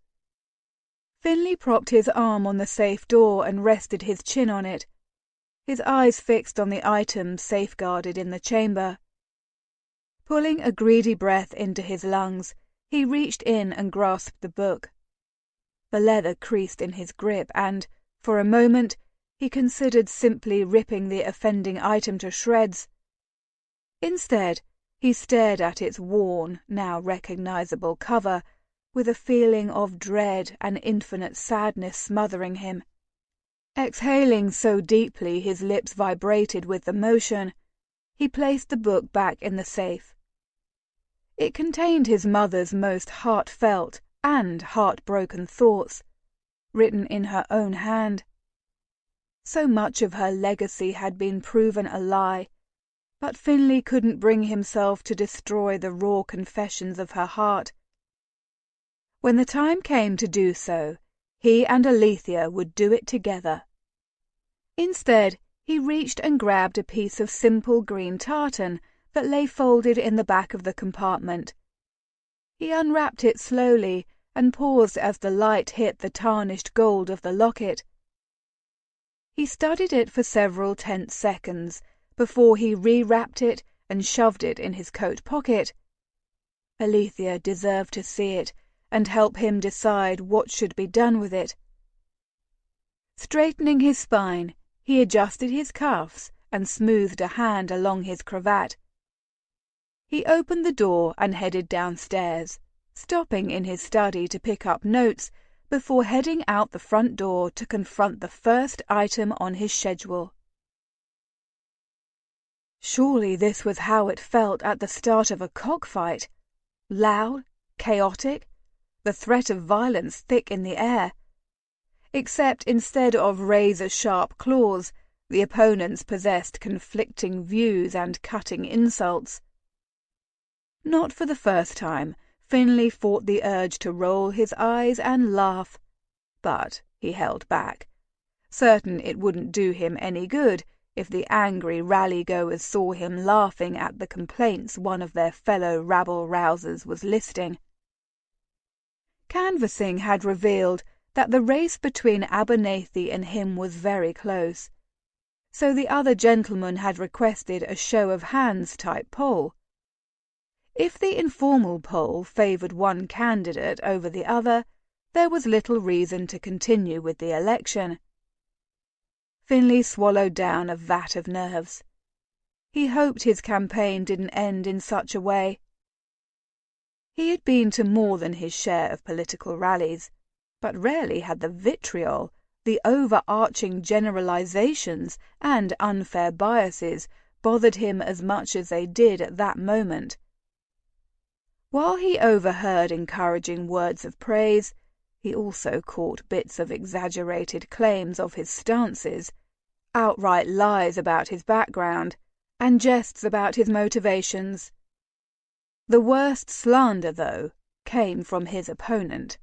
Speaker 1: Finlay propped his arm on the safe door and rested his chin on it, his eyes fixed on the items safeguarded in the chamber. Pulling a greedy breath into his lungs, he reached in and grasped the book. The leather creased in his grip and, for a moment, he considered simply ripping the offending item to shreds. Instead, he stared at its worn, now recognizable cover, with a feeling of dread and infinite sadness smothering him. Exhaling so deeply his lips vibrated with the motion, he placed the book back in the safe. It contained his mother's most heartfelt and heartbroken thoughts, written in her own hand. So much of her legacy had been proven a lie, but Finlay couldn't bring himself to destroy the raw confessions of her heart. When the time came to do so, he and Alethea would do it together. Instead, he reached and grabbed a piece of simple green tartan that lay folded in the back of the compartment. He unwrapped it slowly and paused as the light hit the tarnished gold of the locket. He studied it for several tense seconds before he re-wrapped it and shoved it in his coat pocket. Alethea deserved to see it and help him decide what should be done with it. Straightening his spine, he adjusted his cuffs and smoothed a hand along his cravat. He opened the door and headed downstairs, stopping in his study to pick up notes before heading out the front door to confront the first item on his schedule. Surely this was how it felt at the start of a cockfight. Loud, chaotic, the threat of violence thick in the air. Except instead of razor-sharp claws, the opponents possessed conflicting views and cutting insults. Not for the first time, Finley fought the urge to roll his eyes and laugh. But he held back, certain it wouldn't do him any good if the angry rally-goers saw him laughing at the complaints one of their fellow rabble-rousers was listing. Canvassing had revealed that the race between Abernathy and him was very close, so the other gentleman had requested a show-of-hands-type poll. If the informal poll favoured one candidate over the other, there was little reason to continue with the election. Finley swallowed down a vat of nerves. He hoped his campaign didn't end in such a way. He had been to more than his share of political rallies, but rarely had the vitriol, the overarching generalizations and unfair biases bothered him as much as they did at that moment. While he overheard encouraging words of praise, he also caught bits of exaggerated claims of his stances, outright lies about his background, and jests about his motivations. The worst slander, though, came from his opponent.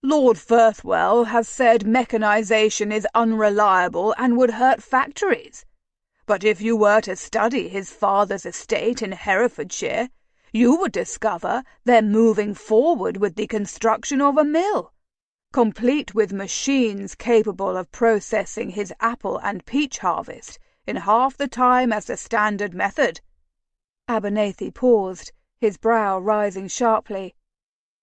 Speaker 1: "Lord Firthwell has said mechanization is unreliable and would hurt factories. But if you were to study his father's estate in Herefordshire, you would discover they're moving forward with the construction of a mill, complete with machines capable of processing his apple and peach harvest in half the time as the standard method." Abernathy paused, his brow rising sharply.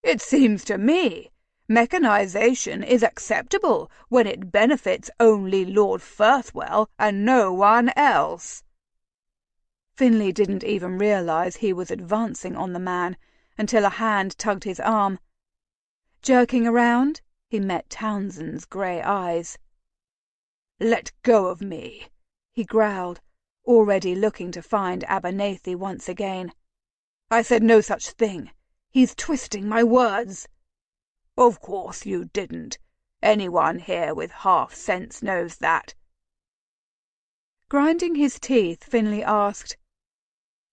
Speaker 1: "It seems to me mechanization is acceptable when it benefits only Lord Firthwell and no one else." Finley didn't even realize he was advancing on the man until a hand tugged his arm. Jerking around, he met Townsend's grey eyes. "Let go of me," he growled, already looking to find Abernathy once again. "I said no such thing. He's twisting my words." "Of course you didn't. Anyone here with half sense knows that." Grinding his teeth, Finley asked,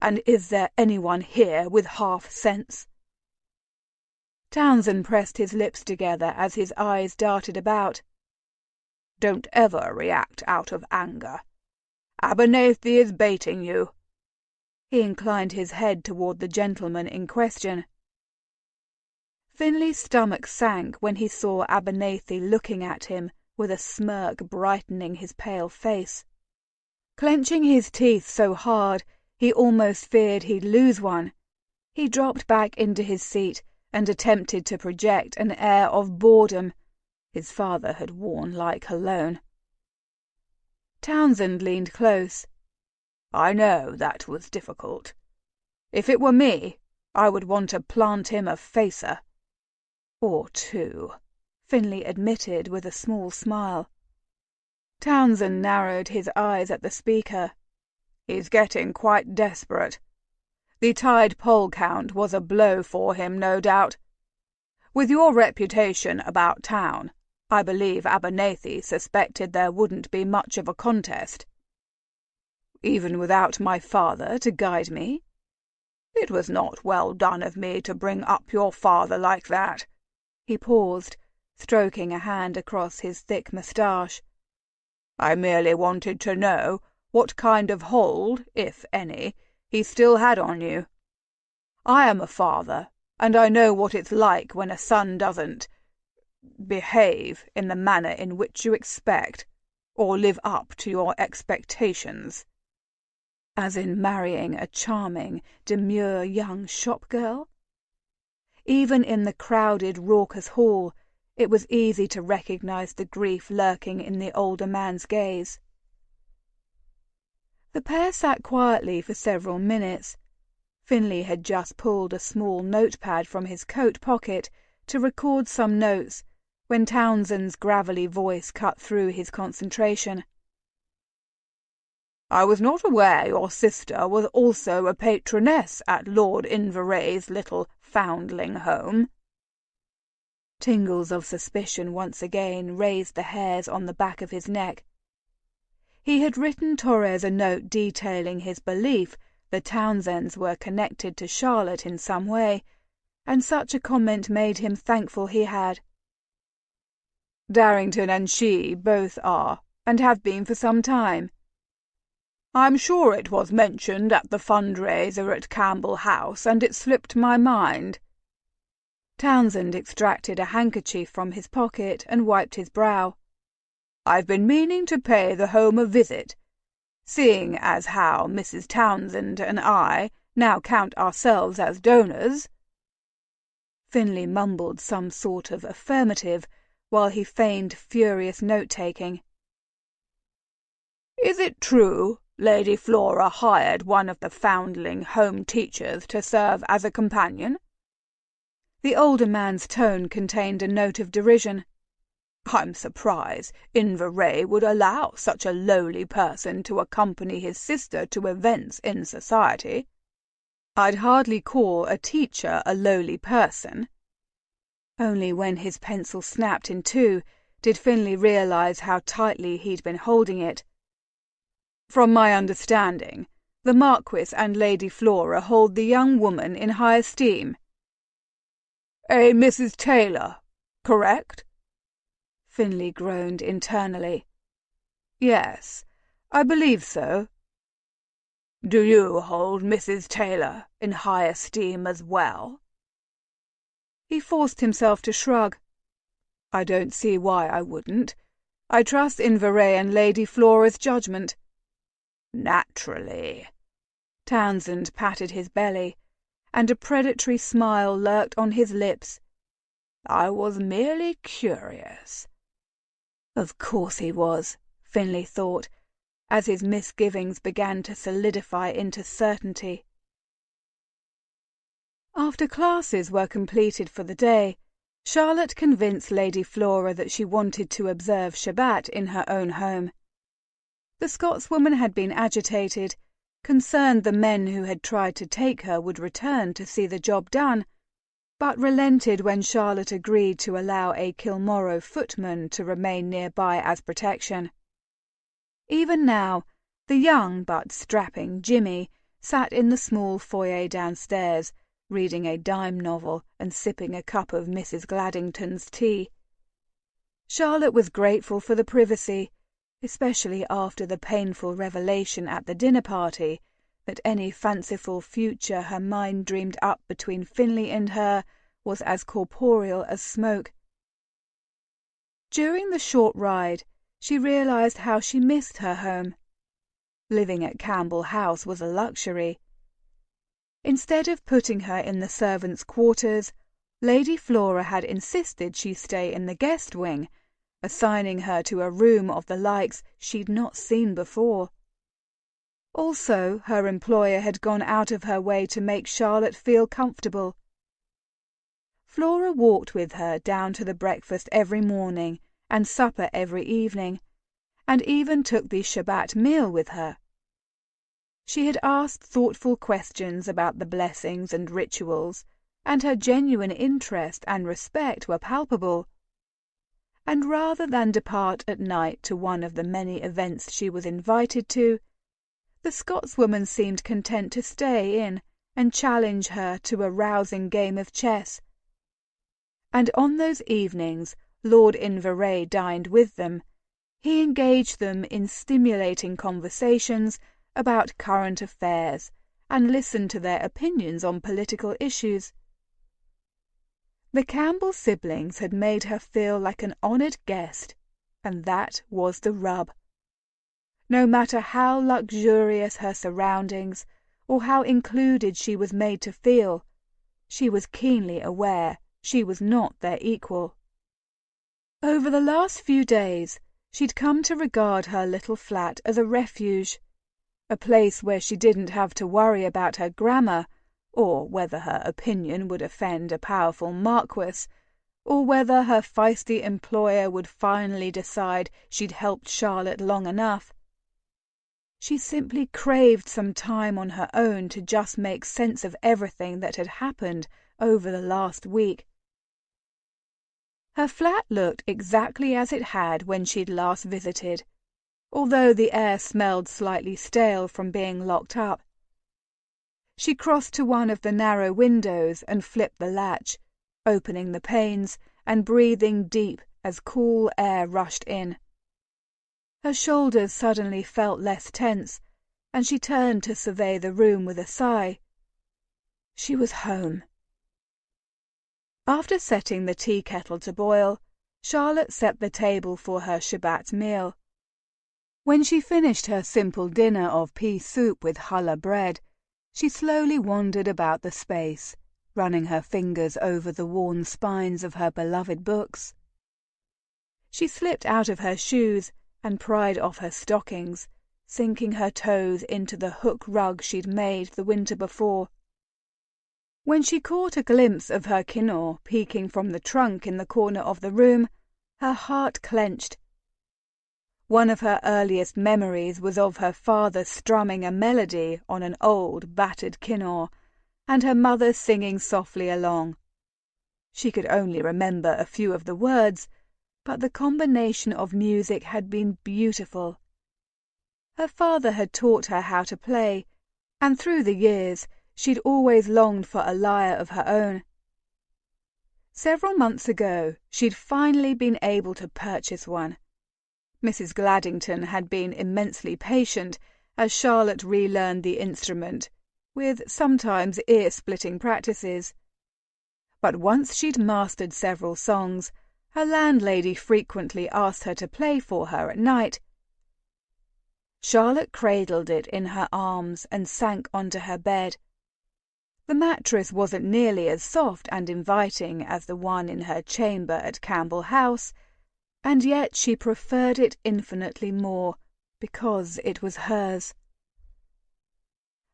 Speaker 1: "And is there anyone here with half sense?" Townsend pressed his lips together as his eyes darted about. "Don't ever react out of anger. Abernathy is baiting you." He inclined his head toward the gentleman in question. Finley's stomach sank when he saw Abernathy looking at him with a smirk brightening his pale face. Clenching his teeth so hard he almost feared he'd lose one, he dropped back into his seat and attempted to project an air of boredom his father had worn like cologne. Townsend leaned close. "I know that was difficult. If it were me, I would want to plant him a facer." "Or two," Finley admitted with a small smile. Townsend narrowed his eyes at the speaker. "He's getting quite desperate. The Tide poll count was a blow for him, no doubt. With your reputation about town, I believe Abernathy suspected there wouldn't be much of a contest." "Even without my father to guide me?" "It was not well done of me to bring up your father like that." He paused, stroking a hand across his thick moustache. "I merely wanted to know what kind of hold, if any, he still had on you. I am a father, and I know what it's like when a son doesn't behave in the manner in which you expect, or live up to your expectations." "As in marrying a charming, demure young shop-girl?" Even in the crowded, raucous hall, it was easy to recognize the grief lurking in the older man's gaze. The pair sat quietly for several minutes. Finley had just pulled a small notepad from his coat pocket to record some notes when Townsend's gravelly voice cut through his concentration. "I was not aware your sister was also a patroness at Lord Inveray's little foundling home." Tingles of suspicion once again raised the hairs on the back of his neck. He had written Torres a note detailing his belief the Townsends were connected to Charlotte in some way, and such a comment made him thankful he had. "Darrington and she both are, and have been for some time. I'm sure it was mentioned at the fundraiser at Campbell House, and it slipped my mind." Townsend extracted a handkerchief from his pocket and wiped his brow. "I've been meaning to pay the home a visit, seeing as how Mrs. Townsend and I now count ourselves as donors." Finley mumbled some sort of affirmative while he feigned furious note-taking. "Is it true Lady Flora hired one of the foundling home teachers to serve as a companion?" The older man's tone contained a note of derision. "I'm surprised Inveray would allow such a lowly person to accompany his sister to events in society." "I'd hardly call a teacher a lowly person." Only when his pencil snapped in two did Finley realize how tightly he'd been holding it. "From my understanding, the Marquis and Lady Flora hold the young woman in high esteem." "A Mrs. Taylor, correct?" Finley groaned internally. "Yes, I believe so." "Do you hold Mrs. Taylor in high esteem as well?" He forced himself to shrug. "I don't see why I wouldn't. I trust Inveray and Lady Flora's judgment." "Naturally." Townsend patted his belly, and a predatory smile lurked on his lips. "I was merely curious." Of course he was, Finley thought, as his misgivings began to solidify into certainty. After classes were completed for the day, Charlotte convinced Lady Flora that she wanted to observe Shabbat in her own home. The Scotswoman had been agitated, concerned the men who had tried to take her would return to see the job done, but relented when Charlotte agreed to allow a Kilmorrow footman to remain nearby as protection. Even now, the young but strapping Jimmy sat in the small foyer downstairs, reading a dime novel and sipping a cup of Mrs. Gladdington's tea. Charlotte was grateful for the privacy, especially after the painful revelation at the dinner party that any fanciful future her mind dreamed up between Finley and her was as corporeal as smoke. During the short ride, she realized how she missed her home. Living at Campbell House was a luxury. Instead of putting her in the servants' quarters, Lady Flora had insisted she stay in the guest wing, assigning her to a room of the likes she'd not seen before. Also, her employer had gone out of her way to make Charlotte feel comfortable. Flora walked with her down to the breakfast every morning and supper every evening, and even took the Shabbat meal with her. She had asked thoughtful questions about the blessings and rituals, and her genuine interest and respect were palpable. And rather than depart at night to one of the many events she was invited to, the Scotswoman seemed content to stay in and challenge her to a rousing game of chess. And on those evenings Lord Inveray dined with them. He engaged them in stimulating conversations about current affairs and listened to their opinions on political issues. The Campbell siblings had made her feel like an honoured guest, and that was the rub. No matter how luxurious her surroundings, or how included she was made to feel, she was keenly aware she was not their equal. Over the last few days, she'd come to regard her little flat as a refuge, a place where she didn't have to worry about her grammar or whether her opinion would offend a powerful marquis, or whether her feisty employer would finally decide she'd helped Charlotte long enough. She simply craved some time on her own to just make sense of everything that had happened over the last week. Her flat looked exactly as it had when she'd last visited, although the air smelled slightly stale from being locked up. She crossed to one of the narrow windows and flipped the latch, opening the panes and breathing deep as cool air rushed in. Her shoulders suddenly felt less tense, and she turned to survey the room with a sigh. She was home. After setting the tea kettle to boil, Charlotte set the table for her Shabbat meal. When she finished her simple dinner of pea soup with challah bread, she slowly wandered about the space, running her fingers over the worn spines of her beloved books. She slipped out of her shoes and pried off her stockings, sinking her toes into the hook rug she'd made the winter before. When she caught a glimpse of her kinnor peeking from the trunk in the corner of the room, her heart clenched. One of her earliest memories was of her father strumming a melody on an old, battered kinnor, and her mother singing softly along. She could only remember a few of the words, but the combination of music had been beautiful. Her father had taught her how to play, and through the years she'd always longed for a lyre of her own. Several months ago she'd finally been able to purchase one. Mrs. Gladdington had been immensely patient as Charlotte relearned the instrument, with sometimes ear-splitting practices. But once she'd mastered several songs, her landlady frequently asked her to play for her at night. Charlotte cradled it in her arms and sank onto her bed. The mattress wasn't nearly as soft and inviting as the one in her chamber at Campbell House, and yet she preferred it infinitely more, because it was hers.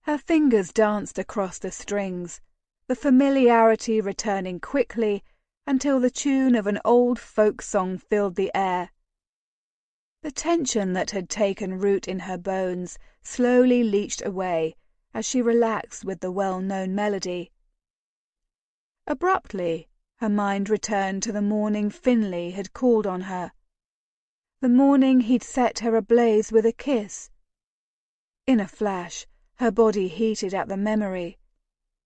Speaker 1: Her fingers danced across the strings, the familiarity returning quickly until the tune of an old folk song filled the air. The tension that had taken root in her bones slowly leached away as she relaxed with the well-known melody. Abruptly, her mind returned to the morning Finlay had called on her, the morning he'd set her ablaze with a kiss. In a flash, her body heated at the memory.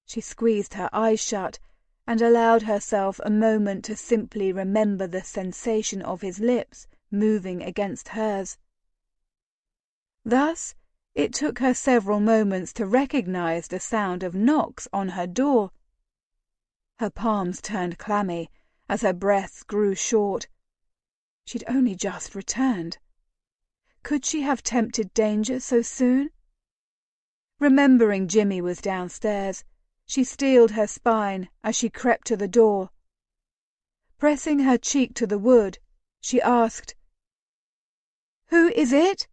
Speaker 1: She squeezed her eyes shut and allowed herself a moment to simply remember the sensation of his lips moving against hers. Thus, it took her several moments to recognize the sound of knocks on her door. Her palms turned clammy as her breaths grew short. She'd only just returned. Could she have tempted danger so soon? Remembering Jimmy was downstairs, she steeled her spine as she crept to the door. Pressing her cheek to the wood, she asked, "Who is it?"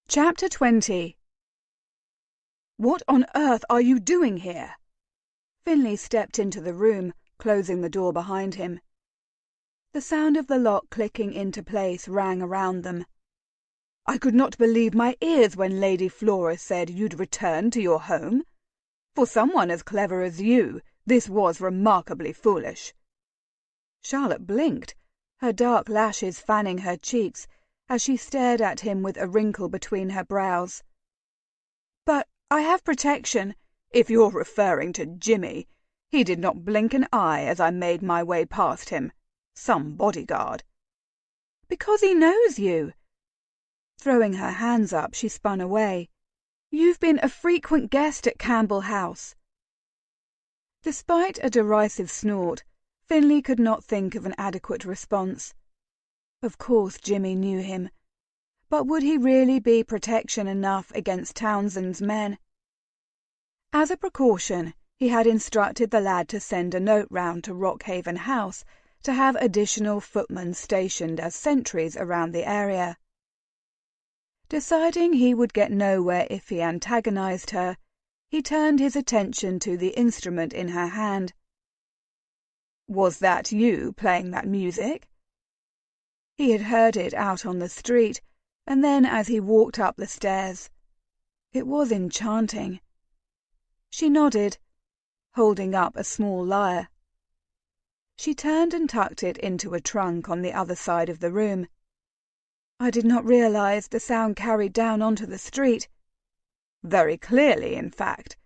Speaker 1: Chapter 20. "What on earth are you doing here?" Finlay stepped into the room, closing the door behind him. The sound of the lock clicking into place rang around them. "I could not believe my ears when Lady Flora said you'd returned to your home. For someone as clever as you, this was remarkably foolish." Charlotte blinked, her dark lashes fanning her cheeks as she stared at him with a wrinkle between her brows. "But I have protection." "If you're referring to Jimmy, he did not blink an eye as I made my way past him. Some bodyguard." "Because he knows you." Throwing her hands up, she spun away. "You've been a frequent guest at Campbell House." Despite a derisive snort, Finlay could not think of an adequate response. Of course Jimmy knew him, but would he really be protection enough against Townsend's men? As a precaution, he had instructed the lad to send a note round to Rockhaven House to have additional footmen stationed as sentries around the area. Deciding he would get nowhere if he antagonized her, He turned his attention to the instrument in her hand. "Was that you playing that music?" He had heard it out on the street, and then as he walked up the stairs. It was enchanting. She nodded, holding up a small lyre. She turned and tucked it into a trunk on the other side of the room. "I did not realize the sound carried down onto the street." "Very clearly, in fact.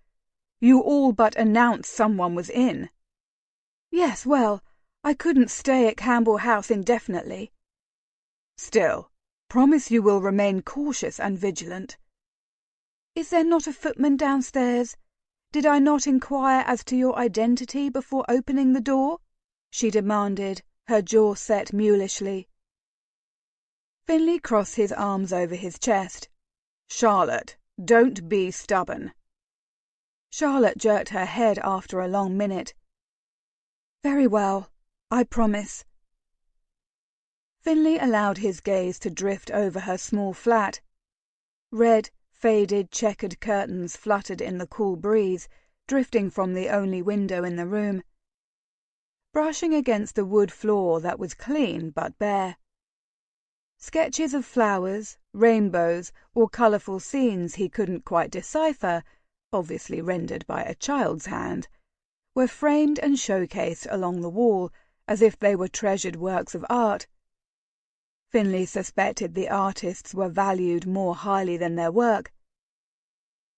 Speaker 1: You all but announced someone was in."
Speaker 2: "Yes, well, I couldn't stay at Campbell House indefinitely."
Speaker 1: "Still, promise you will remain cautious and vigilant."
Speaker 2: "Is there not a footman downstairs? Did I not inquire as to your identity before opening the door?" she demanded, her jaw set mulishly.
Speaker 1: Finley crossed his arms over his chest. "Charlotte, don't be stubborn."
Speaker 2: Charlotte jerked her head after a long minute. "Very well, I promise."
Speaker 1: Finley allowed his gaze to drift over her small flat. Red, faded, checkered curtains fluttered in the cool breeze, drifting from the only window in the room, brushing against the wood floor that was clean but bare. Sketches of flowers, rainbows, or colourful scenes he couldn't quite decipher, obviously rendered by a child's hand, were framed and showcased along the wall as if they were treasured works of art. Finley suspected the artists were valued more highly than their work.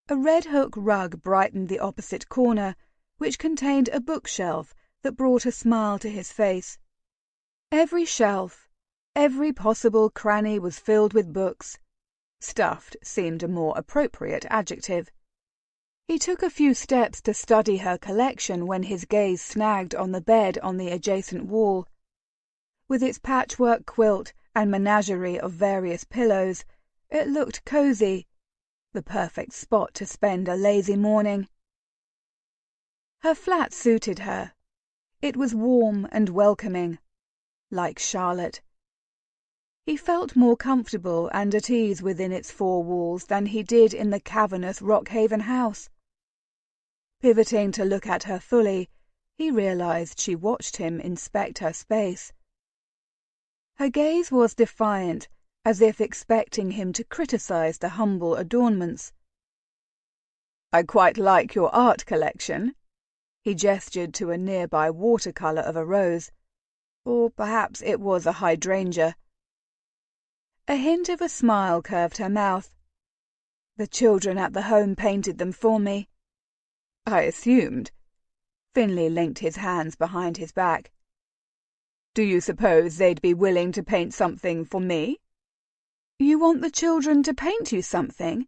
Speaker 1: A red hook rug brightened the opposite corner, which contained a bookshelf that brought a smile to his face. Every shelf, every possible cranny was filled with books. Stuffed seemed a more appropriate adjective. He took a few steps to study her collection when his gaze snagged on the bed on the adjacent wall. With its patchwork quilt and menagerie of various pillows, it looked cozy, the perfect spot to spend a lazy morning. Her flat suited her. It was warm and welcoming, like Charlotte. He felt more comfortable and at ease within its four walls than he did in the cavernous Rockhaven house. Pivoting to look at her fully, he realized she watched him inspect her space. Her gaze was defiant, as if expecting him to criticize the humble adornments. "I quite like your art collection." He gestured to a nearby watercolor of a rose. Or perhaps it was a hydrangea. A hint of a smile curved her mouth. "The children at the home painted them for me." "I assumed." Finley linked his hands behind his back. "Do you suppose they'd be willing to paint something for me?" "You want the children to paint you something?"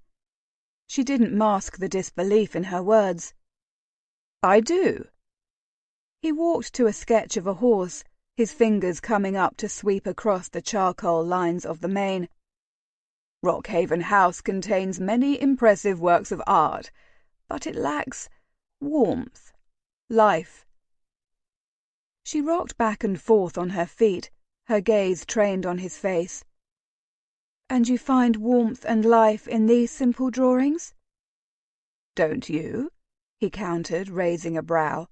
Speaker 1: She didn't mask the disbelief in her words. "I do." He walked to a sketch of a horse, his fingers coming up to sweep across the charcoal lines of the mane. "Rockhaven House contains many impressive works of art, but it lacks warmth, life." She rocked back and forth on her feet, her gaze trained on his face. "And you find warmth and life in these simple drawings?" "Don't you?" he countered, raising a brow.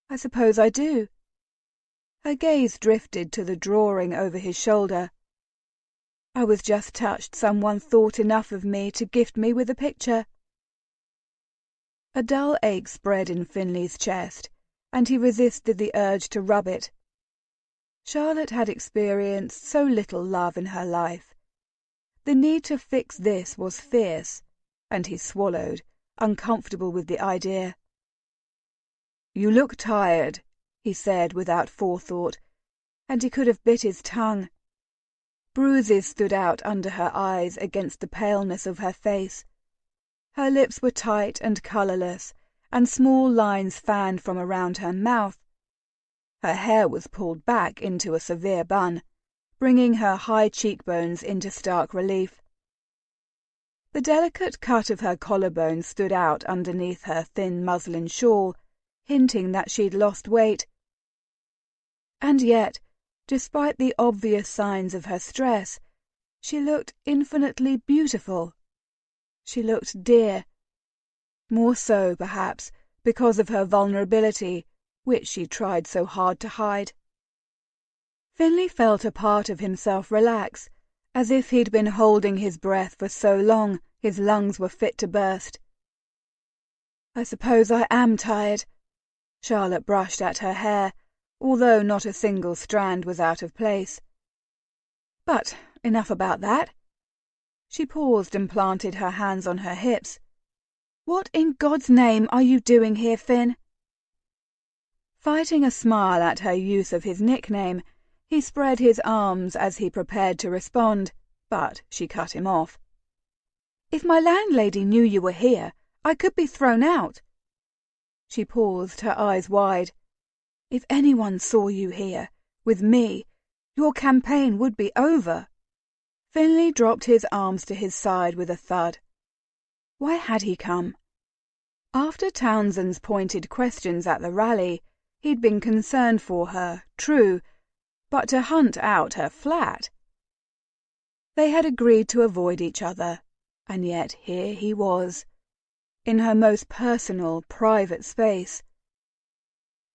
Speaker 1: "I suppose I do." Her gaze drifted to the drawing over his shoulder. "I was just touched someone thought enough of me to gift me with a picture." A dull ache spread in Finley's chest, and he resisted the urge to rub it. Charlotte had experienced so little love in her life. The need to fix this was fierce, and he swallowed, uncomfortable with the idea. "You look tired," he said without forethought, and he could have bit his tongue. Bruises stood out under her eyes against the paleness of her face. Her lips were tight and colourless, and small lines fanned from around her mouth. Her hair was pulled back into a severe bun, bringing her high cheekbones into stark relief. The delicate cut of her collarbone stood out underneath her thin muslin shawl, hinting that she'd lost weight. And yet, despite the obvious signs of her stress, she looked infinitely beautiful. She looked dear. More so, perhaps, because of her vulnerability, which she tried so hard to hide. Finley felt a part of himself relax, as if he'd been holding his breath for so long his lungs were fit to burst. "I suppose I am tired." Charlotte brushed at her hair, although not a single strand was out of place. "But enough about that." She paused and planted her hands on her hips. "What in God's name are you doing here, Finn?" Fighting a smile at her use of his nickname, he spread his arms as he prepared to respond, but she cut him off. "If my landlady knew you were here, I could be thrown out." She paused, her eyes wide. "If anyone saw you here, with me, your campaign would be over." Finley dropped his arms to his side with a thud. Why had he come? After Townsend's pointed questions at the rally, he'd been concerned for her, true, but to hunt out her flat? They had agreed to avoid each other, and yet here he was, in her most personal, private space.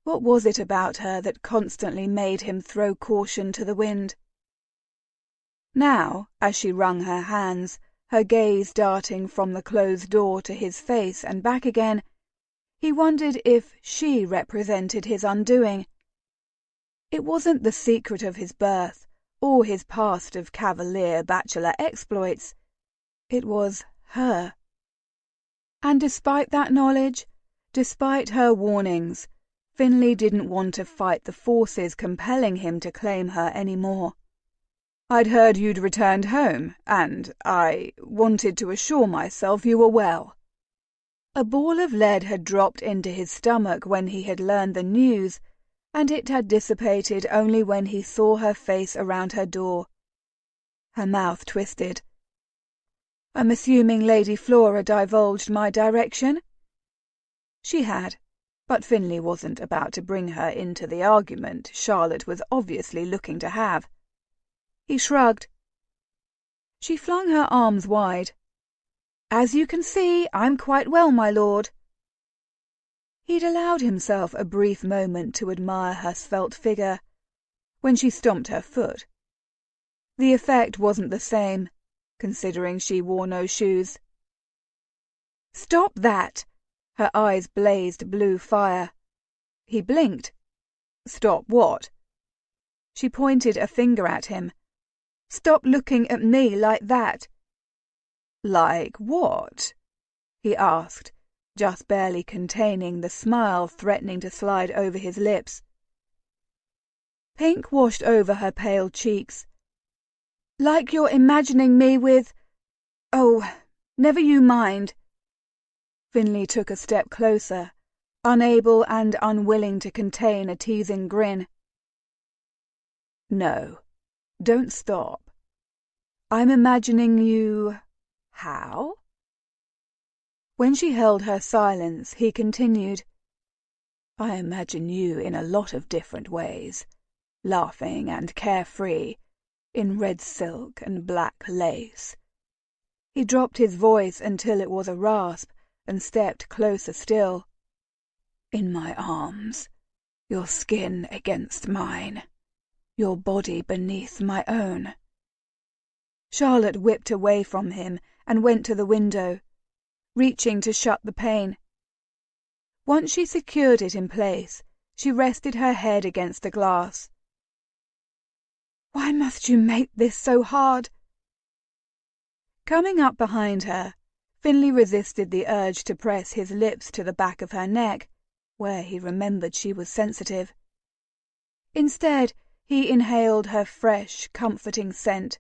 Speaker 1: What was it about her that constantly made him throw caution to the wind? Now, as she wrung her hands, her gaze darting from the closed door to his face and back again, he wondered if she represented his undoing. It wasn't the secret of his birth, or his past of cavalier bachelor exploits. It was her. And despite that knowledge, despite her warnings, Finley didn't want to fight the forces compelling him to claim her any more. "I'd heard you'd returned home, and I wanted to assure myself you were well." A ball of lead had dropped into his stomach when he had learned the news, and it had dissipated only when he saw her face around her door. Her mouth twisted. "I'm assuming Lady Flora divulged my direction?" She had, but Finley wasn't about to bring her into the argument Charlotte was obviously looking to have. He shrugged. She flung her arms wide. "As you can see, I'm quite well, my lord." He'd allowed himself a brief moment to admire her svelte figure, when she stomped her foot. The effect wasn't the same, considering she wore no shoes. "Stop that!" Her eyes blazed blue fire. He blinked. "Stop what?" She pointed a finger at him. "Stop looking at me like that." "Like what?" he asked, just barely containing the smile threatening to slide over his lips. Pink washed over her pale cheeks. "Like you're imagining me with... Oh, never you mind." Finley took a step closer, unable and unwilling to contain a teasing grin. "No, don't stop. I'm imagining you... How?" When she held her silence, he continued, "I imagine you in a lot of different ways, laughing and carefree, in red silk and black lace." He dropped his voice until it was a rasp and stepped closer still. "In my arms, your skin against mine, your body beneath my own." Charlotte whipped away from him and went to the window, reaching to shut the pane. Once she secured it in place, she rested her head against the glass. "Why must you make this so hard?" Coming up behind her, Finley resisted the urge to press his lips to the back of her neck, where he remembered she was sensitive. Instead, he inhaled her fresh, comforting scent.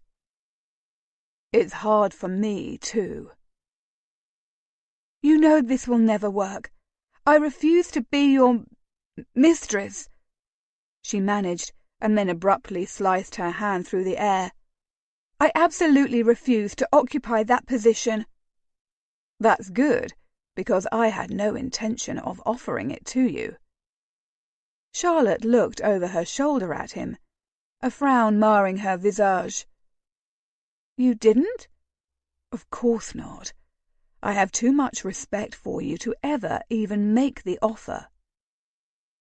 Speaker 1: "It's hard for me, too." "You know this will never work. I refuse to be your... mistress," she managed, and then abruptly sliced her hand through the air. "I absolutely refuse to occupy that position." "That's good, because I had no intention of offering it to you." Charlotte looked over her shoulder at him, a frown marring her visage. "You didn't?" "Of course not. I have too much respect for you to ever even make the offer."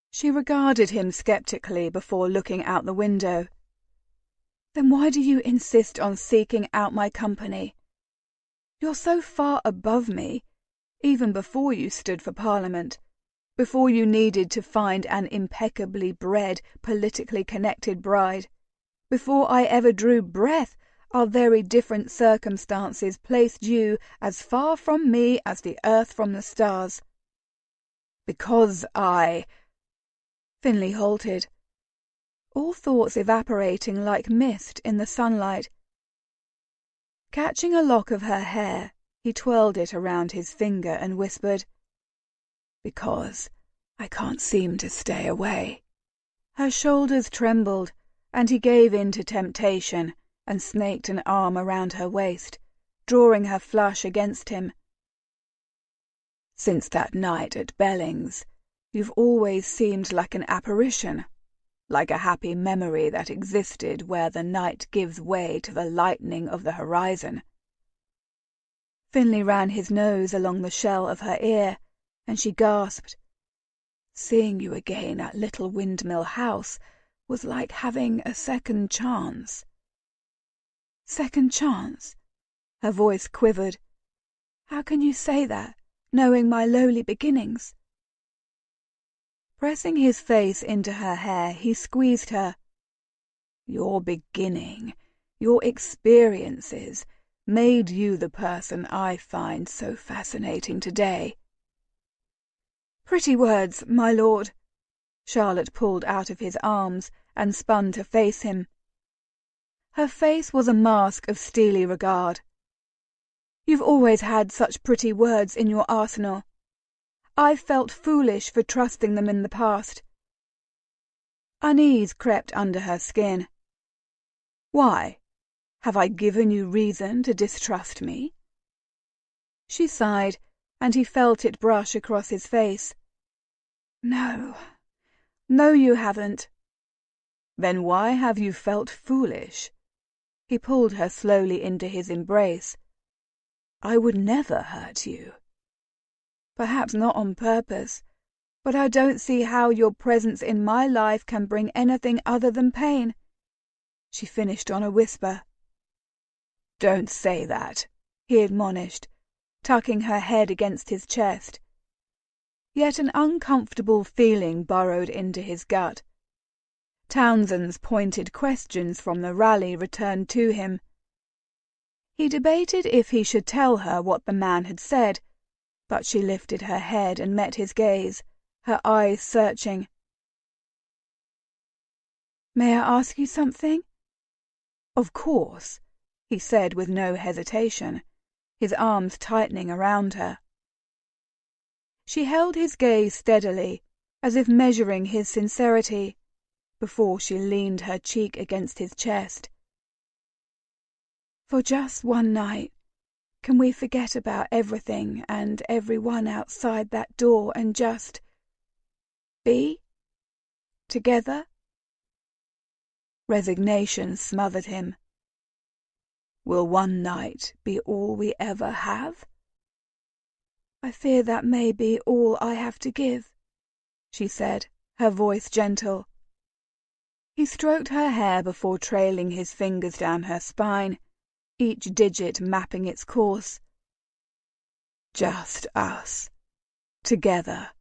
Speaker 1: She regarded him skeptically before looking out the window. "Then why do you insist on seeking out my company? You're so far above me, even before you stood for Parliament, before you needed to find an impeccably bred, politically connected bride. Before I ever drew breath, our very different circumstances placed you as far from me as the earth from the stars. Because Finley halted, all thoughts evaporating like mist in the sunlight. Catching a lock of her hair, he twirled it around his finger and whispered, "Because I can't seem to stay away." Her shoulders trembled, and he gave in to temptation and snaked an arm around her waist, drawing her flush against him. "Since that night at Belling's, you've always seemed like an apparition, like a happy memory that existed where the night gives way to the lightning of the horizon." Finley ran his nose along the shell of her ear, and she gasped. "Seeing you again at Little Windmill House was like having a second chance." "Second chance?" Her voice quivered. "How can you say that, knowing my lowly beginnings?" Pressing his face into her hair, he squeezed her. "Your beginning, your experiences, made you the person I find so fascinating today." "Pretty words, my lord." Charlotte pulled out of his arms and spun to face him. Her face was a mask of steely regard. "You've always had such pretty words in your arsenal. I've felt foolish for trusting them in the past." Unease crept under her skin. "Why? Have I given you reason to distrust me?" She sighed, and he felt it brush across his face. No, you haven't." "Then why have you felt foolish?" He pulled her slowly into his embrace. "I would never hurt you." "Perhaps not on purpose, but I don't see how your presence in my life can bring anything other than pain," she finished on a whisper. "Don't say that," he admonished, tucking her head against his chest. Yet an uncomfortable feeling burrowed into his gut. Townsend's pointed questions from the rally returned to him. He debated if he should tell her what the man had said, but she lifted her head and met his gaze, her eyes searching. "May I ask you something?" "Of course," he said with no hesitation, his arms tightening around her. She held his gaze steadily, as if measuring his sincerity, before she leaned her cheek against his chest. "For just one night, can we forget about everything and everyone outside that door and just be together?" Resignation smothered him. "Will one night be all we ever have?" "I fear that may be all I have to give," she said, her voice gentle. He stroked her hair before trailing his fingers down her spine, each digit mapping its course. "Just us. Together.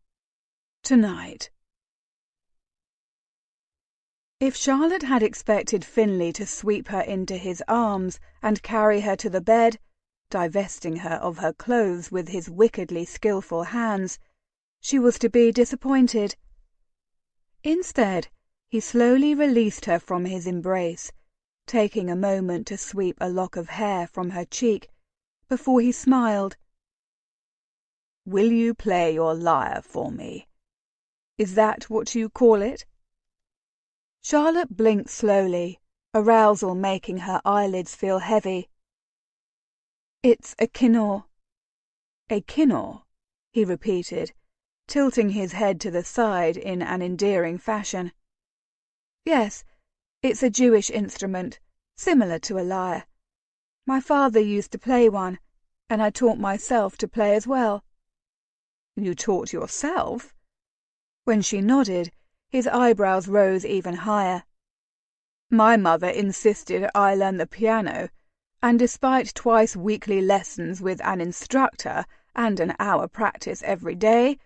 Speaker 1: Tonight." If Charlotte had expected Finley to sweep her into his arms and carry her to the bed, divesting her of her clothes with his wickedly skillful hands, she was to be disappointed. Instead, he slowly released her from his embrace, taking a moment to sweep a lock of hair from her cheek, before he smiled. "Will you play your lyre for me? Is that what you call it?" Charlotte blinked slowly, arousal making her eyelids feel heavy. "It's a kinnor." "A kinnor," he repeated, tilting his head to the side in an endearing fashion. "Yes, it's a Jewish instrument, similar to a lyre. My father used to play one.
Speaker 2: and I taught myself to play as well."
Speaker 1: "You taught yourself?"
Speaker 2: When she nodded, his eyebrows rose even higher.
Speaker 1: "My mother insisted I learn the piano, and despite twice-weekly lessons with an instructor and an hour practice every day,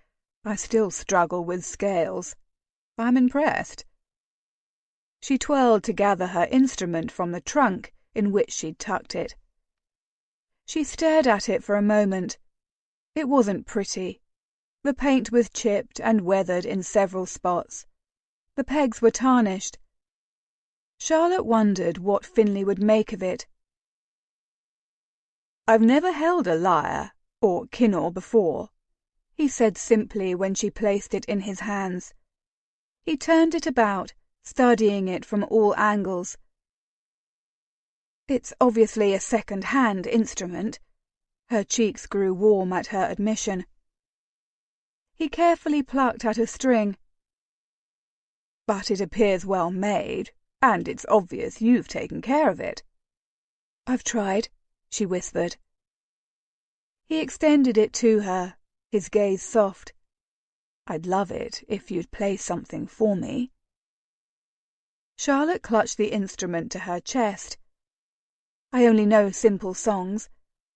Speaker 1: I still struggle with scales. I'm impressed."
Speaker 2: She twirled to gather her instrument from the trunk in which she'd tucked it. She stared at it for a moment. It wasn't pretty. The paint was chipped and weathered in several spots. The pegs were tarnished. Charlotte wondered what Finley would make of it.
Speaker 1: "I've never held a lyre or kinnor before,"
Speaker 2: he said simply when she placed it in his hands. He turned it about, studying it from all angles. "It's obviously a second-hand instrument." Her cheeks grew warm at her admission. He carefully plucked at a string.
Speaker 1: "But it appears well made, and it's obvious you've taken care of it."
Speaker 2: "I've tried," she whispered. He extended it to her, his gaze soft.
Speaker 1: "I'd love it if you'd play something for me."
Speaker 2: Charlotte clutched the instrument to her chest. "I only know simple songs.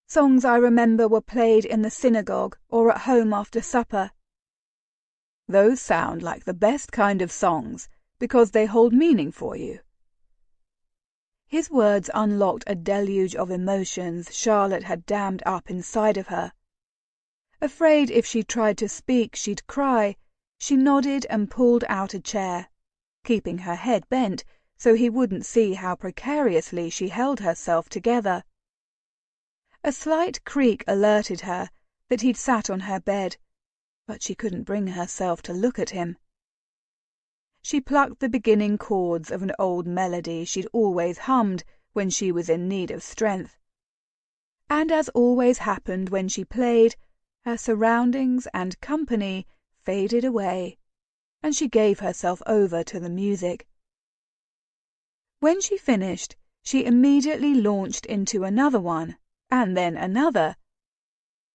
Speaker 2: Songs I remember were played in the synagogue or at home after supper."
Speaker 1: "Those sound like the best kind of songs because they hold meaning for you."
Speaker 2: His words unlocked a deluge of emotions Charlotte had dammed up inside of her. Afraid if she tried to speak she'd cry, she nodded and pulled out a chair, keeping her head bent so he wouldn't see how precariously she held herself together. A slight creak alerted her that he'd sat on her bed, but she couldn't bring herself to look at him. She plucked the beginning chords of an old melody she'd always hummed when she was in need of strength. And as always happened when she played, her surroundings and company faded away, and she gave herself over to the music. When she finished, she immediately launched into another one, and then another.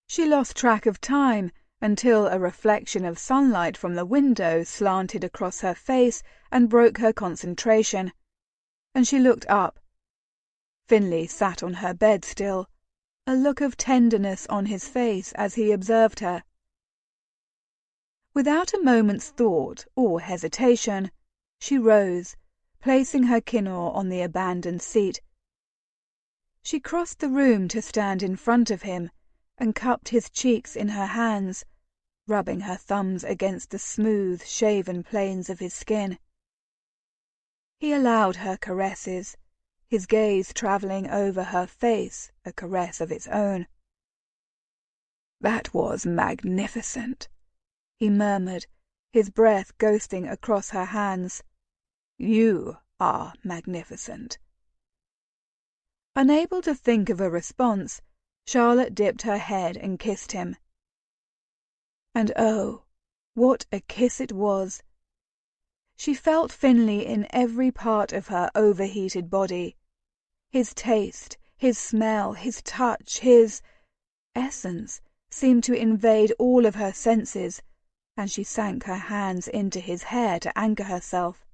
Speaker 2: She lost track of time until a reflection of sunlight from the window slanted across her face and broke her concentration, and she looked up. Finley sat on her bed still, a look of tenderness on his face as he observed her. Without a moment's thought or hesitation, she rose, placing her kinnor on the abandoned seat. She crossed the room to stand in front of him and cupped his cheeks in her hands, rubbing her thumbs against the smooth, shaven planes of his skin. He allowed her caresses, his gaze travelling over her face, a caress of its own.
Speaker 1: "That was magnificent,"
Speaker 2: he murmured, his breath ghosting across her hands.
Speaker 1: "You are magnificent."
Speaker 2: Unable to think of a response, Charlotte dipped her head and kissed him. And oh, what a kiss it was! She felt Finley in every part of her overheated body. His taste, his smell, his touch, his essence seemed to invade all of her senses, and she sank her hands into his hair to anchor herself.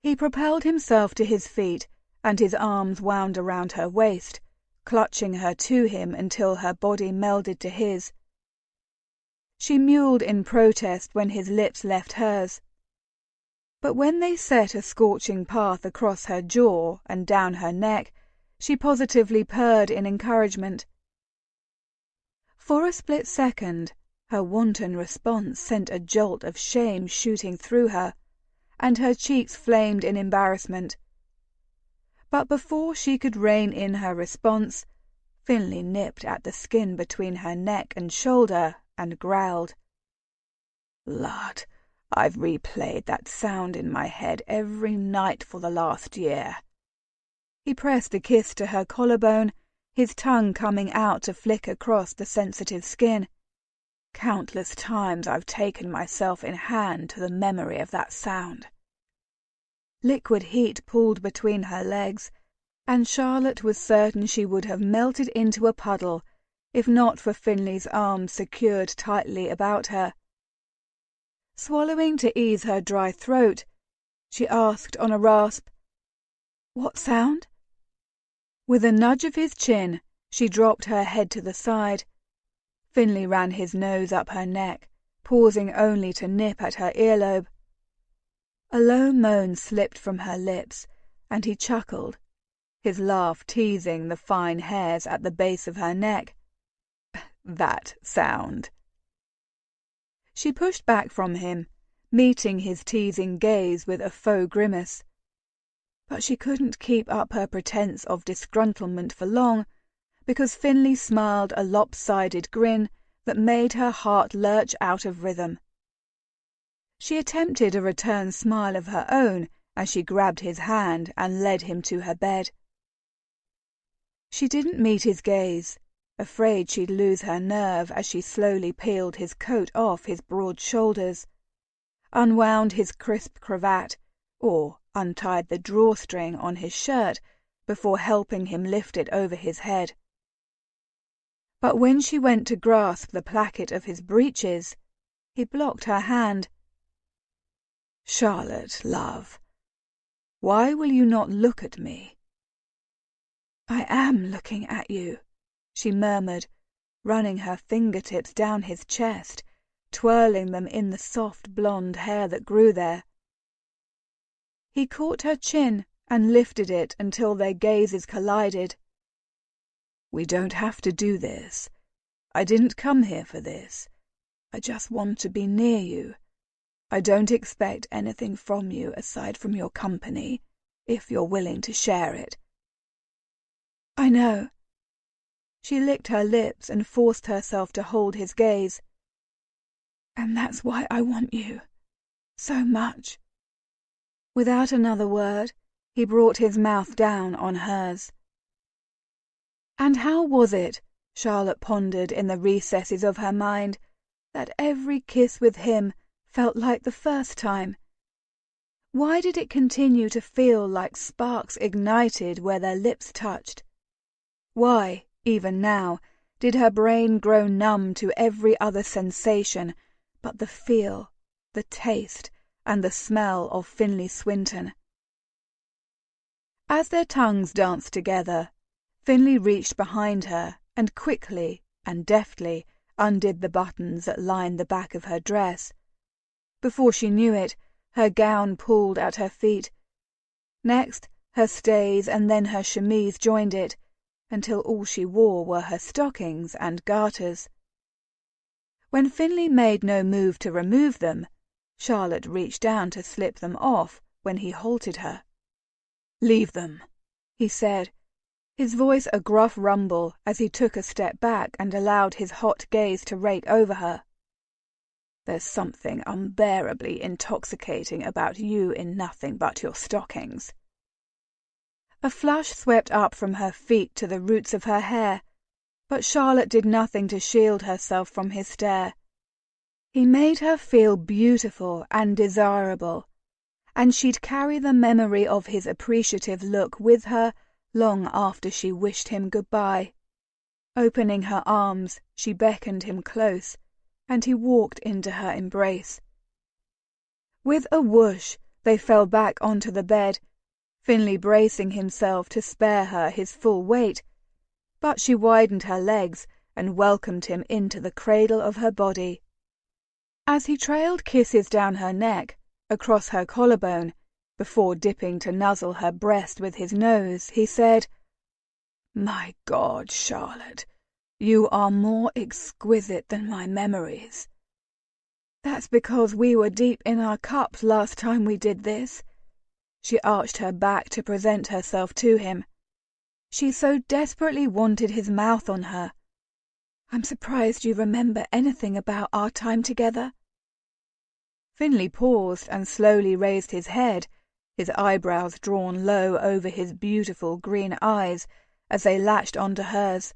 Speaker 2: He propelled himself to his feet, and his arms wound around her waist, clutching her to him until her body melded to his. She mewed in protest when his lips left hers. But when they set a scorching path across her jaw and down her neck, she positively purred in encouragement. For a split second, her wanton response sent a jolt of shame shooting through her, and her cheeks flamed in embarrassment. But before she could rein in her response, Finley nipped at the skin between her neck and shoulder and growled.
Speaker 1: "Lud, I've replayed that sound in my head every night for the last year."
Speaker 2: He pressed a kiss to her collarbone, his tongue coming out to flick across the sensitive skin.
Speaker 1: "Countless times I've taken myself in hand to the memory of that sound."
Speaker 2: Liquid heat pooled between her legs,
Speaker 1: and Charlotte was certain she would have melted into a puddle if not for Finley's arms secured tightly about her. Swallowing to ease her dry throat, she asked on a rasp, "What sound?" With a nudge of his chin, she dropped her head to the side. Finley ran his nose up her neck, pausing only to nip at her earlobe. A low moan slipped from her lips, and he chuckled, his laugh teasing the fine hairs at the base of her neck. "That sound." She pushed back from him, meeting his teasing gaze with a faux grimace. But she couldn't keep up her pretense of disgruntlement for long, because Finley smiled a lopsided grin that made her heart lurch out of rhythm. She attempted a return smile of her own as she grabbed his hand and led him to her bed. She didn't meet his gaze, afraid she'd lose her nerve as she slowly peeled his coat off his broad shoulders, unwound his crisp cravat, or untied the drawstring on his shirt before helping him lift it over his head. But when she went to grasp the placket of his breeches, he blocked her hand. "Charlotte, love, why will you not look at me?" "I am looking at you," she murmured, running her fingertips down his chest, twirling them in the soft blonde hair that grew there. He caught her chin and lifted it until their gazes collided. "We don't have to do this. I didn't come here for this. I just want to be near you. I don't expect anything from you aside from your company, if you're willing to share it." "I know." She licked her lips and forced herself to hold his gaze. "And that's why I want you so much." Without another word, he brought his mouth down on hers. And how was it, Charlotte pondered in the recesses of her mind, that every kiss with him felt like the first time? Why did it continue to feel like sparks ignited where their lips touched? Why, even now, did her brain grow numb to every other sensation but the feel, the taste, and the smell of Finley Swinton? As their tongues danced together, Finley reached behind her and quickly and deftly undid the buttons that lined the back of her dress. Before she knew it, her gown pulled at her feet. Next, her stays and then her chemise joined it, until all she wore were her stockings and garters. When Finley made no move to remove them, Charlotte reached down to slip them off when he halted her. "Leave them," he said, his voice a gruff rumble as he took a step back and allowed his hot gaze to rake over her. "There's something unbearably intoxicating about you in nothing but your stockings." A flush swept up from her feet to the roots of her hair, but Charlotte did nothing to shield herself from his stare. He made her feel beautiful and desirable, and she'd carry the memory of his appreciative look with her long after she wished him goodbye. Opening her arms, she beckoned him close, and he walked into her embrace. With a whoosh, they fell back onto the bed, Finley bracing himself to spare her his full weight, but she widened her legs and welcomed him into the cradle of her body. As he trailed kisses down her neck, across her collarbone, before dipping to nuzzle her breast with his nose, he said, "My God, Charlotte, you are more exquisite than my memories." "That's because we were deep in our cups last time we did this." She arched her back to present herself to him. She so desperately wanted his mouth on her. "I'm surprised you remember anything about our time together." Finley paused and slowly raised his head, his eyebrows drawn low over his beautiful green eyes as they latched onto hers.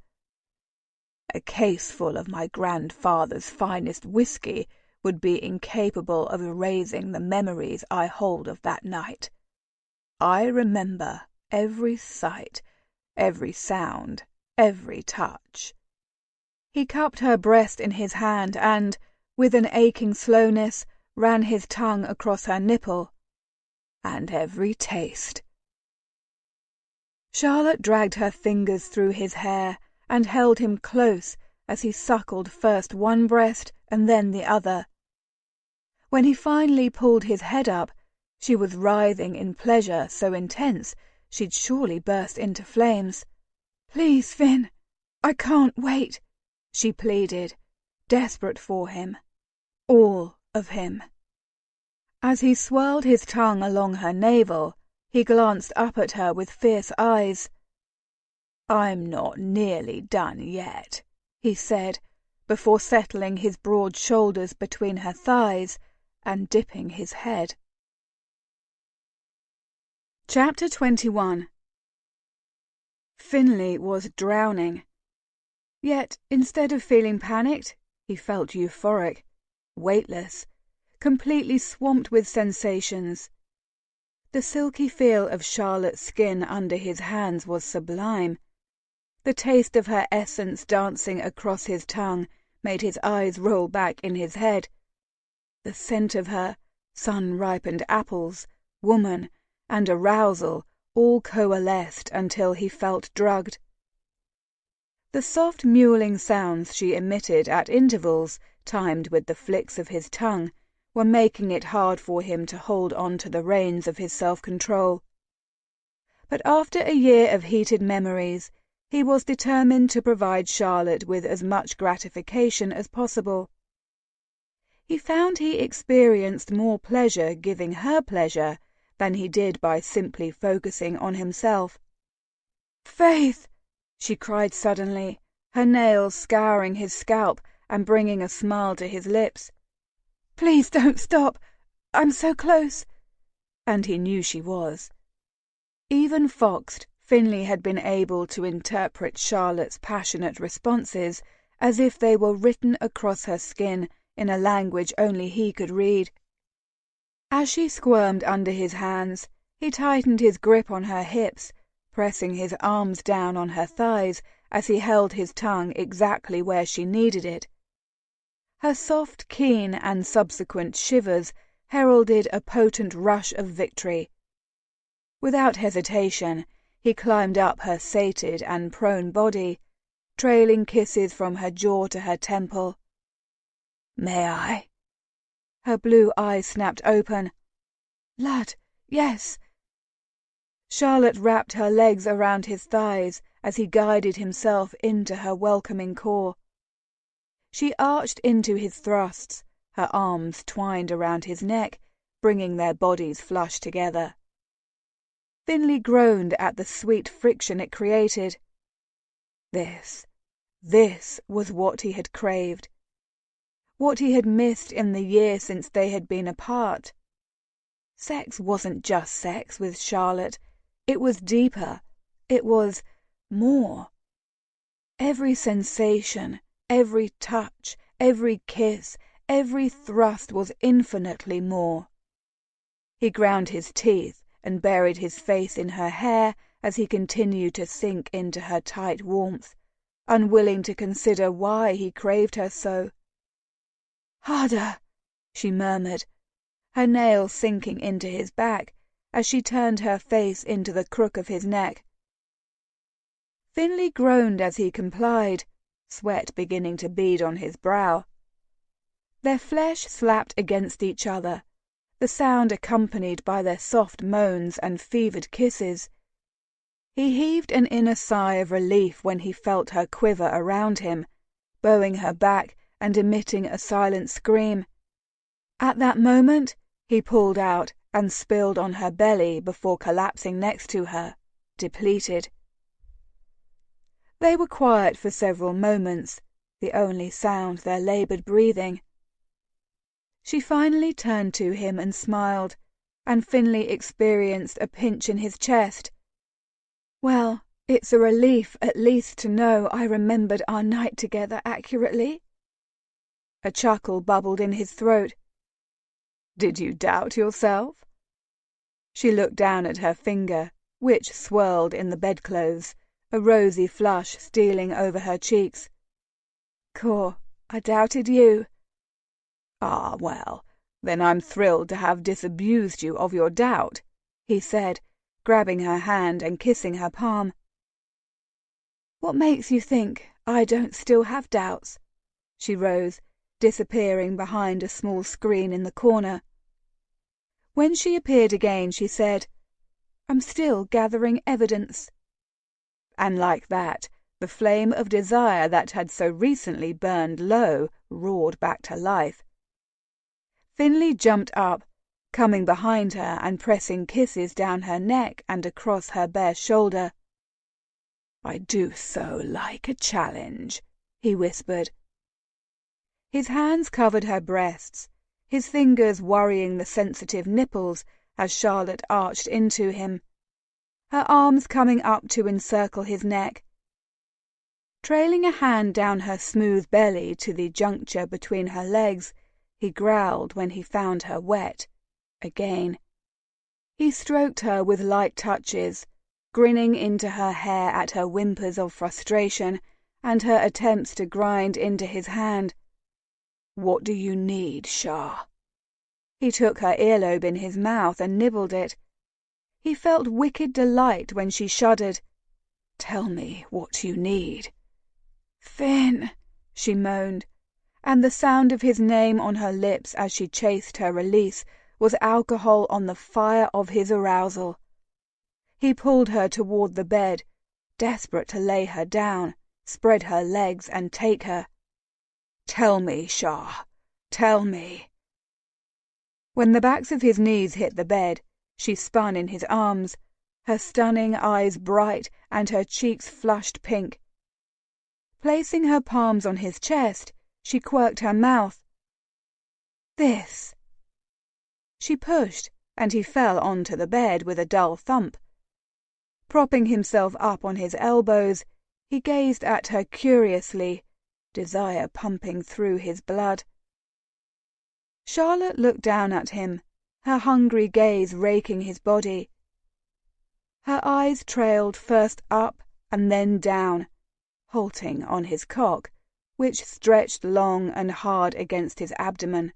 Speaker 1: "A case full of my grandfather's finest whiskey would be incapable of erasing the memories I hold of that night. I remember every sight, every sound, every touch. He cupped her breast in his hand and, with an aching slowness, ran his tongue across her nipple. And every taste. Charlotte dragged her fingers through his hair and held him close as he suckled first one breast and then the other. When he finally pulled his head up, she was writhing in pleasure so intense she'd surely burst into flames. "Please, Finn, I can't wait," she pleaded, desperate for him. All of him. As he swirled his tongue along her navel, he glanced up at her with fierce eyes. "I'm not nearly done yet," he said, before settling his broad shoulders between her thighs and dipping his head. Chapter 21. Finley was drowning. Yet, instead of feeling panicked, he felt euphoric, weightless, completely swamped with sensations. The silky feel of Charlotte's skin under his hands was sublime. The taste of her essence dancing across his tongue made his eyes roll back in his head. The scent of her, sun-ripened apples, woman, and arousal all coalesced until he felt drugged. The soft mewling sounds she emitted at intervals, timed with the flicks of his tongue, were making it hard for him to hold on to the reins of his self-control. But after a year of heated memories, he was determined to provide Charlotte with as much gratification as possible. He found he experienced more pleasure giving her pleasure than he did by simply focusing on himself. "Faith!" she cried suddenly, her nails scouring his scalp and bringing a smile to his lips. "Please don't stop! I'm so close!" And he knew she was. Even foxed, Finley had been able to interpret Charlotte's passionate responses as if they were written across her skin in a language only he could read. As she squirmed under his hands, he tightened his grip on her hips, pressing his arms down on her thighs as he held his tongue exactly where she needed it. Her soft, keen, and subsequent shivers heralded a potent rush of victory. Without hesitation, he climbed up her sated and prone body, trailing kisses from her jaw to her temple. "May I?" Her blue eyes snapped open. "Lad, yes." Charlotte wrapped her legs around his thighs as he guided himself into her welcoming core. She arched into his thrusts, her arms twined around his neck, bringing their bodies flush together. Finley groaned at the sweet friction it created. This was what he had craved. What he had missed in the year since they had been apart. Sex wasn't just sex with Charlotte. It was deeper. It was more. Every sensation, every touch, every kiss, every thrust was infinitely more. He ground his teeth and buried his face in her hair as he continued to sink into her tight warmth, unwilling to consider why he craved her so. "Harder," she murmured, her nails sinking into his back as she turned her face into the crook of his neck. Finley groaned as he complied, sweat beginning to bead on his brow. Their flesh slapped against each other, the sound accompanied by their soft moans and fevered kisses. He heaved an inner sigh of relief when he felt her quiver around him, bowing her back and emitting a silent scream. At that moment, he pulled out and spilled on her belly before collapsing next to her, depleted. They were quiet for several moments, the only sound their labored breathing. She finally turned to him and smiled, and Finley experienced a pinch in his chest. "Well, it's a relief at least to know I remembered our night together accurately." A chuckle bubbled in his throat. "Did you doubt yourself?" She looked down at her finger, which swirled in the bedclothes, a rosy flush stealing over her cheeks.
Speaker 2: "Cool, I doubted you."
Speaker 1: "Ah, well, then I'm thrilled to have disabused you of your doubt," he said, grabbing her hand and kissing her palm.
Speaker 2: "What makes you think I don't still have doubts?" She rose, disappearing behind a small screen in the corner. When she appeared again, she said, "I'm still gathering evidence."
Speaker 1: And like that, the flame of desire that had so recently burned low roared back to life. Finley jumped up, coming behind her and pressing kisses down her neck and across her bare shoulder. "I do so like a challenge," he whispered. His hands covered her breasts, his fingers worrying the sensitive nipples as Charlotte arched into him, her arms coming up to encircle his neck. Trailing a hand down her smooth belly to the juncture between her legs, he growled when he found her wet again. He stroked her with light touches, grinning into her hair at her whimpers of frustration and her attempts to grind into his hand. "What do you need, Shah?" He took her earlobe in his mouth and nibbled it. He felt wicked delight when she shuddered. "Tell me what you need."
Speaker 2: "Finn," she moaned, and the sound of his name on her lips as she chased her release was alcohol on the fire of his arousal. He pulled her toward the bed, desperate to lay her down, spread her legs and take her.
Speaker 1: "Tell me, Shah, tell me."
Speaker 2: When the backs of his knees hit the bed, she spun in his arms, her stunning eyes bright and her cheeks flushed pink. Placing her palms on his chest, she quirked her mouth. "This." She pushed, and he fell onto the bed with a dull thump. Propping himself up on his elbows, he gazed at her curiously, desire pumping through his blood. Charlotte looked down at him, her hungry gaze raking his body. Her eyes trailed first up and then down, halting on his cock, which stretched long and hard against his abdomen.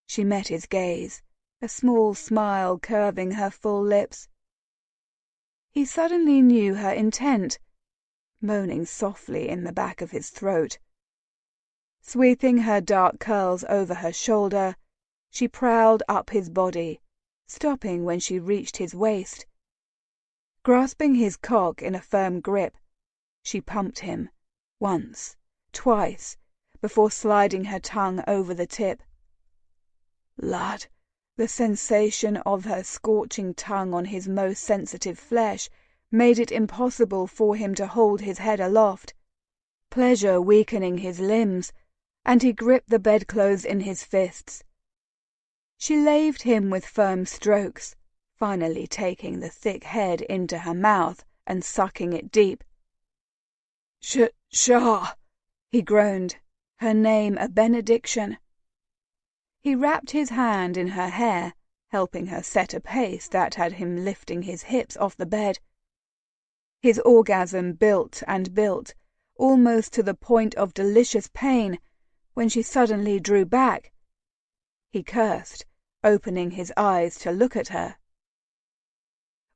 Speaker 2: She met his gaze, a small smile curving her full lips. He suddenly knew her intent, moaning softly in the back of his throat. Sweeping her dark curls over her shoulder, she prowled up his body, stopping when she reached his waist. Grasping his cock in a firm grip, she pumped him, once, twice, before sliding her tongue over the tip. Lud, the sensation of her scorching tongue on his most sensitive flesh made it impossible for him to hold his head aloft, pleasure weakening his limbs, and he gripped the bedclothes in his fists. She laved him with firm strokes, finally taking the thick head into her mouth and sucking it deep. "Shah," he groaned, her name a benediction. He wrapped his hand in her hair, helping her set a pace that had him lifting his hips off the bed. His orgasm built and built, almost to the point of delicious pain, when she suddenly drew back. He cursed, opening his eyes to look at her.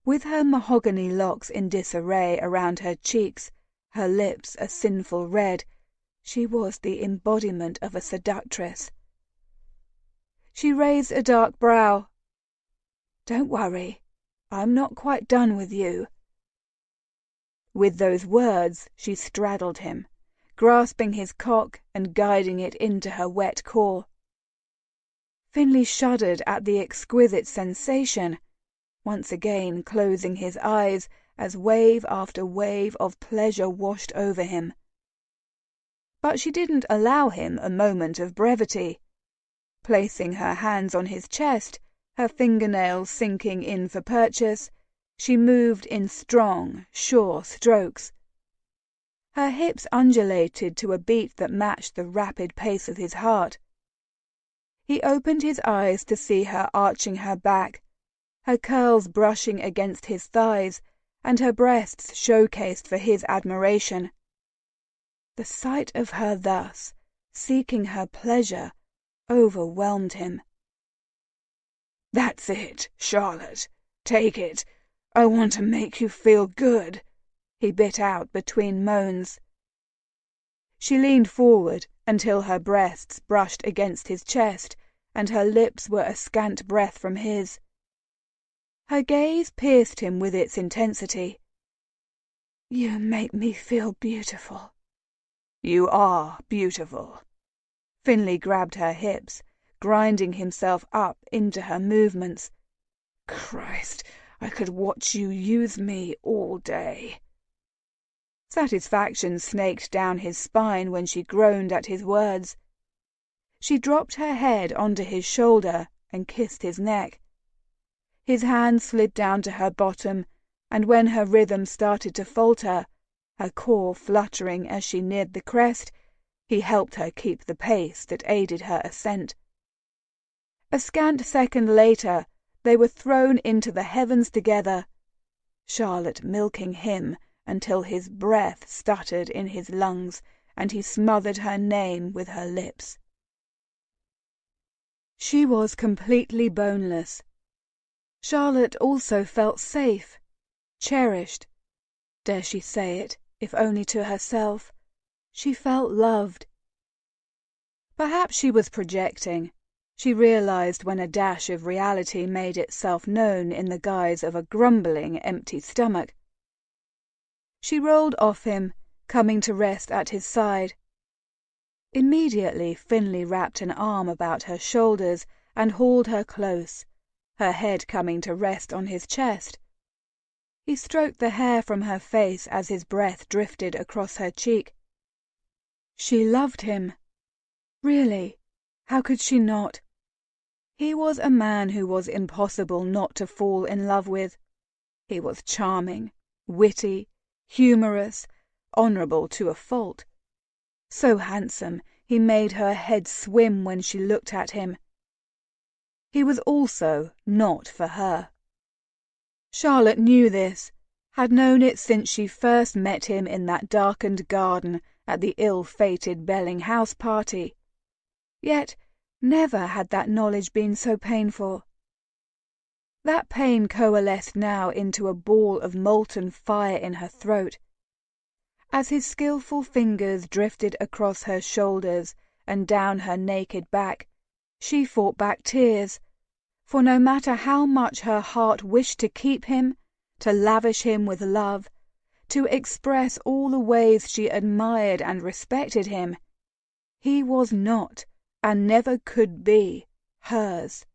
Speaker 2: With her mahogany locks in disarray around her cheeks, her lips a sinful red, she was the embodiment of a seductress. She raised a dark brow. "Don't worry, I'm not quite done with you." With those words, she straddled him, grasping his cock and guiding it into her wet core. Finley shuddered at the exquisite sensation, once again closing his eyes as wave after wave of pleasure washed over him. But she didn't allow him a moment of brevity. Placing her hands on his chest, her fingernails sinking in for purchase, she moved in strong, sure strokes. Her hips undulated to a beat that matched the rapid pace of his heart. He opened his eyes to see her arching her back,
Speaker 1: her curls brushing against his thighs and her breasts showcased for his admiration. The sight of her thus, seeking her pleasure, overwhelmed him. "That's it, Charlotte. Take it. I want to make you feel good," he bit out between moans. She leaned forward until her breasts brushed against his chest and her lips were a scant breath from his. Her gaze pierced him with its intensity. "You make me feel beautiful." "You are beautiful." Finley grabbed her hips, grinding himself up into her movements. "Christ, I could watch you use me all day." Satisfaction snaked down his spine when she groaned at his words. She dropped her head onto his shoulder and kissed his neck. His hand slid down to her bottom, and when her rhythm started to falter, her core fluttering as she neared the crest, he helped her keep the pace that aided her ascent. A scant second later, they were thrown into the heavens together, Charlotte milking him until his breath stuttered in his lungs and he smothered her name with her lips. She was completely boneless. Charlotte also felt safe, cherished. Dare she say it, if only to herself? She felt loved. Perhaps she was projecting. She realized when a dash of reality made itself known in the guise of a grumbling, empty stomach. She rolled off him, coming to rest at his side. Immediately Finley wrapped an arm about her shoulders and hauled her close, her head coming to rest on his chest. He stroked the hair from her face as his breath drifted across her cheek. She loved him. Really, how could she not? He was a man who was impossible not to fall in love with. He was charming, witty, humorous, honourable to a fault. So handsome, he made her head swim when she looked at him. He was also not for her. Charlotte knew this, had known it since she first met him in that darkened garden at the ill-fated Belling house party. Yet never had that knowledge been so painful. That pain coalesced now into a ball of molten fire in her throat. As his skillful fingers drifted across her shoulders and down her naked back, she fought back tears, for no matter how much her heart wished to keep him, to lavish him with love, to express all the ways she admired and respected him, he was not, and never could be, hers.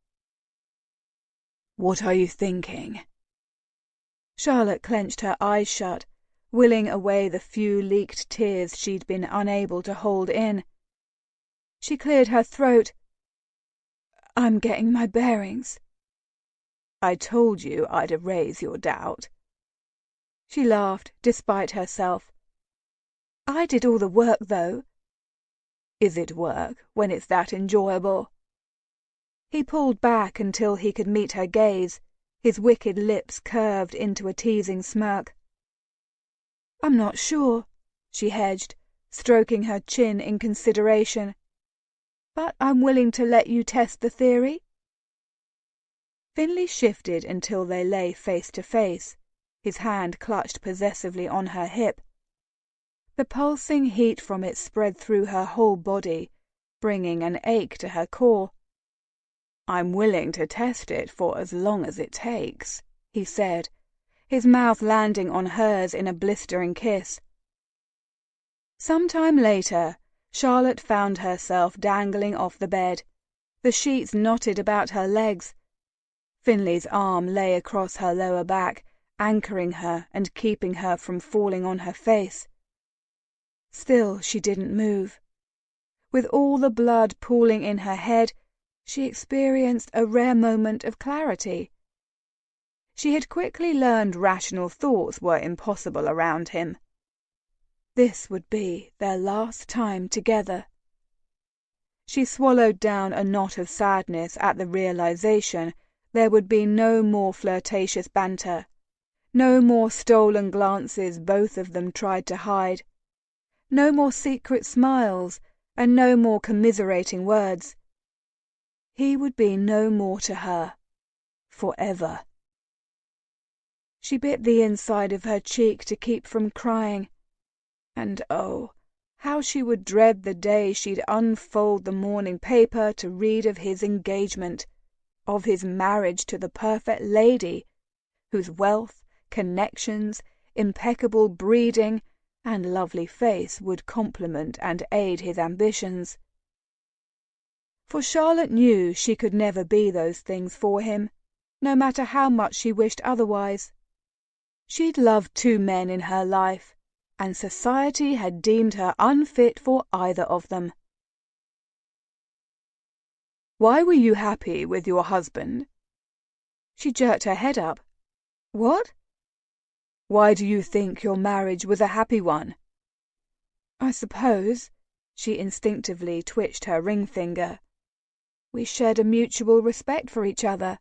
Speaker 1: "What are you thinking?" Charlotte clenched her eyes shut, willing away the few leaked tears she'd been unable to hold in. She cleared her throat. "I'm getting my bearings." "I told you I'd erase your doubt." She laughed, despite herself. "I did all the work, though." "Is it work when it's that enjoyable?" He pulled back until he could meet her gaze, his wicked lips curved into a teasing smirk. "I'm not sure," she hedged, stroking her chin in consideration. "But I'm willing to let you test the theory." Finley shifted until they lay face to face, his hand clutched possessively on her hip. The pulsing heat from it spread through her whole body, bringing an ache to her core. "I'm willing to test it for as long as it takes," he said, his mouth landing on hers in a blistering kiss. Some time later, Charlotte found herself dangling off the bed, the sheets knotted about her legs. Finley's arm lay across her lower back, anchoring her and keeping her from falling on her face. Still she didn't move. With all the blood pooling in her head, she experienced a rare moment of clarity. She had quickly learned rational thoughts were impossible around him. This would be their last time together. She swallowed down a knot of sadness at the realization
Speaker 2: There would be no more flirtatious banter, no more stolen glances both of them tried to hide, no more secret smiles, and no more commiserating words. He would be no more to her, forever. She bit the inside of her cheek to keep from crying, and oh, how she would dread the day she'd unfold the morning paper to read of his engagement, of his marriage to the perfect lady, whose wealth, connections, impeccable breeding, and lovely face would complement and aid his ambitions. For Charlotte knew she could never be those things for him, no matter how much she wished otherwise. She'd loved 2 men in her life, and society had deemed her unfit for either of them. "Why were you happy with your husband?" She jerked her head up. "What?" "Why do you think your marriage was a happy one?" "I suppose," she instinctively twitched her ring finger, "we shared a mutual respect for each other,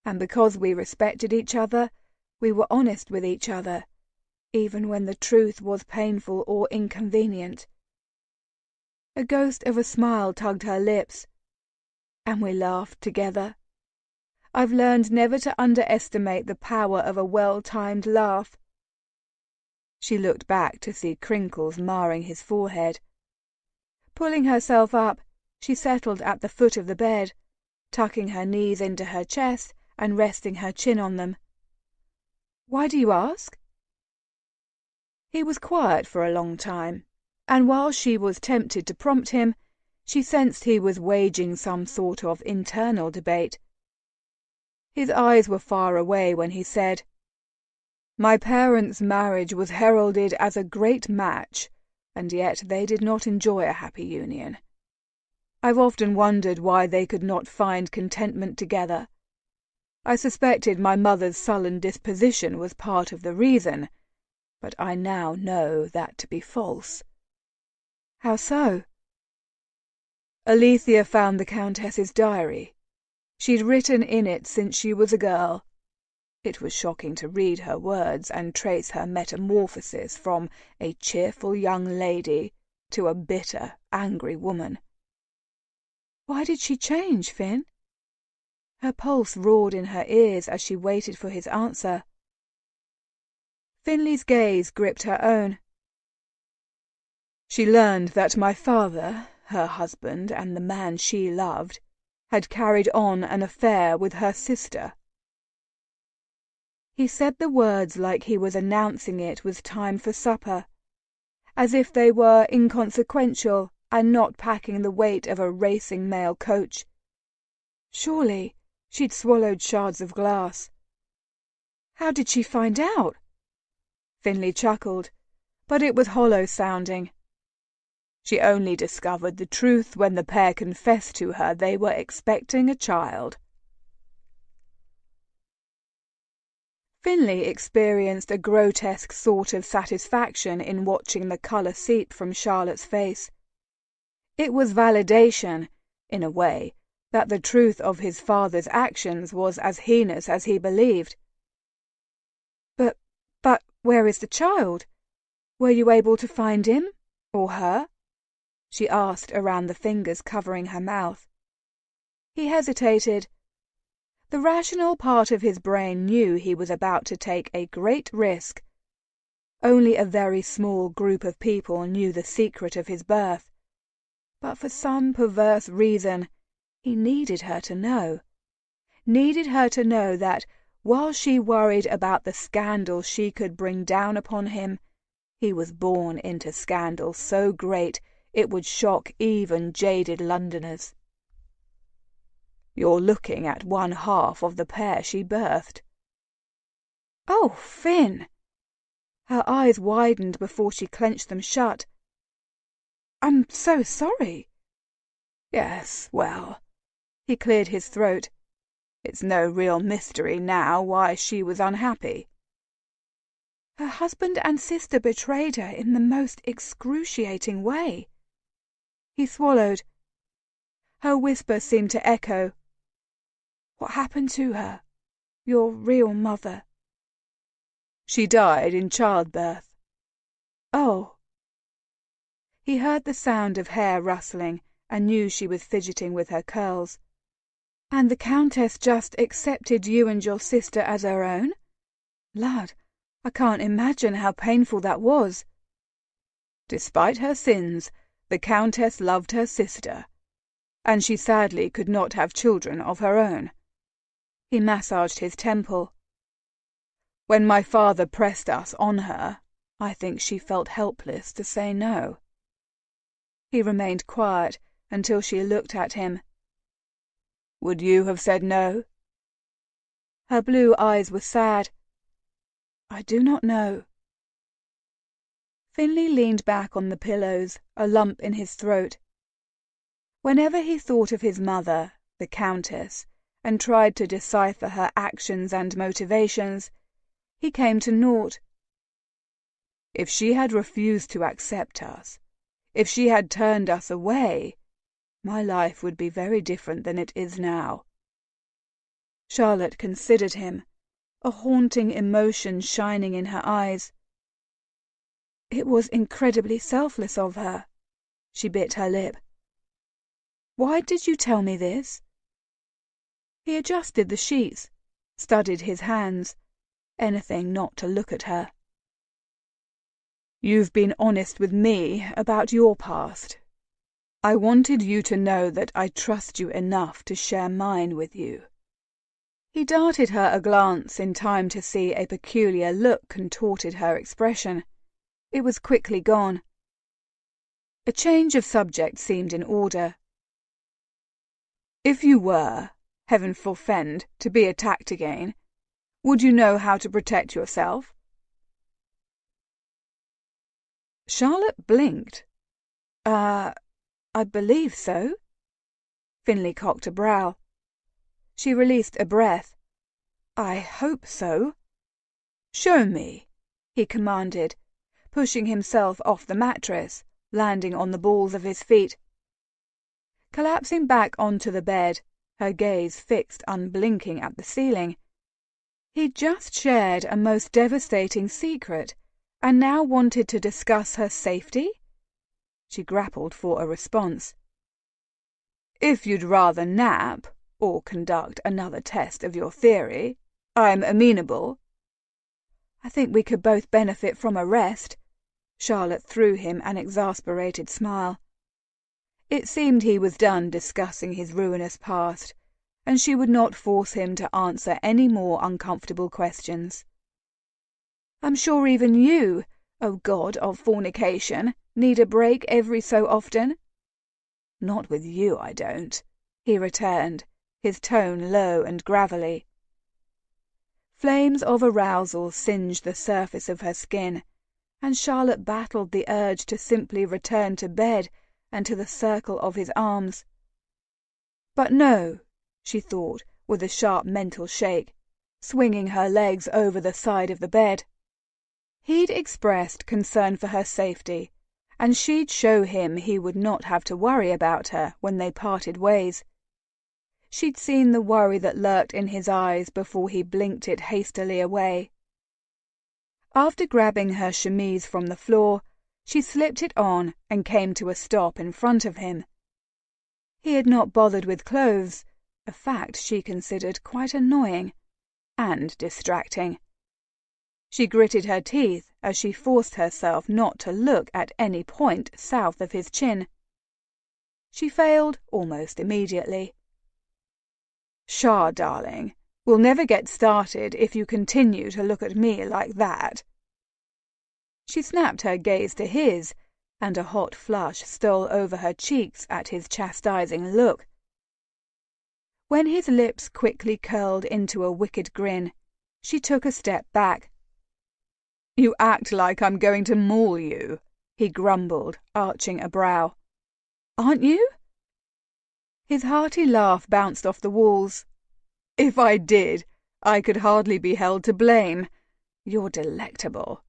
Speaker 2: and because we respected each other, we were honest with each other, even when the truth was painful or inconvenient." A ghost of a smile tugged her lips. "And we laughed together. I've learned never to underestimate the power of a well-timed laugh." She looked back to see crinkles marring his forehead. Pulling herself up, she settled at the foot of the bed, tucking her knees into her chest and resting her chin on them. "Why do you ask?" He was quiet for a long time, and while she was tempted to prompt him, she sensed he was waging some sort of internal debate. His eyes were far away when he said, "My parents' marriage was heralded as a great match, and yet they did not enjoy a happy union. I've often wondered why they could not find contentment together. I suspected my mother's sullen disposition was part of the reason, but I now know that to be false." "How so?" "Alethea found the Countess's diary. She'd written in it since she was a girl. It was shocking to read her words and trace her metamorphosis from a cheerful young lady to a bitter, angry woman." "Why did she change, Finn?" Her pulse roared in her ears as she waited for his answer. Finley's gaze gripped her own. "She learned that my father, her husband, and the man she loved, had carried on an affair with her sister." He said the words like he was announcing it was time for supper, as if they were inconsequential and not packing the weight of a racing mail coach. Surely she'd swallowed shards of glass. "How did she find out?" Finley chuckled, but it was hollow sounding. "She only discovered the truth when the pair confessed to her they were expecting a child." Finley experienced a grotesque sort of satisfaction in watching the colour seep from Charlotte's face. It was validation, in a way, that the truth of his father's actions was as heinous as he believed. But where is the child? Were you able to find him, or her?" she asked around the fingers covering her mouth. He hesitated. The rational part of his brain knew he was about to take a great risk. Only a very small group of people knew the secret of his birth. But for some perverse reason, he needed her to know. Needed her to know that, while she worried about the scandal she could bring down upon him, he was born into scandal so great it would shock even jaded Londoners. "You're looking at one half of the pair she birthed." "Oh, Finn!" Her eyes widened before she clenched them shut. "I'm so sorry." "Yes, well," he cleared his throat, "it's no real mystery now why she was unhappy." "Her husband and sister betrayed her in the most excruciating way." He swallowed. Her whisper seemed to echo. What happened to her? Your real mother?"
Speaker 1: "She died in childbirth."
Speaker 2: "Oh."
Speaker 1: He heard the sound of hair rustling and knew she was fidgeting with her curls.
Speaker 2: "And the Countess just accepted you and your sister as her own? Lad, I can't imagine how painful that was."
Speaker 1: "Despite her sins, the Countess loved her sister, and she sadly could not have children of her own." He massaged his temple. "When my father pressed us on her, I think she felt helpless to say no." He remained quiet until she looked at him. "Would you have said no?"
Speaker 2: Her blue eyes were sad. "I do not know."
Speaker 1: Finley leaned back on the pillows, a lump in his throat. Whenever he thought of his mother, the Countess, and tried to decipher her actions and motivations, he came to naught. If she had refused to accept us, if she had turned us away, my life would be very different than it is now.
Speaker 2: Charlotte considered him, a haunting emotion shining in her eyes. "It was incredibly selfless of her." She bit her lip. "Why did you tell me this?" He adjusted the sheets, studied his hands, anything not to look at her.
Speaker 1: "You've been honest with me about your past. I wanted you to know that I trust you enough to share mine with you." He darted her a glance in time to see a peculiar look contorted her expression. It was quickly gone. A change of subject seemed in order. "If you were, heaven forfend, to be attacked again, would you know how to protect yourself?" Charlotte blinked.
Speaker 2: I believe so."
Speaker 1: Finley cocked a brow. She released a breath.
Speaker 2: "I hope so."
Speaker 1: "Show me," he commanded, pushing himself off the mattress, landing on the balls of his feet. Collapsing back onto the bed, her gaze fixed unblinking at the ceiling. He'd just shared a most devastating secret, and now wanted to discuss her safety? She grappled for a response. "If you'd rather nap, or conduct another test of your theory, I'm amenable."
Speaker 2: "I think we could both benefit from a rest." Charlotte threw him an exasperated smile.
Speaker 1: It seemed he was done discussing his ruinous past, and she would not force him to answer any more uncomfortable questions.
Speaker 2: "I'm sure even you, O god of fornication, need a break every so often."
Speaker 1: "Not with you, I don't," he returned, his tone low and gravelly. Flames of arousal singed the surface of her skin, and Charlotte battled the urge to simply return to bed and to the circle of his arms. But no, she thought, with a sharp mental shake, swinging her legs over the side of the bed. He'd expressed concern for her safety, and she'd show him he would not have to worry about her when they parted ways. She'd seen the worry that lurked in his eyes before he blinked it hastily away. After grabbing her chemise from the floor, she slipped it on and came to a stop in front of him. He had not bothered with clothes, a fact she considered quite annoying and distracting. She gritted her teeth as she forced herself not to look at any point south of his chin. She failed almost immediately. "Shah, darling, we'll never get started if you continue to look at me like that." She snapped her gaze to his, and a hot flush stole over her cheeks at his chastising look. When his lips quickly curled into a wicked grin, she took a step back. "You act like I'm going to maul you," he grumbled, arching a brow. "Aren't you?" His hearty laugh bounced off the walls. "If I did, I could hardly be held to blame. You're delectable."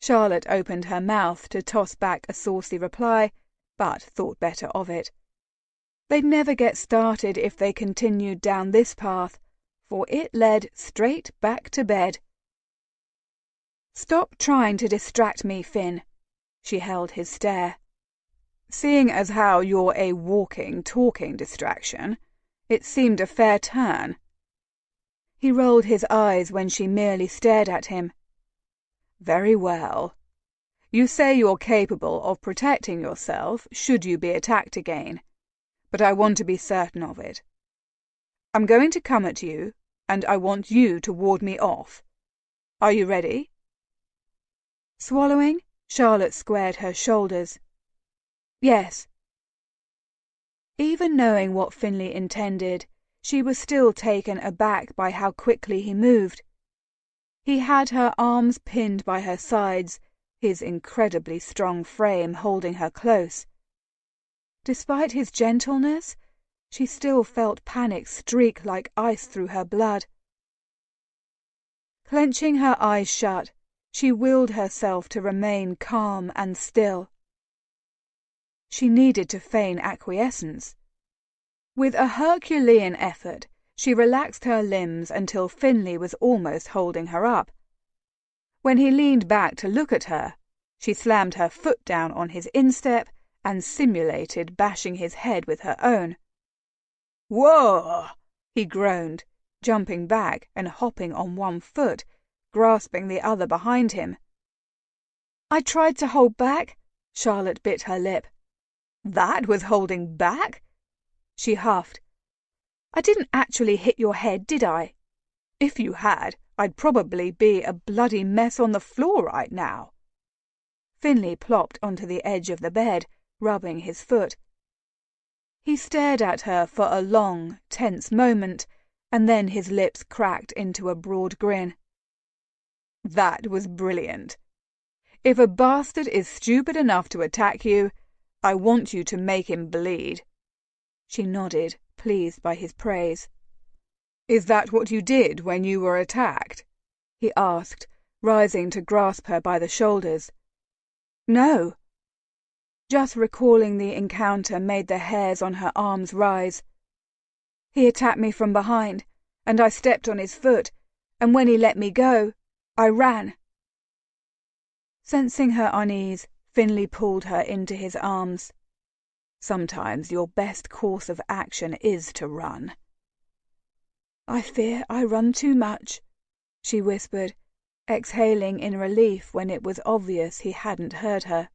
Speaker 1: Charlotte opened her mouth to toss back a saucy reply, but thought better of it.
Speaker 2: They'd never get started if they continued down this path, for it led straight back to bed. "Stop trying to distract me, Finn." She held his stare. "Seeing as how you're a walking, talking distraction, it seemed a fair turn." He rolled his eyes when she merely stared at him. "Very well. You say you're capable of protecting yourself should you be attacked again, but I want to be certain of it. I'm going to come at you, and I want you to ward me off. Are you ready?" Swallowing, Charlotte squared her shoulders. "Yes." Even knowing what Finley intended, she was still taken aback by how quickly he moved. He had her arms pinned by her sides, his incredibly strong frame holding her close. Despite his gentleness, she still felt panic streak like ice through her blood. Clenching her eyes shut, she willed herself to remain calm and still. She needed to feign acquiescence. With a Herculean effort, she relaxed her limbs until Finley was almost holding her up. When he leaned back to look at her, she slammed her foot down on his instep and simulated bashing his head with her own. "Whoa!" he groaned, jumping back and hopping on one foot, grasping the other behind him. "I tried to hold back." Charlotte bit her lip. "That was holding back?" She huffed. "I didn't actually hit your head, did I? If you had, I'd probably be a bloody mess on the floor right now." Finley plopped onto the edge of the bed, rubbing his foot. He stared at her for a long, tense moment, and then his lips cracked into a broad grin. "That was brilliant. If a bastard is stupid enough to attack you, I want you to make him bleed." She nodded, pleased by his praise. "Is that what you did when you were attacked?" he asked, rising to grasp her by the shoulders. "No." Just recalling the encounter made the hairs on her arms rise. "He attacked me from behind, and I stepped on his foot, and when he let me go, I ran." Sensing her unease, Finley pulled her into his arms. "Sometimes your best course of action is to run." "I fear I run too much," she whispered, exhaling in relief when it was obvious he hadn't heard her.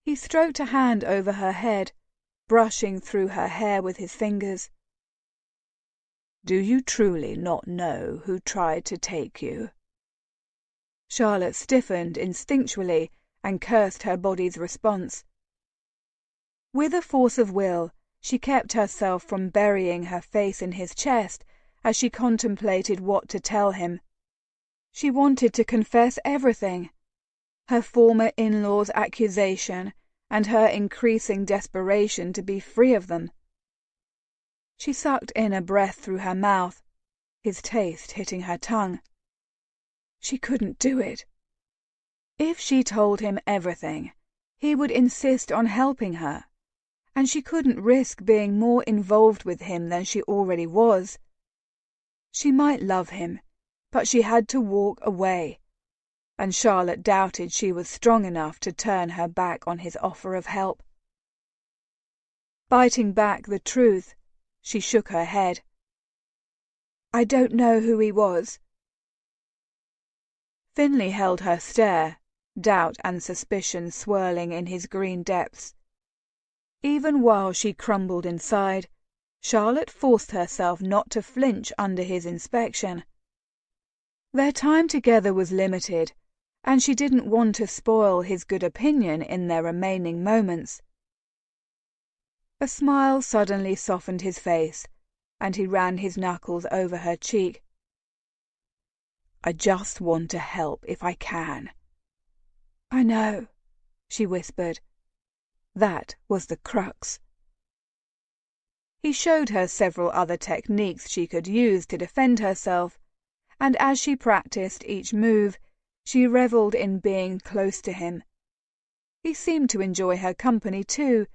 Speaker 2: He stroked a hand over her head, brushing through her hair with his fingers. "Do you truly not know who tried to take you?" Charlotte stiffened instinctually and cursed her body's response. With a force of will, she kept herself from burying her face in his chest as she contemplated what to tell him. She wanted to confess everything: her former in-law's accusation and her increasing desperation to be free of them. She sucked in a breath through her mouth, his taste hitting her tongue. She couldn't do it. If she told him everything, he would insist on helping her, and she couldn't risk being more involved with him than she already was. She might love him, but she had to walk away, and Charlotte doubted she was strong enough to turn her back on his offer of help. Biting back the truth, she shook her head. "I don't know who he was." Finley held her stare, doubt and suspicion swirling in his green depths. Even while she crumbled inside, Charlotte forced herself not to flinch under his inspection. Their time together was limited, and she didn't want to spoil his good opinion in their remaining moments. A smile suddenly softened his face, and he ran his knuckles over her cheek. "I just want to help if I can." "I know," she whispered. That was the crux. He showed her several other techniques she could use to defend herself, and as she practiced each move, she revelled in being close to him. He seemed to enjoy her company too,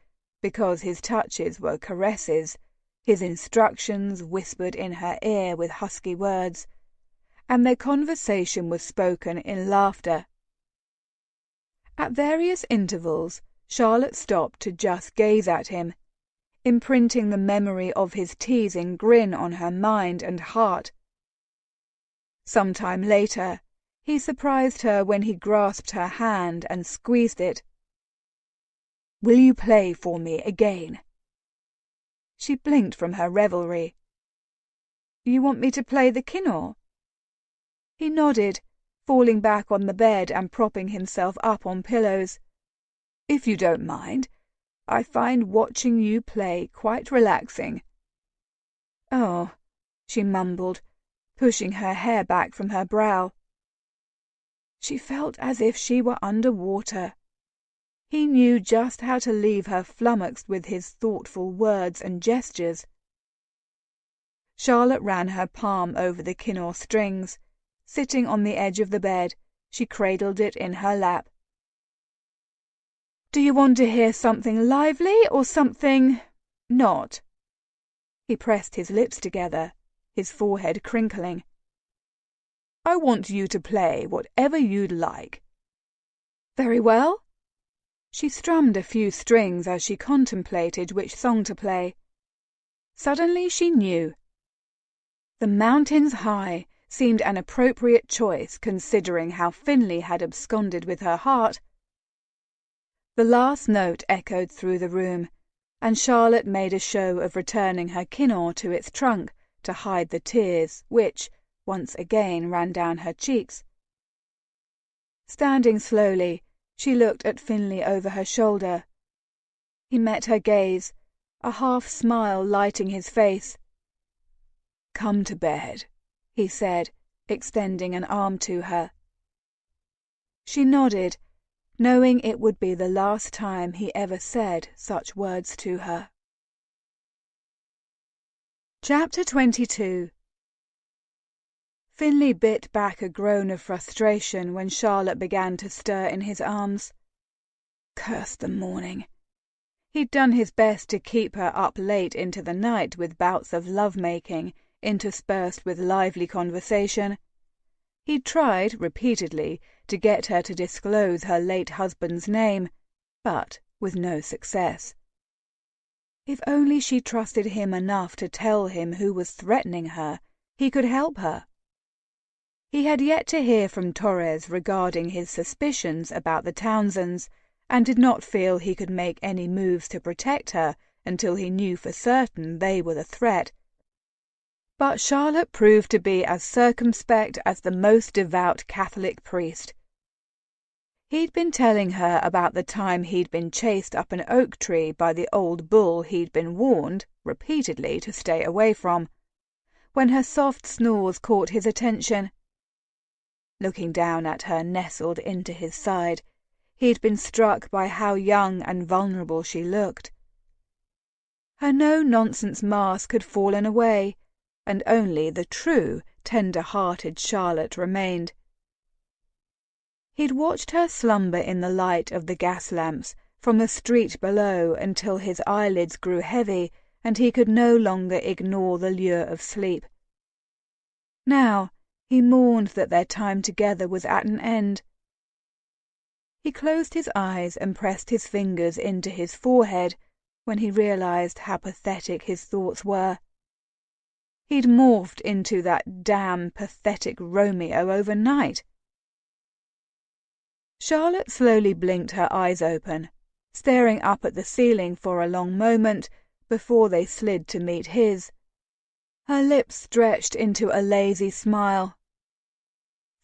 Speaker 1: because his touches were caresses, his instructions whispered in her ear with husky words, and their conversation was spoken in laughter. At various intervals, Charlotte stopped to just gaze at him, imprinting the memory of his teasing grin on her mind and heart. Some time later, he surprised her when he grasped her hand and squeezed it. "Will you play for me again?" She blinked from her revelry. "You want me to play the kinnor?" He nodded, falling back on the bed and propping himself up on pillows. "If you don't mind, I find watching you play quite relaxing." "Oh," she mumbled, pushing her hair back from her brow. She felt as if she were under water. He knew just how to leave her flummoxed with his thoughtful words and gestures. Charlotte ran her palm over the kinnor strings. Sitting on the edge of the bed, she cradled it in her lap. "Do you want to hear something lively or something not?" He pressed his lips together, his forehead crinkling. "I want you to play whatever you'd like." "Very well." She strummed a few strings as she contemplated which song to play. Suddenly she knew. "The Mountains High" seemed an appropriate choice considering how Finley had absconded with her heart. The last note echoed through the room, and Charlotte made a show of returning her kinnor to its trunk to hide the tears which, once again, ran down her cheeks. Standing slowly, she looked at Finley over her shoulder. He met her gaze, a half-smile lighting his face. "Come to bed," he said, extending an arm to her. She nodded, knowing it would be the last time he ever said such words to her. Chapter 22. Finley bit back a groan of frustration when Charlotte began to stir in his arms. Curse the morning. He'd done his best to keep her up late into the night with bouts of love-making, interspersed with lively conversation. He'd tried, repeatedly, to get her to disclose her late husband's name, but with no success. If only she trusted him enough to tell him who was threatening her, he could help her. He had yet to hear from Torres regarding his suspicions about the Townsends, and did not feel he could make any moves to protect her until he knew for certain they were the threat. But Charlotte proved to be as circumspect as the most devout Catholic priest. He'd been telling her about the time he'd been chased up an oak tree by the old bull he'd been warned, repeatedly, to stay away from, when her soft snores caught his attention. Looking down at her nestled into his side, he'd been struck by how young and vulnerable she looked. Her no-nonsense mask had fallen away, and only the true, tender-hearted Charlotte remained. He'd watched her slumber in the light of the gas lamps from the street below until his eyelids grew heavy and he could no longer ignore the lure of sleep. Now he mourned that their time together was at an end. He closed his eyes and pressed his fingers into his forehead when he realized how pathetic his thoughts were. He'd morphed into that damn pathetic Romeo overnight. Charlotte slowly blinked her eyes open, staring up at the ceiling for a long moment before they slid to meet his. Her lips stretched into a lazy smile.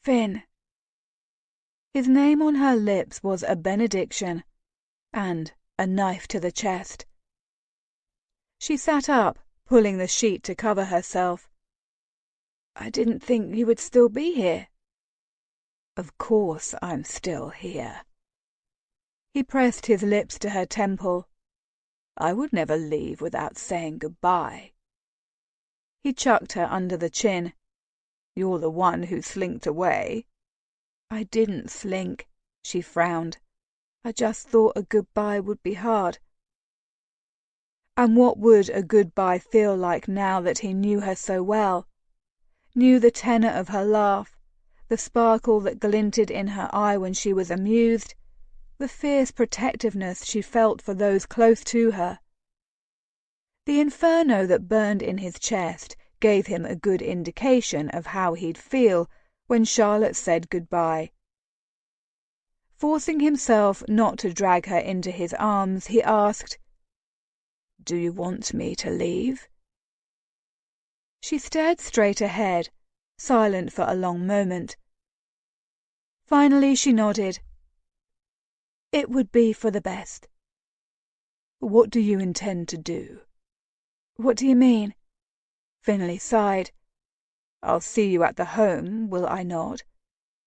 Speaker 1: "Finn." His name on her lips was a benediction, and a knife to the chest. She sat up, pulling the sheet to cover herself. "I didn't think you would still be here." "Of course I'm still here." He pressed his lips to her temple. "I would never leave without saying goodbye." He chucked her under the chin. "You're the one who slinked away." "I didn't slink," she frowned. "I just thought a goodbye would be hard." And what would a goodbye feel like now that he knew her so well? Knew the tenor of her laugh, the sparkle that glinted in her eye when she was amused, the fierce protectiveness she felt for those close to her. The inferno that burned in his chest gave him a good indication of how he'd feel when Charlotte said goodbye. Forcing himself not to drag her into his arms, he asked, "Do you want me to leave?" She stared straight ahead, silent for a long moment. Finally she nodded. "It would be for the best." "What do you intend to do?" "What do you mean?" Finley sighed. "I'll see you at the home, will I not?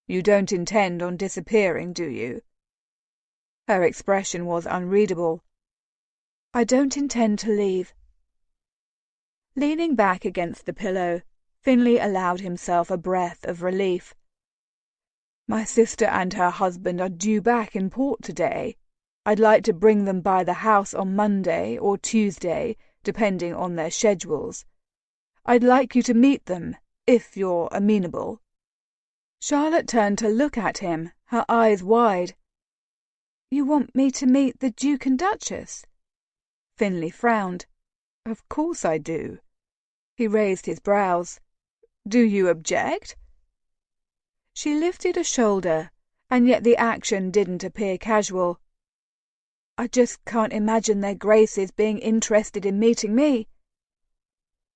Speaker 1: You don't intend on disappearing, do you?" Her expression was unreadable. "I don't intend to leave." Leaning back against the pillow, Finley allowed himself a breath of relief. "My sister and her husband are due back in port today. I'd like to bring them by the house on Monday or Tuesday, depending on their schedules. I'd like you to meet them, if you're amenable." Charlotte turned to look at him, her eyes wide. "You want me to meet the Duke and Duchess?" Finley frowned. "Of course I do." He raised his brows. "Do you object?" She lifted a shoulder, and yet the action didn't appear casual. "I just can't imagine their Graces being interested in meeting me."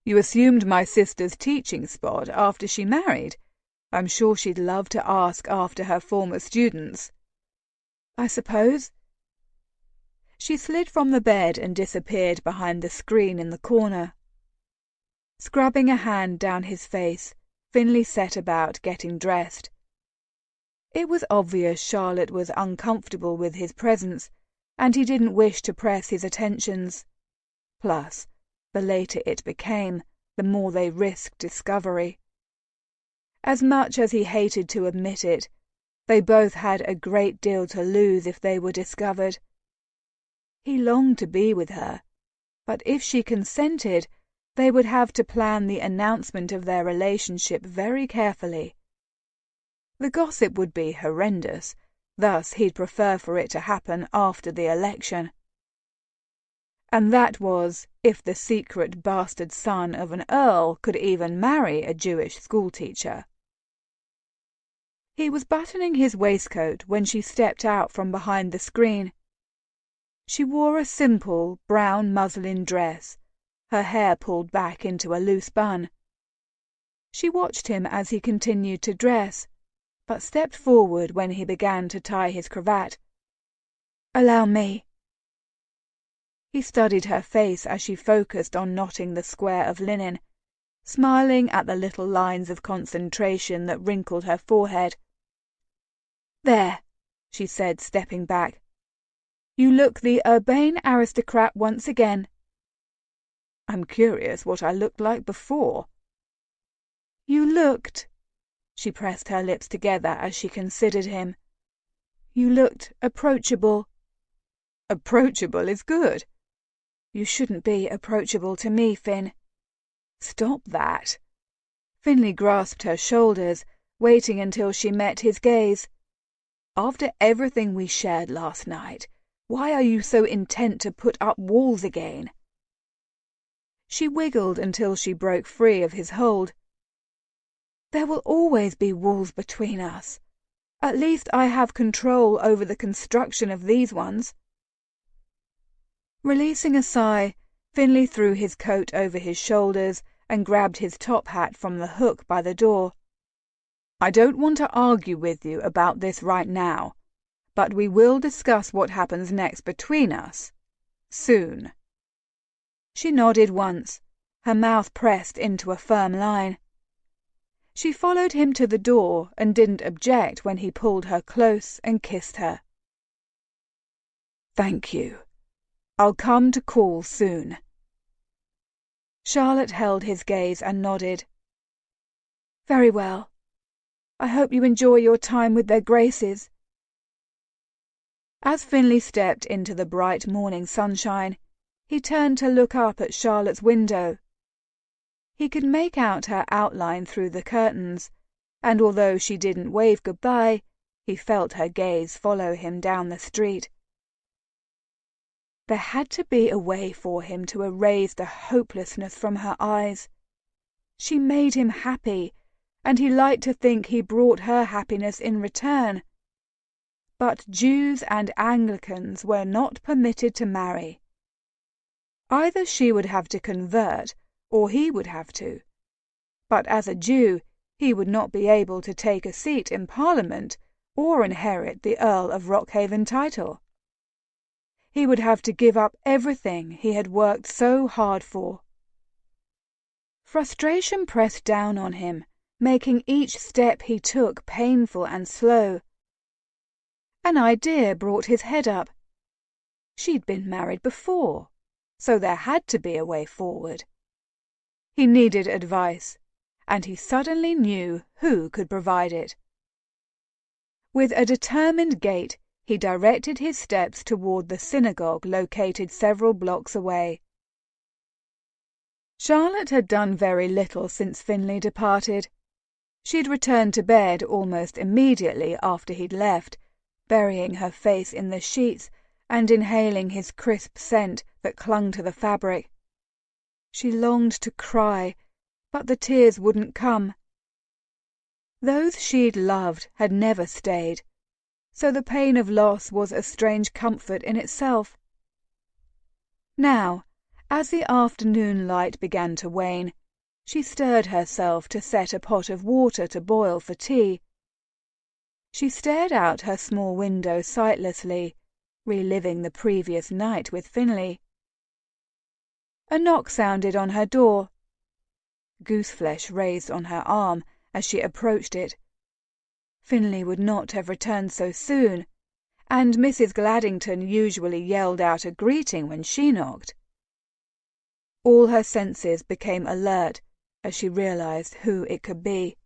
Speaker 1: "You assumed my sister's teaching spot after she married. I'm sure she'd love to ask after her former students." "I suppose." She slid from the bed and disappeared behind the screen in the corner. Scrubbing a hand down his face, Finley set about getting dressed. It was obvious Charlotte was uncomfortable with his presence, and he didn't wish to press his attentions. Plus, the later it became, the more they risked discovery. As much as he hated to admit it, they both had a great deal to lose if they were discovered. He longed to be with her, but if she consented, they would have to plan the announcement of their relationship very carefully. The gossip would be horrendous, thus he'd prefer for it to happen after the election. And that was if the secret bastard son of an earl could even marry a Jewish schoolteacher. He was buttoning his waistcoat when she stepped out from behind the screen. She wore a simple brown muslin dress, her hair pulled back into a loose bun. She watched him as he continued to dress, but stepped forward when he began to tie his cravat. "Allow me." He studied her face as she focused on knotting the square of linen, smiling at the little lines of concentration that wrinkled her forehead. "There," she said, stepping back. "You look the urbane aristocrat once again." "I'm curious what I looked like before." "You looked—" She pressed her lips together as she considered him. "You looked approachable." "Approachable is good." "You shouldn't be approachable to me, Finn." "Stop that." Finley grasped her shoulders, waiting until she met his gaze. "After everything we shared last night, why are you so intent to put up walls again?" She wiggled until she broke free of his hold. "There will always be walls between us. At least I have control over the construction of these ones." Releasing a sigh, Finley threw his coat over his shoulders and grabbed his top hat from the hook by the door. "I don't want to argue with you about this right now, but we will discuss what happens next between us. Soon." She nodded once, her mouth pressed into a firm line. She followed him to the door and didn't object when he pulled her close and kissed her. "Thank you. I'll come to call soon." Charlotte held his gaze and nodded. "Very well. I hope you enjoy your time with their Graces." As Finley stepped into the bright morning sunshine, He turned to look up at Charlotte's window. He could make out her outline through the curtains, and although she didn't wave goodbye, he felt her gaze follow him down the street. There had to be a way for him to erase the hopelessness from her eyes. She made him happy, and he liked to think he brought her happiness in return. But Jews and Anglicans were not permitted to marry. Either she would have to convert, or he would have to. But as a Jew, he would not be able to take a seat in Parliament or inherit the Earl of Rockhaven title. He would have to give up everything he had worked so hard for. Frustration pressed down on him, making each step he took painful and slow. An idea brought his head up. She'd been married before, so there had to be a way forward. He needed advice, and he suddenly knew who could provide it. With a determined gait, he directed his steps toward the synagogue located several blocks away. Charlotte had done very little since Finlay departed. She'd returned to bed almost immediately after he'd left, burying her face in the sheets and inhaling his crisp scent that clung to the fabric. She longed to cry, but the tears wouldn't come. Those she'd loved had never stayed, so the pain of loss was a strange comfort in itself. Now, as the afternoon light began to wane, she stirred herself to set a pot of water to boil for tea. She stared out her small window sightlessly, reliving the previous night with Finlay. A knock sounded on her door. Gooseflesh raised on her arm as she approached it. Finlay would not have returned so soon, and Mrs. Gladdington usually yelled out a greeting when she knocked. All her senses became alert as she realized who it could be.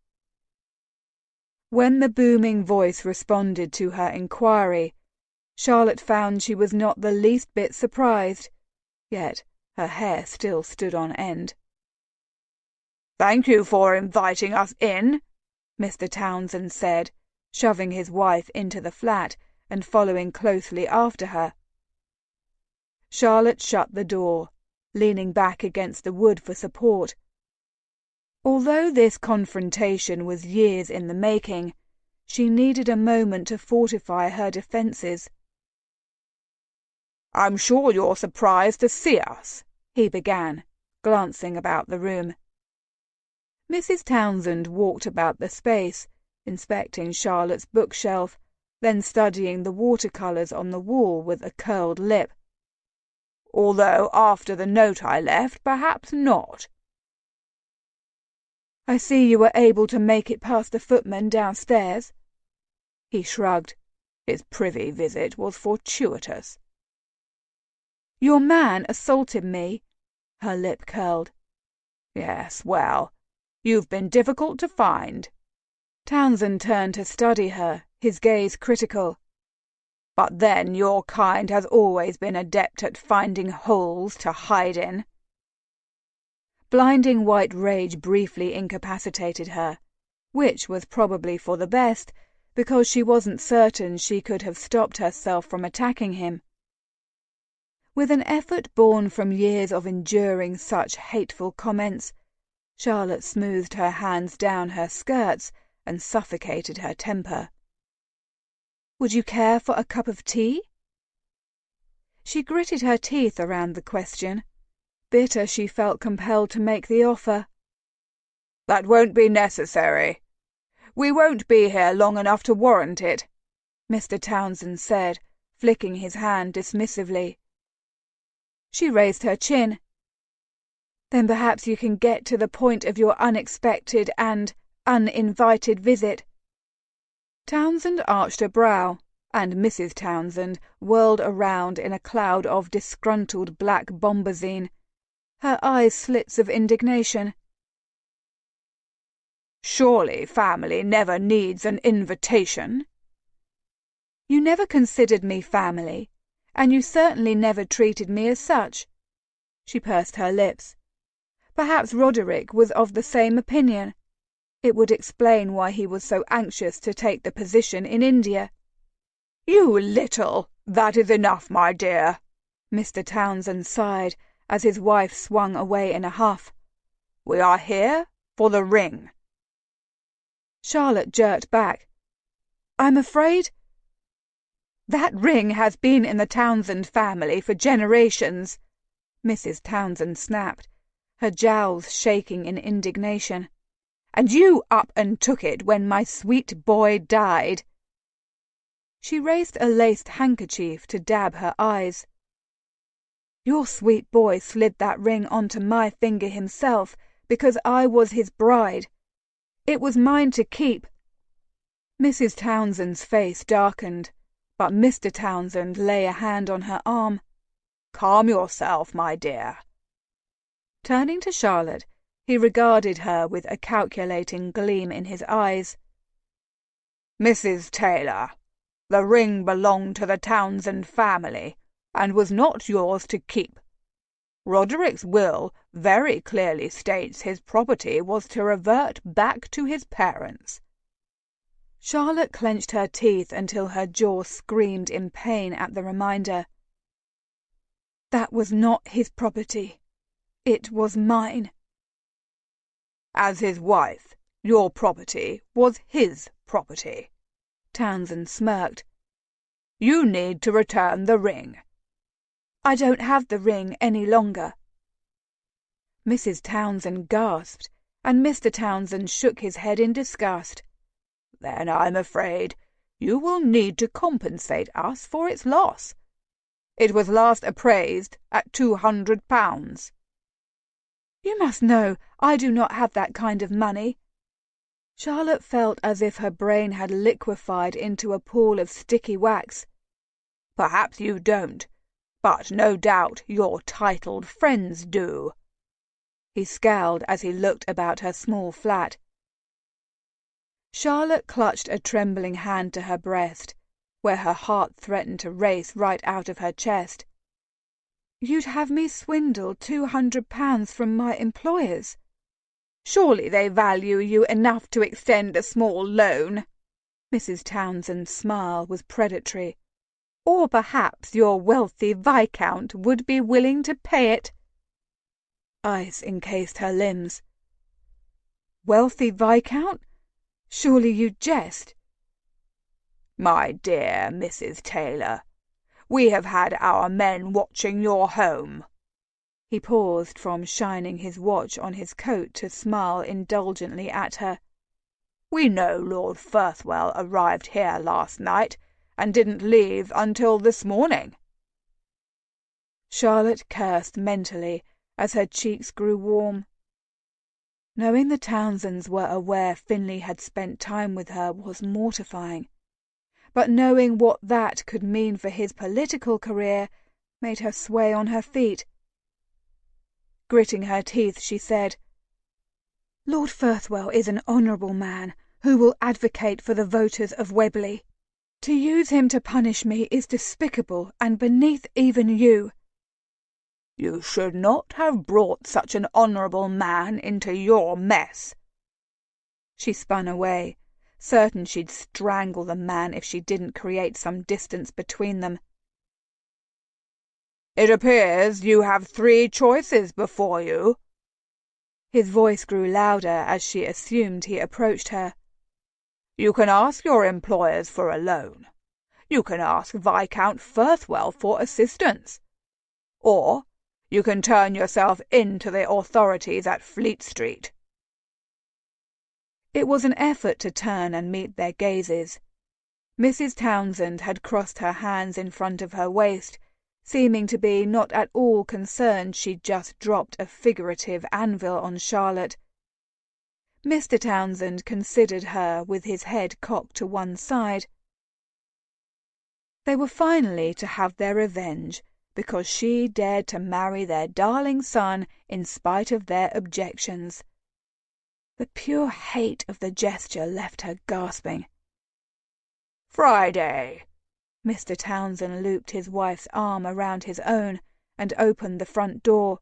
Speaker 1: When the booming voice responded to her inquiry, Charlotte found she was not the least bit surprised, yet her hair still stood on end. "Thank you for inviting us in," Mr. Townsend said, shoving his wife into the flat and following closely after her. Charlotte shut the door, leaning back against the wood for support. Although this confrontation was years in the making, she needed a moment to fortify her defences. "I'm sure you're surprised to see us," he began, glancing about the room. Mrs. Townsend walked about the space, inspecting Charlotte's bookshelf, then studying the watercolours on the wall with a curled lip. "Although after the note I left, perhaps not." "I see you were able to make it past the footman downstairs." He shrugged. His privy visit was fortuitous. "Your man assaulted me." Her lip curled. "Yes, well, you've been difficult to find." Townsend turned to study her, his gaze critical. "But then your kind has always been adept at finding holes to hide in." Blinding white rage briefly incapacitated her, which was probably for the best, because she wasn't certain she could have stopped herself from attacking him. With an effort born from years of enduring such hateful comments, Charlotte smoothed her hands down her skirts and suffocated her temper. "Would you care for a cup of tea?" She gritted her teeth around the question. Bitter, she felt compelled to make the offer. "That won't be necessary. We won't be here long enough to warrant it," Mr. Townsend said, flicking his hand dismissively. She raised her chin. "Then perhaps you can get to the point of your unexpected and uninvited visit." Townsend arched a brow, and Mrs. Townsend whirled around in a cloud of disgruntled black bombazine, her eyes slits of indignation. "Surely family never needs an invitation." "You never considered me family, and you certainly never treated me as such. She pursed her lips. Perhaps Roderick was of the same opinion. It would explain why he was so anxious to take the position in India.
Speaker 2: "You little! That is enough, my dear,"
Speaker 1: Mr. Townsend sighed as his wife swung away in a huff.
Speaker 2: "We are here for the ring."
Speaker 1: Charlotte jerked back. "I'm afraid—"
Speaker 2: "That ring has been in the Townsend family for generations,"
Speaker 1: Mrs. Townsend snapped, her jowls shaking in indignation.
Speaker 2: "And you up and took it when my sweet boy died."
Speaker 1: She raised a laced handkerchief to dab her eyes. "Your sweet boy slid that ring onto my finger himself because I was his bride. It was mine to keep." Mrs. Townsend's face darkened, but Mr. Townsend lay a hand on her arm.
Speaker 2: "Calm yourself, my dear."
Speaker 1: Turning to Charlotte, he regarded her with a calculating gleam in his eyes.
Speaker 2: "Mrs. Taylor, the ring belonged to the Townsend family and was not yours to keep. Roderick's will very clearly states his property was to revert back to his parents."
Speaker 1: Charlotte clenched her teeth until her jaw screamed in pain at the reminder. "That was not his property. It was mine."
Speaker 2: "As his wife, your property was his property."
Speaker 1: Townsend smirked.
Speaker 2: "You need to return the ring."
Speaker 1: "I don't have the ring any longer." Mrs. Townsend gasped, and Mr. Townsend shook his head in disgust.
Speaker 2: "Then I'm afraid you will need to compensate us for its loss. It was last appraised at £200.
Speaker 1: "You must know I do not have that kind of money." Charlotte felt as if her brain had liquefied into a pool of sticky wax.
Speaker 2: "Perhaps you don't, but no doubt your titled friends do."
Speaker 1: He scowled as he looked about her small flat. Charlotte clutched a trembling hand to her breast, where her heart threatened to race right out of her chest. "You'd have me swindle £200 from my employers?"
Speaker 2: "Surely they value you enough to extend a small loan."
Speaker 1: Mrs. Townsend's smile was predatory.
Speaker 2: "Or perhaps your wealthy Viscount would be willing to pay it."
Speaker 1: Ice encased her limbs. "Wealthy Viscount? Surely you jest."
Speaker 2: "My dear Mrs. Taylor, we have had our men watching your home."
Speaker 1: He paused from shining his watch on his coat to smile indulgently at her.
Speaker 2: "We know Lord Firthwell arrived here last night and didn't leave until this morning."
Speaker 1: Charlotte cursed mentally as her cheeks grew warm. Knowing the Townsends were aware Finlay had spent time with her was mortifying, but knowing what that could mean for his political career made her sway on her feet. Gritting her teeth, she said, "Lord Firthwell is an honourable man who will advocate for the voters of Webley. To use him to punish me is despicable and beneath even you."
Speaker 2: "You should not have brought such an honourable man into your mess."
Speaker 1: She spun away, certain she'd strangle the man if she didn't create some distance between them.
Speaker 2: "It appears you have 3 choices before you."
Speaker 1: His voice grew louder as she assumed he approached her.
Speaker 2: "You can ask your employers for a loan. You can ask Viscount Firthwell for assistance. Or you can turn yourself in to the authorities at Fleet Street."
Speaker 1: It was an effort to turn and meet their gazes. Mrs. Townsend had crossed her hands in front of her waist, seeming to be not at all concerned she'd just dropped a figurative anvil on Charlotte. Mr. Townsend considered her with his head cocked to one side. They were finally to have their revenge because she dared to marry their darling son in spite of their objections. The pure hate of the gesture left her gasping.
Speaker 2: "Friday."
Speaker 1: Mr. Townsend looped his wife's arm around his own and opened the front door.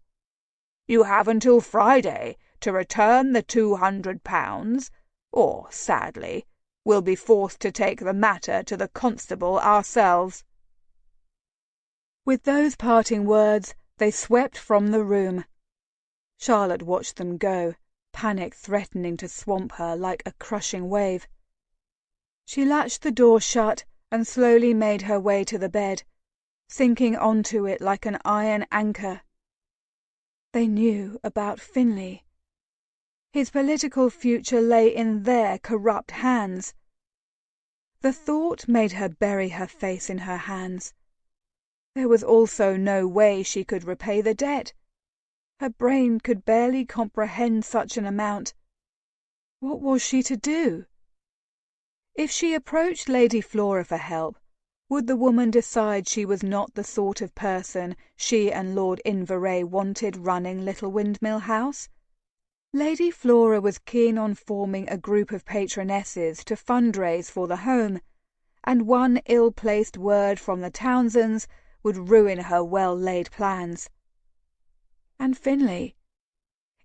Speaker 1: You have until Friday to return the £200, or, sadly, we'll be forced to take the matter to the constable ourselves."
Speaker 2: With those parting words, they swept from the room. Charlotte watched them go, panic threatening to swamp her like a crushing wave. She latched the door shut and slowly made her way to the bed, sinking onto it like an iron anchor. They knew about Finlay. His political future lay in their corrupt hands. The thought made her bury her face in her hands. There was also no way she could repay the debt. Her brain could barely comprehend such an amount. What was she to do? If she approached Lady Flora for help, would the woman decide she was not the sort of person she and Lord Inverray wanted running Little Windmill House? Lady Flora was keen on forming a group of patronesses to fundraise for the home, and one ill-placed word from the Townsends would ruin her well-laid plans. And Finlay,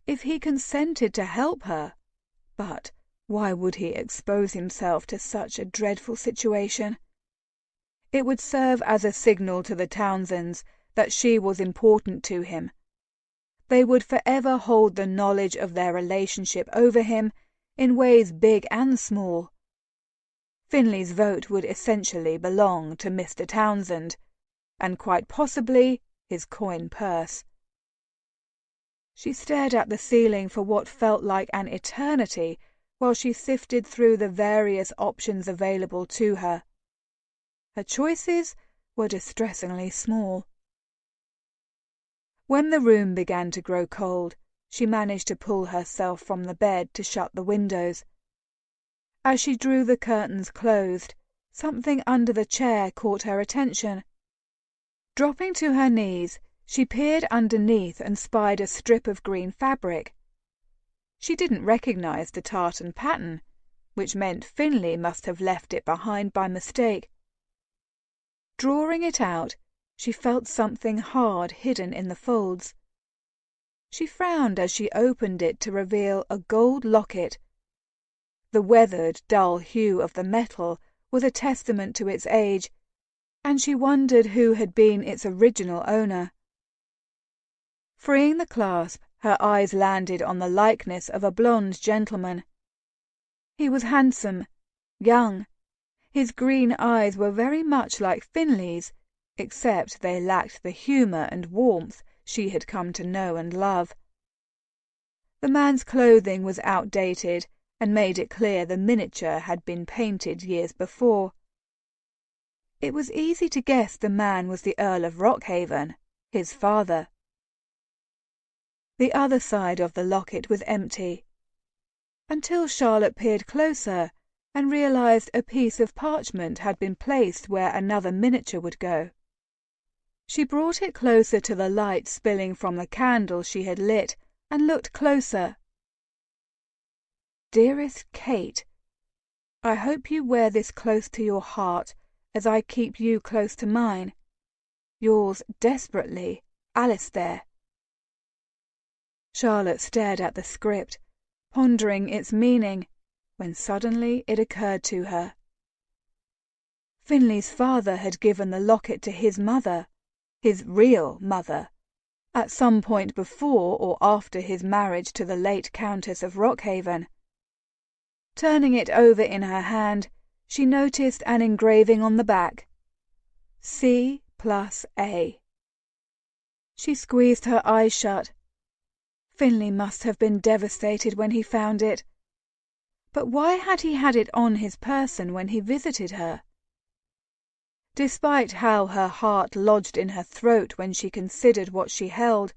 Speaker 2: if he consented to help her, but why would he expose himself to such a dreadful situation? It would serve as a signal to the Townsends that she was important to him. They would forever hold the knowledge of their relationship over him in ways big and small. Finlay's vote would essentially belong to Mr. Townsend, and quite possibly his coin purse. She stared at the ceiling for what felt like an eternity while she sifted through the various options available to her. Her choices were distressingly small. When the room began to grow cold, she managed to pull herself from the bed to shut the windows. As she drew the curtains closed, something under the chair caught her attention. Dropping to her knees, she peered underneath and spied a strip of green fabric. She didn't recognize the tartan pattern, which meant Finlay must have left it behind by mistake. Drawing it out, she felt something hard hidden in the folds. She frowned as she opened it to reveal a gold locket. The weathered, dull hue of the metal was a testament to its age, and she wondered who had been its original owner. Freeing the clasp, her eyes landed on the likeness of a blonde gentleman. He was handsome, young. His green eyes were very much like Finlay's, except they lacked the humour and warmth she had come to know and love. The man's clothing was outdated and made it clear the miniature had been painted years before. It was easy to guess the man was the Earl of Rockhaven, his father. The other side of the locket was empty, until Charlotte peered closer and realized a piece of parchment had been placed where another miniature would go. She brought it closer to the light spilling from the candle she had lit and looked closer. "Dearest Kate, I hope you wear this close to your heart as I keep you close to mine. Yours desperately, Alistair." Charlotte stared at the script, pondering its meaning, when suddenly it occurred to her. Finlay's father had given the locket to his mother, his real mother, at some point before or after his marriage to the late Countess of Rockhaven. Turning it over in her hand, she noticed an engraving on the back. C+A. She squeezed her eyes shut. Finlay must have been devastated when he found it. But why had he had it on his person when he visited her? Despite how her heart lodged in her throat when she considered what she held,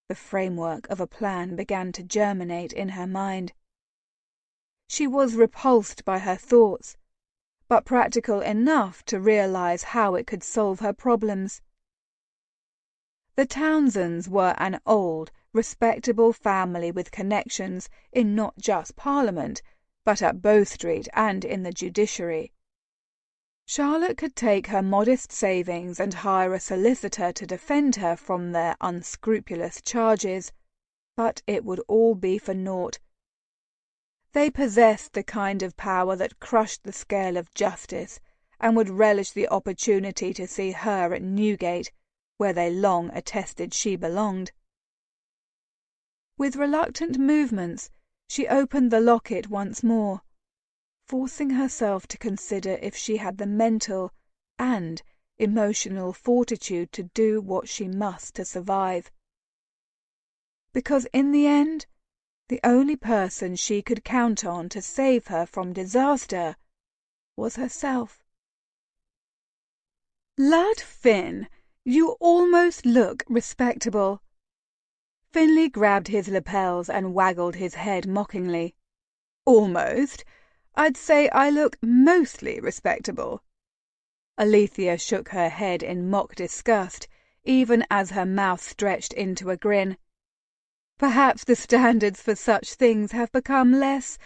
Speaker 2: the framework of a plan began to germinate in her mind. She was repulsed by her thoughts, but practical enough to realize how it could solve her problems. The Townsends were an old, respectable family with connections in not just Parliament, but at Bow Street and in the judiciary. Charlotte could take her modest savings and hire a solicitor to defend her from their unscrupulous charges,
Speaker 1: but it would all be for naught. They possessed the kind of power that crushed the scale of justice, and would relish the opportunity to see her at Newgate, where they long attested she belonged. With reluctant movements, she opened the locket once more, forcing herself to consider if she had the mental and emotional fortitude to do what she must to survive. Because in the end, the only person she could count on to save her from disaster was herself.
Speaker 2: "Lad Finn, you almost look respectable."
Speaker 1: Finlay grabbed his lapels and waggled his head mockingly. "Almost? I'd say I look mostly respectable." Alethea shook her head in mock disgust, even as her mouth stretched into a grin. "Perhaps the standards for such things have become less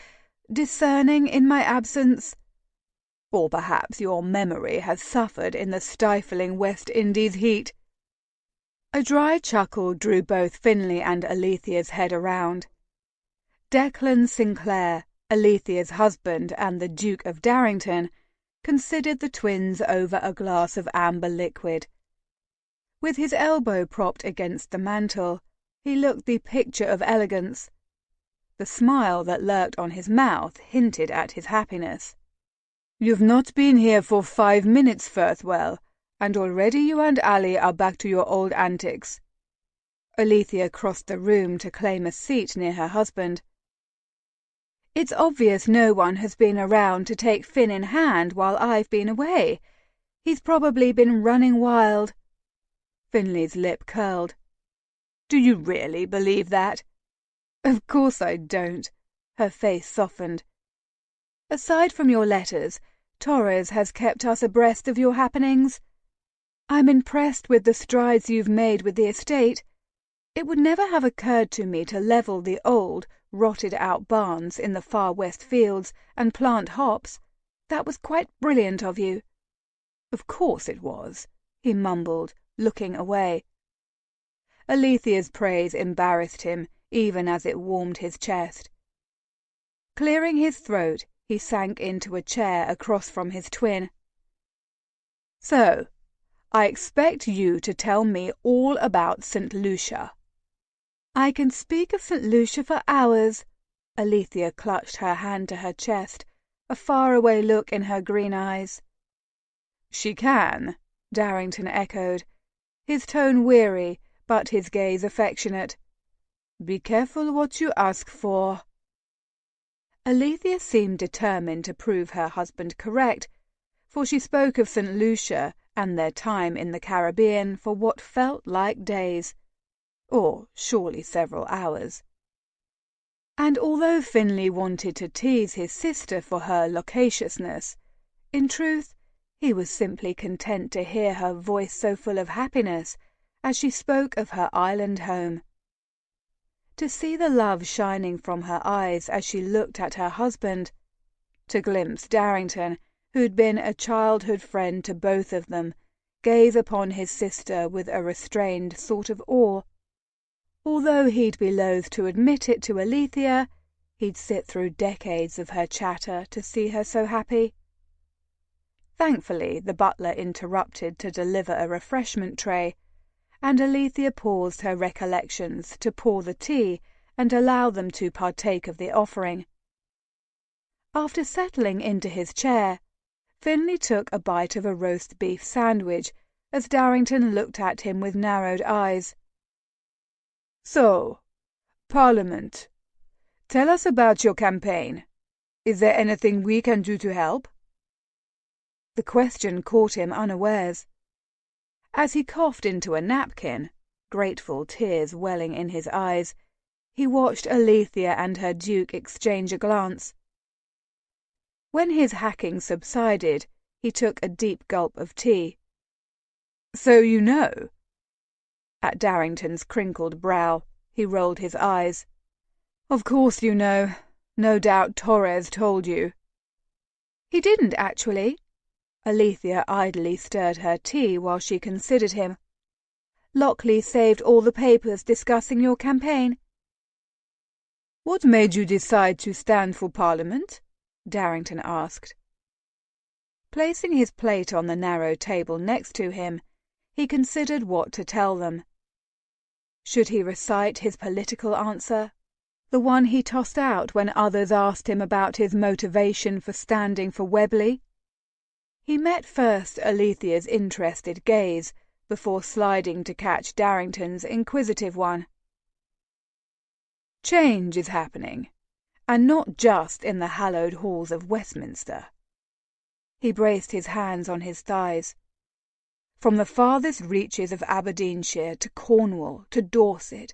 Speaker 1: discerning in my absence. Or perhaps your memory has suffered in the stifling West Indies heat." A dry chuckle drew both Finlay and Alethea's head around. Declan Sinclair, Alethea's husband and the Duke of Darrington, considered the twins over a glass of amber liquid. With his elbow propped against the mantel, he looked the picture of elegance. The smile that lurked on his mouth hinted at his happiness. "You've not been here for 5 minutes, Firthwell, and already you and Ally are back to your old antics." Alethea crossed the room to claim a seat near her husband.
Speaker 2: "It's obvious no one has been around to take Finn in hand while I've been away. He's probably been running wild."
Speaker 1: Finlay's lip curled. "Do you really believe that?"
Speaker 2: "Of course I don't."
Speaker 1: Her face softened.
Speaker 2: "Aside from your letters, Torres has kept us abreast of your happenings. I'm impressed with the strides you've made with the estate. It would never have occurred to me to level the old, rotted-out barns in the far west fields and plant hops. That was quite brilliant of you."
Speaker 1: "Of course it was," he mumbled, looking away. Alethea's praise embarrassed him, even as it warmed his chest. Clearing his throat, he sank into a chair across from his twin. "So, I expect you to tell me all about St. Lucia."
Speaker 2: "I can speak of St. Lucia for hours." Alethea clutched her hand to her chest, a faraway look in her green eyes.
Speaker 1: "She can," Darrington echoed, his tone weary, but his gaze affectionate. "Be careful what you ask for." Alethea seemed determined to prove her husband correct, for she spoke of St. Lucia and their time in the Caribbean for what felt like days, or surely several hours. And although Finlay wanted to tease his sister for her loquaciousness, in truth he was simply content to hear her voice so full of happiness as she spoke of her island home. To see the love shining from her eyes as she looked at her husband, to glimpse Darrington, who'd been a childhood friend to both of them, gaze upon his sister with a restrained sort of awe. Although he'd be loath to admit it to Alethea, he'd sit through decades of her chatter to see her so happy. Thankfully, the butler interrupted to deliver a refreshment tray, and Alethea paused her recollections to pour the tea and allow them to partake of the offering. After settling into his chair, Finlay took a bite of a roast beef sandwich as Darrington looked at him with narrowed eyes. "So, Parliament. Tell us about your campaign. Is there anything we can do to help?" The question caught him unawares. As he coughed into a napkin, grateful tears welling in his eyes, he watched Alethea and her duke exchange a glance. When his hacking subsided, he took a deep gulp of tea. "So you know?" At Darrington's crinkled brow, he rolled his eyes. "Of course you know. No doubt Torres told you."
Speaker 2: "He didn't, actually." Alethea idly stirred her tea while she considered him. "Lockley saved all the papers discussing your campaign. "What made you decide to stand for Parliament?" Darrington asked. Placing his plate on the narrow table next to him, he considered what to tell them. Should he recite his political answer, the one he tossed out when others asked him about his motivation for standing for Webley? He met first Alethea's interested gaze before sliding to catch Darrington's inquisitive one. "Change is happening, and not just in the hallowed halls of Westminster." He braced his hands on his thighs. "From the farthest reaches of Aberdeenshire to Cornwall to Dorset,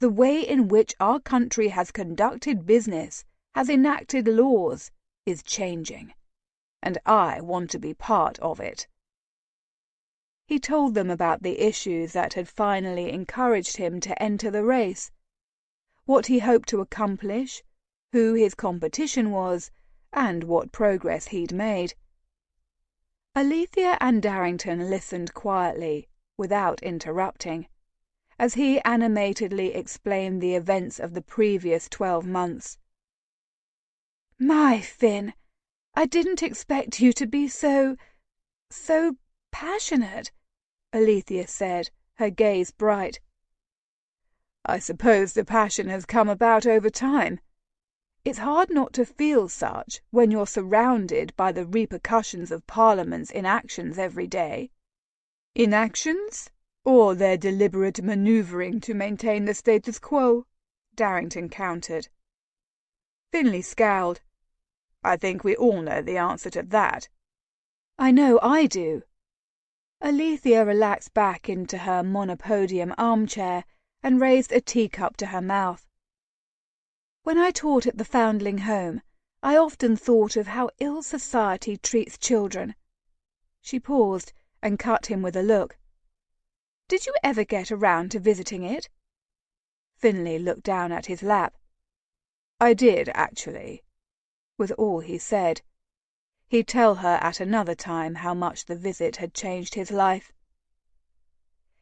Speaker 2: the way in which our country has conducted business, has enacted laws, is changing, and I want to be part of it." He told them about the issues that had finally encouraged him to enter the race, what he hoped to accomplish, who his competition was, and what progress he'd made. Alethea and Darrington listened quietly, without interrupting, as he animatedly explained the events of the previous 12 months. "My, Finn, I didn't expect you to be so passionate," Alethea said, her gaze bright. "I suppose the passion has come about over time. It's hard not to feel such when you're surrounded by the repercussions of Parliament's inactions every day." "Inactions? Or their deliberate manoeuvring to maintain the status quo?" Darrington countered. Finlay scowled. "I think we all know the answer to that." "I know I do." Alethea relaxed back into her monopodium armchair and raised a teacup to her mouth. "When I taught at the Foundling Home, I often thought of how ill society treats children." She paused and cut him with a look. "Did you ever get around to visiting it?" Finlay looked down at his lap. "I did, actually," was all he said. He'd tell her at another time how much the visit had changed his life.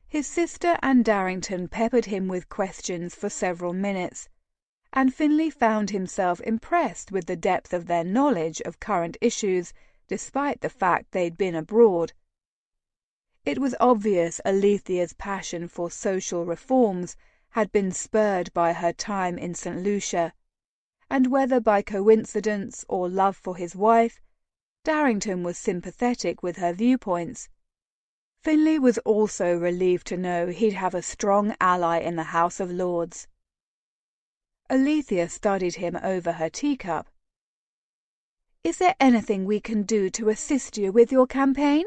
Speaker 2: His sister and Darrington peppered him with questions for several minutes, and Finlay found himself impressed with the depth of their knowledge of current issues, despite the fact they'd been abroad. It was obvious Alethea's passion for social reforms had been spurred by her time in St. Lucia, and whether by coincidence or love for his wife, Darrington was sympathetic with her viewpoints. Finlay was also relieved to know he'd have a strong ally in the House of Lords. Alethea studied him over her teacup. "Is there anything we can do to assist you with your campaign?"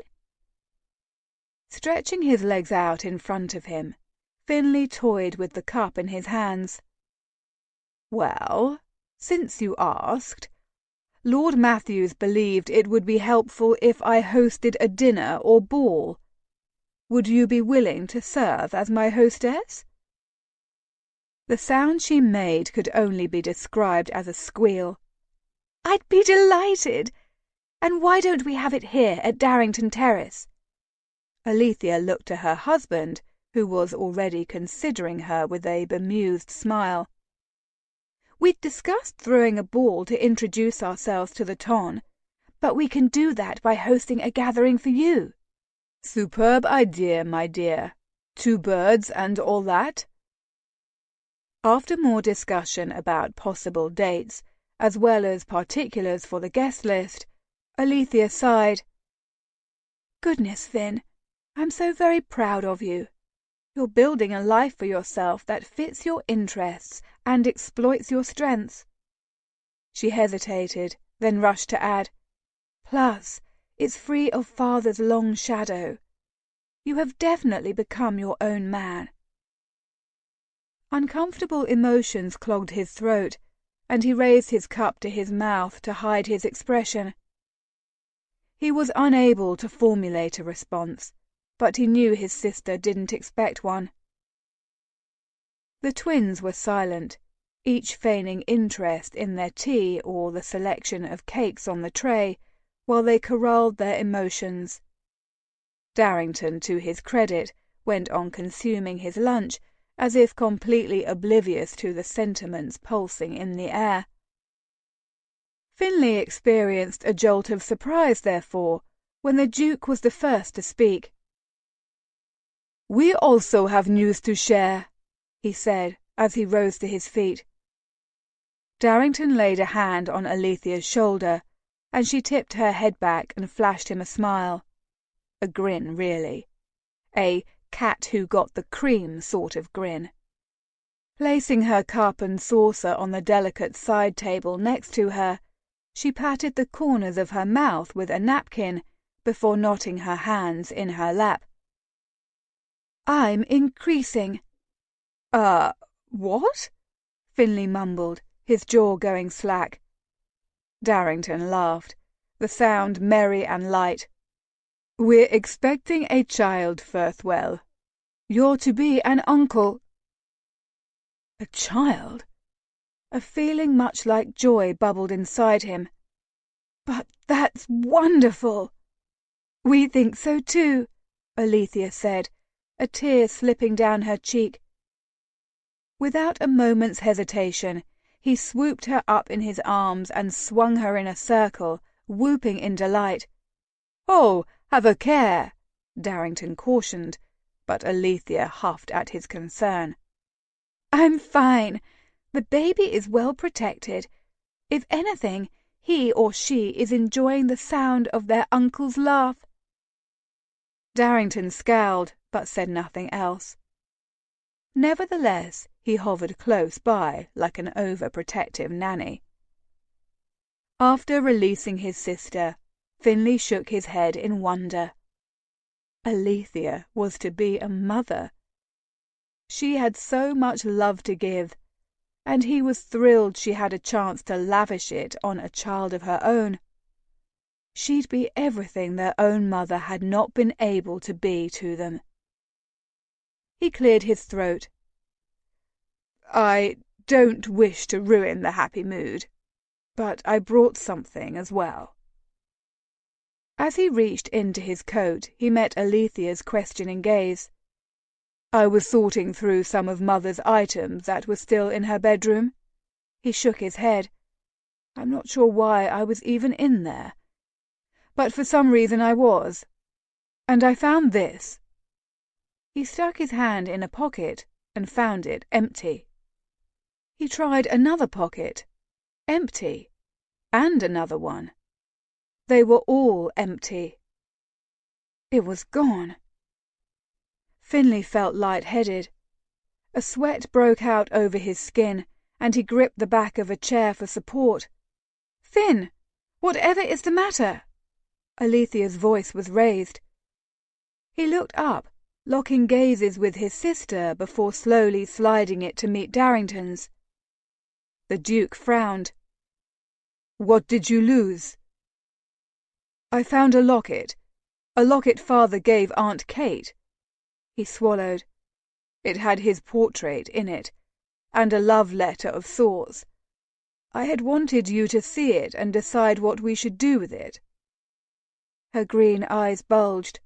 Speaker 2: Stretching his legs out in front of him, Finlay toyed with the cup in his hands. "Well, since you asked, Lord Matthews believed it would be helpful if I hosted a dinner or ball. Would you be willing to serve as my hostess?" The sound she made could only be described as a squeal. "I'd be delighted. And why don't we have it here at Darrington Terrace?" Alethea looked to her husband, who was already considering her with a bemused smile. "We'd discussed throwing a ball to introduce ourselves to the ton, but we can do that by hosting a gathering for you." "Superb idea, my dear. 2 birds and all that." After more discussion about possible dates, as well as particulars for the guest list, Alethea sighed. "Goodness, Finn, I'm so very proud of you. You're building a life for yourself that fits your interests and exploits your strengths." She hesitated, then rushed to add, "Plus, it's free of father's long shadow. You have definitely become your own man." Uncomfortable emotions clogged his throat, and he raised his cup to his mouth to hide his expression. He was unable to formulate a response, but he knew his sister didn't expect one. The twins were silent, each feigning interest in their tea or the selection of cakes on the tray, while they corralled their emotions. Darrington, to his credit, went on consuming his lunch,
Speaker 1: as if completely oblivious to the sentiments pulsing in the air. Finlay experienced a jolt of surprise, therefore, when the Duke was the first to speak. "We also have news to share," he said, as he rose to his feet. Darrington laid a hand on Alethea's shoulder, and she tipped her head back and flashed him a smile. A grin, really. A cat-who-got-the-cream sort of grin. Placing her cup and saucer on the delicate side table next to her, she patted the corners of her mouth with a napkin before knotting her hands in her lap. "I'm increasing."
Speaker 2: What?"
Speaker 1: Finlay mumbled, his jaw going slack. Darrington laughed, the sound merry and light.
Speaker 2: "We're expecting a child, Firthwell. You're to be an uncle."
Speaker 1: A child? A feeling much like joy bubbled inside him. "But that's wonderful!"
Speaker 2: "We think so too,"
Speaker 1: Alethea said, a tear slipping down her cheek. Without a moment's hesitation, he swooped her up in his arms and swung her in a circle, whooping in delight.
Speaker 2: "Oh, have a care,"
Speaker 1: Darrington cautioned, but Alethea huffed at his concern.
Speaker 3: "I'm fine. The baby is well protected. If anything, he or she is enjoying the sound of their uncle's laugh."
Speaker 1: Darrington scowled, but said nothing else. Nevertheless, he hovered close by like an overprotective nanny. After releasing his sister, Finlay shook his head in wonder. Alethea was to be a mother. She had so much love to give, and he was thrilled she had a chance to lavish it on a child of her own. She'd be everything their own mother had not been able to be to them. He cleared his throat.
Speaker 2: "I don't wish to ruin the happy mood, but I brought something as well."
Speaker 1: As he reached into his coat, he met Alethea's questioning gaze.
Speaker 2: "I was sorting through some of Mother's items that were still in her bedroom."
Speaker 1: He shook his head. "I'm not sure why I was even in there, but for some reason I was. And I found this." He stuck his hand in a pocket and found it empty. He tried another pocket. Empty. And another one. They were all empty. It was gone. Finlay felt light-headed. A sweat broke out over his skin, and he gripped the back of a chair for support.
Speaker 3: "Finn, whatever is the matter?"
Speaker 1: Alethea's voice was raised. He looked up, locking gazes with his sister before slowly sliding it to meet Darrington's. The Duke frowned.
Speaker 2: "What did you lose?"
Speaker 1: "I found a locket Father gave Aunt Kate." He swallowed. It had his portrait in it, and a love letter of sorts. I had wanted you to see it and decide what we should do with it." Her green eyes bulged.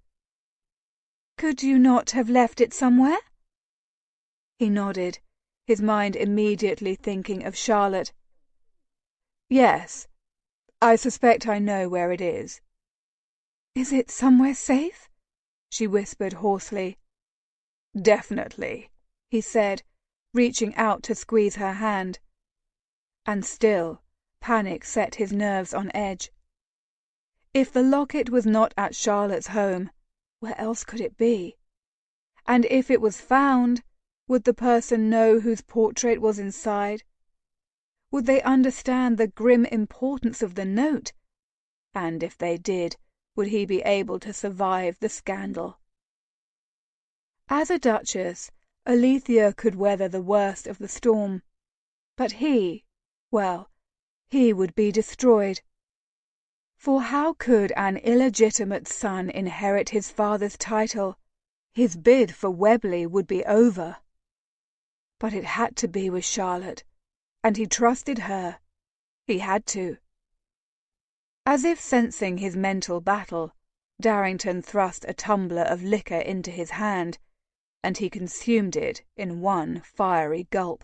Speaker 3: "Could you not have left it somewhere?"
Speaker 1: He nodded, his mind immediately thinking of Charlotte. "Yes, I suspect I know where it is."
Speaker 3: "Is it somewhere safe?"
Speaker 1: she whispered hoarsely. "Definitely," he said, reaching out to squeeze her hand. And still, panic set his nerves on edge. If the locket was not at Charlotte's home, where else could it be? And if it was found, would the person know whose portrait was inside? Would they understand the grim importance of the note? And if they did, would he be able to survive the scandal? As a duchess, Alethea could weather the worst of the storm. But he would be destroyed. For how could an illegitimate son inherit his father's title? His bid for Webley would be over. But it had to be with Charlotte, and he trusted her. He had to. As if sensing his mental battle, Darrington thrust a tumbler of liquor into his hand, and he consumed it in one fiery gulp.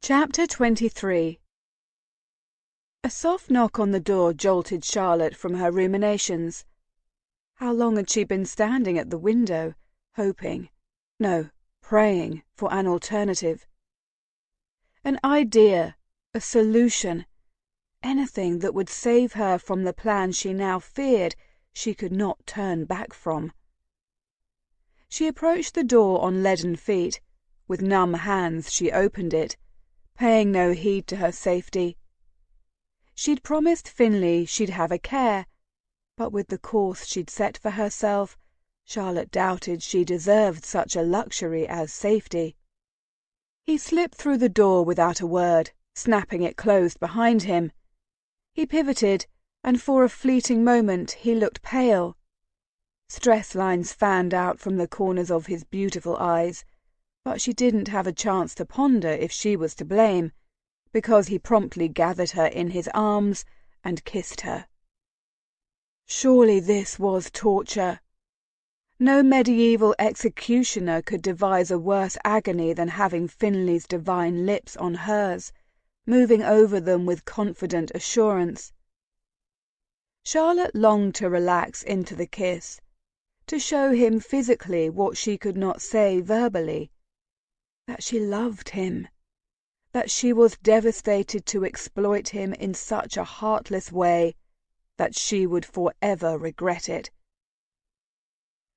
Speaker 1: Chapter 23. A soft knock on the door jolted Charlotte from her ruminations. How long had she been standing at the window, hoping, no, praying for an alternative? An idea, a solution, anything that would save her from the plan she now feared she could not turn back from. She approached the door on leaden feet. With numb hands she opened it, paying no heed to her safety. She'd promised Finlay she'd have a care, but with the course she'd set for herself, Charlotte doubted she deserved such a luxury as safety. He slipped through the door without a word, snapping it closed behind him. He pivoted, and for a fleeting moment he looked pale. Stress lines fanned out from the corners of his beautiful eyes, but she didn't have a chance to ponder if she was to blame, because he promptly gathered her in his arms and kissed her. Surely this was torture. No medieval executioner could devise a worse agony than having Finlay's divine lips on hers, moving over them with confident assurance. Charlotte longed to relax into the kiss, to show him physically what she could not say verbally, that she loved him, that she was devastated to exploit him in such a heartless way, that she would forever regret it.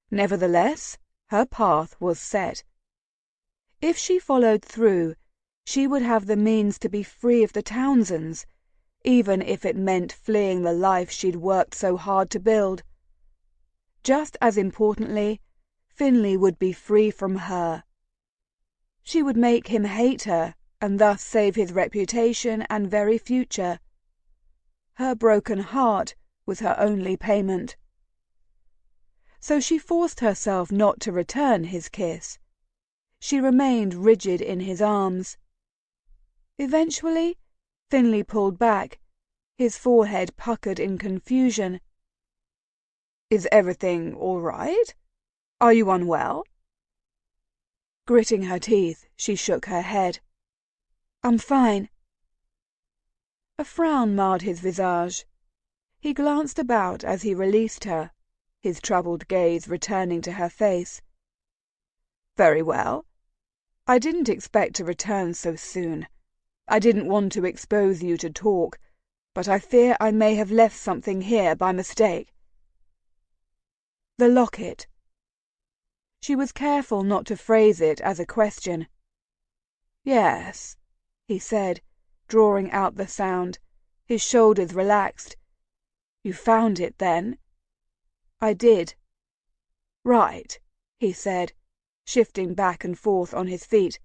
Speaker 1: Nevertheless, her path was set. If she followed through, she would have the means to be free of the Townsends, even if it meant fleeing the life she'd worked so hard to build. Just as importantly, Finlay would be free from her. She would make him hate her, and thus save his reputation and very future. Her broken heart was her only payment. So she forced herself not to return his kiss. She remained rigid in his arms. Eventually, Finlay pulled back, his forehead puckered in confusion. "Is everything all right? Are you unwell?" Gritting her teeth, she shook her head. "I'm fine." A frown marred his visage. He glanced about as he released her, his troubled gaze returning to her face. "Very well. I didn't expect to return so soon. I didn't want to expose you to talk, but I fear I may have left something here by mistake." The locket. She was careful not to phrase it as a question. "Yes," he said, drawing out the sound, his shoulders relaxed. "You found it, then?" "I did." "Right," he said, shifting back and forth on his feet.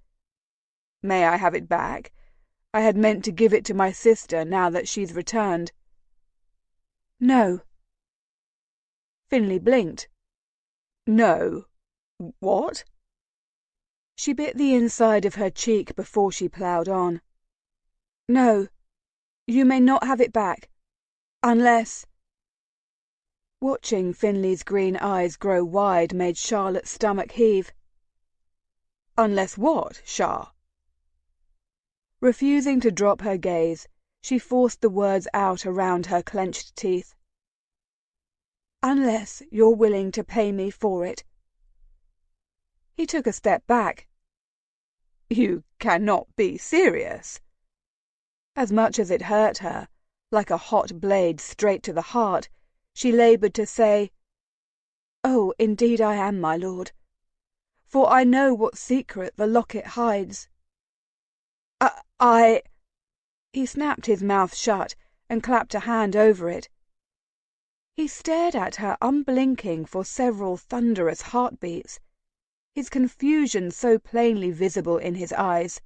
Speaker 1: "May I have it back? I had meant to give it to my sister now that she's returned." "No." Finlay blinked. "No? What?" She bit the inside of her cheek before she ploughed on. "No, you may not have it back. Unless—" Watching Finlay's green eyes grow wide made Charlotte's stomach heave. "Unless what, Char?" Refusing to drop her gaze, she forced the words out around her clenched teeth. "Unless you're willing to pay me for it." He took a step back. "You cannot be serious." As much as it hurt her, like a hot blade straight to the heart, she laboured to say, "Oh, indeed I am, my lord. For I know what secret the locket hides." I... He snapped his mouth shut and clapped a hand over it. He stared at her unblinking for several thunderous heartbeats, his confusion so plainly visible in his eyes.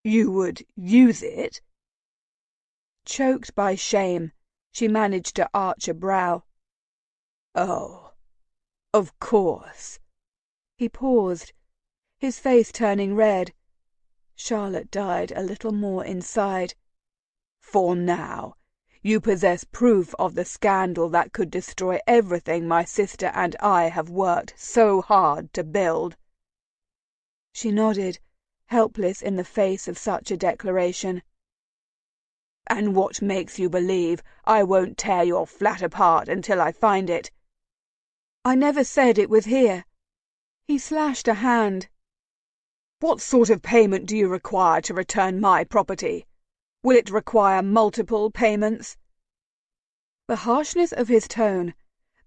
Speaker 1: "You would use it?" Choked by shame, she managed to arch a brow. "Oh, of course." He paused, his face turning red. Charlotte died a little more inside. "For now, You possess proof of the scandal that could destroy everything my sister and I have worked so hard to build."
Speaker 2: She nodded, helpless in the face of such a declaration.
Speaker 1: "And what makes you believe I won't tear your flat apart until I find it?"
Speaker 2: "I never said it was here." He slashed a hand.
Speaker 1: "What sort of payment do you require to return my property? Will it require multiple payments?"
Speaker 2: The harshness of his tone,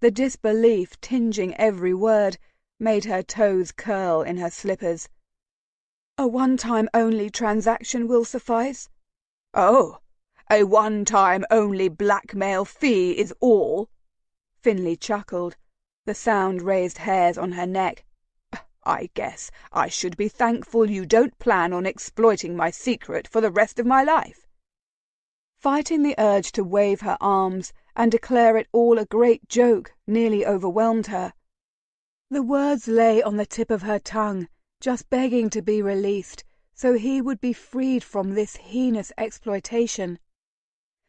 Speaker 2: the disbelief tinging every word, made her toes curl in her slippers. "A one-time only transaction will suffice."
Speaker 1: "Oh, a one-time only blackmail fee is all?"
Speaker 2: Finley chuckled. The sound raised hairs on her neck.
Speaker 1: "I guess I should be thankful you don't plan on exploiting my secret for the rest of my life."
Speaker 2: Fighting the urge to wave her arms and declare it all a great joke nearly overwhelmed her. The words lay on the tip of her tongue, just begging to be released, so he would be freed from this heinous exploitation.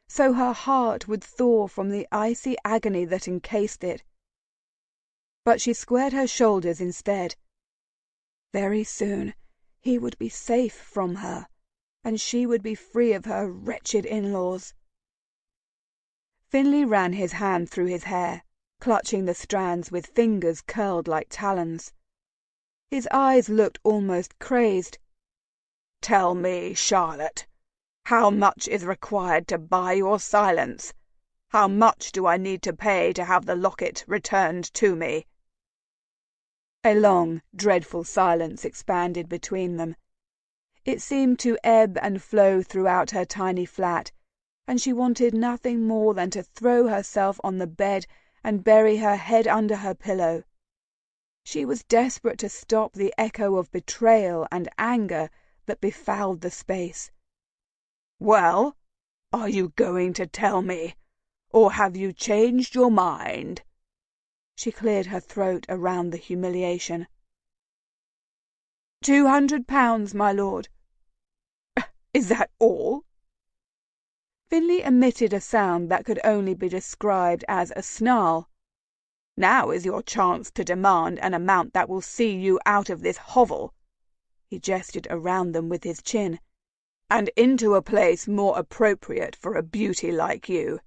Speaker 2: So her heart would thaw from the icy agony that encased it. But she squared her shoulders instead. Very soon he would be safe from her, and she would be free of her wretched in-laws. Finley ran his hand through his hair, clutching the strands with fingers curled like talons. His eyes looked almost crazed.
Speaker 1: "Tell me, Charlotte, how much is required to buy your silence? How much do I need to pay to have the locket returned to me?"
Speaker 2: A long, dreadful silence expanded between them. It seemed to ebb and flow throughout her tiny flat, and she wanted nothing more than to throw herself on the bed and bury her head under her pillow. She was desperate to stop the echo of betrayal and anger that befouled the space.
Speaker 1: "Well, are you going to tell me, or have you changed your mind?"
Speaker 2: She cleared her throat around the humiliation.
Speaker 1: £200, my lord." "Is that all?"
Speaker 2: Finley emitted a sound that could only be described as a snarl.
Speaker 1: "Now is your chance to demand an amount that will see you out of this hovel," he gestured around them with his chin, "and into a place more appropriate for a beauty like you.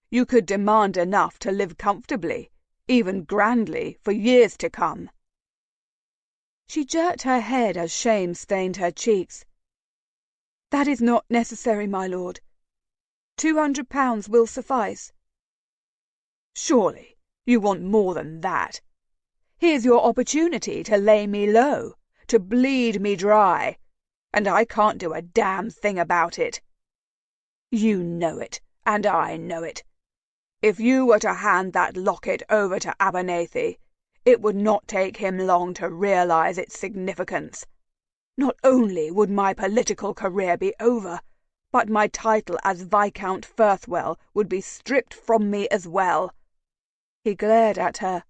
Speaker 1: You could demand enough to live comfortably, even grandly, for years to come."
Speaker 2: She jerked her head as shame stained her cheeks. "That is not necessary, my lord. £200 will suffice."
Speaker 1: "Surely you want more than that. Here's your opportunity to lay me low, to bleed me dry, and I can't do a damn thing about it. You know it, and I know it. If you were to hand that locket over to Abernethy, it would not take him long to realize its significance. Not only would my political career be over, but my title as Viscount Firthwell would be stripped from me as well." He glared at her.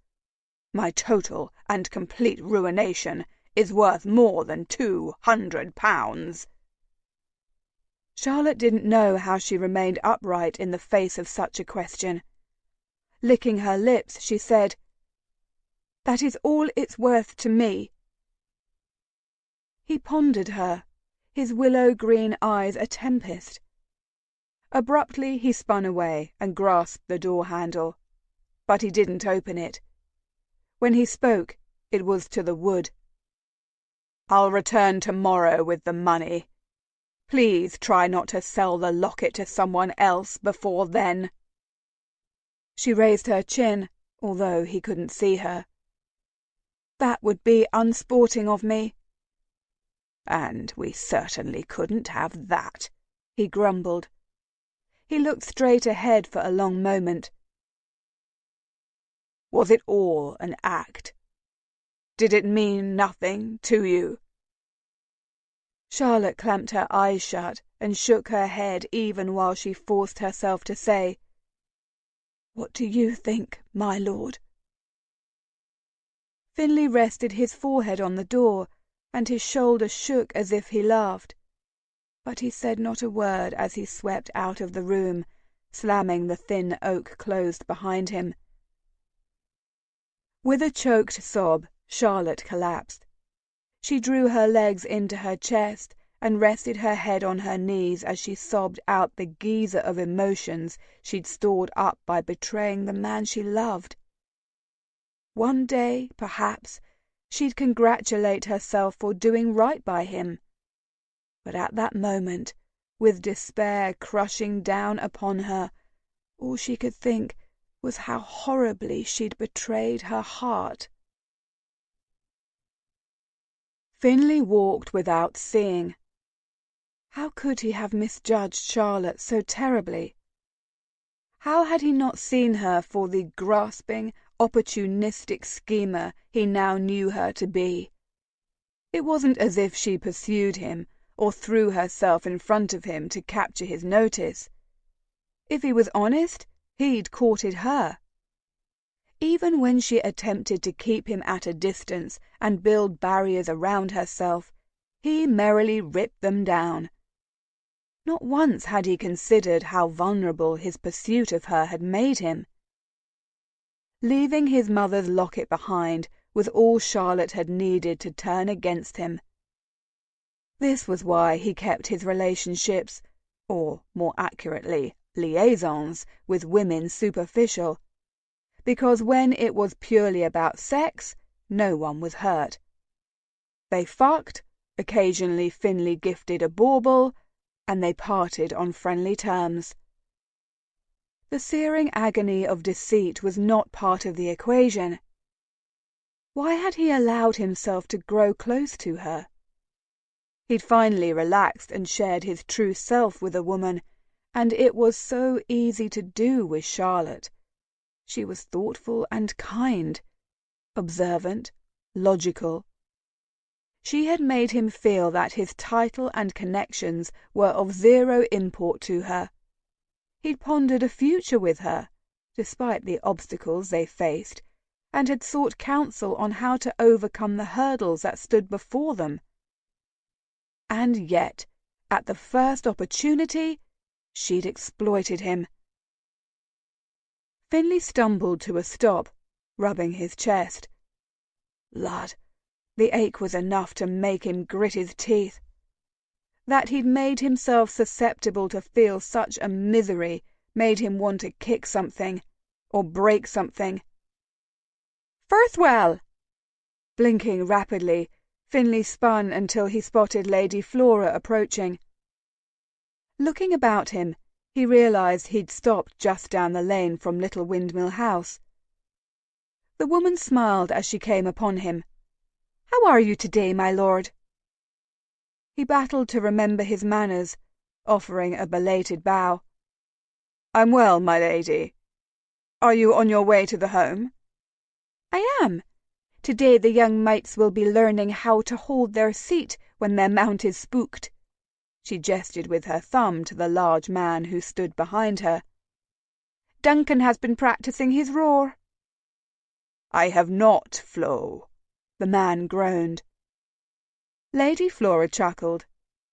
Speaker 1: "My total and complete ruination is worth more than £200.
Speaker 2: Charlotte didn't know how she remained upright in the face of such a question. Licking her lips, she said, "That is all it's worth to me." He pondered her, his willow-green eyes a tempest. Abruptly he spun away and grasped the door-handle, but he didn't open it. When he spoke, it was to the wood. "I'll return tomorrow with the money. Please try not to sell the locket to someone else before then." She raised her chin, although he couldn't see her. "That would be unsporting of me."
Speaker 1: "And we certainly couldn't have that," he grumbled.
Speaker 2: He looked straight ahead for a long moment.
Speaker 1: "Was it all an act? Did it mean nothing to you?"
Speaker 2: Charlotte clamped her eyes shut and shook her head even while she forced herself to say, "What do you think, my lord?" Finley rested his forehead on the door, and his shoulder shook as if he laughed. But he said not a word as he swept out of the room,
Speaker 1: slamming the thin oak closed behind him. With a choked sob, Charlotte collapsed. She drew her legs into her chest and rested her head on her knees as she sobbed out the geyser of emotions she'd stored up by betraying the man she loved. One day, perhaps, she'd congratulate herself for doing right by him. But at that moment, with despair crushing down upon her, all she could think was how horribly she'd betrayed her heart. Finley walked without seeing. How could he have misjudged Charlotte so terribly? How had he not seen her for the grasping, opportunistic schemer he now knew her to be? It wasn't as if she pursued him or threw herself in front of him to capture his notice. If he was honest, he'd courted her. Even when she attempted to keep him at a distance and build barriers around herself, he merrily ripped them down. Not once had he considered how vulnerable his pursuit of her had made him. Leaving his mother's locket behind was all Charlotte had needed to turn against him. This was why he kept his relationships, or more accurately, liaisons, with women superficial. Because when it was purely about sex, no one was hurt. They fucked, occasionally Finley gifted a bauble, and they parted on friendly terms. The searing agony of deceit was not part of the equation. Why had he allowed himself to grow close to her? He'd finally relaxed and shared his true self with a woman, and it was so easy to do with Charlotte. She was thoughtful and kind, observant, logical. She had made him feel that his title and connections were of zero import to her. He'd pondered a future with her, despite the obstacles they faced, and had sought counsel on how to overcome the hurdles that stood before them. And yet, at the first opportunity, she'd exploited him. Finley stumbled to a stop, rubbing his chest. Lud, the ache was enough to make him grit his teeth. That he'd made himself susceptible to feel such a misery made him want to kick something, or break something. "Firthwell!" Blinking rapidly, Finley spun until he spotted Lady Flora approaching. Looking about him, he realized he'd stopped just down the lane from Little Windmill House. The woman smiled as she came upon him. "How are you today, my lord?" He battled to remember his manners, offering a belated bow. "I'm well, my lady. Are you on your way to the home?" "I am. Today the young mites will be learning how to hold their seat when their mount is spooked." She gestured with her thumb to the large man who stood behind her. "Duncan has been practicing his roar." "I have not, Flo," the man groaned. Lady Flora chuckled,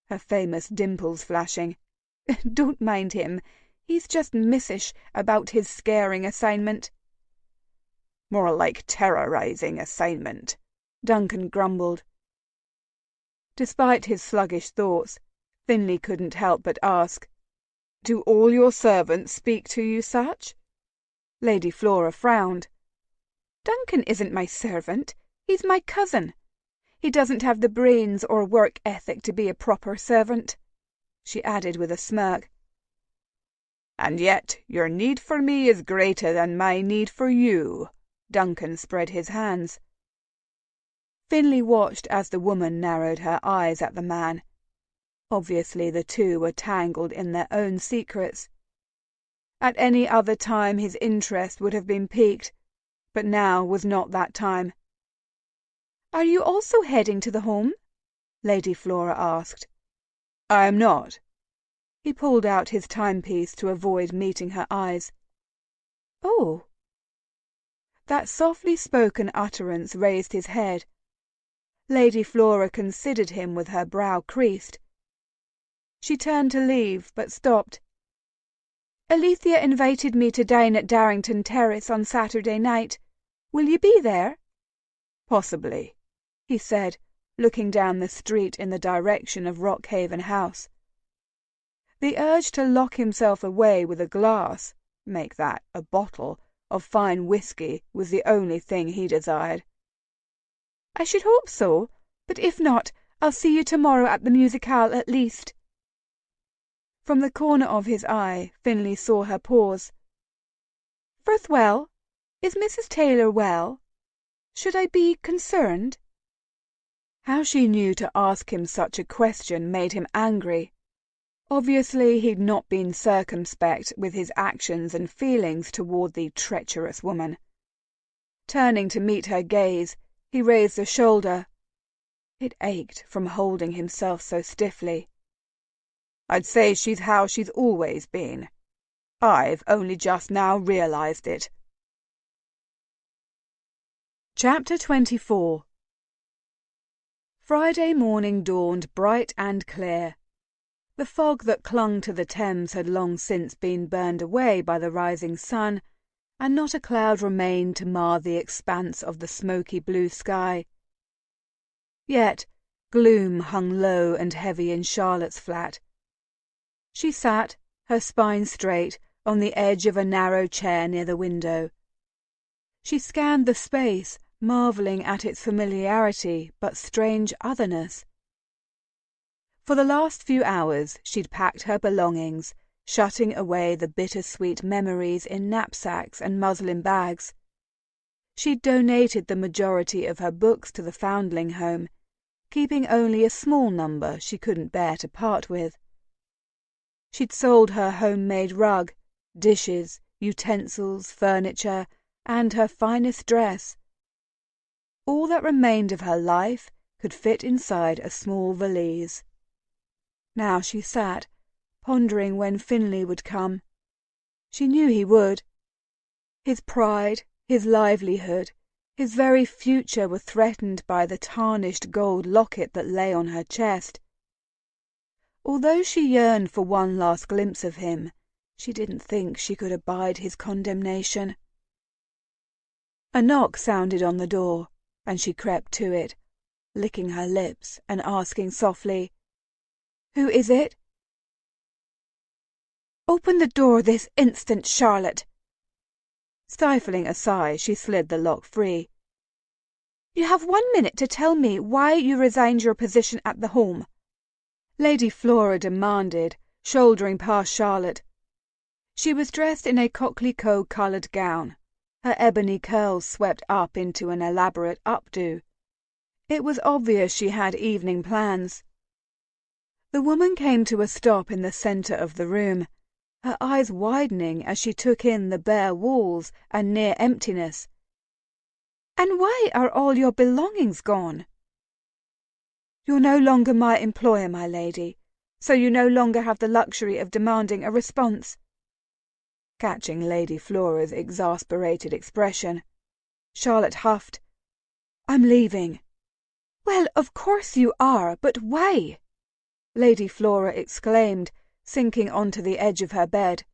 Speaker 1: her famous dimples flashing. "Don't mind him. He's just missish about his scaring assignment." "More like terrorizing assignment," Duncan grumbled. Despite his sluggish thoughts, Finley couldn't help but ask, "Do all your servants speak to you such?" Lady Flora frowned. "Duncan isn't my servant. He's my cousin. He doesn't have the brains or work ethic to be a proper servant," she added with a smirk. "And yet your need for me is greater than my need for you." Duncan spread his hands. Finley watched as the woman narrowed her eyes at the man. Obviously the two were tangled in their own secrets. At any other time his interest would have been piqued, but now was not that time. "Are you also heading to the home?" Lady Flora asked. "I am not." He pulled out his timepiece to avoid meeting her eyes. "Oh." That softly spoken utterance raised his head. Lady Flora considered him with her brow creased. She turned to leave, but stopped.
Speaker 2: Alethea invited me to dine at Darrington Terrace on Saturday night. Will you be there?"
Speaker 1: "Possibly," he said, looking down the street in the direction of Rockhaven House. The urge to lock himself away with a glass, make that a bottle, of fine whisky was the only thing he desired.
Speaker 2: "I should hope so, but if not, I'll see you tomorrow at the musicale at least."
Speaker 1: From the corner of his eye, Finlay saw her pause.
Speaker 2: "Firthwell, is Mrs. Taylor well? Should I be concerned?"
Speaker 1: How she knew to ask him such a question made him angry. Obviously he'd not been circumspect with his actions and feelings toward the treacherous woman. Turning to meet her gaze, he raised a shoulder. It ached from holding himself so stiffly. "I'd say she's how she's always been. I've only just now realized it." Chapter 24. Friday morning dawned bright and clear. The fog that clung to the Thames had long since been burned away by the rising sun, and not a cloud remained to mar the expanse of the smoky blue sky. Yet gloom hung low and heavy in Charlotte's flat. She sat, her spine straight, on the edge of a narrow chair near the window. She scanned the space, marvelling at its familiarity but strange otherness. For the last few hours she'd packed her belongings, shutting away the bittersweet memories in knapsacks and muslin bags. She'd donated the majority of her books to the foundling home, keeping only a small number she couldn't bear to part with. She'd sold her homemade rug, dishes, utensils, furniture, and her finest dress. All that remained of her life could fit inside a small valise. Now she sat, pondering when Finlay would come. She knew he would. His pride, his livelihood, his very future were threatened by the tarnished gold locket that lay on her chest. Although she yearned for one last glimpse of him, she didn't think she could abide his condemnation. A knock sounded on the door, and she crept to it, licking her lips and asking softly, "Who is it?"
Speaker 2: "Open the door this instant, Charlotte."
Speaker 1: Stifling a sigh, she slid the lock free.
Speaker 2: "You have 1 minute to tell me why you resigned your position at the home,"
Speaker 1: Lady Flora demanded, shouldering past Charlotte. She was dressed in a coquelicot-coloured gown, her ebony curls swept up into an elaborate updo. It was obvious she had evening plans. The woman came to a stop in the centre of the room, her eyes widening as she took in the bare walls and near emptiness.
Speaker 2: "And why are all your belongings gone?"
Speaker 1: "You're no longer my employer, my lady, so you no longer have the luxury of demanding a response." Catching Lady Flora's exasperated expression, Charlotte huffed, "I'm leaving."
Speaker 2: "Well, of course you are, but why?"
Speaker 1: Lady Flora exclaimed, sinking onto the edge of her bed.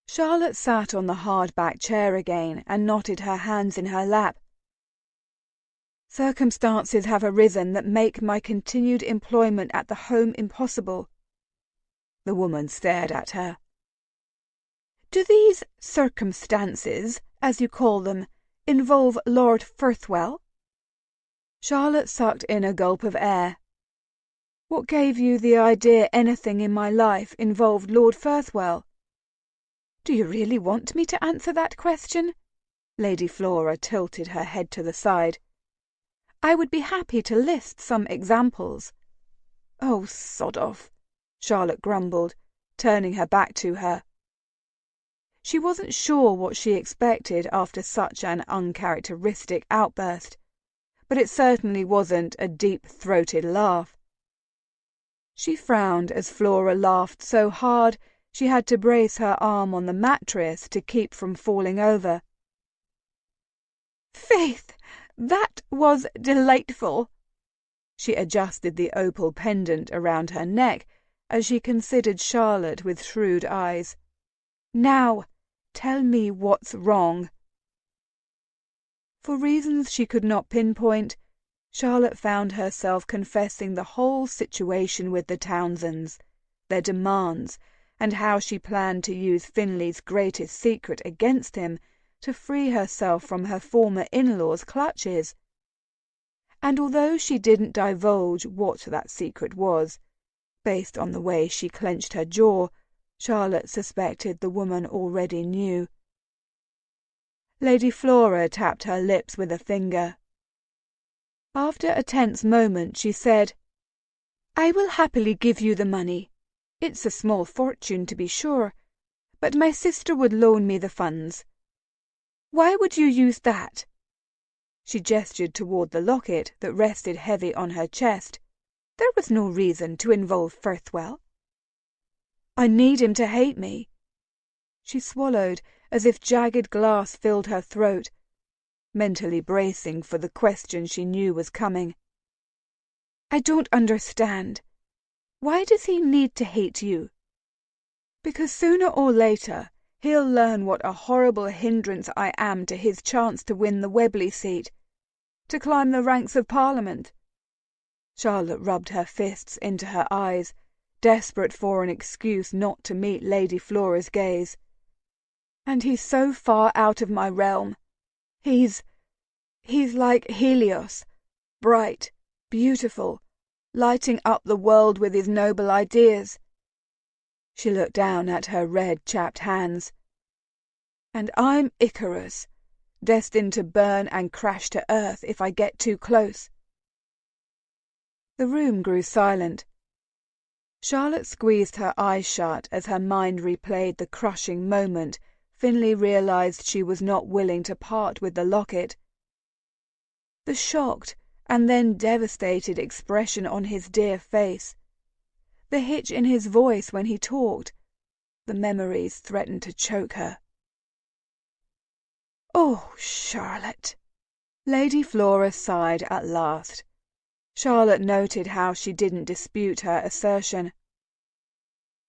Speaker 1: Charlotte sat on the hard-back chair again and knotted her hands in her lap. "Circumstances have arisen that make my continued employment at the home impossible." The woman stared at her.
Speaker 2: "Do these circumstances, as you call them, involve Lord Firthwell?"
Speaker 1: Charlotte sucked in a gulp of air. "What gave you the idea anything in my life involved Lord Firthwell?"
Speaker 2: "Do you really want me to answer that question?"
Speaker 1: Lady Flora tilted her head to the side.
Speaker 2: "I would be happy to list some examples."
Speaker 1: "Oh, sod off," Charlotte grumbled, turning her back to her. She wasn't sure what she expected after such an uncharacteristic outburst, but it certainly wasn't a deep-throated laugh. She frowned as Flora laughed so hard she had to brace her arm on the mattress to keep from falling over.
Speaker 2: "Faith, that was delightful."
Speaker 1: She adjusted the opal pendant around her neck as she considered Charlotte with shrewd eyes. Now, tell me what's wrong." For reasons she could not pinpoint, Charlotte found herself confessing the whole situation with the Townsends, their demands, and how she planned to use Finley's greatest secret against him to free herself from her former in-laws' clutches. And although she didn't divulge what that secret was, based on the way she clenched her jaw, Charlotte suspected the woman already knew. Lady Flora tapped her lips with a finger. After a tense moment she said, "I will happily give you the money. It's a small fortune, to be sure, but my sister would loan me the funds. Why would you use that?" She gestured toward the locket that rested heavy on her chest. "There was no reason to involve Firthwell." "I need him to hate me." She swallowed as if jagged glass filled her throat, mentally bracing for the question she knew was coming. "I don't understand. Why does he need to hate you?" "Because sooner or later he'll learn what a horrible hindrance I am to his chance to win the Webley seat, to climb the ranks of Parliament." Charlotte rubbed her fists into her eyes, desperate for an excuse not to meet Lady Flora's gaze. "And he's so far out of my realm. He's like Helios, bright, beautiful, lighting up the world with his noble ideas." She looked down at her red, chapped hands. "And I'm Icarus, destined to burn and crash to earth if I get too close." The room grew silent. Charlotte squeezed her eyes shut as her mind replayed the crushing moment Finley realized she was not willing to part with the locket. The shocked and then devastated expression on his dear face, the hitch in his voice when he talked, the memories threatened to choke her. "Oh, Charlotte!" Lady Flora sighed at last. Charlotte noted how she didn't dispute her assertion.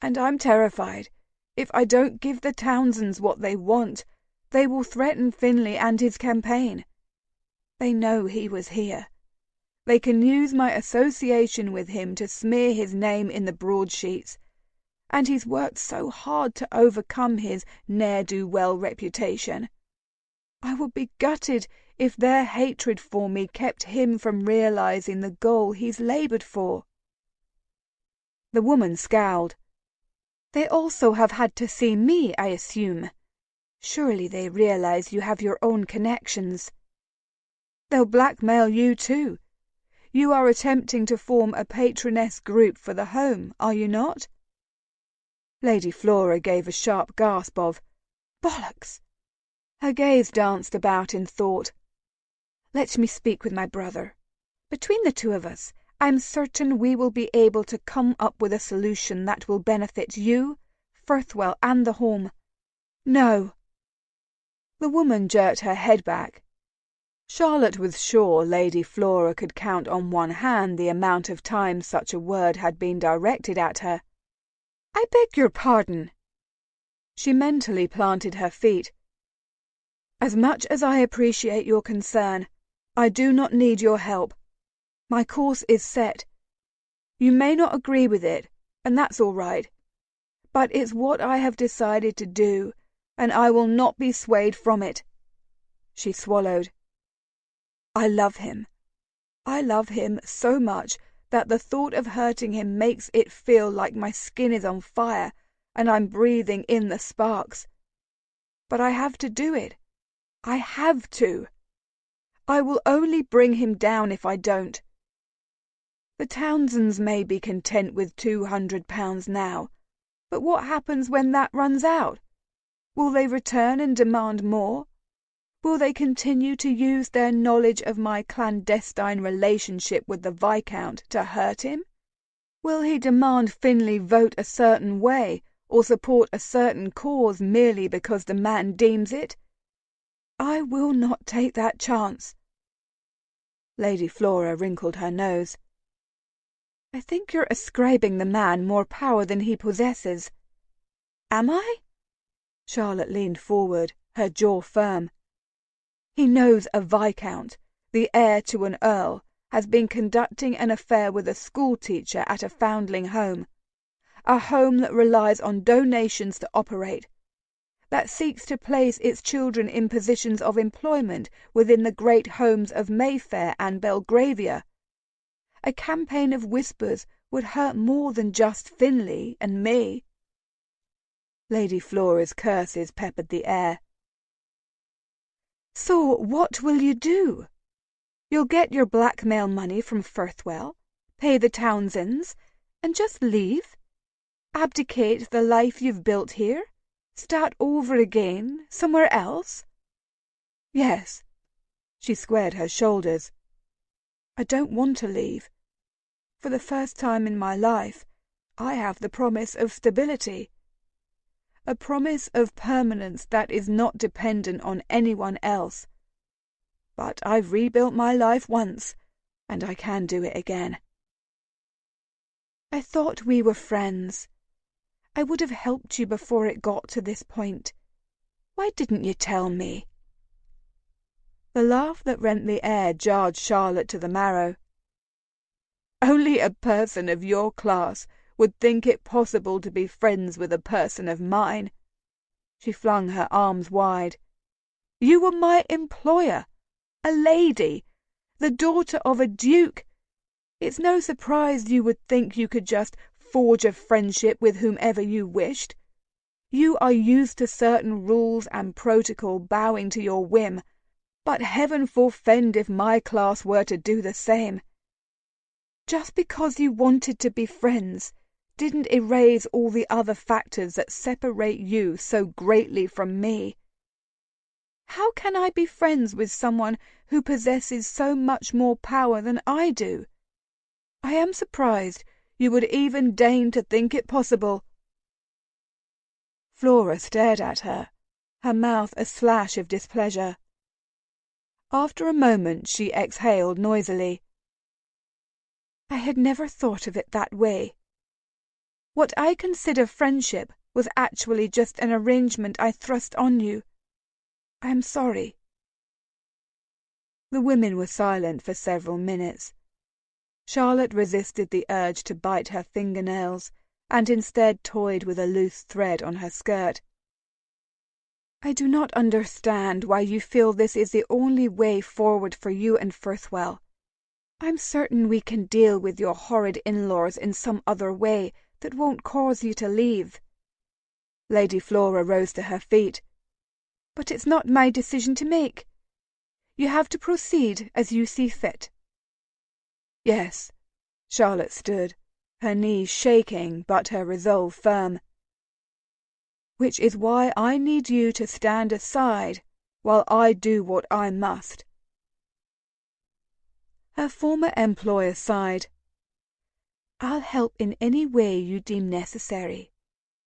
Speaker 1: "And I'm terrified. If I don't give the Townsends what they want, they will threaten Finley and his campaign. They know he was here. They can use my association with him to smear his name in the broadsheets. And he's worked so hard to overcome his ne'er-do-well reputation. I would be gutted if their hatred for me kept him from realizing the goal he's labored for." The woman scowled. "They also have had to see me, I assume. Surely they realize you have your own connections." "They'll blackmail you too. You are attempting to form a patroness group for the home, are you not?" Lady Flora gave a sharp gasp of "Bollocks!" Her gaze danced about in thought. "Let me speak with my brother. Between the two of us, I'm certain we will be able to come up with a solution that will benefit you, Firthwell, and the home." "No." The woman jerked her head back. Charlotte was sure Lady Flora could count on one hand the amount of time such a word had been directed at her. "I beg your pardon." She mentally planted her feet. "As much as I appreciate your concern, I do not need your help. My course is set. You may not agree with it, and that's all right. But it's what I have decided to do, and I will not be swayed from it." She swallowed. "I love him. I love him so much that the thought of hurting him makes it feel like my skin is on fire and I'm breathing in the sparks. But I have to do it. I have to. I will only bring him down if I don't. The Townsends may be content with £200 now, but what happens when that runs out? Will they return and demand more? Will they continue to use their knowledge of my clandestine relationship with the Viscount to hurt him? Will he demand Finley vote a certain way or support a certain cause merely because the man deems it? I will not take that chance." Lady Flora wrinkled her nose. "I think you're ascribing the man more power than he possesses." "Am I?" Charlotte leaned forward, her jaw firm. "He knows a viscount, the heir to an earl, has been conducting an affair with a schoolteacher at a foundling home, a home that relies on donations to operate, that seeks to place its children in positions of employment within the great homes of Mayfair and Belgravia. A campaign of whispers would hurt more than just Finley and me." Lady Flora's curses peppered the air. "So what will you do? You'll get your blackmail money from Firthwell, pay the Townsends, and just leave? Abdicate the life you've built here? Start over again, somewhere else?" "Yes." She squared her shoulders. "I don't want to leave. For the first time in my life, I have the promise of stability. A promise of permanence that is not dependent on anyone else. But I've rebuilt my life once, and I can do it again." "I thought we were friends. I would have helped you before it got to this point. Why didn't you tell me?" The laugh that rent the air jarred Charlotte to the marrow. "Only a person of your class would think it possible to be friends with a person of mine." She flung her arms wide. "You were my employer, a lady, the daughter of a duke. It's no surprise you would think you could just forge a friendship with whomever you wished. You are used to certain rules and protocol bowing to your whim, but heaven forfend if my class were to do the same. Just because you wanted to be friends didn't erase all the other factors that separate you so greatly from me. How can I be friends with someone who possesses so much more power than I do? I am surprised you would even deign to think it possible." Flora stared at her, her mouth a slash of displeasure. After a moment she exhaled noisily. "I had never thought of it that way. What I consider friendship was actually just an arrangement I thrust on you. I am sorry." The women were silent for several minutes. Charlotte resisted the urge to bite her fingernails, and instead toyed with a loose thread on her skirt. "I do not understand why you feel this is the only way forward for you and Firthwell. I'm certain we can deal with your horrid in-laws in some other way that won't cause you to leave." Lady Flora rose to her feet. "But it's not my decision to make. You have to proceed as you see fit." "Yes." Charlotte stood, her knees shaking but her resolve firm. "Which is why I need you to stand aside while I do what I must." Her former employer sighed. "I'll help in any way you deem necessary,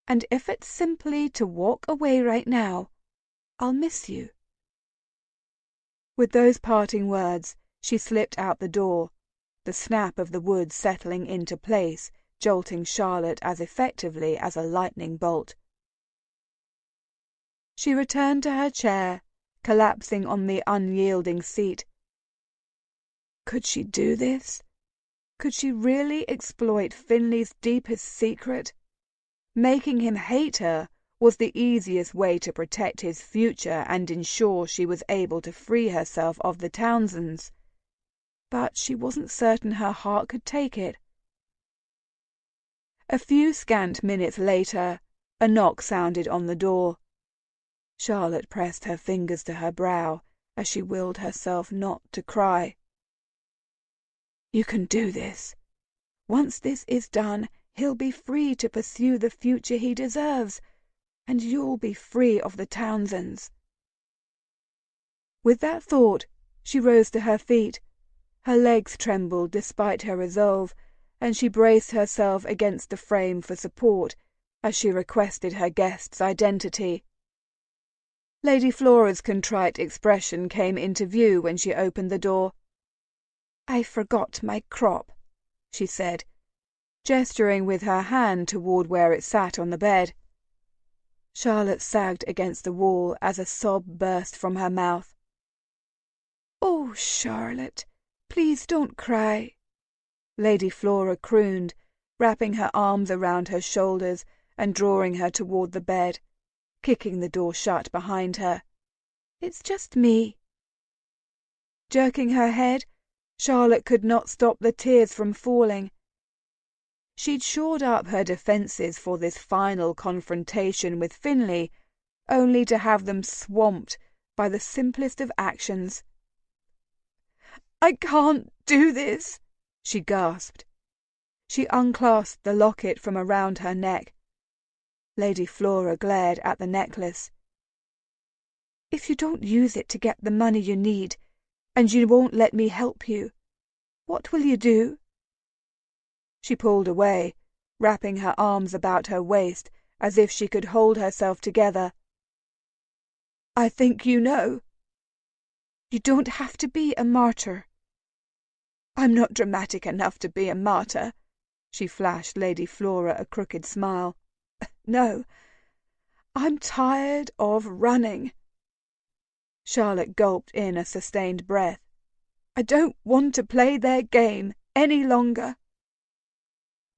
Speaker 1: and if it's simply to walk away right now, I'll miss you." With those parting words, she slipped out the door, the snap of the wood settling into place, jolting Charlotte as effectively as a lightning bolt. She returned to her chair, collapsing on the unyielding seat. Could she do this? Could she really exploit Finley's deepest secret? Making him hate her was the easiest way to protect his future and ensure she was able to free herself of the Townsends. But she wasn't certain her heart could take it. A few scant minutes later, a knock sounded on the door. Charlotte pressed her fingers to her brow as she willed herself not to cry. "You can do this. Once this is done, he'll be free to pursue the future he deserves, and you'll be free of the Townsends." With that thought, she rose to her feet. Her legs trembled despite her resolve, and she braced herself against the frame for support as she requested her guest's identity. Lady Flora's contrite expression came into view when she opened the door. "I forgot my crop," she said, gesturing with her hand toward where it sat on the bed. Charlotte sagged against the wall as a sob burst from her mouth.
Speaker 2: "Oh, Charlotte, please don't cry,"
Speaker 1: Lady Flora crooned, wrapping her arms around her shoulders and drawing her toward the bed, kicking the door shut behind her.
Speaker 2: "It's just me."
Speaker 1: Jerking her head, Charlotte could not stop the tears from falling. She'd shored up her defences for this final confrontation with Finlay, only to have them swamped by the simplest of actions.
Speaker 2: "I can't do this,"
Speaker 1: she gasped. She unclasped the locket from around her neck. Lady Flora glared at the necklace.
Speaker 2: "If you don't use it to get the money you need, and you won't let me help you, what will you do?"
Speaker 1: She pulled away, wrapping her arms about her waist as if she could hold herself together.
Speaker 2: "I think you know. You don't have to be a martyr."
Speaker 1: "I'm not dramatic enough to be a martyr," she flashed Lady Flora a crooked smile. "No, I'm tired of running." Charlotte gulped in a sustained breath.
Speaker 2: "I don't want to play their game any longer."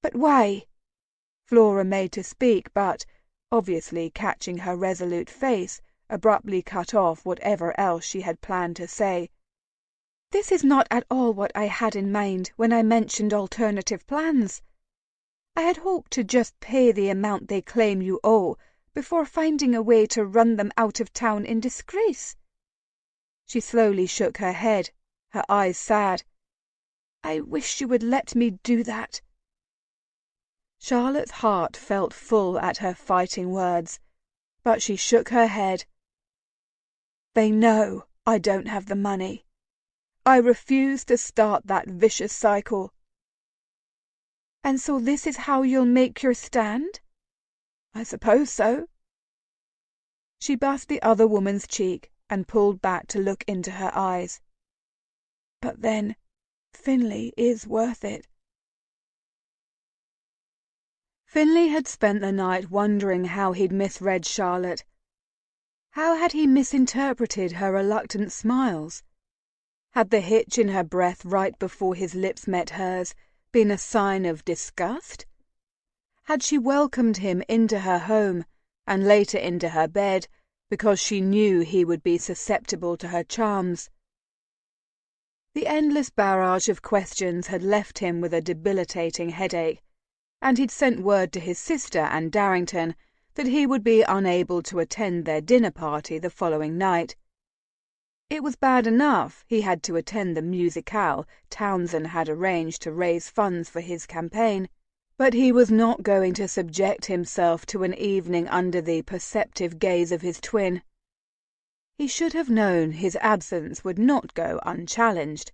Speaker 1: "But why?" Flora made to speak, but, obviously catching her resolute face, abruptly cut off whatever else she had planned to say.
Speaker 2: "This is not at all what I had in mind when I mentioned alternative plans. I had hoped to just pay the amount they claim you owe before finding a way to run them out of town in disgrace."
Speaker 1: She slowly shook her head, her eyes sad.
Speaker 2: "I wish you would let me do that."
Speaker 1: Charlotte's heart felt full at her fighting words, but she shook her head. "They know I don't have the money. I refuse to start that vicious cycle."
Speaker 2: "And so this is how you'll make your stand?"
Speaker 1: "I suppose so." She bussed the other woman's cheek and pulled back to look into her eyes. "But then, Finlay is worth it." Finlay had spent the night wondering how he'd misread Charlotte. How had he misinterpreted her reluctant smiles? Had the hitch in her breath right before his lips met hers been a sign of disgust? Had she welcomed him into her home and later into her bed because she knew he would be susceptible to her charms? The endless barrage of questions had left him with a debilitating headache, and he'd sent word to his sister and Darrington that he would be unable to attend their dinner party the following night. It was bad enough he had to attend the musicale Townsend had arranged to raise funds for his campaign, but he was not going to subject himself to an evening under the perceptive gaze of his twin. He should have known his absence would not go unchallenged.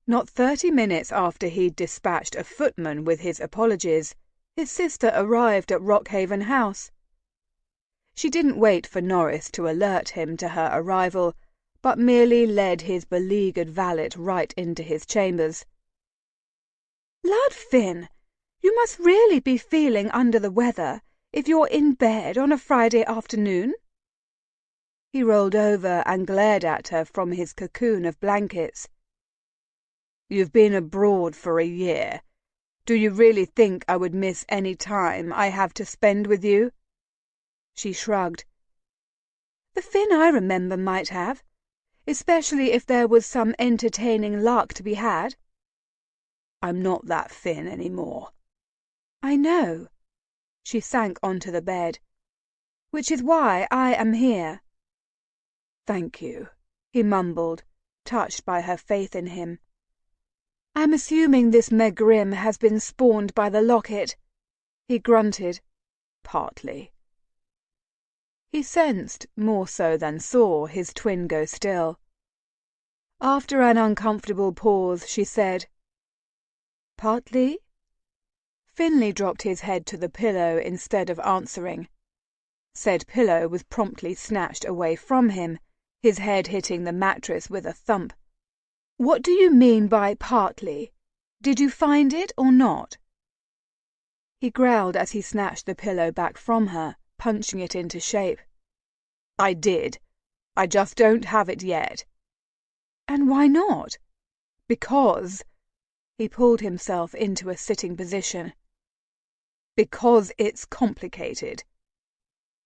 Speaker 1: Not 30 minutes after he'd dispatched a footman with his apologies, his sister arrived at Rockhaven House. She didn't wait for Norris to alert him to her arrival, but merely led his beleaguered valet right into his chambers.
Speaker 2: "Lad Finn, you must really be feeling under the weather if you're in bed on a Friday afternoon."
Speaker 1: He rolled over and glared at her from his cocoon of blankets. "You've been abroad for a year. Do you really think I would miss any time I have to spend with you?" She shrugged.
Speaker 2: "The Finn I remember might have, especially if there was some entertaining lark to be had."
Speaker 1: "I'm not that Finn any more."
Speaker 2: "I know."
Speaker 1: She sank onto the bed.
Speaker 2: "Which is why I am here."
Speaker 1: "Thank you," he mumbled, touched by her faith in him.
Speaker 2: "I'm assuming this megrim has been spawned by the locket," he grunted.
Speaker 1: "Partly." He sensed, more so than saw, his twin go still. After an uncomfortable pause, she said, "Partly?" Finlay dropped his head to the pillow instead of answering. Said pillow was promptly snatched away from him, his head hitting the mattress with a thump.
Speaker 2: "What do you mean by partly? Did you find it or not?"
Speaker 1: He growled as he snatched the pillow back from her, punching it into shape. "I did. I just don't have it yet." "And why not?" "Because—" He pulled himself into a sitting position. "Because it's complicated."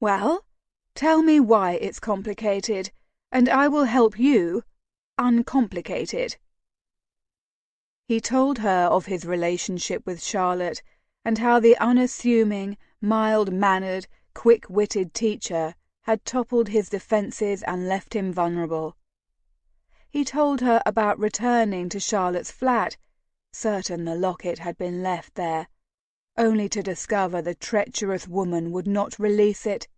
Speaker 1: "Well, tell me why it's complicated, and I will help you uncomplicate it." He told her of his relationship with Charlotte and how the unassuming, mild-mannered, quick-witted teacher had toppled his defenses and left him vulnerable. He told her about returning to Charlotte's flat, certain the locket had been left there, only to discover the treacherous woman would not release it.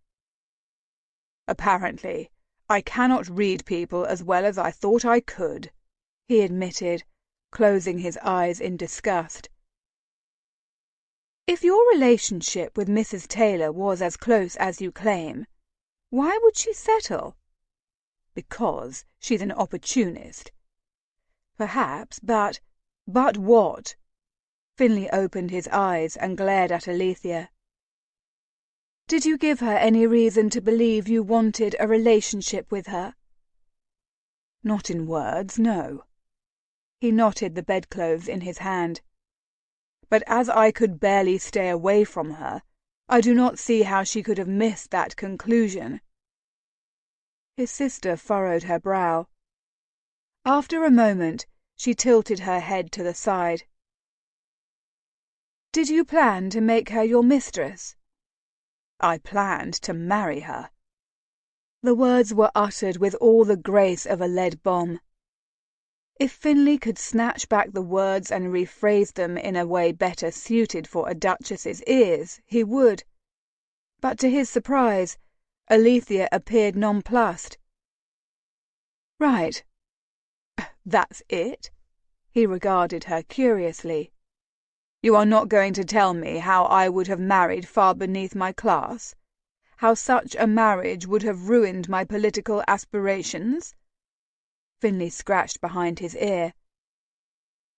Speaker 1: "Apparently, I cannot read people as well as I thought I could," he admitted, closing his eyes in disgust. "If your relationship with Mrs. Taylor was as close as you claim, why would she settle?" "Because she's an opportunist." "Perhaps, but—" "But what?" Finley opened his eyes and glared at Alethea. "Did you give her any reason to believe you wanted a relationship with her?" "Not in words, no." He knotted the bedclothes in his hand. "But as I could barely stay away from her, I do not see how she could have missed that conclusion." His sister furrowed her brow. After a moment, she tilted her head to the side. "Did you plan to make her your mistress?" "I planned to marry her." The words were uttered with all the grace of a lead bomb. If Finley could snatch back the words and rephrase them in a way better suited for a duchess's ears, he would. But to his surprise, Alethea appeared nonplussed. "Right. That's it?" He regarded her curiously. "You are not going to tell me how I would have married far beneath my class? How such a marriage would have ruined my political aspirations?" Finley scratched behind his ear.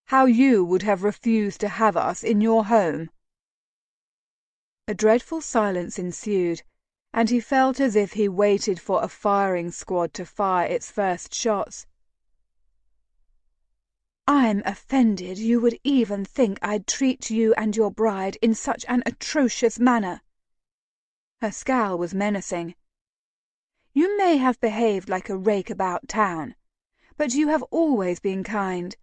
Speaker 1: "How you would have refused to have us in your home?" A dreadful silence ensued, and he felt as if he waited for a firing squad to fire its first shots. "I'm offended you would even think I'd treat you and your bride in such an atrocious manner." Her scowl was menacing. "You may have behaved like a rake about town, but you have always been kind.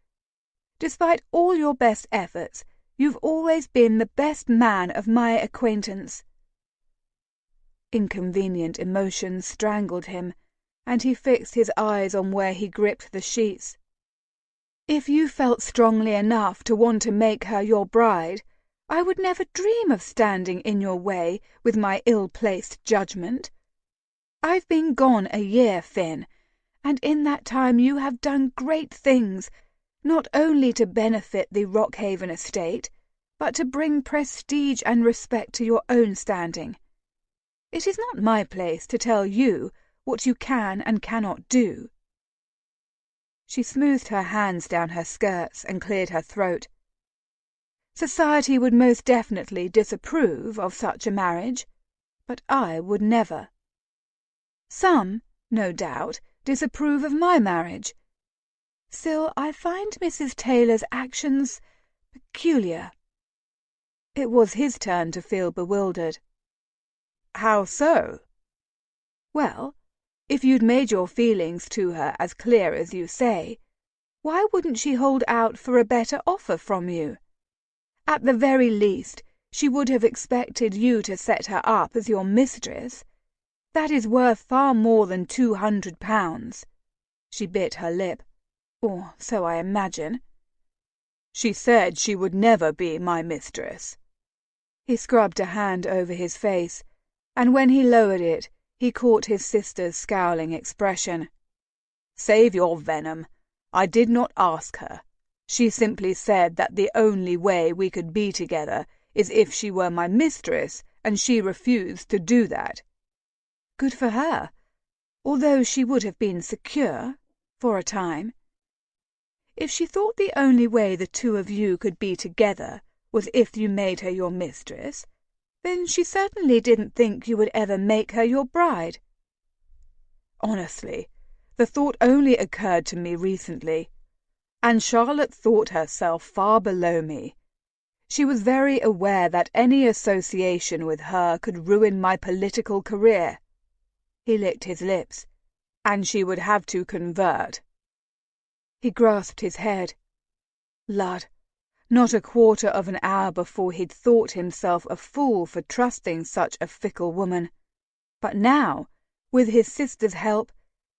Speaker 1: Despite all your best efforts, you've always been the best man of my acquaintance." Inconvenient emotions strangled him, and he fixed his eyes on where he gripped the sheets. "If you felt strongly enough to want to make her your bride, I would never dream of standing in your way with my ill-placed judgment. I've been gone a year, Finn, and in that time you have done great things, not only to benefit the Rockhaven estate, but to bring prestige and respect to your own standing. It is not my place to tell you what you can and cannot do." She smoothed her hands down her skirts and cleared her throat. "Society would most definitely disapprove of such a marriage, but I would never. Some, no doubt, disapprove of my marriage. Still, I find Mrs. Taylor's actions peculiar." It was his turn to feel bewildered. "How so?" "Well, if you'd made your feelings to her as clear as you say, why wouldn't she hold out for a better offer from you? At the very least, she would have expected you to set her up as your mistress. That is worth far more than £200. She bit her lip. "Or so I imagine." "She said she would never be my mistress." He scrubbed a hand over his face, and when he lowered it, he caught his sister's scowling expression. "Save your venom. I did not ask her. She simply said that the only way we could be together is if she were my mistress, and she refused to do that." "Good for her, although she would have been secure, for a time. If she thought the only way the two of you could be together was if you made her your mistress, Then she certainly didn't think you would ever make her your bride. Honestly, the thought only occurred to me recently, and Charlotte thought herself far below me. She was very aware that any association with her could ruin my political career. He licked his lips, and she would have to convert. He grasped his head. Lud, not a quarter of an hour before he'd thought himself a fool for trusting such a fickle woman. But now, with his sister's help,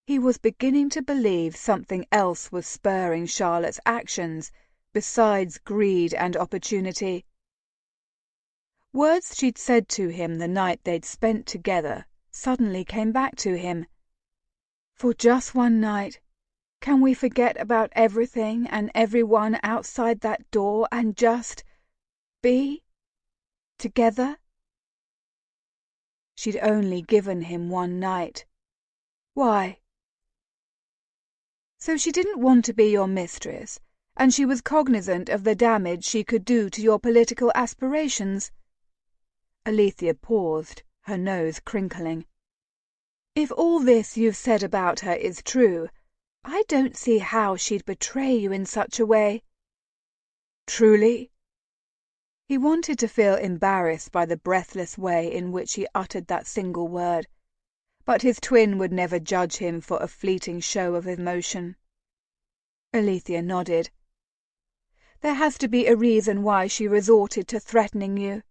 Speaker 1: he was beginning to believe something else was spurring Charlotte's actions, besides greed and opportunity. Words she'd said to him the night they'd spent together suddenly came back to him. For just one night, can we forget about everything and everyone outside that door and just be together? She'd only given him one night. Why? So she didn't want to be your mistress, and she was cognizant of the damage she could do to your political aspirations. Alethea paused, her nose crinkling. If all this you've said about her is true, I don't see how she'd betray you in such a way. Truly? He wanted to feel embarrassed by the breathless way in which he uttered that single word, but his twin would never judge him for a fleeting show of emotion. Alethea nodded. There has to be a reason why she resorted to threatening you.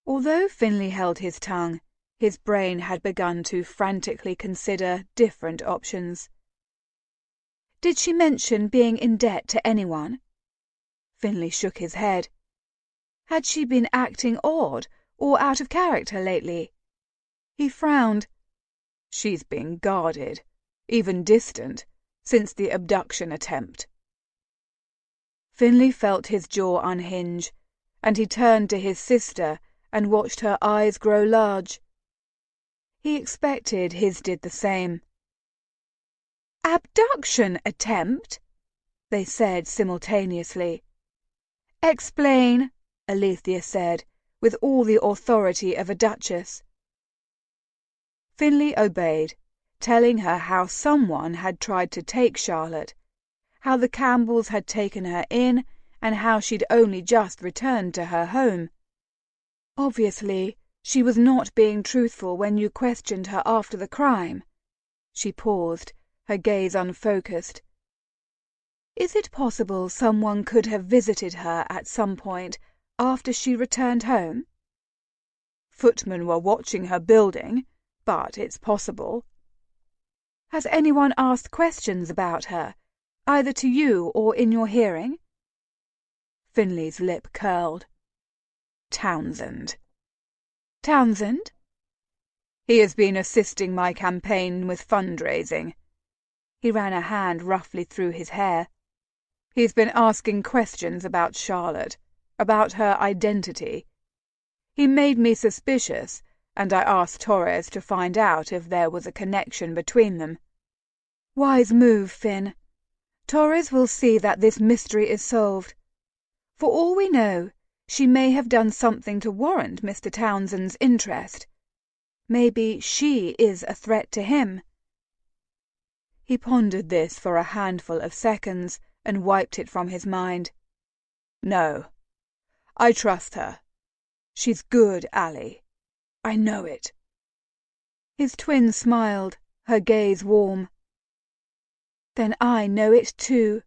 Speaker 1: Although Finlay held his tongue, his brain had begun to frantically consider different options. Did she mention being in debt to anyone? Finlay shook his head. Had she been acting odd or out of character lately? He frowned. She's been guarded, even distant, since the abduction attempt. Finlay felt his jaw unhinge, and he turned to his sister and watched her eyes grow large. He expected his did the same. Abduction attempt? They said simultaneously. Explain, Alethea said, with all the authority of a duchess. Finlay obeyed, telling her how someone had tried to take Charlotte, how the Campbells had taken her in, and how she'd only just returned to her home. Obviously, she was not being truthful when you questioned her after the crime. She paused, her gaze unfocused. Is it possible someone could have visited her at some point after she returned home? Footmen were watching her building, but it's possible. Has anyone asked questions about her, either to you or in your hearing? Finlay's lip curled. Townsend. Townsend? He has been assisting my campaign with fundraising. He ran a hand roughly through his hair. He's been asking questions about Charlotte, about her identity. He made me suspicious, and I asked Torres to find out if there was a connection between them. Wise move, Finn. Torres will see that this mystery is solved. For all we know, she may have done something to warrant Mr. Townsend's interest. Maybe she is a threat to him. He pondered this for a handful of seconds and wiped it from his mind. No, I trust her. She's good, Allie. I know it. His twin smiled, her gaze warm. Then I know it too.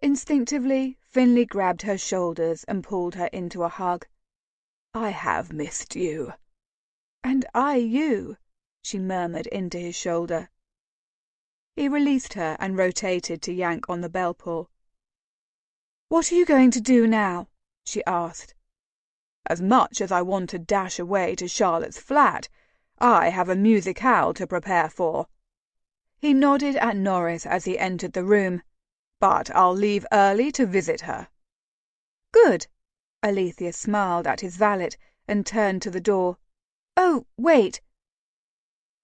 Speaker 1: Instinctively, Finlay grabbed her shoulders and pulled her into a hug. I have missed you. And I you, she murmured into his shoulder. He released her and rotated to yank on the bell pull. What are you going to do now? She asked. As much as I want to dash away to Charlotte's flat, I have a musicale to prepare for. He nodded at Norris as he entered the room. But I'll leave early to visit her. Good. Alethea smiled at his valet and turned to the door. Oh, wait.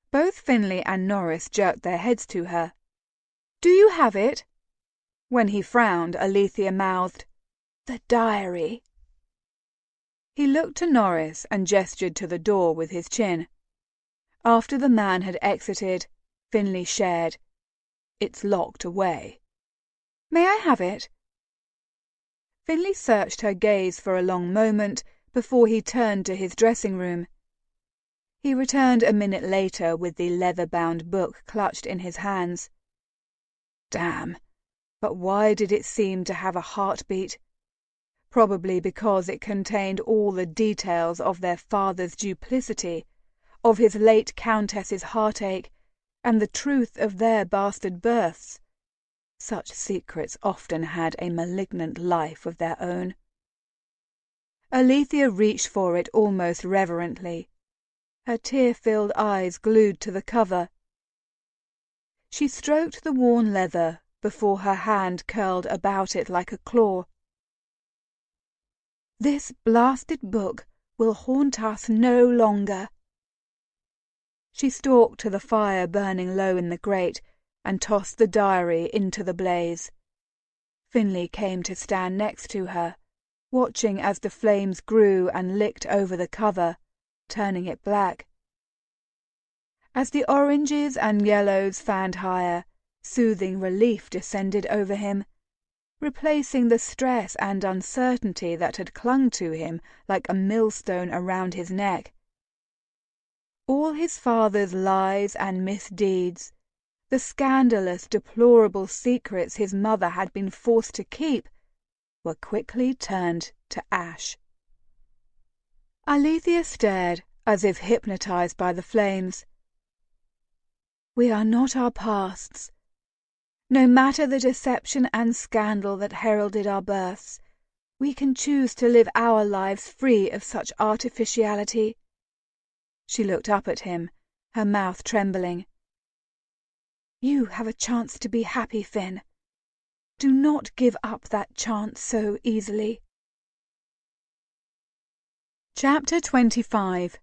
Speaker 1: Both Finlay and Norris jerked their heads to her. Do you have it? When he frowned, Alethea mouthed, The diary. He looked to Norris and gestured to the door with his chin. After the man had exited, Finlay shared, "It's locked away." "May I have it?" Finlay searched her gaze for a long moment before he turned to his dressing room. He returned a minute later with the leather-bound book clutched in his hands. Damn, but why did it seem to have a heartbeat? Probably because it contained all the details of their father's duplicity, of his late countess's heartache, and the truth of their bastard births. Such secrets often had a malignant life of their own. Alethea reached for it almost reverently, her tear-filled eyes glued to the cover. She stroked the worn leather before her hand curled about it like a claw. "This blasted book will haunt us no longer." She stalked to the fire burning low in the grate and tossed the diary into the blaze. Finlay came to stand next to her, watching as the flames grew and licked over the cover, turning it black. As the oranges and yellows fanned higher, soothing relief descended over him, replacing the stress and uncertainty that had clung to him like a millstone around his neck. All his father's lies and misdeeds, the scandalous, deplorable secrets his mother had been forced to keep, were quickly turned to ash. Alethea stared, as if hypnotized by the flames. "We are not our pasts. No matter the deception and scandal that heralded our births, we can choose to live our lives free of such artificiality." She looked up at him, her mouth trembling. "You have a chance to be happy, Finn. Do not give up that chance so easily." Chapter 25.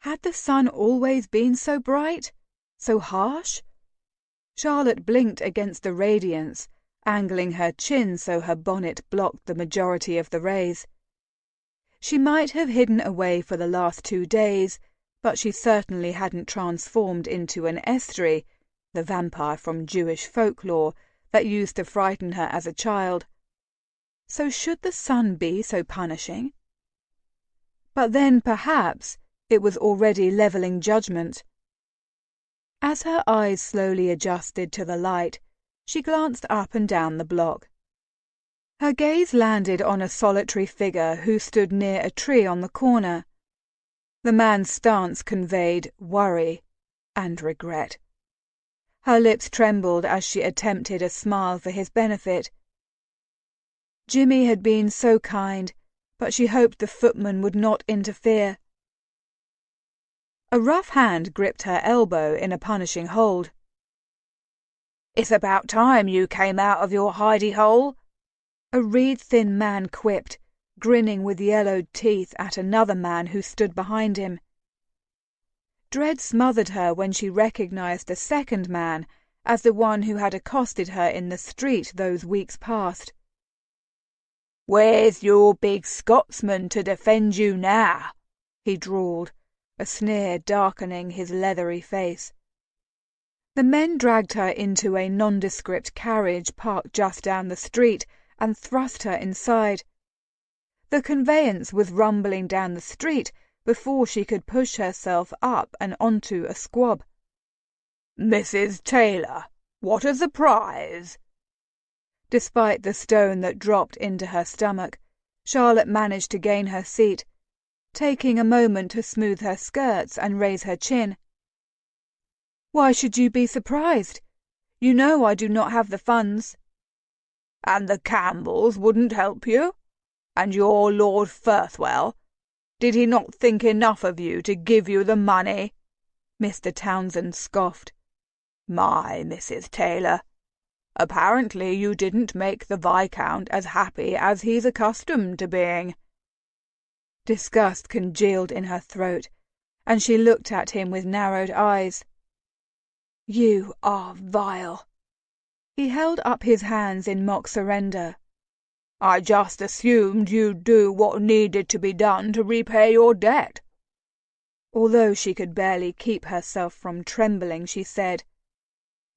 Speaker 1: Had the sun always been so bright? So harsh? Charlotte blinked against the radiance, angling her chin so her bonnet blocked the majority of the rays. She might have hidden away for the last 2 days, but she certainly hadn't transformed into an Estri, the vampire from Jewish folklore that used to frighten her as a child. So should the sun be so punishing? But then, perhaps, it was already levelling judgment. As her eyes slowly adjusted to the light, she glanced up and down the block. Her gaze landed on a solitary figure who stood near a tree on the corner. The man's stance conveyed worry and regret. Her lips trembled as she attempted a smile for his benefit. Jimmy had been so kind, but she hoped the footman would not interfere. A rough hand gripped her elbow in a punishing hold. "It's about time you came out of your hidey-hole," a reed-thin man quipped, grinning with yellowed teeth at another man who stood behind him. Dread smothered her when she recognized the second man as the one who had accosted her in the street those weeks past. "Where's your big Scotsman to defend you now?" he drawled, a sneer darkening his leathery face. The men dragged her into a nondescript carriage parked just down the street and thrust her inside. The conveyance was rumbling down the street before she could push herself up and onto a squab. "Mrs. Taylor, what a surprise!" Despite the stone that dropped into her stomach, Charlotte managed to gain her seat, taking a moment to smooth her skirts and raise her chin. "Why should you be surprised? You know I do not have the funds." "And the Campbells wouldn't help you? And your Lord Firthwell? Did he not think enough of you to give you the money?" Mr. Townsend scoffed. "My Mrs. Taylor, apparently you didn't make the Viscount as happy as he's accustomed to being." Disgust congealed in her throat, and she looked at him with narrowed eyes. "You are vile." He held up his hands in mock surrender.
Speaker 2: I just assumed you'd do what needed to be done to repay your debt."
Speaker 1: Although she could barely keep herself from trembling, she said,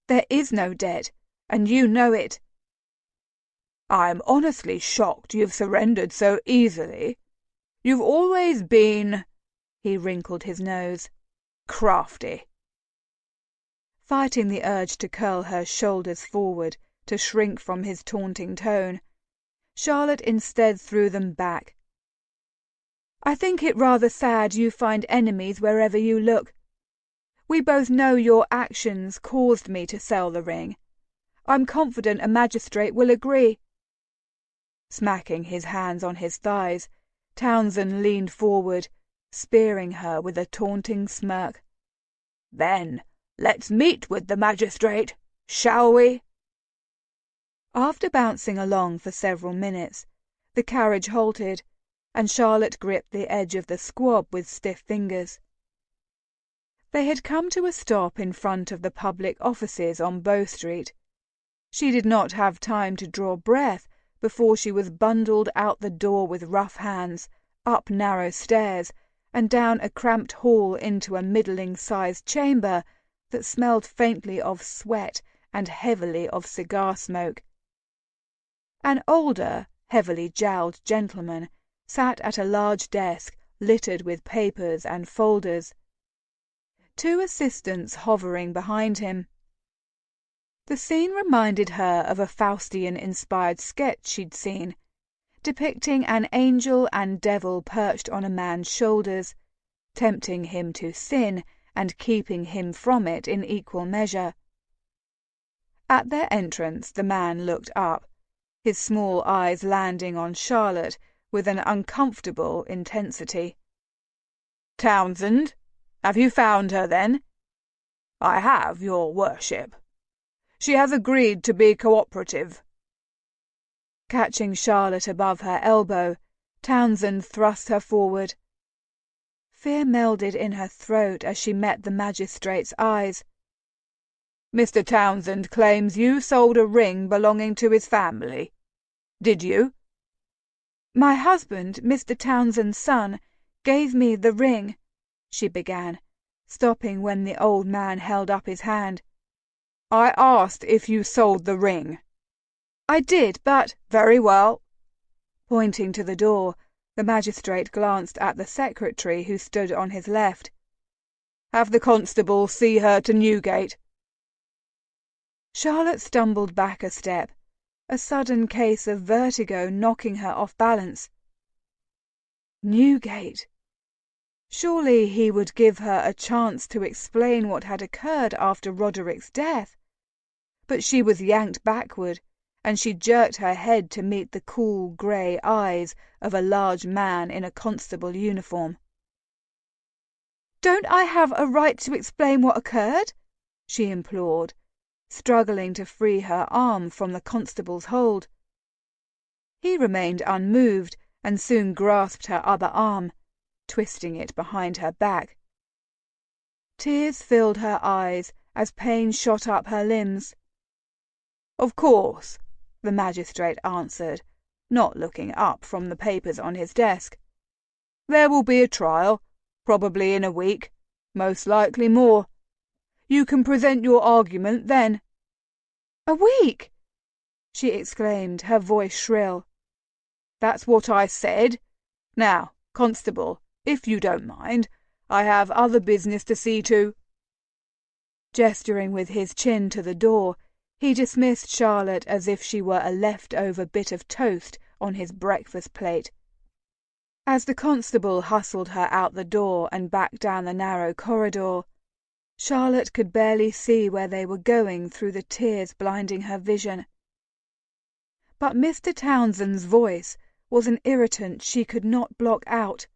Speaker 1: "There is no debt, and you know it."
Speaker 2: "I'm honestly shocked you've surrendered so easily. You've always been—" he wrinkled his nose, "crafty."
Speaker 1: Fighting the urge to curl her shoulders forward, to shrink from his taunting tone, Charlotte instead threw them back. "I think it rather sad you find enemies wherever you look. We both know your actions caused me to sell the ring. I'm confident a magistrate will agree." Smacking his hands on his thighs, Townsend leaned forward, spearing her with a taunting smirk.
Speaker 2: "Then let's meet with the magistrate, shall we?"
Speaker 1: After bouncing along for several minutes, the carriage halted, and Charlotte gripped the edge of the squab with stiff fingers. They had come to a stop in front of the public offices on Bow Street. She did not have time to draw breath before she was bundled out the door with rough hands, up narrow stairs, and down a cramped hall into a middling-sized chamber that smelled faintly of sweat and heavily of cigar smoke. An older, heavily jowled gentleman sat at a large desk littered with papers and folders, two assistants hovering behind him. The scene reminded her of a Faustian-inspired sketch she'd seen, depicting an angel and devil perched on a man's shoulders, tempting him to sin and keeping him from it in equal measure. At their entrance the man looked up, his small eyes landing on Charlotte with an uncomfortable intensity.
Speaker 2: "Townsend, have you found her, then?" "I have, your worship. She has agreed to be cooperative."
Speaker 1: Catching Charlotte above her elbow, Townsend thrust her forward. Fear melded in her throat as she met the magistrate's eyes.
Speaker 2: "Mr. Townsend claims you sold a ring belonging to his family. Did you?"
Speaker 1: "My husband, Mr. Townsend's son, gave me the ring," she began, stopping when the old man held up his hand.
Speaker 2: "I asked if you sold the ring."
Speaker 1: "I did, but—"
Speaker 2: "Very well."
Speaker 1: Pointing to the door, the magistrate glanced at the secretary who stood on his left.
Speaker 2: "Have the constable see her to Newgate."
Speaker 1: Charlotte stumbled back a step, a sudden case of vertigo knocking her off balance. Newgate! Surely he would give her a chance to explain what had occurred after Roderick's death. But she was yanked backward, and she jerked her head to meet the cool grey eyes of a large man in a constable uniform. "Don't I have a right to explain what occurred?" she implored, struggling to free her arm from the constable's hold. He remained unmoved and soon grasped her other arm, twisting it behind her back. Tears filled her eyes as pain shot up her limbs.
Speaker 2: "Of course," the magistrate answered, not looking up from the papers on his desk. "There will be a trial, probably in a week, most likely more. You can present your argument then."
Speaker 1: "A week!" she exclaimed, her voice shrill.
Speaker 2: "That's what I said. Now, constable, if you don't mind, I have other business to see to."
Speaker 1: Gesturing with his chin to the door, he dismissed Charlotte as if she were a left-over bit of toast on his breakfast plate. As the constable hustled her out the door and back down the narrow corridor, Charlotte could barely see where they were going through the tears blinding her vision. But Mr. Townsend's voice was an irritant she could not block out.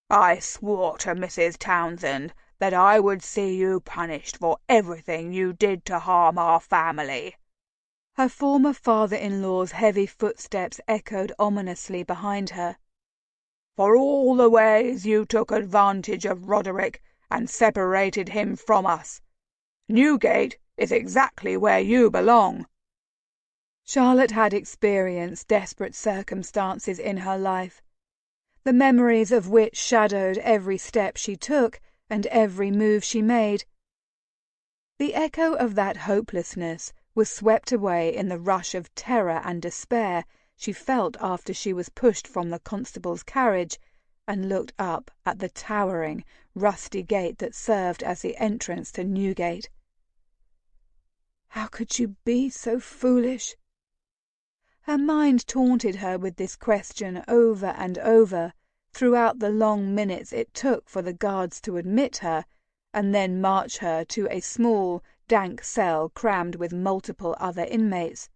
Speaker 2: "I swore to Mrs. Townsend that I would see you punished for everything you did to harm our family."
Speaker 1: Her former father-in-law's heavy footsteps echoed ominously behind her.
Speaker 2: "For all the ways you took advantage of Roderick and separated him from us. Newgate is exactly where you belong."
Speaker 1: Charlotte had experienced desperate circumstances in her life, the memories of which shadowed every step she took and every move she made. The echo of that hopelessness was swept away in the rush of terror and despair she felt after she was pushed from the constable's carriage and looked up at the towering, rusty gate that served as the entrance to Newgate. How could you be so foolish? Her mind taunted her with this question over and over throughout the long minutes it took for the guards to admit her and then march her to a small, dank cell crammed with multiple other inmates.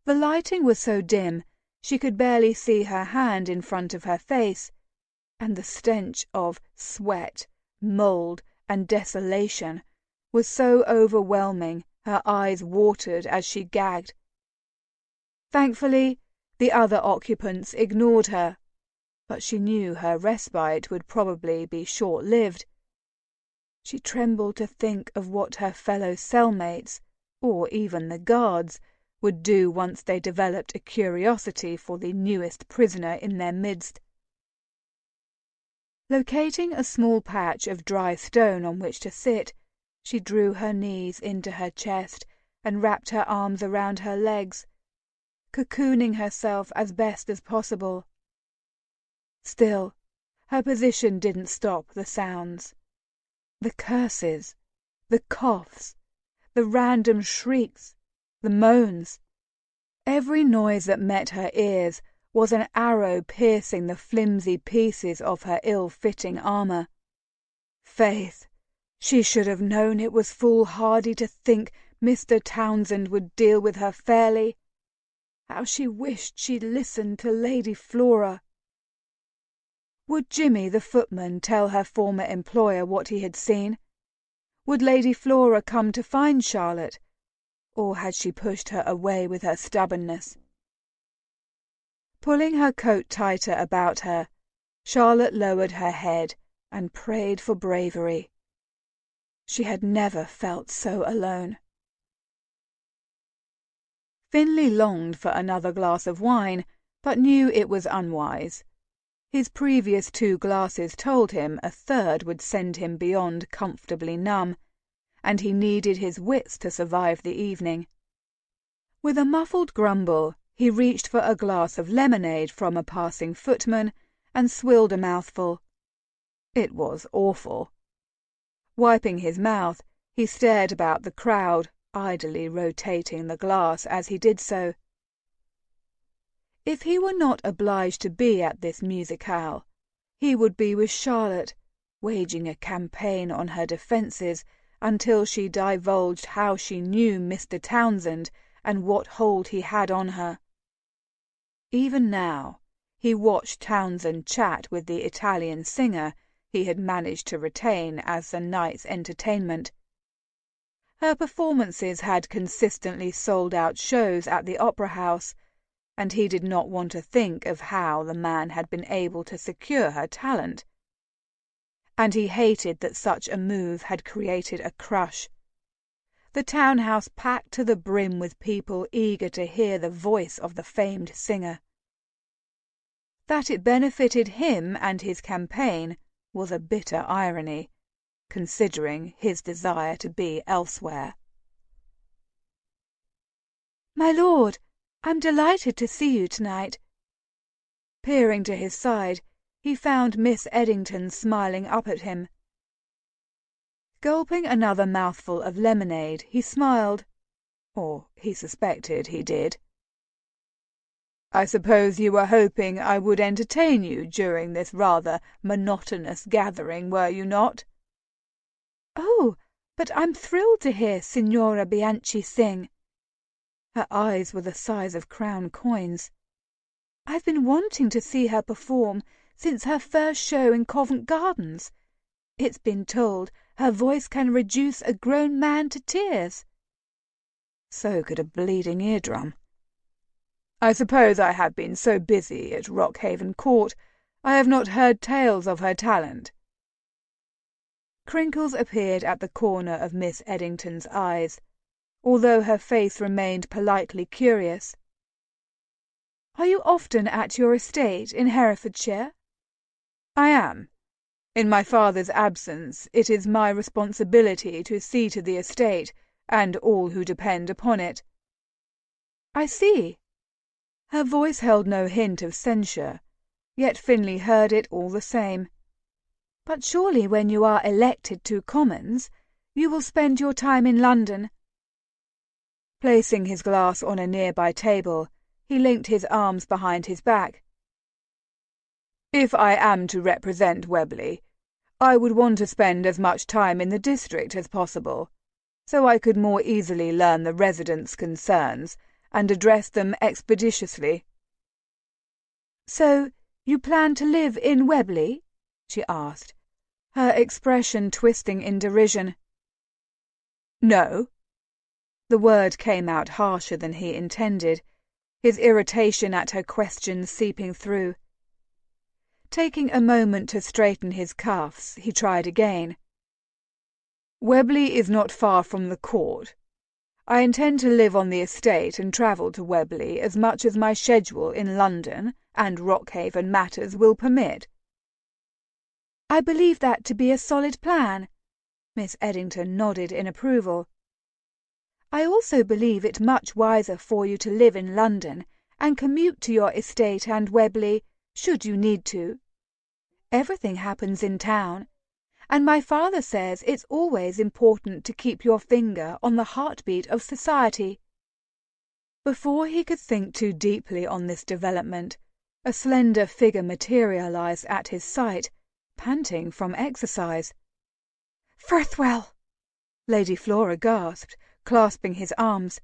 Speaker 1: The lighting was so dim she could barely see her hand in front of her face, and the stench of sweat, mould, and desolation was so overwhelming her eyes watered as she gagged. Thankfully, the other occupants ignored her, but she knew her respite would probably be short-lived. She trembled to think of what her fellow cellmates, or even the guards, would do once they developed a curiosity for the newest prisoner in their midst. Locating a small patch of dry stone on which to sit, she drew her knees into her chest and wrapped her arms around her legs, cocooning herself as best as possible. Still, her position didn't stop the sounds. The curses, the coughs, the random shrieks, the moans. Every noise that met her ears was an arrow piercing the flimsy pieces of her ill-fitting armour. Faith, she should have known it was foolhardy to think Mr. Townsend would deal with her fairly. How she wished she'd listened to Lady Flora. Would Jimmy the footman tell her former employer what he had seen? Would Lady Flora come to find Charlotte, or had she pushed her away with her stubbornness? Pulling her coat tighter about her, Charlotte lowered her head and prayed for bravery. She had never felt so alone. Finlay longed for another glass of wine, but knew it was unwise. His previous 2 glasses told him a third would send him beyond comfortably numb, and he needed his wits to survive the evening. With a muffled grumble, he reached for a glass of lemonade from a passing footman and swilled a mouthful. It was awful. Wiping his mouth, he stared about the crowd, idly rotating the glass as he did so. If he were not obliged to be at this musicale, he would be with Charlotte, waging a campaign on her defences until she divulged how she knew Mr. Townsend and what hold he had on her. Even now, he watched Townsend chat with the Italian singer he had managed to retain as the night's entertainment. Her performances had consistently sold out shows at the Opera House, and he did not want to think of how the man had been able to secure her talent. And he hated that such a move had created a crush. The townhouse packed to the brim with people eager to hear the voice of the famed singer. That it benefited him and his campaign was a bitter irony, considering his desire to be elsewhere.
Speaker 3: "My lord, I'm delighted to see you tonight."
Speaker 1: Peering to his side, he found Miss Eddington smiling up at him. Gulping another mouthful of lemonade, he smiled, or he suspected he did. "I suppose you were hoping I would entertain you during this rather monotonous gathering, were you not?"
Speaker 3: "Oh, but I'm thrilled to hear Signora Bianchi sing."
Speaker 1: Her eyes were the size of crown coins.
Speaker 3: "I've been wanting to see her perform since her first show in Covent Gardens. It's been told her voice can reduce a grown man to tears."
Speaker 1: So could a bleeding eardrum. "I suppose I have been so busy at Rockhaven Court I have not heard tales of her talent." Crinkles appeared at the corner of Miss Eddington's eyes.
Speaker 2: although her face remained politely curious. "Are you often at your estate in Herefordshire?" "I am. In my father's absence, it is my responsibility to see to the estate and all who depend upon it." "I see." Her voice held no hint of censure, yet Finlay heard it all the same. "But surely when you are elected to Commons, you will spend your time in London." Placing his glass on a nearby table, he linked his arms behind his back. "If I am to represent Webley, I would want to spend as much time in the district as possible, so I could more easily learn the residents' concerns and address them expeditiously." "So you plan to live in Webley?" she asked, her expression twisting in derision. "No." The word came out harsher than he intended, his irritation at her question seeping through. Taking a moment to straighten his cuffs, he tried again. "Webley is not far from the court. I intend to live on the estate and travel to Webley as much as my schedule in London and Rockhaven matters will permit." "I believe that to be a solid plan." Miss Eddington nodded in approval. "I also believe it much wiser for you to live in London and commute to your estate and Webley, should you need to. Everything happens in town, and my father says it's always important to keep your finger on the heartbeat of society." Before he could think too deeply on this development, a slender figure materialized at his sight, panting from exercise. "Firthwell!" Lady Flora gasped, clasping his arms.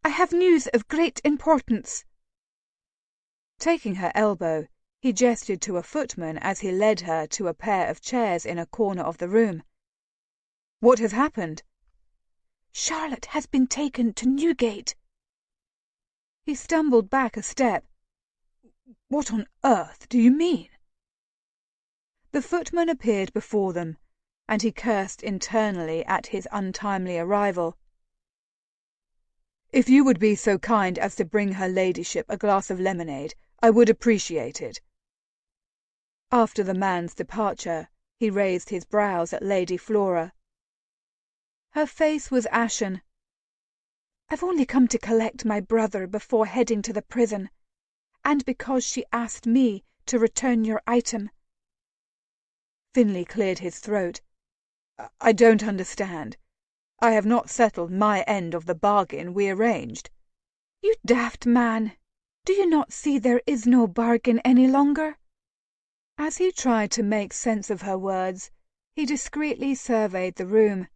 Speaker 2: "I have news of great importance." Taking her elbow, he gestured to a footman as he led her to a pair of chairs in a corner of the room. "What has happened?" "Charlotte has been taken to Newgate." He stumbled back a step. "What on earth do you mean?" The footman appeared before them, and he cursed internally at his untimely arrival. "If you would be so kind as to bring her ladyship a glass of lemonade, I would appreciate it." After the man's departure, he raised his brows at Lady Flora. Her face was ashen. "I've only come to collect my brother before heading to the prison, and because she asked me to return your item." Finlay cleared his throat. "I don't understand. I have not settled my end of the bargain we arranged." "You daft man! Do you not see there is no bargain any longer?" As he tried to make sense of her words, he discreetly surveyed the room.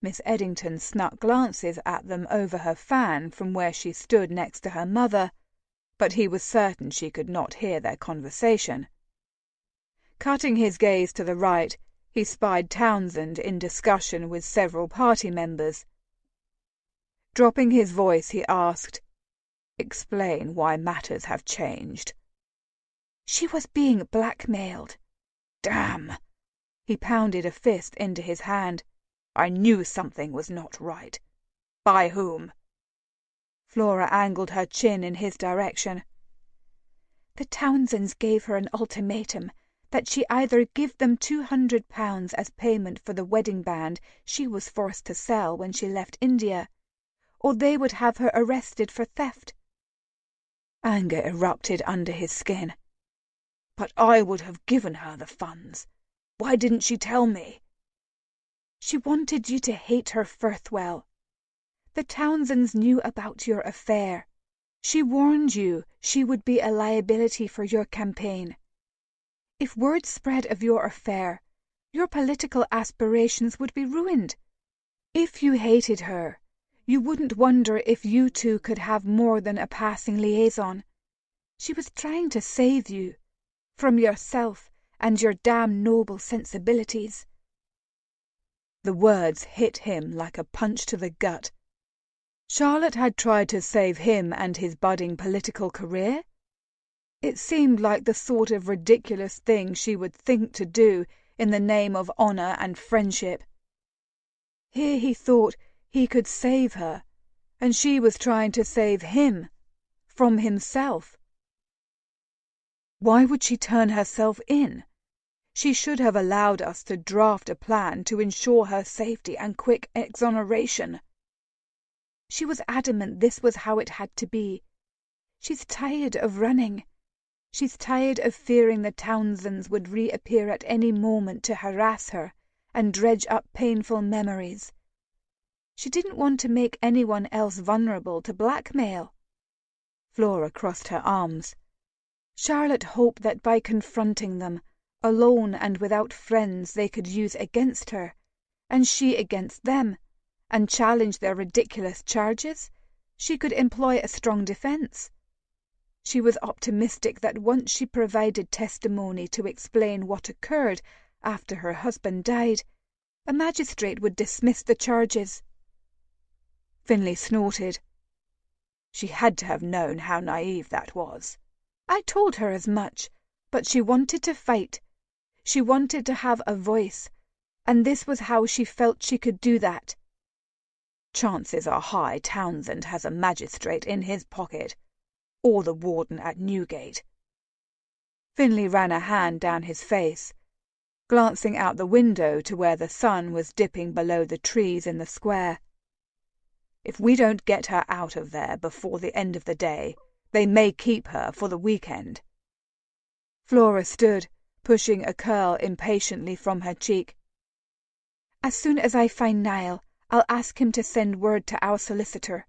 Speaker 2: Miss Eddington snuck glances at them over her fan from where she stood next to her mother, but he was certain she could not hear their conversation. Cutting his gaze to the right, he spied Townsend in discussion with several party members. Dropping his voice, he asked, "Explain why matters have changed." "She was being blackmailed." "Damn!" He pounded a fist into his hand. "I knew something was not right. By whom?" Flora angled her chin in his direction. "The Townsends gave her an ultimatum that she either give them £200 as payment for the wedding band she was forced to sell when she left India, or they would have her arrested for theft." Anger erupted under his skin. "But I would have given her the funds. Why didn't she tell me?" "She wanted you to hate her, Firthwell. The Townsends knew about your affair. She warned you she would be a liability for your campaign. If word spread of your affair, your political aspirations would be ruined. If you hated her, you wouldn't wonder if you two could have more than a passing liaison. She was trying to save you from yourself and your damn noble sensibilities." The words hit him like a punch to the gut. Charlotte had tried to save him and his budding political career? It seemed like the sort of ridiculous thing she would think to do in the name of honor and friendship. Here he thought
Speaker 1: He could save her, and she was trying to save him from himself. Why would she turn herself in? She should have allowed us to draft a plan to ensure her safety and quick exoneration. She was adamant this was how it had to be. She's tired of running. She's tired of fearing the Townsends would reappear at any moment to harass her and dredge up painful memories. She didn't want to make anyone else vulnerable to blackmail. Flora crossed her arms. Charlotte hoped that by confronting them, alone and without friends they could use against her, and she against them, and challenge their ridiculous charges, she could employ a strong defence. She was optimistic that once she provided testimony to explain what occurred after her husband died, a magistrate would dismiss the charges. Finlay snorted. She had to have known how naive that was. I told her as much, but she wanted to fight. She wanted to have a voice, and this was how she felt she could do that. Chances are high Townsend has a magistrate in his pocket, or the warden at Newgate. Finlay ran a hand down his face, glancing out the window to where the sun was dipping below the trees in the square. If we don't get her out of there before the end of the day, they may keep her for the weekend. Flora stood, pushing a curl impatiently from her cheek. As soon as I find Niall, I'll ask him to send word to our solicitor.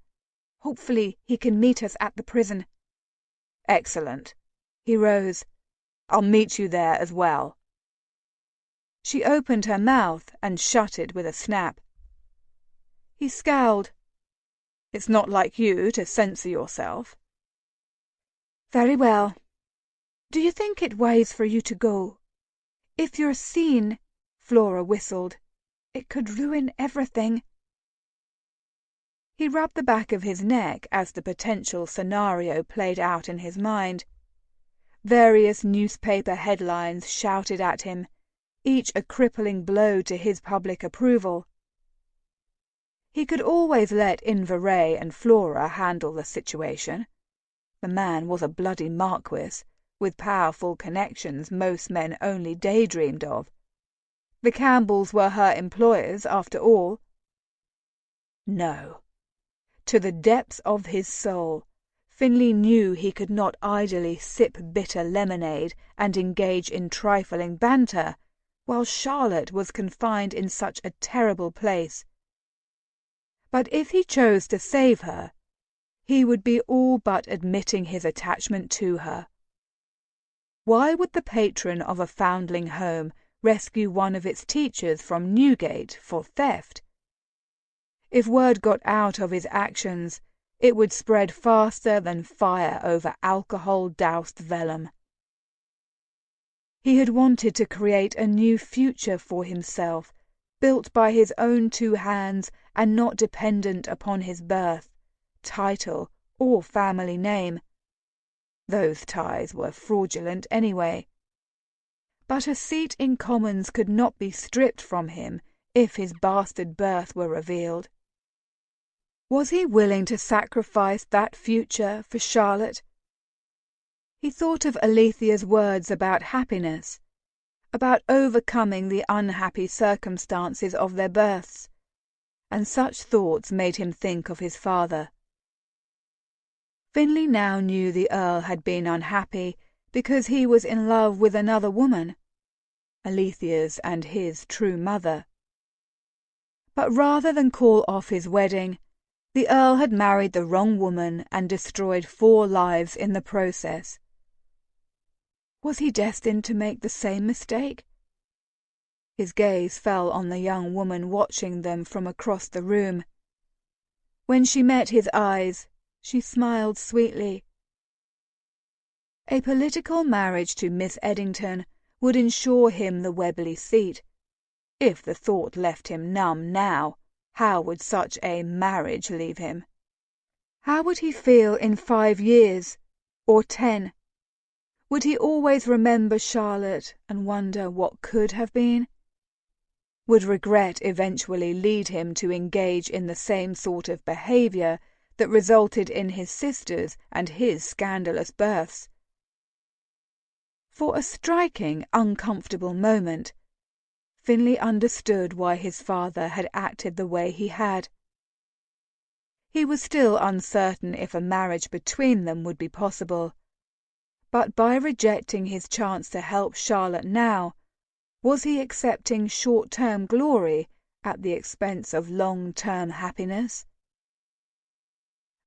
Speaker 1: Hopefully he can meet us at the prison. Excellent. He rose. I'll meet you there as well. She opened her mouth and shut it with a snap. He scowled. It's not like you to censor yourself. Very well. Do you think it wise for you to go? If you're seen, Flora whistled, it could ruin everything. He rubbed the back of his neck as the potential scenario played out in his mind. Various newspaper headlines shouted at him, each a crippling blow to his public approval. He could always let Inverray and Flora handle the situation. The man was a bloody marquis, with powerful connections most men only daydreamed of. The Campbells were her employers, after all. No. To the depths of his soul, Finlay knew he could not idly sip bitter lemonade and engage in trifling banter, while Charlotte was confined in such a terrible place. But if he chose to save her, he would be all but admitting his attachment to her. Why would the patron of a foundling home rescue one of its teachers from Newgate for theft? If word got out of his actions, it would spread faster than fire over alcohol-doused vellum. He had wanted to create a new future for himself, built by his own two hands and not dependent upon his birth, title, or family name. Those ties were fraudulent anyway. But a seat in Commons could not be stripped from him if his bastard birth were revealed. Was he willing to sacrifice that future for Charlotte? He thought of Alethea's words about happiness, about overcoming the unhappy circumstances of their births, and such thoughts made him think of his father. Finlay now knew the Earl had been unhappy because he was in love with another woman, Alethea's and his true mother. But rather than call off his wedding, the Earl had married the wrong woman and destroyed 4 lives in the process. Was he destined to make the same mistake? His gaze fell on the young woman watching them from across the room. When she met his eyes, she smiled sweetly. A political marriage to Miss Eddington would ensure him the Webley seat. If the thought left him numb now, how would such a marriage leave him? How would he feel in 5 years, or 10? Would he always remember Charlotte and wonder what could have been? Would regret eventually lead him to engage in the same sort of behaviour that resulted in his sister's and his scandalous births? For a striking, uncomfortable moment, Finley understood why his father had acted the way he had. He was still uncertain if a marriage between them would be possible, but by rejecting his chance to help Charlotte now, was he accepting short-term glory at the expense of long-term happiness?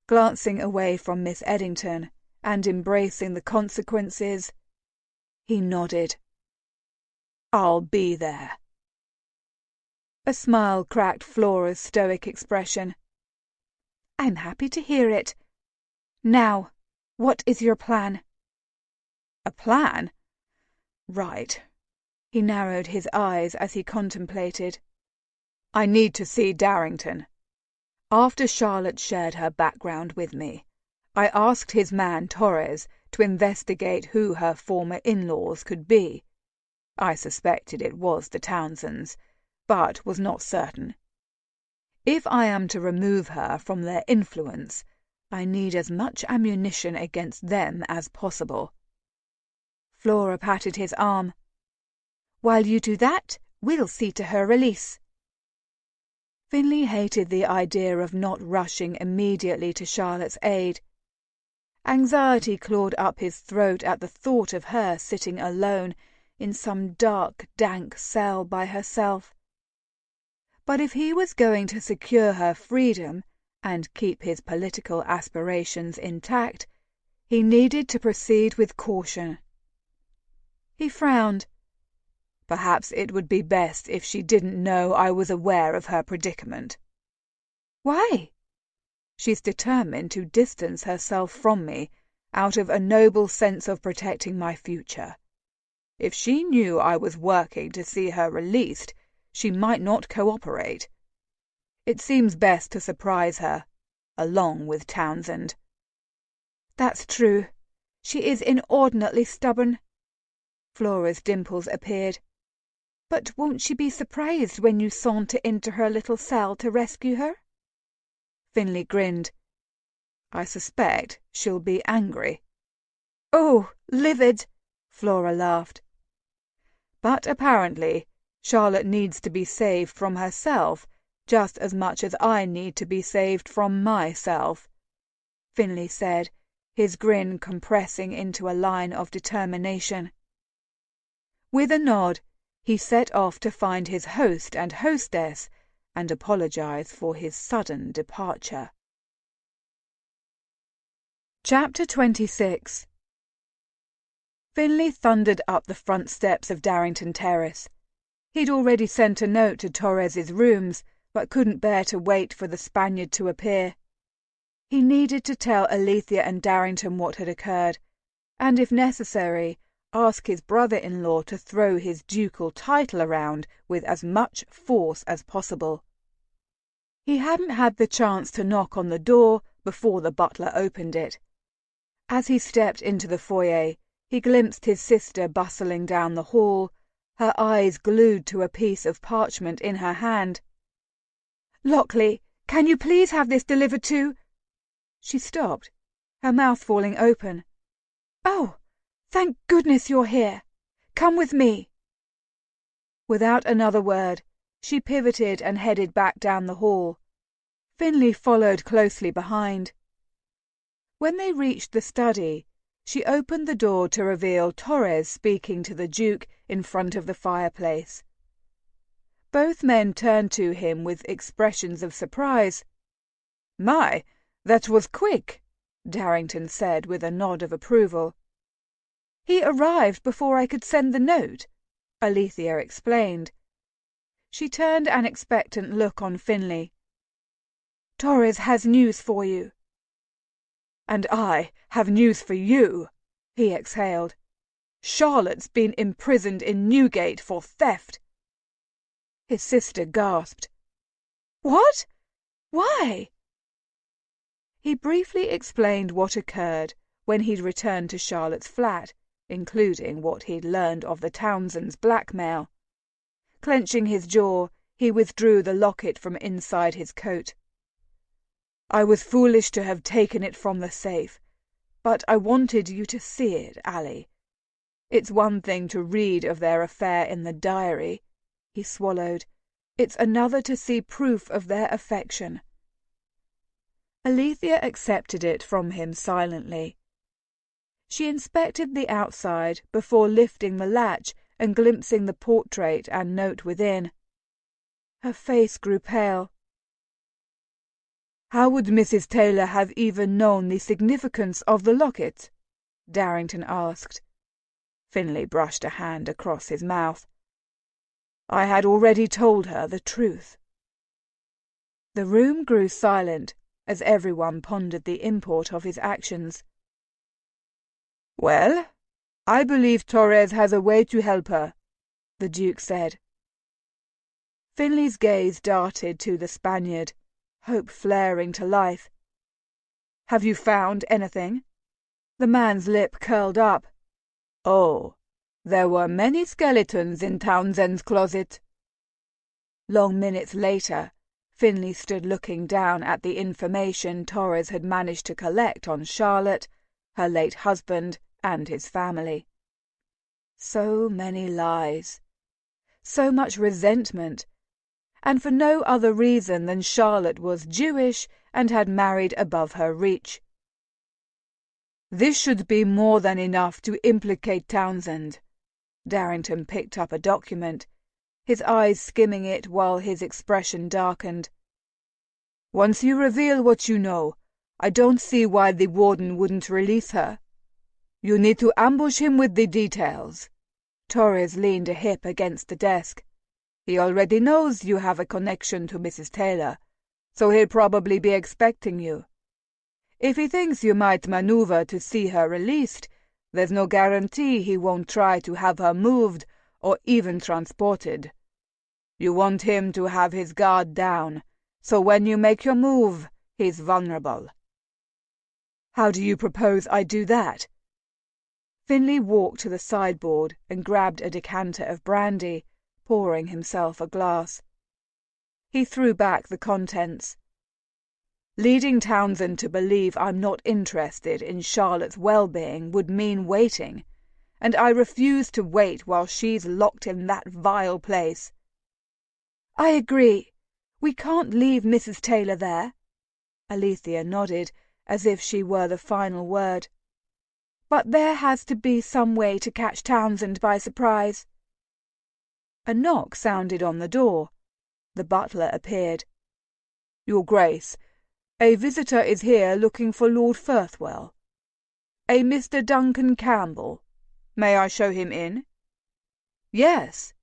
Speaker 1: Glancing away from Miss Eddington and embracing the consequences, he nodded. "I'll be there." A smile cracked Flora's stoic expression. "I'm happy to hear it. Now, what is your plan?" "A plan? Right." He narrowed his eyes as he contemplated. "I need to see Darrington. After Charlotte shared her background with me, I asked his man Torres to investigate who her former in-laws could be. I suspected it was the Townsends, but was not certain. If I am to remove her from their influence, I need as much ammunition against them as possible." Flora patted his arm. "While you do that, we'll see to her release." Finley hated the idea of not rushing immediately to Charlotte's aid. Anxiety clawed up his throat at the thought of her sitting alone in some dark, dank cell by herself. But if he was going to secure her freedom and keep his political aspirations intact, he needed to proceed with caution. He frowned. Perhaps it would be best if she didn't know I was aware of her predicament. "Why?" "She's determined to distance herself from me out of a noble sense of protecting my future. If she knew I was working to see her released, she might not cooperate. It seems best to surprise her, along with Townsend." "That's true. She is inordinately stubborn." Flora's dimples appeared. "But won't she be surprised when you saunter into her little cell to rescue her?" Finley grinned. "I suspect she'll be angry." "Oh, livid!" Flora laughed. "But apparently Charlotte needs to be saved from herself just as much as I need to be saved from myself," Finley said, his grin compressing into a line of determination. With a nod, he set off to find his host and hostess and apologize for his sudden departure. Chapter 26. Finley thundered up the front steps of Darrington Terrace. He'd already sent a note to Torres's rooms, but couldn't bear to wait for the Spaniard to appear. He needed to tell Alethea and Darrington what had occurred, and if necessary, ask his brother-in-law to throw his ducal title around with as much force as possible. He hadn't had the chance to knock on the door before the butler opened it. As he stepped into the foyer, he glimpsed his sister bustling down the hall, her eyes glued to a piece of parchment in her hand. "Lockley, can you please have this delivered to—" She stopped, her mouth falling open. "Oh, thank goodness you're here. Come with me." Without another word, she pivoted and headed back down the hall. Finley followed closely behind. When they reached the study, she opened the door to reveal Torres speaking to the Duke in front of the fireplace. Both men turned to him with expressions of surprise. "My, that was quick," Darrington said with a nod of approval. "He arrived before I could send the note," Alethea explained. She turned an expectant look on Finley. "Torres has news for you." "And I have news for you," he exhaled. "Charlotte's been imprisoned in Newgate for theft." His sister gasped. "What? Why?" He briefly explained what occurred when he'd returned to Charlotte's flat, including what he'd learned of the Townsends' blackmail. Clenching his jaw, he withdrew the locket from inside his coat. "I was foolish to have taken it from the safe, but I wanted you to see it, Allie. It's one thing to read of their affair in the diary," he swallowed. "It's another to see proof of their affection." Alethea accepted it from him silently. She inspected the outside before lifting the latch and glimpsing the portrait and note within. Her face grew pale. "How would Mrs. Taylor have even known the significance of the locket?" Darrington asked. Finlay brushed a hand across his mouth. "I had already told her the truth." The room grew silent as everyone pondered the import of his actions. "Well, I believe Torres has a way to help her," the Duke said. Finlay's gaze darted to the Spaniard, hope flaring to life. "Have you found anything?" The man's lip curled up. "Oh, there were many skeletons in Townsend's closet." Long minutes later, Finlay stood looking down at the information Torres had managed to collect on Charlotte, her late husband, and his family. So many lies. So much resentment. And for no other reason than Charlotte was Jewish and had married above her reach. "This should be more than enough to implicate Townsend." Darrington picked up a document, his eyes skimming it while his expression darkened. "Once you reveal what you know, I don't see why the warden wouldn't release her. You need to ambush him with the details." Torres leaned a hip against the desk. "He already knows you have a connection to Mrs. Taylor, so he'll probably be expecting you. If he thinks you might maneuver to see her released, there's no guarantee he won't try to have her moved or even transported. You want him to have his guard down, so when you make your move, he's vulnerable." "How do you propose I do that?" Finlay walked to the sideboard and grabbed a decanter of brandy, pouring himself a glass. He threw back the contents. "Leading Townsend to believe I'm not interested in Charlotte's well-being would mean waiting, and I refuse to wait while she's locked in that vile place." "I agree. We can't leave Mrs. Taylor there." Alethea nodded, as if she were the final word. "But there has to be some way to catch Townsend by surprise." A knock sounded on the door. The butler appeared. "Your Grace, a visitor is here looking for Lord Firthwell. A Mr. Duncan Campbell. May I show him in?" "Yes,"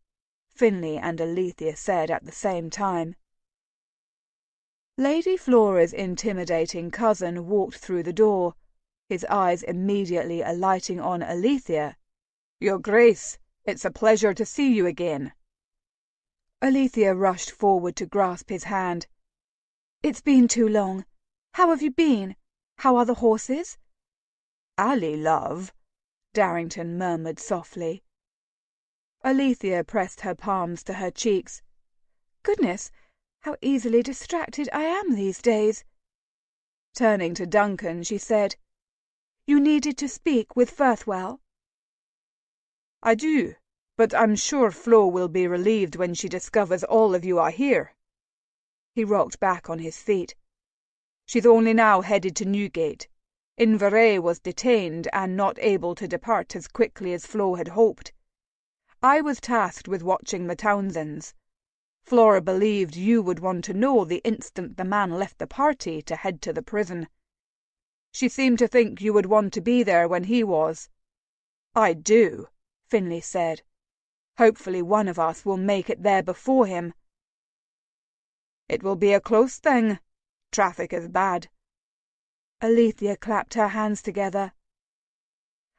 Speaker 1: Finlay and Alethea said at the same time. Lady Flora's intimidating cousin walked through the door, his eyes immediately alighting on Alethea. "Your Grace, it's a pleasure to see you again." Alethea rushed forward to grasp his hand. "It's been too long. How have you been? How are the horses?" "Allie, love," Darrington murmured softly. Alethea pressed her palms to her cheeks. "Goodness, how easily distracted I am these days." Turning to Duncan, she said, "You needed to speak with Firthwell?" "I do, but I'm sure Flo will be relieved when she discovers all of you are here." He rocked back on his feet. "She's only now headed to Newgate. Inverray was detained and not able to depart as quickly as Flo had hoped. I was tasked with watching the Townsends. Flora believed you would want to know the instant the man left the party to head to the prison. She seemed to think you would want to be there when he was." "I do," Finlay said. "Hopefully one of us will make it there before him." "It will be a close thing. Traffic is bad." Alethea clapped her hands together.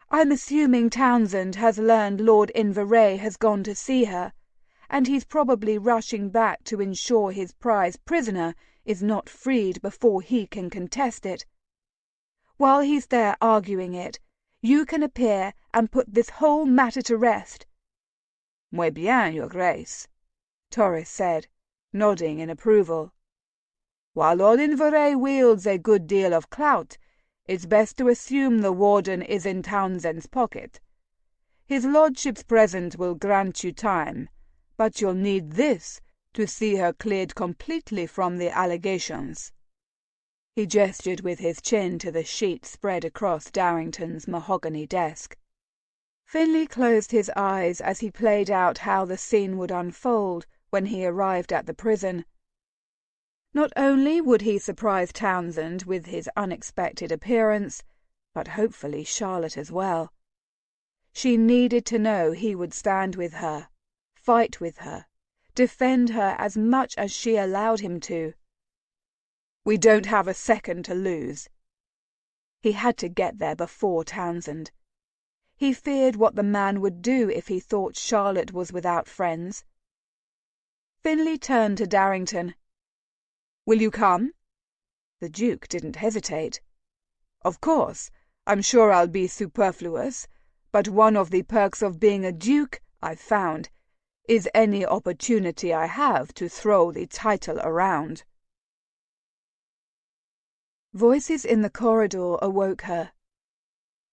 Speaker 1: "I'm assuming Townsend has learned Lord Inverray has gone to see her, and he's probably rushing back to ensure his prize prisoner is not freed before he can contest it. While he's there arguing it, you can appear and put this whole matter to rest." "Muy bien, Your Grace." Torres said, nodding in approval. "While Olinvere wields a good deal of clout, it's best to assume the warden is in Townsend's pocket. His lordship's present will grant you time, but you'll need this to see her cleared completely from the allegations." He gestured with his chin to the sheet spread across Darrington's mahogany desk. Finley closed his eyes as he played out how the scene would unfold when he arrived at the prison. Not only would he surprise Townsend with his unexpected appearance, but hopefully Charlotte as well. She needed to know he would stand with her, fight with her, defend her as much as she allowed him to. "We don't have a second to lose." He had to get there before Townsend. He feared what the man would do if he thought Charlotte was without friends. Finley turned to Darrington. "Will you come?" The Duke didn't hesitate. "Of course, I'm sure I'll be superfluous, but one of the perks of being a duke, I've found, is any opportunity I have to throw the title around." Voices in the corridor awoke her.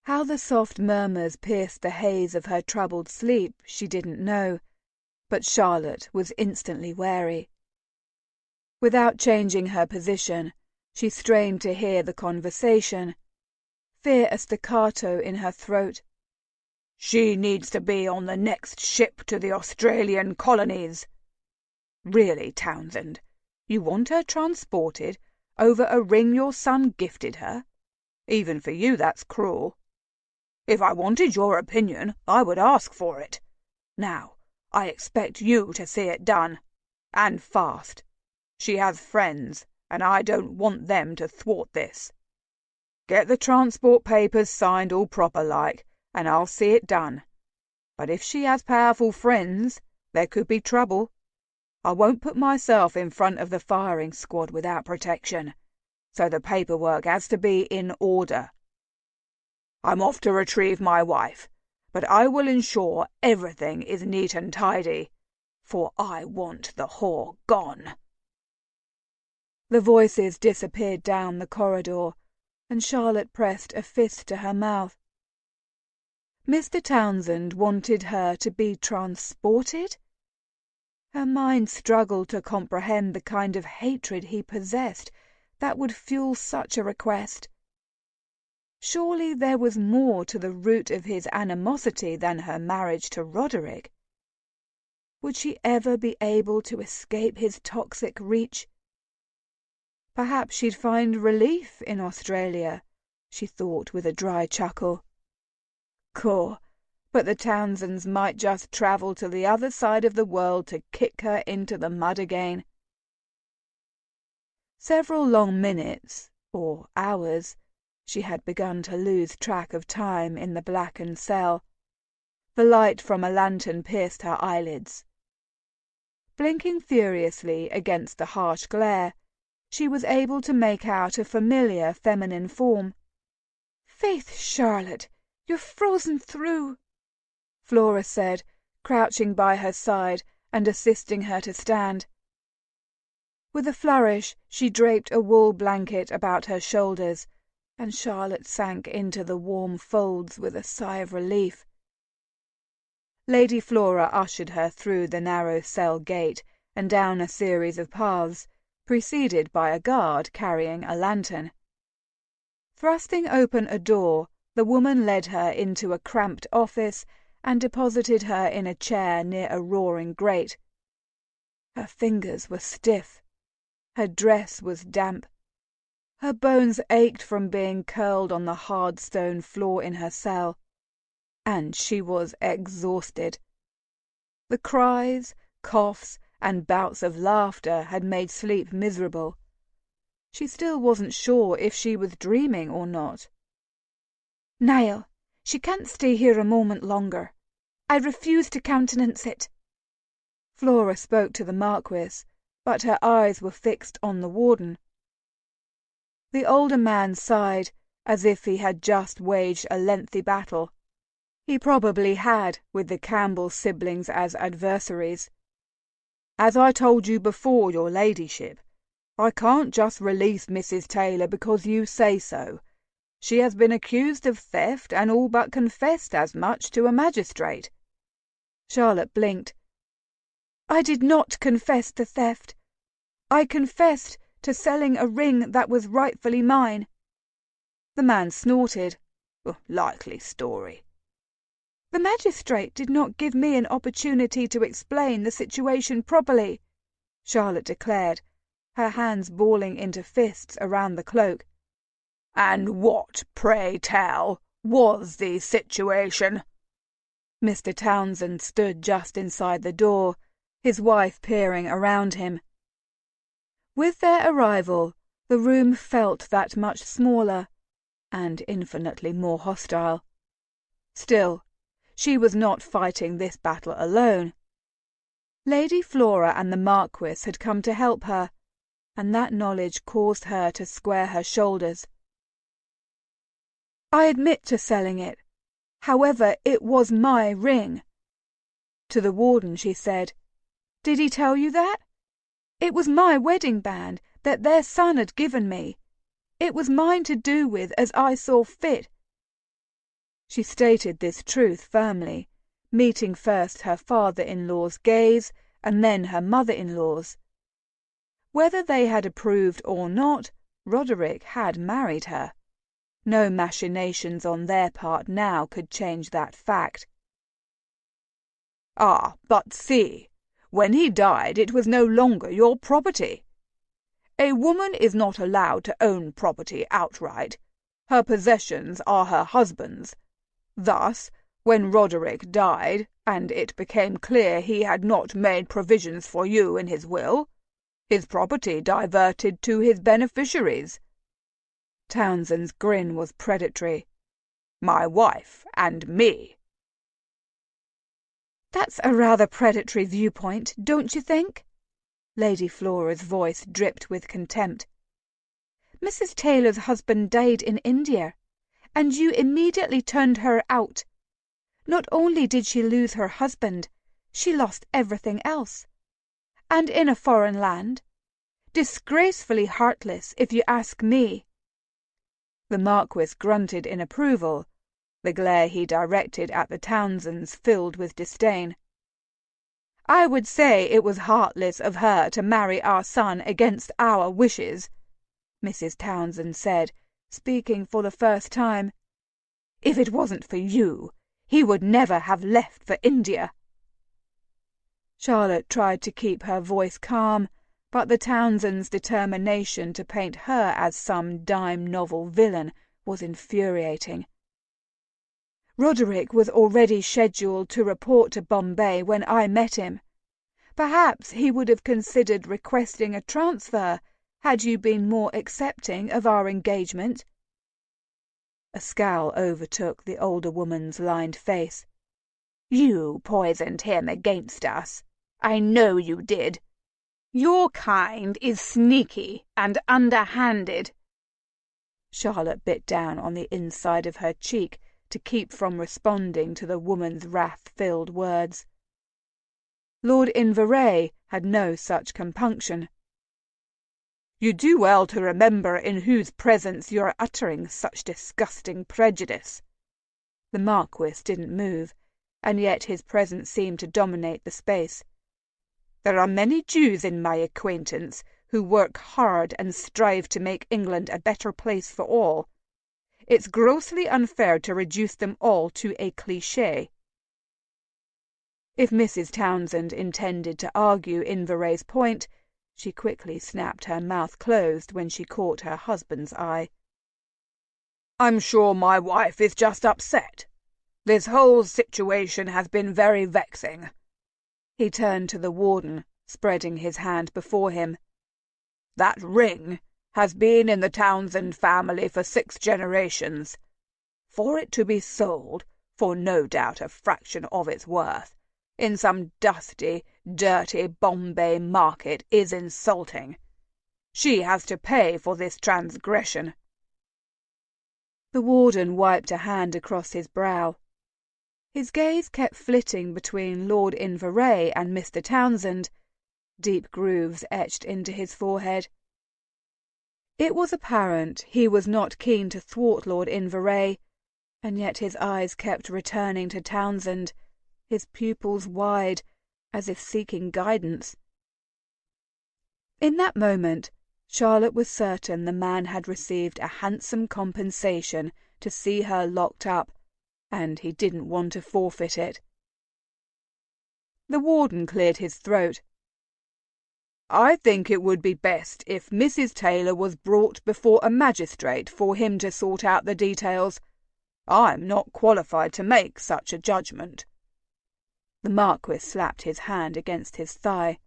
Speaker 1: How the soft murmurs pierced the haze of her troubled sleep she didn't know, but Charlotte was instantly wary. Without changing her position, she strained to hear the conversation, fear a staccato in her throat. "She needs to be on the next ship to the Australian colonies." "Really, Townsend, you want her transported over a ring your son gifted her? Even for you that's cruel." "If I wanted your opinion, I would ask for it. Now, I expect you to see it done. And fast. She has friends, and I don't want them to thwart this. Get the transport papers signed all proper like, and I'll see it done. But if she has powerful friends, there could be trouble. I won't put myself in front of the firing squad without protection, so the paperwork has to be in order. I'm off to retrieve my wife, but I will ensure everything is neat and tidy, for I want the whore gone." The voices disappeared down the corridor, and Charlotte pressed a fist to her mouth. Mr. Townsend wanted her to be transported? Her mind struggled to comprehend the kind of hatred he possessed that would fuel such a request. Surely there was more to the root of his animosity than her marriage to Roderick. Would she ever be able to escape his toxic reach? Perhaps she'd find relief in Australia, she thought with a dry chuckle. Caw, but the Townsends might just travel to the other side of the world to kick her into the mud again. Several long minutes, or hours, she had begun to lose track of time in the blackened cell. The light from a lantern pierced her eyelids. Blinking furiously against the harsh glare, she was able to make out a familiar feminine form. "Faith, Charlotte, you're frozen through," Flora said, crouching by her side and assisting her to stand. With a flourish, she draped a wool blanket about her shoulders, and Charlotte sank into the warm folds with a sigh of relief. Lady Flora ushered her through the narrow cell gate and down a series of paths, preceded by a guard carrying a lantern. Thrusting open a door, the woman led her into a cramped office and deposited her in a chair near a roaring grate. Her fingers were stiff. Her dress was damp. Her bones ached from being curled on the hard stone floor in her cell. And she was exhausted. The cries, coughs, and bouts of laughter had made sleep miserable. She still wasn't sure if she was dreaming or not.
Speaker 3: "Niall, she can't stay here a moment longer. I refuse to countenance it."
Speaker 1: Flora spoke to the Marquis, but her eyes were fixed on the warden. The older man sighed, as if he had just waged a lengthy battle. He probably had, with the Campbell siblings as adversaries. As I told you before, your ladyship, I can't just release Mrs. Taylor because you say so. She has been accused of theft and all but confessed as much to a magistrate."
Speaker 2: Charlotte blinked. "I did not confess to theft. I confessed to selling a ring that was rightfully mine."
Speaker 1: The man snorted. "Likely story."
Speaker 2: "The magistrate did not give me an opportunity to explain the situation properly," Charlotte declared, her hands balling into fists around the cloak.
Speaker 1: "And what, pray tell, was the situation?"
Speaker 2: Mr. Townsend stood just inside the door, his wife peering around him. With their arrival, the room felt that much smaller and infinitely more hostile. Still, she was not fighting this battle alone. Lady Flora and the Marquis had come to help her, and that knowledge caused her to square her shoulders. "I admit to selling it. However, it was my ring." To the warden she said, "Did he tell you that? It was my wedding band that their son had given me. It was mine to do with as I saw fit." She stated this truth firmly, meeting first her father-in-law's gaze and then her mother-in-law's. Whether they had approved or not, Roderick had married her. No machinations on their part now could change that fact.
Speaker 1: "Ah, but see, when he died it was no longer your property. A woman is not allowed to own property outright. Her possessions are her husband's. Thus, when Roderick died, and it became clear he had not made provisions for you in his will, his property diverted to his beneficiaries."
Speaker 2: Townsend's grin was predatory.
Speaker 1: "My wife and me."
Speaker 2: "That's a rather predatory viewpoint, don't you think?" Lady Flora's voice dripped with contempt. "Mrs. Taylor's husband died in India, and you immediately turned her out. Not only did she lose her husband, she lost everything else. And in a foreign land. Disgracefully heartless, if you ask me."
Speaker 1: The Marquis grunted in approval. The glare he directed at the Townsends filled with disdain. "I would say it was heartless of her to marry our son against our wishes," Mrs. Townsend said, speaking for the first time. "If it wasn't for you, he would never have left for India."
Speaker 2: Charlotte tried to keep her voice calm, but the Townsends' determination to paint her as some dime novel villain was infuriating. "Roderick was already scheduled to report to Bombay when I met him. Perhaps he would have considered requesting a transfer had you been more accepting of our engagement." A scowl overtook the older woman's lined face.
Speaker 1: "You poisoned him against us. I know you did. Your kind is sneaky and underhanded."
Speaker 2: Charlotte bit down on the inside of her cheek to keep from responding to the woman's wrath-filled words. Lord Inverray had no such compunction.
Speaker 1: "You do well to remember in whose presence you are uttering such disgusting prejudice."
Speaker 2: The Marquis didn't move, and yet his presence seemed to dominate the space.
Speaker 1: "There are many Jews in my acquaintance who work hard and strive to make England a better place for all. It's grossly unfair to reduce them all to a cliché."
Speaker 2: If Mrs. Townsend intended to argue Inverray's point, she quickly snapped her mouth closed when she caught her husband's eye.
Speaker 1: "I'm sure my wife is just upset. This whole situation has been very vexing."
Speaker 2: He turned to the warden, spreading his hand before him.
Speaker 1: "That ring has been in the Townsend family for 6 generations. For it to be sold, for no doubt a fraction of its worth, in some dusty, dirty Bombay market is insulting. She has to pay for this transgression."
Speaker 2: The warden wiped a hand across his brow. His gaze kept flitting between Lord Inverray and Mr. Townsend,
Speaker 1: deep grooves etched into his forehead. It was apparent he was not keen to thwart Lord Inverray, and yet his eyes kept returning to Townsend, his pupils wide, as if seeking guidance. In that moment, Charlotte was certain the man had received a handsome compensation to see her locked up, and he didn't want to forfeit it. The warden cleared his throat. "I think it would be best if Mrs. Taylor was brought before a magistrate for him to sort out the details. I'm not qualified to make such a judgment." The Marquis slapped his hand against his thigh.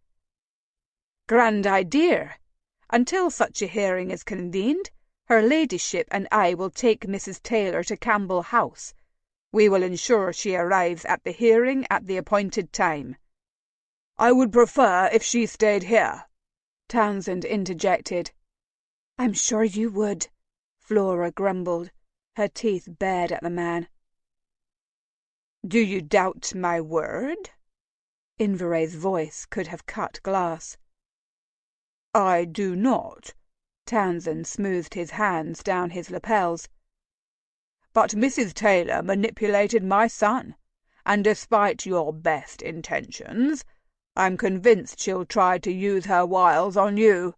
Speaker 1: "Grand idea! Until such a hearing is convened, her ladyship and I will take Mrs. Taylor to Campbell House. We will ensure she arrives at the hearing at the appointed time." "I would prefer if she stayed here," Townsend interjected. "I'm sure you would," Flora grumbled, her teeth bared at the man. "Do you doubt my word?" Inverray's voice could have cut glass. "I do not." Townsend smoothed his hands down his lapels. "But Mrs. Taylor manipulated my son, and despite your best intentions, I'm convinced she'll try to use her wiles on you."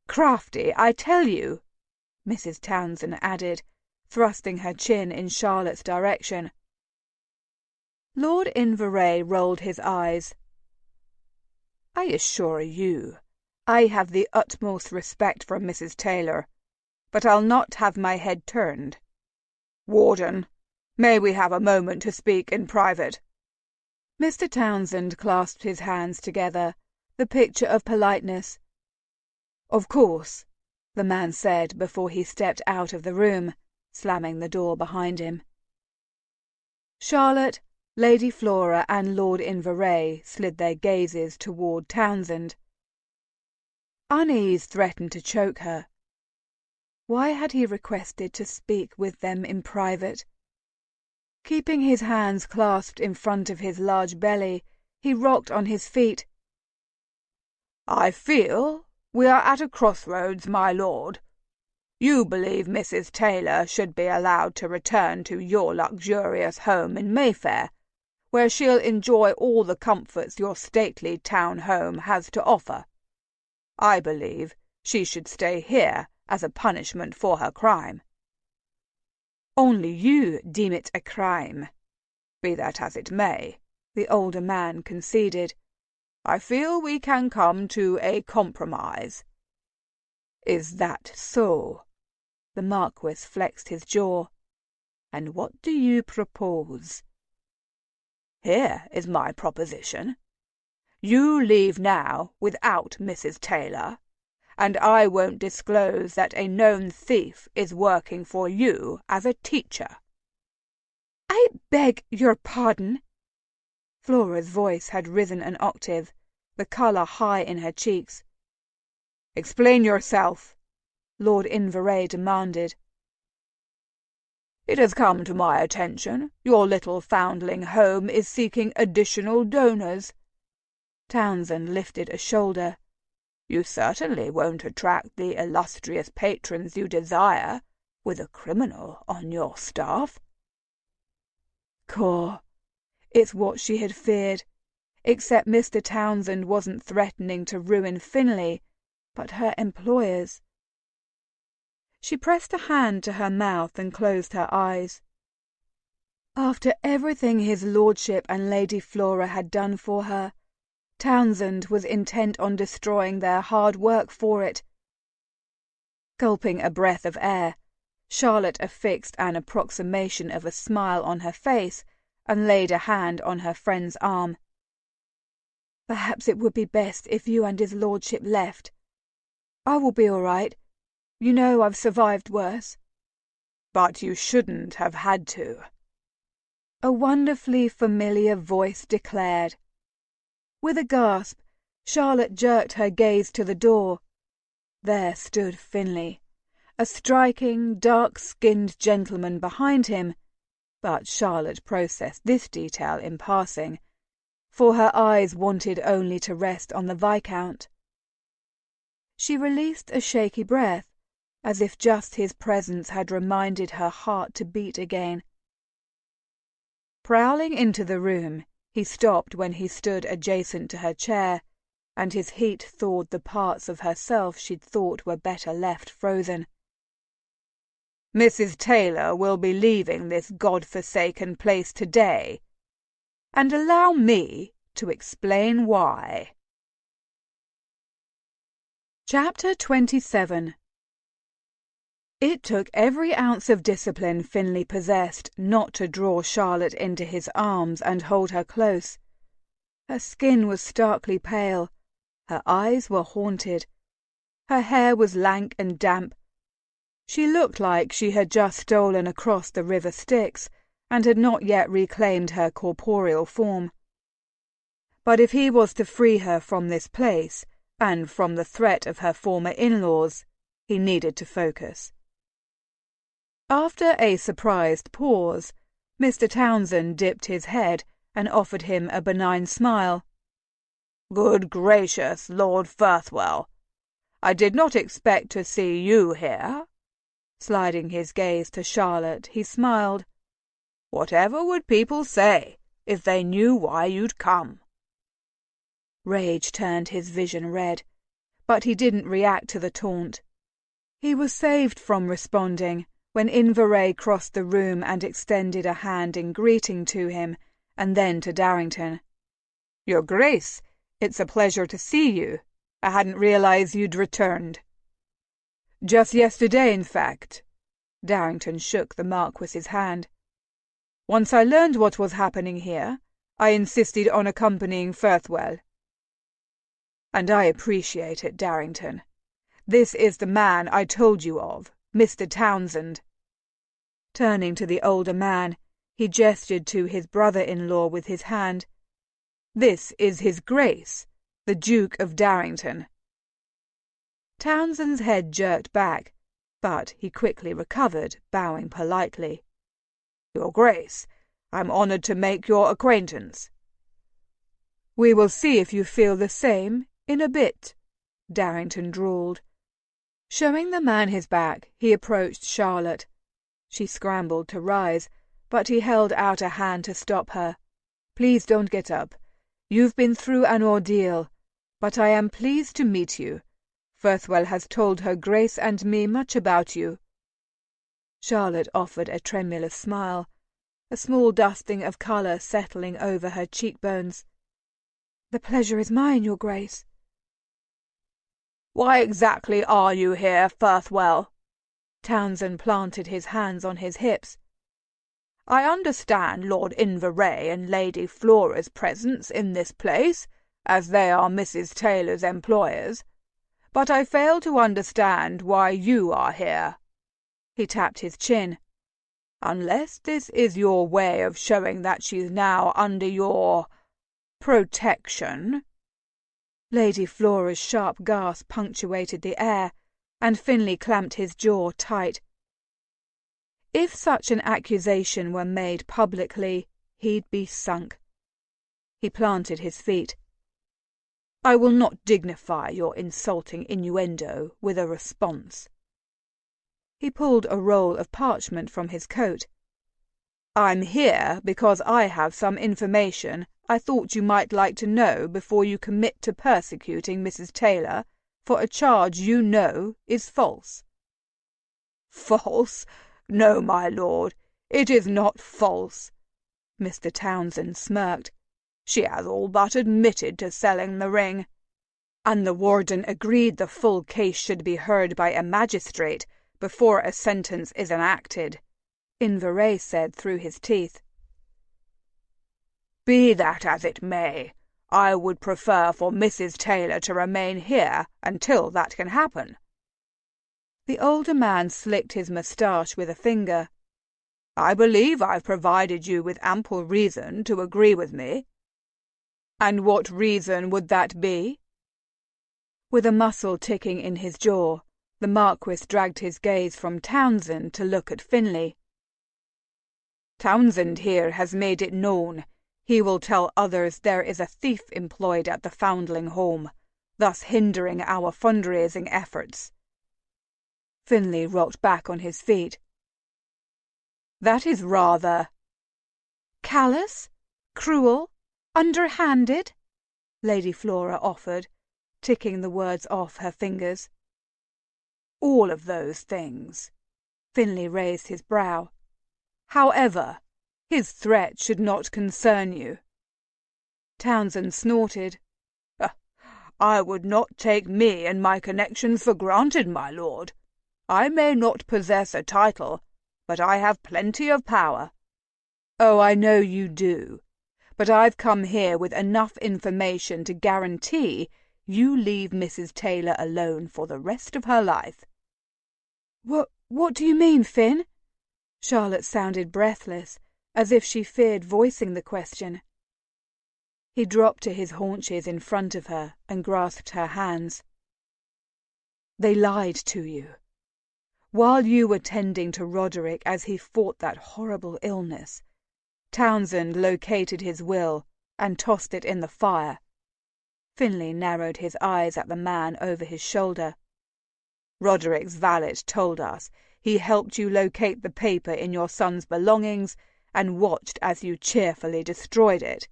Speaker 1: "Crafty, I tell you," Mrs. Townsend added, thrusting her chin in Charlotte's direction. Lord Inverray rolled his eyes. "I assure you, I have the utmost respect for Mrs. Taylor, but I'll not have my head turned. Warden, may we have a moment to speak in private?" Mr. Townsend clasped his hands together, the picture of politeness. "Of course," the man said before he stepped out of the room, slamming the door behind him. Charlotte, Lady Flora and Lord Inverray slid their gazes toward Townsend. Unease threatened to choke her. Why had he requested to speak with them in private? Keeping his hands clasped in front of his large belly, he rocked on his feet. "I feel we are at a crossroads, my lord. You believe Mrs. Taylor should be allowed to return to your luxurious home in Mayfair, where she'll enjoy all the comforts your stately town home has to offer. I believe she should stay here as a punishment for her crime." "Only you deem it a crime." "Be that as it may," the older man conceded, "I feel we can come to a compromise." "Is that so?" The Marquis flexed his jaw. "And what do you propose?" "Here is my proposition. You leave now without Mrs. Taylor, and I won't disclose that a known thief is working for you as a teacher." "I beg your pardon." Flora's voice had risen an octave, the colour high in her cheeks. "Explain yourself," Lord Inverray demanded. "It has come to my attention your little foundling home is seeking additional donors." Townsend lifted a shoulder. "You certainly won't attract the illustrious patrons you desire with a criminal on your staff." Caw! It's what she had feared, except Mr. Townsend wasn't threatening to ruin Finlay, but her employers. She pressed a hand to her mouth and closed her eyes. After everything his lordship and Lady Flora had done for her, Townsend was intent on destroying their hard work for it. Gulping a breath of air, Charlotte affixed an approximation of a smile on her face and laid a hand on her friend's arm. "Perhaps it would be best if you and his lordship left. I will be all right. You know I've survived worse." "But you shouldn't have had to," a wonderfully familiar voice declared. With a gasp, Charlotte jerked her gaze to the door. There stood Finlay, a striking, dark-skinned gentleman behind him, but Charlotte processed this detail in passing, for her eyes wanted only to rest on the Viscount. She released a shaky breath, as if just his presence had reminded her heart to beat again. Prowling into the room, he stopped when he stood adjacent to her chair, and his heat thawed the parts of herself she'd thought were better left frozen. "Mrs. Taylor will be leaving this God-forsaken place today, and allow me to explain why." Chapter 27. It took every ounce of discipline Finlay possessed not to draw Charlotte into his arms and hold her close. Her skin was starkly pale, her eyes were haunted, her hair was lank and damp. She looked like she had just stolen across the River Styx and had not yet reclaimed her corporeal form. But if he was to free her from this place, and from the threat of her former in-laws, he needed to focus. After a surprised pause, Mr. Townsend dipped his head and offered him a benign smile. "Good gracious, Lord Firthwell, I did not expect to see you here." Sliding his gaze to Charlotte, he smiled. "Whatever would people say if they knew why you'd come?" Rage turned his vision red, but he didn't react to the taunt. He was saved from responding when Inverray crossed the room and extended a hand in greeting to him, and then to Darrington. "Your Grace, it's a pleasure to see you. I hadn't realized you'd returned." "Just yesterday, in fact." Darrington shook the Marquis's hand. "Once I learned what was happening here, I insisted on accompanying Firthwell. And I appreciate it, Darrington. This is the man I told you of, Mr. Townsend." Turning to the older man, he gestured to his brother-in-law with his hand. "This is his Grace, the Duke of Darrington." Townsend's head jerked back, but he quickly recovered, bowing politely. "Your Grace, I'm honoured to make your acquaintance." "We will see if you feel the same in a bit," Darrington drawled. Showing the man his back, he approached Charlotte. She scrambled to rise, but he held out a hand to stop her. "Please don't get up. You've been through an ordeal, but I am pleased to meet you. Firthwell has told her Grace and me much about you." Charlotte offered a tremulous smile, a small dusting of colour settling over her cheekbones. "The pleasure is mine, Your Grace." "Why exactly are you here, Firthwell?" Townsend planted his hands on his hips. "I understand Lord Inverray and Lady Flora's presence in this place, as they are Mrs. Taylor's employers, but I fail to understand why you are here." He tapped his chin. "Unless this is your way of showing that she's now under your protection." Lady Flora's sharp gasp punctuated the air, and Finlay clamped his jaw tight. If such an accusation were made publicly, he'd be sunk. He planted his feet. "I will not dignify your insulting innuendo with a response." He pulled a roll of parchment from his coat. "I'm here because I have some information I thought you might like to know before you commit to persecuting Mrs. Taylor for a charge you know is false." "False? No, my lord, it is not false." Mr. Townsend smirked. "She has all but admitted to selling the ring. And the warden agreed the full case should be heard by a magistrate before a sentence is enacted," Inverray said through his teeth. "Be that as it may, I would prefer for Mrs. Taylor to remain here until that can happen." The older man slicked his moustache with a finger. "I believe I've provided you with ample reason to agree with me." "And what reason would that be?" With a muscle ticking in his jaw, the Marquis dragged his gaze from Townsend to look at Finlay. "Townsend here has made it known He will tell others there is a thief employed at the foundling home, thus hindering our fundraising efforts." Finlay rocked back on his feet. "That is rather—"
Speaker 3: "Callous? Cruel? Underhanded?"
Speaker 1: Lady Flora offered, ticking the words off her fingers. "All of those things." Finlay raised his brow. "However, his threat should not concern you." Townsend snorted. "I would not take me and my connections for granted, my lord. I may not possess a title, but I have plenty of power." "Oh, I know you do. But I've come here with enough information to guarantee you leave Mrs. Taylor alone for the rest of her life." What do you mean, Finn?" Charlotte sounded breathless, as if she feared voicing the question. He dropped to his haunches in front of her and grasped her hands. "They lied to you. While you were tending to Roderick as he fought that horrible illness, Townsend located his will and tossed it in the fire." Finlay narrowed his eyes at the man over his shoulder. "Roderick's valet told us he helped you locate the paper in your son's belongings and watched as you cheerfully destroyed it."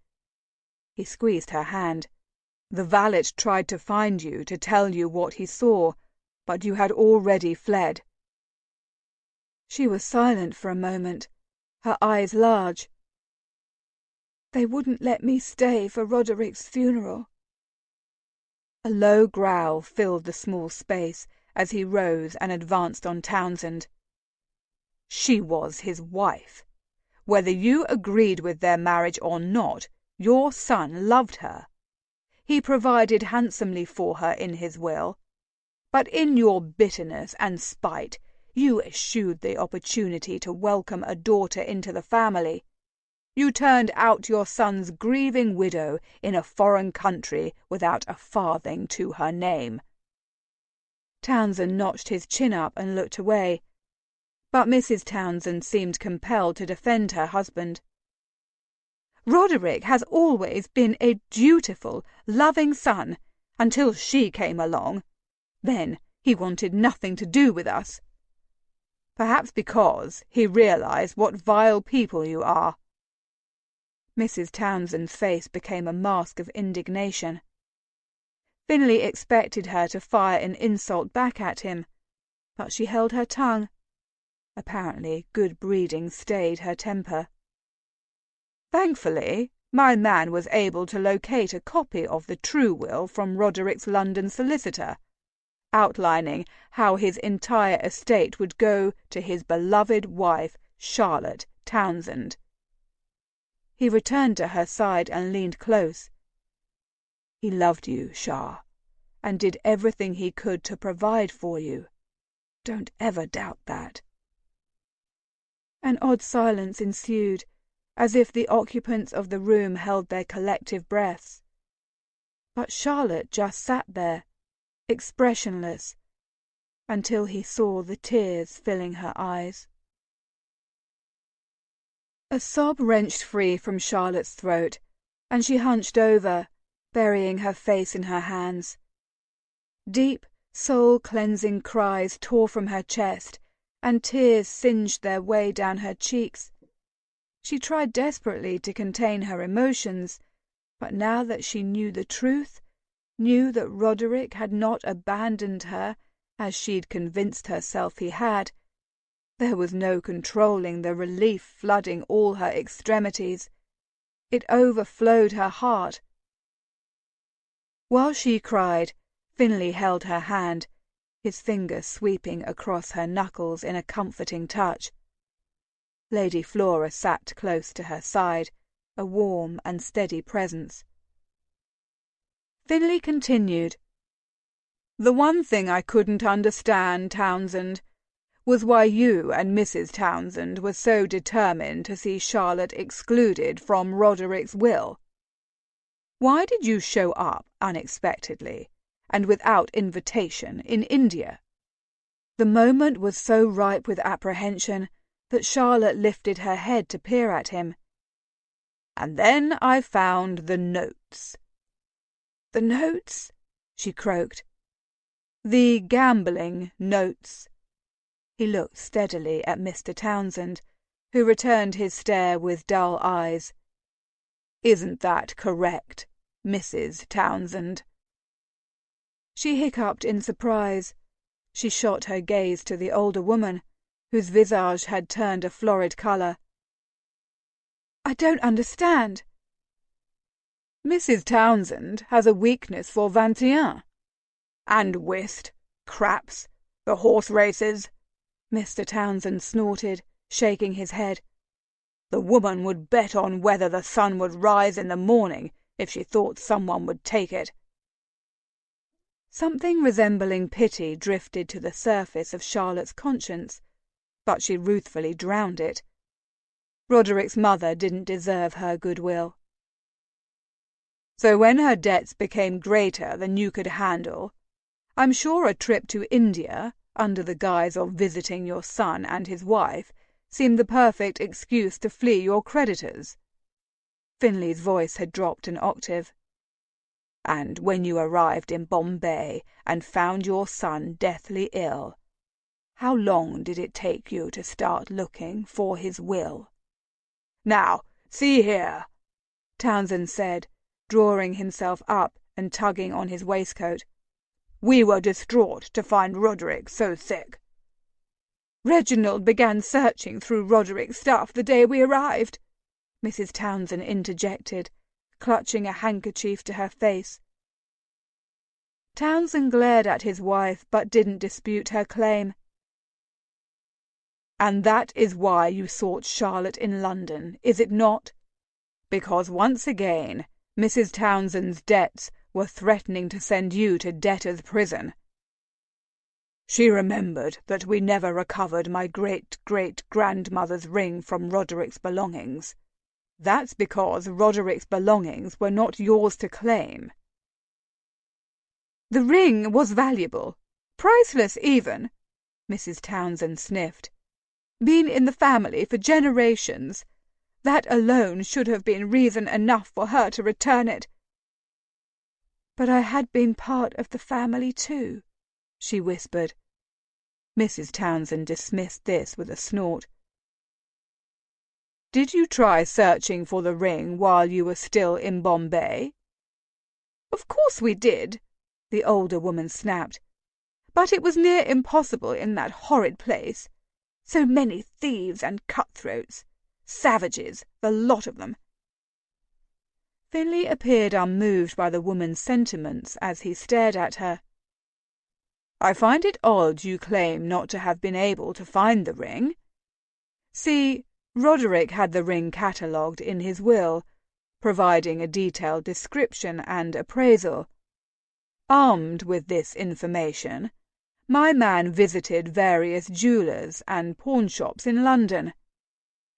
Speaker 1: He squeezed her hand. "The valet tried to find you to tell you what he saw, but you had already fled." She was silent for a moment, her eyes large. "They wouldn't let me stay for Roderick's funeral." A low growl filled the small space as he rose and advanced on Townsend. "She was his wife. Whether you agreed with their marriage or not, your son loved her. He provided handsomely for her in his will. But in your bitterness and spite, you eschewed the opportunity to welcome a daughter into the family. You turned out your son's grieving widow in a foreign country without a farthing to her name." Townsend notched his chin up and looked away, but Mrs. Townsend seemed compelled to defend her husband. "Roderick has always been a dutiful, loving son, until she came along. Then he wanted nothing to do with us. Perhaps because he realized what vile people you are." Mrs. Townsend's face became a mask of indignation. Finlay expected her to fire an insult back at him, but she held her tongue. Apparently good breeding stayed her temper. "Thankfully, my man was able to locate a copy of the true will from Roderick's London solicitor, outlining how his entire estate would go to his beloved wife, Charlotte Townsend." He returned to her side and leaned close. "He loved you, Char, and did everything he could to provide for you. Don't ever doubt that." An odd silence ensued, as if the occupants of the room held their collective breaths. But Charlotte just sat there, expressionless, until he saw the tears filling her eyes. A sob wrenched free from Charlotte's throat, and she hunched over, burying her face in her hands. Deep, soul-cleansing cries tore from her chest, and tears singed their way down her cheeks. She tried desperately to contain her emotions, but now that she knew the truth, knew that Roderick had not abandoned her, as she'd convinced herself he had, there was no controlling the relief flooding all her extremities. It overflowed her heart. While she cried, Finlay held her hand, his finger sweeping across her knuckles in a comforting touch. Lady Flora sat close to her side, a warm and steady presence. Finlay continued. "The one thing I couldn't understand, Townsend, was why you and Mrs. Townsend were so determined to see Charlotte excluded from Roderick's will. Why did you show up unexpectedly and without invitation in India?" The moment was so ripe with apprehension that Charlotte lifted her head to peer at him. And then I found the notes."
Speaker 2: "The notes?" she croaked.
Speaker 1: "The gambling notes." He looked steadily at Mr. Townsend, who returned his stare with dull eyes. "Isn't that correct, Mrs. Townsend?"
Speaker 2: She hiccuped in surprise. She shot her gaze to the older woman, whose visage had turned a florid colour. "I don't understand."
Speaker 1: "Mrs. Townsend has a weakness for 21. And whist, craps, the horse races." Mr. Townsend snorted, shaking his head. "The woman would bet on whether the sun would rise in the morning if she thought someone would take it." Something resembling pity drifted to the surface of Charlotte's conscience, but she ruthfully drowned it. Roderick's mother didn't deserve her goodwill. "So when her debts became greater than you could handle, I'm sure a trip to India, under the guise of visiting your son and his wife, seemed the perfect excuse to flee your creditors." Finley's voice had dropped an octave. "And when you arrived in Bombay and found your son deathly ill, how long did it take you to start looking for his will?" "Now, see here," Townsend said, drawing himself up and tugging on his waistcoat. "We were distraught to find Roderick so sick."
Speaker 2: "Reginald began searching through Roderick's stuff the day we arrived," Mrs. Townsend interjected, clutching a handkerchief to her face.
Speaker 1: Townsend glared at his wife but didn't dispute her claim. "And that is why you sought Charlotte in London, is it not? Because once again Mrs. Townsend's debts were threatening to send you to debtor's prison. She remembered that we never recovered my great-great-grandmother's ring from Roderick's belongings. That's because Roderick's belongings were not yours to claim."
Speaker 2: "The ring was valuable, priceless even," Mrs. Townsend sniffed. "Been in the family for generations. That alone should have been reason enough for her to return it."
Speaker 1: "But I had been part of the family too," she whispered. Mrs. Townsend dismissed this with a snort. "Did you try searching for the ring while you were still in Bombay?"
Speaker 2: "Of course we did," the older woman snapped. "But it was near impossible in that horrid place. So many thieves and cutthroats. Savages, the lot of them."
Speaker 1: Finley appeared unmoved by the woman's sentiments as he stared at her. "I find it odd you claim not to have been able to find the ring. See, Roderick had the ring catalogued in his will, providing a detailed description and appraisal. Armed with this information, my man visited various jewellers and pawnshops in London.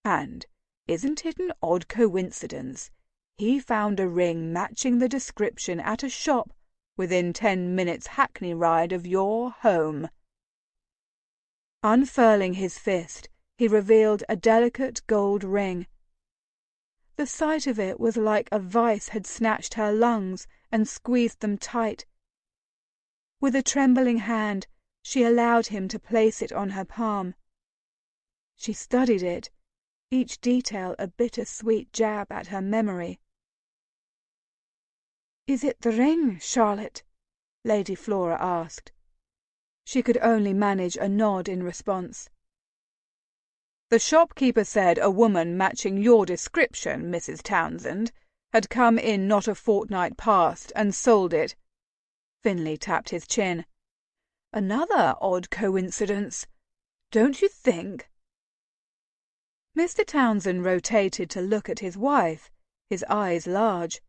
Speaker 1: And isn't it an odd coincidence he found a ring matching the description at a shop within 10 minutes' hackney ride of your home?" Unfurling his fist, he revealed a delicate gold ring. The sight of it was like a vice had snatched her lungs and squeezed them tight. With a trembling hand, she allowed him to place it on her palm. She studied it, each detail a bitter-sweet jab at her memory.
Speaker 2: "Is it the ring, Charlotte?" Lady Flora asked.
Speaker 1: She could only manage a nod in response. "The shopkeeper said a woman matching your description, Mrs. Townsend, had come in not a fortnight past and sold it." Finley tapped his chin. "Another odd coincidence, don't you think?" Mr. Townsend rotated to look at his wife, his eyes large.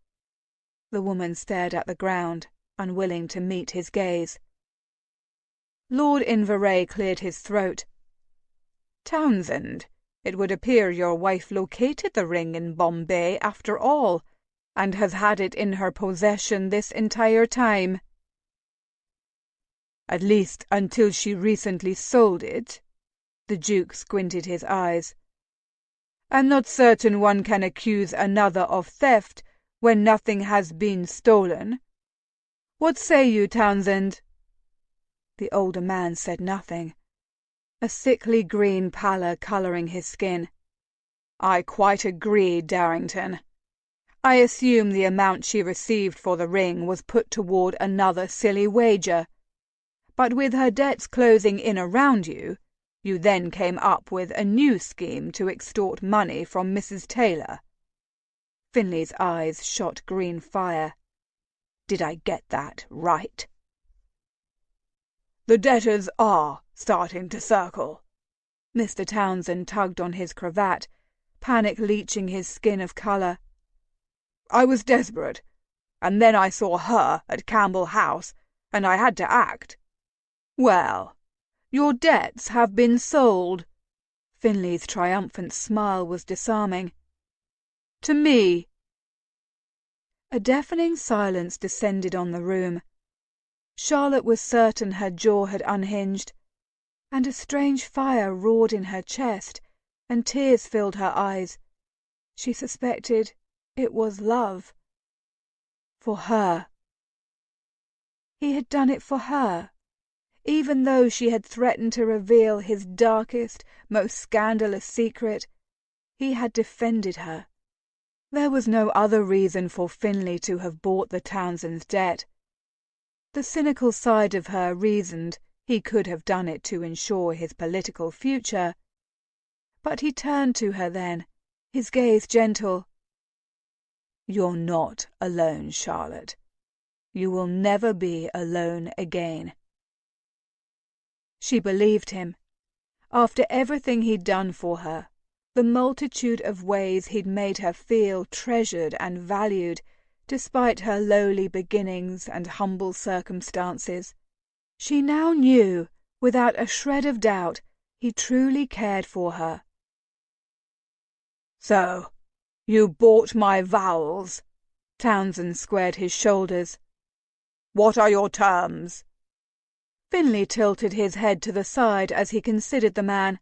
Speaker 1: The woman stared at the ground, unwilling to meet his gaze. Lord Inverray cleared his throat. "Townsend, it would appear your wife located the ring in Bombay after all, and has had it in her possession this entire time." "At least until she recently sold it." The Duke squinted his eyes.
Speaker 2: I'm not certain one can accuse another of theft when nothing has been stolen. What say you, Townsend?" The older man said nothing, a sickly green pallor colouring his skin. "I quite agree, Darrington. I assume the amount she received for the ring was put toward another silly wager. But with her debts closing in around you, you then came up with a new scheme to extort money from Mrs. Taylor." Finley's eyes shot green fire. "Did I get that right?" "The debtors are starting to circle." Mr. Townsend tugged on his cravat, panic leaching his skin of colour. "I was desperate, and then I saw her at Campbell House, and I had to act." "Well, your debts have been sold." Finley's triumphant smile was disarming. "To me." A deafening silence descended on the room. Charlotte was certain her jaw had unhinged, and a strange fire roared in her chest, and tears filled her eyes. She suspected it was love. For her. He had done it for her, even though she had threatened to reveal his darkest, most scandalous secret. He had defended her. There was no other reason for Finley to have bought the Townsend's debt. The cynical side of her reasoned he could have done it to ensure his political future. But he turned to her then, his gaze gentle. "You're not alone, Charlotte. You will never be alone again." She believed him. After everything he'd done for her, the multitude of ways he'd made her feel treasured and valued, despite her lowly beginnings and humble circumstances, she now knew, without a shred of doubt, he truly cared for her. "So, you bought my vowels?" Townsend squared his shoulders. "What are your terms?" Finley tilted his head to the side as he considered the man.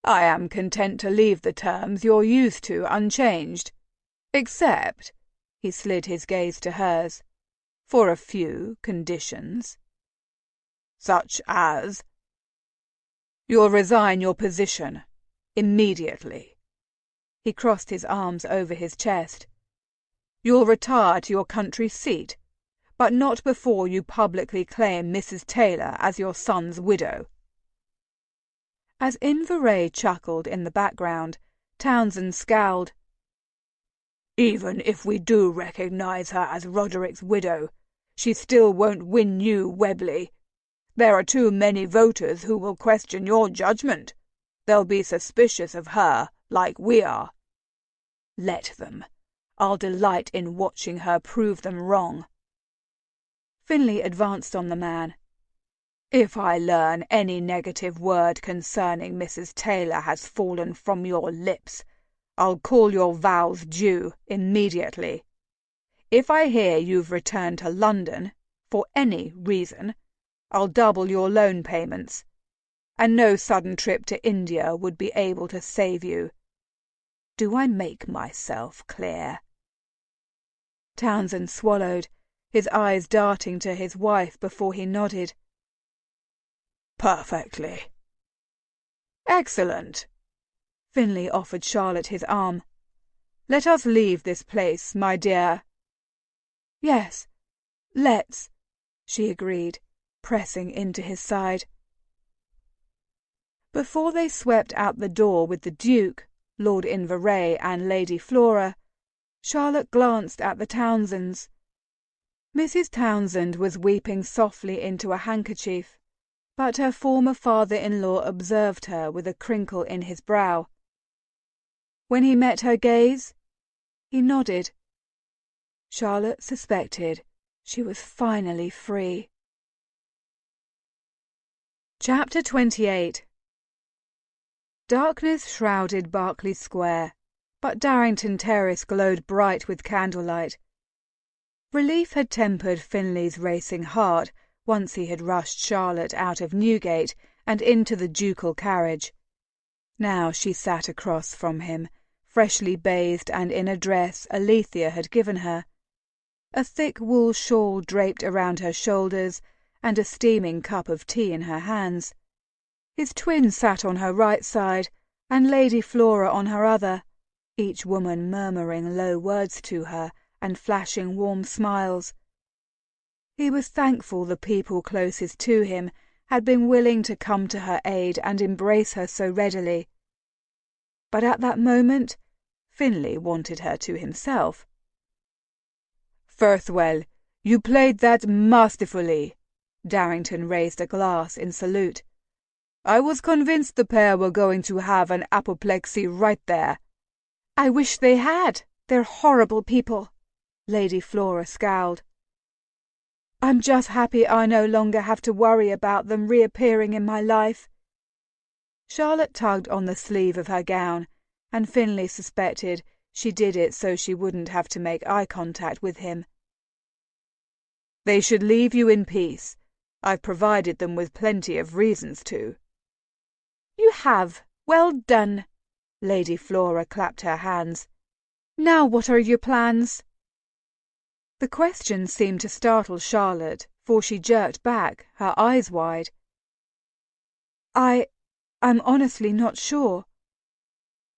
Speaker 2: "I am content to leave the terms you're used to unchanged. Except," he slid his gaze to hers, "for a few conditions." "Such as?" "You'll resign your position. Immediately." He crossed his arms over his chest. "You'll retire to your country seat, but not before you publicly claim Mrs. Taylor as your son's widow." As Inverray chuckled in the background, Townsend scowled. "Even if we do recognize her as Roderick's widow, she still won't win you, Webley. There are too many voters who will question your judgment. They'll be suspicious of her, like we are. Let them. I'll delight in watching her prove them wrong." Finley advanced on the man. "If I learn any negative word concerning Mrs. Taylor has fallen from your lips, I'll call your vows due immediately. If I hear you've returned to London, for any reason, I'll double your loan payments, and no sudden trip to India would be able to save you. Do I make myself clear?" Townsend swallowed, his eyes darting to his wife before he nodded. "Perfectly." "Excellent." Finley offered Charlotte his arm. "Let us leave this place, my dear." "Yes, let's," she agreed, pressing into his side. Before they swept out the door with the Duke, Lord Inverray and Lady Flora, Charlotte glanced at the Townsends. Mrs. Townsend was weeping softly into a handkerchief, but her former father-in-law observed her with a crinkle in his brow. When he met her gaze, he nodded. Charlotte suspected she was finally free. Chapter 28. Darkness shrouded Berkeley Square, but Darrington Terrace glowed bright with candlelight. Relief had tempered Finley's racing heart once he had rushed Charlotte out of Newgate and into the ducal carriage.
Speaker 1: Now she sat across from him, freshly bathed and in a dress Alethea had given her, a thick wool shawl draped around her shoulders and a steaming cup of tea in her hands. His twin sat on her right side and Lady Flora on her other, each woman murmuring low words to her and flashing warm smiles. He was thankful the people closest to him had been willing to come to her aid and embrace her so readily. But at that moment, Finlay wanted her to himself. "Firthwell, you played that masterfully." Darrington raised a glass in salute. "I was convinced the pair were going to have an apoplexy right there."
Speaker 3: "I wish they had. They're horrible people." Lady Flora scowled.
Speaker 2: "I'm just happy I no longer have to worry about them reappearing in my life."
Speaker 1: Charlotte tugged on the sleeve of her gown, and Finlay suspected she did it so she wouldn't have to make eye contact with him. "They should leave you in peace. I've provided them with plenty of reasons to."
Speaker 3: "You have. Well done."
Speaker 1: Lady Flora clapped her hands.
Speaker 3: "Now what are your plans?"
Speaker 1: The question seemed to startle Charlotte, for she jerked back, her eyes wide.
Speaker 2: I'm honestly not sure."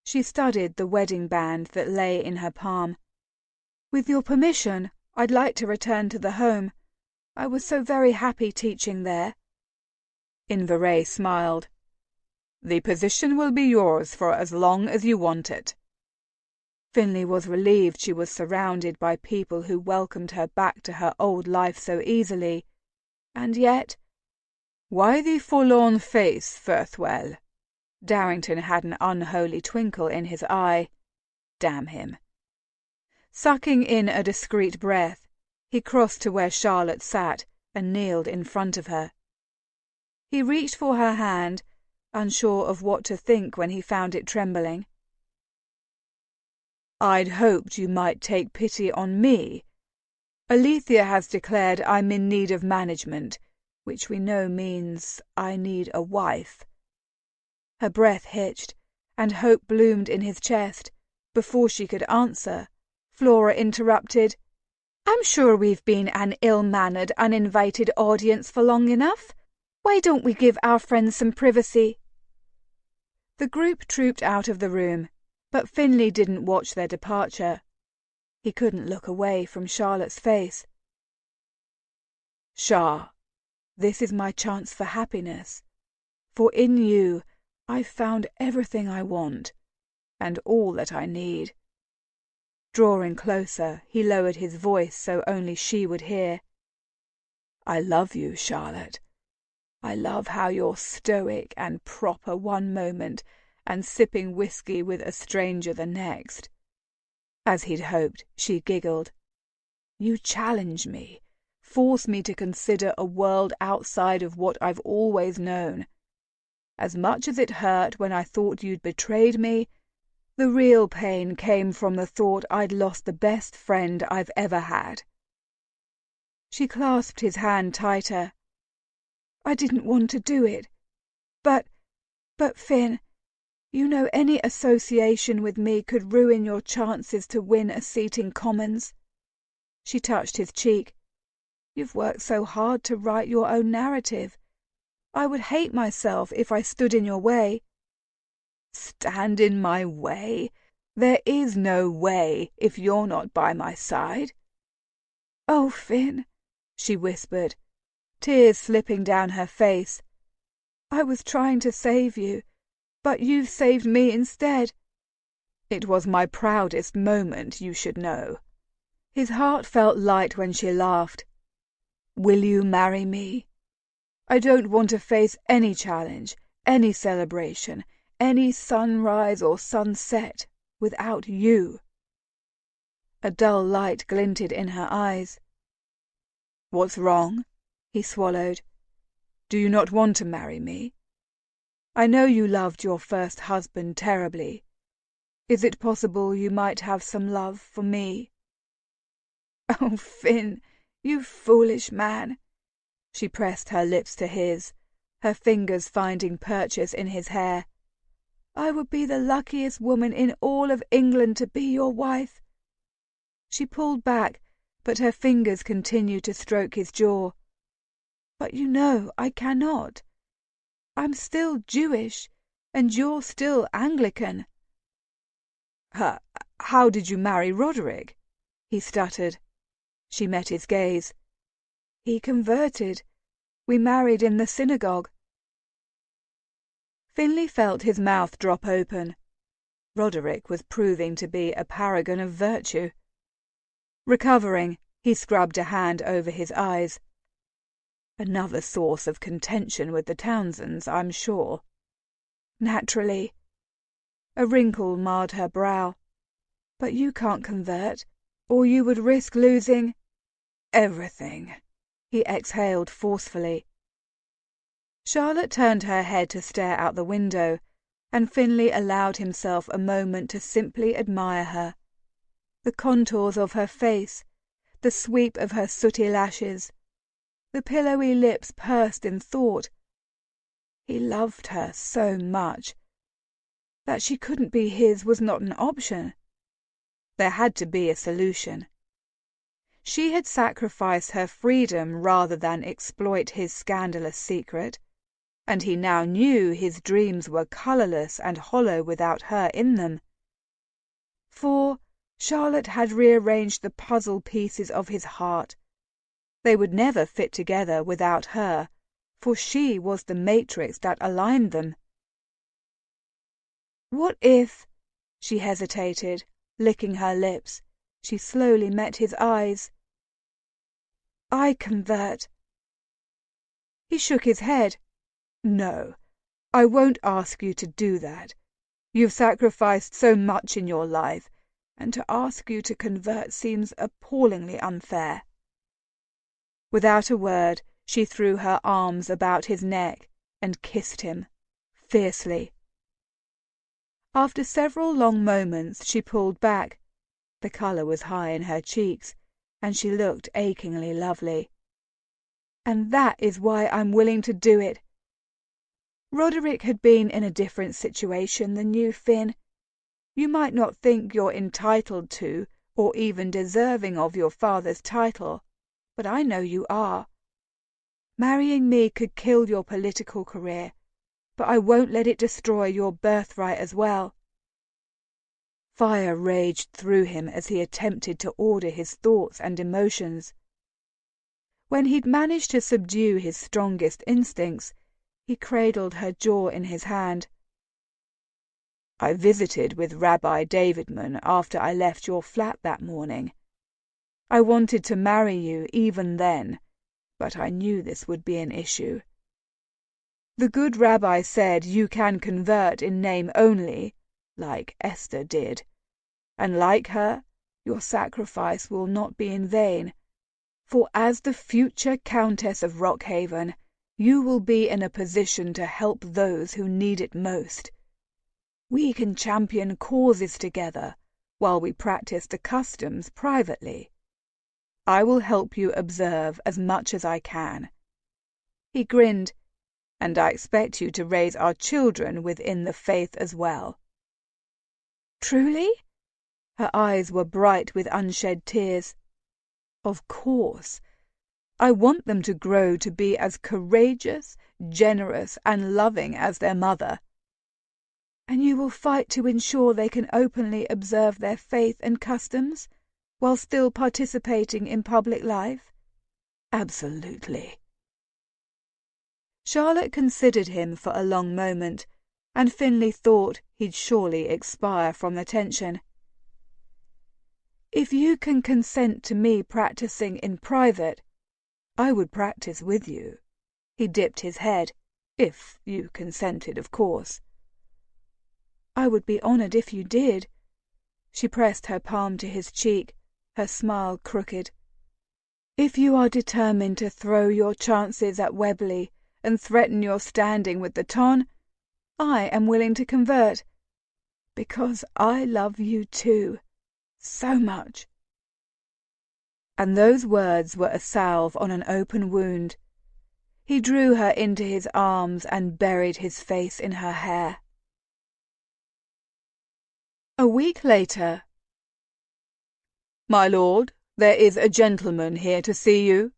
Speaker 1: She studied the wedding band that lay in her palm.
Speaker 2: "With your permission, I'd like to return to the home. I was so very happy teaching there."
Speaker 1: Inverray smiled. "The position will be yours for as long as you want it." Finlay was relieved she was surrounded by people who welcomed her back to her old life so easily. And yet, "Why the forlorn face, Firthwell?" Darrington had an unholy twinkle in his eye. Damn him. Sucking in a discreet breath, he crossed to where Charlotte sat and kneeled in front of her. He reached for her hand, unsure of what to think when he found it trembling. "I'd hoped you might take pity on me. Alethea has declared I'm in need of management, which we know means I need a wife." Her breath hitched, and hope bloomed in his chest. Before she could answer, Flora interrupted.
Speaker 3: "I'm sure we've been an ill-mannered, uninvited audience for long enough. Why don't we give our friends some privacy?"
Speaker 1: The group trooped out of the room, but Finlay didn't watch their departure. He couldn't look away from Charlotte's face. "Char, this is my chance for happiness, for in you I've found everything I want, and all that I need." Drawing closer, he lowered his voice so only she would hear. "I love you, Charlotte. I love how you're stoic and proper one moment and sipping whiskey with a stranger the next." As he'd hoped, she giggled. "You challenge me, force me to consider a world outside of what I've always known. As much as it hurt when I thought you'd betrayed me, the real pain came from the thought I'd lost the best friend I've ever had." She clasped his hand tighter.
Speaker 2: "I didn't want to do it. But Finn, you know any association with me could ruin your chances to win a seat in Commons." She touched his cheek. "You've worked so hard to write your own narrative. I would hate myself if I stood in your way."
Speaker 1: "Stand in my way? There is no way if you're not by my side."
Speaker 2: "Oh, Finn,"
Speaker 1: she whispered, tears slipping down her face.
Speaker 2: "I was trying to save you, but you've saved me instead."
Speaker 1: "It was my proudest moment, you should know." His heart felt light when she laughed. "Will you marry me? I don't want to face any challenge, any celebration, any sunrise or sunset without you." A dull light glinted in her eyes. "What's wrong?" he swallowed. "Do you not want to marry me? I know you loved your first husband terribly. Is it possible you might have some love for me?"
Speaker 2: "Oh, Finn, you foolish man."
Speaker 1: She pressed her lips to his, her fingers finding purchase in his hair.
Speaker 3: I would be the luckiest woman in all of England to be your wife."
Speaker 1: She pulled back, but her fingers continued to stroke his jaw.
Speaker 3: "But you know I cannot. I'm still Jewish, and you're still Anglican."
Speaker 1: How did you marry Roderick?" he stuttered. She met his gaze.
Speaker 3: "He converted. We married in the synagogue."
Speaker 1: Finlay felt his mouth drop open. Roderick was proving to be a paragon of virtue. Recovering, he scrubbed a hand over his eyes. "Another source of contention with the Townsends, I'm sure."
Speaker 3: "Naturally."
Speaker 1: A wrinkle marred her brow.
Speaker 3: "But you can't convert, or you would risk losing—"
Speaker 1: "Everything," he exhaled forcefully. Charlotte turned her head to stare out the window, and Finlay allowed himself a moment to simply admire her. The contours of her face, the sweep of her sooty lashes, the pillowy lips pursed in thought. He loved her so much. That she couldn't be his was not an option. There had to be a solution. She had sacrificed her freedom rather than exploit his scandalous secret, and he now knew his dreams were colourless and hollow without her in them. For Charlotte had rearranged the puzzle pieces of his heart. They would never fit together without her, for she was the matrix that aligned them.
Speaker 3: "What if—"
Speaker 1: she hesitated, licking her lips. She slowly met his eyes.
Speaker 3: "I convert."
Speaker 1: He shook his head. "No, I won't ask you to do that. You've sacrificed so much in your life, and to ask you to convert seems appallingly unfair." Without a word, she threw her arms about his neck and kissed him, fiercely. After several long moments she pulled back. The colour was high in her cheeks, and she looked achingly lovely.
Speaker 3: "And that is why I'm willing to do it. Roderick had been in a different situation than you, Finn. You might not think you're entitled to, or even deserving of your father's title, but I know you are. Marrying me could kill your political career, but I won't let it destroy your birthright as well."
Speaker 1: Fire raged through him as he attempted to order his thoughts and emotions. When he'd managed to subdue his strongest instincts, he cradled her jaw in his hand. "I visited with Rabbi Davidman after I left your flat that morning. I wanted to marry you even then, but I knew this would be an issue. The good rabbi said you can convert in name only, like Esther did, and like her, your sacrifice will not be in vain, for as the future Countess of Rockhaven, you will be in a position to help those who need it most. We can champion causes together while we practice the customs privately. I will help you observe as much as I can." He grinned. "And I expect you to raise our children within the faith as well."
Speaker 3: "Truly?"
Speaker 1: Her eyes were bright with unshed tears. "Of course. I want them to grow to be as courageous, generous, and loving as their mother."
Speaker 3: "And you will fight to ensure they can openly observe their faith and customs, while still participating in public life?"
Speaker 1: "Absolutely." Charlotte considered him for a long moment, and Finlay thought he'd surely expire from the tension.
Speaker 3: "If you can consent to me practicing in private,
Speaker 1: I would practice with you." He dipped his head. "If you consented, of course."
Speaker 3: "I would be honored if you did." She pressed her palm to his cheek, her smile crooked. "If you are determined to throw your chances at Webley and threaten your standing with the ton, I am willing to convert, because I love you too, so much."
Speaker 1: And those words were a salve on an open wound. He drew her into his arms and buried his face in her hair. A week later. "My lord, there is a gentleman here to see you."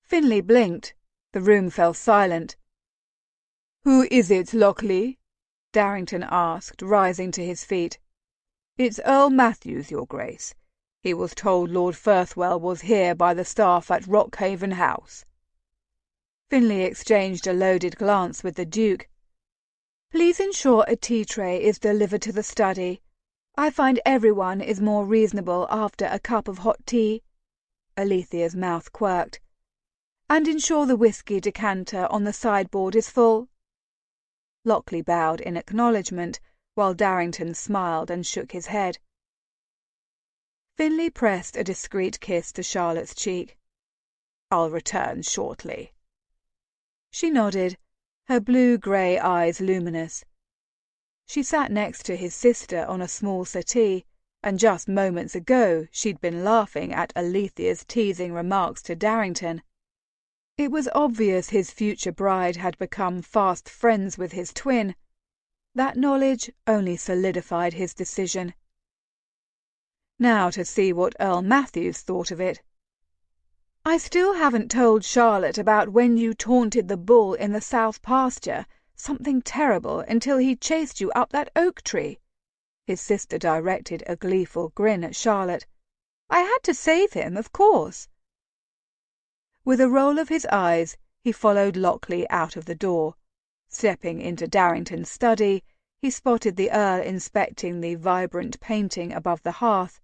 Speaker 1: Finlay blinked. The room fell silent. "Who is it, Lockley?" Darrington asked, rising to his feet. "It's Earl Matthews, your grace. He was told Lord Firthwell was here by the staff at Rockhaven House." Finlay exchanged a loaded glance with the Duke. "Please ensure a tea tray is delivered to the study. I find everyone is more reasonable after a cup of hot tea." Alethea's mouth quirked. "And ensure the whisky decanter on the sideboard is full." Lockley bowed in acknowledgement, while Darrington smiled and shook his head. Finlay pressed a discreet kiss to Charlotte's cheek. "I'll return shortly." She nodded, her blue-grey eyes luminous. She sat next to his sister on a small settee, and just moments ago she'd been laughing at Alethea's teasing remarks to Darrington. It was obvious his future bride had become fast friends with his twin. That knowledge only solidified his decision. Now to see what Earl Matthews thought of it. "I still haven't told Charlotte about when you taunted the bull in the south pasture, something terrible, until he chased you up that oak tree." His sister directed a gleeful grin at Charlotte. "I had to save him, of course." With a roll of his eyes, he followed Lockley out of the door. Stepping into Darrington's study, he spotted the Earl inspecting the vibrant painting above the hearth.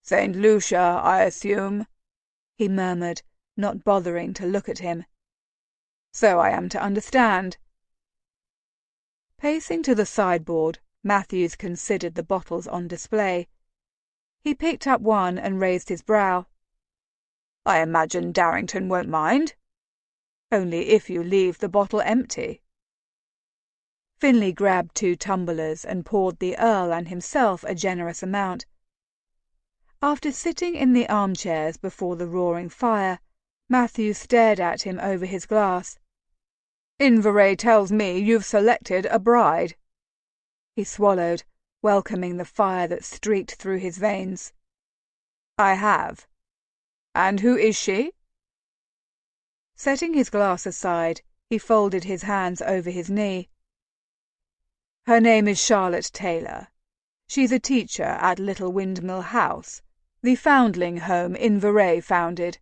Speaker 1: "St. Lucia, I assume," he murmured, not bothering to look at him. "So I am to understand." Pacing to the sideboard, Matthews considered the bottles on display. He picked up one and raised his brow. "I imagine Darrington won't mind. Only if you leave the bottle empty." Finlay grabbed 2 tumblers and poured the Earl and himself a generous amount. After sitting in the armchairs before the roaring fire, Matthews stared at him over his glass. "Inverray tells me you've selected a bride." He swallowed, welcoming the fire that streaked through his veins. "I have. And who is she?" Setting his glass aside, he folded his hands over his knee. "Her name is Charlotte Taylor. She's a teacher at Little Windmill House, the foundling home Inverray founded.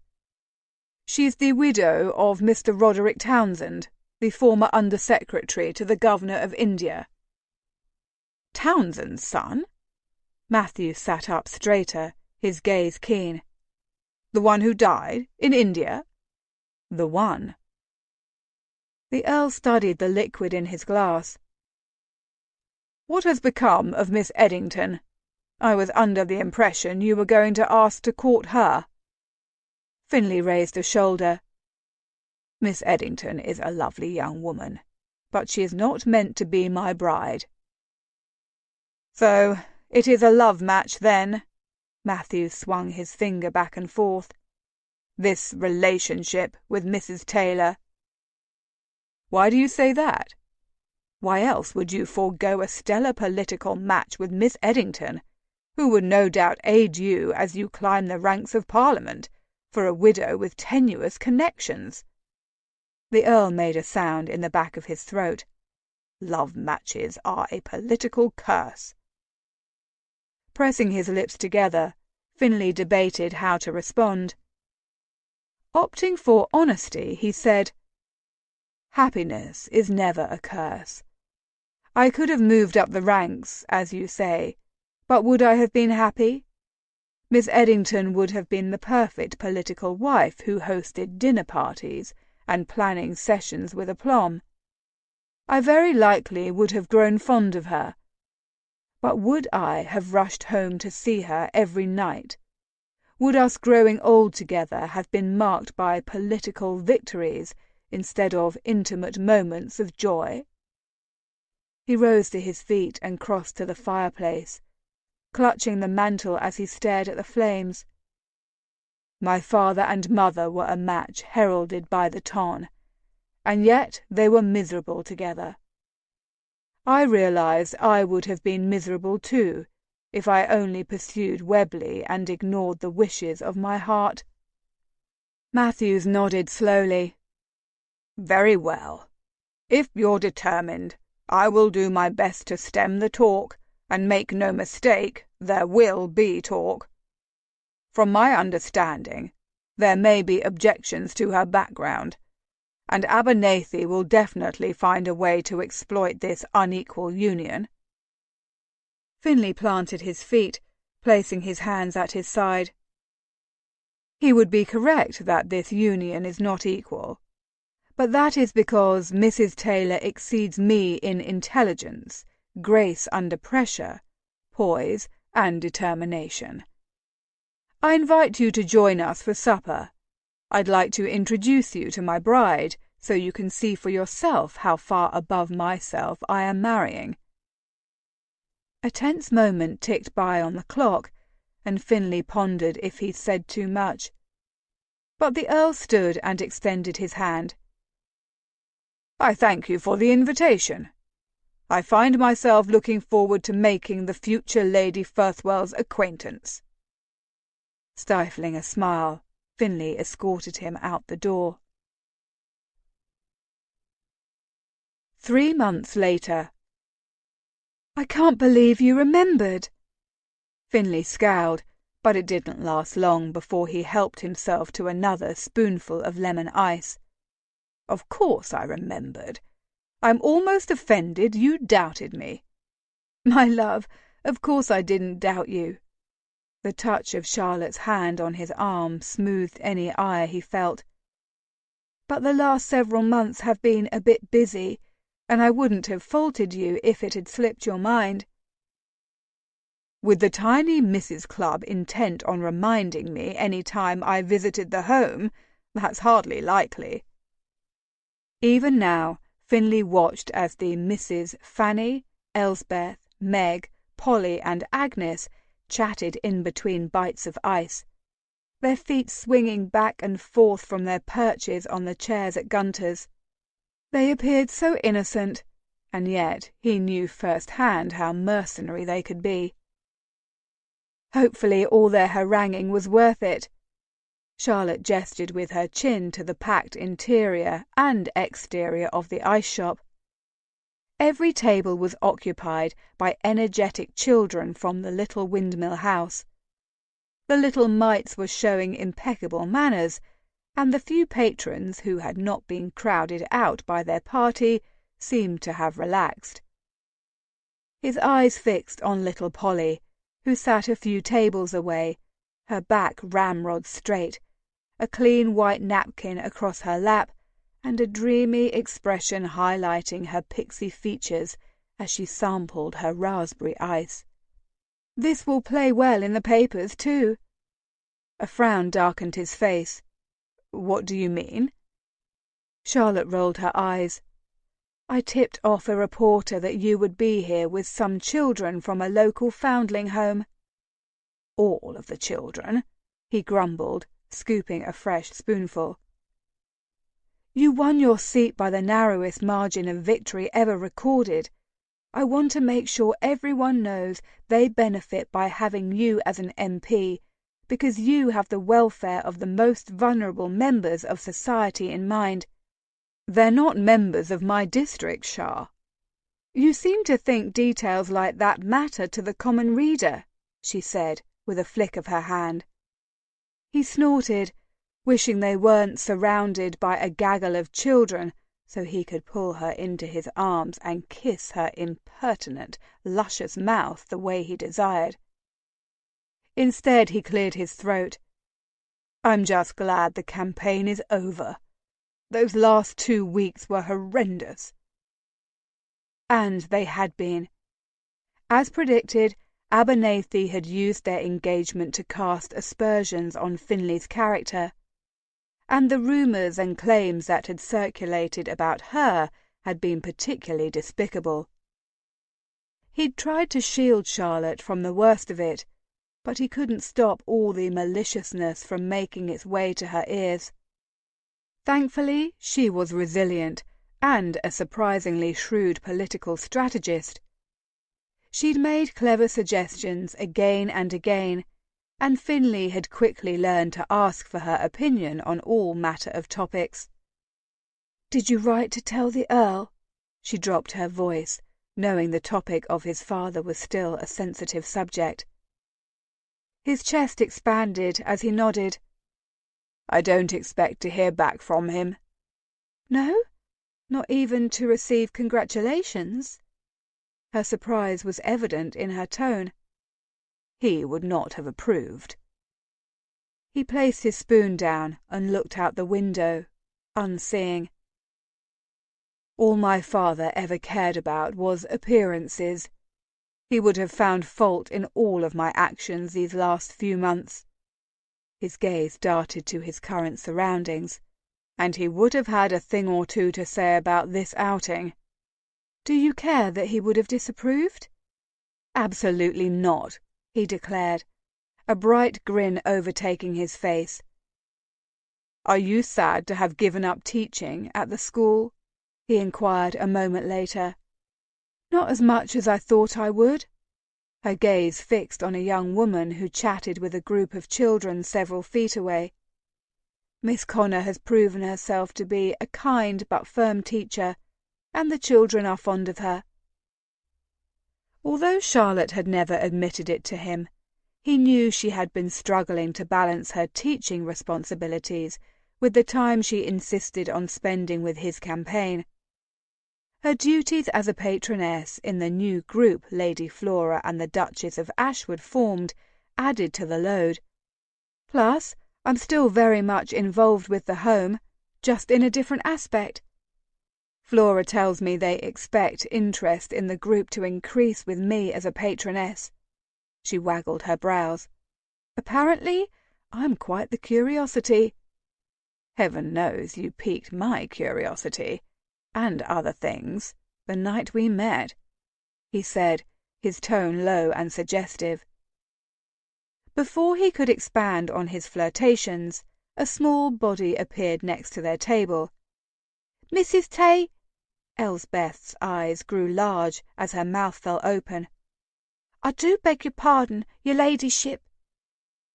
Speaker 1: She's the widow of Mr. Roderick Townsend, the former Under-Secretary to the Governor of India." "Townsend's son?" Matthews sat up straighter, his gaze keen. "The one who died in India?" "The one." The Earl studied the liquid in his glass. "What has become of Miss Eddington? I was under the impression you were going to ask to court her." Finlay raised a shoulder. "Miss Eddington is a lovely young woman, but she is not meant to be my bride." "So it is a love match, then?" Matthews swung his finger back and forth. "This relationship with Mrs. Taylor." "Why do you say that? Why else would you forego a stellar political match with Miss Eddington, who would no doubt aid you as you climb the ranks of Parliament, for a widow with tenuous connections?" The Earl made a sound in the back of his throat. "Love matches are a political curse." Pressing his lips together, Finlay debated how to respond. Opting for honesty, he said, "Happiness is never a curse. I could have moved up the ranks, as you say, but would I have been happy? Miss Eddington would have been the perfect political wife who hosted dinner parties and planning sessions with aplomb. I very likely would have grown fond of her. But would I have rushed home to see her every night? Would us growing old together have been marked by political victories instead of intimate moments of joy?" He rose to his feet and crossed to the fireplace, clutching the mantel as he stared at the flames. "My father and mother were a match heralded by the ton, and yet they were miserable together.
Speaker 2: I realized I would have been miserable too, if I only pursued Webley and ignored the wishes of my heart." Matthews nodded slowly. "Very well. If you're determined, I will do my best to stem the talk, and make no mistake, there will be talk. From my understanding, there may be objections to her background, and Abernathy will definitely find a way to exploit this unequal union." Finley planted his feet, placing his hands at his side. "He would be correct that this union is not equal, but that is because Mrs. Taylor exceeds me in intelligence, grace under pressure, poise, and determination. I invite you to join us for supper. I'd like to introduce you to my bride, so you can see for yourself how far above myself I am marrying." A tense moment ticked by on the clock, and Finley pondered if he'd said too much. But the Earl stood and extended his hand. "I thank you for the invitation. I find myself looking forward to making the future Lady Firthwell's acquaintance." Stifling a smile, Finley escorted him out the door. 3 months later. "I can't believe you remembered." Finley scowled, but it didn't last long before he helped himself to another spoonful of lemon ice. "Of course I remembered. I'm almost offended you doubted me." "My love, of course I didn't doubt you." The touch of Charlotte's hand on his arm smoothed any ire he felt. "But the last several months have been a bit busy, and I wouldn't have faulted you if it had slipped your mind." "With the tiny Mrs. Clubb intent on reminding me any time I visited the home, that's hardly likely." Even now, Finley watched as the Misses Fanny, Elsbeth, Meg, Polly, and Agnes chatted in between bites of ice, their feet swinging back and forth from their perches on the chairs at Gunter's. They appeared so innocent, and yet he knew first-hand how mercenary they could be. Hopefully all their haranguing was worth it. Charlotte gestured with her chin to the packed interior and exterior of the ice shop. Every table was occupied by energetic children from the little windmill house. The little mites were showing impeccable manners, and the few patrons who had not been crowded out by their party seemed to have relaxed. His eyes fixed on little Polly, who sat a few tables away, her back ramrod straight, a clean white napkin across her lap, and a dreamy expression highlighting her pixie features as she sampled her raspberry ice. "This will play well in the papers, too." A frown darkened his face. "What do you mean?" Charlotte rolled her eyes. "I tipped off a reporter that you would be here with some children from a local foundling home." "All of the children," he grumbled, scooping a fresh spoonful. "You won your seat by the narrowest margin of victory ever recorded. I want to make sure everyone knows they benefit by having you as an MP, because you have the welfare of the most vulnerable members of society in mind." "They're not members of my district, Shah." "You seem to think details like that matter to the common reader," she said, with a flick of her hand. He snorted, wishing they weren't surrounded by a gaggle of children, so he could pull her into his arms and kiss her impertinent, luscious mouth the way he desired. Instead, he cleared his throat. "I'm just glad the campaign is over. Those last 2 weeks were horrendous." And they had been. As predicted, Abernathy had used their engagement to cast aspersions on Finley's character, and the rumours and claims that had circulated about her had been particularly despicable. He'd tried to shield Charlotte from the worst of it, but he couldn't stop all the maliciousness from making its way to her ears. Thankfully, she was resilient,
Speaker 1: and a surprisingly shrewd political strategist. She'd made clever suggestions again and again, and Finley had quickly learned to ask for her opinion on all matter of topics.
Speaker 3: "Did you write to tell the Earl?"
Speaker 1: She dropped her voice, knowing the topic of his father was still a sensitive subject. His chest expanded as he nodded. "I don't expect to hear back from him."
Speaker 2: "No? Not even to receive congratulations?" Her surprise was evident in her tone.
Speaker 1: He would not have approved. He placed his spoon down and looked out the window, unseeing. All my father ever cared about was appearances. He would have found fault in all of my actions these last few months. His gaze darted to his current surroundings, and he would have had a thing or two to say about this outing.
Speaker 2: "Do you care that he would have disapproved?"
Speaker 1: "Absolutely not," he declared, a bright grin overtaking his face. "Are you sad to have given up teaching at the school?" he inquired a moment later.
Speaker 2: "Not as much as I thought I would."
Speaker 1: Her gaze fixed on a young woman who chatted with a group of children several feet away. "Miss Connor has proven herself to be a kind but firm teacher, and the children are fond of her." Although Charlotte had never admitted it to him, he knew she had been struggling to balance her teaching responsibilities with the time she insisted on spending with his campaign. Her duties as a patroness in the new group Lady Flora and the Duchess of Ashwood formed added to the load.
Speaker 2: "Plus, I'm still very much involved with the home, just in a different aspect.
Speaker 1: Flora tells me they expect interest in the group to increase with me as a patroness." She waggled her brows.
Speaker 2: "Apparently, I'm quite the curiosity."
Speaker 1: "Heaven knows you piqued my curiosity, and other things, the night we met," he said, his tone low and suggestive. Before he could expand on his flirtations, a small body appeared next to their table.
Speaker 3: "Mrs. Tay?"
Speaker 1: Elsbeth's eyes grew large as her mouth fell open.
Speaker 3: "I do beg your pardon, your ladyship."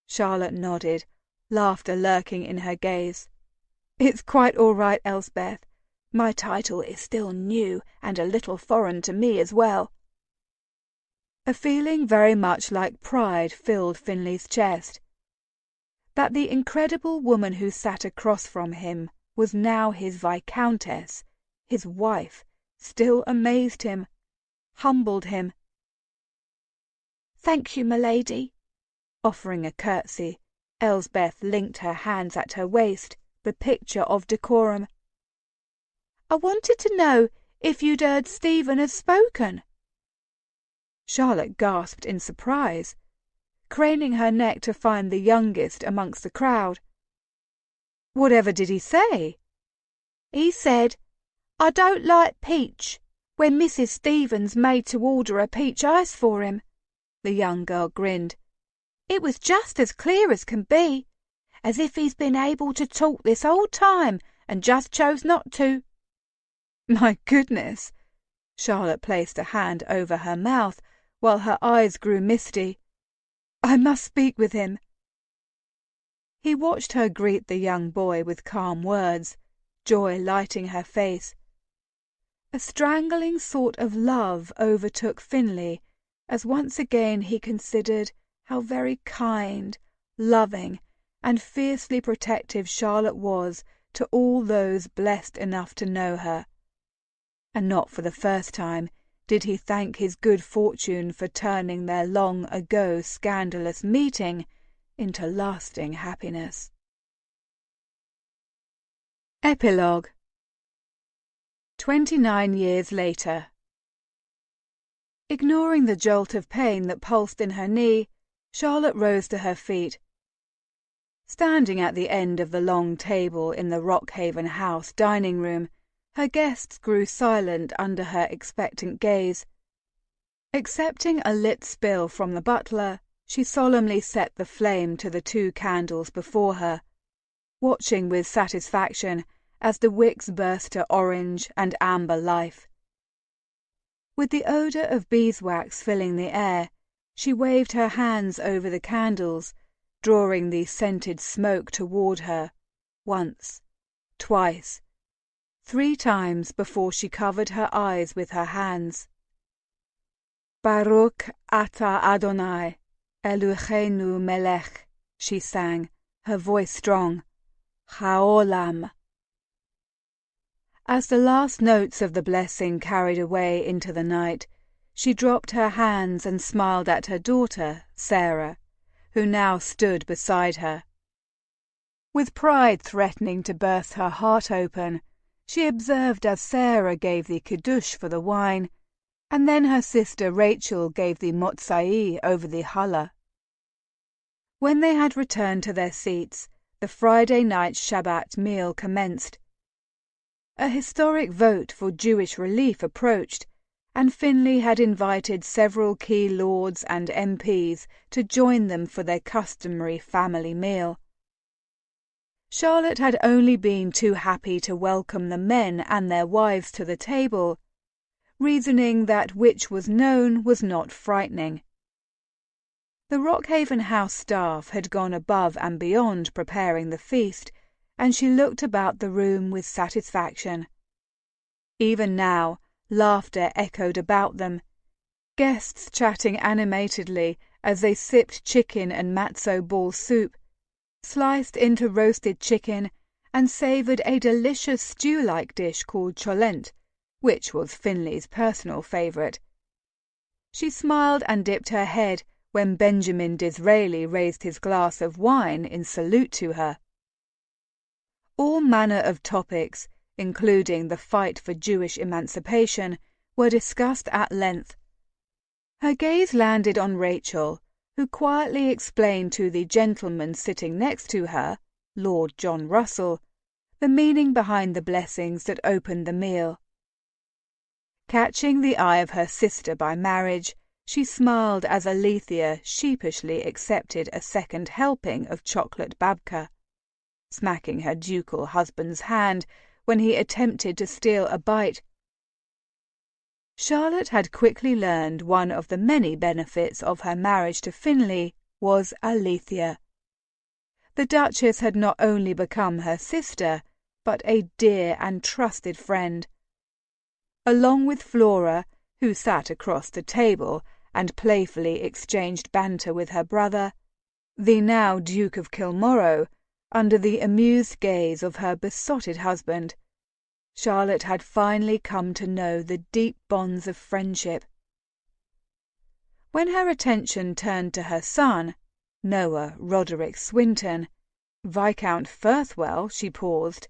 Speaker 1: Charlotte nodded, laughter lurking in her gaze.
Speaker 2: "It's quite all right, Elsbeth.
Speaker 3: My title is still new and a little foreign to me as well."
Speaker 1: A feeling very much like pride filled Finley's chest. That the incredible woman who sat across from him was now his Viscountess, his wife, still amazed him, humbled him.
Speaker 3: "Thank you, m'lady."
Speaker 1: Offering a curtsy, Elsbeth linked her hands at her waist, the picture of decorum.
Speaker 3: "I wanted to know if you'd heard Stephen has spoken."
Speaker 1: Charlotte gasped in surprise, craning her neck to find the youngest amongst the crowd. "Whatever did he say?"
Speaker 3: "He said, 'I don't like peach,' when Mrs. Stevens made to order a peach ice for him." The young girl grinned. "It was just as clear as can be, as if he's been able to talk this whole time and just chose not to."
Speaker 1: "My goodness!" Charlotte placed a hand over her mouth while her eyes grew misty. "I must speak with him." He watched her greet the young boy with calm words, joy lighting her face. A strangling sort of love overtook Finley as once again he considered how very kind, loving, and fiercely protective Charlotte was to all those blessed enough to know her. And not for the first time did he thank his good fortune for turning their long-ago scandalous meeting into lasting happiness. Epilogue. 29 years later. Ignoring the jolt of pain that pulsed in her knee, Charlotte rose to her feet. Standing at the end of the long table in the Rockhaven House dining room, her guests grew silent under her expectant gaze. Accepting a lit spill from the butler, she solemnly set the flame to the 2 candles before her, watching with satisfaction as the wicks burst to orange and amber life. With the odour of beeswax filling the air, she waved her hands over the candles, drawing the scented smoke toward her, once, twice, 3 times before she covered her eyes with her hands. Baruch ata Adonai, Eloheinu melech, she sang, her voice strong. Haolam. As the last notes of the blessing carried away into the night, she dropped her hands and smiled at her daughter, Sarah, who now stood beside her. With pride threatening to burst her heart open, she observed as Sarah gave the kiddush for the wine, and then her sister Rachel gave the motzai over the challah. When they had returned to their seats, the Friday night Shabbat meal commenced. A historic vote for Jewish relief approached, and Finley had invited several key lords and MPs to join them for their customary family meal. Charlotte had only been too happy to welcome the men and their wives to the table, reasoning that which was known was not frightening. The Rockhaven House staff had gone above and beyond preparing the feast, and she looked about the room with satisfaction. Even now, laughter echoed about them, guests chatting animatedly as they sipped chicken and matzo ball soup, sliced into roasted chicken, and savoured a delicious stew-like dish called cholent, which was Finley's personal favourite. She smiled and dipped her head when Benjamin Disraeli raised his glass of wine in salute to her. All manner of topics, including the fight for Jewish emancipation, were discussed at length. Her gaze landed on Rachel, who quietly explained to the gentleman sitting next to her, Lord John Russell, the meaning behind the blessings that opened the meal. Catching the eye of her sister by marriage, she smiled as Alethea sheepishly accepted a second helping of chocolate babka, smacking her ducal husband's hand when he attempted to steal a bite. Charlotte had quickly learned one of the many benefits of her marriage to Finley was Alethea. The Duchess had not only become her sister, but a dear and trusted friend. Along with Flora, who sat across the table and playfully exchanged banter with her brother, the now Duke of Kilmorrow, under the amused gaze of her besotted husband, Charlotte had finally come to know the deep bonds of friendship. When her attention turned to her son, Noah Roderick Swinton, Viscount Firthwell, she paused.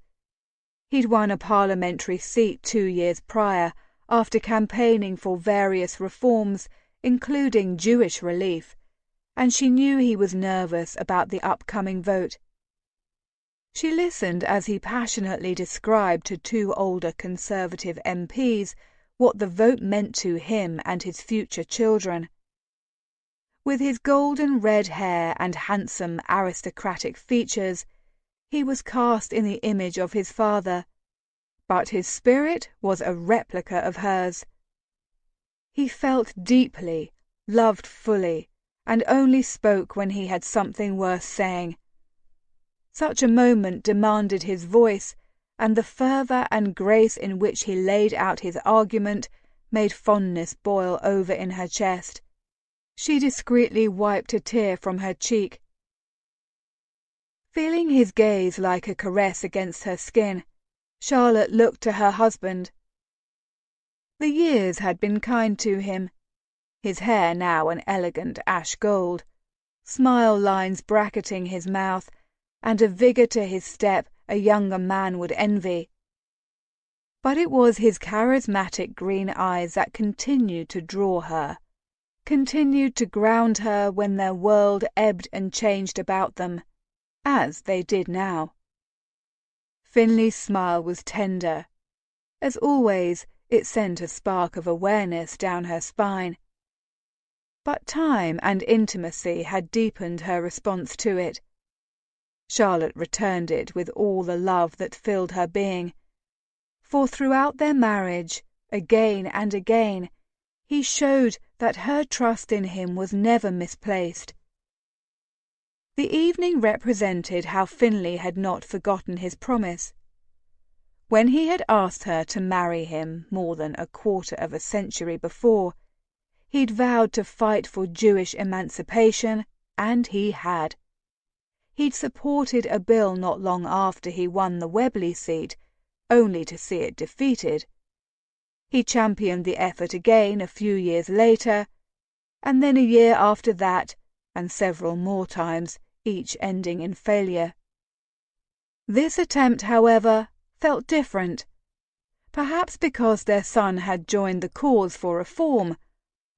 Speaker 1: He'd won a parliamentary seat 2 years prior after campaigning for various reforms, including Jewish relief, and she knew he was nervous about the upcoming vote. She listened as he passionately described to 2 older Conservative MPs what the vote meant to him and his future children. With his golden red hair and handsome aristocratic features, he was cast in the image of his father, but his spirit was a replica of hers. He felt deeply, loved fully, and only spoke when he had something worth saying. Such a moment demanded his voice, and the fervour and grace in which he laid out his argument made fondness boil over in her chest. She discreetly wiped a tear from her cheek. Feeling his gaze like a caress against her skin, Charlotte looked to her husband. The years had been kind to him, his hair now an elegant ash gold, smile lines bracketing his mouth, and a vigour to his step a younger man would envy. But it was his charismatic green eyes that continued to draw her, continued to ground her when their world ebbed and changed about them, as they did now. Finley's smile was tender. As always, it sent a spark of awareness down her spine. But time and intimacy had deepened her response to it. Charlotte returned it with all the love that filled her being. For throughout their marriage, again and again, he showed that her trust in him was never misplaced. The evening represented how Finlay had not forgotten his promise. When he had asked her to marry him more than a quarter of a century before, he'd vowed to fight for Jewish emancipation, and he had. He'd supported a bill not long after he won the Webley seat, only to see it defeated. He championed the effort again a few years later, and then a year after that, and several more times, each ending in failure. This attempt, however, felt different, perhaps because their son had joined the cause for reform,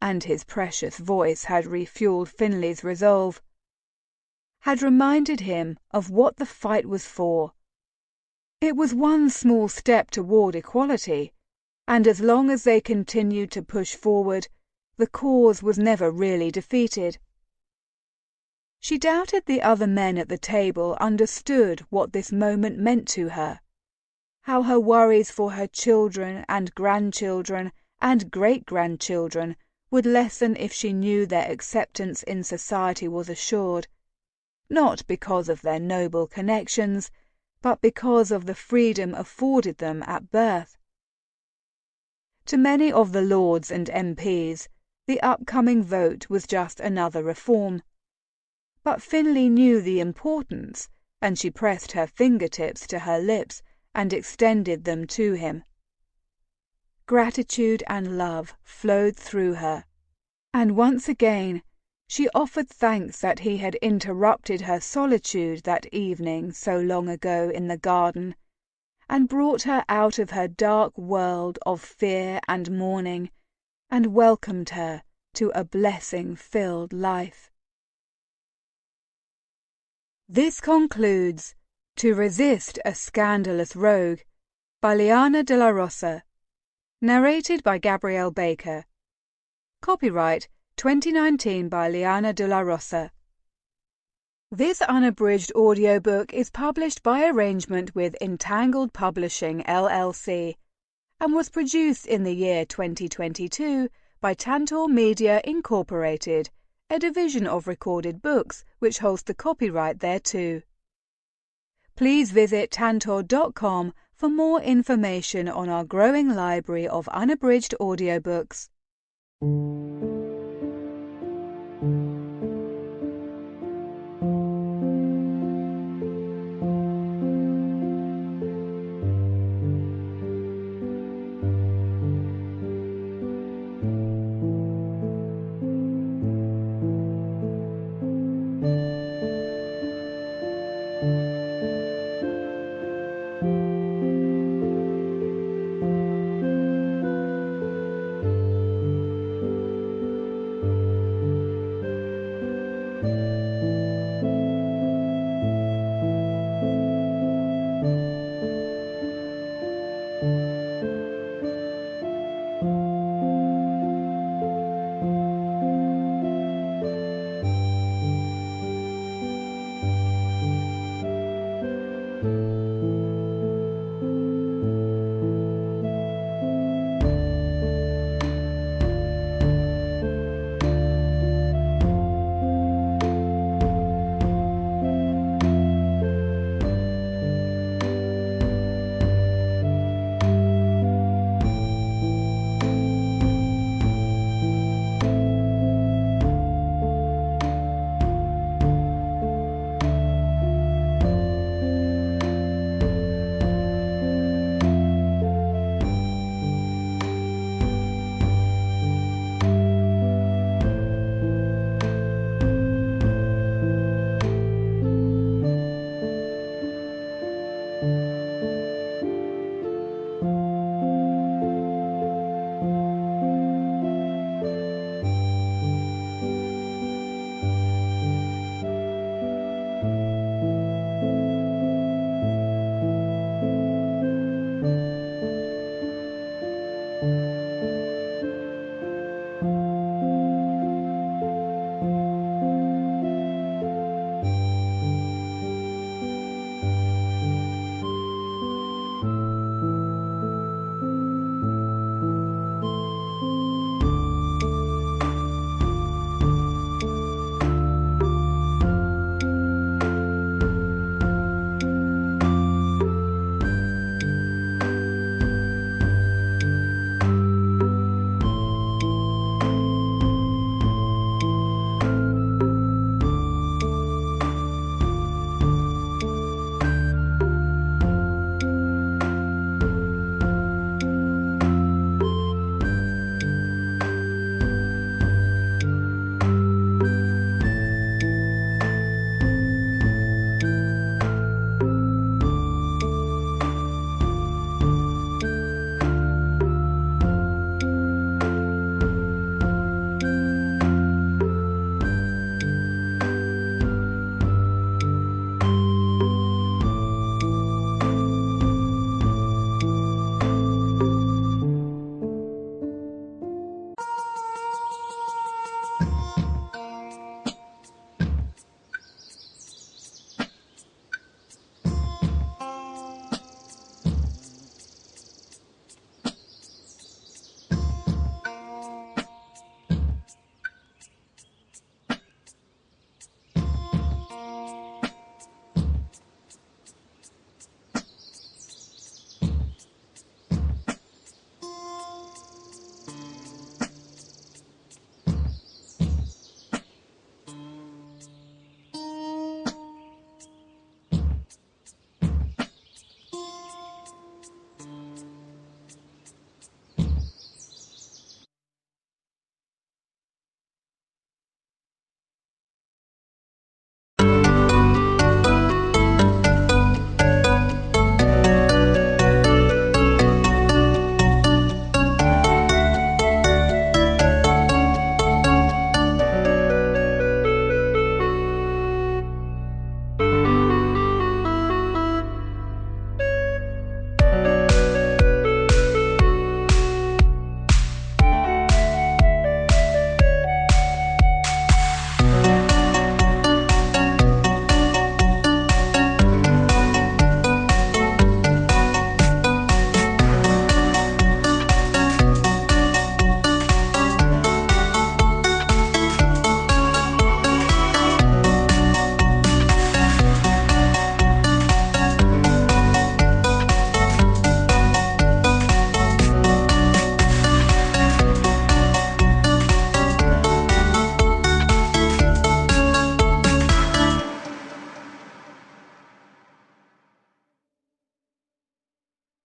Speaker 1: and his precious voice had refueled Finlay's resolve, had reminded him of what the fight was for. It was one small step toward equality, and as long as they continued to push forward, the cause was never really defeated. She doubted the other men at the table understood what this moment meant to her, how her worries for her children and grandchildren and great-grandchildren would lessen if she knew their acceptance in society was assured, not because of their noble connections, but because of the freedom afforded them at birth. To many of the Lords and MPs, the upcoming vote was just another reform. But Finlay knew the importance, and she pressed her fingertips to her lips and extended them to him. Gratitude and love flowed through her, and once again she offered thanks that he had interrupted her solitude that evening so long ago in the garden, and brought her out of her dark world of fear and mourning, and welcomed her to a blessing-filled life. This concludes To Resist a Scandalous Rogue by Liana de la Rosa, narrated by Gabrielle Baker. Copyright 2019 by Liana de la Rosa. This unabridged audiobook is published by arrangement with Entangled Publishing LLC and was produced in the year 2022 by Tantor Media Incorporated, a division of Recorded Books which holds the copyright thereto. Please visit tantor.com for more information on our growing library of unabridged audiobooks.